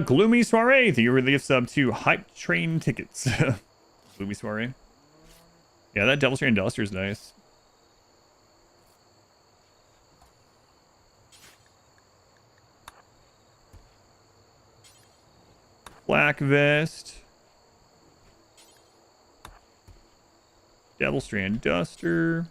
Gloomy Soiree. Thank you for the gift sub to Hype Train Tickets. Gloomy Soiree. Yeah, that Devil Strain Duster is nice. Black Vest. Devil Strand Duster.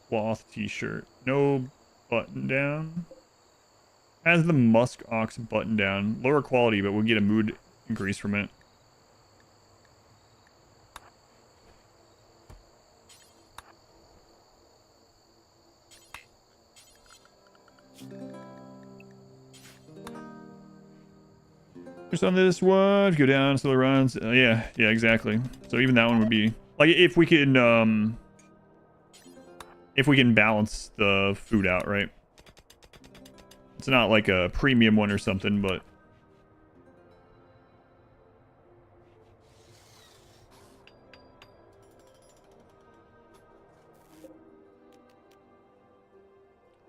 Cloth t-shirt. No button down. Has the Musk Ox button down. Lower quality, but we'll get a mood increase from it. Just on this one, go down, still runs. Yeah, exactly. So even that one would be like if we can balance the food out, right? It's not like a premium one or something, but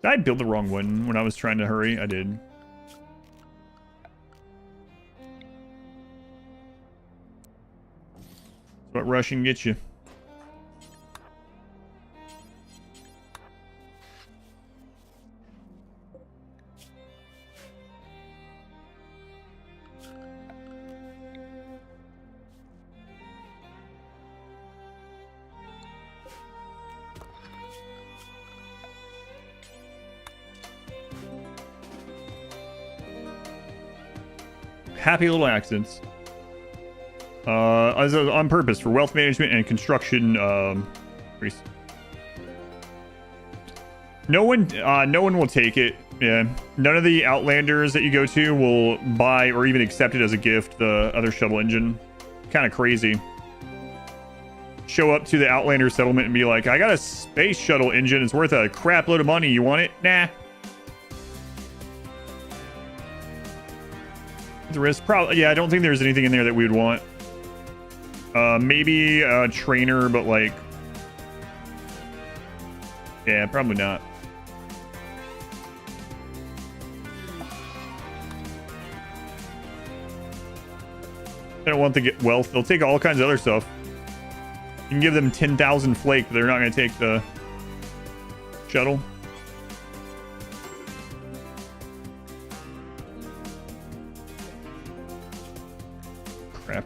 Did I build the wrong one when I was trying to hurry? I did. That's what rushing gets you. Happy little accidents. As on purpose for wealth management and construction. No one will take it. Yeah, none of the Outlanders that you go to will buy or even accept it as a gift. The other shuttle engine, kind of crazy. Show up to the Outlander settlement and be like, "I got a space shuttle engine. It's worth a crap load of money. You want it?" Nah. The risk, probably. Yeah, I don't think there's anything in there that we would want. Maybe a trainer, but like, yeah, probably not. They don't want to get wealth. They'll take all kinds of other stuff. You can give them 10,000 flake, but they're not going to take the shuttle. Crap.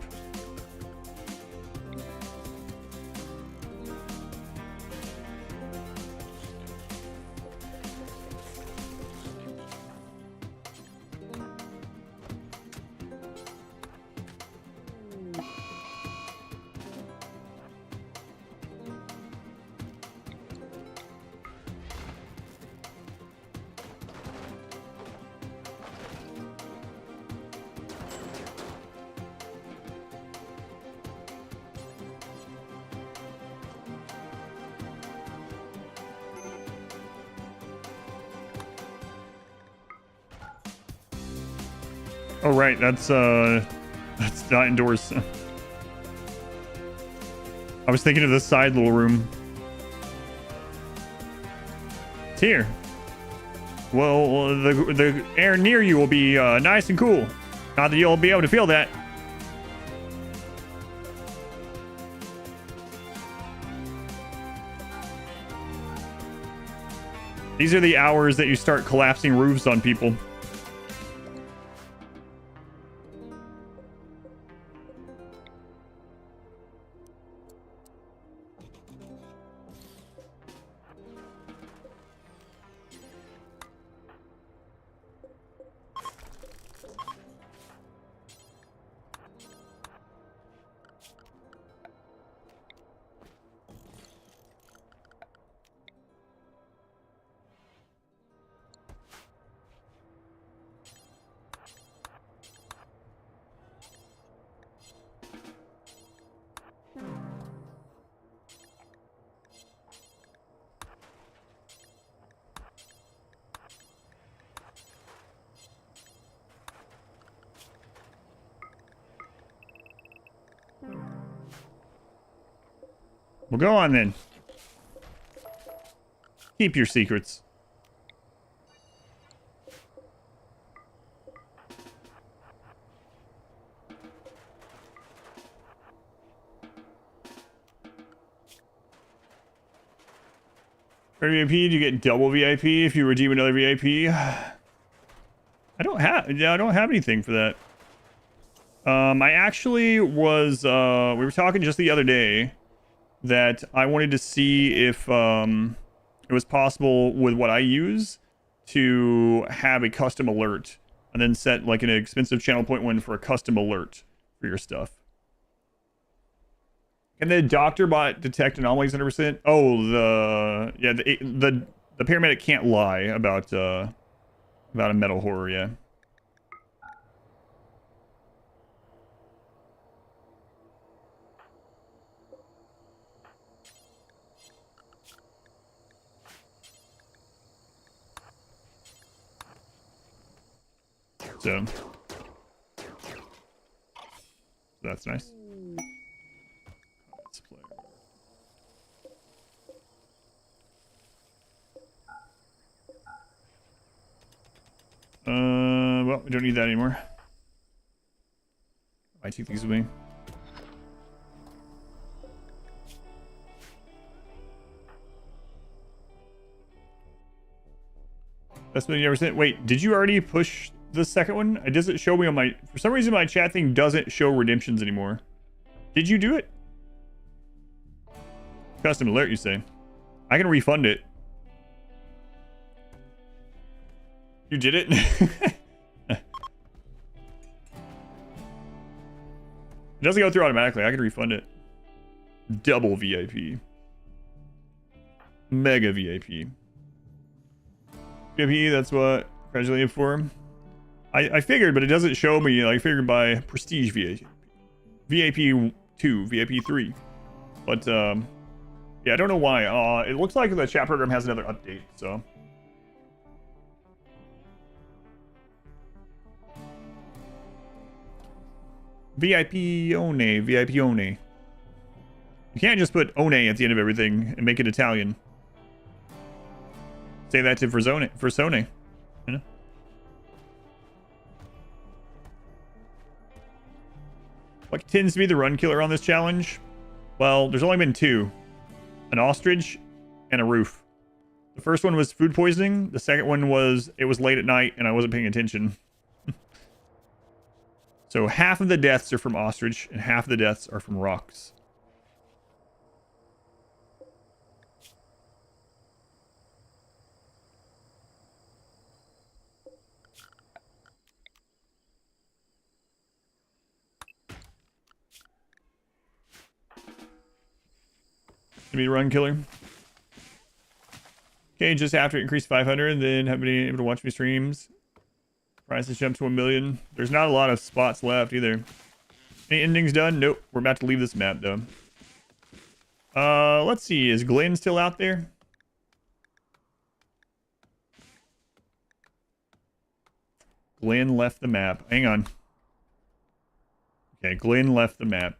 Oh right, that's not indoors. I was thinking of the side little room. It's here. Well, the air near you will be nice and cool. Not that you'll be able to feel that. These are the hours that you start collapsing roofs on people. Well, go on then. Keep your secrets. For VIP, do you get double VIP if you redeem another VIP? I don't have anything for that. I actually was we were talking just the other day that I wanted to see if it was possible with what I use to have a custom alert and then set like an expensive channel point one for a custom alert for your stuff. Can the doctor bot detect anomalies 100%? Oh, the paramedic can't lie about a metal horror, yeah. So that's nice. Let's play. Well, we don't need that anymore. I take these with me. Best one you ever sent. Wait, did you already push the second one? It doesn't show me on my... For some reason, my chat thing doesn't show redemptions anymore. Did you do it? Custom alert, you say? I can refund it. You did it? It doesn't go through automatically. I can refund it. Double VIP. Mega VIP. VIP, that's what congratulated for. I figured, but it doesn't show me. I figured by prestige VIP. VIP 2, VIP 3. But, yeah, I don't know why. It looks like the chat program has another update, so. VIP One, VIP One. You can't just put One at the end of everything and make it Italian. Say that to Versone. You know? What tends to be the run killer on this challenge? Well, there's only been two. An ostrich and a roof. The first one was food poisoning. The second one was it was late at night and I wasn't paying attention. So half of the deaths are from ostrich and half of the deaths are from rocks. To be a run killer. Okay, just after it increased 500, then have been able to watch me streams. Price has jumped to 1 million. There's not a lot of spots left either. Any endings done? Nope. We're about to leave this map though. Let's see. Is Glenn still out there? Glenn left the map. Hang on. Okay, Glenn left the map.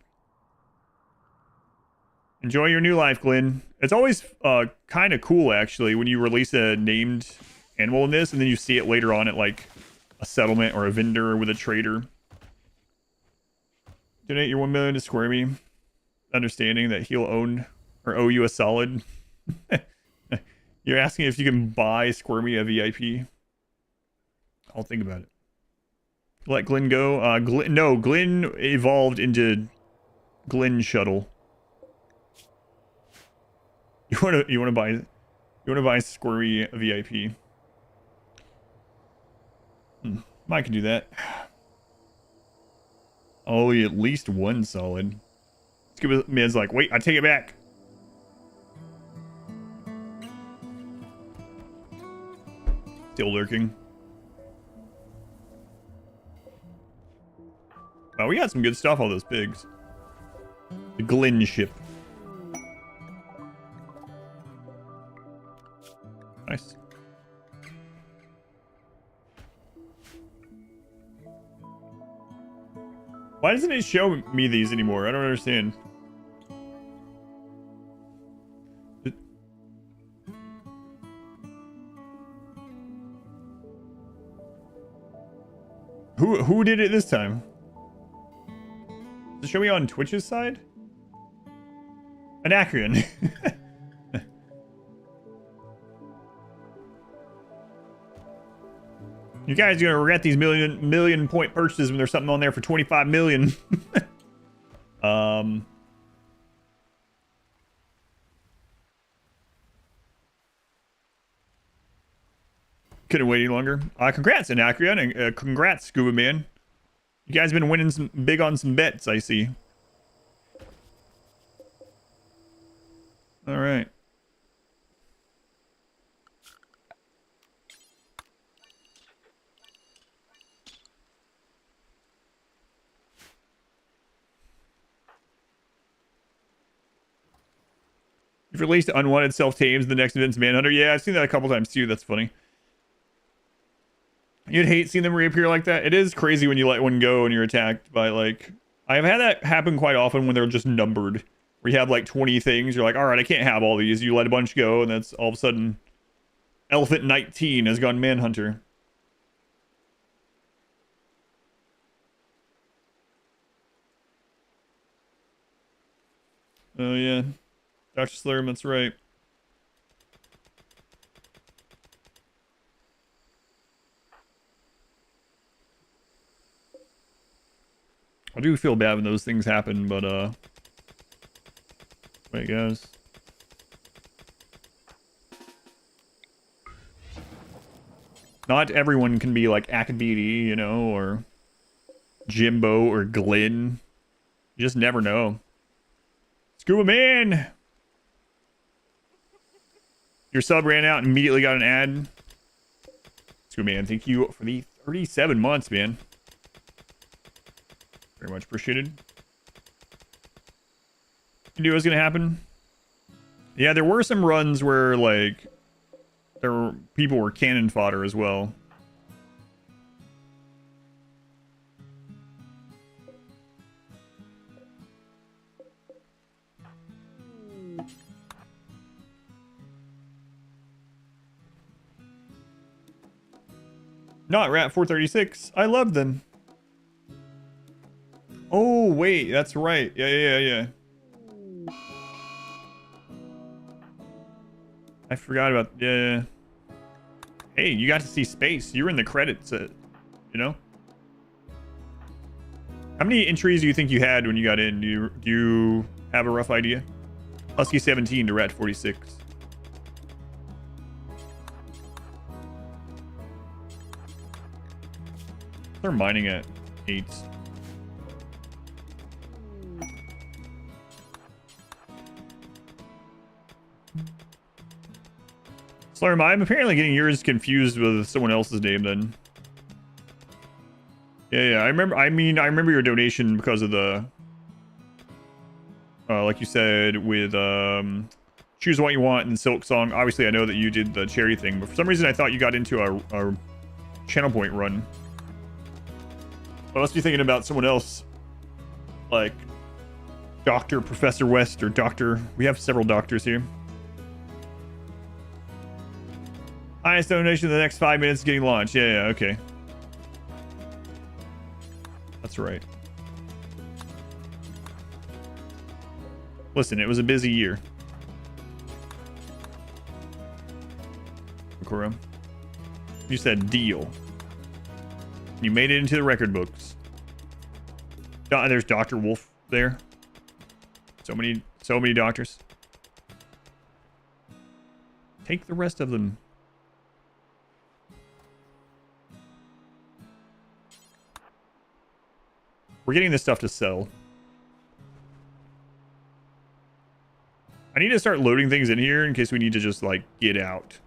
Enjoy your new life, Glenn. It's always kind of cool, actually, when you release a named animal in this, and then you see it later on at, like, a settlement or a vendor with a trader. Donate your 1 million to Squirmy, understanding that he'll own or owe you a solid. You're asking if you can buy Squirmy a VIP. I'll think about it. Let Glenn go. No, Glenn evolved into Glenn Shuttle. You wanna buy Squirmy a VIP? I can do that. Oh, at least one solid. Scuba Man's like, wait, I take it back. Still lurking. Oh, we got some good stuff on those pigs. The Glen ship. Nice. Why doesn't it show me these anymore? I don't understand. Who did it this time? Does it show me on Twitch's side? Anacreon. You guys are gonna regret these million point purchases when there's something on there for 25 million. Couldn't wait any longer. Congrats, Anacreon, and congrats, Scuba Man. You guys have been winning some big on some bets, I see. All right. You've released unwanted self-tames. The next event's Manhunter. Yeah, I've seen that a couple times too. That's funny. You'd hate seeing them reappear like that. It is crazy when you let one go and you're attacked by, like... I've had that happen quite often when they're just numbered. Where you have like 20 things. You're like, alright, I can't have all these. You let a bunch go and that's all of a sudden... Elephant 19 has gone Manhunter. Oh, yeah. Dr. Slurm, that's right. I do feel bad when those things happen, but, wait, guys. Not everyone can be like Akabidi, you know, or Jimbo or Glenn. You just never know. Scuba Man! Your sub ran out and immediately got an ad. Scuba Man, thank you for the 37 months, man. Very much appreciated. You knew it was going to happen? Yeah, there were some runs where, like, people were cannon fodder as well. Not Rat 436. I love them. Oh, wait, that's right. Yeah. I forgot about... Yeah. Hey, you got to see space. You were in the credits, you know? How many entries do you think you had when you got in? Do you have a rough idea? Husky 17 to Rat 46. They're mining at 8. Slurm, I'm apparently getting yours confused with someone else's name then. Yeah, I remember your donation because of the like you said with Choose What You Want and Silk Song. Obviously I know that you did the cherry thing, but for some reason I thought you got into a channel point run. I must be thinking about someone else, like Dr. Professor West or Dr. We have several doctors here. Highest donation in the next 5 minutes getting launched. Yeah, okay. That's right. Listen, it was a busy year. Okura. You said deal. You made it into the record books. There's Dr. Wolf there. So many doctors. Take the rest of them. We're getting this stuff to sell. I need to start loading things in here in case we need to just, like, get out.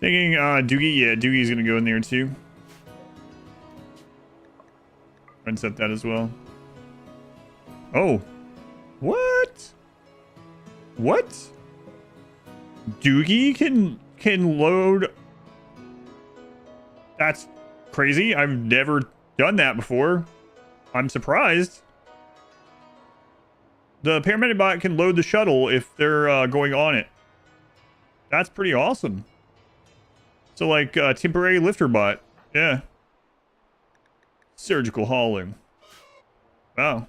Thinking Doogie, yeah, Doogie's gonna go in there too. And set that as well. Oh. What? What? Doogie can load. That's crazy. I've never done that before. I'm surprised. The paramedic bot can load the shuttle if they're going on it. That's pretty awesome. So, like, temporary lifter bot. Yeah. Surgical hauling. Wow.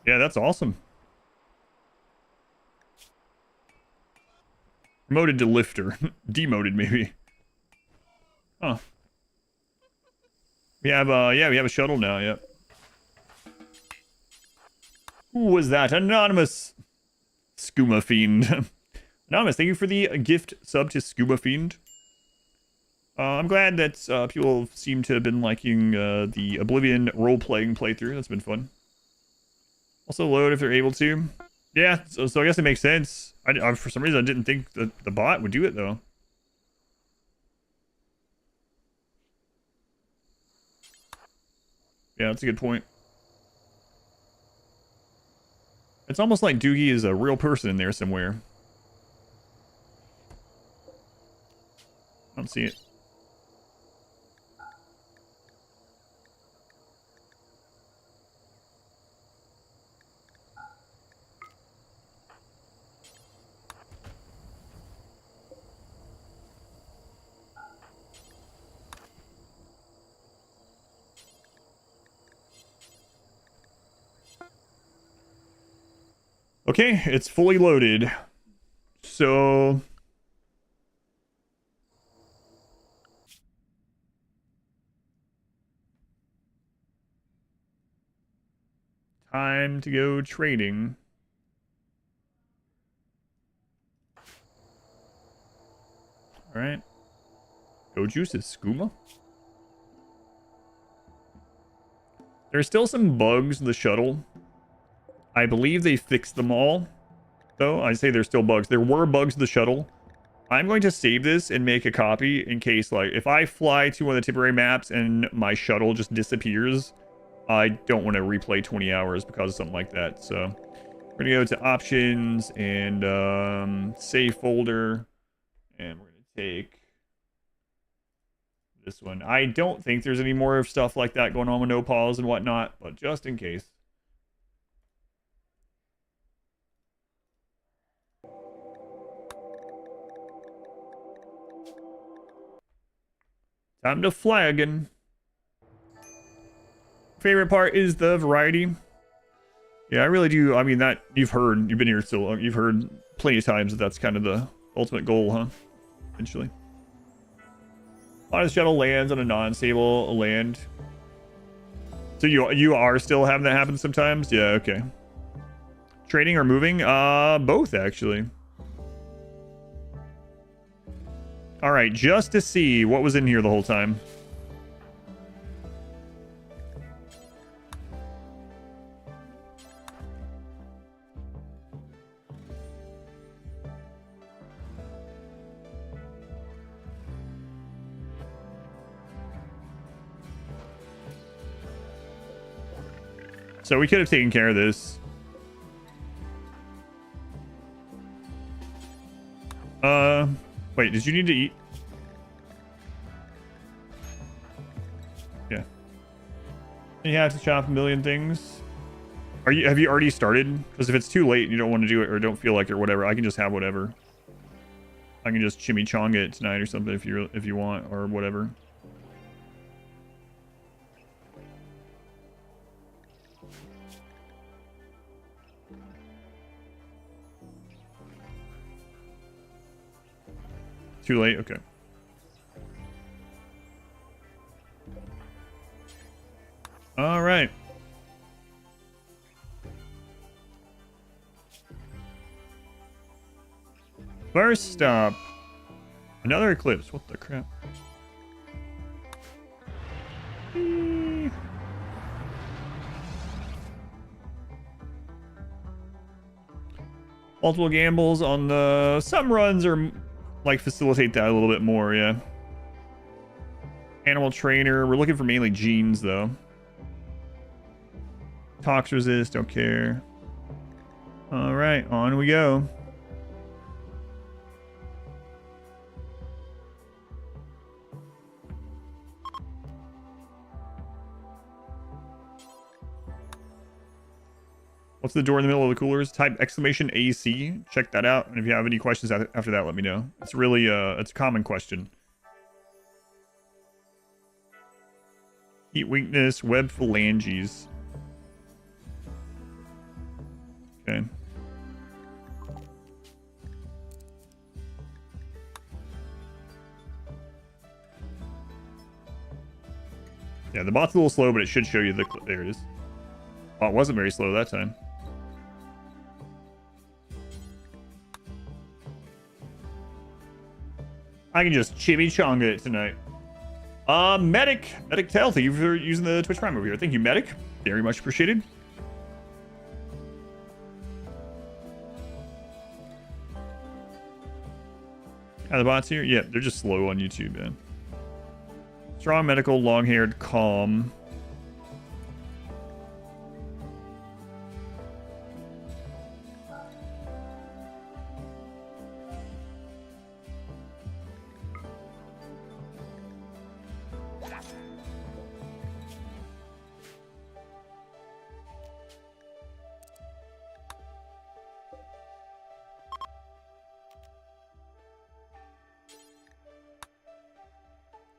Yeah, that's awesome. Promoted to lifter. Demoted, maybe. Huh. We have, yeah, we have a shuttle now, yep. Who was that? Anonymous Skooma Fiend. Anonymous, thank you for the gift sub to Scuba Fiend. I'm glad that people seem to have been liking the Oblivion role-playing playthrough. That's been fun. Also load if they're able to. Yeah, so I guess it makes sense. I for some reason, I didn't think that the bot would do it, though. Yeah, that's a good point. It's almost like Doogie is a real person in there somewhere. I don't see it. Okay, it's fully loaded. So... time to go trading. Alright. Go juices, skooma. There's still some bugs in the shuttle. I believe they fixed them all. Though, I say there's still bugs. There were bugs in the shuttle. I'm going to save this and make a copy in case, like, if I fly to one of the temporary maps and my shuttle just disappears, I don't want to replay 20 hours because of something like that. So, we're going to go to options and save folder. And we're going to take this one. I don't think there's any more of stuff like that going on with no pause and whatnot, but just in case. Time to flagging. Favorite part is the variety. Yeah, I really do. I mean, that you've been here so long. You've heard plenty of times that that's kind of the ultimate goal, huh? Eventually. Honest shuttle lands on a non-stable land. So you are still having that happen sometimes? Yeah, okay. Trading or moving? Both actually. All right, just to see what was in here the whole time. So we could have taken care of this. Wait, did you need to eat? Yeah. You have to chop a million things. Have you already started? Because if it's too late and you don't want to do it or don't feel like it or whatever, I can just have whatever. I can just chimichanga it tonight or something if you want or whatever. Too late? Okay. All right. First stop. Another eclipse. What the crap? Multiple gambles on the... Some runs are... like facilitate that a little bit more, yeah. Animal trainer. We're looking for mainly genes though. Tox resist, don't care. All right, on we go. What's the door in the middle of the coolers? Type exclamation AC. Check that out. And if you have any questions after that, let me know. It's really it's a common question. Heat weakness, web phalanges. Okay. Yeah, the bot's a little slow, but it should show you the... There it is. Oh, it wasn't very slow that time. I can just chimichanga it tonight. Medic Tail, thank you for using the Twitch Prime over here. Thank you, Medic. Very much appreciated. Are the bots here? Yeah, they're just slow on YouTube, man. Strong, medical, long-haired, calm.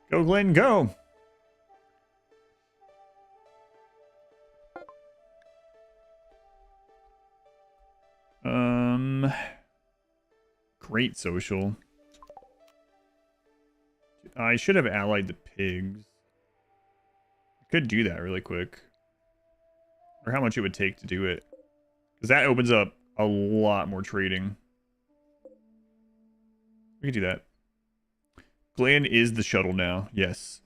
Go, Glenn, go. Great social. I should have allied the pigs. I could do that really quick. Or how much it would take to do it. Because that opens up a lot more trading. We could do that. Glenn is the shuttle now. Yes.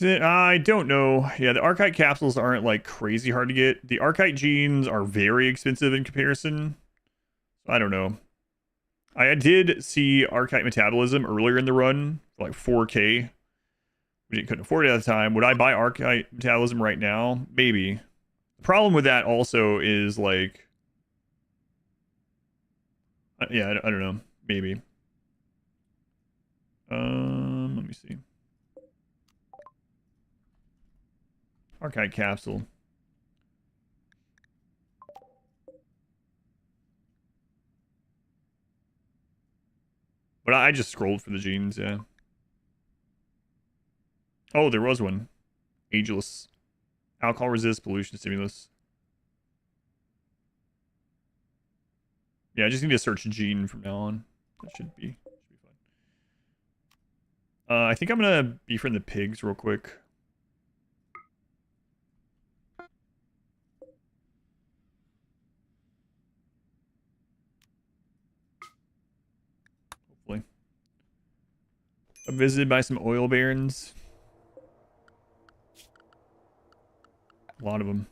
I don't know. Yeah, the Archite capsules aren't like crazy hard to get. The Archite genes are very expensive in comparison. I don't know. I did see Archite metabolism earlier in the run, for like 4K. We couldn't afford it at the time. Would I buy Archite metabolism right now? Maybe. The problem with that also is like, yeah, I don't know. Maybe. Let me see. Archite capsule. But I just scrolled for the genes, yeah. Oh, there was one. Ageless. Alcohol resist, pollution stimulus. Yeah, I just need to search gene from now on. That should be fine. I think I'm gonna befriend the pigs real quick. Hopefully. I'm visited by some oil barons. A lot of them.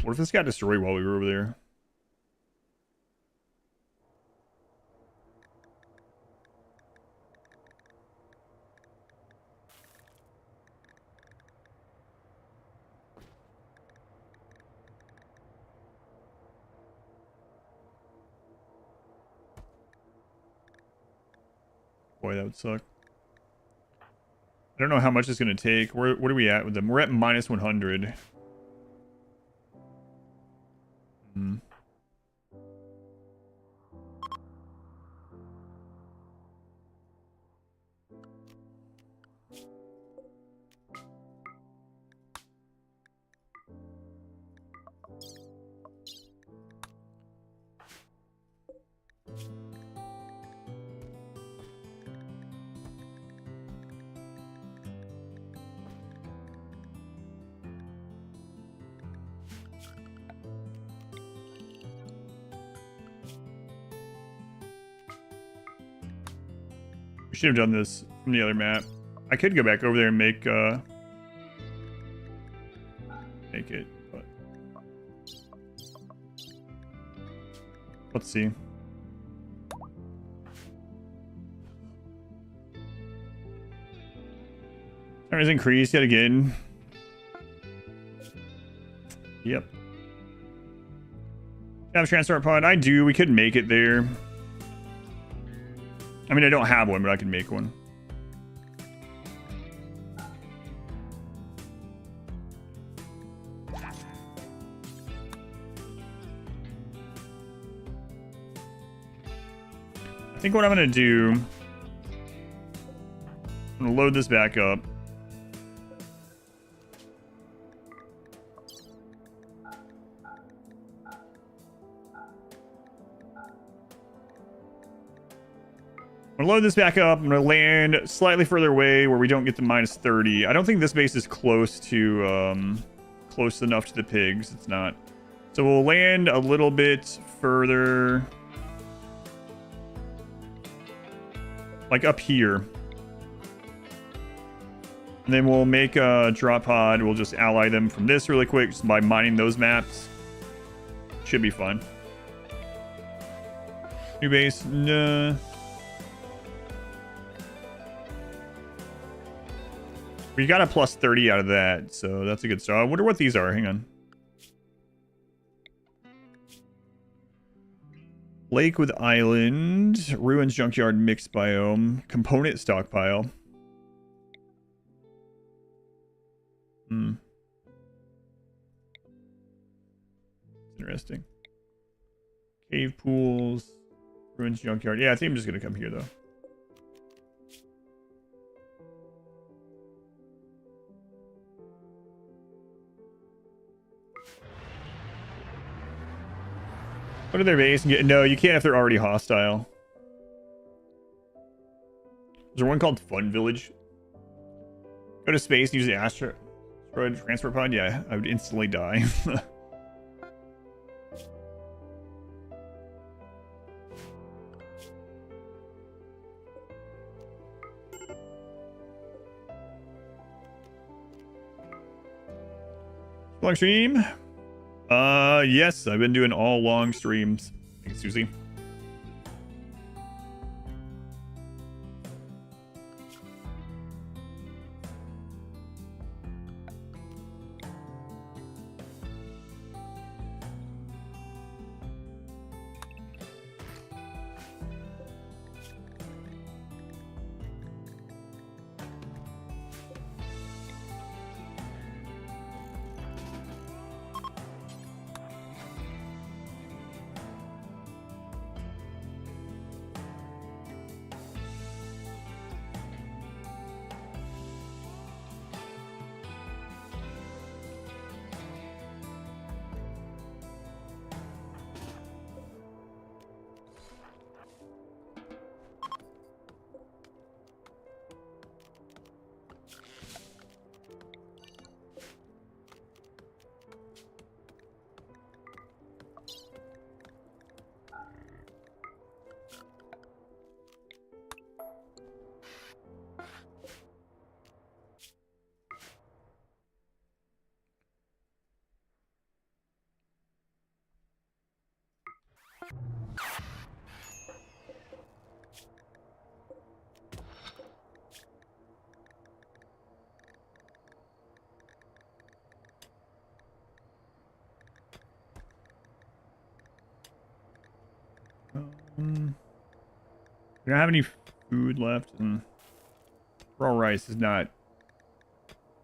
What if this got destroyed while we were over there? Boy, that would suck. I don't know how much it's going to take. What are we at with them? We're at minus 100. Hmm. We should have done this from the other map. I could go back over there and make it, but let's see. Time has increased yet again. Yep. Have a transport pod. I do. We could make it there. I mean, I don't have one, but I can make one. I think what I'm going to do, I'm going to load this back up. I'm gonna load this back up. I'm gonna land slightly further away where we don't get the minus 30. I don't think this base is close to close enough to the pigs. It's not. So we'll land a little bit further. Like up here. And then we'll make a drop pod. We'll just ally them from this really quick just by mining those maps. Should be fun. New base. Nah. We got a plus 30 out of that, so that's a good start. I wonder what these are. Hang on. Lake with island, ruins junkyard mixed biome, component stockpile. Interesting. Cave pools, ruins junkyard. Yeah, I think I'm just gonna come here though. Go to their base and get... No, you can't if they're already hostile. Is there one called Fun Village? Go to space and use the asteroid transport pod? Yeah, I would instantly die. Long stream? Yes, I've been doing all long streams. Thanks, Susie. We don't have any food left, and raw rice is not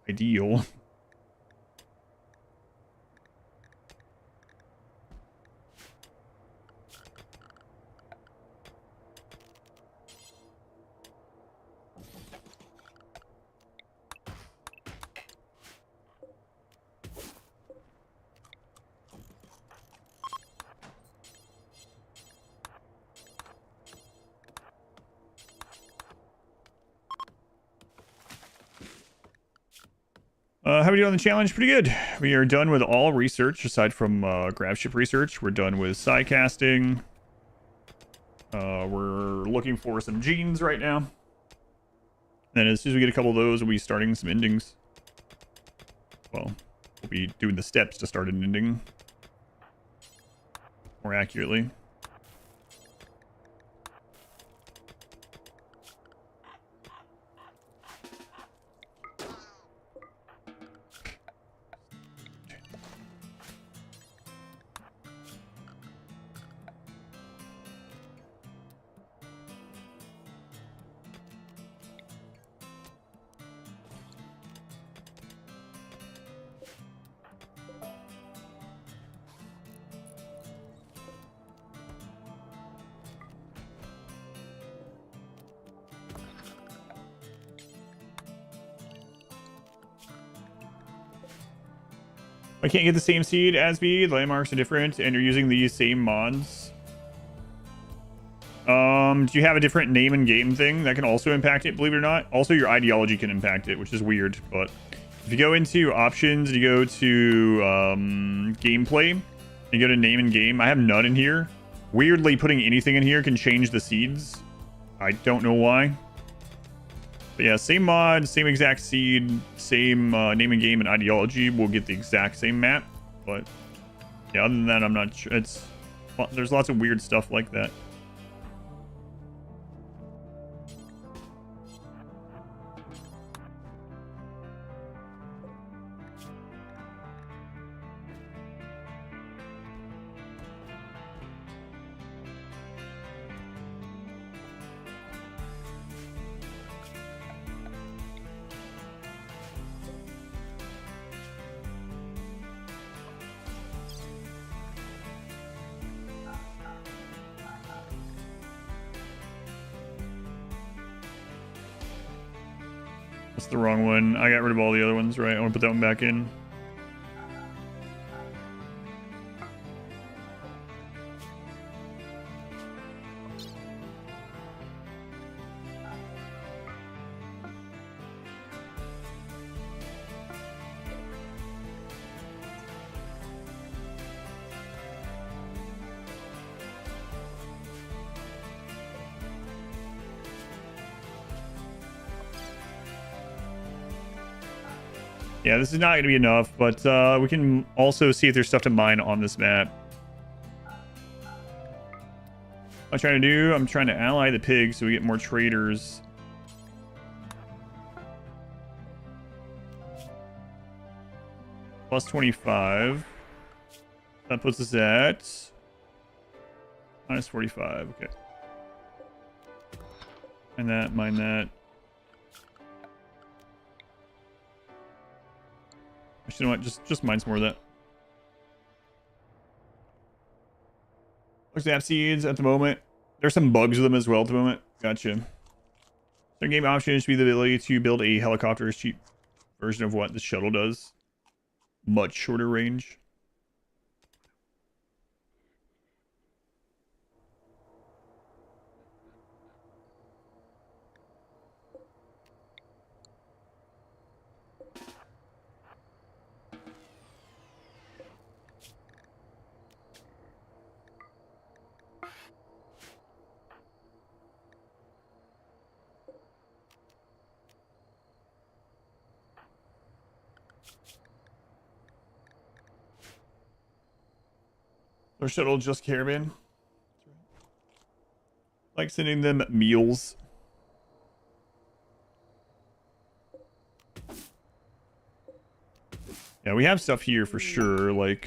ideal. How are we doing on the challenge? Pretty good. We are done with all research aside from grab ship research. We're done with psi casting. We're looking for some genes right now. And then as soon as we get a couple of those, we'll be starting some endings. Well, we'll be doing the steps to start an ending more accurately. I can't get the same seed as me. The landmarks are different, and you're using these same mods. Do you have a different name and game thing that can also impact it? Believe it or not. Also, your ideology can impact it, which is weird. But If you go into options, you go to gameplay, you go to name and game. I have none in here. Weirdly, putting anything in here can change the seeds. I don't know why. But yeah, same mod, same exact seed, same name and game and ideology. We'll get the exact same map. But yeah, other than that, I'm not sure. There's lots of weird stuff like that. That's the wrong one. I got rid of all the other ones, right? I want to put that one back in. Yeah, this is not going to be enough, but we can also see if there's stuff to mine on this map. What I'm trying to do, I'm trying to ally the pigs so we get more traders. Plus 25. That puts us at minus 45. Okay. And that, mine that. Actually, you know what? Just mine some more of that. Looks to have seeds at the moment. There's some bugs with them as well at the moment. Gotcha. Their game option should be the ability to build a helicopter cheap version of what the shuttle does. Much shorter range. Their shuttle just Caravan. Like sending them meals. Yeah, we have stuff here for sure. Like,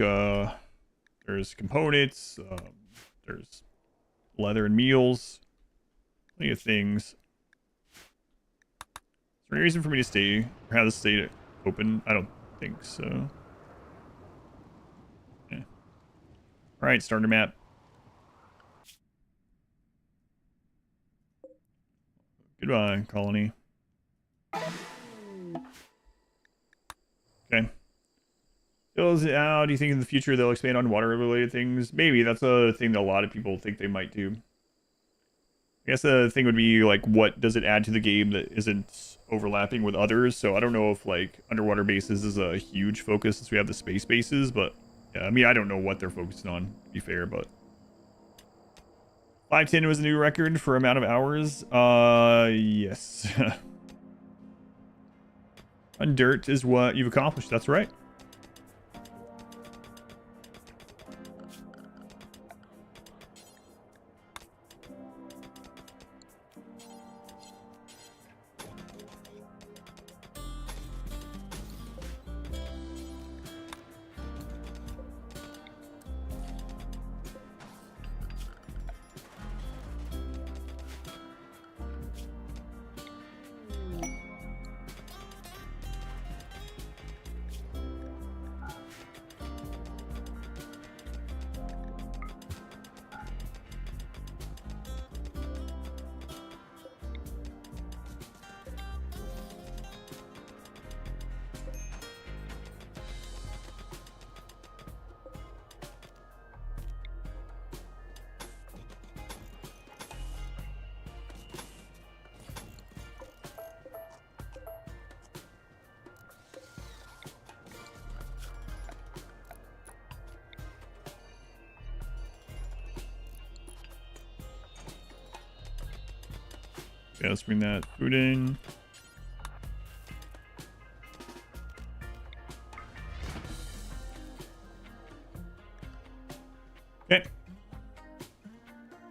there's components. There's leather and meals. Plenty of things. Is there any reason for me to stay or have this stay open? I don't think so. Yeah. All right, starter map. Goodbye, colony. Okay. Fills it out. Do you think in the future they'll expand on water-related things? Maybe. That's a thing that a lot of people think they might do. I guess the thing would be, like, what does it add to the game that isn't overlapping with others? So I don't know if, like, underwater bases is a huge focus since we have the space bases, but yeah, I mean, I don't know what they're focusing on, to be fair, but 510 was a new record for amount of hours. Yes. On dirt is what you've accomplished. That's right. Yeah, let's bring that food in. Okay.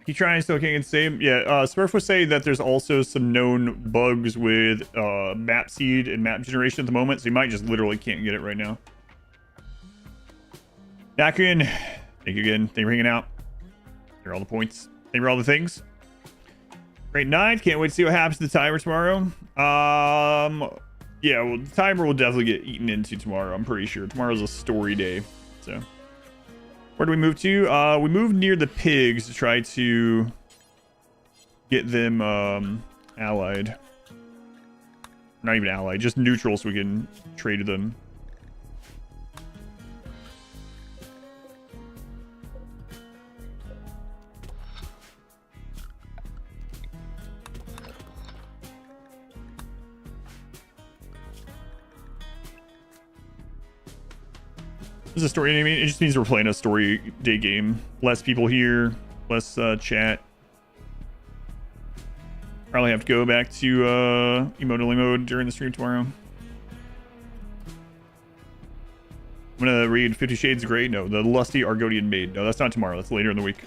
Keep trying, still can't get saved. Yeah, Smurf was saying that there's also some known bugs with map seed and map generation at the moment, so you might just literally can't get it right now. Nakian, thank you again. Thank you for hanging out. Here are all the points. Thank you for all the things. Great night. Can't wait to see what happens to the timer tomorrow. Yeah, well, the timer will definitely get eaten into tomorrow. I'm pretty sure. Tomorrow's a story day. So, where do we move to? We moved near the pigs to try to get them allied. Not even allied, just neutral so we can trade them. This is a story. I mean, it just means we're playing a story day game. Less people here, less chat. Probably have to go back to emote-only mode during the stream tomorrow. I'm gonna read 50 Shades of Grey. No, the Lusty Argonian Maid. No, that's not tomorrow. That's later in the week.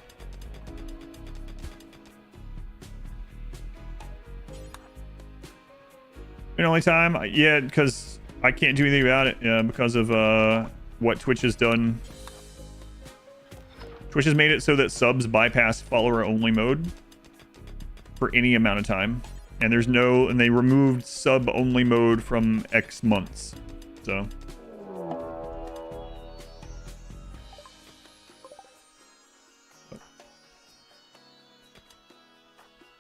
And only time, yeah, because I can't do anything about it because of what Twitch has done. Twitch has made it so that subs bypass follower only mode for any amount of time, and there's no, and they removed sub only mode from X months. So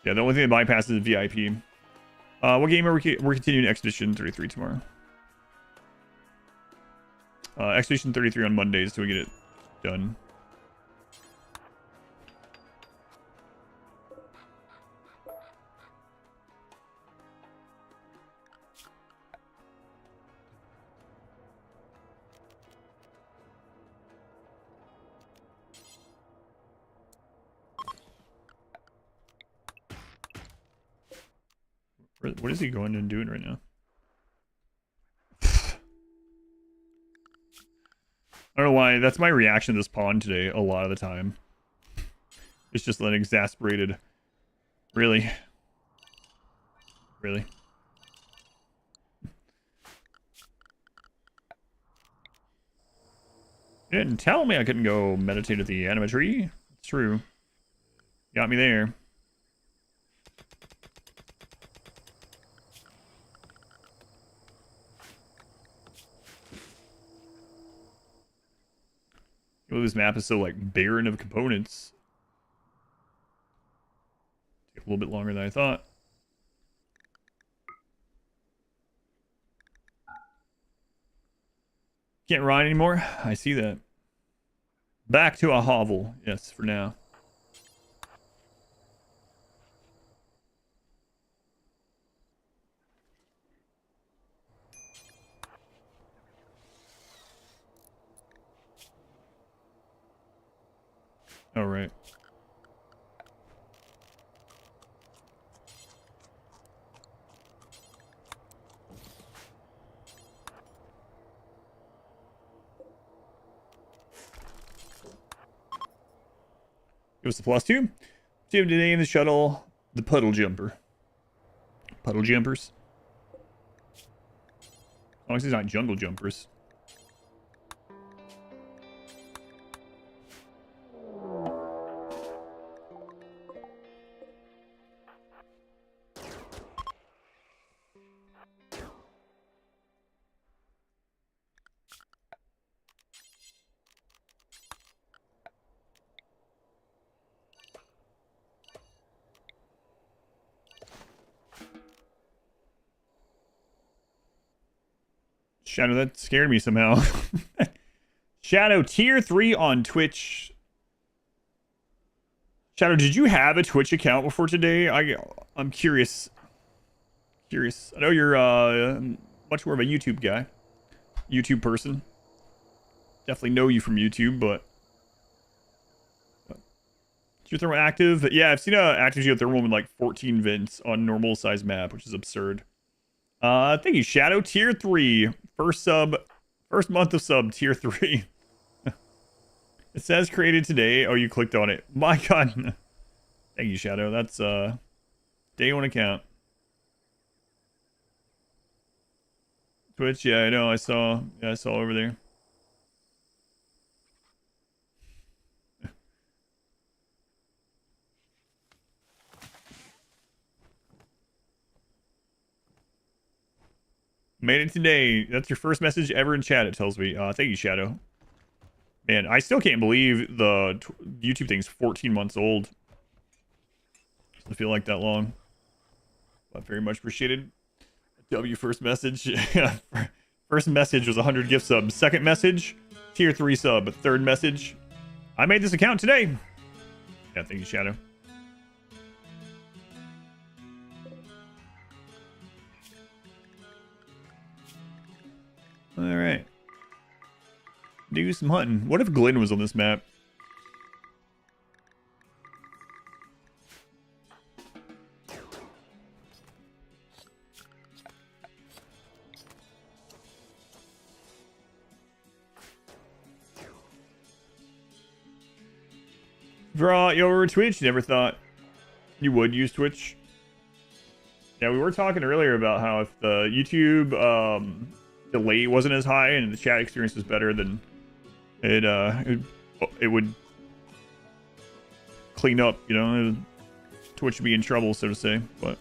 yeah, the only thing that bypasses is VIP. What game are we're continuing Expedition 33 tomorrow? Expedition 33 on Mondays till we get it done. What is he going and doing right now? I don't know why. That's my reaction to this pawn today a lot of the time. It's just an exasperated. Really? Really? You didn't tell me I couldn't go meditate at the anima tree. It's true. Got me there. Oh, this map is so like barren of components. Take a little bit longer than I thought. Can't ride anymore. I see that. Back to a hovel. Yes, for now. All right. Give us the +2. Jim today in the shuttle, the puddle jumper. Puddle jumpers. As long as he's not jungle jumpers. Shadow, that scared me somehow. Shadow, tier 3 on Twitch. Shadow, did you have a Twitch account before today? I'm curious. I know you're much more of a YouTube guy. YouTube person. Definitely know you from YouTube, but did Geothermal active. Yeah, I've seen a active geothermal with like 14 vents on normal size map, which is absurd. Thank you, Shadow. Tier 3. First month of sub, tier 3. It says created today. Oh, you clicked on it. My God. Thank you, Shadow. That's day 1 account. Twitch, yeah, I know. I saw over there. Made it today. That's your first message ever in chat, it tells me. Thank you, Shadow. Man, I still can't believe the YouTube thing's 14 months old. Doesn't feel like that long. But very much appreciated. W first message. First message was 100 gift subs. Second message, tier 3 sub. Third message, I made this account today. Yeah, thank you, Shadow. All right. Do some hunting. What if Glenn was on this map? Brought you over Twitch. Never thought you would use Twitch. Yeah, we were talking earlier about how if the YouTube delay wasn't as high and the chat experience was better, then it would clean up, you know. Twitch would be in trouble, so to say. But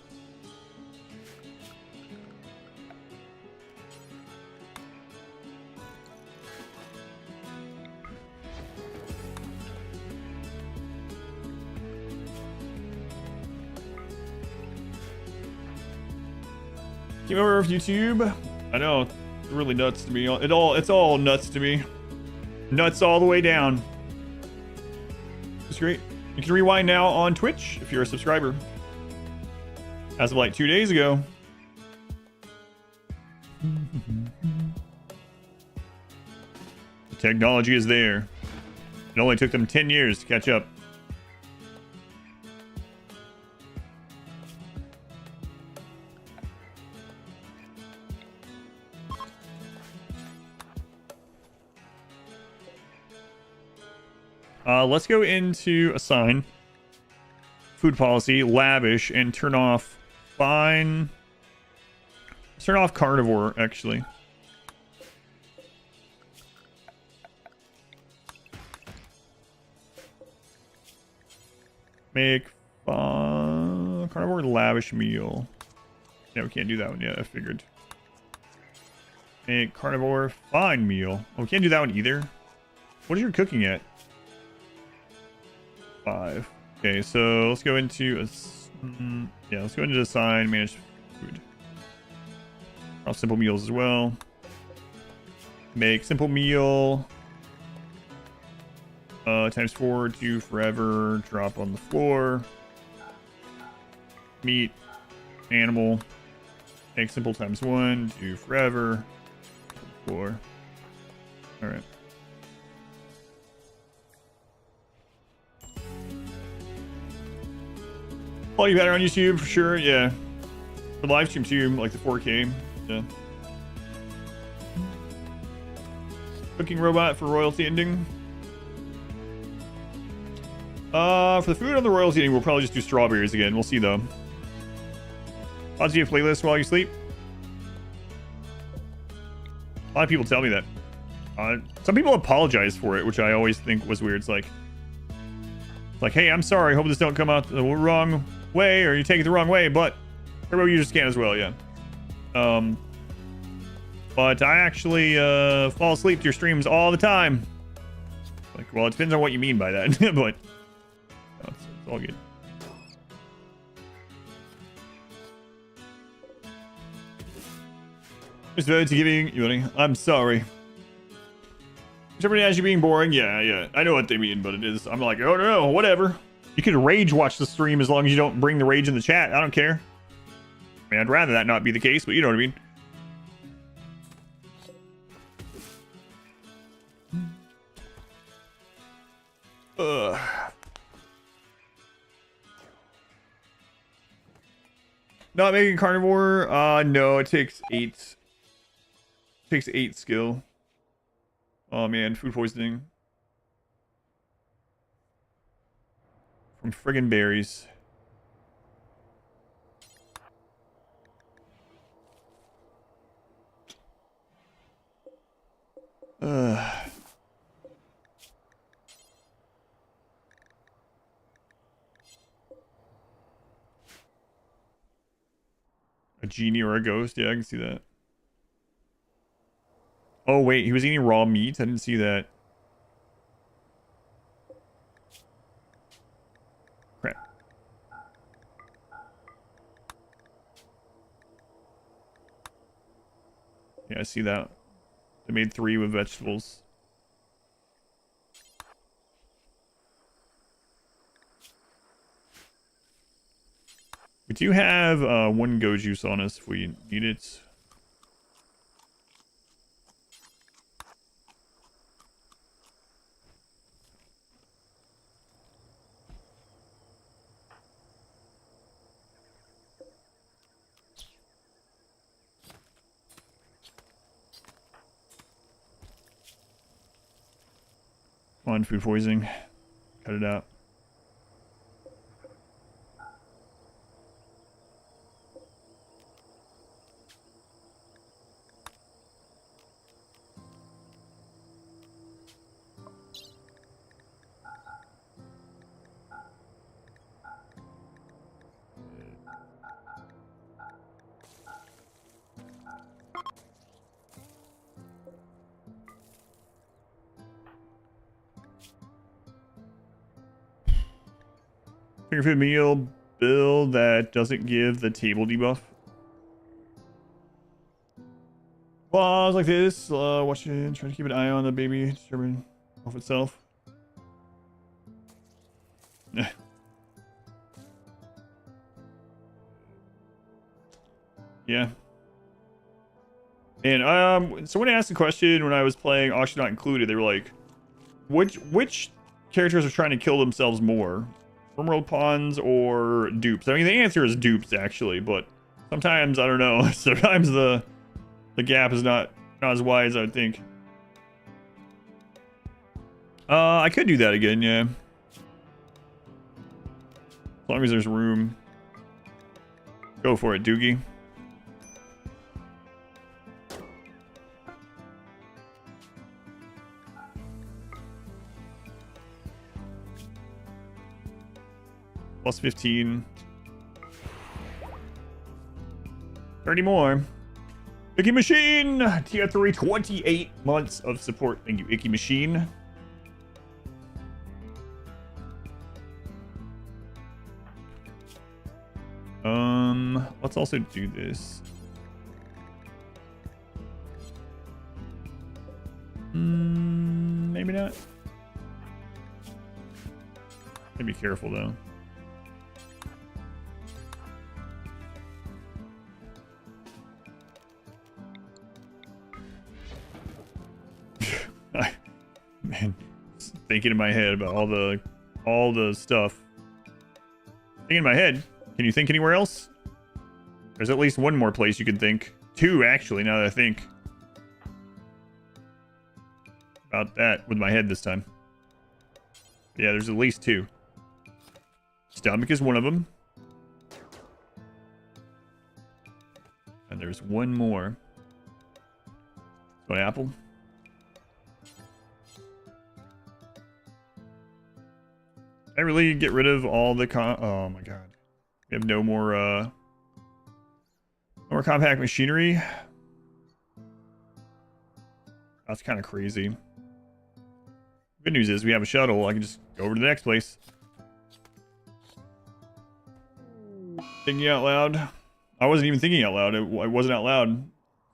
came over of YouTube. I know, it's really nuts to me. It's all nuts to me. Nuts all the way down. It's great. You can rewind now on Twitch if you're a subscriber. As of like 2 days ago. The technology is there. It only took them 10 years to catch up. Let's go into assign, food policy, lavish, and turn off fine. Let's turn off carnivore, actually. Make carnivore lavish meal. Yeah, we can't do that one yet, I figured. Make carnivore fine meal. Oh, we can't do that one either. What is your cooking at? 5. Okay, so let's go into let's go into assign, manage food. I'll simple meals as well. Make simple meal times 4, do forever, drop on the floor. Meat, animal, make simple times 1, do forever, floor. All right. Quality better on YouTube for sure, yeah. The live stream too, like the 4K, yeah. Cooking robot for royalty ending. For the food on the royalty ending, we'll probably just do strawberries again. We'll see though. I'll do a playlist while you sleep. A lot of people tell me that. Some people apologize for it, which I always think was weird. It's like, hey, I'm sorry. Hope this don't come out the wrong way, or you take it the wrong way. But turbo users can as well, yeah. But I actually fall asleep to your streams all the time. Like, well, it depends on what you mean by that, but no, it's all good. Just voted to giving you. I'm sorry. Somebody has you being boring. Yeah. I know what they mean, but it is. I'm like, oh no, whatever. You can rage watch the stream as long as you don't bring the rage in the chat. I don't care. I mean, I'd rather that not be the case, but you know what I mean. Not making carnivore? No, it takes 8. Takes 8 skill. Oh man, food poisoning. From friggin' berries. A genie or a ghost? Yeah, I can see that. Oh wait, he was eating raw meat? I didn't see that. Crap. Yeah, I see that. They made 3 with vegetables. We do have 1 go juice on us if we need it. Come on, food poisoning. Cut it out. Finger food meal build that doesn't give the table debuff. Laws like this, watching, trying to keep an eye on the baby disturbing off itself. Yeah. And someone asked a question when I was playing Auction Not Included. They were like, which characters are trying to kill themselves more? RimWorld pawns or dupes? I mean, the answer is dupes actually, but sometimes I don't know. Sometimes the gap is not as wide as I would think. I could do that again, yeah. As long as there's room. Go for it, Doogie. Plus 15. 30 more. Icky Machine! Tier 3, 28 months of support. Thank you, Icky Machine. Let's also do this. Maybe not. Gotta be careful though. Man, thinking in my head about all the stuff. Thinking in my head. Can you think anywhere else? There's at least one more place you can think. 2 actually, now that I think about that with my head this time. Yeah, there's at least 2. Stomach is one of them. And there's one more. So an apple. I really get rid of all the oh my god. We have no more compact machinery. That's kind of crazy. Good news is we have a shuttle. I can just go over to the next place. Thinking out loud. I wasn't even thinking out loud. It wasn't out loud.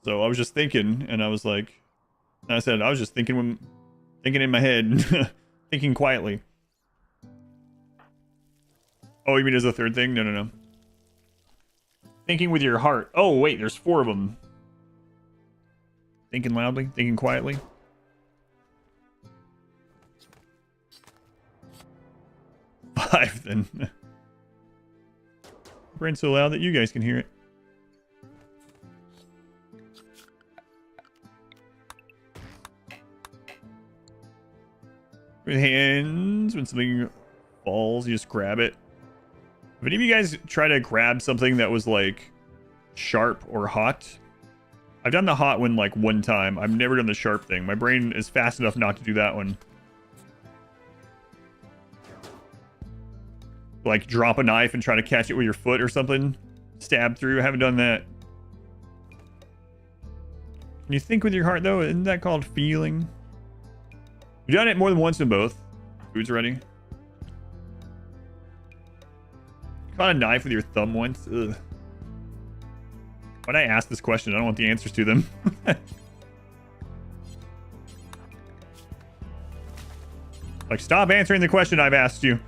So I was just thinking, and I was like, and I said I was just thinking in my head, thinking quietly. Oh, you mean as a third thing? No. Thinking with your heart. Oh, wait, there's 4 of them. Thinking loudly, thinking quietly. Five, then. Ran so loud that you guys can hear it. With hands, when something falls, you just grab it. If any of you guys try to grab something that was like sharp or hot, I've done the hot one like one time. I've never done the sharp thing. My brain is fast enough not to do that one. Like drop a knife and try to catch it with your foot or something. Stab through. I haven't done that. Can you think with your heart though? Isn't that called feeling? You've done it more than once in both. Food's ready. Caught a knife with your thumb once. Ugh. Why'd I ask this question? I don't want the answers to them. Like, stop answering the question I've asked you.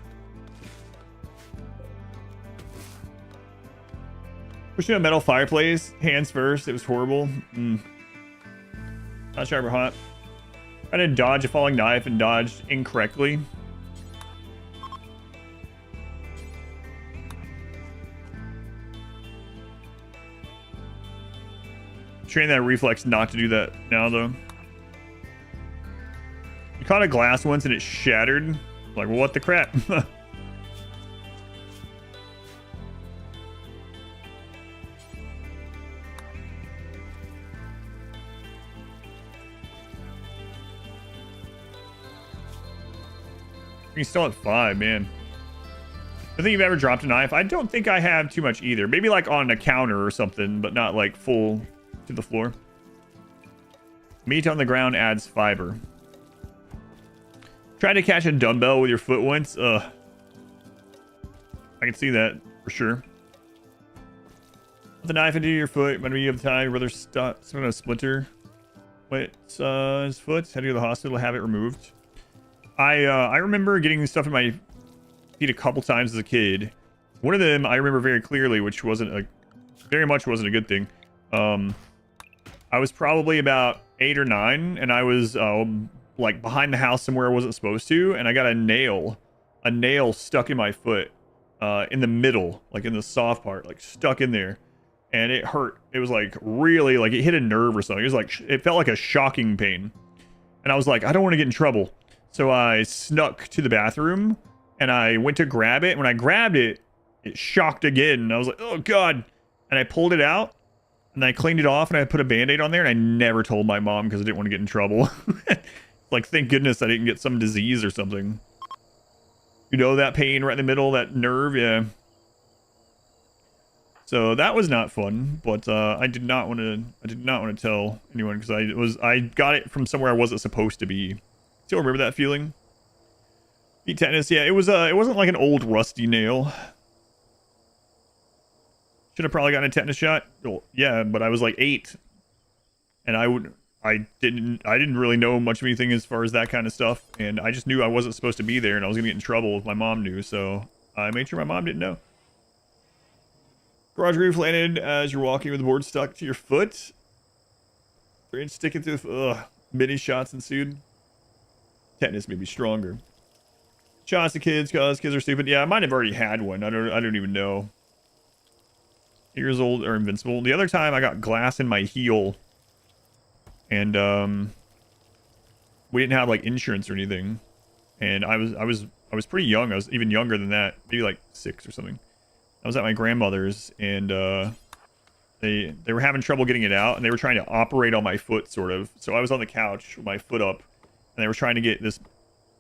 Pushing a metal fireplace, hands first. It was horrible. Not sharp or hot. I did dodge a falling knife and dodged incorrectly. Train that reflex not to do that now, though. You caught a glass once and it shattered. Like, well, what the crap? You're still at 5, man. I think you've ever dropped a knife. I don't think I have too much either. Maybe like on a counter or something, but not like full to the floor. Meat on the ground adds fiber. Try to catch a dumbbell with your foot once. I can see that for sure. Put the knife into your foot. Whenever you have time, your brother stuck a splinter. Wait, his foot. Had to go to the hospital to have it removed. I remember getting stuff in my feet a couple times as a kid. One of them I remember very clearly, which very much wasn't a good thing. I was probably about 8 or 9, and I was like behind the house somewhere I wasn't supposed to, and I got a nail stuck in my foot, in the middle, like in the soft part, like stuck in there, and it hurt. It was like really, like it hit a nerve or something. It was like, it felt like a shocking pain, and I was like, I don't want to get in trouble. So I snuck to the bathroom and I went to grab it. When I grabbed it, it shocked again. And I was like, oh God. And I pulled it out and I cleaned it off and I put a Band-Aid on there, and I never told my mom because I didn't want to get in trouble. Like, thank goodness I didn't get some disease or something. You know, that pain right in the middle, that nerve. Yeah. So that was not fun, but I did not want to tell anyone because I got it from somewhere I wasn't supposed to be. Still remember that feeling? Feet tetanus, yeah, it wasn't like an old rusty nail. Should have probably gotten a tetanus shot. Well, yeah, but I was like 8. And I didn't really know much of anything as far as that kind of stuff, and I just knew I wasn't supposed to be there and I was gonna get in trouble if my mom knew, so I made sure my mom didn't know. Garage roof landed as you're walking with the board stuck to your foot. Brain sticking through the many shots ensued. Tetanus may be stronger. Shots to kids because kids are stupid. Yeah, I might have already had one. I don't even know. Years old or invincible. The other time I got glass in my heel, and we didn't have like insurance or anything, and I was pretty young. I was even younger than that, maybe like 6 or something. I was at my grandmother's, and they were having trouble getting it out, and they were trying to operate on my foot, sort of. So I was on the couch with my foot up, and they were trying to get this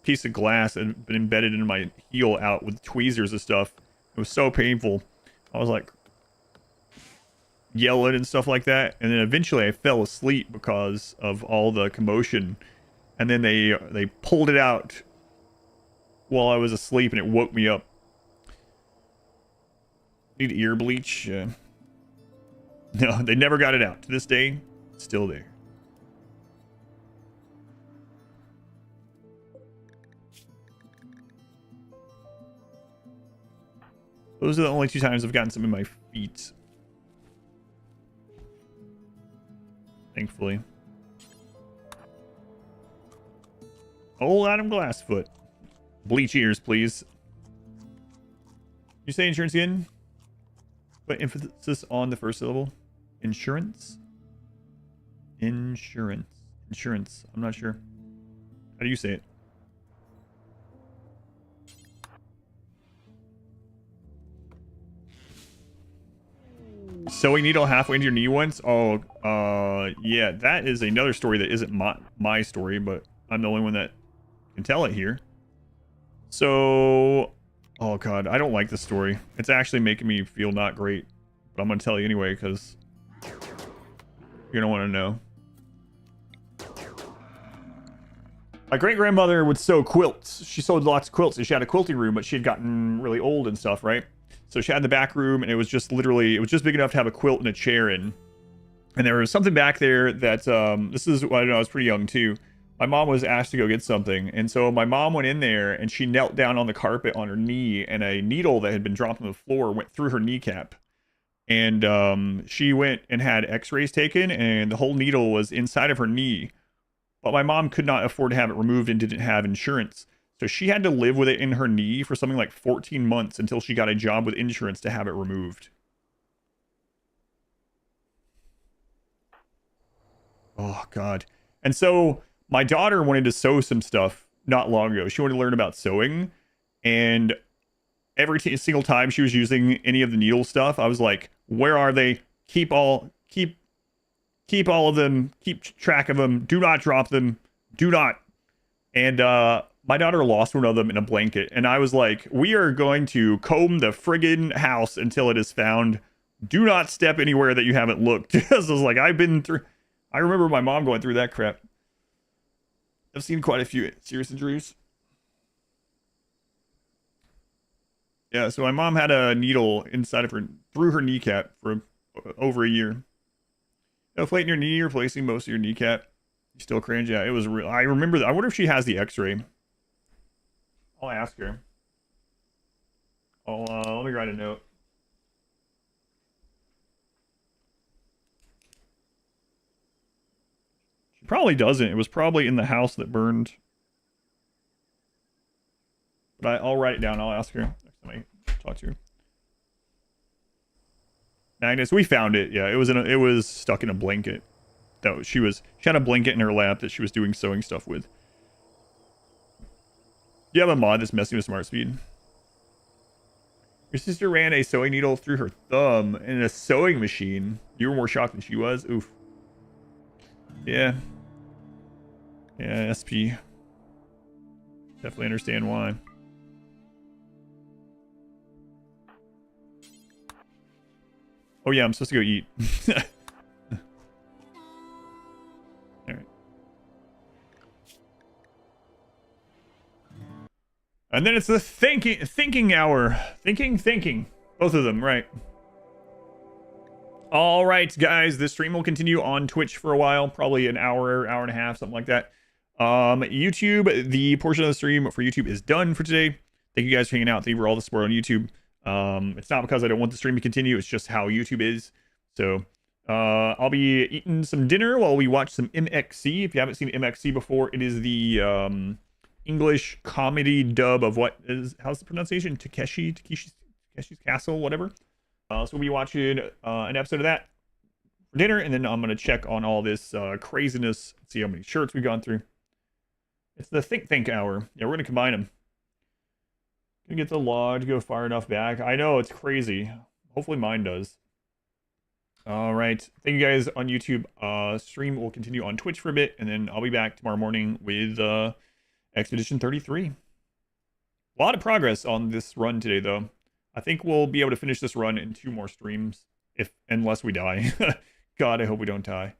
piece of glass that had been embedded in my heel out with tweezers and stuff. It was so painful. I was like yelling and stuff like that, and then eventually I fell asleep because of all the commotion, and then they pulled it out while I was asleep, and it woke me up. Need ear bleach. No, they never got it out. To this day, it's still there. Those are the only 2 times I've gotten some in my feet. Thankfully. Old Adam Glassfoot. Bleach ears, please. You say insurance again? Put emphasis on the first syllable. Insurance. Insurance. Insurance. I'm not sure. How do you say it? Sewing needle halfway into your knee once? Oh, yeah, that is another story that isn't my story, but I'm the only one that can tell it here. So, oh god, I don't like this story. It's actually making me feel not great, but I'm gonna tell you anyway because you're gonna want to know. My great-grandmother would sew quilts. She sewed lots of quilts, and she had a quilting room, but she had gotten really old and stuff, right? So she had the back room, and it was just literally, it was just big enough to have a quilt and a chair in. And there was something back there that, this is, well, I know I was pretty young too. My mom was asked to go get something. And so my mom went in there and she knelt down on the carpet on her knee, and a needle that had been dropped on the floor went through her kneecap. And she went and had x-rays taken, and the whole needle was inside of her knee. But my mom could not afford to have it removed and didn't have insurance. So she had to live with it in her knee for something like 14 months until she got a job with insurance to have it removed. Oh, God. And so my daughter wanted to sew some stuff not long ago. She wanted to learn about sewing. And every single time she was using any of the needle stuff, I was like, where are they? Keep all of them. Keep track of them. Do not drop them. Do not. And, my daughter lost one of them in a blanket, and I was like, we are going to comb the friggin' house until it is found. Do not step anywhere that you haven't looked. Because I was like, I remember my mom going through that crap. I've seen quite a few serious injuries. Yeah, so my mom had a needle inside of her, through her kneecap for over a year. Inflating your knee, replacing most of your kneecap. You still cringe? Yeah, it was real. I remember that. I wonder if she has the x-ray. I'll ask her. Let me write a note. She probably doesn't. It was probably in the house that burned. But I'll write it down. I'll ask her next time I talk to her. Magnus, we found it. Yeah, it was stuck in a blanket. She had a blanket in her lap that she was doing sewing stuff with. You have a mod that's messing with smart speed. Your sister ran a sewing needle through her thumb in a sewing machine. You were more shocked than she was? Oof. Yeah. Yeah, SP. Definitely understand why. Oh yeah, I'm supposed to go eat. Alright. And then it's the thinking hour. Thinking. Both of them, right. All right, guys. This stream will continue on Twitch for a while. Probably an hour and a half, something like that. YouTube, the portion of the stream for YouTube is done for today. Thank you guys for hanging out. Thank you for all the support on YouTube. It's not because I don't want the stream to continue. It's just how YouTube is. So, I'll be eating some dinner while we watch some MXC. If you haven't seen MXC before, it is the, English comedy dub of how's the pronunciation? Takeshi's Castle, whatever. So we'll be watching an episode of that for dinner, and then I'm gonna check on all this craziness, see how many shirts we've gone through. It's the think hour. Yeah, we're gonna combine them. Gonna get the log to go far enough back. I know it's crazy. Hopefully mine does. All right, thank you guys on YouTube. Stream will continue on Twitch for a bit, and then I'll be back tomorrow morning with Expedition 33. A lot of progress on this run today, though. I think we'll be able to finish this run in 2 more streams, unless we die. God, I hope we don't die.